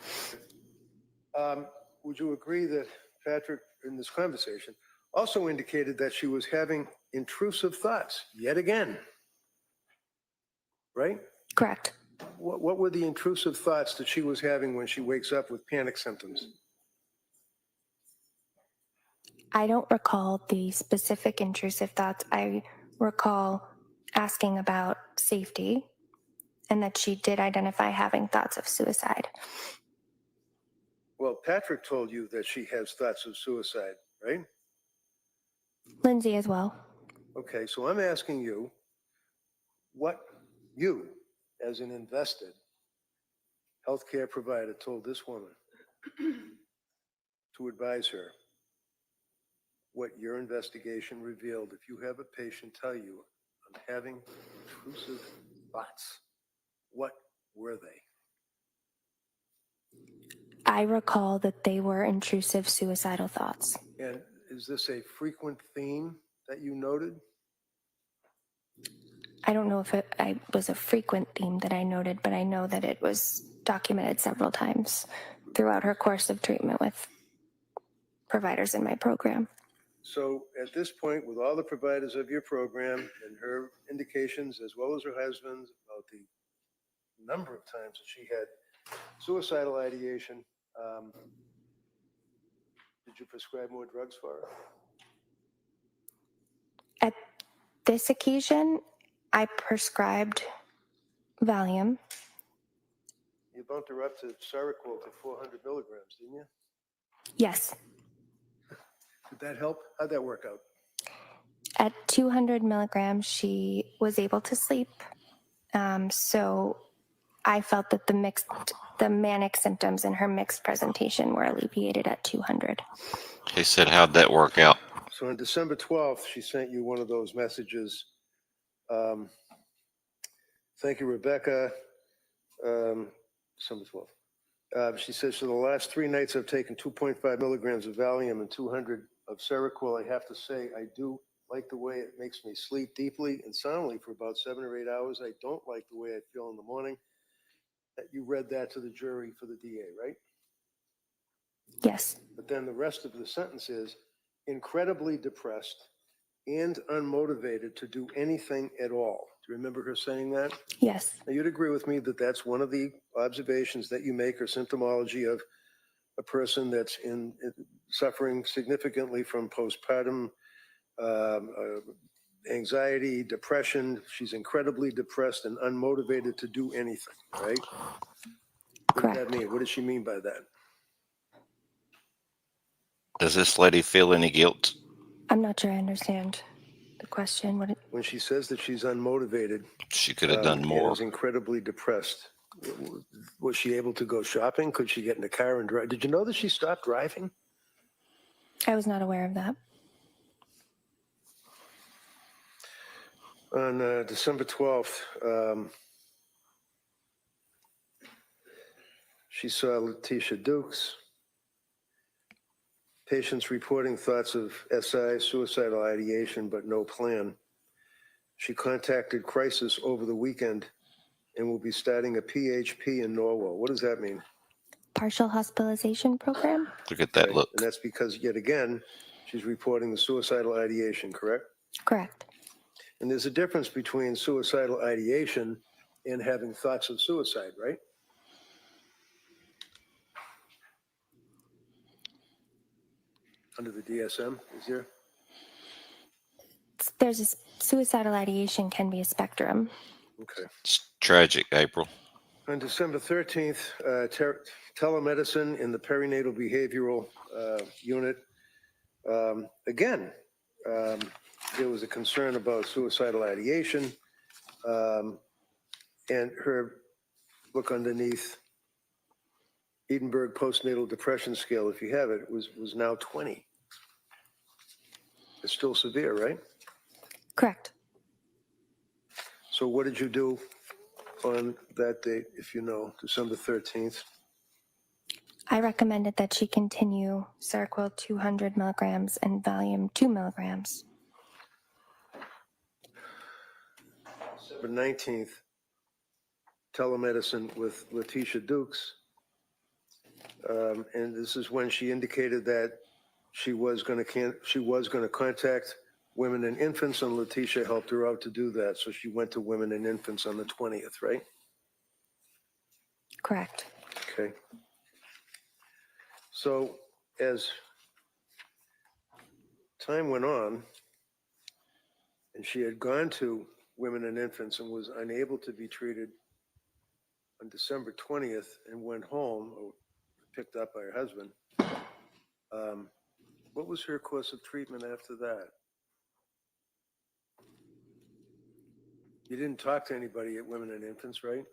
A: Would you agree that Patrick, in this conversation, also indicated that she was having intrusive thoughts yet again? right?
I: Correct.
A: What were the intrusive thoughts that she was having when she wakes up with panic symptoms?
I: I don't recall the specific intrusive thoughts. I recall asking about safety and that she did identify having thoughts of suicide.
A: Well, Patrick told you that she has thoughts of suicide, right?
I: Lindsay as well.
A: Okay, so I'm asking you, what you, as an invested healthcare provider, told this woman to advise her what your investigation revealed. If you have a patient tell you, I'm having intrusive thoughts, what were they?
I: I recall that they were intrusive suicidal thoughts.
A: And is this a frequent theme that you noted?
I: I don't know if it was a frequent theme that I noted, but I know that it was documented several times throughout her course of treatment with providers in my program.
A: So at this point, with all the providers of your program and her indications, as well as her husband's, about the number of times that she had suicidal ideation, did you prescribe more drugs for her?
I: At this occasion, I prescribed Valium.
A: You bumped her up to Seroquel to 400 milligrams, didn't you?
I: Yes.
A: Did that help? How'd that work out?
I: At 200 milligrams, she was able to sleep. So I felt that the manic symptoms in her mixed presentation were alleviated at 200.
L: He said, how'd that work out?
A: So on December 12th, she sent you one of those messages. Thank you, Rebecca. December 12th. She says, for the last 3 nights, I've taken 2.5 milligrams of Valium and 200 of Seroquel. I have to say, I do like the way it makes me sleep deeply and soundly for about 7 or 8 hours. I don't like the way I feel in the morning. That you read that to the jury for the DA, right?
I: Yes.
A: But then the rest of the sentence is incredibly depressed and unmotivated to do anything at all. Do you remember her saying that?
I: Yes.
A: Now, you'd agree with me that that's one of the observations that you make or symptomology of a person that's suffering significantly from postpartum anxiety, depression. She's incredibly depressed and unmotivated to do anything, right? What does that mean? What does she mean by that?
L: Does this lady feel any guilt?
I: I'm not sure I understand the question.
A: When she says that she's unmotivated,
L: She could have done more.
A: and is incredibly depressed, was she able to go shopping? Could she get in a car and drive? Did you know that she stopped driving?
I: I was not aware of that.
A: On December 12th, she saw Letitia Dukes. Patients reporting thoughts of SI, suicidal ideation, but no plan. She contacted Crisis over the weekend and will be starting a PHP in Norwell. What does that mean?
I: Partial hospitalization program?
L: Look at that look.
A: And that's because, yet again, she's reporting the suicidal ideation, correct?
I: Correct.
A: And there's a difference between suicidal ideation and having thoughts of suicide, right? Under the DSM, is there?
I: There's a suicidal ideation can be a spectrum.
A: Okay.
L: It's tragic, April.
A: On December 13th, telemedicine in the perinatal behavioral unit. Again, there was a concern about suicidal ideation, and her look underneath Edinburgh postnatal depression scale, if you have it, was now 20. It's still severe, right?
I: Correct.
A: So what did you do on that date, if you know, December 13th?
I: I recommended that she continue Seroquel 200 milligrams and Valium 2 milligrams.
A: December 19th, telemedicine with Letitia Dukes. And this is when she indicated that she was going to contact women and infants, and Letitia helped her out to do that. So she went to women and infants on the 20th, right?
I: Correct.
A: Okay. So as time went on, and she had gone to women and infants and was unable to be treated on December 20th and went home, or picked up by her husband, what was her course of treatment after that? You didn't talk to anybody at women and infants, right?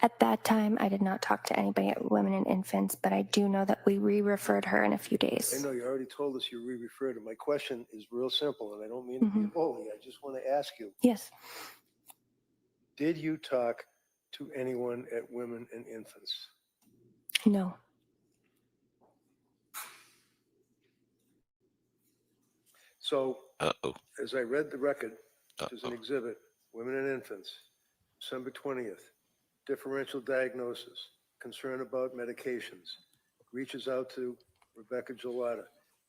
I: At that time, I did not talk to anybody at Women and Infants, but I do know that we re-referred her in a few
A: I
I: days.
A: know you already told us you re-referred her. My question is real simple, and I don't mean to be bully. I just want to ask you,
I: Yes.
A: did you talk to anyone at Women and Infants?
I: No.
A: So
L: Uh-oh.
A: as I read the record, there's an
L: Uh-oh.
A: exhibit, Women and Infants, December 20th, differential diagnosis, concern about medications, reaches out to Rebecca Gelada,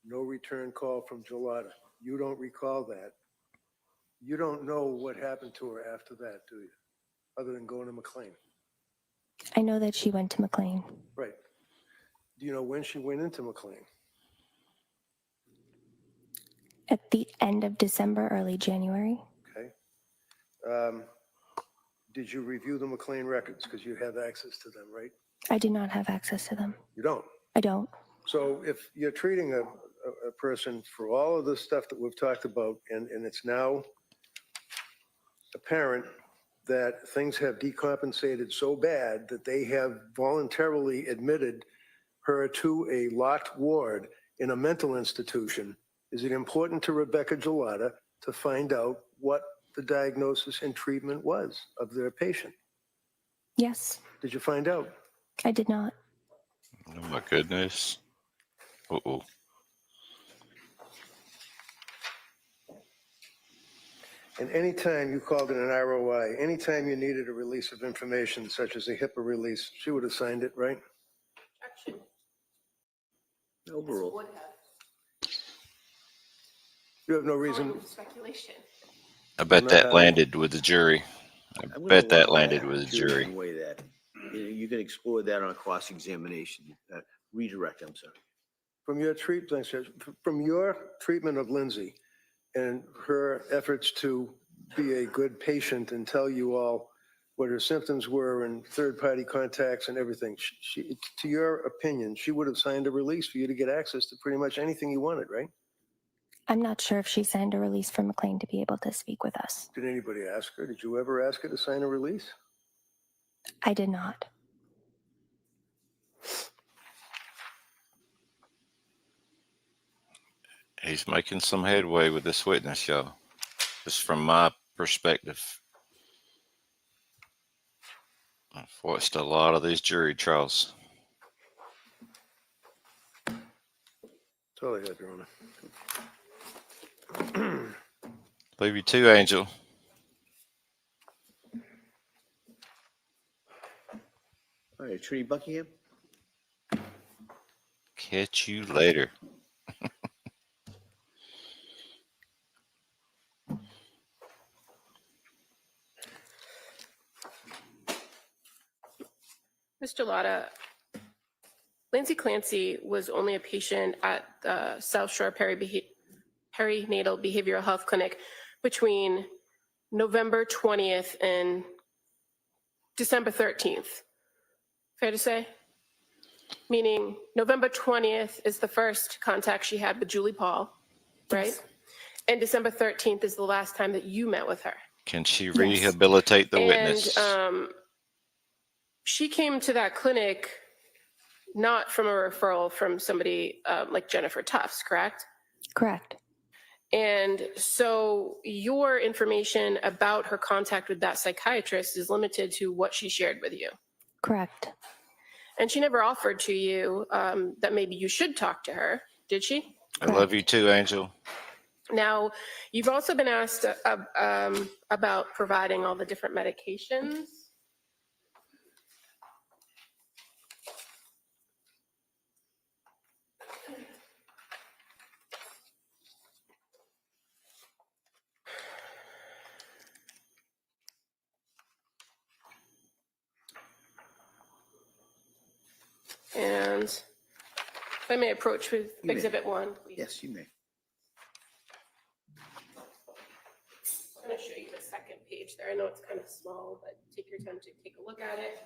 A: no return call from Gelada. You don't recall that. You don't know what happened to her after that, do you? Other than going to McLean.
I: I know that she went to McLean.
A: Right. Do you know when she went into McLean?
I: At the end of December, early January.
A: Okay. Did you review the McLean records? Because you have access to them, right?
I: I do not have access to them.
A: You don't.
I: I don't.
A: So if you're treating a person for all of the stuff that we've talked about, and it's now apparent that things have decompensated so bad that they have voluntarily admitted her to a locked ward in a mental institution, is it important to Rebecca Gelada to find out what the diagnosis and treatment was of their patient?
I: Yes.
A: Did you find out?
I: I did not.
L: Oh my goodness. Uh-oh.
A: And anytime you called it an ROI, anytime you needed a release of information such as a HIPAA release, she would have signed it, right?
D: Action.
C: Overall.
D: Would have.
A: You have no reason.
D: Calling speculation.
L: I bet
A: not
L: that
A: having-
L: landed with the jury. I
C: I'm gonna
L: bet that
C: allow
L: landed with the jury.
C: to weigh that. You can explore that on cross-examination. Redirect, I'm sorry.
A: From your treatment of Lindsay and her efforts to be a good patient and tell you all what her symptoms were and third-party contacts and everything, to your opinion, she would have signed a release for you to get access to pretty much anything you wanted, right?
I: I'm not sure if she signed a release for McLean to be able to speak with us.
A: Did anybody ask her? Did you ever ask her to sign a release?
I: I did not.
L: He's making some headway with this witness, y'all. Just from my perspective. I've watched a lot of these jury trials.
A: That's all I had, Your Honor.
L: Leave you too, Angel.
C: All right, Attorney Buckingham?
L: Catch you later.
D: Mr. Lotta, Lindsay Clancy was only a patient at the South Shore Perinatal Behavioral Health Clinic between November 20th and December 13th. Fair to say? Meaning November 20th is the first contact she had with Julie Paul, right?
I: Yes.
D: And December 13th is the last time that you met with her.
L: Can she rehabilitate the witness?
D: And she came to that clinic not from a referral from somebody like Jennifer Tufts, correct?
I: Correct.
D: And so your information about her contact with that psychiatrist is limited to what she shared with you.
I: Correct.
D: And she never offered to you that maybe you should talk to her, did she?
L: I love you too, Angel.
D: Now, you've also been asked about providing all the different medications. plans. If I may approach with
C: You may.
D: Exhibit 1, please.
C: Yes, you may.
D: I'm going to show you the second page there. I know it's kind of small, but take your time to take a look at it.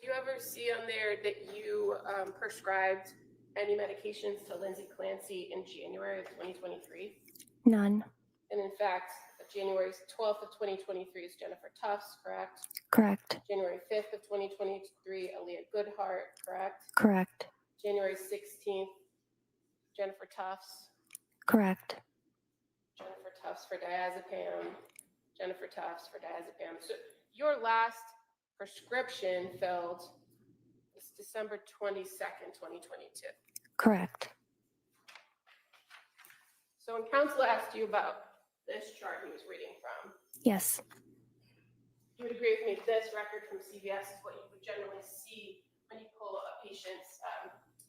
D: Do you ever see on there that you prescribed any medications to Lindsay Clancy in January of 2023?
I: None.
D: And in fact, January 12th of 2023 is Jennifer Tufts, correct?
I: Correct.
D: January 5th of 2023, Aaliyah Goodhart, correct?
I: Correct.
D: January 16th, Jennifer Tufts.
I: Correct.
D: Jennifer Tufts for diazepam. Jennifer Tufts for diazepam. So your last prescription filled is December 22nd, 2022.
I: Correct.
D: So when counsel asked you about this chart he was reading from,
I: Yes.
D: you would agree with me, this record from CVS is what you would generally see when you pull a patient's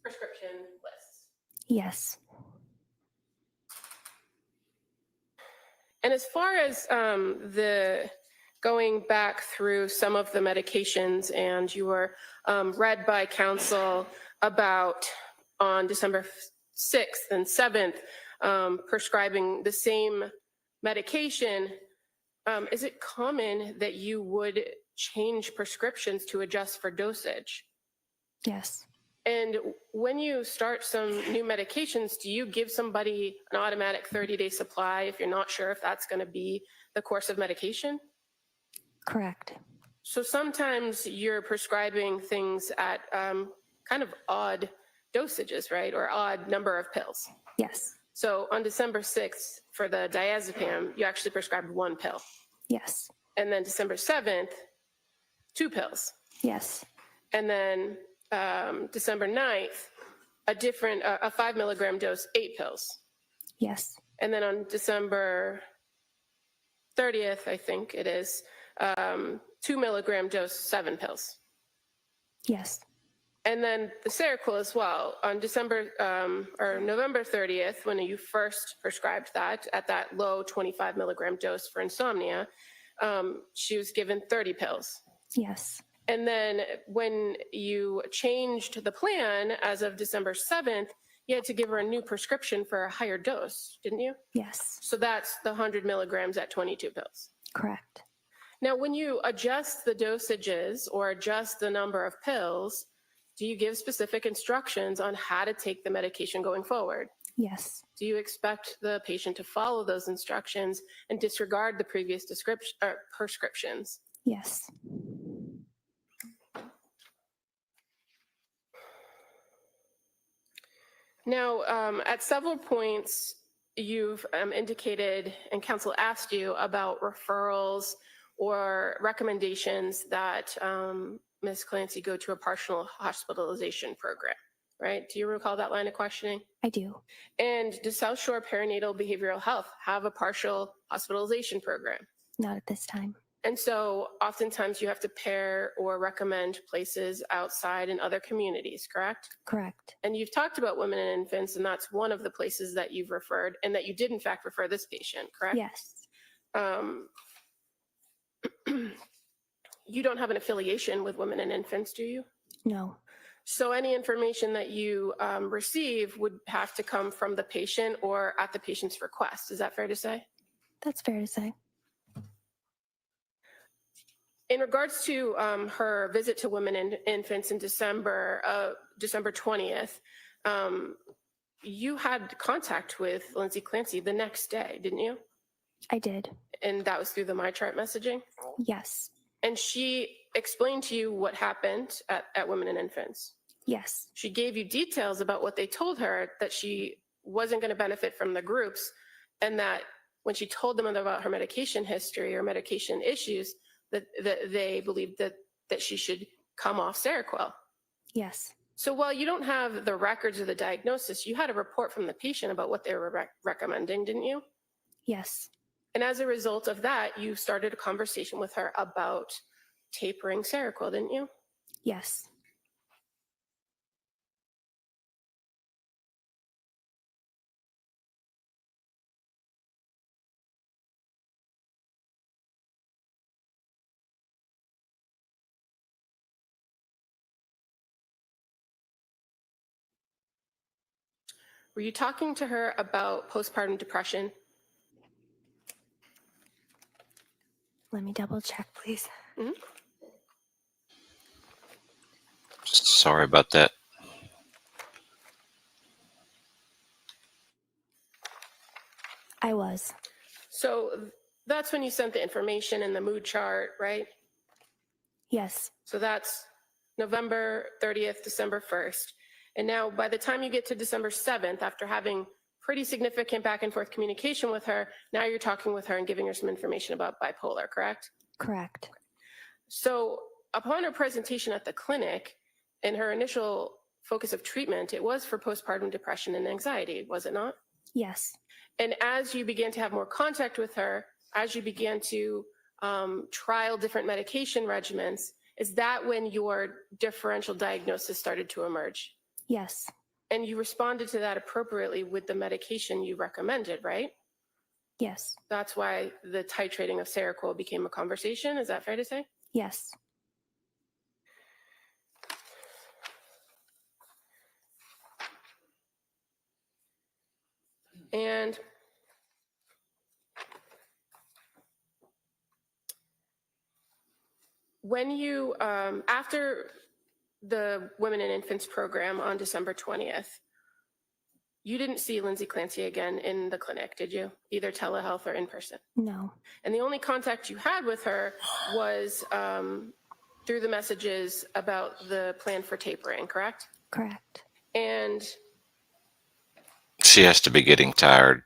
D: prescription lists.
I: Yes.
D: And as far as the going back through some of the medications, and you were read by counsel about on December 6th and 7th, prescribing the same medication, is it common that you would change prescriptions to adjust for dosage?
I: Yes.
D: And when you start some new medications, do you give somebody an automatic 30-day supply if you're not sure if that's going to be the course of medication?
I: Correct.
D: So sometimes you're prescribing things at kind of odd dosages, right? Or odd number of pills.
I: Yes.
D: So on December 6th for the diazepam, you actually prescribed 1 pill.
I: Yes.
D: And then December 7th, 2 pills.
I: Yes.
D: And then December 9th, a 5 milligram dose, 8 pills.
I: Yes.
D: And then on December 30th, I think it is, 2 milligram dose, 7 pills.
I: Yes.
D: And then the Seroquel as well. On November 30th, when you first prescribed that at that low 25 milligram dose for insomnia, she was given 30 pills.
I: Yes.
D: And then when you changed the plan as of December 7th, you had to give her a new prescription for a higher dose, didn't you?
I: Yes.
D: So that's the 100 milligrams at 22 pills.
I: Correct.
D: Now, when you adjust the dosages or adjust the number of pills, do you give specific instructions on how to take the medication going forward?
I: Yes.
D: Do you expect the patient to follow those instructions and disregard the previous prescriptions?
I: Yes.
D: Now, at several points, you've indicated and counsel asked you about referrals or recommendations that Ms. Clancy go to a partial hospitalization program, right? Do you recall that line of questioning?
I: I do.
D: And does South Shore Perinatal Behavioral Health have a partial hospitalization program?
I: Not at this time.
D: And so oftentimes you have to pair or recommend places outside in other communities, correct?
I: Correct.
D: And you've talked about women and infants, and that's one of the places that you've referred and that you did in fact refer this patient, correct?
I: Yes.
D: You don't have an affiliation with women and infants, do you?
I: No.
D: So any information that you receive would have to come from the patient or at the patient's request. Is that fair to say?
I: That's fair to say.
D: In regards to her visit to women and infants in December 20th, you had contact with Lindsay Clancy the next day, didn't you?
I: I did.
D: And that was through the MyChart messaging?
I: Yes.
D: And she explained to you what happened at Women and Infants?
I: Yes.
D: She gave you details about what they told her, that she wasn't going to benefit from the groups, and that when she told them about her medication history or medication issues, that they believed that she should come off Seroquel.
I: Yes.
D: So while you don't have the records of the diagnosis, you had a report from the patient about what they were recommending, didn't you?
I: Yes.
D: And as a result of that, you started a conversation with her about tapering Seroquel, didn't you?
I: Yes.
D: Were you talking to her about postpartum depression?
I: Let me double check, please.
L: Sorry about that.
I: I was.
D: So that's when you sent the information and the mood chart, right?
I: Yes.
D: So that's November 30th, December 1st. And now by the time you get to December 7th, after having pretty significant back and forth communication with her, now you're talking with her and giving her some information about bipolar, correct?
I: Correct.
D: So upon her presentation at the clinic and her initial focus of treatment, it was for postpartum depression and anxiety, was it not?
I: Yes.
D: And as you began to have more contact with her, as you began to trial different medication regimens, is that when your differential diagnosis started to emerge?
I: Yes.
D: And you responded to that appropriately with the medication you recommended, right?
I: Yes.
D: That's why the titrating of Seroquel became a conversation. Is that fair to say?
I: Yes.
D: And when you, after the Women and Infants program on December 20th, you didn't see Lindsay Clancy again in the clinic, did you? Either telehealth or in person?
I: No.
D: And the only contact you had with her was through the messages about the plan for tapering, correct?
I: Correct.
D: And
L: She has to be getting tired.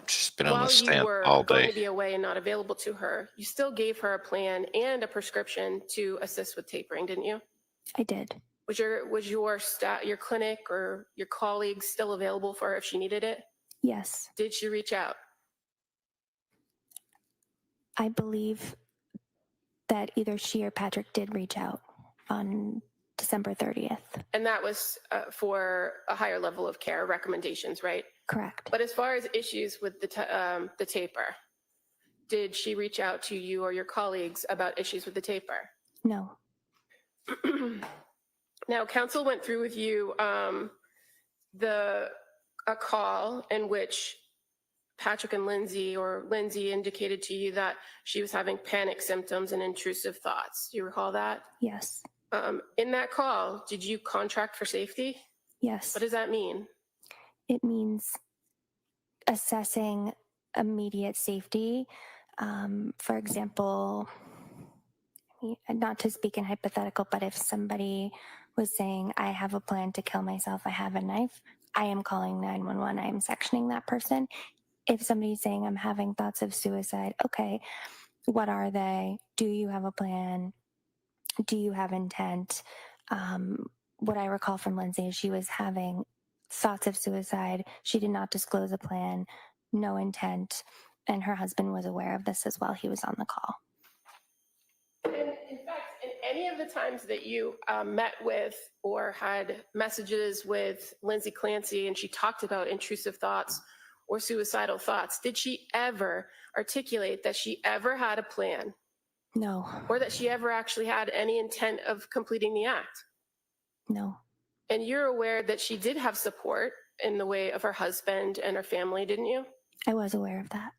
L: She's been on the
D: while you
L: stand
D: were
L: all
D: going
L: day.
D: to be away and not available to her, you still gave her a plan and a prescription to assist with tapering, didn't you?
I: I did.
D: Was your clinic or your colleagues still available for her if she needed it?
I: Yes.
D: Did she reach out?
I: I believe that either she or Patrick did reach out on December 30th.
D: And that was for a higher level of care recommendations, right?
I: Correct.
D: But as far as issues with the taper, did she reach out to you or your colleagues about issues with the taper?
I: No.
D: Now, counsel went through with you a call in which Patrick and Lindsay, or Lindsay indicated to you that she was having panic symptoms and intrusive thoughts. Do you recall that?
I: Yes.
D: In that call, did you contract for safety?
I: Yes.
D: What does that mean?
I: It means assessing immediate safety. For example, not to speak in hypothetical, but if somebody was saying, I have a plan to kill myself, I have a knife, I am calling 911, I am sectioning that person. If somebody's saying, I'm having thoughts of suicide, okay, what are they? Do you have a plan? Do you have intent? What I recall from Lindsay is she was having thoughts of suicide. She did not disclose a plan, no intent, and her husband was aware of this as well. He was on the call.
D: And in fact, in any of the times that you met with or had messages with Lindsay Clancy and she talked about intrusive thoughts or suicidal thoughts, did she ever articulate that she ever had a plan?
I: No.
D: Or that she ever actually had any intent of completing the act?
I: No.
D: And you're aware that she did have support in the way of her husband and her family, didn't you?
I: I was aware of that.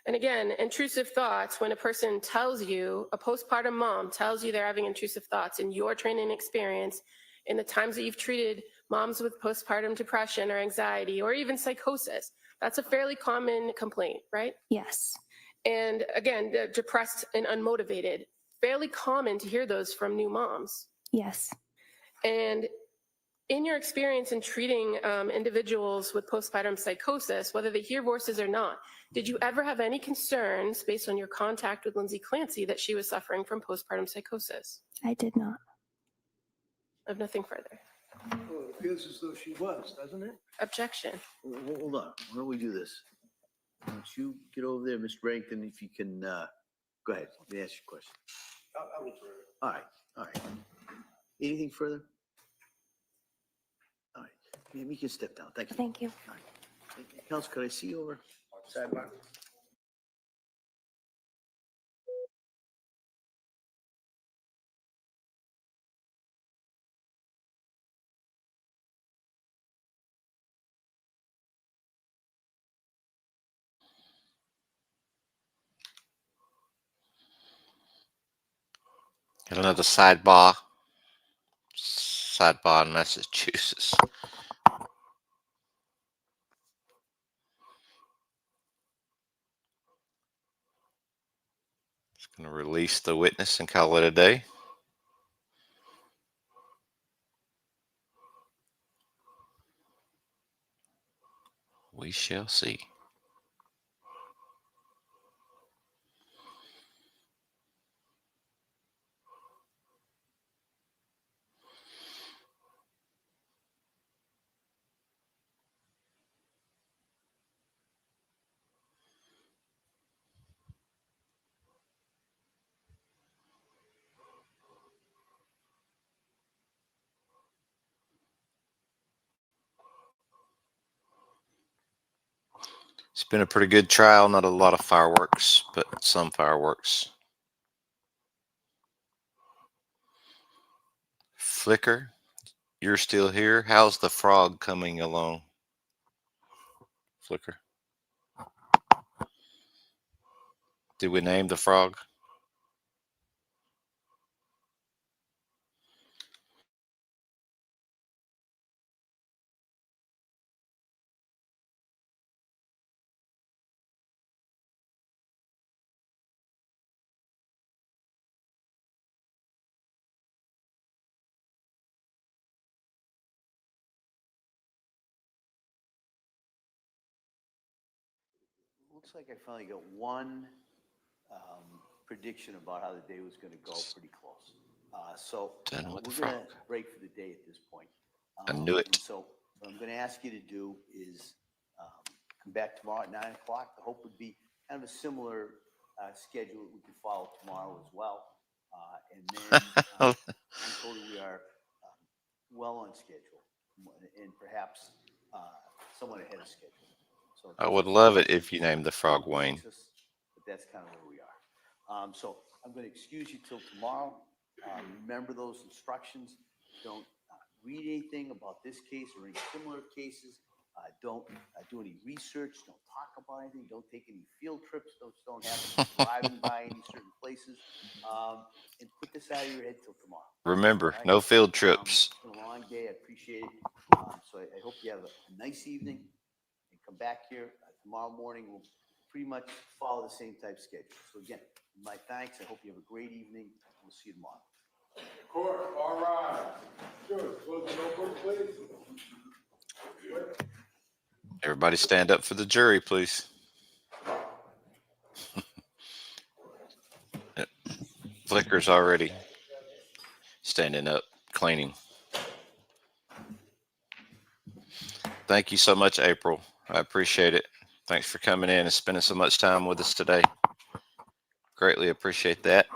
D: And again, intrusive thoughts, when a person tells you, a postpartum mom tells you they're having intrusive thoughts in your training experience, in the times that you've treated moms with postpartum depression or anxiety or even psychosis, that's a fairly common complaint, right?
I: Yes.
D: And again, the depressed and unmotivated, fairly common to hear those from new moms.
I: Yes.
D: And in your experience in treating individuals with postpartum psychosis, whether they hear voices or not, did you ever have any concerns based on your contact with Lindsay Clancy that she was suffering from postpartum psychosis?
I: I did not.
D: I have nothing further.
A: Well, it appears as though she was, doesn't it?
D: Objection.
C: Hold on, why don't we do this? Why don't you get over there, Mr. Rankin, if you can, go ahead, let me ask you a question.
A: I will.
C: All right. Anything further? All right, you can step down, thank you.
I: Thank you.
C: All right. Counsel, could I see you over sidebar?
L: Got another sidebar in Massachusetts. Just going to release the witness and call it a day. We shall see. It's been a pretty good trial. Not a lot of fireworks, but some fireworks. Flicker, you're still here. How's the frog coming along? Flicker. Did we name the frog?
C: Looks like I finally got one prediction about how the day was going to go, pretty close.
L: Done with the
C: We're going to
L: frog.
C: break for the day at this point.
L: I knew it.
C: And so what I'm going to ask you to do is come back tomorrow at 9 o'clock. The hope would be kind of a similar schedule that we can follow tomorrow as well. And then I'm told we are well on schedule and perhaps somewhat ahead of schedule. So
L: I would love it if you named the frog Wayne.
C: but that's kind of where we are. So I'm going to excuse you till tomorrow. Remember those instructions. Don't read anything about this case or any similar cases. Don't do any research. Don't talk about anything. Don't take any field trips. Don't have driving by any certain places. And put this out of your head till tomorrow.
L: Remember,
C: All right?
L: no field trips.
C: It's been a long day. I appreciate it. So I hope you have a nice evening and come back here tomorrow morning. We'll pretty much follow the same type schedule. So again, my thanks. I hope you have a great evening. We'll see you tomorrow.
F: Court, all rise. Judge, close the notebook, please.
L: Everybody stand up for the jury, please. Flicker's already standing up, cleaning. Thank you so much, April. I appreciate it. Thanks for coming in and spending so much time with us today. Greatly appreciate that.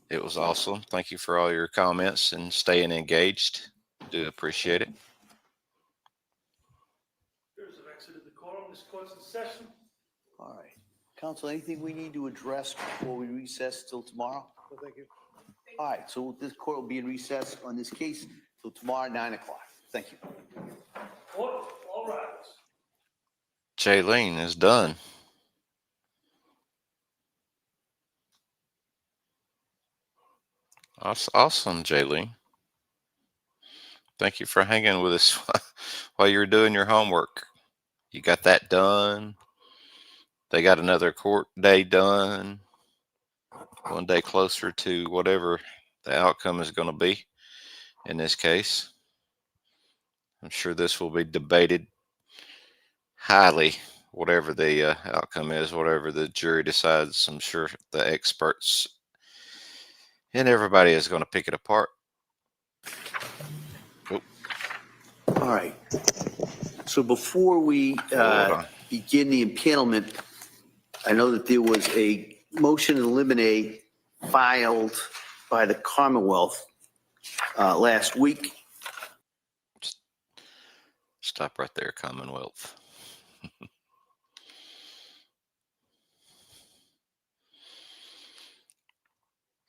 L: It was awesome. Thank you for all your comments and staying engaged. Do appreciate it.
G: Members have exited the quorum. This court's in session.
C: All right. Counsel, anything we need to address before we recess till tomorrow?
A: Thank you.
C: All right, so this court will be in recess on this case till tomorrow, 9 o'clock. Thank you.
G: Court, all rise.
L: Jaylene is done. Awesome, Jaylene. Thank you for hanging with us while you're doing your homework. You got that done. They got another court day done. One day closer to whatever the outcome is going to be in this case. I'm sure this will be debated highly, whatever the outcome is, whatever the jury decides. I'm sure the experts and everybody is going to pick it apart.
C: All right. So before we begin the impanelment, I know that there was a motion to eliminate filed by the Commonwealth last week.
L: Stop right there, Commonwealth.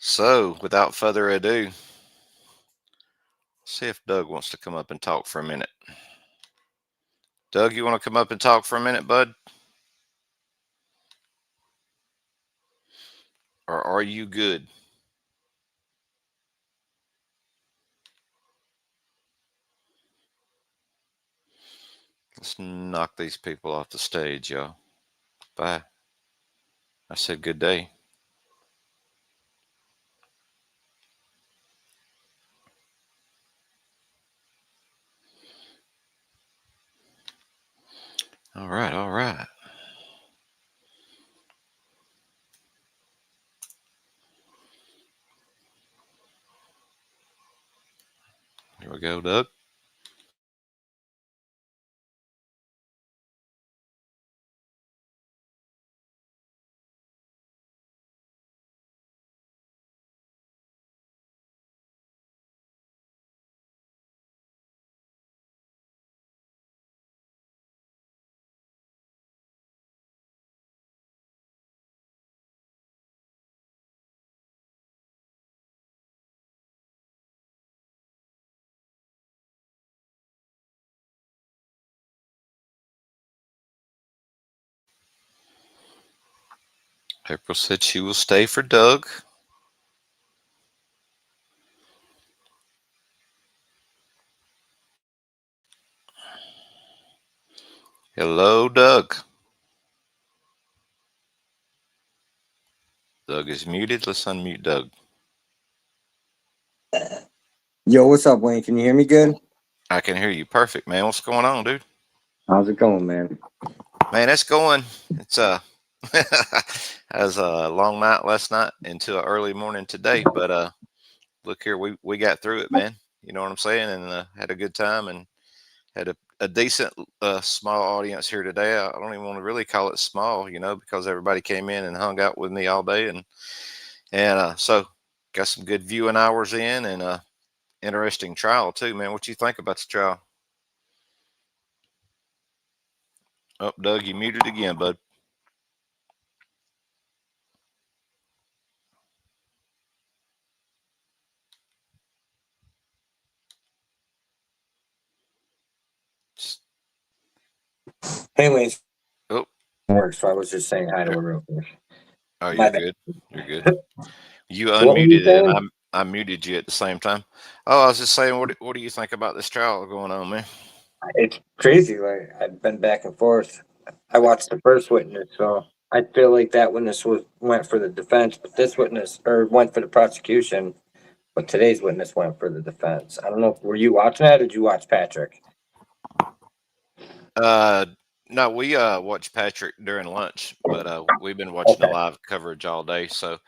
L: So, without further ado, see if Doug wants to come up and talk for a minute. Doug, you want to come up and talk for a minute, bud? Or are you good? Let's knock these people off the stage, y'all. Bye. I said good day. All right, all right. Here we go, Doug. April said she will stay for Doug. Hello, Doug. Doug is muted. Let's unmute Doug.
M: Yo, what's up, Wayne? Can you hear me good?
L: I can hear you perfect, man. What's going on, dude?
M: How's it going, man?
L: Man, it's going. It's as a long night last night into an early morning today, but look here, we got through it, man. You know what I'm saying? And had a good time and had a decent small audience here today. I don't even want to really call it small, you know, because everybody came in and hung out with me all day, and so got some good viewing hours in, and interesting trial too, man. What you think about the trial? Oh, Doug, you muted again, bud.
M: Hey, Wayne.
L: Oh,
M: Work, so I was just saying hi to her real quick.
L: oh,
M: My
L: you're
M: bad.
L: good. You're good. You
M: So what were you
L: unmuted it, and
M: saying?
L: I muted you at the same time. Oh, I was just saying, what do you think about this trial going on, man?
M: It's crazy. Like, I've been back and forth. I watched the first witness, so I feel like that witness went for the defense, but this witness went for the prosecution, but today's witness went for the defense. I don't know. Were you watching that, or did you watch Patrick?
L: No, we watched Patrick during lunch, but we've been watching the
M: Okay.
L: live coverage all day. So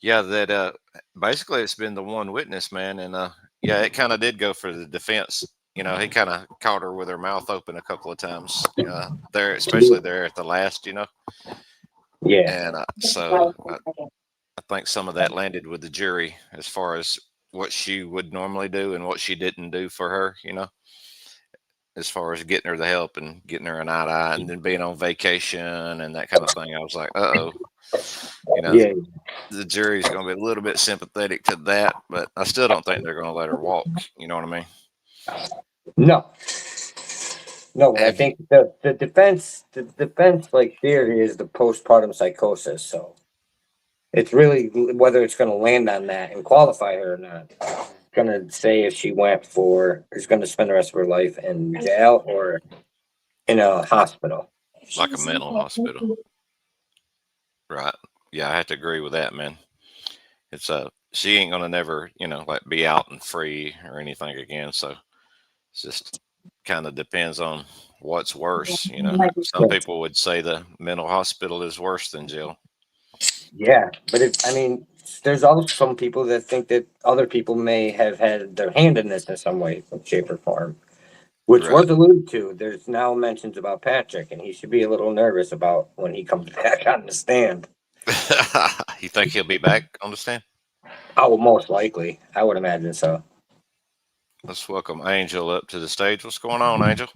L: yeah, that basically it's been the one witness, man, and yeah, it kind of did go for the defense. You know, he kind of caught her with her mouth open a couple of times there, especially there at the last, you know.
M: Yeah.
L: And so I think some of that landed with the jury as far as what she would normally do and what she didn't do for her, you know, as far as getting her the help and getting her an eye to eye and then being on vacation and that kind of thing. I was like, uh-oh, you know,
M: Yeah.
L: the jury's going to be a little bit sympathetic to that, but I still don't think they're going to let her walk. You know what I mean?
M: No. No, but I
L: Have you,
M: think the defense like theory is the postpartum psychosis. So it's really whether it's going to land on that and qualify her or not. Going to say if she went for is going to spend the rest of her life in jail or in a hospital.
L: like a mental hospital, right? Yeah, I have to agree with that, man. It's she ain't gonna never, you know, like be out and free or anything again. So it's just kind of depends on what's worse. You know, some people would say the mental hospital is worse than jail.
M: Yeah, but I mean, there's also some people that think that other people may have had their hand in this in some way, shape, or form, which
L: Right.
M: was alluded to. There's now mentions about Patrick, and he should be a little nervous about when he comes back on the stand.
L: You think he'll be back on the stand?
M: Oh, most likely. I would imagine so.
L: Let's welcome Angel up to the stage. What's going on, Angel?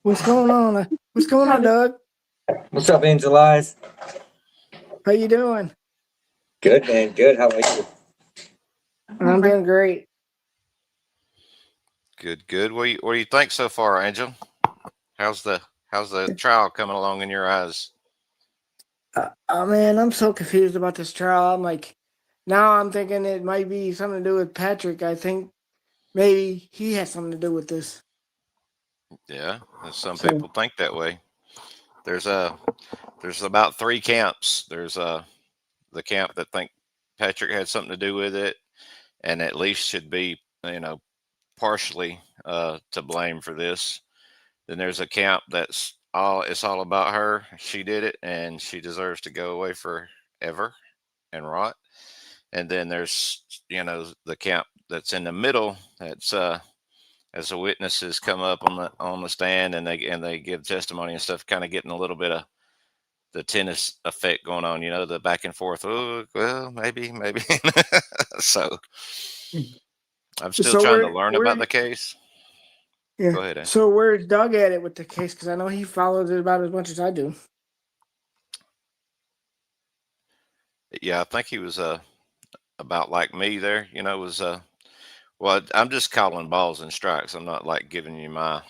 N: What's going on? What's going on, Doug?
M: What's up, Angel Eyes?
N: How you doing?
M: Good, man. Good. How are you?
N: I'm doing great.
L: Good, good. What do you think so far, Angel? How's the trial coming along in your eyes?
N: Oh man, I'm so confused about this trial. I'm like, now I'm thinking it might be something to do with Patrick. I think maybe he has something to do with this.
L: Yeah, some
N: So-
L: people think that way. There's about 3 camps. There's the camp that think Patrick had something to do with it, and at least should be, partially to blame for this. Then there's a camp that's it's all about her. She did it, and she deserves to go away forever and rot. And then there's the camp that's in the middle. That's as the witnesses come up on the stand and they give testimony and stuff, kind of getting a little bit of the tennis effect going on, the back and forth. Oh, well, maybe. So I'm still
N: So
L: trying to
N: we're
L: learn about the case.
N: yeah.
L: Go ahead, Ed.
N: So where's Doug at it with the case? Because I know he follows it about as much as I do.
L: Yeah, I think he was about like me there. Was well, I'm just calling balls and strikes. I'm not like giving you my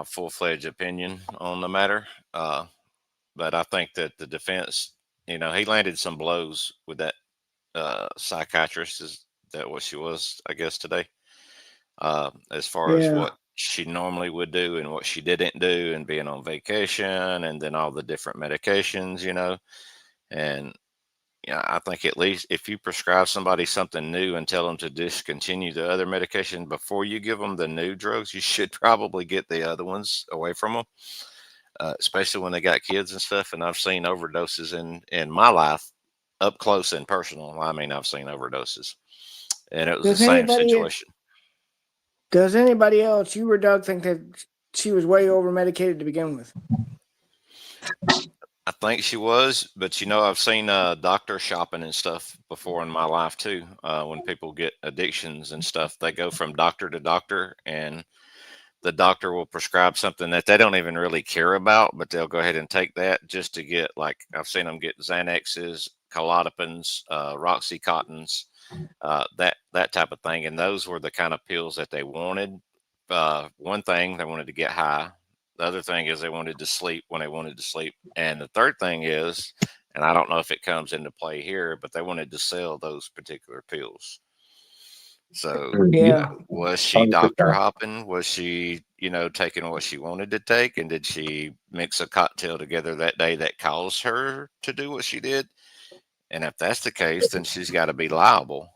L: full-fledged opinion on the matter. But I think that the defense, he landed some blows with that psychiatrist. Is that what she was, I guess, today? As far as
N: Yeah.
L: what she normally would do and what she didn't do, and being on vacation, and then all the different medications, and I think at least if you prescribe somebody something new and tell them to discontinue the other medication before you give them the new drugs, you should probably get the other ones away from them, especially when they got kids and stuff. And I've seen overdoses in my life up close and personal. I mean, I've seen overdoses, and it was the same situation.
N: Does anybody else, you or Doug, think that she was way over medicated to begin with?
L: I think she was, but I've seen doctor shopping and stuff before in my life too. When people get addictions and stuff, they go from doctor to doctor, and the doctor will prescribe something that they don't even really care about, but they'll go ahead and take that just to get, like, I've seen them get Xanaxes, Klonopins, Roxycontins, that type of thing, and those were the kind of pills that they wanted. One thing, they wanted to get high. The other thing is they wanted to sleep when they wanted to sleep. And the third thing is, and I don't know if it comes into play here, but they wanted to sell those particular pills. So,
N: Yeah.
L: was she doctor hopping? Was she, taking what she wanted to take? And did she mix a cocktail together that day that caused her to do what she did? And if that's the case, then she's got to be liable.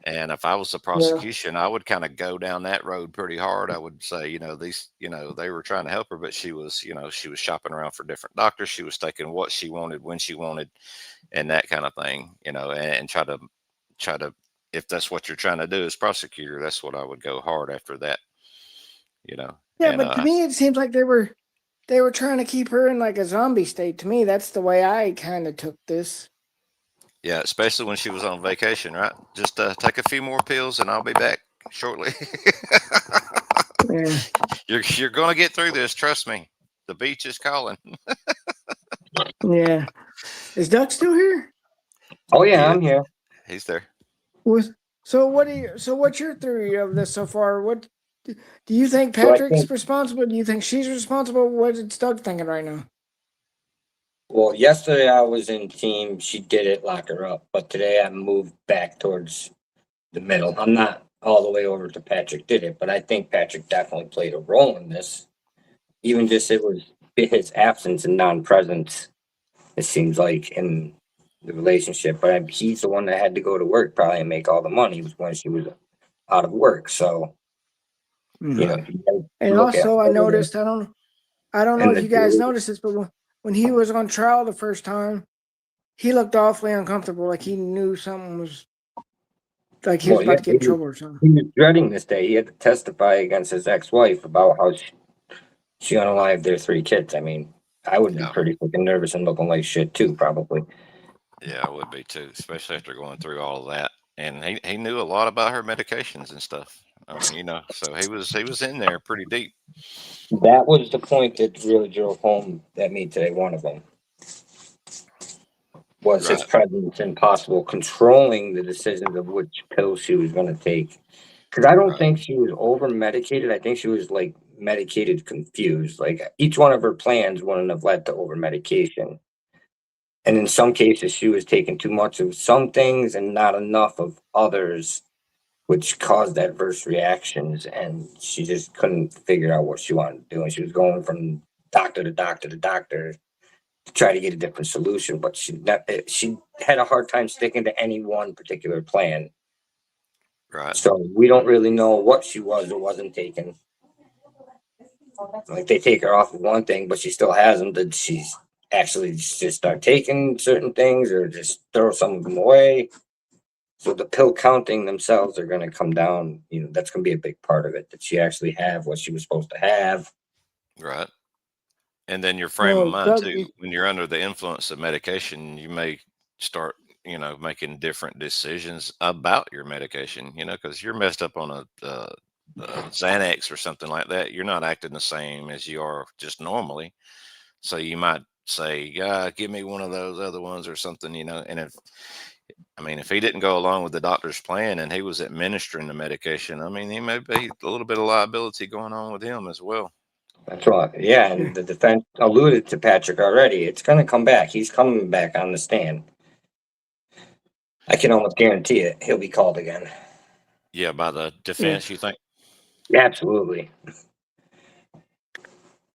L: And if I was the prosecution, I would kind of go down that road pretty hard. I would say, they were trying to help her, but she was shopping around for different doctors. She was taking what she wanted, when she wanted, and that kind of thing, and try to, if that's what you're trying to do as prosecutor, that's what I would go hard after that,
N: Yeah,
L: and,
N: but to me, it seems like they were trying to keep her in like a zombie state. To me, that's the way I kind of took this.
L: yeah, especially when she was on vacation, right? Just take a few more pills and I'll be back shortly.
N: Yeah.
L: You're going to get through this. Trust me. The beach is calling.
N: Yeah. Is Doug still here?
M: Oh yeah, I'm here.
L: He's there.
N: So what's your theory of this so far? What do you think
M: So I
N: Patrick's
M: think-
N: responsible? Do you think she's responsible? What is Doug thinking right now?
M: Well, yesterday I was in team, she did it, lock her up. But today I moved back towards the middle. I'm not all the way over to Patrick did it, but I think Patrick definitely played a role in this. Even just it was his absence and non-presence, it seems like, in the relationship. But he's the one that had to go to work probably and make all the money when she was out of work. So,
N: And also, I noticed, I don't know if you guys noticed this, but when he was on trial the first time, he looked awfully uncomfortable, like he knew something was, like he was about to get in trouble or something.
M: He was dreading this day. He had to testify against his ex-wife about how she unalived their 3 kids. I mean, I would be pretty fucking nervous and looking like shit too, probably.
L: Yeah, I would be too, especially after going through all of that. And he knew a lot about her medications and stuff. So he was in there pretty deep.
M: That was the point that really drove home at me today. One of them was his presence and possible controlling the decisions of which pills she was going to take. Because I don't think she was over medicated. I think she was like medicated confused. Like each one of her plans wouldn't have led to over medication. And in some cases, she was taking too much of some things and not enough of others which caused adverse reactions, and she just couldn't figure out what she wanted to do. And she was going from doctor to doctor to doctor to try to get a different solution, but she had a hard time sticking to any one particular plan.
L: Right.
M: So we don't really know what she was or wasn't taking. Like, they take her off of one thing, but she still has them. Did she actually just start taking certain things, or just throw some of them away? So the pill counting themselves are going to come down. You know, that's going to be a big part of it. Did she actually have what she was supposed to have?
L: Right. And then your frame of
N: Well,
L: mind
N: Doug,
L: too. When you're under the influence of medication, you may start, making different decisions about your medication, because you're messed up on a Xanax or something like that. You're not acting the same as you are just normally. So you might say, yeah, give me one of those other ones or something, and if he didn't go along with the doctor's plan and he was administering the medication, he may be a little bit of liability going on with him as well.
M: That's right. Yeah, and the defense alluded to Patrick already. It's going to come back. He's coming back on the stand. I can almost guarantee it. He'll be called again.
L: Yeah, by the defense, you think?
M: Absolutely.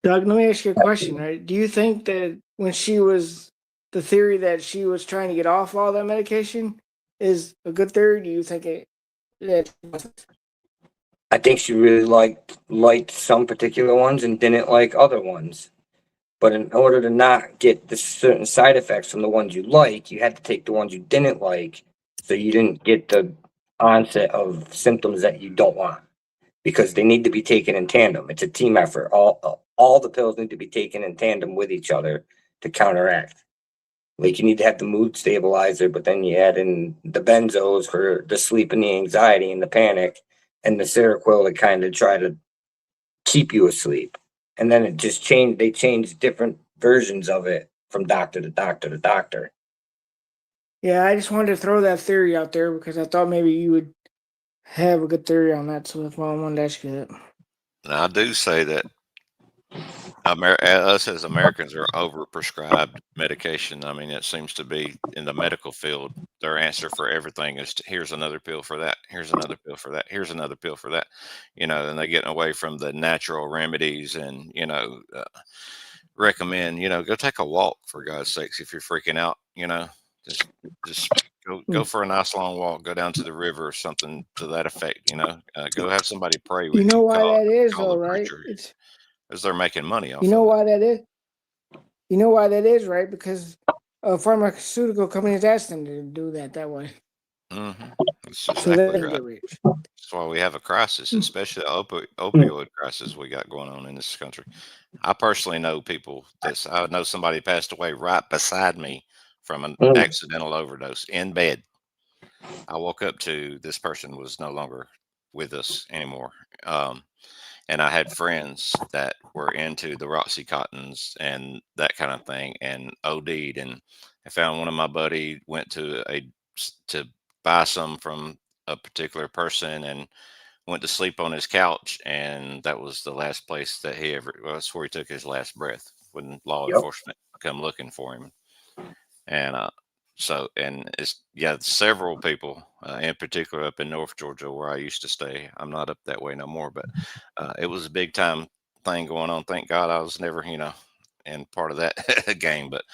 N: Doug, let me ask you a question, right? Do you think that when the theory that she was trying to get off all that medication is a good theory? Do you think that
M: I think she really liked some particular ones and didn't like other ones. But in order to not get the certain side effects from the ones you like, you had to take the ones you didn't like, so you didn't get the onset of symptoms that you don't want, because they need to be taken in tandem. It's a team effort. All the pills need to be taken in tandem with each other to counteract. Like, you need to have the mood stabilizer, but then you add in the benzos for the sleep and the anxiety and the panic, and the Seroquel to kind of try to keep you asleep. And then it just changed. They changed different versions of it from doctor to doctor to doctor.
N: Yeah, I just wanted to throw that theory out there because I thought maybe you would have a good theory on that. So that's why I wanted to ask you that.
L: Now, I do say that us as Americans are overprescribed medication. It seems to be in the medical field, their answer for everything is here's another pill for that. Here's another pill for that. Here's another pill for that. And they're getting away from the natural remedies and, recommend, go take a walk for God's sakes. If you're freaking out, just go for a nice long walk, go down to the river or something to that effect, go have somebody pray with
N: You know
L: you,
N: why that is,
L: call
N: though,
L: the
N: right?
L: preacher, because they're making money off
N: You know
L: of it.
N: why that is. You know why that is, right? Because pharmaceutical companies ask them to do that way.
L: Mm-hmm. That's
N: So
L: exactly
N: they can
L: right.
N: get rich.
L: That's why we have a crisis, especially the opioid crisis we got going on in this country. I personally know people I know somebody passed away right beside me from an accidental overdose in bed. I woke up to this person was no longer with us anymore. And I had friends that were into the Roxycontins and that kind of thing and OD'd. And I found one of my buddy went to buy some from a particular person and went to sleep on his couch. And that was the last place that that's where he took his last breath when law enforcement come looking for him. And and it's several people in particular up in North Georgia where I used to stay. I'm not up that way no more, but it was a big time thing going on. Thank God I was never in part of that game. But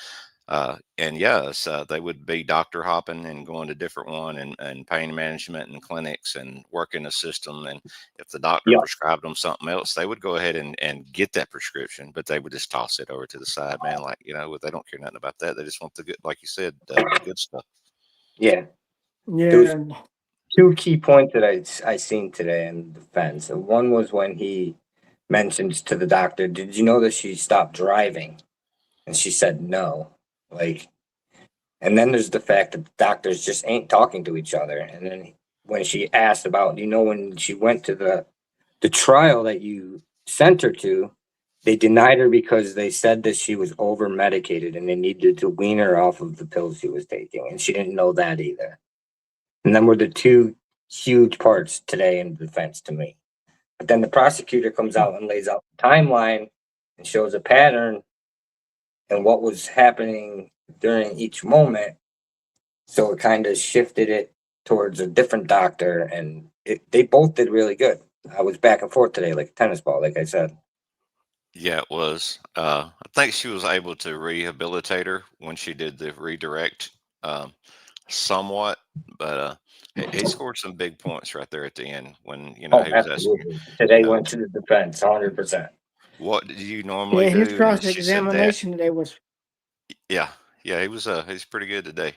L: they would be doctor hopping and going to different one and pain management and clinics and working the system. And if the doctor prescribed them something else, they would go ahead and get that prescription, but they would just toss it over to the side, man. Like, they don't care nothing about that. They just want the good, like you said, the good stuff.
M: Yeah.
N: Yeah.
M: There was two key points that I seen today in defense. One was when he mentions to the doctor, "Did you know that she stopped driving?" And she said no. And then there's the fact that doctors just ain't talking to each other. And then when she asked about, when she went to the trial that you sent her to, they denied her because they said that she was over medicated and they needed to wean her off of the pills she was taking. And she didn't know that either. And then were the two huge parts today in defense to me. But then the prosecutor comes out and lays out the timeline and shows a pattern and what was happening during each moment. So it kind of shifted it towards a different doctor, and they both did really good. I was back and forth today, like a tennis ball, like I said.
L: Yeah, it was. I think she was able to rehabilitate her when she did the redirect, somewhat, but he scored some big points right there at the end when he was asking,
M: Absolutely. Today went to the defense, 100%.
L: what do you normally
N: Yeah, his
L: do? And
N: cross
L: she said that.
N: examination today was.
L: Yeah, yeah, he's pretty good today.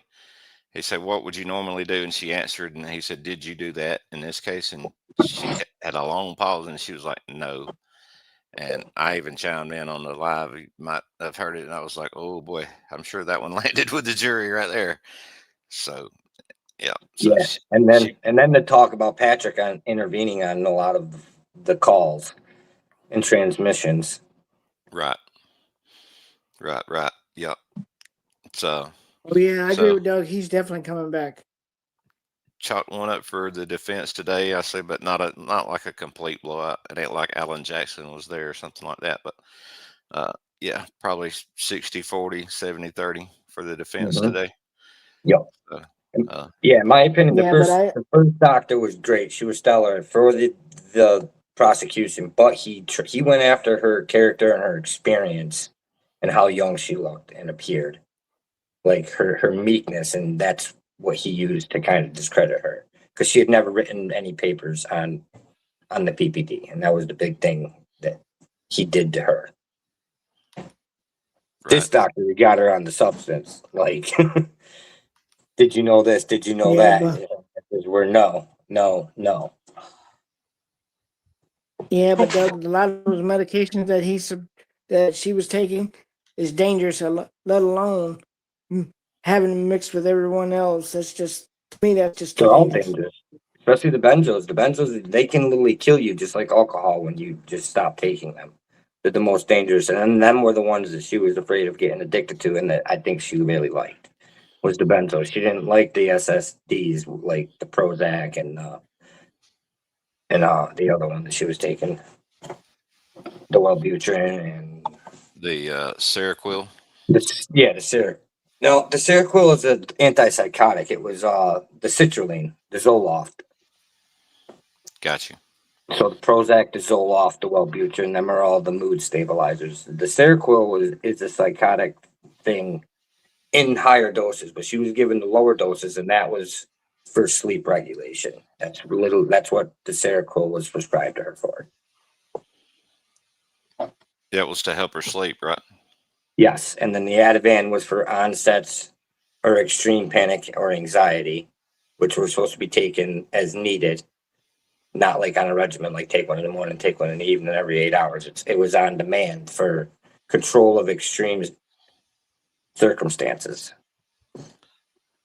L: He said, "What would you normally do?" And she answered, and he said, "Did you do that in this case?" And she had a long pause, and she was like, "No." And I even chimed in on the live. You might have heard it, and I was like, "Oh boy, I'm sure that one landed with the jury right there." So yeah, so
M: Yeah, and then to talk about Patrick on intervening on a lot of the calls and transmissions.
L: right, right, yep. So
N: Oh yeah, I agree
L: so
N: with Doug. He's definitely coming back.
L: chalked one up for the defense today. I say, but not like a complete blowout. It ain't like Alan Jackson was there or something like that. But yeah, probably 60-40, 70-30 for the defense
M: Mhm.
L: today.
M: Yep.
L: So,
M: Yeah, in my opinion,
N: Yeah, but
M: the first doctor was great. She was stellar for the prosecution, but he went after her character and her experience and how young she looked and appeared, like her meekness, and that's what he used to kind of discredit her because she had never written any papers on the PPD, and that was the big thing that he did to her. This
L: right.
M: doctor got her on the substance, like. Did you know this? Did you know
N: yeah,
M: that?
N: but
M: And the answers were no, no, no.
N: yeah, but Doug, a lot of those medications that she was taking is dangerous. Let alone having them mixed with everyone else. That's just to me. That's just too
M: They're all
N: dangerous.
M: dangerous, especially the benzos. The benzos, they can literally kill you just like alcohol when you just stop taking them. They're the most dangerous. And then them were the ones that she was afraid of getting addicted to and that I think she really liked was the benzos. She didn't like the SSDs like the Prozac and the other one that she was taking, the Wellbutrin and
L: The Seroquel.
M: the Seroquel. No, the Seroquel is an antipsychotic. It was the citrulline, the Zoloft.
L: Got you.
M: So the Prozac, the Zoloft, the Wellbutrin, them are all the mood stabilizers. The Seroquel is a psychotic thing in higher doses, but she was given the lower doses, and that was for sleep regulation. That's what the Seroquel was prescribed to her for.
L: That was to help her sleep, right?
M: Yes, and then the Ativan was for onsets or extreme panic or anxiety, which were supposed to be taken as needed, not like on a regimen, like take one in the morning, take one in the evening every 8 hours. It was on demand for control of extreme circumstances.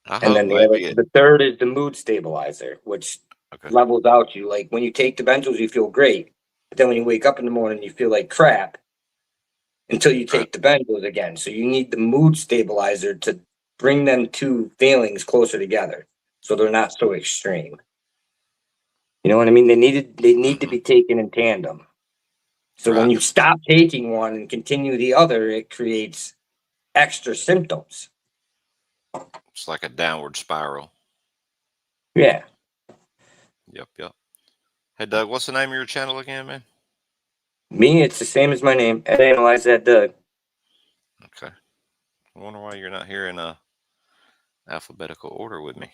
L: I
M: And
L: hope
M: then
L: maybe
M: the third is the mood stabilizer, which
L: okay.
M: levels out you. Like when you take the benzos, you feel great, but then when you wake up in the morning, you feel like crap until you take the benzos again. So you need the mood stabilizer to bring them two feelings closer together, so they're not so extreme. You know what I mean? They need to be taken in tandem. So when
L: Right.
M: you stop taking one and continue the other, it creates extra symptoms.
L: It's like a downward spiral.
M: Yeah.
L: Yep. Hey, Doug, what's the name of your channel again, man?
M: Me, it's the same as my name. I analyze that Doug.
L: Okay. I wonder why you're not here in alphabetical order with me.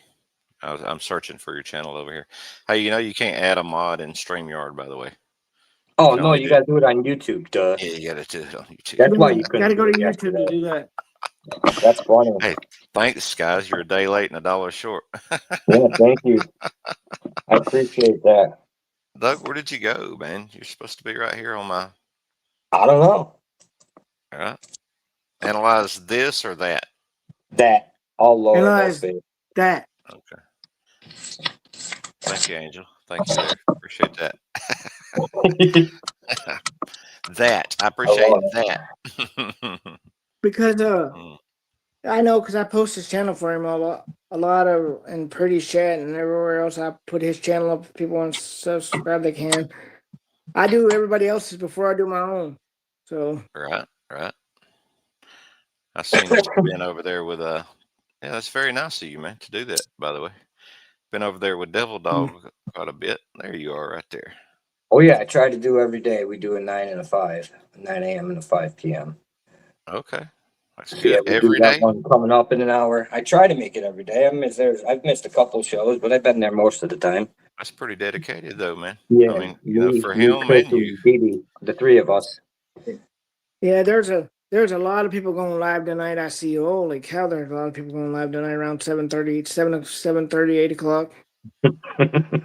L: I'm searching for your channel over here. Hey, you can't add a mod in StreamYard, by the way. You
M: Oh
L: can
M: no,
L: only
M: you
L: do.
M: gotta do it on YouTube, duh.
L: Yeah, you got to do it on YouTube.
M: That's why you
N: Got
M: couldn't
N: to go
M: do
N: to
M: it
N: YouTube to
M: yesterday.
N: do that.
M: That's funny.
L: Hey, thanks, guys. You're a day late and $1 short.
M: Yeah, thank you. I appreciate that.
L: Doug, where did you go, man? You're supposed to be right here on my.
M: I don't know.
L: All right. Analyze this or that.
M: That all lower
N: Analyze
M: those
N: that.
L: Okay. Thank you, Angel. Thank you there. Appreciate that.
M: things.
L: That. I
M: I
L: appreciate
M: love
L: that.
N: Because
L: Mm.
N: I know because I post his channel for him a lot of in Pretty's chat and everywhere else. I put his channel up. If people want to subscribe, they can. I do everybody else's before I do my own. So
L: Right. I seen you been over there with yeah, that's very nice of you, man, to do that, by the way. been over there with Devil Dog quite a bit. There you are right there.
M: Oh yeah, I try to do every day. We do a 9 and a 5, 9 a.m. and a 5 p.m.
L: Okay. That's
M: Yeah,
L: good.
M: we do
L: Every
M: got
L: day?
M: one coming up in an hour. I try to make it every day. I've missed a couple shows, but I've been there most of the time.
L: That's pretty dedicated though, man.
M: Yeah,
L: I mean,
M: me,
L: for
M: you,
L: him
M: Chris,
L: and you.
M: and Dee Dee, the three of us.
N: Yeah, there's a lot of people going live tonight. I see. Holy cow, there's a lot of people going live tonight around 7:30, 8 o'clock.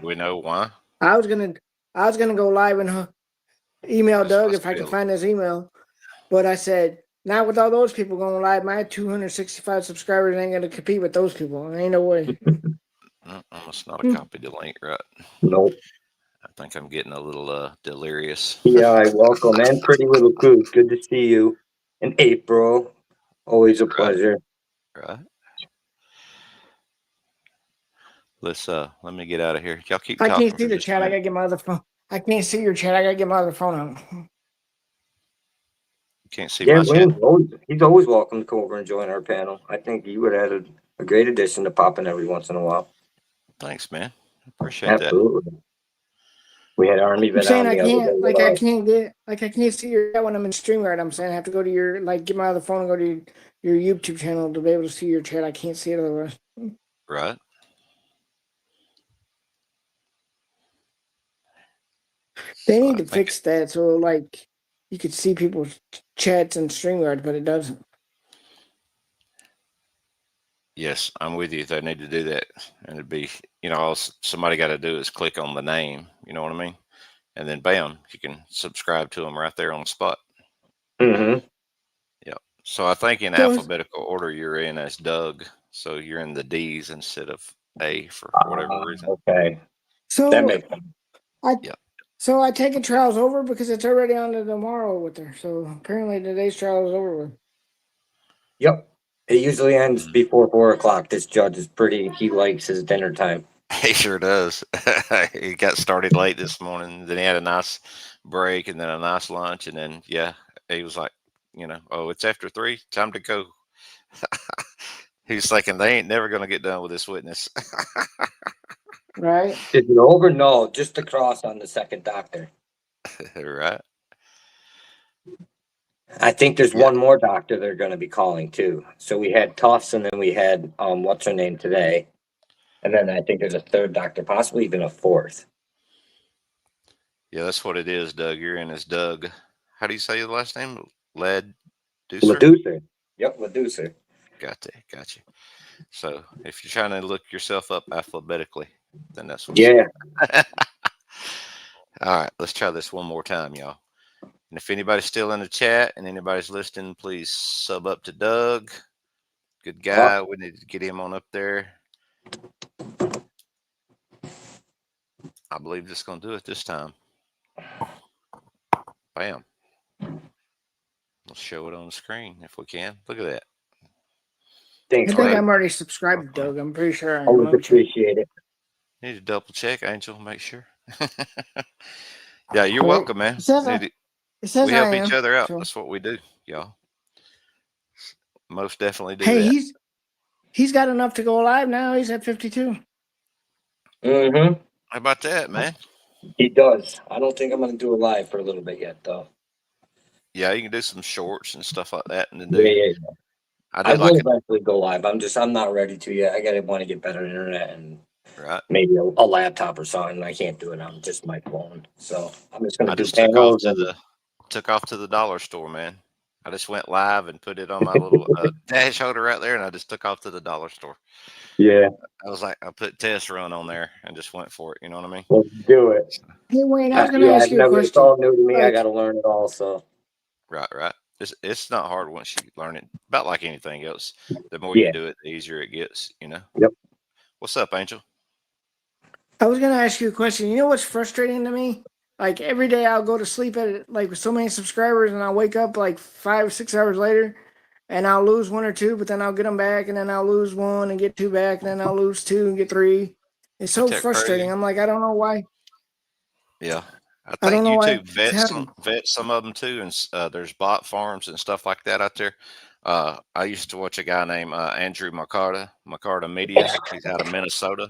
L: We know why.
N: I was gonna go live and email
L: This
N: Doug
L: must
N: if I
L: be
N: could find his email, but I said not with all those people going live. My 265 subscribers ain't gonna compete with those people. Ain't no way.
L: It's not a copy to link, right?
M: Nope.
L: I think I'm getting a little delirious.
M: Yeah, I welcome and Pretty Little Crew. Good to see you. And April, always a pleasure.
L: Right. Let me get out of here. Y'all keep
N: I
L: talking
N: can't see
L: for
N: the
L: just a
N: chat. I
L: minute.
N: gotta get my other phone. I can't see your chat. I gotta get my other phone out.
L: Can't see
M: Yeah,
L: my chat.
M: he's always welcome to come over and join our panel. I think you would add a great addition to popping every once in a while.
L: Thanks, man. Appreciate that.
M: Absolutely. We had Army
N: I'm
M: vet
N: saying
M: on
N: I
M: the other
N: can't,
M: day.
N: I can't see your chat when I'm in StreamYard. I'm saying I have to go to your, get my other phone and go to your YouTube channel to be able to see your chat. I can't see it otherwise.
L: Right.
N: They
L: So
N: need
L: I
N: to
L: think
N: fix that so you could see people's chats and StreamYard, but it doesn't.
L: yes, I'm with you. They need to do that, and it'd be, all somebody got to do is click on the name. You know what I mean? And then bam, you can subscribe to them right there on the spot.
M: Mm-hmm.
L: Yeah. So I think in
N: So-
L: alphabetical order, you're in as Doug. So you're in the D's instead of A for whatever reason.
M: Okay.
N: So
M: That makes sense.
N: So I take a trial's over because it's already on to tomorrow with her. So apparently today's trial is over with.
M: Yep. It usually ends before 4 o'clock. This judge is he likes his dinner time.
L: He sure does. He got started late this morning. Then he had a nice break and then a nice lunch. And then, yeah, he was like, oh, it's after 3, time to go. He's thinking they ain't never going to get done with this witness.
N: Right.
M: Is it over? No, just the cross on the second doctor.
L: Right.
M: I think there's one more doctor they're going to be calling too. So we had Tufts and then we had, what's her name today? And then I think there's a third doctor, possibly even a fourth.
L: Yeah, that's what it is, Doug. You're in as Doug. How do you say the last name? Leducer?
M: Leducer. Yep, Leducer.
L: Gotcha. So if you're trying to look yourself up alphabetically, then that's what.
M: Yeah.
L: All right, let's try this one more time, y'all. And if anybody's still in the chat and anybody's listening, please sub up to Doug. Good guy. We need to get him on up there. I believe this is going to do it this time. Bam. We'll show it on the screen if we can. Look at that.
M: Thanks,
N: I think
M: Ray.
N: I'm already subscribed to Doug. I'm pretty sure I am.
M: Always
N: Let me check.
M: appreciate it.
L: Need to double check, Angel, make sure. Yeah, you're
N: Right.
L: welcome, man.
N: It says
L: We help
N: I
L: each
N: am,
L: other out.
N: so-
L: That's what we do, y'all. Most definitely do
N: Hey,
L: that.
N: he's got enough to go live now. He's at 52.
M: Mm-hmm.
L: How about that, man?
M: He does. I don't think I'm going to do it live for a little bit yet, though.
L: Yeah, you can do some shorts and stuff like that, and then
M: Yeah. I
L: did
M: will
L: like
M: eventually go live. I'm not ready to yet. I want to get better internet and
L: right.
M: maybe a laptop or something. I can't do it on just my phone. So I'm just going
L: I
M: to do
L: just took off
M: panels.
L: to the dollar store, man. I just went live and put it on my little dash holder right there, and I just took off to the dollar store.
M: Yeah.
L: I was like, I put test run on there and just went for it. You know what I mean?
M: Let's do it.
N: Hey, Wayne, I was going to ask you a
M: It's
N: question.
M: all new to me. I
N: Like-
M: got to learn it all. So
L: Right. It's not hard once you learn it. About like anything else, the more
M: Yeah.
L: you do it, the easier it gets.
M: Yep.
L: What's up, Angel?
N: I was going to ask you a question. You know what's frustrating to me? Like every day I'll go to sleep at with so many subscribers and I'll wake up like 5, 6 hours later and I'll lose 1 or 2, but then I'll get them back and then I'll lose 1 and get 2 back and then I'll lose 2 and get 3. It's so
L: Ain't that
N: frustrating.
L: crazy?
N: I'm like, I don't know why.
L: Yeah. I
N: I don't
L: think
N: know why
L: YouTube vet some of them too, and there's bot farms and stuff like that out there. I used to watch a guy named Andrew Macarta Media. He's out of Minnesota,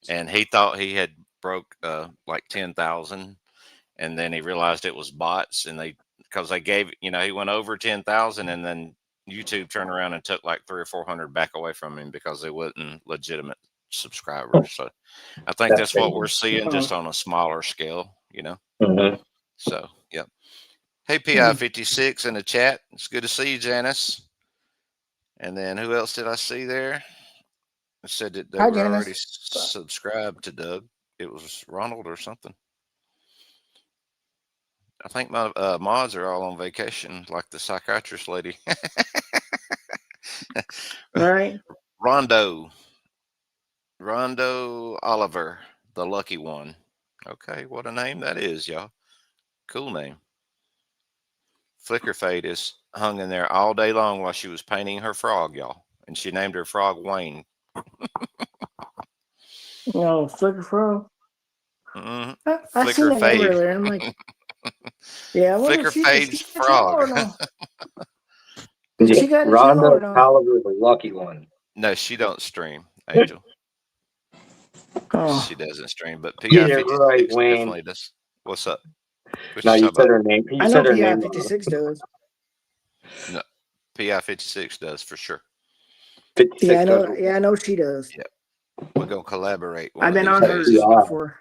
L: and he thought he had broke like 10,000, and then he realized it was bots, and because they gave, he went over 10,000, and then YouTube turned around and took like 300 or 400 back away from him because they wasn't legitimate subscribers. So I think
M: That's
L: that's what we're
M: crazy.
L: seeing, just on a smaller scale.
M: Mhm.
L: So yep. Hey, PI56 in the chat. It's good to see you, Janice. And then who else did I see there? It said that they
N: Hi,
L: were already
N: Janice.
L: subscribed to Doug. It was Ronald or something. I think my mods are all on vacation, like the psychiatrist lady.
N: All right.
L: Rondo Oliver, the lucky one. Okay, what a name that is, y'all. Cool name. Flicker Fade is hung in there all day long while she was painting her frog, y'all. And she named her frog Wayne.
N: No, Flicker Frog.
L: Mm-hmm.
N: I seen
L: Flicker
N: that name
L: Fade.
N: earlier. I'm like, yeah, I wonder
L: Flicker
N: if she
L: Fade's
N: catch it all
L: frog.
N: or no. Did she got in the show
M: Rhonda
N: or no?
M: Oliver, the lucky one.
L: No, she don't stream, Angel.
N: Oh,
L: She doesn't stream, but
M: Get it right,
L: PI56
M: Wayne.
L: definitely does. What's up? What
M: No,
L: you
M: you
L: talking
M: said
L: about?
M: her name. You
N: I know
M: said her name.
N: PI56 does.
L: No, PI56 does for sure.
M: 56
N: Yeah, I know.
M: does.
N: Yeah, I know she does.
L: Yeah, we're gonna collaborate one
N: I've
L: of
N: been
L: these
N: on
L: days.
N: hers
M: Yeah.
N: before.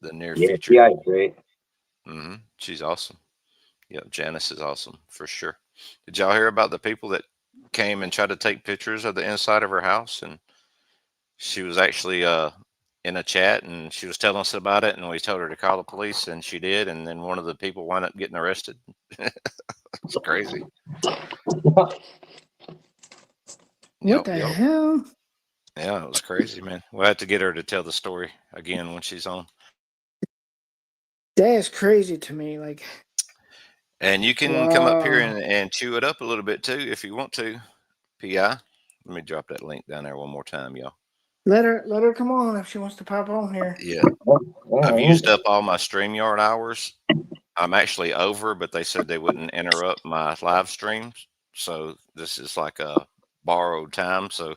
L: The near
M: Yeah,
L: future.
M: PI is great.
L: She's awesome. Yeah, Janice is awesome for sure. Did y'all hear about the people that came and tried to take pictures of the inside of her house? And she was actually in a chat, and she was telling us about it, and we told her to call the police, and she did. And then one of the people wound up getting arrested. It's crazy.
N: What
L: Yep,
N: the
L: yep.
N: hell?
L: Yeah, it was crazy, man. We'll have to get her to tell the story again when she's on.
N: That is crazy to me. Like,
L: And you can come up here
N: wow.
L: and chew it up a little bit too if you want to. PI. Let me drop that link down there one more time, y'all.
N: Let her come on if she wants to pop on here.
L: Yeah. I've used up all my StreamYard hours. I'm actually over, but they said they wouldn't interrupt my live streams. So this is like a borrowed time. So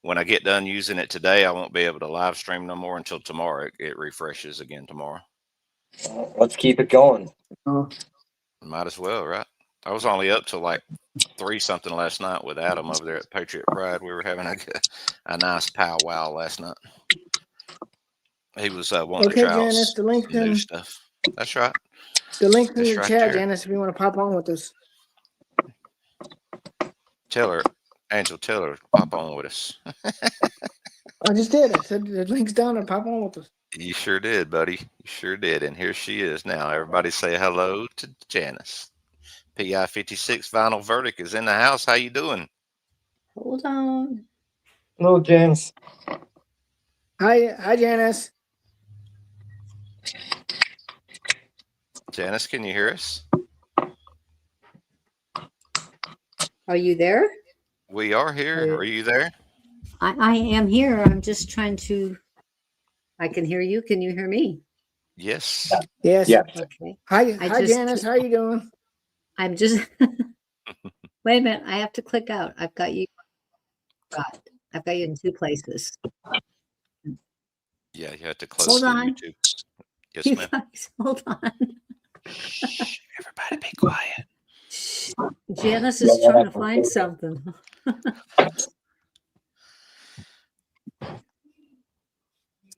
L: when I get done using it today, I won't be able to live stream no more until tomorrow. It refreshes again tomorrow.
M: Let's keep it going.
N: Oh.
L: Might as well, right? I was only up till like 3 something last night with Adam over there at Patriot Pride. We were having a nice powwow last night. He was wanting to
N: Okay,
L: try out
N: Janice, the link's
L: some new
N: in
L: stuff. That's right.
N: the link's in
L: It's
N: the
L: right
N: chat,
L: there.
N: Janice, if you want to pop on with us.
L: Tell her, Angel, tell her, pop on with us.
N: I just did. I said the link's down and pop on with us.
L: You sure did, buddy. You sure did. And here she is now. Everybody say hello to Janice. PI56 Vinyl Verdict is in the house. How you doing?
O: Hold on.
M: Hello, James.
N: Hi, Janice.
L: Janice, can you hear us?
O: Are you there?
L: We are here. Are you there?
O: I am here. I'm just trying to. I can hear you. Can you hear me?
L: Yes.
N: Yes.
M: Yeah.
O: Okay.
N: Hi, Janice. How you doing?
O: I'm just. Wait a minute. I have to click out. I've got you. I've got you in 2 places.
L: Yeah, you have to close
O: Hold
L: the
O: on.
L: YouTube. Yes,
O: You
L: ma'am.
O: guys, hold on.
L: Shh, everybody be quiet.
O: Janice is trying to find something.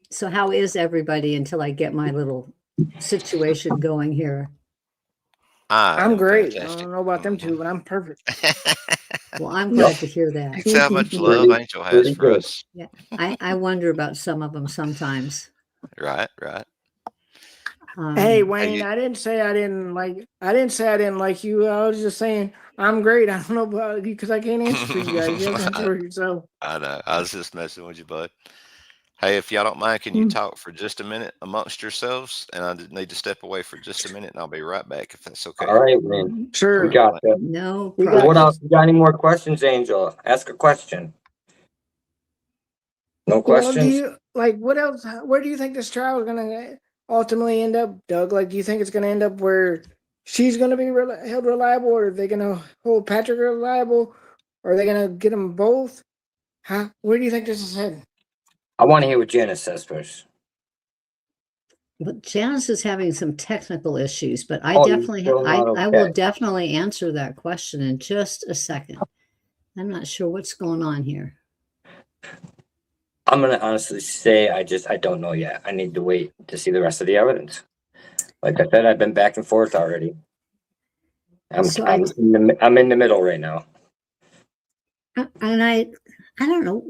O: So how is everybody until I get my little situation going here?
N: I'm great.
L: Fantastic.
N: I don't know about them two, but I'm perfect.
O: Well, I'm glad to hear that.
L: That's how much love Angel has for us.
O: Yeah, I wonder about some of them sometimes.
L: Right.
N: Hey, Wayne, I didn't say I didn't like you. I was just saying I'm great. I don't know about you because I can't answer for you guys. You have to answer for yourself.
L: I know. I was just messing with you, bud. Hey, if y'all don't mind, can you talk for just a minute amongst yourselves? And I need to step away for just a minute, and I'll be right back if that's okay.
M: All right, man.
N: Sure.
M: We got that.
O: No
M: problem. What else? You got any more questions, Angel? Ask a question. No questions?
N: Well, do you what else? Where do you think this trial is going to ultimately end up, Doug? Like, do you think it's going to end up where she's going to be held reliable, or are they going to hold Patrick reliable, or are they going to get them both? Where do you think this is heading?
M: I want to hear what Janice says first.
O: But Janice is having some technical issues, but I
M: Oh, you're
O: definitely,
M: still not
O: I will
M: okay.
O: definitely answer that question in just a second. I'm not sure what's going on here.
M: I'm gonna honestly say I don't know yet. I need to wait to see the rest of the evidence. Like I said, I've been back and forth already. I'm
O: So
M: I'm in the middle right now.
O: and I don't know.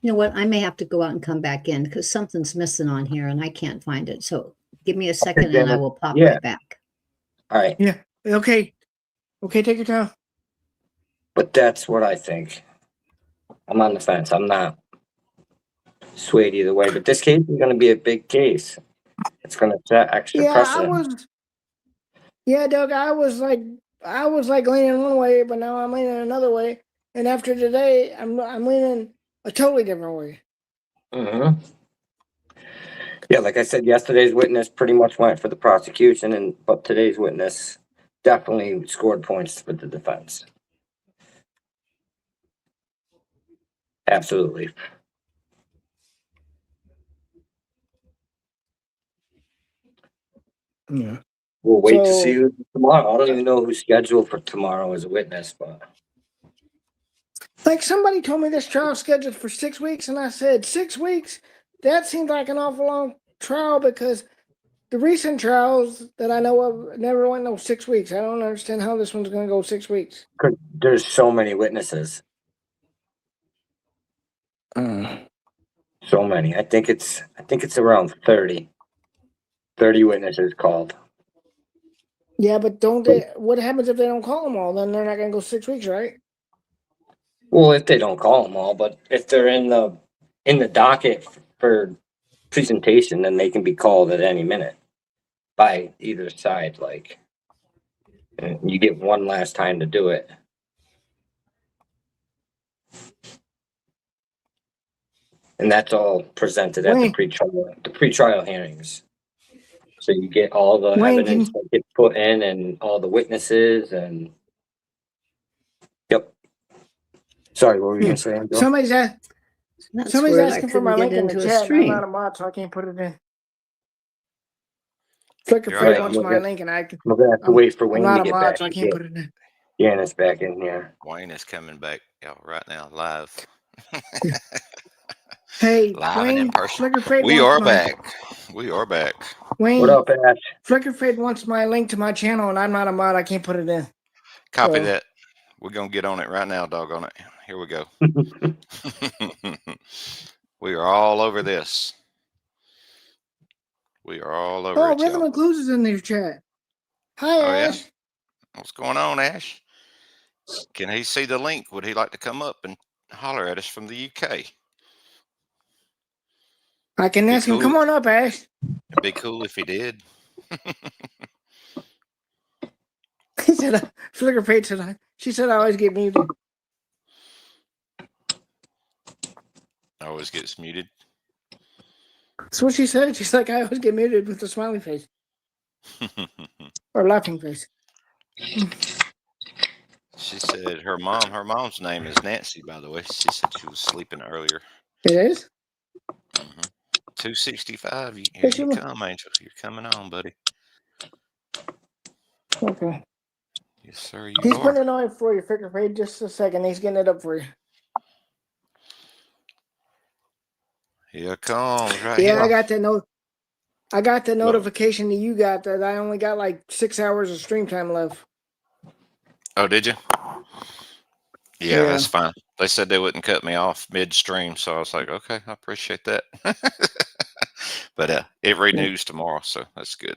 O: You know what? I may have to go out and come back in because something's missing on here and I can't find it. So give me a second and I
M: Janice.
O: will pop
M: Yeah.
O: right back.
M: All right,
N: Yeah. Okay. Okay, take your time.
M: but that's what I think. I'm on the fence. I'm not swayed either way. But this case is gonna be a big case. It's gonna set extra
N: Yeah,
M: precedent.
N: Doug, I was like leaning one way, but now I'm leaning another way. And after today, I'm leaning a totally different way.
M: Mm-hmm. Yeah, like I said, yesterday's witness pretty much went for the prosecution, but today's witness definitely scored points for the defense. Absolutely.
N: Yeah.
M: We'll wait to see
N: So,
M: who tomorrow. I don't even know who's scheduled for tomorrow as a witness, but
N: like somebody told me this trial scheduled for 6 weeks, and I said 6 weeks. That seems like an awful long trial because the recent trials that I know of never went no 6 weeks. I don't understand how this one's going to go 6 weeks.
M: there's so many witnesses. So many. I think it's around 30 witnesses called.
N: Yeah, but don't they? What happens if they don't call them all? Then they're not going to go 6 weeks, right?
M: Well, if they don't call them all, but if they're in the docket for presentation, then they can be called at any minute by either side. Like, and you get one last time to do it. And that's all presented at the
N: Wayne.
M: pretrial hearings. So you get all the
N: Wayne,
M: evidence that gets put in and all the witnesses and yep. Sorry, what were you gonna say, Angel?
N: Somebody's
O: That's
N: somebody's
O: weird. I
N: asking for my
O: couldn't get
N: link in the
O: into a
N: chat, and I'm not
O: stream.
N: a mod, so I can't put it in. Flicker
L: You're
N: Fade
L: right.
N: wants my link, and
M: We're gonna have to wait for
N: I'm
M: Wayne
N: not
M: to
N: a
M: get
N: mod,
M: back
N: so I
M: and
N: can't
M: get
N: put it in.
M: Janice back in here.
L: Wayne is coming back right now, live.
N: Hey,
L: Live and in
N: Wayne,
L: person.
N: Flicker Fade
L: We
N: wants
L: are
N: my
L: back. We are back.
N: Wayne.
M: What up, Ash?
N: Flicker Fade wants my link to my channel, and I'm not a mod. I can't put it in.
L: Copy
N: So-
L: that. We're going to get on it right now, doggone it. Here we go. We are all over this. We are all over
N: Oh,
L: it,
N: Rhythm
L: y'all.
N: and Clues is in their chat. Hi,
L: Oh, yeah?
N: Ash.
L: What's going on, Ash? Can he see the link? Would he like to come up and holler at us from the UK?
N: I can ask him. Come on up, Ash.
L: It'd be cool if he did.
N: He said, Flicker Fade said, she said I always get muted.
L: Always gets muted.
N: That's what she said. She's like, I always get muted with a smiley face or laughing face.
L: She said her mom's name is Nancy, by the way. She said she was sleeping earlier.
N: It is?
L: 265. Here you come, Angel. You're coming on, buddy.
N: Okay.
L: Yes, sir,
N: He's
L: you are.
N: putting it on for you, Flicker Fade. Just a second. He's getting it up for you.
L: Here it comes right
N: Yeah,
L: here.
N: I got that note. I got the notification that you got that I only got like 6 hours of stream time left.
L: Oh, did you? Yeah, that's fine. They said they wouldn't cut me off midstream, so I was like, okay, I appreciate that. But it renews tomorrow, so that's good.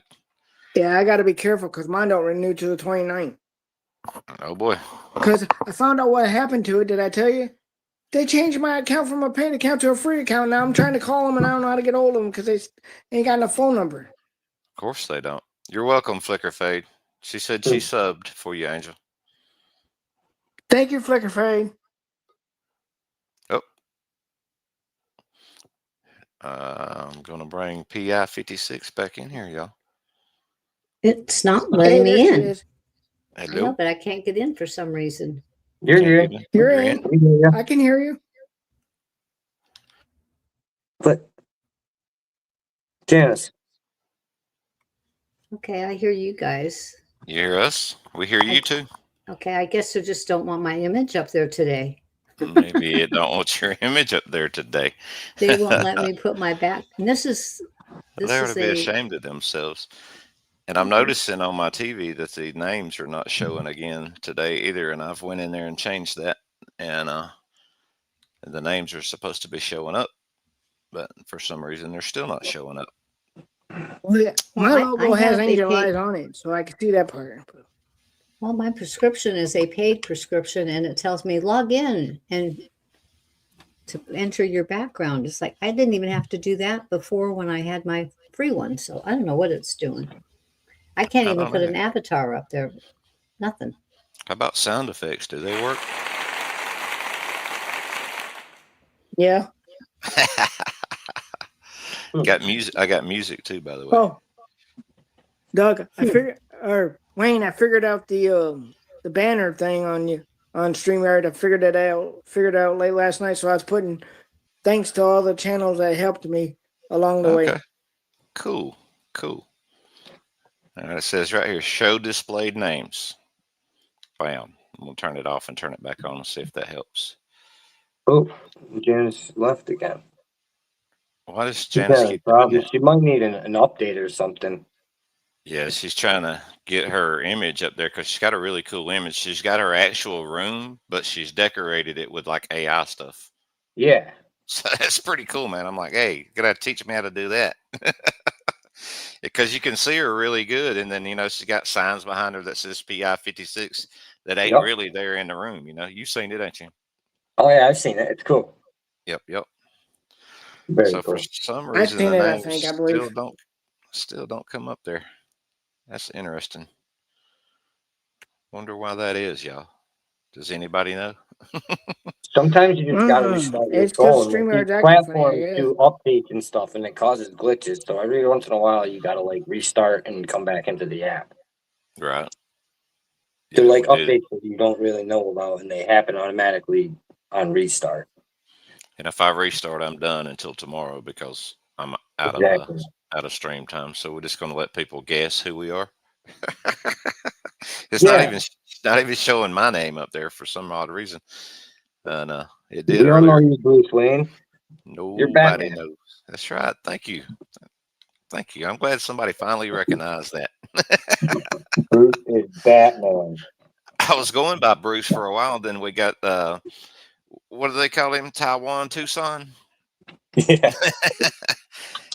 N: Yeah, I got to be careful because mine don't renew to the 29th.
L: Oh boy.
N: Because I found out what happened to it. Did I tell you? They changed my account from a paid account to a free account. Now I'm trying to call them and I don't know how to get hold of them because they ain't got no phone number.
L: Of course they don't. You're welcome, Flicker Fade. She said she subbed for you, Angel.
N: Thank you, Flicker Fade.
L: Oh. I'm going to bring PI 56 back in here, y'all.
O: It's not letting me in.
L: Hello?
O: I know, but I can't get in for some reason.
N: You're in. I can hear you.
M: But Janice,
O: Okay, I hear you guys.
L: You hear us? We hear you too.
O: Okay, I guess they just don't want my image up there today.
L: Maybe it don't want your image up there today.
O: They won't let me put my back. And this is
L: They ought to be
O: a
L: ashamed of themselves. And I'm noticing on my TV that the names are not showing again today either. And I've went in there and changed that, and the names are supposed to be showing up, but for some reason they're still not showing up.
N: Well, my
O: Well,
N: logo
O: I
N: has
O: have a
N: angel
O: paid-
N: eyes on it, so I can see that part.
O: Well, my prescription is a paid prescription, and it tells me log in and to enter your background. It's like I didn't even have to do that before when I had my free one. So I don't know what it's doing. I can't
L: I
O: even
L: don't
O: put
L: know.
O: an avatar up there. Nothing.
L: How about sound effects? Do they work?
N: Yeah.
L: Got music. I got music too, by the way.
N: Oh, Doug, I figured, or Wayne, I figured out the banner thing on you on StreamYard. I figured it out. Figured it out late last night, so I was putting thanks to all the channels that helped me along the
L: Okay.
N: way.
L: Cool. Cool. All right, it says right here, show displayed names. Bam. I'm going to turn it off and turn it back on and see if that helps.
M: oh, Janice left again.
L: Why does
M: She's
L: Janice
M: having a
L: keep doing
M: problem.
L: that?
M: She might need an update or something.
L: Yeah, she's trying to get her image up there because she's got a really cool image. She's got her actual room, but she's decorated it with like AI stuff.
M: Yeah.
L: So that's pretty cool, man. I'm like, hey, you gotta teach me how to do that. Because you can see her really good. And then, she's got signs behind her that says PI 56 that ain't
M: Yep.
L: really there in the room. You've seen it, ain't you?
M: Oh yeah, I've seen it. It's cool.
L: Yep, yep.
M: Very
L: So for
M: cool.
L: some
N: I've
L: reason,
N: seen
L: the
N: it, I
L: names
N: think, I believe.
L: still don't come up there. That's interesting. Wonder why that is, y'all. Does anybody know?
M: Sometimes you just gotta restart your
N: It's because
M: phone. Like,
N: StreamYard's
M: these
N: acting funny, I
M: platforms
N: guess.
M: do updates and stuff, and it causes glitches. So every once in a while, you gotta like restart and come back into the app.
L: Right.
M: They're
L: Yeah,
M: like
L: we do.
M: updates that you don't really know about, and they happen automatically on restart.
L: And if I restart, I'm done until tomorrow because I'm out
M: Exactly.
L: of stream time. So we're just going to let people guess who we are. It's
M: Yeah.
L: not even showing my name up there for some odd reason. And it did
M: We all know
L: earlier.
M: you, Bruce Wayne. You're
L: Nobody
M: Batman.
L: knows. That's right. Thank you. Thank you. I'm glad somebody finally recognized that.
M: Bruce is Batman.
L: I was going by Bruce for a while. Then we got what do they call him? Taiwan Tucson.
M: Yeah.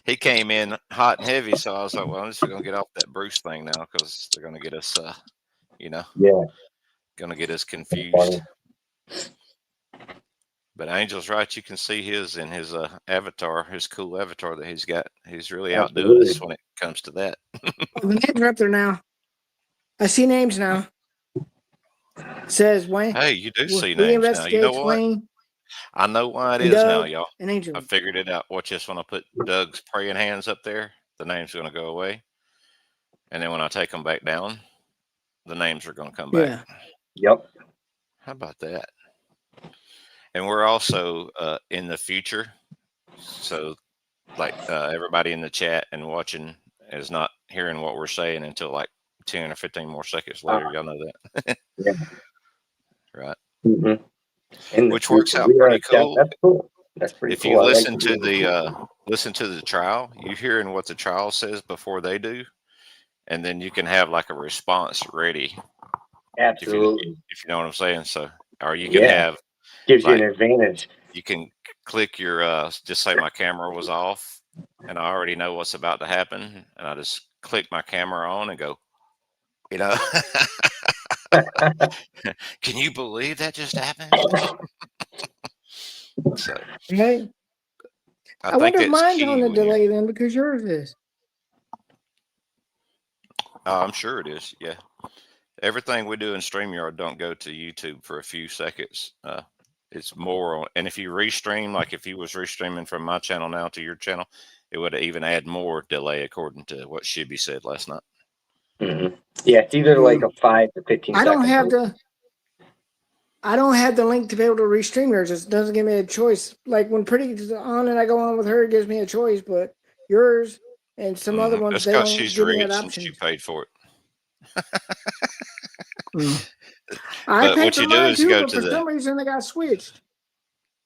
L: He came in hot and heavy, so I was like, well, I'm just gonna get off that Bruce thing now because they're gonna get us,
M: Yeah.
L: gonna get us
M: That's
L: confused.
M: funny.
L: But Angel's right. You can see his in his avatar, his cool avatar that he's got. He's really outdoing us
M: Absolutely.
L: when it comes to that.
N: The names are up there now. I see names now. It says Wayne.
L: Hey, you do see
N: We
L: names now. You know
N: investigate
L: what?
N: Wayne
L: I know why it
N: and
L: is now,
N: Doug
L: y'all.
N: and Angel.
L: I figured it out. Watch this. When I put Doug's praying hands up there, the name's gonna go away. And then when I take them back down, the names are gonna come back.
N: Yeah.
M: Yep.
L: How about that? And we're also in the future. So, like everybody in the chat and watching is not hearing what we're saying until like 10 or 15 more seconds later. Y'all know that.
M: Yeah.
L: Right.
M: Mm-hmm. In the
L: Which works
M: future,
L: out
M: we are.
L: pretty cool.
M: That's cool. That's pretty
L: If
M: cool.
L: you
M: I like
L: listen to the trial, you hearing what the trial says before they do, and then you can have like a response ready.
M: Absolutely.
L: If you know what I'm saying. So, or you can
M: Yeah.
L: have
M: Gives you
L: like
M: an advantage.
L: you can click your just say my camera was off and I already know what's about to happen and I just click my camera on and go, can you believe that just happened? So
N: Okay.
L: I
N: I
L: think
N: wonder if
L: that's
N: mine's on
L: key
N: the
L: when you're
N: delay then because yours is.
L: I'm sure it is. Yeah. Everything we do in StreamYard don't go to YouTube for a few seconds. It's more on, and if you restream, like if you was restreaming from my channel now to your channel, it would even add more delay according to what Shibby said last night.
M: Mm-hmm. Yeah, it's either like a 5 to 15
N: I don't
M: second
N: have
M: break.
N: I don't have the link to be able to restream yours. It doesn't give me a choice. Like when Pretty's on and I go on with her, it gives me a choice, but yours and some other ones,
L: That's
N: they
L: because
N: don't
L: she's
N: give me that
L: rich and
N: option.
L: she paid for it.
N: I
L: But
N: paid
L: what
N: for
L: you do
N: mine
L: is
N: too,
L: go
N: but
L: to
N: for some reason they got switched.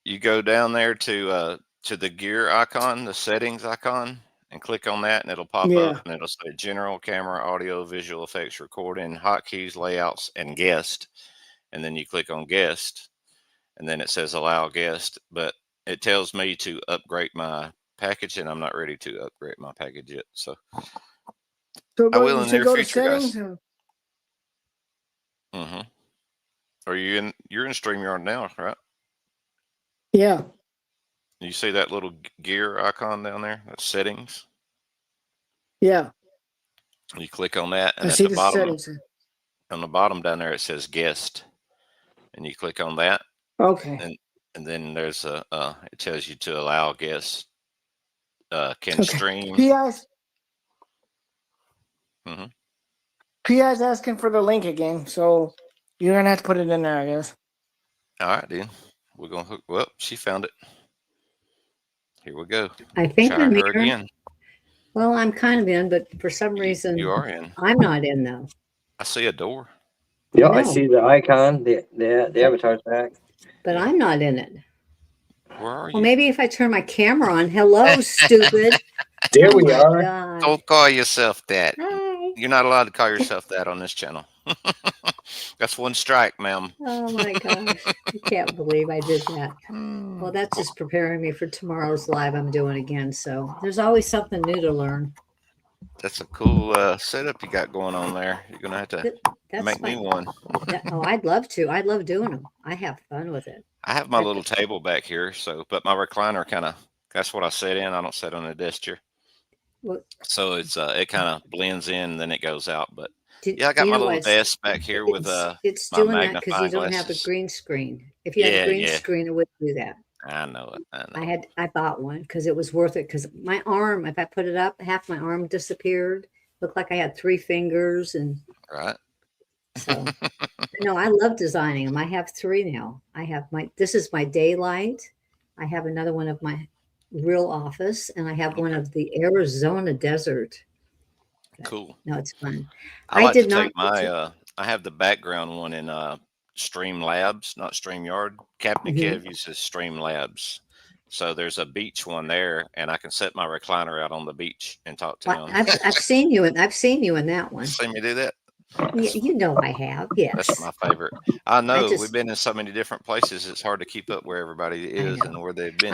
L: you go down there to the gear icon, the settings icon, and click on that, and it'll pop up,
N: Yeah.
L: and it'll say General, Camera, Audio, Visual Effects, Recording, Hotkeys, Layouts, and Guest. And then you click on Guest, and then it says Allow Guest. But it tells me to upgrade my package, and I'm not ready to upgrade my package yet. So
N: So
L: I
N: go,
L: will
N: you
L: in the
N: say
L: near
N: go to
L: future, guys.
N: settings. And,
L: Are you in? You're in StreamYard now, right?
N: yeah.
L: You see that little gear icon down there? That's settings.
N: Yeah.
L: You click on that,
N: I
L: and at
N: see
L: the
N: the
L: bottom,
N: settings.
L: on the bottom down there, it says guest, and you click on that,
N: Okay.
L: and then there's a it tells you to allow guests can
N: Okay.
L: stream.
N: P.I.'s
L: hmm
N: P.I.'s asking for the link again, so you're gonna have to put it in there, I guess.
L: All right, then we're gonna hook. Well, she found it. Here we go.
O: I think
L: Try
O: I'm
L: her
O: here.
L: again.
O: Well, I'm kind of in, but for some
L: You
O: reason,
L: are in.
O: I'm not in though.
L: I see a door.
M: Yeah, I
O: No.
M: see the icon, the avatar's back.
O: But I'm not in it.
L: Where are
O: Well,
L: you?
O: maybe if I turn my camera on. Hello, stupid.
M: There
O: Oh
M: we
O: my
M: are.
O: God.
L: Don't call yourself that.
O: Hi.
L: You're not allowed to call yourself that on this channel. That's one strike, ma'am.
O: Oh my gosh. I can't believe I did that. Well, that's just preparing me for tomorrow's live I'm doing again. So there's always something new to learn.
L: That's a cool setup you got going on there. You're gonna have to
O: That's
L: make me one.
O: oh, I'd love to. I love doing them. I have fun with it.
L: I have my
O: At
L: little table back here, so but my recliner kind of that's what I sit in. I don't sit on a desk chair,
O: What,
L: so it's it kind of blends in and then it goes out. But
O: do,
L: yeah, I got
O: you
L: my
O: know
L: little
O: what?
L: desk back here with
O: It's
L: my
O: doing that because you
L: magnifying
O: don't have a
L: glasses.
O: green screen. If you had a
L: Yeah,
O: green
L: yeah,
O: screen, it wouldn't do that.
L: I know it. I know.
O: I bought one because it was worth it because my arm, if I put it up, half my arm disappeared. Looked like I had 3 fingers. And
L: Right.
O: so, no, I love designing them. I have 3 now. I have this is my daylight. I have another one of my real office, and I have one of the Arizona desert.
L: Cool.
O: No, it's fun.
L: I like
O: did
L: to
O: not
L: take my I have the background one in Streamlabs, not StreamYard. Captain Kev uses Streamlabs. So there's a beach one there, and I can set my recliner out on the beach and talk to him.
O: I've seen you in that one.
L: See me do that?
O: You know I have. Yes.
L: That's my favorite. I know we've been in so many different places. It's hard to keep up where everybody is and where they've been.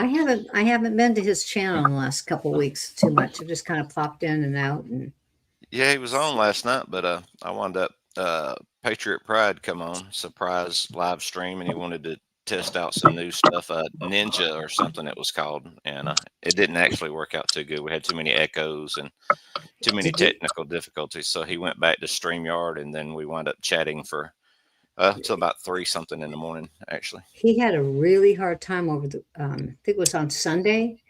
O: I haven't been to his channel in the last couple of weeks too much. I've just kind of popped in and out. And
L: Yeah, he was on last night, but I wound up Patriot Pride come on, surprise live stream, and he wanted to test out some new stuff, Ninja or something it was called, and it didn't actually work out too good. We had too many echoes and too many technical difficulties, so he went back to StreamYard, and then we wound up chatting for till about 3 something in the morning. Actually,
O: he had a really hard time over the. I think it was on Sunday.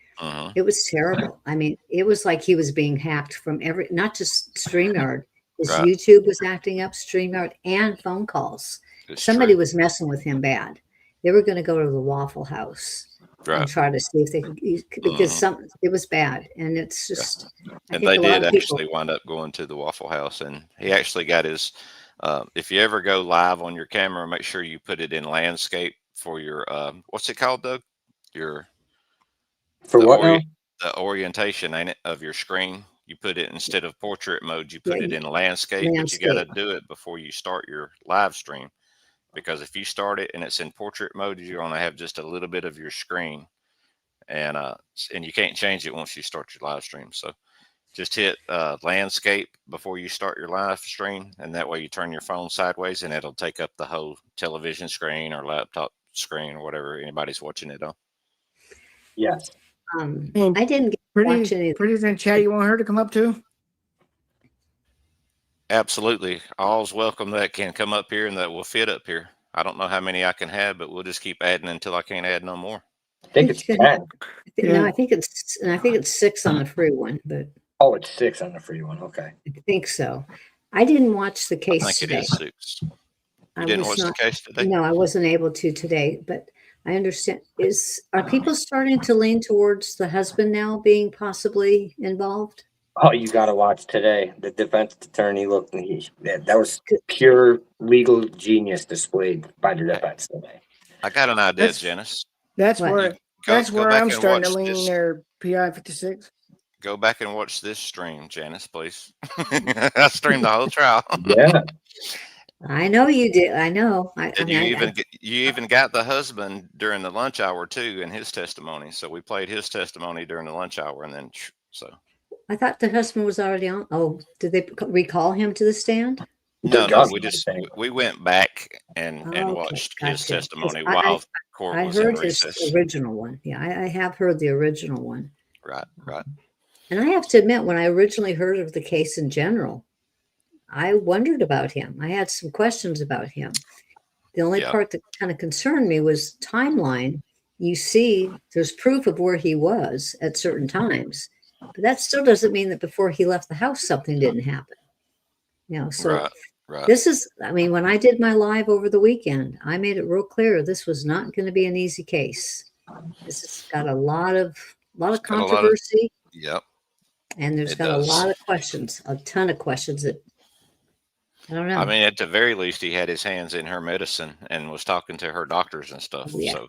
O: It was terrible. I mean, it was like he was being hacked from not just StreamYard. His
L: Right.
O: YouTube was acting up, StreamYard, and phone calls. Somebody was messing with him bad. They were going to go to the Waffle House and try to see if they could, because it was bad. And it's just,
L: and they did actually wind up going to the Waffle House, and he actually got his. If you ever go live on your camera, make sure you put it in landscape for your what's it called, Doug? Your
M: For what now?
L: The orientation, ain't it, of your screen? You put it instead of portrait mode, you put it in landscape, but you got to do it before you start your live stream, because if you start it and it's in portrait mode, you're going to have just a little bit of your screen, and you can't change it once you start your live stream. So just hit landscape before you start your live stream, and that way you turn your phone sideways and it'll take up the whole television screen or laptop screen or whatever anybody's watching it on.
M: Yes.
O: I didn't get to watch any.
N: Pretty's in chat. You want her to come up too?
L: Absolutely. All's welcome that can come up here and that will fit up here. I don't know how many I can have, but we'll just keep adding until I can't add no more.
M: I think it's 10.
O: No, I think it's 6 on the free one, but
M: Oh, it's 6 on the free one. Okay.
O: I think so. I didn't watch the case
L: I think
O: today.
L: it is 6. You didn't watch the case today?
O: No, I wasn't able to today, but I understand. Are people starting to lean towards the husband now being possibly involved?
M: Oh, you got to watch today. The defense attorney looked, that was pure legal genius displayed by the defense today.
L: I got an idea,
N: That's-
L: Janice.
N: That's
O: What?
N: where
L: Go back
N: I'm
L: and
N: starting to
L: watch
N: lean
L: this.
N: there. PI 56.
L: Go back and watch this stream, Janice, please. I streamed the whole trial.
M: Yeah.
O: I know you did. I know.
L: And you even got the husband during the lunch hour too in his testimony. So we played his testimony during the lunch hour, and then so.
O: I thought the husband was already on. Oh, did they recall him to the stand?
L: No, we went back and
O: Oh, okay,
L: watched his
O: gotcha. 'Cause
L: testimony while court
O: I
L: was in
O: heard his
L: recess.
O: original one. Yeah, I have heard the original one.
L: Right.
O: And I have to admit, when I originally heard of the case in general, I wondered about him. I had some questions about him. The only part that kind of concerned me was timeline. You see, there's proof of where he was at certain times, but that still doesn't mean that before he left the house, something didn't happen. You know, so this is, I mean, when I did my live over the weekend, I made it real clear this was not going to be an easy case. This has got a lot of controversy.
L: Yep.
O: And there's got a lot of questions, a ton of questions that I don't know.
L: I mean, at the very least, he had his hands in her medicine and was talking to her doctors and stuff.
O: Yeah.
L: So,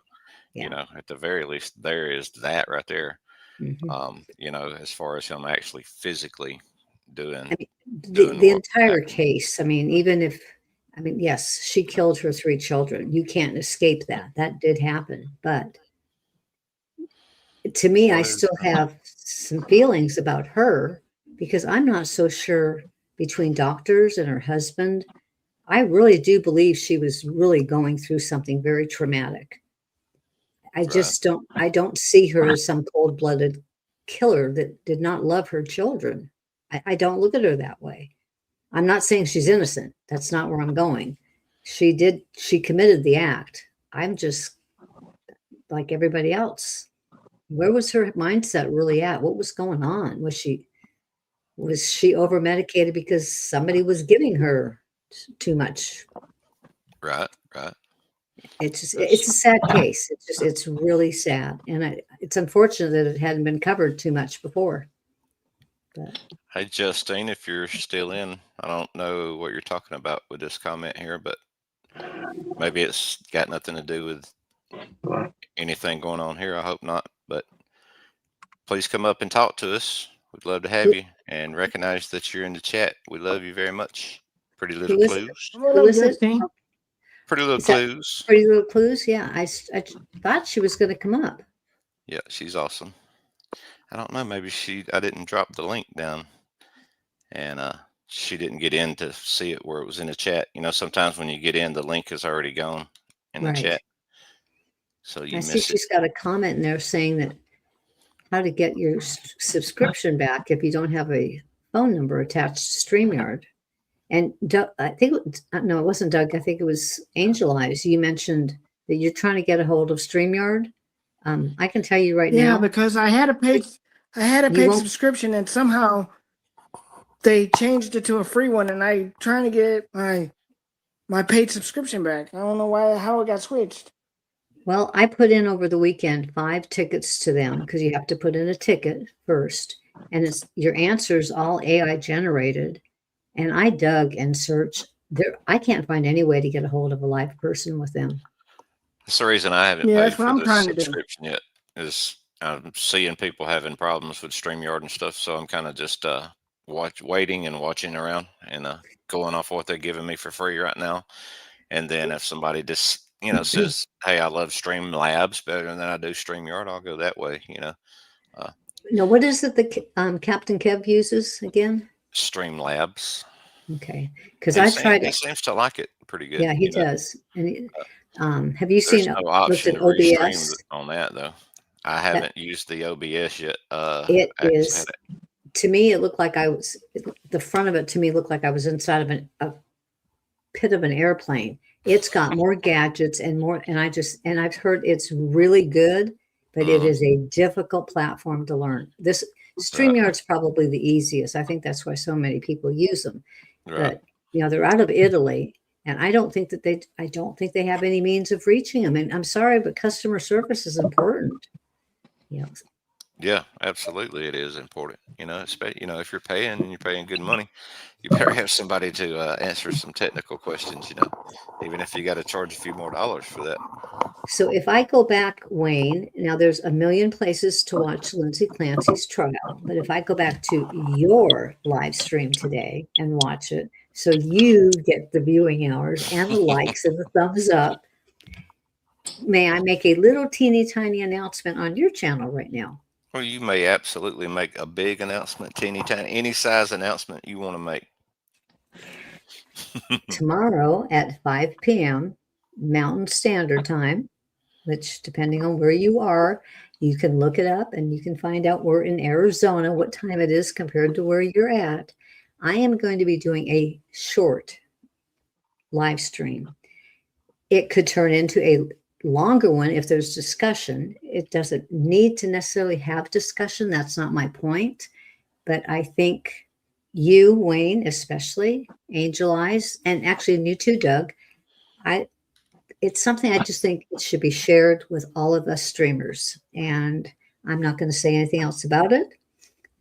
L: you know, at the very least, there is that right there.
O: Mm-hmm.
L: You know, as far as him actually physically doing,
O: the entire case. I mean, yes, she killed her 3 children. You can't escape that. That did happen. But to me, I still have some feelings about her because I'm not so sure between doctors and her husband. I really do believe she was really going through something very traumatic. I just I don't see her as some cold-blooded killer that did not love her children. I don't look at her that way. I'm not saying she's innocent. That's not where I'm going. She committed the act. I'm just like everybody else. Where was her mindset really at? What was going on? Was she over medicated because somebody was giving her too much?
L: Right.
O: It's a sad case. It's really sad. And it's unfortunate that it hadn't been covered too much before. But.
L: Hey, Justine, if you're still in, I don't know what you're talking about with this comment here, but maybe it's got nothing to do with anything going on here. I hope not, but please come up and talk to us. We'd love to have you and recognize that you're in the chat. We love you very much. Pretty little clues.
O: Who is it?
L: Pretty little clues.
O: Pretty little clues. Yeah. I thought she was going to come up.
L: Yeah, she's awesome. I don't know. Maybe I didn't drop the link down and she didn't get in to see it where it was in the chat. You know, sometimes when you get in, the link is already gone in the chat. So you miss it.
O: She's got a comment in there saying that how to get your subscription back if you don't have a phone number attached to StreamYard. And Doug, I think, no, it wasn't Doug. I think it was Angel Eyes. You mentioned that you're trying to get a hold of StreamYard. I can tell you right now.
N: Yeah, because I had a paid subscription and somehow they changed it to a free one, and I'm trying to get my paid subscription back. I don't know how it got switched.
O: Well, I put in over the weekend 5 tickets to them because you have to put in a ticket first, and your answers all AI generated. And I dug and searched. I can't find any way to get a hold of a live person with them.
L: That's the reason I haven't paid for the subscription yet. Is I'm seeing people having problems with StreamYard and stuff, so I'm kind of just waiting and watching around and going off what they're giving me for free right now. And then if somebody just says, "Hey, I love Streamlabs better than I do StreamYard," I'll go that way.
O: Now, what is it that Captain Kev uses again?
L: Streamlabs.
O: Okay, because I tried.
L: He seems to like it pretty good.
O: Yeah, he does. And have you seen
L: no option to
O: OBS
L: restream on that though? I haven't used the OBS yet.
O: It is. To me, it looked like the front of it to me looked like I was inside of a pit of an airplane. It's got more gadgets and more, and I've heard it's really good, but it is a difficult platform to learn. This StreamYard's probably the easiest. I think that's why so many people use them.
L: Right.
O: But they're out of Italy, And I don't think they have any means of reaching them. And I'm sorry, but customer service is important. You know,
L: Yeah, absolutely. It is important. If you're paying and you're paying good money, you better have somebody to answer some technical questions, even if you got to charge a few more dollars for that.
O: so if I go back, Wayne, now there's a million places to watch Lindsay Clancy's trial, but if I go back to your live stream today and watch it, so you get the viewing hours and the likes and the thumbs up, may I make a little teeny tiny announcement on your channel right now?
L: Well, you may absolutely make a big announcement, teeny tiny, any size announcement you want to make.
O: Tomorrow at 5 p.m. Mountain Standard Time, which depending on where you are, you can look it up and you can find out we're in Arizona, what time it is compared to where you're at. I am going to be doing a short live stream. It could turn into a longer one if there's discussion. It doesn't need to necessarily have discussion. That's not my point. But I think you, Wayne, especially, Angel Eyes, and actually you too, Doug, it's something I just think it should be shared with all of us streamers. And I'm not going to say anything else about it.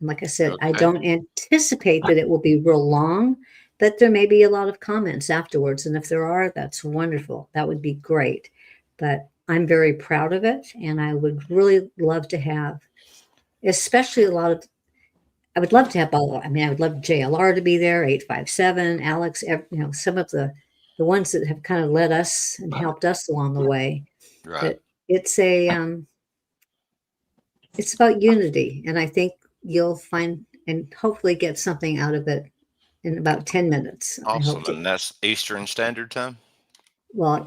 O: Like I said, I
L: Okay.
O: don't anticipate that it will be real long, but there may be a lot of comments afterwards. And if there are, that's wonderful. That would be great. But I'm very proud of it. And I would really love to have, especially I would love to have, I would love JLR to be there, 857, Alex, some of the ones that have kind of led us and helped us along the way.
L: Right.
O: But it's about unity. And I think you'll find and hopefully get something out of it in about 10 minutes. I
L: Awesome.
O: hope to.
L: And that's Eastern Standard Time?
O: Well,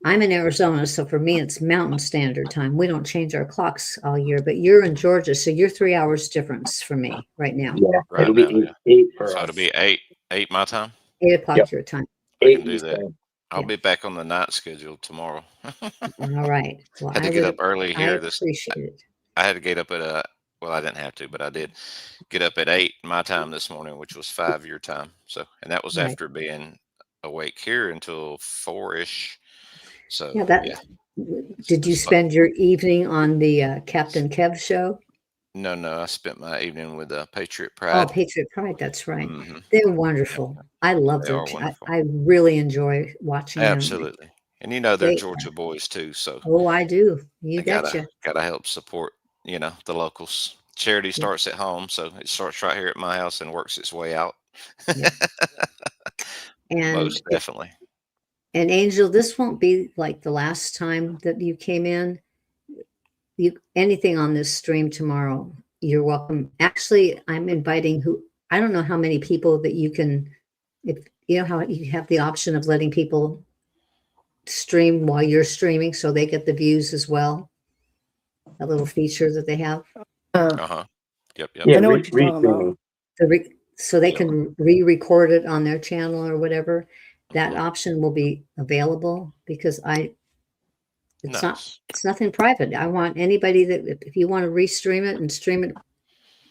O: I'm in Arizona, so for me, it's Mountain Standard Time. We don't change our clocks all year, but you're in Georgia, so you're 3 hours difference for me right now.
M: Yeah,
L: Right
M: it'll be
L: now,
M: eight for
L: So
M: us.
L: it'll be eight my time?
O: 8 o'clock
M: Yep.
O: your time.
L: I can do that.
M: Eastern.
L: I'll
O: Yeah.
L: be back on the night schedule tomorrow.
O: All right. Well,
L: Had to get up early
O: I
L: here.
O: appreciate it.
L: I had to get up at well, I didn't have to, but I did get up at 8 my time this morning, which was 5 your time. So, and that was
O: Right.
L: after being awake here until 4-ish. So,
O: Yeah, did you spend your evening on the Captain Kev show?
L: No, I spent my evening with Patriot
O: Oh,
L: Pride.
O: Patriot Pride, that's right.
L: Mhm.
O: They're wonderful. I love
L: They
O: their.
L: are wonderful.
O: I really enjoy watching them.
L: Absolutely. And they're Georgia boys too, so
O: Oh, I do. You
L: I gotta
O: betcha.
L: help support, the locals. Charity starts at home, so it starts right here at my house and works its way out.
O: Yeah. And
L: Most definitely.
O: And Angel, this won't be like the last time that you came in. Anything on this stream tomorrow, you're welcome. Actually, I'm inviting I don't know how many people that you can, if you know how you have the option of letting people stream while you're streaming so they get the views as well. That little feature that they have.
L: Uh-huh. Yep.
M: Yeah,
N: I know what you're talking about.
O: So they can re-record it on their channel or whatever. That option will be available because it's nothing private. I want anybody that if you want to restream it and stream it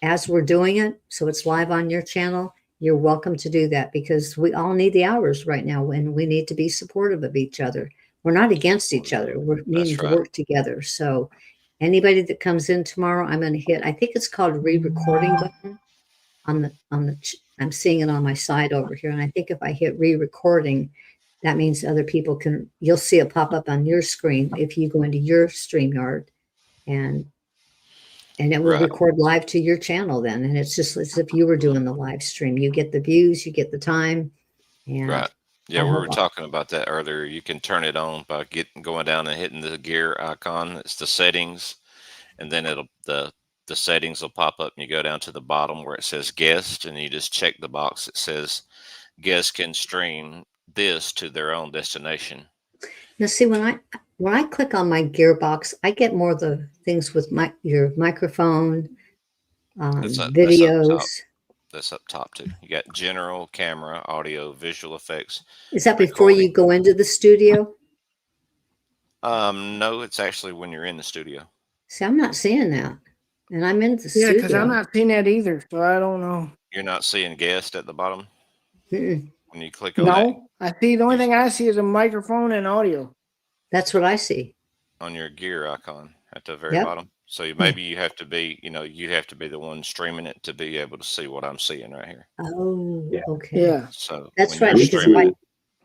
O: as we're doing it, so it's live on your channel, you're welcome to do that because we all need the hours right now and we need to be supportive of each other. We're not against each other. We're needing to work together. So anybody that comes in tomorrow, I'm going to hit, I think it's called re-recording button I'm seeing it on my side over here. And I think if I hit re-recording, that means other people you'll see it pop up on your screen if you go into your StreamYard and it will record live to your channel then. And it's just as if you were doing the live stream. You get the views, you get the time. And
L: right. Yeah, we were talking about that earlier. You can turn it on by going down and hitting the gear icon. It's the settings, and then the settings will pop up and you go down to the bottom where it says guest and you just check the box that says guests can stream this to their own destination.
O: Now see, when I click on my gearbox, I get more of the things with your microphone, videos.
L: That's up top too. You got general, camera, audio, visual effects.
O: Is that before you go into the studio?
L: No, it's actually when you're in the studio.
O: See, I'm not seeing that. And I'm in the studio.
N: Yeah, because I'm not seeing that either, so I don't know.
L: You're not seeing guest at the bottom?
O: Mm-mm.
L: When you click on that,
N: No, I see, the only thing I see is a microphone and audio.
O: That's what I see.
L: on your gear icon at the very
O: Yep.
L: bottom. So maybe you have to be, you have to be the one streaming it to be able to see what I'm seeing right here.
O: Oh,
M: Yeah.
O: okay.
N: Yeah.
L: So
O: That's
L: when
O: right,
L: you're
O: because
L: streaming it,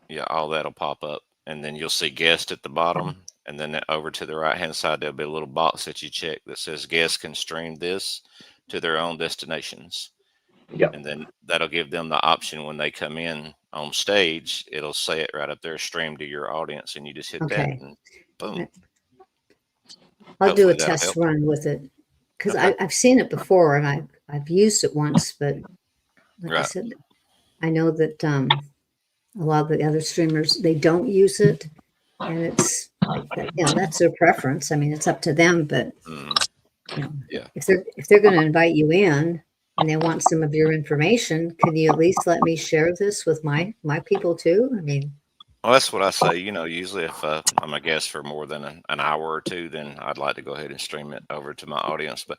L: yeah, all that'll pop up, and then you'll see guest at the bottom, and then over to the right hand side there'll be a little box that you check that says guests can stream this to their own destinations.
M: Yeah.
L: And then that'll give them the option when they come in on stage, it'll say it right up there, stream to your audience, and you just hit that,
O: Okay.
L: and boom.
O: I'll do a
L: Hopefully that'll
O: test
L: help.
O: run with it because
L: Okay.
O: I've seen it before and I've used it once, but like I
L: Right.
O: said, I know that a lot of the other streamers, they don't use it, and it's that's their preference. I mean, it's up to them, but
L: Yeah.
O: if they're going to invite you in and they want some of your information, can you at least let me share this with my people too? I mean,
L: Well, that's what I say. Usually if I'm a guest for more than an hour or two, then I'd like to go ahead and stream it over to my audience. But,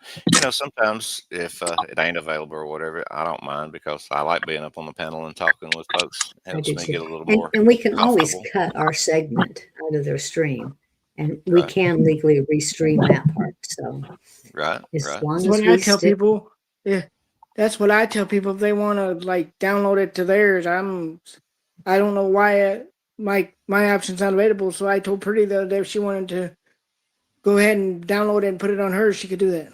L: sometimes if it ain't available or whatever, I don't mind because I like being up on the panel and talking with folks. It
O: I
L: helps
O: do
L: me
O: too.
L: get a little more
O: And we can always
L: comfortable.
O: cut our segment out of their stream, and we
L: Right.
O: can legally restream that part. So
L: Right.
O: as
L: Right.
O: long
N: That's
O: as
N: what
O: we
N: I tell
O: stick,
N: people. Yeah, that's what I tell people if they want to like download it to theirs. I don't know why my option's not available. So I told Pretty the other day if she wanted to go ahead and download it and put it on hers, she could do that.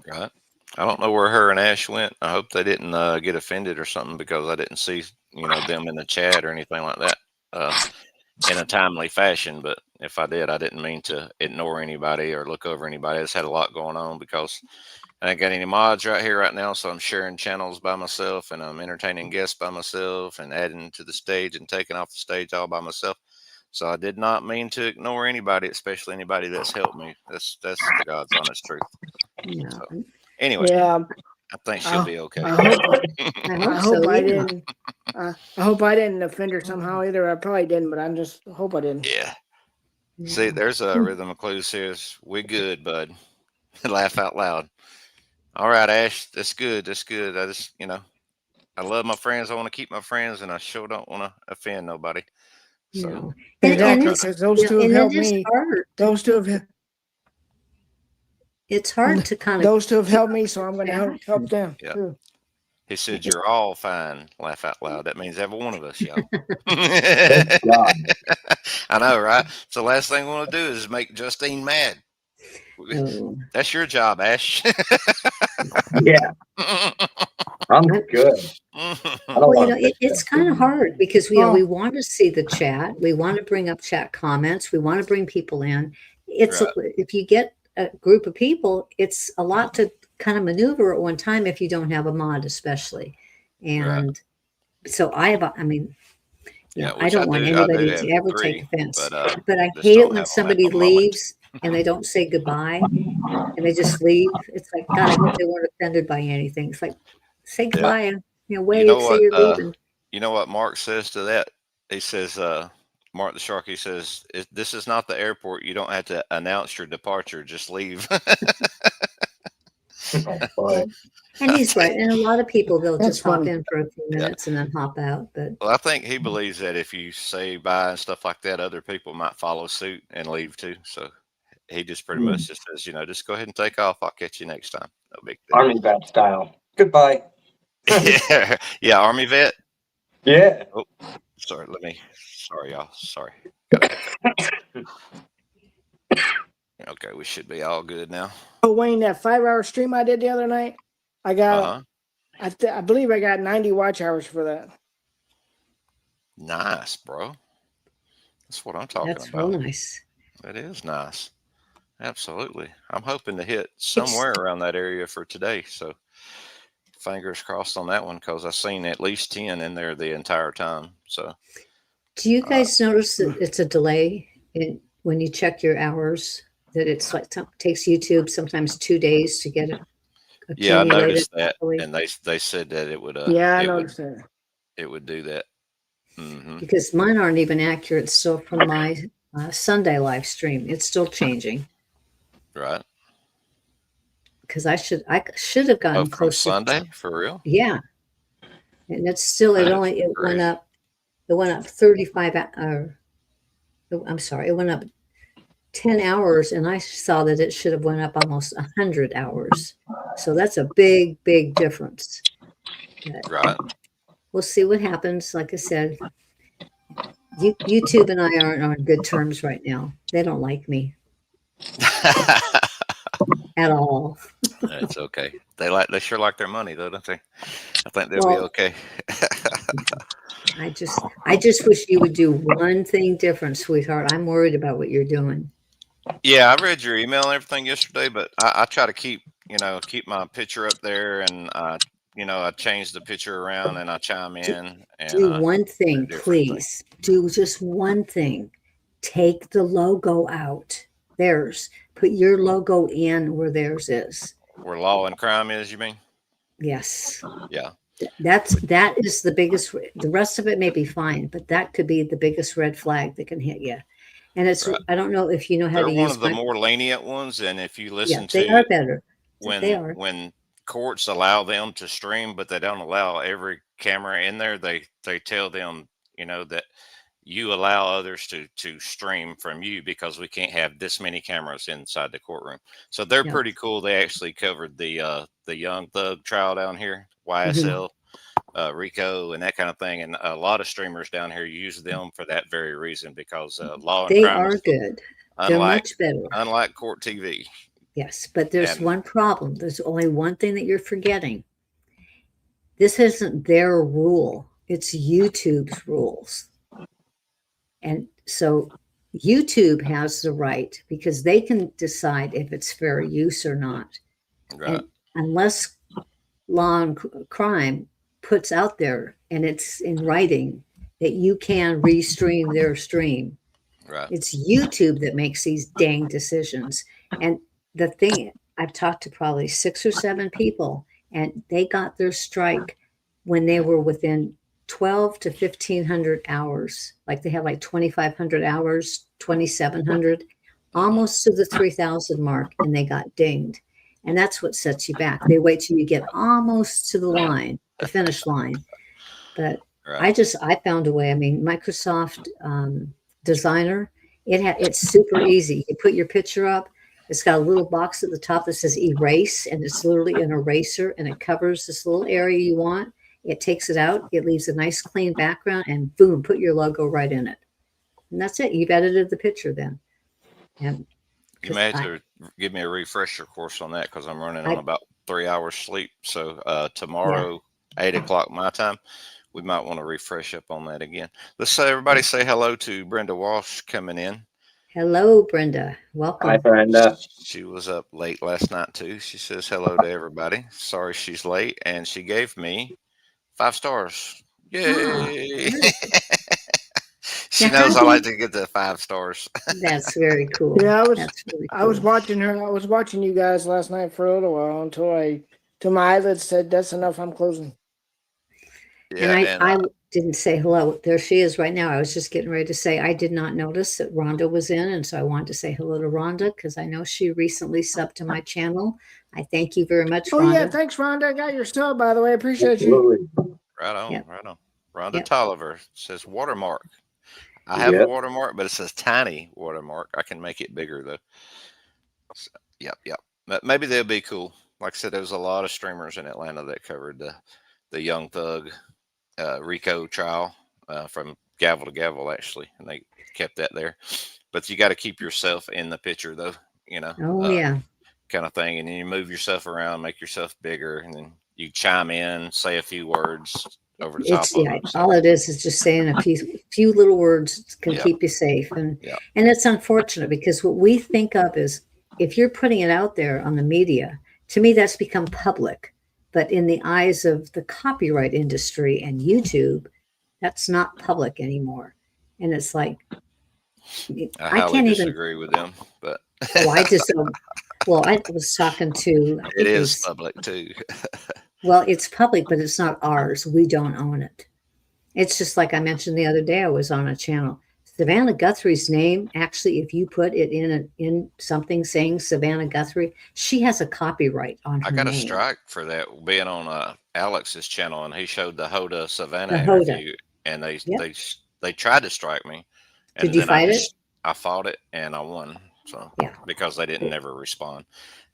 L: Right. I don't know where her and Ash went. I hope they didn't get offended or something because I didn't see, them in the chat or anything like that in a timely fashion. But if I did, I didn't mean to ignore anybody or look over anybody. I just had a lot going on because I ain't got any mods right here right now. So I'm sharing channels by myself, and I'm entertaining guests by myself, and adding to the stage and taking off the stage all by myself. So I did not mean to ignore anybody, especially anybody that's helped me. That's the God's honest truth.
O: yeah,
L: So anyway,
N: Yeah,
L: I think she'll be okay.
N: I hope
O: I hope so.
N: I
O: Yeah.
N: didn't. I hope I didn't offend her somehow either. I probably didn't, but I'm just hope I didn't.
L: Yeah. See, there's a rhythm of clues here. We good, bud. Laugh out loud. All right, Ash. That's good. That's good. I just, I love my friends. I want to keep my friends, and I sure don't want to offend nobody. So
O: No.
N: Exactly,
O: it's,
N: because those two have
O: and
N: helped
O: it is
N: me.
O: hard.
N: Those two have.
O: It's hard to kind of.
N: Those two have helped me, so I'm going to help them
L: yeah.
N: too.
L: He said, "You're all fine." Laugh out loud. That means every one of us, y'all. I know, right? So the last thing we want to do is make Justine mad.
O: Oh.
L: That's your job, Ash.
M: Yeah. I'm good.
O: Well, it's kind of hard because we want to see the chat. We want to bring up chat comments. We want to bring people in. It's
L: Right.
O: if you get a group of people, it's a lot to kind of maneuver at one time if you don't have a mod, especially. And so I mean, I don't want anybody to ever take offense, but I hate it when somebody leaves and they don't say goodbye and they just leave. It's like, God, I hope they weren't offended by anything. It's like, say goodbye and wave, say you're leaving.
L: You know what Mark says to that? He says, Mark the Shark, he says, this is not the airport. You don't have to announce your departure. Just leave.
O: And he's right. And a lot of people, they'll
N: That's
O: just hop
N: funny.
O: in for a few minutes and then hop out. But
L: Well, I think he believes that if you say bye and stuff like that, other people might follow suit and leave too. So he just pretty much just says, just go ahead and take off. I'll catch you next time. No big deal.
M: Army vet style. Goodbye.
L: Yeah, Army vet.
M: Yeah.
L: Oh, sorry. Sorry, y'all. Sorry. Okay, we should be all good now.
N: Oh, Wayne, that 5-hour stream I did the other night, I got, I believe I got 90 watch hours for that.
L: Nice, bro. That's what I'm talking
O: that's
L: about.
O: real nice.
L: That is nice. Absolutely. I'm hoping to hit somewhere around that area for today. So fingers crossed on that one because I've seen at least 10 in there the entire time. So
O: Do you guys notice that it's a delay when you check your hours? That it's like takes YouTube sometimes 2 days to get it.
L: Yeah, I noticed that,
O: properly?
L: and they said that it would.
N: Yeah, I noticed that.
L: It would do that. Mm-hmm.
O: Because mine aren't even accurate still from my Sunday live stream. It's still changing.
L: Right.
O: Because I should have gotten
L: From
O: close
L: Sunday for real.
O: Yeah. And it's still, it went up It went up 35, I'm sorry, it went up 10 hours, and I saw that it should have went up almost 100 hours. So that's a big, big difference. But
L: Right.
O: we'll see what happens. Like I said, YouTube and I aren't on good terms right now. They don't like me at all.
L: It's okay. They sure like their money though, don't they? I think they'll be
O: Well,
L: okay.
O: I just wish you would do one thing different, sweetheart. I'm worried about what you're doing.
L: Yeah, I read your email and everything yesterday, but I try to keep my picture up there, and I change the picture around and I chime in and
O: Do one thing,
L: different things.
O: please. Do just one thing. Take the logo out. Theirs. Put your logo in where theirs is.
L: Where law and crime is, you mean?
O: Yes.
L: Yeah.
O: That is the biggest. The rest of it may be fine, but that could be the biggest red flag that can hit you. And it's,
L: Right.
O: I don't know if you know how
L: They're
O: to
L: one
O: use
L: of the more lenient ones, and if you
O: yeah,
L: listen
O: they
L: to
O: are better. They are.
L: when courts allow them to stream, but they don't allow every camera in there, they tell them, that you allow others to stream from you because we can't have this many cameras inside the courtroom. So they're
O: Yeah.
L: pretty cool. They actually covered the Young Thug trial down here,
O: Mhm.
L: YSL, Rico, and that kind of thing. And a lot of streamers down here use them for that very reason, because law and
O: They
L: crime
O: are
L: is
O: good. They're
L: unlike
O: much better.
L: unlike court TV.
O: Yes, but there's
L: And
O: one problem. There's only one thing that you're forgetting. This isn't their rule. It's YouTube's rules. And so YouTube has the right, because they can decide if it's fair use or not.
L: right,
O: And unless law and crime puts out there and it's in writing that you can restream their stream,
L: right.
O: it's YouTube that makes these dang decisions. And the thing, I've talked to probably 6 or 7 people, and they got their strike when they were within 12 to 1,500 hours. Like they had like 2,500 hours, 2,700, almost to the 3,000 mark, and they got dinged. And that's what sets you back. They wait till you get almost to the line, the finish line. But
L: Right.
O: I found a way. I mean, Microsoft Designer, it's super easy. You put your picture up. It's got a little box at the top that says erase, and it's literally an eraser, and it covers this little area you want. It takes it out. It leaves a nice clean background, and boom, put your logo right in it. And that's it. You've edited the picture then. And
L: You may have to give me a refresher course on that, because I'm running on about 3 hours sleep. So tomorrow, 8 o'clock my time, we might want to refresh up on that again. Let's say everybody say hello to Brenda Walsh coming in.
O: Hello, Brenda. Welcome.
M: Hi, Brenda.
L: She was up late last night too. She says hello to everybody. Sorry she's late, and she gave me 5 stars. Yay! She knows I like to get the 5 stars.
O: That's very cool.
N: Yeah,
O: That's really cool.
N: I was watching her. I was watching you guys last night for a little while until my eyelids said, "That's enough. I'm closing."
L: Yeah,
O: and I didn't say hello. There she is right now. I was just getting ready to say I did not notice that Rhonda was in, and so I wanted to say hello to Rhonda because I know she recently subbed to my channel. I thank you very much,
N: Oh
O: Rhonda.
N: yeah, thanks, Rhonda. I got your sub, by the way. I appreciate you.
L: Right on,
O: Yep.
L: right on. Rhonda
O: Yep.
L: Tolliver says watermark. I have a watermark, but it's a tiny watermark. I can make it bigger though. So, yep. But maybe they'll be cool. Like I said, there was a lot of streamers in Atlanta that covered the Young Thug Rico trial from gavel to gavel, actually, and they kept that there. But you got to keep yourself in the picture, though.
O: Oh yeah.
L: Kind of thing, and then you move yourself around, make yourself bigger, and then you chime in, say a few words over the top
O: It's
L: of
O: yeah.
L: them. So,
O: All it is just saying a few little words can
L: Yeah.
O: keep you safe, and
L: Yeah.
O: it's unfortunate because what we think of is if you're putting it out there on the media, to me that's become public. But in the eyes of the copyright industry and YouTube, that's not public anymore. And it's like,
L: I
O: I
L: highly
O: can't even,
L: disagree with them, but
O: oh, I just, well, I was talking to, I
L: it
O: think
L: is public too.
O: well, it's public, but it's not ours. We don't own it. It's just like I mentioned the other day, I was on a channel. Savannah Guthrie's name, actually, if you put it in something saying Savannah Guthrie, she has a copyright on her
L: I got a
O: name.
L: strike for that being on Alex's channel, and he showed the Hoda Savannah
O: The Hoda.
L: interview. and
O: Yep.
L: they tried to strike me, and
O: Did you
L: then
O: fight it?
L: I fought it and I won. So
O: Yeah.
L: because they didn't never respond.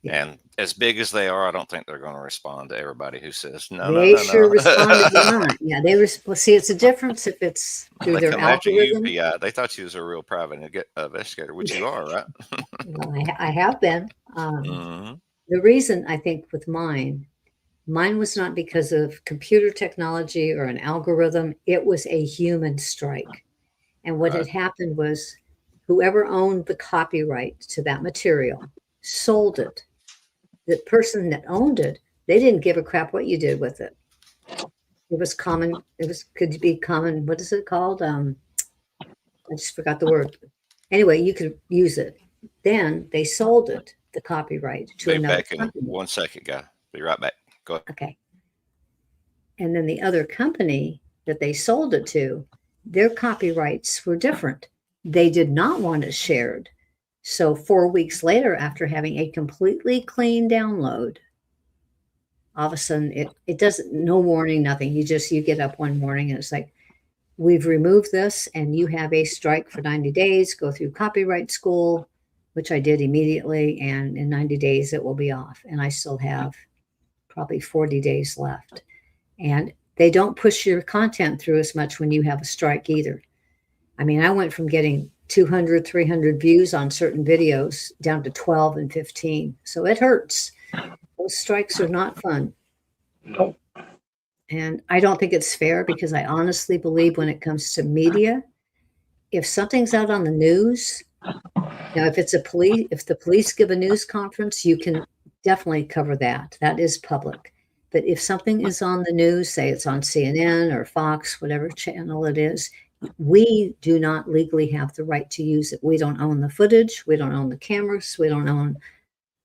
O: Yeah.
L: And as big as they are, I don't think they're going to respond to everybody who says no, no,
O: They
L: no,
O: sure
L: no.
O: responded to mine. Yeah, well, see, it's a difference if it's through
L: They
O: their
L: come after you,
O: algorithm.
L: PI. They thought you was a real private investigator, which you are, right?
O: Well, I have been.
L: Hmm.
O: The reason I think with mine was not because of computer technology or an algorithm. It was a human strike. And what had
L: Right.
O: happened was whoever owned the copyright to that material sold it. The person that owned it, they didn't give a crap what you did with it. It was common. Could be common. What is it called? I just forgot the word. Anyway, you could use it. Then they sold it, the copyright, to
L: Be
O: another
L: back in
O: company.
L: 1 second, guy. Be right back. Go ahead.
O: Okay. And then the other company that they sold it to, their copyrights were different. They did not want it shared. So 4 weeks later, after having a completely clean download, all of a sudden it doesn't, no warning, nothing. You get up one morning and it's like, we've removed this and you have a strike for 90 days, go through copyright school, which I did immediately. And in 90 days, it will be off. And I still have probably 40 days left. And they don't push your content through as much when you have a strike either. I mean, I went from getting 200, 300 views on certain videos down to 12 and 15. So it hurts. Those strikes are not fun.
M: No.
O: And I don't think it's fair because I honestly believe when it comes to media, if something's out on the news, now if the police give a news conference, you can definitely cover that. That is public. But if something is on the news, say it's on CNN or Fox, whatever channel it is, we do not legally have the right to use it. We don't own the footage. We don't own the cameras. We don't own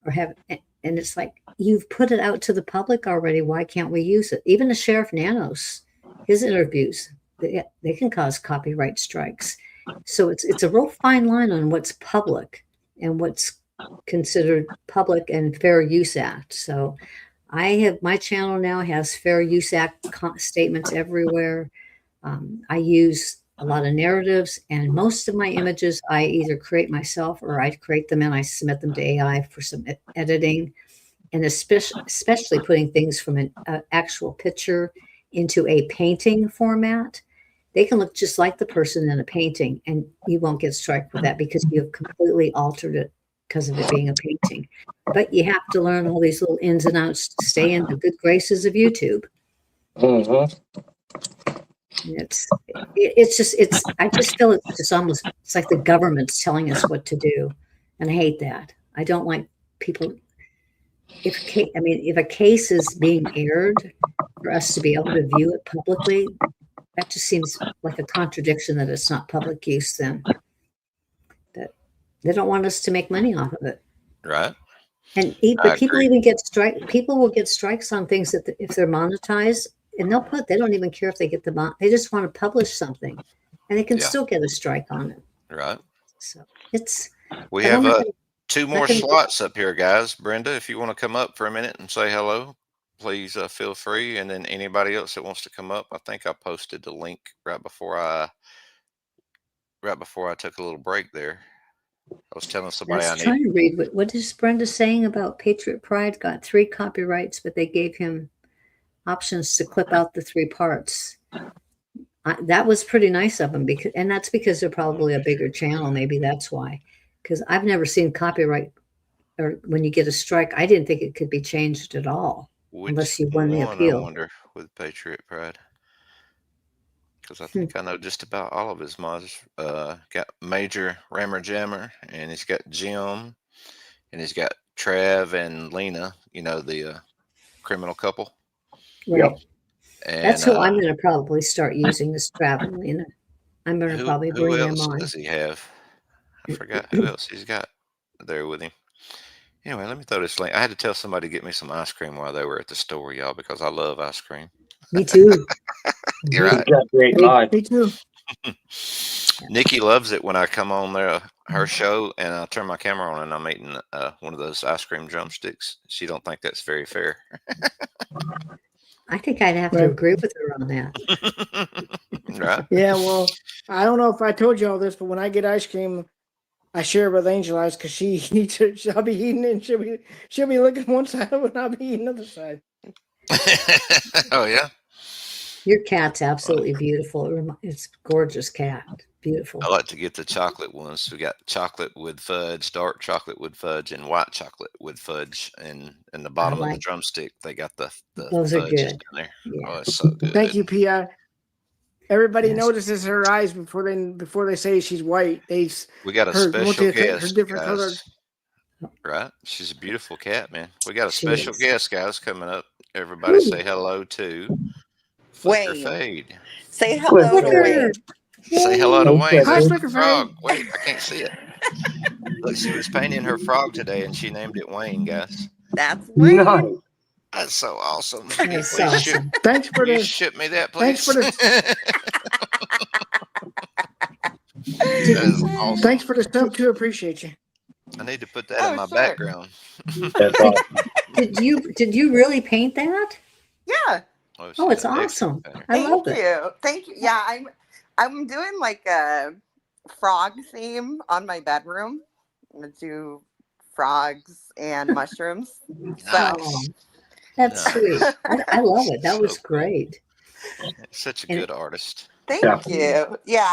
O: or have, and it's like, you've put it out to the public already. Why can't we use it? Even the Sheriff Nanos, his interviews, they can cause copyright strikes. So it's a real fine line on what's public and what's considered public and Fair Use Act. So my channel now has Fair Use Act statements everywhere. I use a lot of narratives, and most of my images I either create myself or I create them and I submit them to AI for some editing, and especially putting things from an actual picture into a painting format. They can look just like the person in a painting, and you won't get struck with that because you have completely altered it because of it being a painting. But you have to learn all these little ins and outs to stay in the good graces of YouTube.
M: Mm-hmm.
O: I just feel it's like the government's telling us what to do. And I hate that. I don't like people. If a case is being aired for us to be able to view it publicly, that just seems like a contradiction that it's not public use then. But they don't want us to make money off of it.
L: Right.
O: But people even get people will get strikes on things that if they're monetized, and they don't even care if they get they just want to publish something and they can still get a strike on it.
L: Right.
O: So
L: we have 2 more slots up here, guys. Brenda, if you want to come up for a minute and say hello, please feel free. And then anybody else that wants to come up, I think I posted the link right before I took a little break there. I was telling somebody
O: I was trying to read what is Brenda saying about Patriot Pride got 3 copyrights, but they gave him options to clip out the 3 parts. That was pretty nice of them and that's because they're probably a bigger channel. Maybe that's why, because I've never seen copyright or when you get a strike, I didn't think it could be changed at all unless you won the appeal.
L: I wonder with Patriot Pride. Because I think I know just about all of his mods. Got Major Rammer Jammer, and he's got Jim, and he's got Trav and Lena, the criminal couple.
O: Right.
M: Yep.
L: And
O: that's who I'm going to probably start using, this Trav and Lena. I'm going to probably bring them on.
L: Who else does he have? I forgot who else he's got there with him. Anyway, let me throw this link. I had to tell somebody to get me some ice cream while they were at the store, y'all, because I love ice cream.
O: Me too.
L: You're right.
M: Great mod.
N: Me too.
L: Nikki loves it when I come on her show and I turn my camera on and I'm eating one of those ice cream drumsticks. She don't think that's very fair.
O: I think I'd have to agree with her on that.
L: Right?
N: Yeah, well, I don't know if I told you all this, but when I get ice cream, I share it with Angel Eyes because she eats it. I'll be eating it, and she'll be looking one side of it, and I'll be eating the other side.
L: Oh yeah.
O: Your cat's absolutely beautiful. It's a gorgeous cat. Beautiful.
L: I like to get the chocolate ones. We got chocolate with fudge, dark chocolate with fudge, and white chocolate with fudge. And in the bottom of the
O: like-
L: drumstick, they got the
O: Those are
L: fudges
O: good.
L: down there.
O: Yeah.
L: Oh, it's so good.
N: Thank you, Pi. Everybody
O: Yes.
N: notices her eyes before they say she's white.
L: We got a
N: her
L: special
N: her
L: guest,
N: different
L: guys.
N: colors.
L: Right? She's a beautiful cat, man. We got a
O: She
L: special
O: is.
L: guest, guys, coming up. Everybody say hello to Flicker
P: Wayne.
L: Fade.
P: Say hello to
O: Flicker.
P: Wayne.
L: Say hello to
M: Hey,
L: Wayne.
N: Hi,
L: That's
N: Flicker
L: the frog.
N: Fade.
L: Wait, I can't see it. Look, she was painting her frog today, and she named it Wayne, guys.
P: That's Wayne.
M: Nice.
L: That's so awesome.
O: That's
L: Please ship,
O: awesome.
N: Thanks for
L: will you
N: the
L: ship me that,
N: thanks
L: please?
N: for the
L: That is awesome.
N: thanks for the sub too. Appreciate you.
L: I need to put that
P: Oh,
L: in my
P: sure.
L: background.
M: That's awesome.
O: Did you really paint that?
P: Yeah.
L: Oh,
O: Oh,
L: she's
O: it's
L: an excellent
O: awesome.
L: painter.
O: I love
P: Thank
O: it.
P: you. Thank you. Yeah, I'm doing like a frog theme on my bedroom. I'm gonna do frogs and mushrooms. So
L: Nice.
O: That's
L: Nice.
O: sweet. I love it. That
L: So
O: was
L: cool.
O: great.
L: Such a
O: And
L: good artist.
P: thank
M: Definitely.
P: you. Yeah,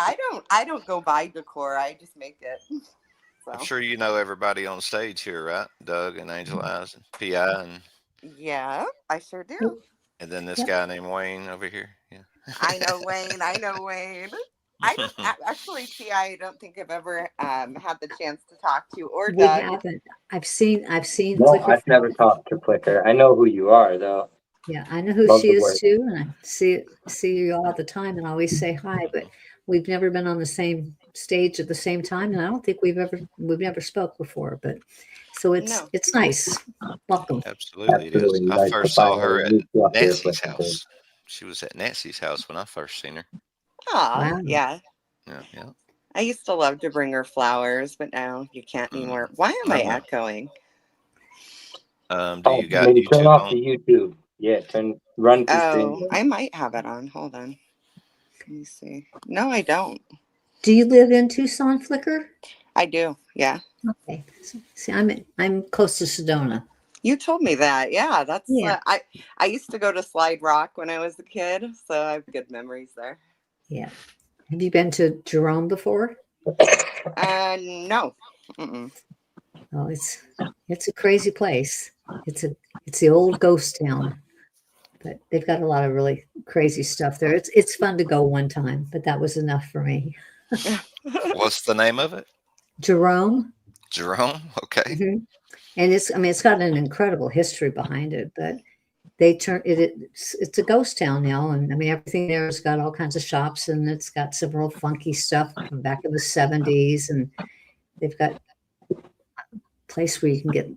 P: I don't go buy decor. I just make it.
L: I'm
P: So
L: sure you know everybody on stage here, right? Doug and Angel Eyes and Pi
P: yeah, I sure do.
L: and then this
O: Yep.
L: guy named Wayne over here. Yeah.
P: I know Wayne. I know Wayne. I don't actually, Ti. I don't think I've ever had the chance to talk to you or
O: we
P: Doug.
O: haven't. I've seen
M: No,
O: Flicker.
M: I've never talked to Flicker. I know who you are, though.
O: Yeah, I know who
M: Love
O: she
M: the
O: is
M: work.
O: too, and I see you all the time, and always say hi. But we've never been on the same stage at the same time, and I don't think we've never spoke before. But so
P: No.
O: it's nice. Welcome.
L: Absolutely, it is.
M: Absolutely
L: I
M: nice to
L: first saw
M: finally
L: her at
M: meet you up here,
L: Nancy's
M: Flicker.
L: house. She was at Nancy's house when I first seen her.
P: Aw,
O: Wow.
P: yeah.
L: Yeah, yeah.
P: I used to love to bring her flowers, but now you can't anymore. Why am I
L: I know.
P: echoing?
L: Do
M: Oh,
L: you got
M: maybe turn
L: YouTube
M: off
L: on?
M: the YouTube. Yeah, run to
P: Oh,
M: stream.
P: I might have it on. Hold on. Let me see. No, I don't.
O: Do you live in Tucson, Flicker?
P: I do. Yeah.
O: Okay. See, I'm close to Sedona.
P: You told me that. Yeah, that's
O: Yeah.
P: I used to go to Slide Rock when I was a kid, so I have good memories there.
O: Yeah. Have you been to Jerome before?
P: No. Mm-mm.
O: Oh, it's a crazy place. It's the old ghost town, but they've got a lot of really crazy stuff there. It's fun to go one time, but that was enough for me.
L: What's the name of it?
O: Jerome.
L: Jerome? Okay.
O: Mhm. And it's got an incredible history behind it, but they it's a ghost town now, and I mean everything there has got all kinds of shops, and it's got some real funky stuff from back in the 70s, and they've got a place where you can get,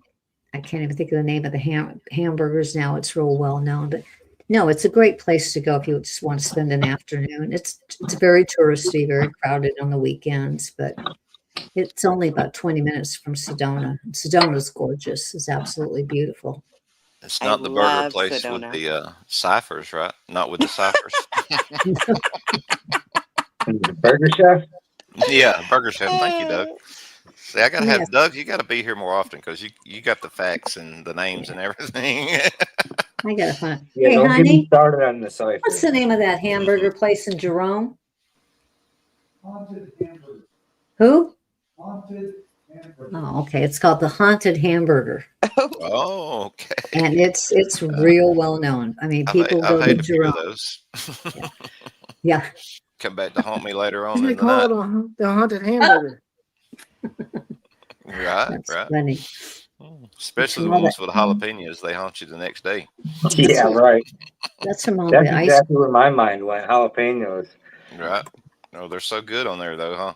O: I can't even think of the name of the hamburgers now. It's real well known, but no, it's a great place to go if you just want to spend an afternoon. It's very touristy, very crowded on the weekends, but it's only about 20 minutes from Sedona. Sedona's gorgeous. It's absolutely beautiful.
L: It's
P: I
L: not the burger
P: love
L: place
P: Sedona.
L: with the ciphers, right? Not with the ciphers.
M: The Burger Chef?
L: Yeah, Burger Chef. Thank you, Doug. See, I gotta
O: Yes.
L: have Doug. You got to be here more often because you got the facts and the names and everything.
O: I gotta find.
M: Yeah,
O: Hey,
M: don't get me
O: honey,
M: started on the cipher.
O: what's the name of that hamburger place in Jerome?
F: Haunted hamburger.
O: Who?
F: Haunted hamburger.
O: Oh, okay. It's called the Haunted Hamburger,
L: Oh, okay.
O: and it's real well known. I mean, people
L: I've
O: go to
L: had a few of
O: Jerome.
L: those.
O: Yeah,
L: Come back to haunt me later on
N: They
L: in the
N: call
L: night.
N: it the haunted hamburger.
L: Right,
O: that's
L: right.
O: funny.
L: Especially the
O: Love
L: ones
O: it.
L: with the jalapenos. They haunt you the next day.
M: Yeah, right.
O: That's from all
M: That's
O: the ice.
M: exactly where my mind went. Jalapenos.
L: Right. Oh, they're so good on there, though, huh?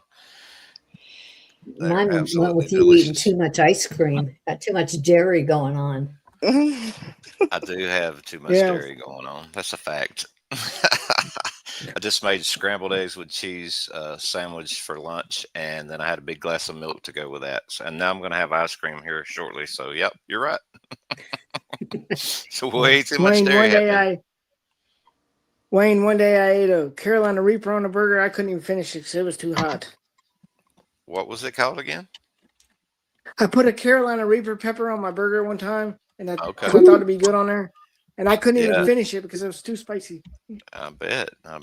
L: They're
O: Mine went
L: absolutely
O: with you eating
L: delicious.
O: too much ice cream. Got too much dairy going on.
L: I do have too much
N: Yeah.
L: dairy going on. That's a fact. I just made scrambled eggs with cheese sandwich for lunch, and then I had a big glass of milk to go with that. So, and now I'm going to have ice cream here shortly. So, yep, you're right. So way too much
N: Wayne,
L: dairy
N: one day
L: happening.
N: Wayne, one day I ate a Carolina Reaper on a burger. I couldn't even finish it because it was too hot.
L: What was it called again?
N: I put a Carolina Reaper pepper on my burger one time, and
L: Okay.
N: because I thought it'd be good on there, and I couldn't even
L: Yeah.
N: finish it because it was too spicy.
L: I bet. I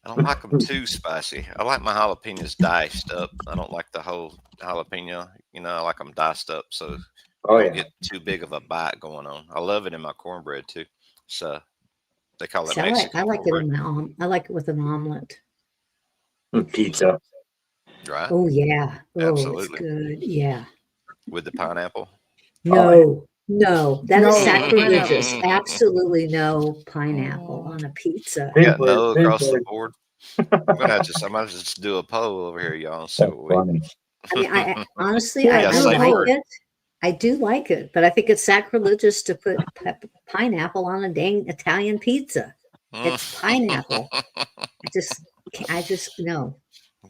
L: don't like them too spicy. I like my jalapenos diced up. I don't like the whole jalapeno. I like them diced up so
M: Oh
L: I don't
M: yeah.
L: get too big of a bite going on. I love it in my cornbread too. So they call it
O: See, I
L: Mexican
O: like it
L: cornbread,
O: in I like it with an omelet.
M: Pizza.
L: right?
O: Oh yeah. Oh, it's
L: Absolutely.
O: good. Yeah.
L: With the pineapple.
O: No, no, that is
N: No pineapple.
O: sacrilegious. Absolutely no pineapple on a pizza.
L: We got no
M: Same
L: across the
M: word.
L: board. I might just do a poll over here, y'all, and see
M: That's
L: what we.
M: funny.
O: I mean, I honestly,
N: Yeah,
L: We got
O: I
L: safe
O: like
L: word.
O: it. I do like it, but I think it's sacrilegious to put pineapple on a dang Italian pizza. It's pineapple. I just no.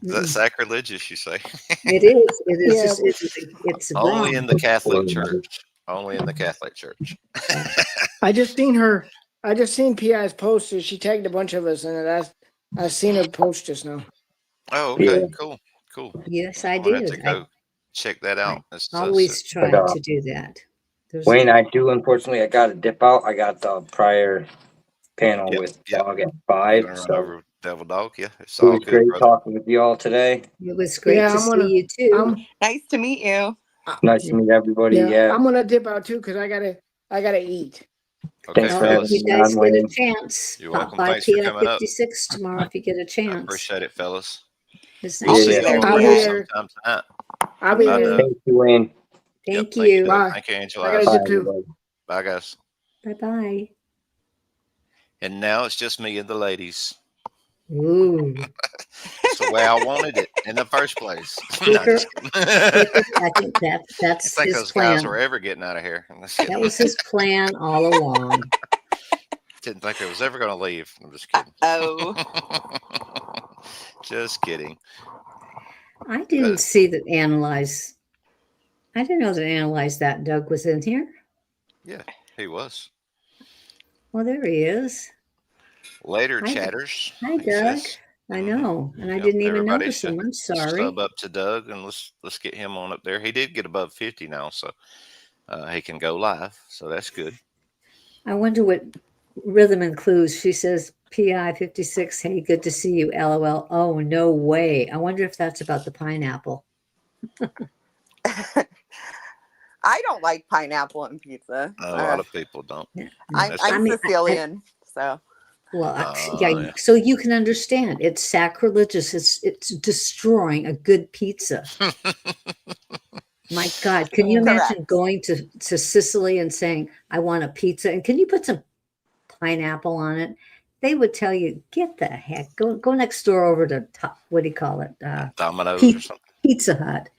L: Is that sacrilegious, you say?
O: It is. It is
N: Yeah.
O: just. It's
L: Only
O: wrong.
L: in the Catholic Church. Only in the Catholic Church.
N: I just seen PI's post. She tagged a bunch of us in it. I seen her post just now.
L: Oh, okay,
M: Yeah.
L: cool.
O: Yes, I
L: I'm gonna have
O: did.
L: to go check that out.
O: I always try
M: But,
O: to do that.
M: Wayne, I do unfortunately. I got to dip out. I got the prior panel
L: Yep,
M: with
L: yep.
M: Dog at
L: You're
M: 5.
L: gonna run
M: So
L: over Devil Dog. Yeah, it's
M: it
L: all
M: was
L: good,
M: great
L: brother.
M: talking with you all today.
O: It was great
N: Yeah,
O: to see you too.
P: Nice to meet you.
M: Nice to meet everybody.
N: Yeah,
M: Yeah.
N: I'm gonna dip out too because I gotta eat.
L: Okay,
M: Thanks for
O: If
L: fellas.
O: you
M: having me
O: guys
M: on,
O: get a
M: Wayne.
O: chance,
L: You're
O: pop
L: welcome.
O: by
L: Thanks for
O: PI
L: coming up.
O: 56 tomorrow if you get a
L: I
O: chance.
L: appreciate it, fellas.
O: It's
L: We'll
O: nice
L: see
O: to
L: y'all
O: see
L: over
N: I'll be
L: here
O: you.
N: there.
L: sometime tonight.
N: I'll be
L: Bye,
N: there.
L: Doug.
M: Thank you, Wayne.
L: Yep,
O: Thank
L: thank you,
O: you.
L: Doug.
N: Bye.
L: Thank you, Angela.
N: I gotta
M: Bye,
N: dip too.
M: everybody.
L: Bye, guys.
O: Bye bye.
L: And now it's just me and the ladies.
O: Ooh.
L: It's the way I wanted it in the first place. No,
O: Flicker,
L: just kidding.
O: Flicker, I think
L: I
O: that's
L: think
O: his
L: those guys
O: plan.
L: were ever getting out of here.
O: That was his plan all along.
L: Didn't think it was ever going to leave. I'm just kidding.
P: Oh.
L: Just kidding.
O: I didn't see that analyze. I didn't know that analyze that Doug was in here.
L: Yeah, he was.
O: Well, there he is.
L: Later,
O: Hi,
L: chatters.
O: hi,
L: He
O: Doug.
L: says.
O: I know, and I
L: Yep,
O: didn't even
L: everybody
O: notice
L: should
O: him. I'm sorry.
L: sub up to Doug and let's get him on up there. He did get above 50 now, so he can go live. So that's good.
O: I wonder what Rhythm and Clues. She says, PI 56. Hey, good to see you. LOL. Oh, no way. I wonder if that's about the pineapple.
P: I don't like pineapple in pizza.
L: A lot of people don't.
P: I'm Sicilian, so.
O: Well,
L: yeah.
O: yeah. So you can understand. It's sacrilegious. It's destroying a good pizza. My God, can you imagine going to Sicily and saying, "I want a pizza," and can you put some pineapple on it? They would tell you, "Get the heck, go next door over to what do you call it?
L: Domino's or something.
O: Pizza Hut."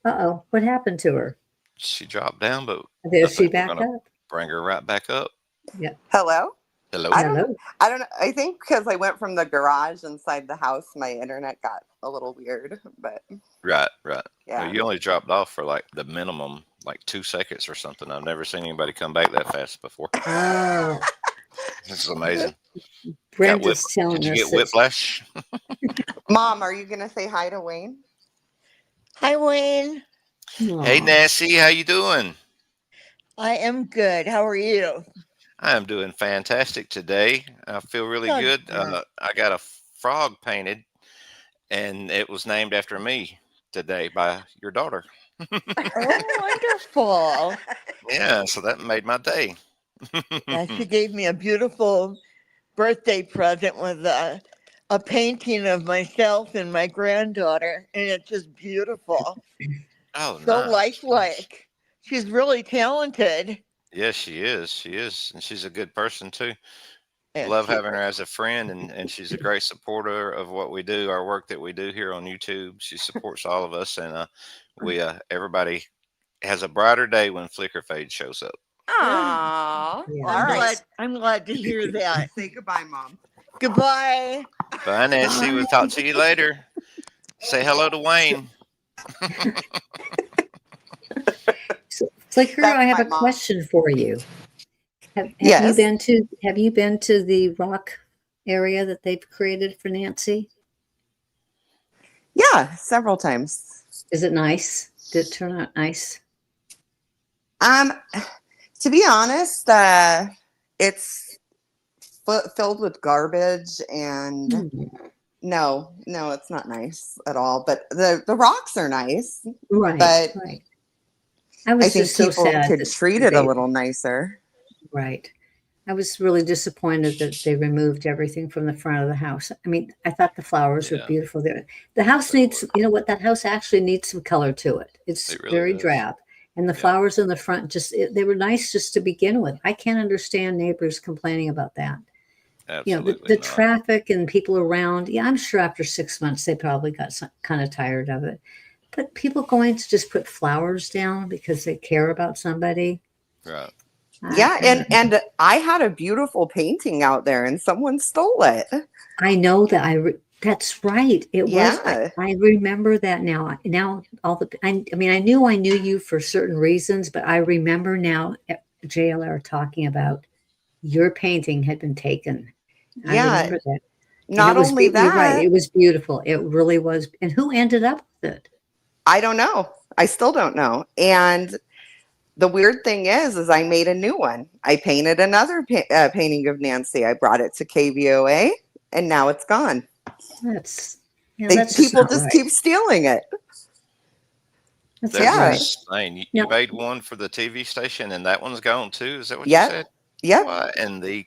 O: Uh-oh, what happened to her?
L: She dropped down, but
O: There she back up.
L: Bring her right back up.
O: Yeah.
P: Hello?
L: Hello.
P: I don't know. I think because I went from the garage inside the house, my internet got a little weird, but.
L: Right.
P: Yeah.
L: Well, you only dropped off for like the minimum, like 2 seconds or something. I've never seen anybody come back that fast before.
O: Oh.
L: This is amazing.
O: Brent is telling
L: Did you
O: us
L: get whiplash?
P: Mom, are you going to say hi to Wayne?
Q: Hi, Wayne.
L: Hey, Nancy, how you doing?
Q: I am good. How are you?
L: I am doing fantastic today. I feel really good. I got a frog painted, and it was named after me today by your daughter.
Q: Oh, wonderful.
L: Yeah, so that made my day.
Q: Yeah, she gave me a beautiful birthday present with a painting of myself and my granddaughter, and it's just beautiful.
L: Oh,
Q: so
L: nice.
Q: lifelike. She's really talented.
L: Yes, she is. She is. And she's a good person, too.
Q: Yeah,
L: Love
Q: she
L: having her as a friend, and she's a great supporter of what we do, our work that we do here on YouTube. She supports all of us, and everybody has a brighter day when Flicker Fade shows up.
P: Aww.
Q: Yeah, I'm glad to hear that.
P: Say goodbye, Mom.
Q: Goodbye.
L: Bye, Nancy. We'll talk to you later. Say hello to Wayne.
O: So, Flicker, I have a question for you. Have you
P: Yes.
O: been to the rock area that they've created for Nancy?
P: Yeah, several times.
O: Is it nice? Did it turn out nice?
P: Um, to be honest, it's filled with garbage and no, it's not nice at all. But the rocks are nice.
O: Right,
P: But
O: right. I
P: I
O: was
P: think
O: just so
P: people
O: sad
P: could
O: that
P: treat it a
O: they,
P: little nicer.
O: right. I was really disappointed that they removed everything from the front of the house. I mean, I thought the flowers were
L: Yeah,
O: beautiful there. The house needs, you know what, that house actually needs some color to it. It's
L: it really
O: very
L: does.
O: drab. And the
L: Yeah.
O: flowers in the front they were nice just to begin with. I can't understand neighbors complaining about that. You know,
L: Absolutely
O: the
L: not.
O: traffic and people around. Yeah, I'm sure after 6 months they probably got kind of tired of it. But people going to just put flowers down because they care about somebody.
L: Right.
P: Yeah, and I had a beautiful painting out there and someone stole it.
O: I know that that's right. It was,
P: Yeah.
O: I remember that now. Now I mean, I knew you for certain reasons, but I remember now JLR talking about your painting had been taken. I
P: Yeah.
O: remember that. And
P: Not only
O: you're right.
P: that,
O: It was beautiful. It really was. And who ended up with it?
P: I don't know. I still don't know. And the weird thing is I made a new one. I painted another painting of Nancy. I brought it to KVOA, and now it's gone.
O: That's
P: People
O: not
P: just
O: right.
P: keep stealing it.
O: That's
L: That's
O: not right.
L: insane. You
O: No.
L: made one for the TV station, and that one's gone too. Is that what you
P: Yep.
L: said?
P: Yep.
L: What in the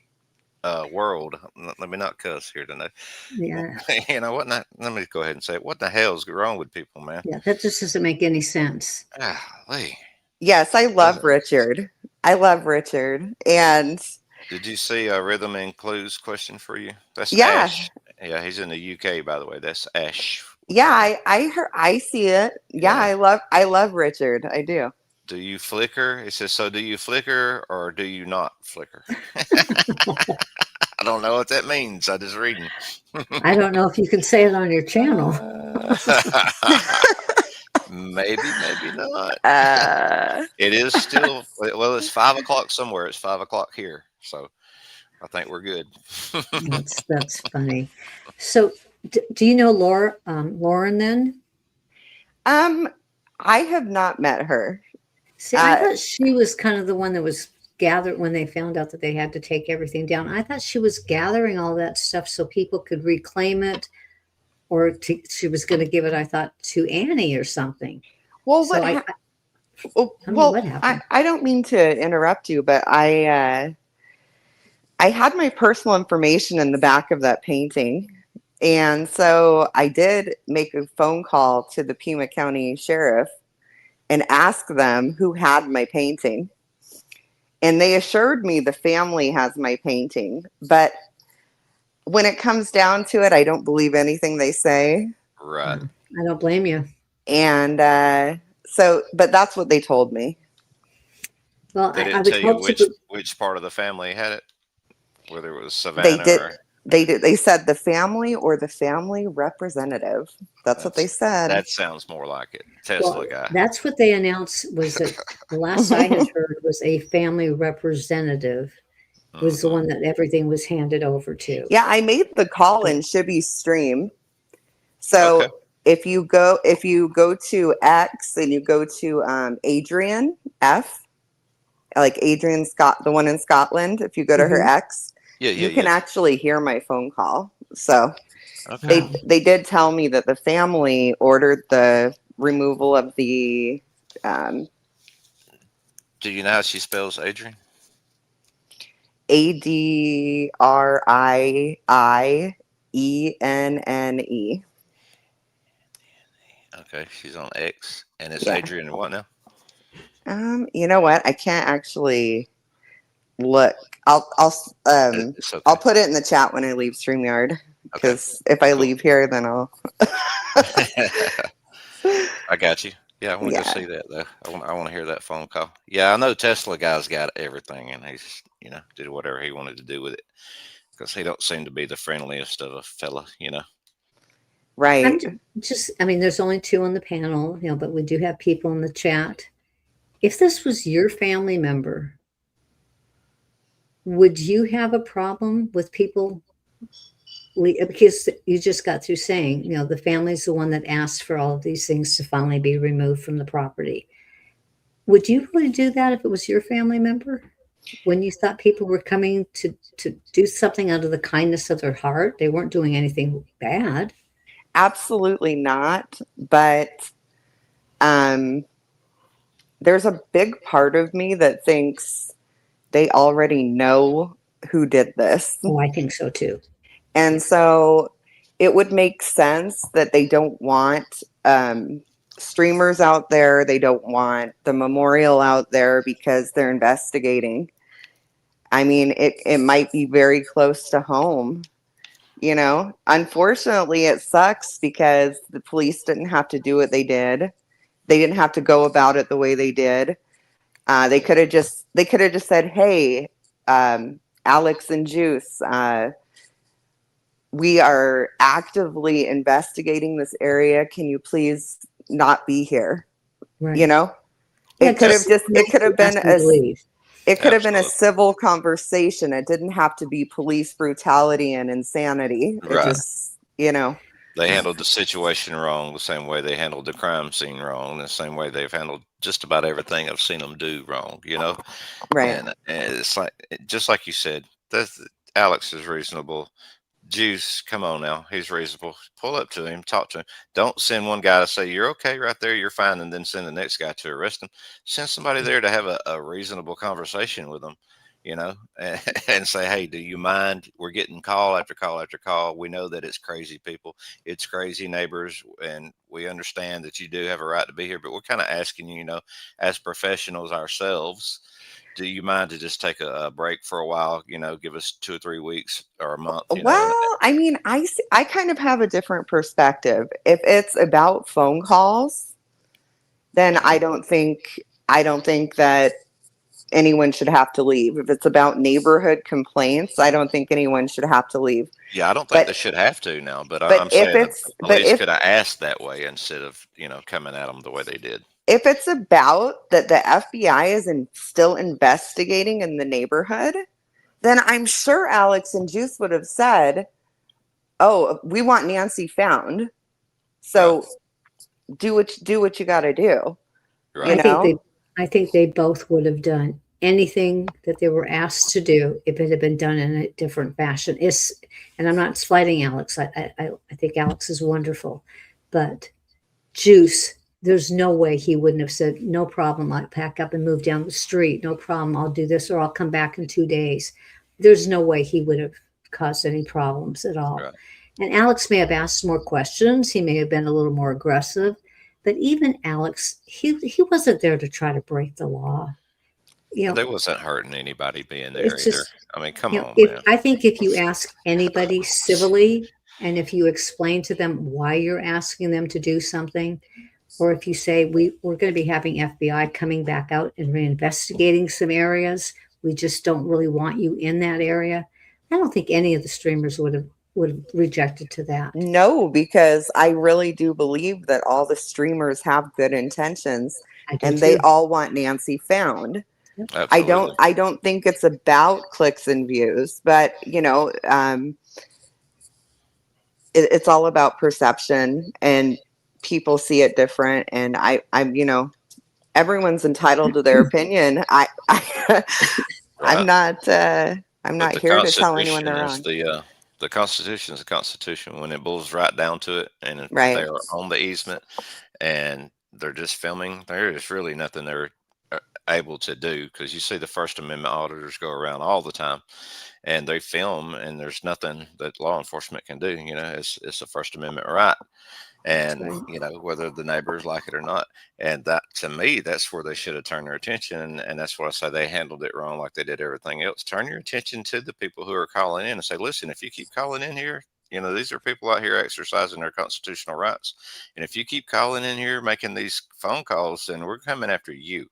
L: world? Let me not cuss here tonight.
O: Yeah.
L: You know what? Let me go ahead and say it. What the hell's wrong with people, man?
O: Yeah, that just doesn't make any sense.
L: Golly.
P: Yes, I love Richard. I love Richard. And
L: Did you see a Rhythm and Clues question for you? That's
P: yeah.
L: Ash. Yeah, he's in the UK, by the way. That's Ash.
P: Yeah, I see it. Yeah, I love Richard. I do.
L: Do you flicker? It says, so do you flicker or do you not flicker? I don't know what that means. I just reading.
O: I don't know if you can say it on your channel.
L: Maybe not.
P: Uh,
L: It is still, well, it's 5 o'clock somewhere. It's 5 o'clock here. So I think we're good.
O: That's funny. So do you know Lauren then?
P: I have not met her.
O: See, I thought she was kind of the one that was gathered when they found out that they had to take everything down. I thought she was gathering all that stuff so people could reclaim it, or she was going to give it, I thought, to Annie or something.
P: Well,
O: so
P: what happened? I don't mean to interrupt you, but I had my personal information in the back of that painting. And so I did make a phone call to the Pima County Sheriff and ask them who had my painting. And they assured me the family has my painting. But when it comes down to it, I don't believe anything they say.
L: Right.
O: I don't blame you.
P: And but that's what they told me.
O: Well,
L: They
O: I
L: didn't
O: would
L: tell you
O: hope to.
L: which part of the family had it, whether it was Savannah
P: They did. They said the family or the family representative. That's what they said.
L: That sounds more like it. Tesla guy.
O: That's what they announced. Was that the last I had heard was a family representative was the one that everything was handed over to.
P: Yeah, I made the call in Shibby's stream. So if you go to X and you go to Adrian F, like Adrian Scott, the one in Scotland, if you go to her X, you can actually hear my phone call. So they did tell me that the family ordered the removal of the.
L: Do you know how she spells Adrian?
P: ADRIIENNE.
L: Okay, she's on X, and it's Adrian what now?
P: You know what? I can't actually look. I'll put it in the chat when I leave StreamYard, because if I leave here, then I'll.
L: I got you. Yeah, I want to go see that though. I want to hear that phone call. Yeah, I know Tesla guy's got everything, and he's did whatever he wanted to do with it, because he don't seem to be the friendliest of a fella,
P: Right.
O: I mean, there's only 2 on the panel, but we do have people in the chat. If this was your family member, Would you have a problem with people? Because you just got through saying, the family's the one that asked for all of these things to finally be removed from the property. Would you really do that if it was your family member? When you thought people were coming to do something out of the kindness of their heart, they weren't doing anything bad.
P: Absolutely not. But there's a big part of me that thinks they already know who did this.
O: Oh, I think so too.
P: And so it would make sense that they don't want streamers out there. They don't want the memorial out there because they're investigating. I mean, it might be very close to home. Unfortunately, it sucks because the police didn't have to do what they did. They didn't have to go about it the way they did. They could have just said, "Hey, Alex and Juice, we are actively investigating this area. Can you please not be here?"
O: Right.
P: It could have been a
L: Absolutely.
P: civil conversation. It didn't have to be police brutality and insanity. It
L: Right.
P: just,
L: They handled the situation wrong, the same way they handled the crime scene wrong, the same way they've handled just about everything I've seen them do wrong,
P: Right.
L: And it's like, just like you said, Alex is reasonable. Juice, come on now. He's reasonable. Pull up to him, talk to him. Don't send one guy to say, "You're okay right there, you're fine," and then send the next guy to arrest him. Send somebody there to have a reasonable conversation with them, and say, "Hey, do you mind? We're getting call after call after call. We know that it's crazy people. It's crazy neighbors, and we understand that you do have a right to be here, but we're kind of asking you, as professionals ourselves, do you mind to just take a break for a while? Give us 2 or 3 weeks or a month,
P: Well, I mean, I kind of have a different perspective. If it's about phone calls, then I don't think that anyone should have to leave. If it's about neighborhood complaints, I don't think anyone should have to leave.
L: Yeah, I don't think they should have to now, but
P: but
L: I'm
P: if
L: saying
P: it's-
L: at
P: but
L: least
P: if-
L: could I ask that way instead of, coming at them the way they did.
P: If it's about that the FBI is still investigating in the neighborhood, then I'm sure Alex and Juice would have said, "Oh, we want Nancy found. So do what you got to do."
L: Right.
O: I think they both would have done anything that they were asked to do if it had been done in a different fashion. And I'm not slighting Alex. I think Alex is wonderful, but Juice, there's no way he wouldn't have said, "No problem, I'll pack up and move down the street. No problem, I'll do this, or I'll come back in 2 days." There's no way he would have caused any problems at all.
L: Right.
O: And Alex may have asked more questions. He may have been a little more aggressive, but even Alex, he wasn't there to try to break the law.
L: They wasn't hurting anybody being there
O: It's
L: either.
O: just,
L: I mean, come on,
O: if
L: man.
O: I think if you ask anybody civilly, and if you explain to them why you're asking them to do something, or if you say, we're going to be having FBI coming back out and reinvestigating some areas, we just don't really want you in that area, I don't think any of the streamers would have rejected to that.
P: No, because I really do believe that all the streamers have good intentions and they all want Nancy found.
L: Absolutely.
P: I don't think it's about clicks and views, but it's all about perception and people see it different. And I'm everyone's entitled to their opinion. I'm not here to tell anyone they're wrong.
L: The Constitution is the Constitution. When it boils right down to it, and if
P: Right.
L: they're on the easement and they're just filming, there is really nothing they're able to do, because you see the First Amendment auditors go around all the time and they film, and there's nothing that law enforcement can do. It's a First Amendment right. And whether the neighbors like it or not, and that, to me, that's where they should have turned their attention. And that's what I say, they handled it wrong, like they did everything else. Turn your attention to the people who are calling in and say, "Listen, if you keep calling in here, these are people out here exercising their constitutional rights, and if you keep calling in here making these phone calls, then we're coming after you,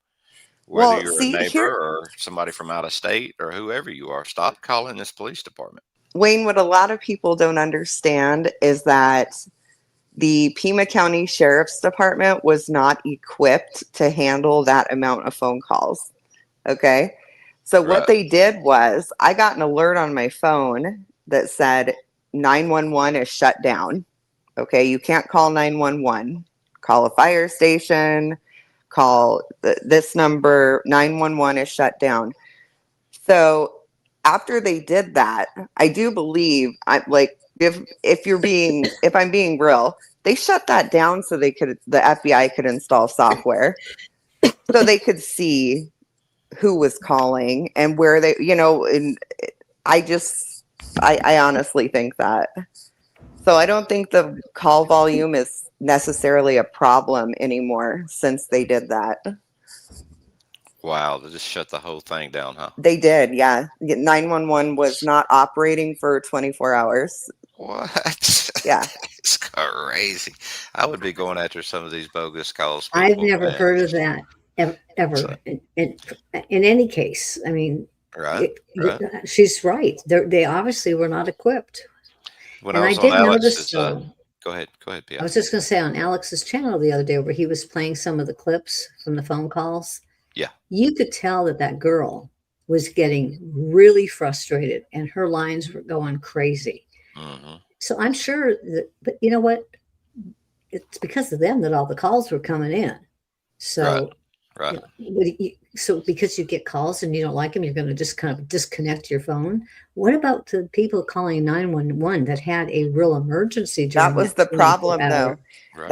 L: whether
P: Well,
L: you're
P: see,
L: a neighbor
P: here-
L: or somebody from out of state or whoever you are. Stop calling this police department."
P: Wayne, what a lot of people don't understand is that the Pima County Sheriff's Department was not equipped to handle that amount of phone calls. Okay. So what
L: Right.
P: they did was I got an alert on my phone that said 911 is shut down. Okay, you can't call 911. Call a fire station, call this number, 911 is shut down. So after they did that, I do believe if I'm being real, they shut that down so the FBI could install software so they could see who was calling and where they, and I honestly think that. So I don't think the call volume is necessarily a problem anymore since they did that.
L: Wow, they just shut the whole thing down, huh?
P: They did, yeah. 911 was not operating for 24 hours.
L: What?
P: Yeah.
L: It's crazy. I would be going after some of these bogus calls
O: I've
L: people,
O: never
L: man.
O: heard of that ever.
L: So-
O: In any case, I mean,
L: Right, right.
O: she's right. They obviously were not equipped.
L: When
O: And
L: I
O: I
L: was on
O: did notice,
L: Alex's,
O: though,
L: go ahead,
O: I
L: Pia.
O: was just going to say on Alex's channel the other day where he was playing some of the clips from the phone calls.
L: Yeah.
O: You could tell that girl was getting really frustrated and her lines were going crazy.
L: Mm-hmm.
O: So I'm sure that, but you know what? It's because of them that all the calls were coming in. So,
L: Right.
O: So because you get calls and you don't like them, you're going to just kind of disconnect your phone. What about the people calling 911 that had a real emergency?
P: That was the problem, though.
L: Right.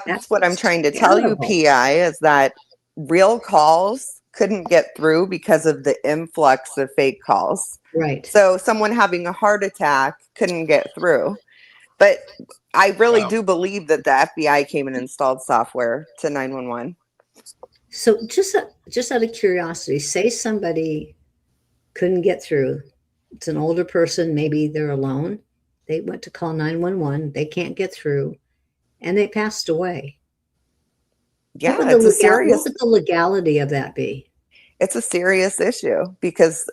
P: That's what I'm trying to tell you, PI, is that real calls couldn't get through because of the influx of fake calls.
O: Right.
P: So someone having a heart attack couldn't get through. But I really do believe that the FBI came and installed software to 911.
O: So just out of curiosity, say somebody couldn't get through. It's an older person, maybe they're alone. They went to call 911, they can't get through, and they passed away.
P: Yeah,
O: What
P: it's a
O: what would the legality of that be?
P: It's a serious issue because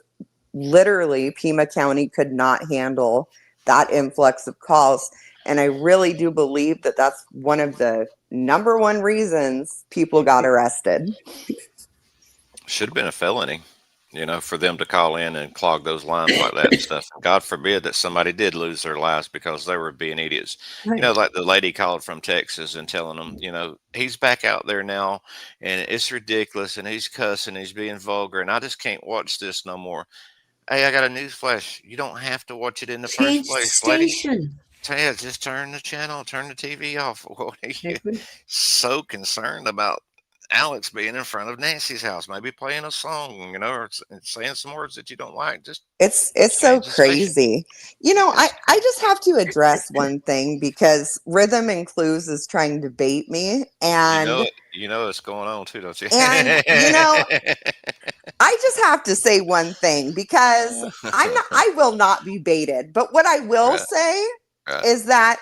P: literally Pima County could not handle that influx of calls. And I really do believe that that's one of the number one reasons people got arrested.
L: Should have been a felony, for them to call in and clog those lines like that and stuff. God forbid that somebody did lose their lives because they were being idiots.
O: Right.
L: Like the lady called from Texas and telling them, he's back out there now and it's ridiculous and he's cussing, he's being vulgar, and I just can't watch this no more. Hey, I got a news flash. You don't have to watch it in the
O: Change
L: first
O: the
L: place, lady.
O: station.
L: Yeah, just turn the channel, turn the TV off. What are you so concerned about Alex being in front of Nancy's house, maybe playing a song, or saying some words that you don't like?
P: It's so
L: change the station.
P: crazy. I just have to address one thing because Rhythm and Clues is trying to bait me. And
L: you know what's going on too, don't you?
P: And I just have to say one thing because I will not be baited. But what I will say is that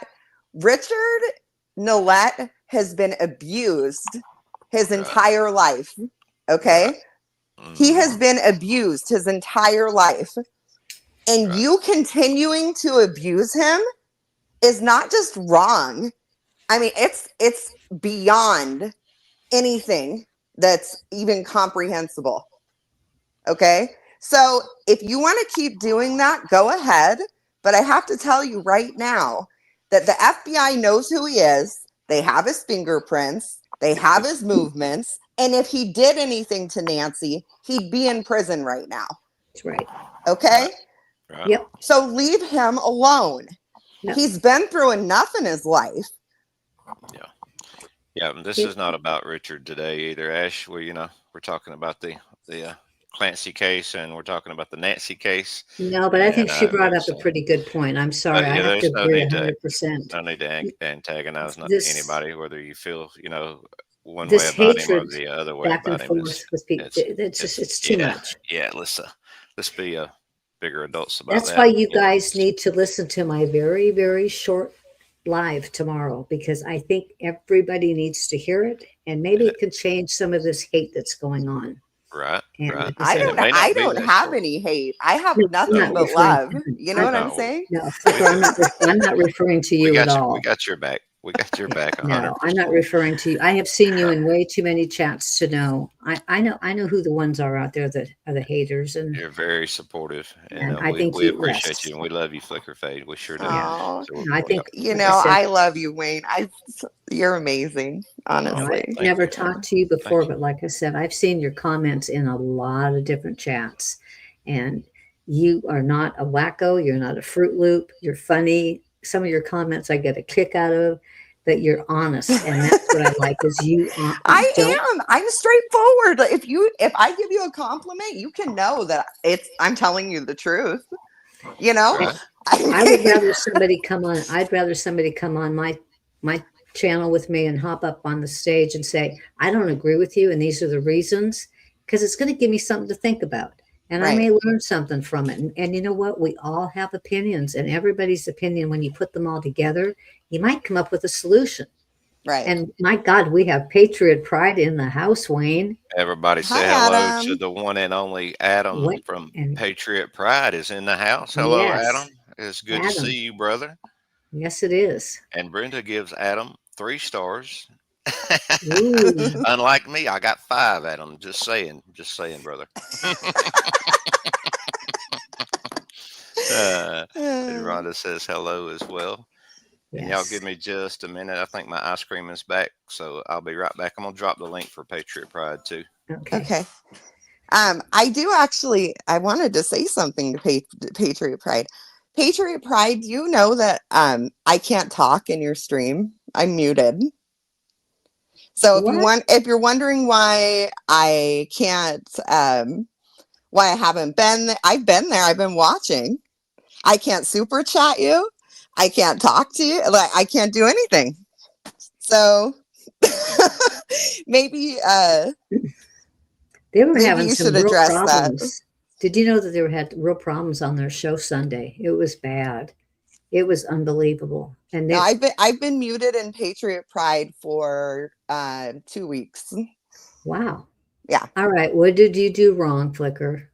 P: Richard Nolet has been abused his entire life. Okay? He has been abused his entire life. And you continuing to abuse him is not just wrong. I mean, it's beyond anything that's even comprehensible. Okay? So if you want to keep doing that, go ahead. But I have to tell you right now that the FBI knows who he is. They have his fingerprints. They have his movements. And if he did anything to Nancy, he'd be in prison right now.
O: That's right.
P: Okay?
L: Right.
O: Yep.
P: So leave him alone.
O: Yep.
P: He's been through enough in his life.
L: Yeah, this is not about Richard today either, Ash. We're talking about the Clancy case, and we're talking about the Nancy case.
O: No, but I think she brought up a pretty good point. I'm sorry. I have to agree 100%.
L: No need to antagonize anybody, whether you feel, one way
O: This
L: about him or
O: hatred
L: the other way
O: back and
L: about him.
O: forth with people, it's too much.
L: Yeah, let's be bigger adults about
O: That's
L: that.
O: why you guys need to listen to my very, very short live tomorrow, because I think everybody needs to hear it, and maybe it can change some of this hate that's going going on.
L: Right.
P: I don't have any hate. I have nothing but love. You know what I'm saying?
O: No, I'm not referring to you at all.
L: We got your back. We got your back 100%.
O: No, I'm not referring to you. I have seen you in way too many chats to know. I know who the ones are out there that are the haters, and
L: You're very supportive, and
O: I think
L: we
O: you,
L: appreciate
O: yes.
L: you, and we love you, Flicker Fade. We sure do.
O: Yeah.
P: Oh,
L: So
O: I think,
P: you
O: like I
P: know,
O: said,
P: I love you, Wayne. You're amazing,
L: Oh,
P: honestly.
O: I've
L: thank
O: never
L: you.
O: talked to you
L: Thank
O: before,
L: you.
O: but like I said, I've seen your comments in a lot of different chats, and you are not a wacko. You're not a Fruit Loop. You're funny. Some of your comments I get a kick out of, but you're honest, and that's what I like. Is you don't.
P: I'm straightforward. If I give you a compliment, you can know that I'm telling you the truth. You know,
L: Right.
O: I would rather somebody come on. I'd rather somebody come on my channel with me and hop up on the stage and say, I don't agree with you, and these are the reasons, because it's going to give me something to think about. And I may learn something from it. And you know what? We all have opinions, and everybody's opinion, when you put them all together, you might come up with a solution.
P: Right.
O: And my God, we have Patriot Pride in the house, Wayne.
L: Everybody say
P: Hi,
L: hello
P: Adam.
L: to the one and only Adam from Patriot Pride is in the house. Hello,
O: Yes,
L: Adam. It's good to
O: Adam.
L: see you, brother.
O: Yes, it is.
L: And Brenda gives Adam 3 stars.
O: Ooh.
L: Unlike me, I got 5, Adam. Just saying, brother. And Rhonda says hello as well. And y'all give me just a minute. I think my ice cream is back, so I'll be right back. I'm gonna drop the link for Patriot Pride too.
P: Okay. I do actually. I wanted to say something to Patriot Pride. Patriot Pride, do you know that I can't talk in your stream? I'm muted. So if you're wondering why I can't, why I haven't been, I've been there. I've been watching. I can't super chat you. I can't talk to you. Like, I can't do anything. So maybe
O: they were
P: maybe
O: having
P: you
O: some
P: should
O: real
P: address
O: problems.
P: that.
O: Did you know that they had real problems on their show Sunday? It was bad. It was unbelievable. And
P: No, I've been muted in Patriot Pride for 2 weeks.
O: Wow.
P: Yeah.
O: All right. What did you do wrong, Flicker?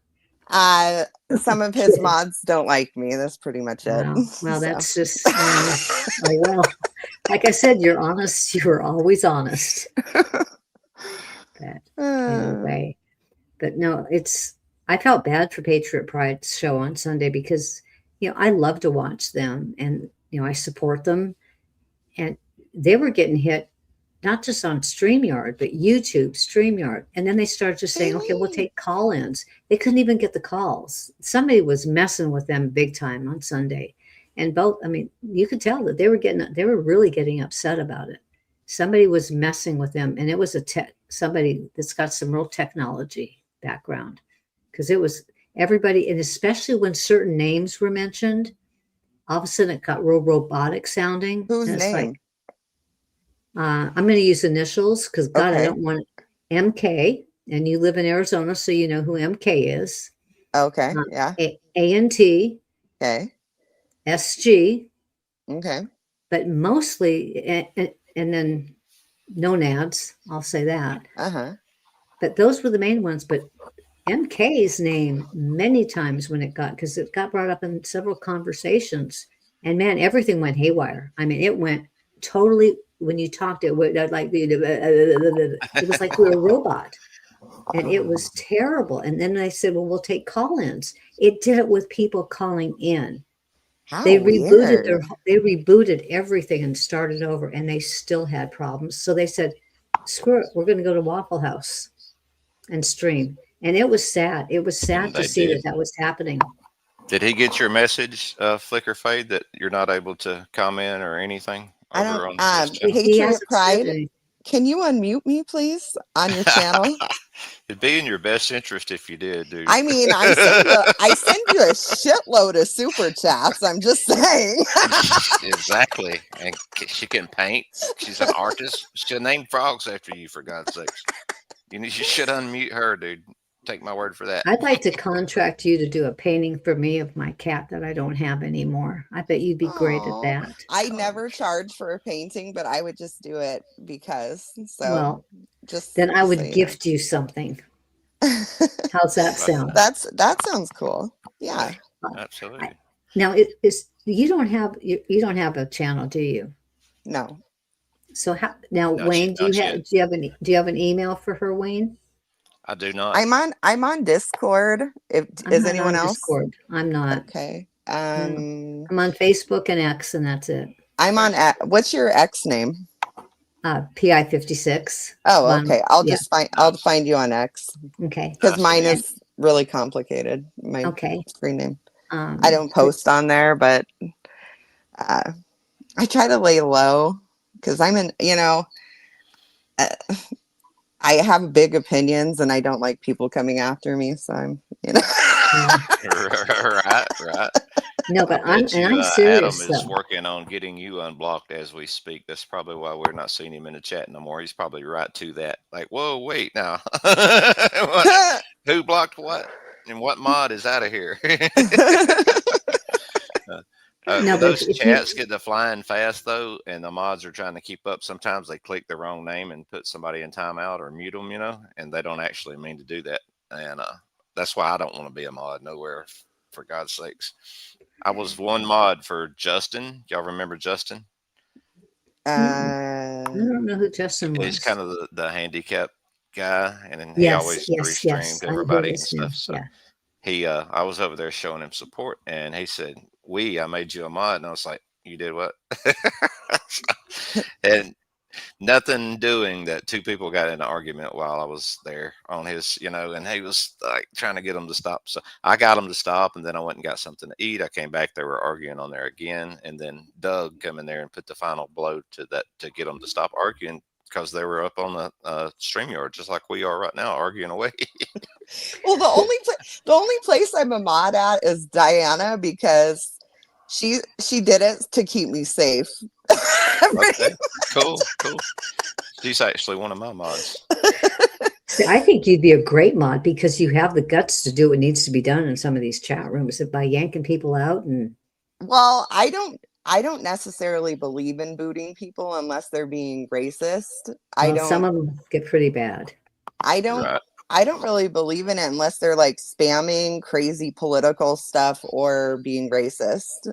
P: Some of his mods don't like me. That's pretty much it.
O: Well, that's just, oh, well, like I said, you're honest. You were always honest. But anyway, but no, I felt bad for Patriot Pride's show on Sunday because, I love to watch them and, I support them. And they were getting hit not just on StreamYard, but YouTube, StreamYard. And then they started just saying, okay, we'll take call-ins. They couldn't even get the calls. Somebody was messing with them big time on Sunday. And you could tell that they were really getting upset about it. Somebody was messing with them, and it was somebody that's got some real technology background. Because it was everybody, and especially when certain names were mentioned, all of a sudden it got real robotic sounding.
P: Whose name?
O: I'm going to use initials because, God, I don't want MK, and you live in Arizona, so you know who MK is.
P: Okay, yeah.
O: ANT.
P: Okay.
O: SG.
P: Okay.
O: But mostly, and then no nads, I'll say that.
P: Uh-huh.
O: But those were the main ones. But MK's name many times because it got brought up in several conversations. And man, everything went haywire. I mean, it went totally, when you talked, it was like you were a robot. And it was terrible. And then I said, well, we'll take call-ins. It did it with people calling in. They rebooted everything and started over, and they still had problems. So they said, screw it, we're going to go to Waffle House and stream. And it was sad. It was sad to see that was happening.
L: Did he get your message, Flicker Fade, that you're not able to comment or anything?
P: I don't. Patriot Pride, can you unmute me, please, on your channel?
L: It'd be in your best interest if you did, dude.
P: I mean, I send you a shitload of super chats. I'm just saying.
L: Exactly. And she can paint. She's an artist. She'll name frogs after you, for God's sakes. You should unmute her, dude. Take my word for that.
O: I'd like to contract you to do a painting for me of my cat that I don't have anymore. I bet you'd be great at that.
P: I never charge for a painting, but I would just do it because. So
O: well, then I would gift you something. How's that sound?
P: That sounds cool. Yeah,
L: absolutely.
O: Now, you don't have a channel, do you?
P: No.
O: So how, now,
L: Not
O: Wayne,
L: yet. Not yet.
O: do you have an email for her, Wayne?
L: I do not.
P: I'm on Discord.
O: I'm
P: Is
O: not
P: anyone
O: on
P: else?
O: Discord. I'm not.
P: Okay.
O: I'm on Facebook and X, and that's it.
P: I'm on. What's your X name?
O: PI 56.
P: Oh, okay. I'll find you on X.
O: Okay.
P: Because mine is really complicated. My screen name. I don't post on there, but I try to lay low because I'm in. I have big opinions, and I don't like people coming after me. So I'm.
L: Right.
O: No, but I'm serious.
L: Adam is
O: though.
L: working on getting you unblocked as we speak. That's probably why we're not seeing him in the chat no more. He's probably right to that. Like, whoa, wait now. Who blocked what? And what mod is out of here? When those chats get to flying fast, though, and the mods are trying to keep up, sometimes they click the wrong name and put somebody in timeout or mute them, and they don't actually mean to do that. And that's why I don't want to be a mod nowhere, for God's sakes. I was one mod for Justin. Y'all remember Justin?
O: I don't know who Justin was.
L: He's kind of the handicap guy, and then he always restreamed everybody and stuff. So I was over there showing him support, and he said, I made you a mod. And I was like, you did what? And nothing doing that two people got in an argument while I was there on his, and he was like trying to get them to stop. So I got them to stop, and then I went and got something to eat. I came back, they were arguing on there again. And then Doug come in there and put the final blow to that to get them to stop arguing, because they were up on the StreamYard, just like we are right now, arguing away.
P: Well, the only place I'm a mod at is Diana, because she did it to keep me safe.
L: Okay, cool. She's actually one of my mods.
O: See, I think you'd be a great mod because you have the guts to do what needs to be done in some of these chat rooms by yanking people out. And
P: well, I don't necessarily believe in booting people unless they're being racist.
O: Some of them get pretty bad.
P: I don't really believe in it unless they're like spamming crazy political stuff or being racist.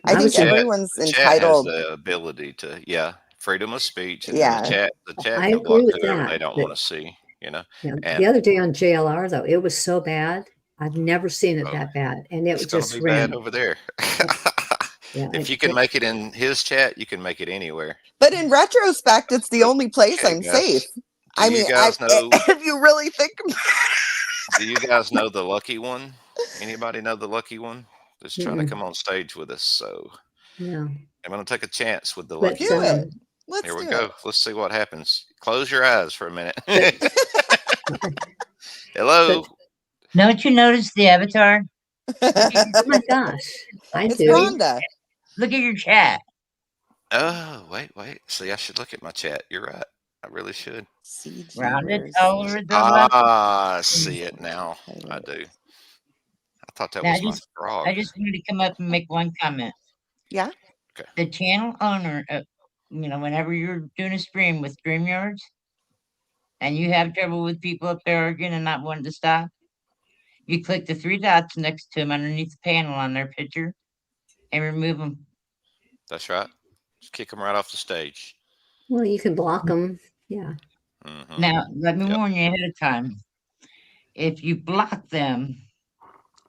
P: I think everyone's entitled.
L: Chat has the ability to, freedom of speech. And
P: Yeah.
L: The chat
O: I
L: can
O: agree
L: block
O: with
L: whoever
O: that,
L: they don't want to see,
O: Yeah, the other day on JLR, though, it was so bad. I've never seen it that bad. And it was
L: gonna
O: just
L: be bad over there. If you can make it in his chat, you can make it anywhere.
P: But in retrospect, it's the only place I'm safe. I mean, if you really think about it.
L: Do you guys know the lucky one? Anybody know the lucky one that's trying to come on stage with us? So
O: no.
L: I'm going to take a chance with the lucky
P: do
L: one.
P: it. Let's
L: Here we
P: do
L: go.
P: it.
L: Let's see what happens. Close your eyes for a minute. Hello.
R: Don't you notice the avatar?
O: Oh my gosh.
P: It's Rhonda.
R: Look at your chat.
L: Oh, wait. See, I should look at my chat. You're right. I really should.
R: Rhonda Toller.
L: I see it now. I do. I thought that was my frog.
R: I just wanted to come up and make one comment.
P: Yeah.
L: Okay.
R: The channel owner, whenever you're doing a stream with StreamYards and you have trouble with people up there arguing and not wanting to stop, you click the three dots next to them underneath the panel on their picture and remove them.
L: That's right. Just kick them right off the stage.
O: Well, you can block them. Yeah.
L: Mm-hmm.
R: Now, let me warn you ahead of time. If you block them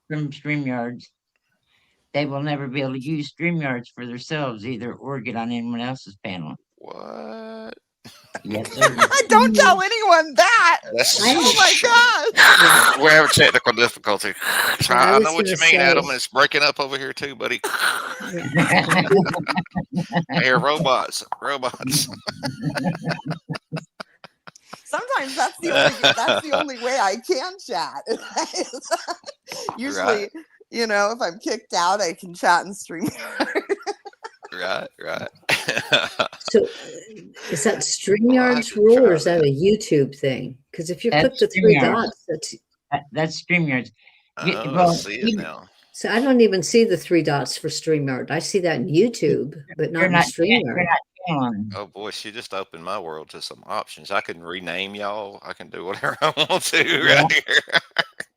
R: from StreamYards, they will never be able to use StreamYards for themselves either or get on anyone else's panel.
L: What?
R: Yes, sir.
P: Don't tell anyone that. Oh my God.
L: We're having technical difficulty. I know what you mean, Adam. It's breaking up over here too, buddy. I hear robots.
P: Sometimes that's the only way I can chat. Usually, if I'm kicked out, I can chat and stream.
L: Right.
O: So is that StreamYard's rule or is that a YouTube thing? Because if you click the three dots,
R: that's StreamYard's.
L: I see it now.
O: So I don't even see the three dots for StreamYard. I see that in YouTube, but not in StreamYard.
L: Oh boy, she just opened my world to some options. I can rename y'all. I can do whatever I want to right here.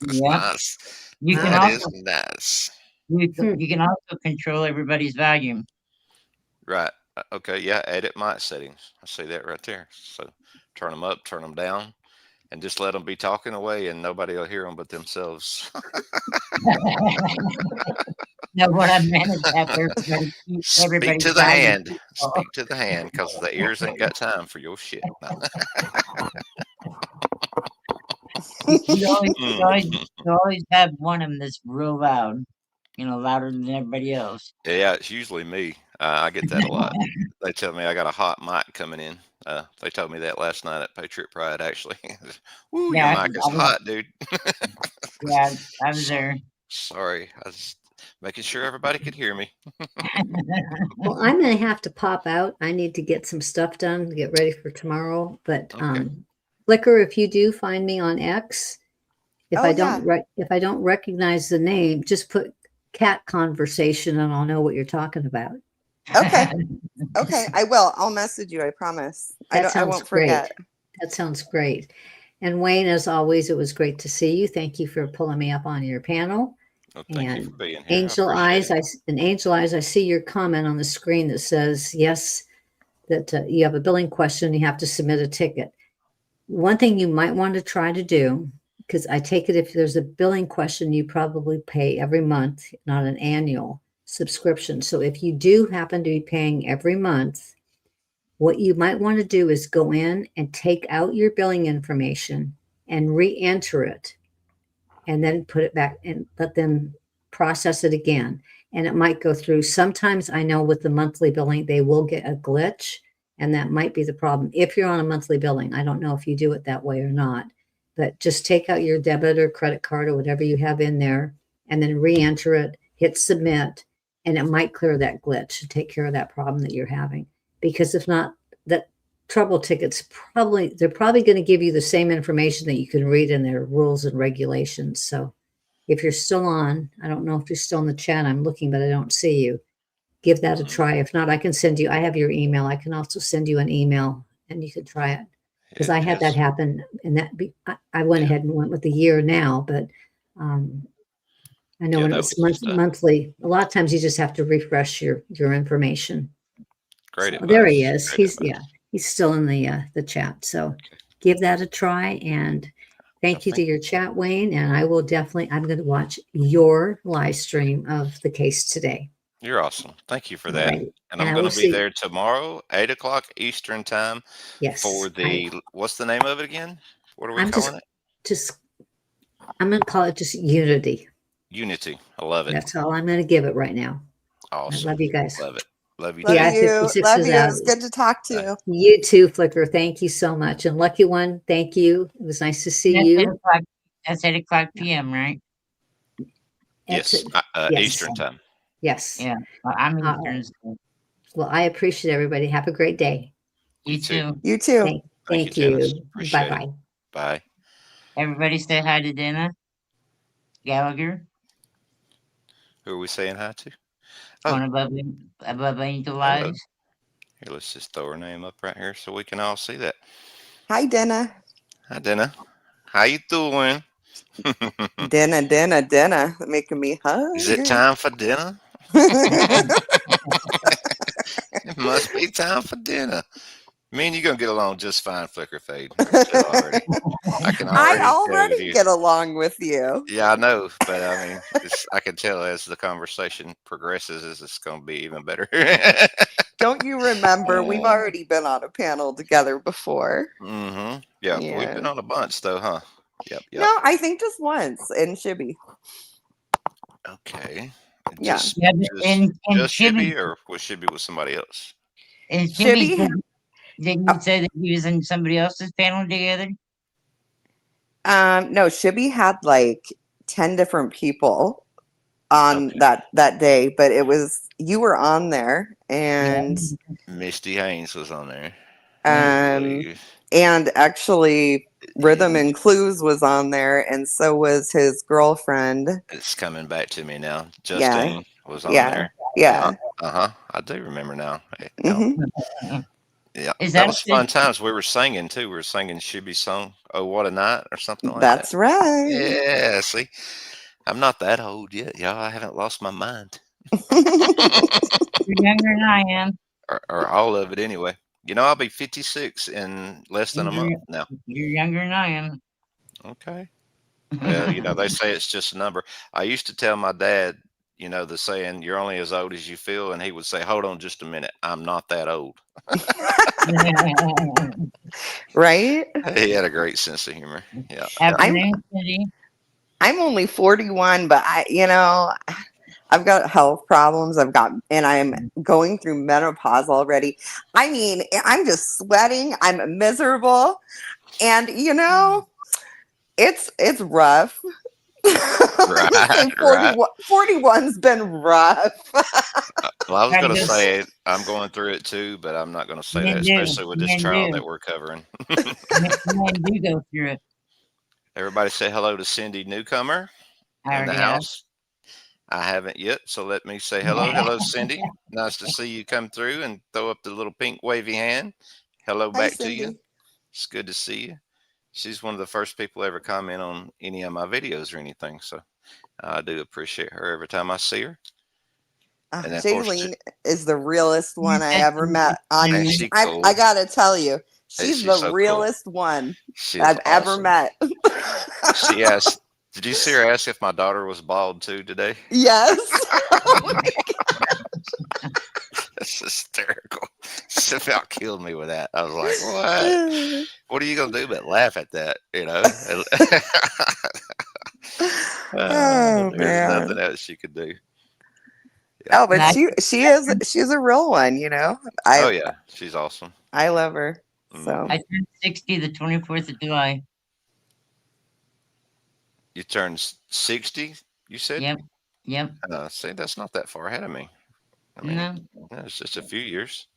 L: Nice.
R: You can
L: that
R: also,
L: is nice.
R: You can also control everybody's volume.
L: Right. Okay, yeah, edit mic settings. I see that right there. So turn them up, turn them down, and just let them be talking away, and nobody will hear them but themselves.
R: No, what I meant is have
L: Speak
R: everybody
L: to the
R: quiet.
L: hand. Speak to the hand, because the ears ain't got time for your shit. No.
R: You always, you always,
L: Mm.
R: you always have one of them that's real loud, louder than everybody else.
L: Yeah, it's usually me. I get that a lot. They tell me I got a hot mic coming in. They told me that last night at Patriot Pride, actually. Woo, your
R: Yeah,
L: mic is hot, dude.
R: yeah, I was there.
L: Sorry. I was making sure everybody could hear me.
O: Well, I'm going to have to pop out. I need to get some stuff done to get ready for tomorrow. But
L: Okay.
O: Flicker, if you do find me on X, if
P: Oh, yeah.
O: if I don't recognize the name, just put cat conversation and I'll know what you're talking about.
P: Okay. Okay. I will. I'll message you. I promise.
O: That
P: I
O: sounds
P: won't
O: great.
P: forget.
O: That sounds great. And Wayne, as always, it was great to see you. Thank you for pulling me up on your panel.
L: Well, thank you
O: And
L: for being here.
O: Angel Eyes, Angel Eyes, I see your comment on the screen that says, yes, that you have a billing question, you have to submit a ticket. One thing you might want to try to do, because I take it if there's a billing question, you probably pay every month, not an annual subscription. So if you do happen to be paying every month, what you might want to do is go in and take out your billing information and re-enter it and then put it back and let them process it again. And it might go through. Sometimes I know with the monthly billing, they will get a glitch, and that might be the problem. If you're on a monthly billing, I don't know if you do it that way or not, but just take out your debit or credit card or whatever you have in there and then re-enter it, hit submit, and it might clear that glitch and take care of that problem that you're having. Because if not, that trouble tickets they're probably going to give you the same information that you can read in their rules and regulations. So if you're still on, I don't know if you're still in the chat, I'm looking, but I don't see you. Give that a try. If not, I can send you, I have your email. I can also send you an email and you can try it. Because I had that happen and I went ahead and went with the year now, but I know when it was monthly, a lot of times you just have to refresh your information.
L: Great
O: So
L: advice.
O: there he is.
L: Great advice.
O: He's still in the chat. So give that a try and thank you to your chat, Wayne. And I'm going to watch your live stream of the case today.
L: You're awesome. Thank you for that.
O: Right.
L: And I'm going to be there tomorrow, 8:00 Eastern time.
O: Yes.
L: For what's the name of it again? What are we calling it?
O: I'm going to call it just Unity.
L: Unity. I love it.
O: That's all I'm going to give it right now.
L: Awesome.
O: I love you guys.
L: Love it. Love you.
P: Love
L: too.
P: you.
O: 56
P: Love
O: is
P: you.
O: out.
P: It was good to talk to you.
O: You too, Flicker. Thank you so much. And Lucky One, thank you. It was nice to see you.
R: That's 8:00 p.m., right?
L: Yes. Eastern time.
O: Yes.
R: Yeah. Well, I'm Eastern.
O: Well, I appreciate everybody. Have a great day.
R: You too.
P: You too.
O: Thank you. Bye-bye.
L: Bye.
R: Everybody say hi to Dana Gallagher.
L: Who are we saying hi to?
R: One above Angel Eyes.
L: Here, let's just throw her name up right here so we can all see that.
P: Hi, Dana.
L: Hi, Dana. How you doing?
P: Dana. Making me hungry.
L: Is it time for dinner? It must be time for dinner. Me and you gonna get along just fine, Flicker Fade. I can
P: already get along with you.
L: Yeah, I know, but I mean, I can tell as the conversation progresses, it's gonna be even better.
P: Don't you remember? We've already been on a panel together before.
L: Mm-hmm. Yeah, we've been on a bunch though, huh? Yep.
P: No, I think just once in Shibby.
L: Okay.
P: Just
L: Shibby, or was Shibby with somebody else?
R: And Shibby, didn't you say that he was in somebody else's panel together?
P: No, Shibby had like 10 different people on that day, but you were on there, and
L: Misty Haynes was on there.
P: And actually Rhythm and Clues was on there, and so was his girlfriend.
L: It's coming back to me now. Justine was on there.
P: Yeah.
L: I do remember now. Yeah,
R: Is
L: that was fun times. We were singing too. We were singing Shibby's song, "Oh What a Night" or something like that.
P: That's right.
L: Yeah, see, I'm not that old yet, y'all. I haven't lost my mind.
R: You're younger than I am.
L: or all of it anyway. You know, I'll be 56 in less than a month now.
R: You're younger than I am.
L: Okay. Well, you know, they say it's just a number. I used to tell my dad, you know, the saying, you're only as old as you feel. And he would say, hold on just a minute. I'm not that old.
P: Right?
L: He had a great sense of humor. Yeah.
R: Afternoon, Cindy.
P: I'm only 41, but I've got health problems. And I'm going through menopause already. I mean, I'm just sweating. I'm miserable. And it's rough.
L: Right,
P: Just say
L: right.
P: 41's been rough.
L: Well, I was
R: Gotta
L: going to
R: go.
L: say I'm going through it too, but I'm not going to say that,
R: Men do.
L: especially with this
R: Men
L: trial
R: do.
L: that we're covering.
R: Men do go through it.
L: Everybody say hello to Cindy Newcomer
R: I
L: in the
R: already have.
L: house. I haven't yet, so let me say hello. Hello, Cindy. Nice to see you come through and throw up the little pink wavy hand. Hello
P: Hi,
L: back to you.
P: Cindy.
L: It's good to see you. She's one of the first people ever comment on any of my videos or anything, so I do appreciate her every time I see her. And then, of course,
P: Jaylene is the realest one I
R: Yes,
P: ever met.
L: ain't she
P: I
L: cool?
P: gotta tell you, she's
L: She's
P: the
L: so cool.
P: realest one
L: She is
P: I've ever
L: awesome.
P: met.
L: She asked, did you see her ask if my daughter was bald too today?
P: Yes.
L: That's hysterical. She about killed me with that. I was like, what? What are you going to do but laugh at that, you know?
P: Oh
L: There's nothing
P: man.
L: else she could do.
P: Oh, but
R: Nice.
P: she's a real one,
L: Oh, yeah. She's awesome.
P: I love her. So
L: Mhm.
R: I turned 60 the 24th of July.
L: You turned 60, you said?
R: Yep. Yep.
L: See, that's not that far ahead of me. I mean,
R: No.
L: yeah, it's just a few years.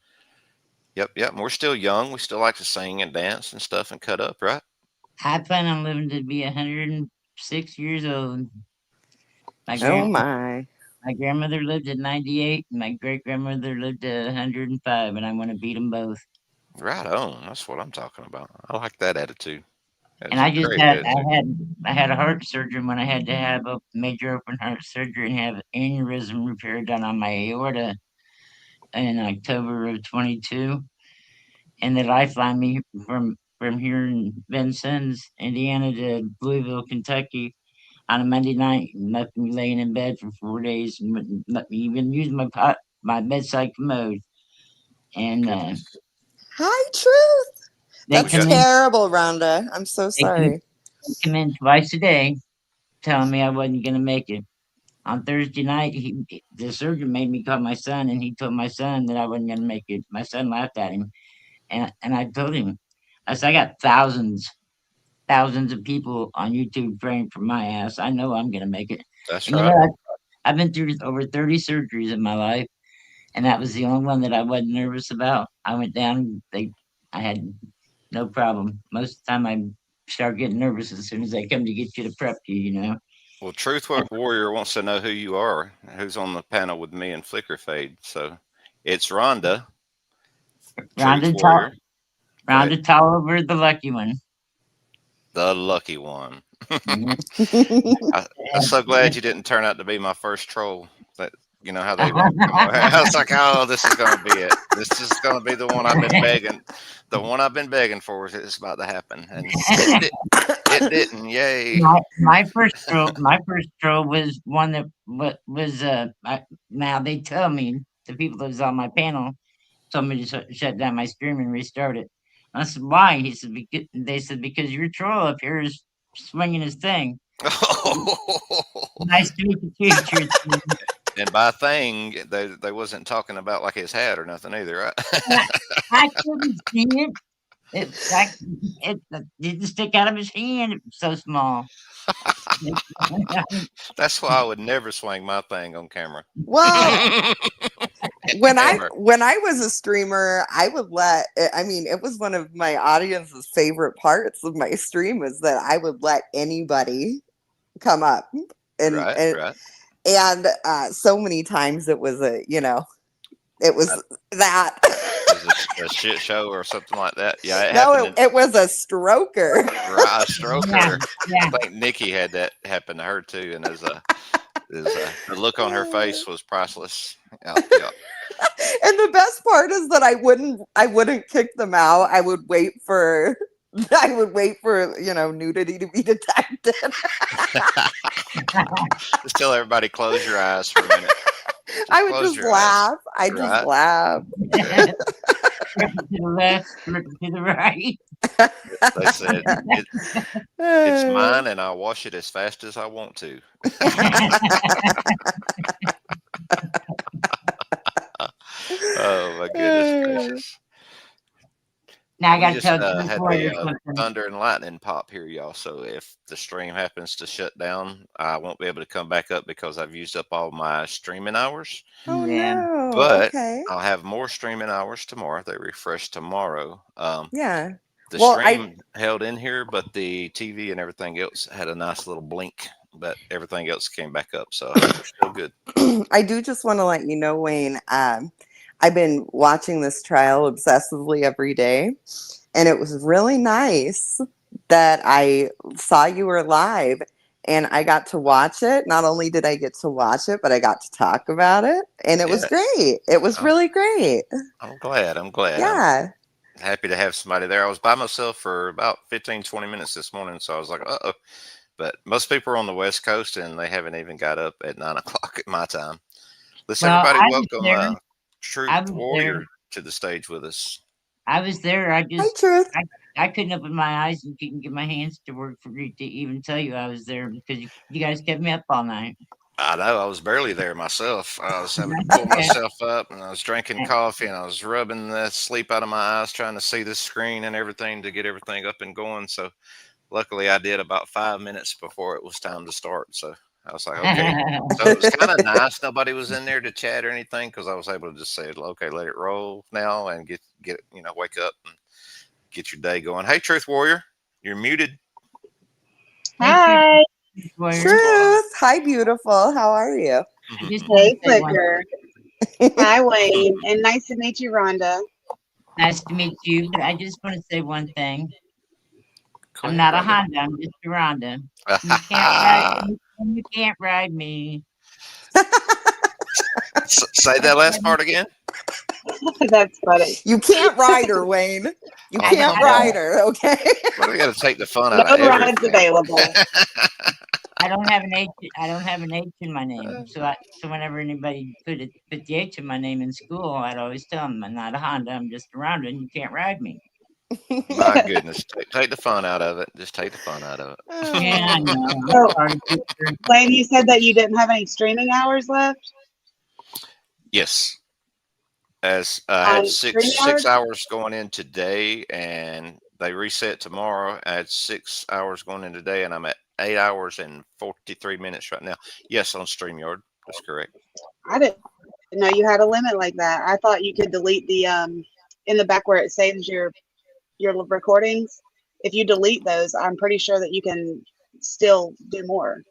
L: Yep, yep. And we're still young. We still like to sing and dance and stuff and cut up, right?
R: I plan on living to be 106 years old. My
P: oh
R: grand
P: my.
R: my grandmother lived at 98, and my great grandmother lived at 105, and I want to beat them both.
L: Right on. That's what I'm talking about. I like that attitude.
R: And
L: That's a
R: I just
L: great
R: had
L: attitude.
R: I had a heart surgery when I had to have a major open heart surgery and have aneurysm repair done on my aorta in October of 22. And they lifeline me from here in Vincennes, Indiana to Louisville, Kentucky on a Monday night and left me laying in bed for 4 days and wouldn't let me even use my bedside commode. And
P: Hi, Truth.
R: they
P: That's
R: come in
P: terrible, Rhonda. I'm so
R: they
P: sorry.
R: come in twice a day telling me I wasn't gonna make it. On Thursday night, the surgeon made me call my son, and he told my son that I wasn't going to make it. My son laughed at him, and I told him, I said, I got thousands of people on YouTube praying for my ass. I know I'm going to make it.
L: That's
R: And
L: right.
R: I've been through over 30 surgeries in my life, and that was the only one that I wasn't nervous about. I went down, I had no problem. Most of the time, I start getting nervous as soon as they come to get you to prep you.
L: Well, Truth Warrior wants to know who you are, who's on the panel with me and Flicker Fade. So it's Rhonda, Truth Warrior.
R: Rhonda Tolliver, the lucky one.
L: The lucky one.
R: Mhm.
L: I'm so glad you didn't turn out to be my first troll. That you know how they come over. I was like, oh, this is going to be it. This is going to be the one I've been begging. The one I've been begging for is about to happen, and it didn't. Yay!
R: My first troll was one that was now they tell me the people that was on my panel told me to shut down my stream and restart it. I said, why? They said, because your troll up here is swinging his thing. Nice to meet you.
L: And by thing, they wasn't talking about like his hat or nothing either, right?
R: I couldn't see it. It didn't stick out of his hand. It was so small.
L: That's why I would never swing my thing on camera.
P: Well, when
L: Ever.
P: I was a streamer, I would it was one of my audience's favorite parts of my stream was that I would let anybody come up
L: Right.
P: And so many times it was it was that.
L: A shit show or something like that. Yeah,
P: it was a stroker.
L: Right, a stroker.
R: Yeah.
L: I think Nikki had that happen to her too, and The look on her face was priceless. Yeah.
P: And the best part is that I wouldn't kick them out. I would wait for nudity to be detected.
L: Just tell everybody close your eyes for a minute.
P: I would just laugh. I just laugh.
R: To the left, to the right.
L: They said it's mine, and I'll wash it as fast as I want to. Oh my goodness gracious!
R: Now I
L: We
R: got to
L: just
R: tell
L: had
R: Warrior
L: the
R: something.
L: thunder and lightning pop here, y'all. So if the stream happens to shut down, I won't be able to come back up because I've used up all my streaming hours.
P: Oh
R: Yeah.
P: no.
L: But
P: Okay.
L: I'll have more streaming hours tomorrow. They refresh tomorrow.
P: Yeah.
L: The
P: Well,
L: stream held in here, but the TV and everything else had a nice little blink. But everything else came back up, so I think we're still good.
P: I do just want to let you know, Wayne, I've been watching this trial obsessively every day, and it was really nice that I saw you were live and I got to watch it. Not only did I get to watch it, but I got to talk about it, and it was
L: Yes.
P: great. It was really great.
L: I'm glad.
P: Yeah.
L: I'm happy to have somebody there. I was by myself for about 15, 20 minutes this morning, so I was like, uh-oh. But most people are on the West Coast, and they haven't even got up at 9 o'clock at my time. Let's everybody welcome Truth Warrior to the stage with us.
R: I was there.
P: Hi, Truth.
R: I couldn't open my eyes and couldn't get my hands to work for me to even tell you I was there because you guys kept me up all night.
L: I know. I was barely there myself. I was having to pull myself up, and I was drinking coffee, and I was rubbing the sleep out of my eyes, trying to see the screen and everything to get everything up and going. So luckily I did about 5 minutes before it was time to start. So I was like, okay. So it was kind of nice. Nobody was in there to chat or anything because I was able to just say, okay, let it roll now and get wake up and get your day going. Hey, Truth Warrior, you're muted.
S: Hi.
P: Truth. Hi, beautiful. How are you?
S: Hey, Flicker. Hi, Wayne. And nice to meet you, Rhonda.
R: Nice to meet you, but I just want to say one thing. I'm not a Honda, I'm just a Rhonda. You can't ride me.
L: Say that last part again.
S: That's funny.
P: You can't ride her, Wayne. You can't ride her, okay?
L: Well, we got to take the fun out of
S: No rides
L: everything.
S: available.
R: I don't have an H. I don't have an H in my name. So whenever anybody put the H in my name in school, I'd always tell them I'm not a Honda. I'm just a Rhonda, and you can't ride me.
L: My goodness, take the fun out of it. Just take the fun out of it.
R: Yeah, I know.
S: So, Wayne, you said that you didn't have any streaming hours left?
L: Yes. As I had six
S: StreamYard?
L: hours going in today, and they reset tomorrow. I had 6 hours going in today, and I'm at 8 hours and 43 minutes right now. Yes, on StreamYard. That's correct.
S: I didn't know you had a limit like that. I thought you could delete the in the back where it saves your recordings. If you delete those, I'm pretty sure that you can still do more.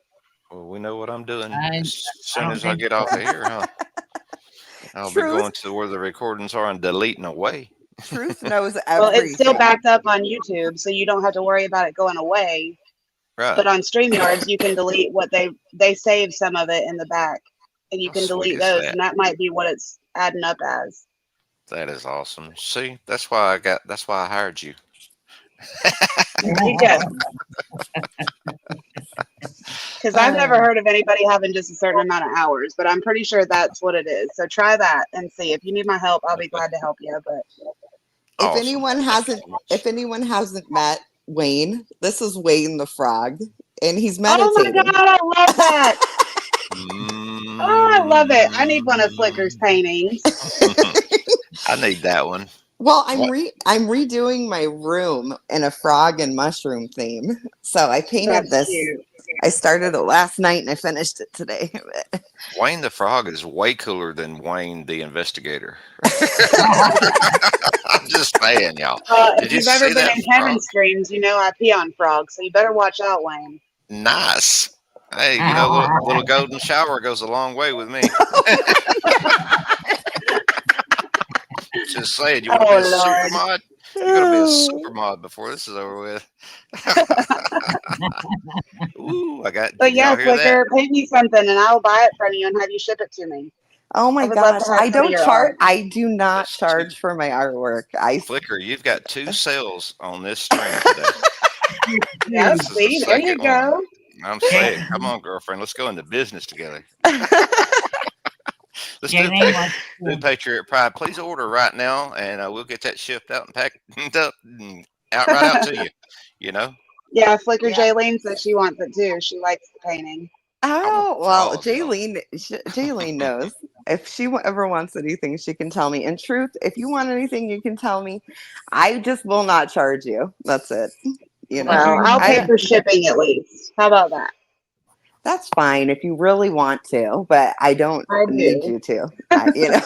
L: Well, we know what I'm doing as soon as I get off of here, huh? I'll be going to where the recordings are and deleting away.
P: Truth knows everything.
S: Well, it's still backed up on YouTube, so you don't have to worry about it going away.
L: Right.
S: But on StreamYards, you can delete what they save some of it in the back, and you can delete those, and that might be what it's adding up as.
L: That is awesome. See, that's why I hired you.
S: There you go. Because I've never heard of anybody having just a certain amount of hours, but I'm pretty sure that's what it is. So try that and see. If you need my help, I'll be glad to help you. But
P: if anyone hasn't met Wayne, this is Wayne the Frog, and he's meditating.
S: Oh my God, I love that. Oh, I love it. I need one of Flicker's paintings.
L: I need that one.
P: Well, I'm redoing my room in a frog and mushroom theme. So I painted this.
S: Cute.
P: I started it last night and I finished it today.
L: Wayne the Frog is way cooler than Wayne the Investigator. I'm just saying, y'all.
S: If you've ever been in Kevin's streams, you know I pee on frogs, so you better watch out, Wayne.
L: Nice. Hey, you know, a little golden shower goes a long way with me. Just saying, you want to be a super mod? You're gonna be a super mod before this is over with. Ooh,
S: But
L: did y'all
S: yeah,
L: hear that?
S: Flicker, pay me something and I'll buy it from you and have you ship it to me.
P: Oh my
S: I would love
P: gosh.
S: to have some of your art.
P: I do not
L: That's two.
P: charge for my artwork.
L: Flicker, you've got 2 sales on this stream today.
S: Yeah,
L: This is the
S: see, there you
L: second one.
S: go.
L: I'm saying, come on, girlfriend, let's go into business together. Let's do,
R: Jaylene wants
L: do Patriot Pride. Please order right now, and we'll get that shipped out and packed up and right out to you. You know.
S: Yeah, Flicker
P: Yeah.
S: Jaylene says she wants it too. She likes the painting.
P: Oh, well,
L: frog, y'all.
P: Jaylene knows. If she ever wants anything, she can tell me. In truth, if you want anything, you can tell me. I just will not charge you. That's it. You know,
S: Well, I'll
P: I
S: pay
P: don't,
S: for shipping at least. How about that?
P: that's fine if you really want to, but I don't
S: I
P: need
S: do.
P: you to. You know.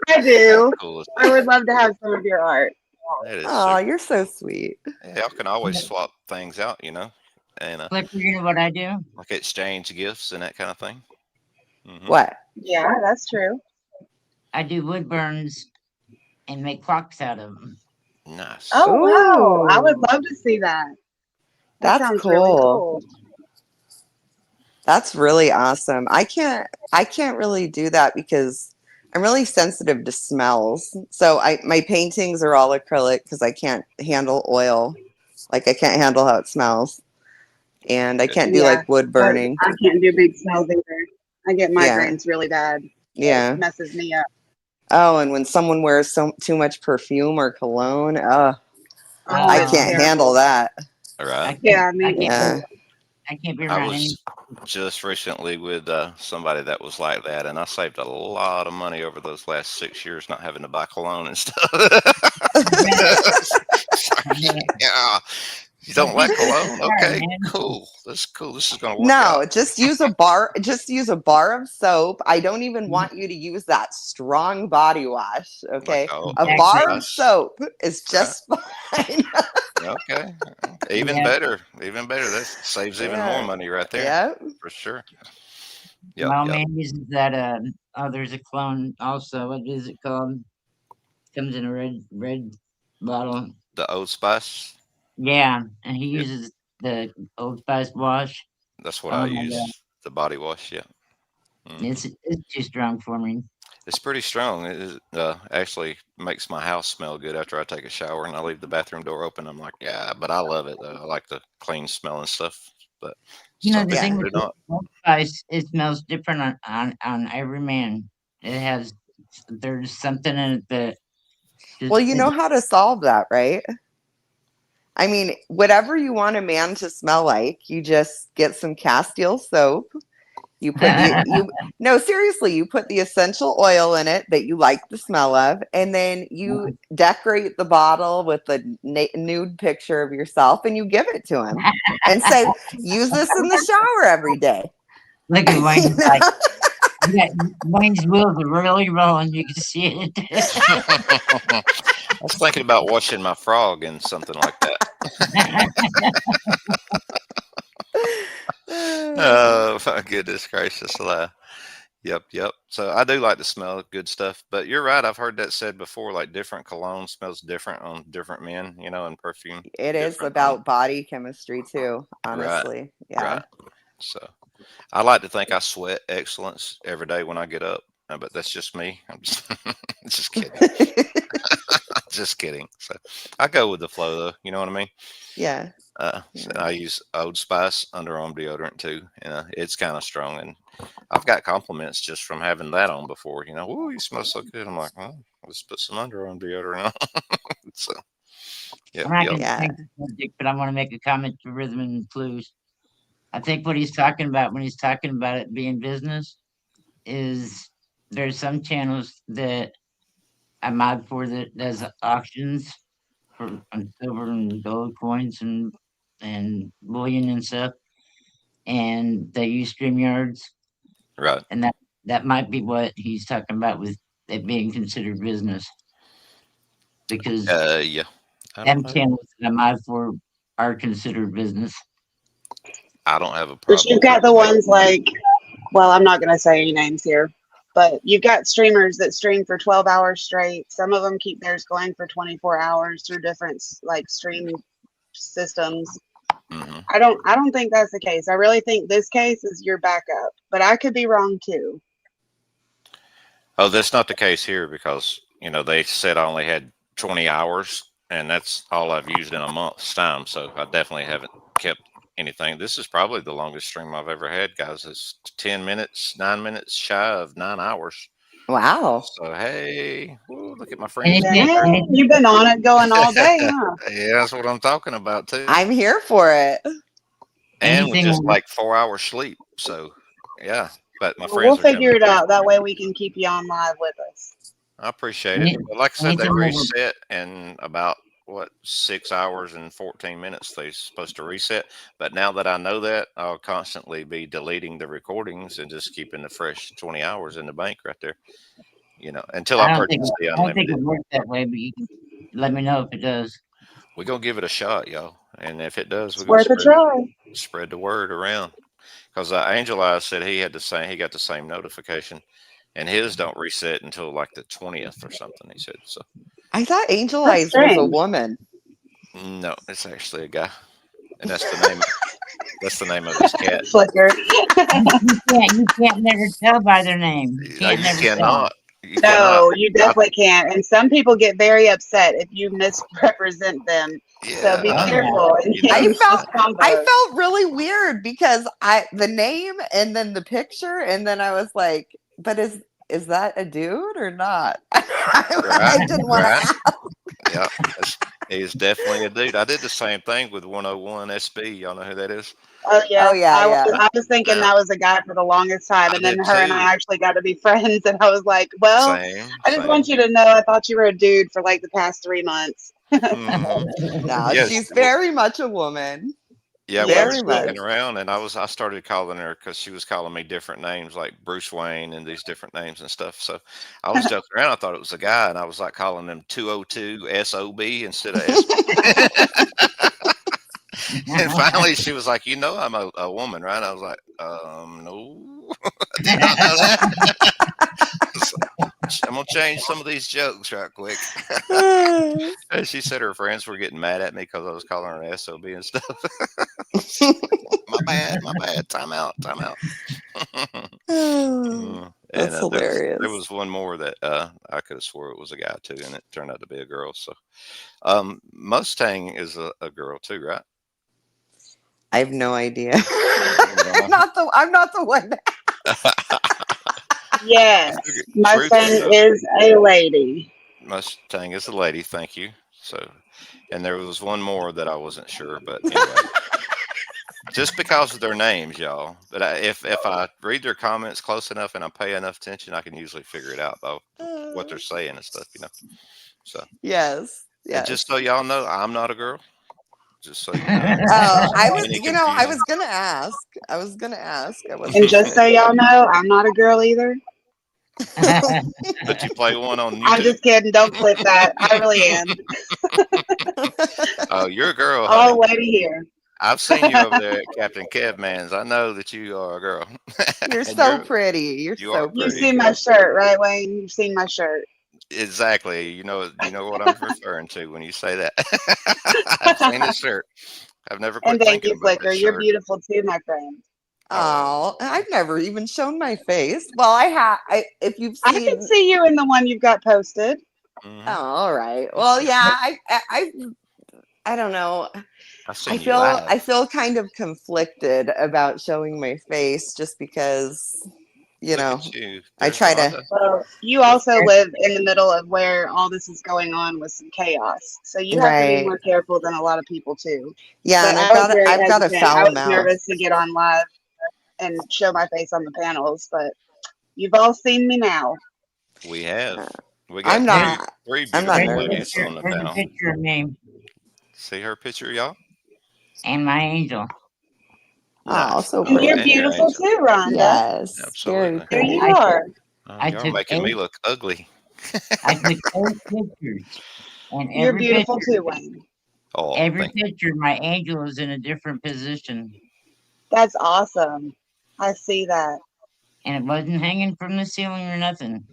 S: I do.
L: Cool.
S: I would love to have some of your art.
L: That is
P: Oh,
L: super.
P: you're so sweet.
L: Yeah, y'all can always swap things out, you know, and
R: Flicker, you know what I do?
L: like exchange gifts and that kind of thing. Mm-hmm.
P: What?
S: Yeah, that's true.
R: I do wood burns and make clocks out of them.
L: Nice.
S: Oh, wow. I would
P: Ooh.
S: love to see that. That
P: That's
S: sounds really
P: cool.
S: cool.
P: That's really awesome. I can't really do that because I'm really sensitive to smells. So my paintings are all acrylic because I can't handle oil. Like I can't handle how it smells. And I can't do
S: Yeah,
P: like wood burning.
S: I can't do big smells either. I get
P: Yeah.
S: migraines really bad.
P: Yeah.
S: It messes me up.
P: Oh, and when someone wears too much perfume or cologne,
S: Oh,
P: I
S: it's
P: can't handle
S: terrible.
P: that.
L: All right.
S: Yeah, me
P: Yeah.
R: I can't be
L: I
R: around any.
L: was just recently with somebody that was like that, and I saved a lot of money over those last 6 years not having to buy cologne and stuff. Yeah. You don't like cologne? Okay, cool. That's cool. This is gonna work
P: No,
L: out.
P: just use a bar of soap. I don't even want you to use that strong body wash. Okay. A
L: Old
P: bar of
L: Spice.
P: soap is just fine.
L: Okay. Even
R: Yeah.
L: better. Even better. That saves even more
P: Yeah.
L: money right there.
P: Yeah.
L: For sure.
R: Well,
L: Yep.
R: man uses that. Oh, there's a clone also. What is it called? Comes in a red bottle.
L: The Old Spice.
R: Yeah, and he uses the Old Spice wash.
L: That's what
R: Oh
L: I
R: my
L: use.
R: God.
L: The body wash. Yeah.
R: It's too strong for me.
L: It's pretty strong. It is, actually makes my house smell good after I take a shower and I leave the bathroom door open. I'm like, yeah, but I love it though. I like the clean smell and stuff. But
R: You know,
L: some
R: the
L: people
R: thing
L: do
R: with
L: not.
R: Old Spice, it smells different on every man. There's something in it that.
P: Well, you know how to solve that, right? I mean, whatever you want a man to smell like, you just get some Castile soap. You put no, seriously, you put the essential oil in it that you like the smell of, and then you decorate the bottle with a nude picture of yourself, and you give it to him, and say, "Use this in the shower every day."
R: Look at Wayne's like, yeah, Wayne's wheels are really rolling. You can see it.
L: I was thinking about washing my frog in something like that. Oh my goodness gracious alive. Yep. So I do like to smell good stuff, but you're right. I've heard that said before, like different cologne smells different on different men, you know, and perfume.
P: It is
L: different
P: about body chemistry too,
L: Right.
P: honestly. Yeah.
L: Right. So I like to think I sweat excellence every day when I get up, but that's just me. I'm just kidding. Just kidding. So I go with the flow though. You know what I mean?
P: Yeah.
L: So I use Old Spice underarm deodorant too, and it's kind of strong. And I've got compliments just from having that on before. You know, "Ooh, you smell so good." I'm like, "Oh, let's put some underarm deodorant on." So,
R: I'm not going to
P: Yeah.
R: change the subject, but I want to make a comment to Rhythm and Blues. I think what he's talking about when he's talking about it being business is there's some channels that I mod for that does auctions for silver and gold coins and bullion and stuff, and they use StreamYards,
L: right.
R: and that might be what he's talking about with it being considered business, because
L: Yeah. I
R: them
L: don't know.
R: channels that I mod for are considered business.
L: I don't have a
S: But
L: problem
S: you've
L: with
S: got
L: it.
S: the ones like, well, I'm not going to say any names here. But you've got streamers that stream for 12 hours straight. Some of them keep theirs going for 24 hours through different like stream systems.
L: Mm-hmm.
S: I don't think that's the case. I really think this case is your backup, but I could be wrong too.
L: Oh, that's not the case here because, they said I only had 20 hours and that's all I've used in a month's time. So I definitely haven't kept anything. This is probably the longest stream I've ever had, guys. It's 10 minutes, 9 minutes shy of 9 hours.
P: Wow.
L: So, hey, ooh, look at my friends.
S: You've been on it going all day, huh?
L: Yeah, that's what I'm talking about too.
P: I'm here for it.
L: And with
R: Anything
L: just
R: on-
L: like 4 hours sleep. So, yeah. But my
S: Well,
L: friends
S: we'll
L: are
S: figure
L: jumping
S: it
L: too.
S: out. That way we can keep you on live with us.
L: I appreciate it. But like I said, they
R: anything over-
L: reset in about 6 hours and 14 minutes they're supposed to reset. But now that I know that, I'll constantly be deleting the recordings and just keeping the fresh 20 hours in the bank right there. Until I
R: don't think
L: purchase the
R: I don't think
L: unlimited.
R: it works that way, but you can let me know if it does.
L: We're gonna give it a shot, y'all. And if it does, we're
S: Worth a try.
L: spread the word around. Because Angel Eyes said he got the same notification, and his don't reset until like the 20th or something. He said so.
P: I thought Angel
S: That's
P: Eyes was a
S: strange.
P: woman.
L: No, it's actually a guy, and that's the name. That's the name of his cat.
S: Flicker.
R: You can't never tell by their name. You
L: No,
R: can't
L: you
R: never
L: cannot. You
S: No,
L: cannot.
S: you definitely can't. And some people get very upset if you misrepresent them. So be
L: Yeah.
S: careful.
P: I felt
S: Combos.
P: I felt really weird because the name and then the picture and then I was like, but is that a dude or not? I didn't want to ask.
L: Yeah, he's definitely a dude. I did the same thing with 101 SB. Y'all know who that is?
S: Oh yeah,
P: Oh, yeah,
S: I was thinking that was a guy for the longest time, and then
L: did
S: her and
L: too.
S: I actually got to be friends, and I was like, well, I just want you to know I thought you were a dude for like the past 3 months.
P: No,
L: Yes.
P: she's very much a woman.
L: Yeah, we were
P: Very much.
L: joking around, and I started calling her because she was calling me different names like Bruce Wayne and these different names and stuff. So I was joking around. I thought it was a guy, and I was like calling him 202 SOB instead of SB. And finally, she was like, I'm a woman, right? I was like, no, I did not know that. I'm gonna change some of these jokes right quick. And she said her friends were getting mad at me because I was calling her SOB and stuff. My bad. Time out.
P: That's hilarious.
L: There was one more that I could have swore it was a guy too, and it turned out to be a girl. So Mustang is a girl too, right?
P: I have no idea. I'm not the one.
S: Yes, Mustang is a lady.
L: Mustang is a lady. Thank you. So, and there was one more that I wasn't sure, but anyway. Just because of their names, y'all. But if I read their comments close enough and I pay enough attention, I can usually figure it out by what they're saying and stuff, So
P: yes.
L: And just so y'all know, I'm not a girl. Just so you know.
P: I was gonna ask. I wasn't.
S: And just so y'all know, I'm not a girl either.
L: But you play one on YouTube.
S: I'm just kidding. Don't flip that. I really am.
L: Oh, you're a girl.
S: All the way to here.
L: I've seen you over there at Captain Kevman's. I know that you are a girl.
P: You're so pretty. You're so pretty.
S: You've seen my shirt, right, Wayne? You've seen my shirt.
L: Exactly. You know what I'm referring to when you say that. I've seen the shirt. I've never quit
S: And thank
L: thinking
S: you,
L: about
S: Flicker.
L: that
S: You're
L: shirt.
S: beautiful too, my friend.
P: Oh, I've never even shown my face. Well, I have. If you've seen,
S: I can see you in the one you've got posted.
L: Mm-hmm.
P: Oh, all right. Well, yeah. I don't know. I feel kind of conflicted about showing my face just because, I try to.
S: Well, you also live in the middle of where all this is going on with some chaos, so you have to be more careful than a lot of people too.
P: Yeah,
S: but
P: and I've got a
S: I
P: foul
S: was
P: mouth.
S: nervous to get on live and show my face on the panels, but you've all seen me now.
L: We have. We got three
P: I'm
L: beautiful
P: not
L: ladies on the
R: There's a
L: panel.
R: picture of me
L: See her picture, y'all?
R: and my angel.
P: Oh, so
S: And
P: pretty.
S: you're beautiful too, Rhonda.
P: Yes,
L: absolutely.
S: There you are.
L: You're making me look ugly.
R: I took 8 pictures, and
S: You're
R: every
S: beautiful
R: picture,
S: too, Wayne.
L: Oh,
R: every picture, my angel is in a different position.
S: That's awesome. I see that.
R: and it wasn't hanging from the ceiling or nothing.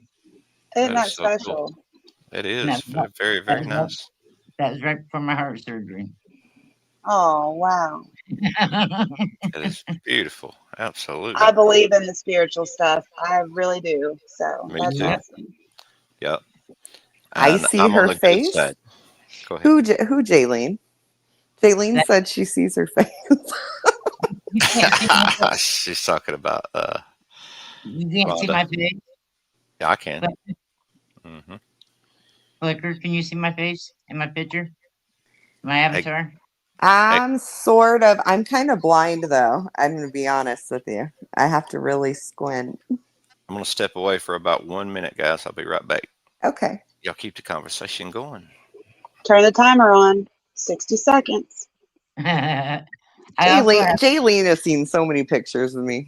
S: Isn't
L: That is
S: that
L: so cool.
S: special?
L: It
R: And
L: is very,
R: that
L: very
R: was
L: nice.
R: that was right before my heart surgery.
S: Oh, wow.
L: It is beautiful. Absolutely.
S: I believe in the spiritual stuff. I really do. So
L: Me
S: that's
L: too.
S: awesome.
L: Yep.
P: I
L: And
P: see
L: I'm on
P: her
L: the good
P: face.
L: side. Go ahead.
P: Who, Jaylene? Jaylene said she sees her face.
R: You can't see my face.
L: She's talking about
R: You can't see
L: Rhonda.
R: my face.
L: Yeah, I can.
R: But
L: hmm
R: Flicker, can you see my face in my picture? My avatar?
P: I'm kind of blind though. I'm going to be honest with you. I have to really squint.
L: I'm going to step away for about 1 minute, guys. I'll be right back.
P: Okay.
L: Y'all keep the conversation going.
S: Turn the timer on. 60 seconds.
R: I also have
P: Jaylene has seen so many pictures of me.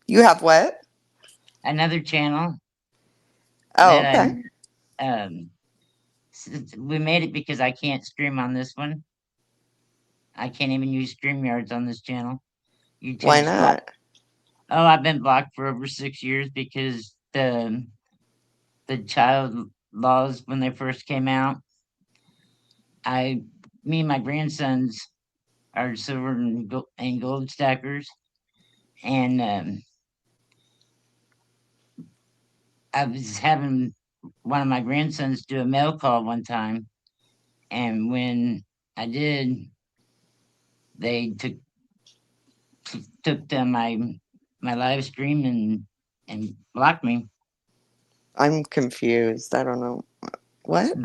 P: You have what?
R: another channel
P: Oh,
R: that
P: okay.
R: we made it because I can't stream on this one. I can't even use StreamYards on this channel.
P: Why
R: YouTube's blocked.
P: not?
R: Oh, I've been blocked for over 6 years because the child laws when they first came out. Me and my grandsons are silver and gold stackers, and I was having one of my grandsons do a mail call one time, and when I did, they took down my live stream and blocked me.
P: I'm confused. I don't know. What?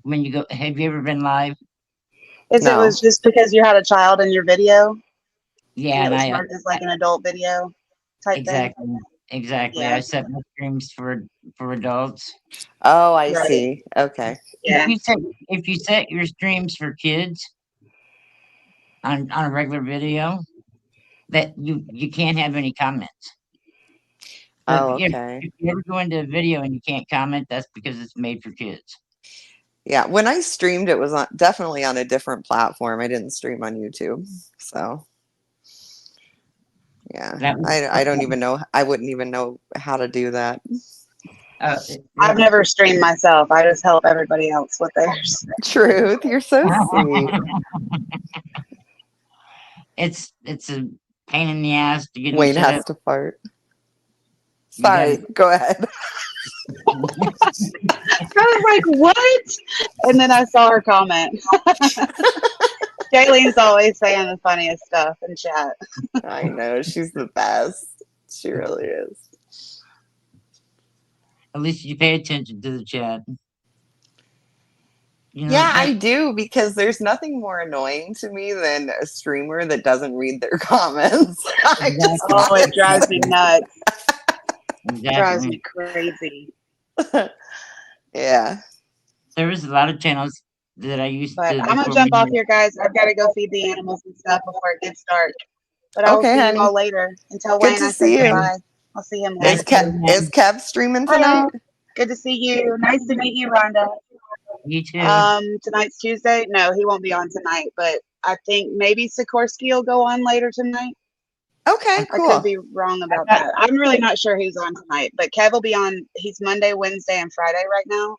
R: When you go, have you ever been live?
S: It
P: No.
S: was just because you had a child in your video?
R: Yeah,
S: And it
R: and
S: was marked as like an adult video type
R: exactly,
S: thing?
R: exactly.
S: Yeah.
R: I set my streams for adults.
P: Oh, I
S: Right.
P: see. Okay.
S: Yeah.
R: If you set your streams for kids on a regular video, that you can't have any comments. But
P: Oh, okay.
R: if you ever go into a video and you can't comment, that's because it's made for kids.
P: Yeah, when I streamed, it was definitely on a different platform. I didn't stream on YouTube, so yeah, I don't even know. I wouldn't even know how to do that.
S: I've never streamed myself. I just help everybody else with theirs.
P: Truth, you're so sweet.
R: It's a pain in the ass to get
P: Wayne
R: set
P: has
R: up.
P: to fart. Sorry, go ahead.
S: I was like, what? And then I saw her comment. Jaylene's always saying the funniest stuff in chat.
P: I know, she's the best. She really is.
R: At least you pay attention to the chat. You know,
P: Yeah, I do, because there's nothing more annoying to me than a streamer that doesn't read their comments.
S: Oh, it drives me nuts.
R: Exactly.
S: Drives me crazy.
P: Yeah.
R: There was a lot of channels that I used
S: But
R: to.
S: I'm going to jump off here, guys. I've got to go feed the animals and stuff before it gets dark. But I will
P: Okay,
S: see
P: honey.
S: you all later. Until
P: Good
S: Wayne,
P: to
S: I
P: see
S: say
P: you.
S: goodbye. I'll see him
P: Is
S: later.
P: Kev streaming
S: Hi,
P: tonight?
S: all. Good to see you. Nice to meet you, Rhonda.
R: You too.
S: Tonight's Tuesday. No, he won't be on tonight, but I think maybe Sikorsky will go on later tonight.
P: Okay, cool.
S: I could be wrong about that. I'm really not sure who's on tonight, but Kev will be on. He's Monday, Wednesday, and Friday right now.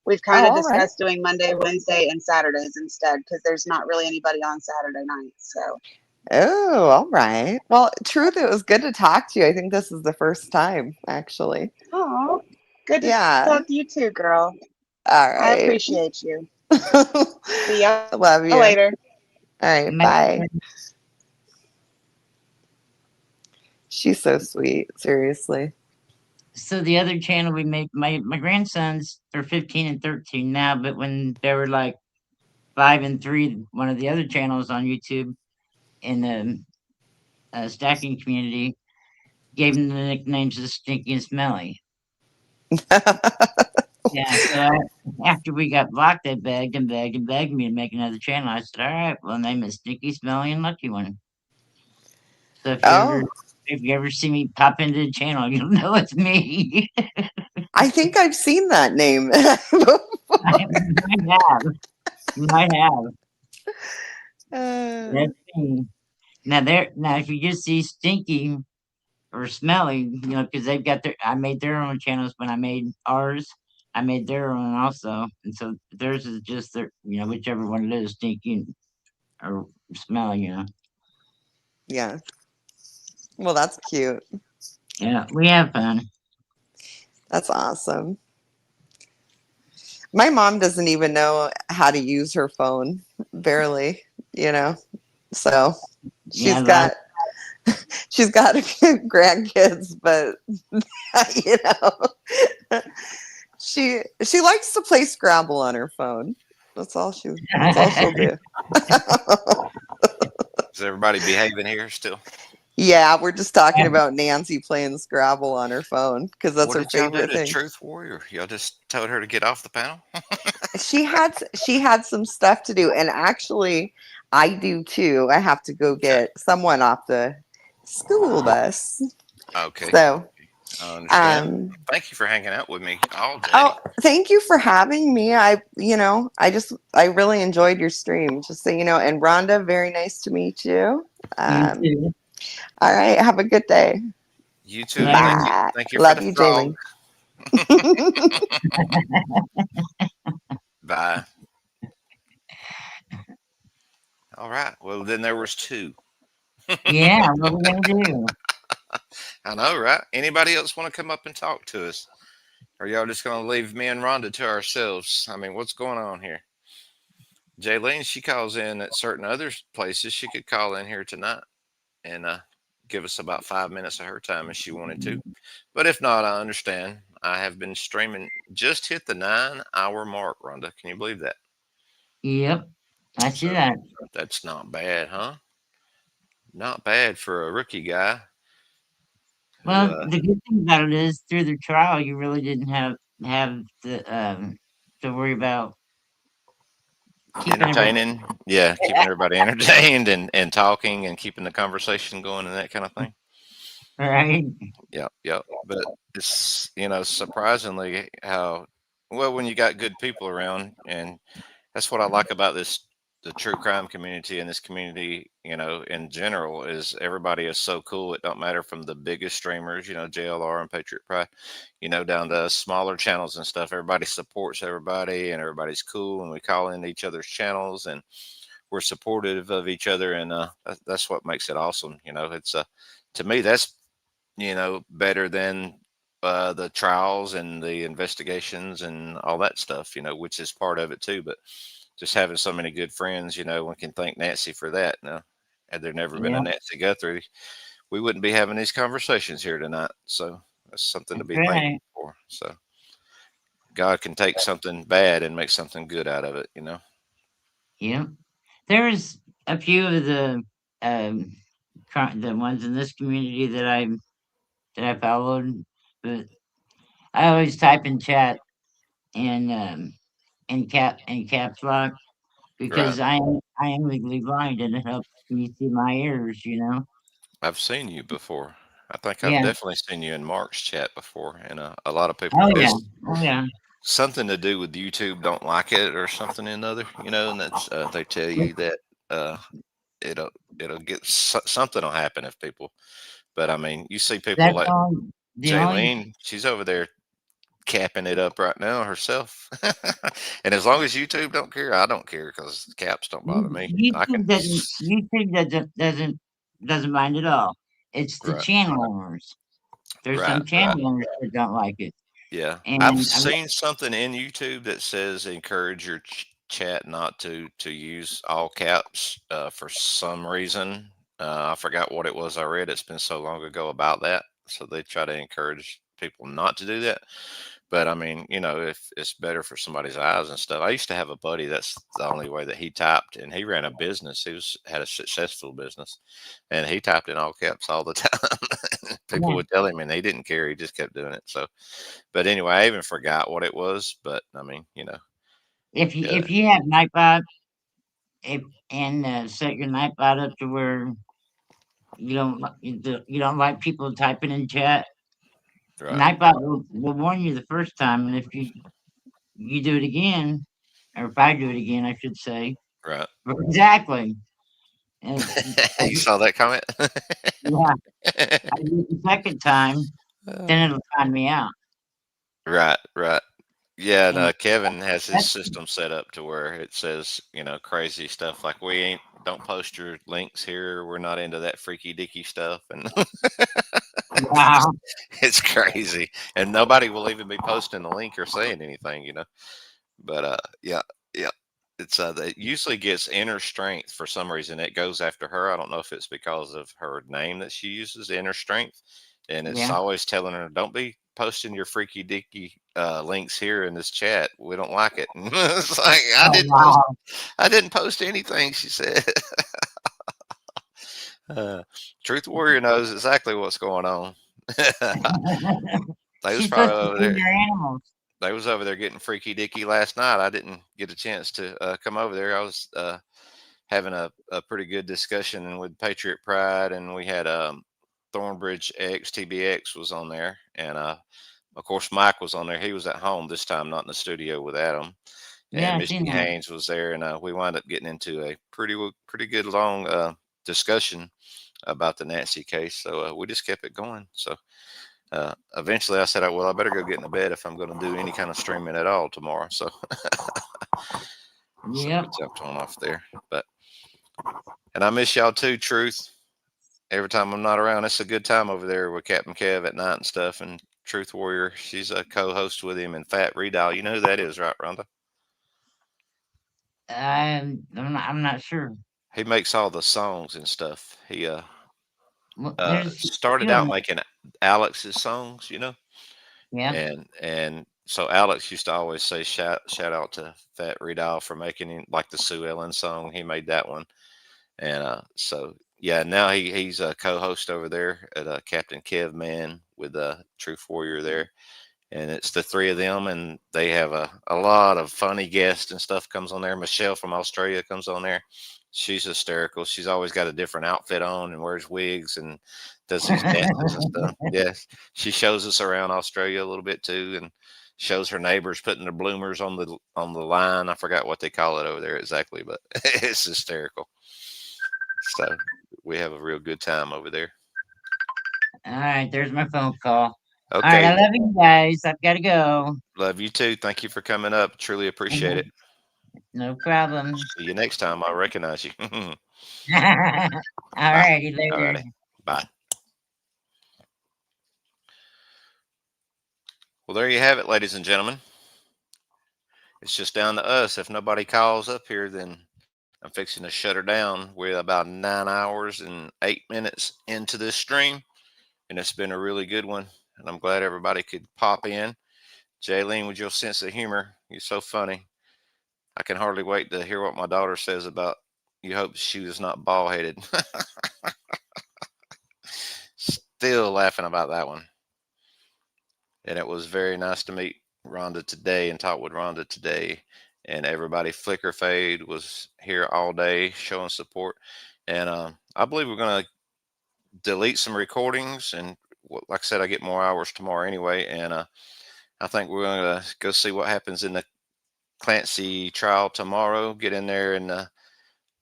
S: We've kind of
P: all right.
S: discussed doing Monday, Wednesday, and Saturdays instead because there's not really anybody on Saturday nights. So.
P: Oh, all right. Well, Truth, it was good to talk to you. I think this is the first time, actually.
S: Oh, good to
P: Yeah.
S: talk to you too, girl.
P: All right.
S: I appreciate you. See ya
P: Love you.
S: later.
P: All right. Bye. She's so sweet. Seriously.
R: So the other channel we made, my grandsons are 15 and 13 now, but when they were like 5 and 3, one of the other channels on YouTube in the stacking community gave them the nicknames of Stinky and Smelly. Yeah, so after we got blocked, they begged and begged and begged me to make another channel. I said, all right, well, name is Stinky, Smelly, and Lucky One. So if you ever see me pop into the channel, you'll know it's me.
P: I think I've seen that name.
R: You might have. That's me. Now if you just see Stinky or Smelly, because they've got I made their own channels when I made ours. I made their own also, and so theirs is just their, whichever one it is, Stinky or Smelly.
P: Yeah. Well, that's cute.
R: Yeah, we have fun.
P: That's awesome. My mom doesn't even know how to use her phone, barely, So she's got she's got grandkids, but she likes to play Scrabble on her phone. That's all she'll do.
L: Is everybody behaving here still?
P: Yeah, we're just talking about Nancy playing Scrabble on her phone because that's
L: What
P: her
L: did y'all do
P: favorite
L: to
P: thing.
L: Truth Warrior? Y'all just told her to get off the panel?
P: She had some stuff to do, and actually, I do too. I have to go get someone off the school bus.
L: Okay.
P: So,
L: I understand. Thank you for hanging out with me all day.
P: oh, thank you for having me. I really enjoyed your stream, just so you know. And Rhonda, very nice to meet you.
R: You too.
P: All right, have a good day.
L: You too.
P: Bye.
L: Thank you
P: Love
L: for the
P: you,
L: frog.
P: Jaylene.
L: Bye. All right. Well, then there was two.
R: Yeah, what are we gonna do?
L: I know, right? Anybody else want to come up and talk to us? Or y'all just going to leave me and Rhonda to ourselves? I mean, what's going on here? Jaylene, she calls in at certain other places. She could call in here tonight and give us about 5 minutes of her time if she wanted to. But if not, I understand. I have been streaming, just hit the 9-hour mark, Rhonda. Can you believe that?
R: Yep, I see that.
L: That's not bad, huh? Not bad for a rookie guy.
R: Well, the good thing about it is through the trial, you really didn't have to worry about keeping
L: Entertaining. Yeah, keeping everybody entertained and talking and keeping the conversation going and that kind of thing.
R: Right.
L: Yeah. But it's, surprisingly how, well, when you got good people around, and that's what I like about the true crime community and this community, in general, is everybody is so cool. It don't matter from the biggest streamers, JLR and Patriot Pride, down to smaller channels and stuff. Everybody supports everybody and everybody's cool, and we call in each other's channels and we're supportive of each other. And that's what makes it awesome. It's to me, that's, better than the trials and the investigations and all that stuff, which is part of it too. But just having so many good friends, we can thank Nancy for that. Now, had there never been a Nancy Guthrie, we wouldn't be having these conversations here tonight. So that's something to be thankful for. So God can take something bad and make something good out of it,
R: Yeah. There's a few of the ones in this community that I followed, but I always type in chat and in caps lock because I am legally blind and it helps me see my errors.
L: I've seen you before. I think I've
R: Yeah.
L: definitely seen you in Mark's chat before, and a lot of people.
R: Oh yeah. Oh yeah.
L: Something to do with YouTube don't like it or something or another, and that's they tell you that it'll get something will happen if people. But I mean, you see people
R: That's
L: like
R: all.
L: Jaylene. She's over there capping it up right now herself. And as long as YouTube don't care, I don't care because caps don't bother me.
R: YouTube doesn't mind at all. It's the channel owners. There's some channel owners that don't like it.
L: Yeah,
R: And
L: I've seen something in YouTube that says encourage your chat not to use all caps for some reason. I forgot what it was I read. It's been so long ago about that. So they try to encourage people not to do that. But I mean, if it's better for somebody's eyes and stuff. I used to have a buddy. That's the only way that he typed, and he ran a business. He had a successful business, and he typed in all caps all the time. People would tell him, and he didn't care. He just kept doing it. So, but anyway, I even forgot what it was. But I mean,
R: if you have Nightbot, and set your Nightbot up to where you don't like people typing in chat. Nightbot will warn you the first time, and if you do it again, or if I do it again, I should say.
L: Right.
R: Exactly. And
L: You saw that comment?
R: yeah, I do it the second time, then it'll find me out.
L: Right, right. Yeah,
R: And
L: no, Kevin has his
R: that's
L: system set up to where it says, crazy stuff like don't post your links here. We're not into that freaky dicky stuff. And
R: wow.
L: it's crazy. And nobody will even be posting the link or saying anything. But yeah, yeah. It's that usually gets Inner Strength for some reason. It goes after her. I don't know if it's because of her name that she uses, Inner Strength. And it's
R: Yeah.
L: always telling her, don't be posting your freaky dicky links here in this chat. We don't like it. And it's like
R: Oh, wow.
L: I didn't post anything, she said. Truth Warrior knows exactly what's going on. They was
R: She's
L: probably
R: supposed to
L: over
R: feed
L: there.
R: your animals.
L: They was over there getting freaky dicky last night. I didn't get a chance to come over there. I was having a pretty good discussion and with Patriot Pride, and we had Thornbridge X TBX was on there, and of course Mike was on there. He was at home this time, not in the studio with Adam.
R: Yeah,
L: And
R: I seen
L: Misty
R: that.
L: Haynes was there, and we wound up getting into a pretty good long discussion about the Nancy case. So we just kept it going. So eventually, I said, "Well, I better go get in the bed if I'm going to do any kind of streaming at all tomorrow." So, so
R: Yep.
L: we jumped on off there. And I miss y'all too, Truth. Every time I'm not around, it's a good time over there with Captain Kev at night and stuff. And Truth Warrior, she's a co-host with him. And Fat Redal, you know who that is, right, Rhonda?
R: I'm not sure.
L: He makes all the songs and stuff. He
R: There's
L: started out making Alex's songs.
R: Yeah.
L: And so Alex used to always say shout out to Fat Redal for making him like the Sue Ellen song. He made that one. And so yeah, now he's a co-host over there at Captain Kev Man with Truth Warrior there. And it's the three of them, and they have a lot of funny guests and stuff comes on there. Michelle from Australia comes on there. She's hysterical. She's always got a different outfit on and wears wigs and does these dances and stuff. Yes. She shows us around Australia a little bit too, and shows her neighbors putting their bloomers on the line. I forgot what they call it over there exactly, but it's hysterical. So we have a real good time over there.
R: All right, there's my phone call.
L: Okay.
R: All right, I love you guys. I've got to go.
L: Love you too. Thank you for coming up. Truly appreciate it.
R: No problem.
L: See you next time. I'll recognize you.
R: All righty, later.
L: All righty. Bye. Well, there you have it, ladies and gentlemen. It's just down to us. If nobody calls up here, then I'm fixing to shut her down. We're about 9 hours and 8 minutes into this stream, and it's been a really good one. And I'm glad everybody could pop in. Jaylene, with your sense of humor, you're so funny. I can hardly wait to hear what my daughter says about you hope she was not bald-headed. Still laughing about that one. And it was very nice to meet Rhonda today and talk with Rhonda today. And everybody, Flicker Fade was here all day showing support. And I believe we're going to delete some recordings. And like I said, I get more hours tomorrow anyway. And I think we're going to go see what happens in the Clancy trial tomorrow. Get in there in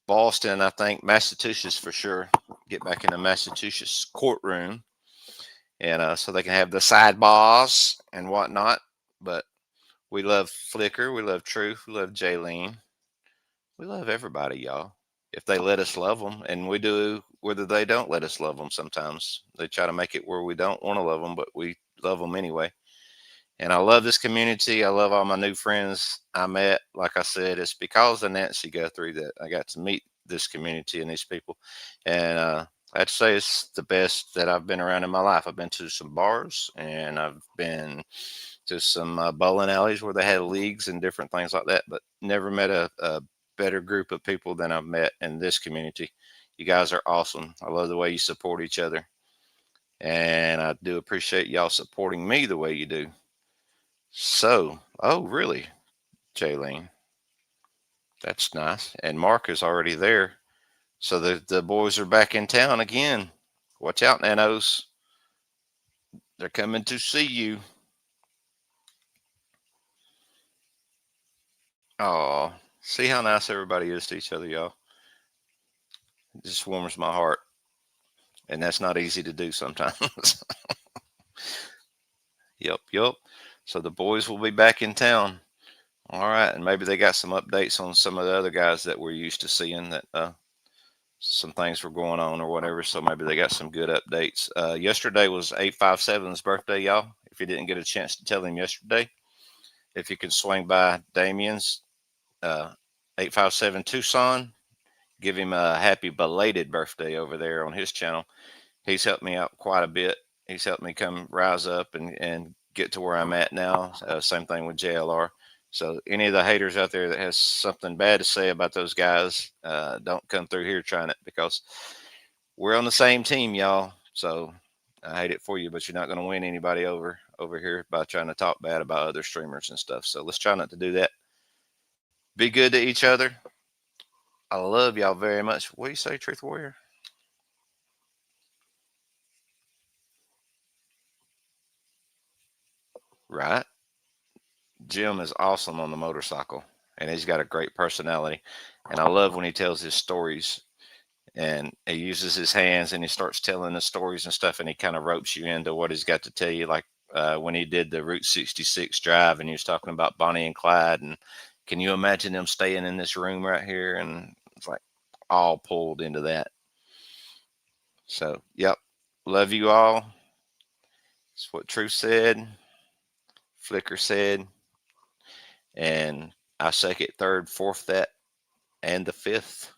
L: Boston, I think Massachusetts for sure. Get back in the Massachusetts courtroom. And so they can have the sidebars and whatnot. But we love Flicker. We love Truth. We love Jaylene. We love everybody, y'all. If they let us love them, and we do, whether they don't let us love them sometimes. They try to make it where we don't want to love them, but we love them anyway. And I love this community. I love all my new friends I met. Like I said, it's because of Nancy Guthrie that I got to meet this community and these people. And I'd say it's the best that I've been around in my life. I've been to some bars, and I've been to some bowling alleys where they had leagues and different things like that, but never met a better group of people than I've met in this community. You guys are awesome. I love the way you support each other. And I do appreciate y'all supporting me the way you do. So, oh, really, Jaylene? That's nice. And Mark is already there. So the boys are back in town again. Watch out, Nanos. They're coming to see you. Oh, see how nice everybody is to each other, y'all. It just warms my heart. And that's not easy to do sometimes. Yep. So the boys will be back in town. All right. And maybe they got some updates on some of the other guys that we're used to seeing that some things were going on or whatever. So maybe they got some good updates. Yesterday was 857's birthday, y'all. If you didn't get a chance to tell him yesterday, if you can swing by Damien's 857 Tucson, give him a happy belated birthday over there on his channel. He's helped me out quite a bit. He's helped me come rise up and get to where I'm at now. Same thing with JLR. So any of the haters out there that has something bad to say about those guys, don't come through here trying it, because we're on the same team, y'all. So I hate it for you, but you're not going to win anybody over here by trying to talk bad about other streamers and stuff. So let's try not to do that. Be good to each other. I love y'all very much. What do you say, Truth Warrior? Right? Jim is awesome on the motorcycle, and he's got a great personality. And I love when he tells his stories, and he uses his hands and he starts telling the stories and stuff, and he kind of ropes you into what he's got to tell you. Like when he did the Route 66 drive, and he was talking about Bonnie and Clyde, and can you imagine them staying in this room right here? And it's like all pulled into that. So, yep. Love you all. That's what Truth said. Flicker said. And I second, third, fourth that, and the fifth.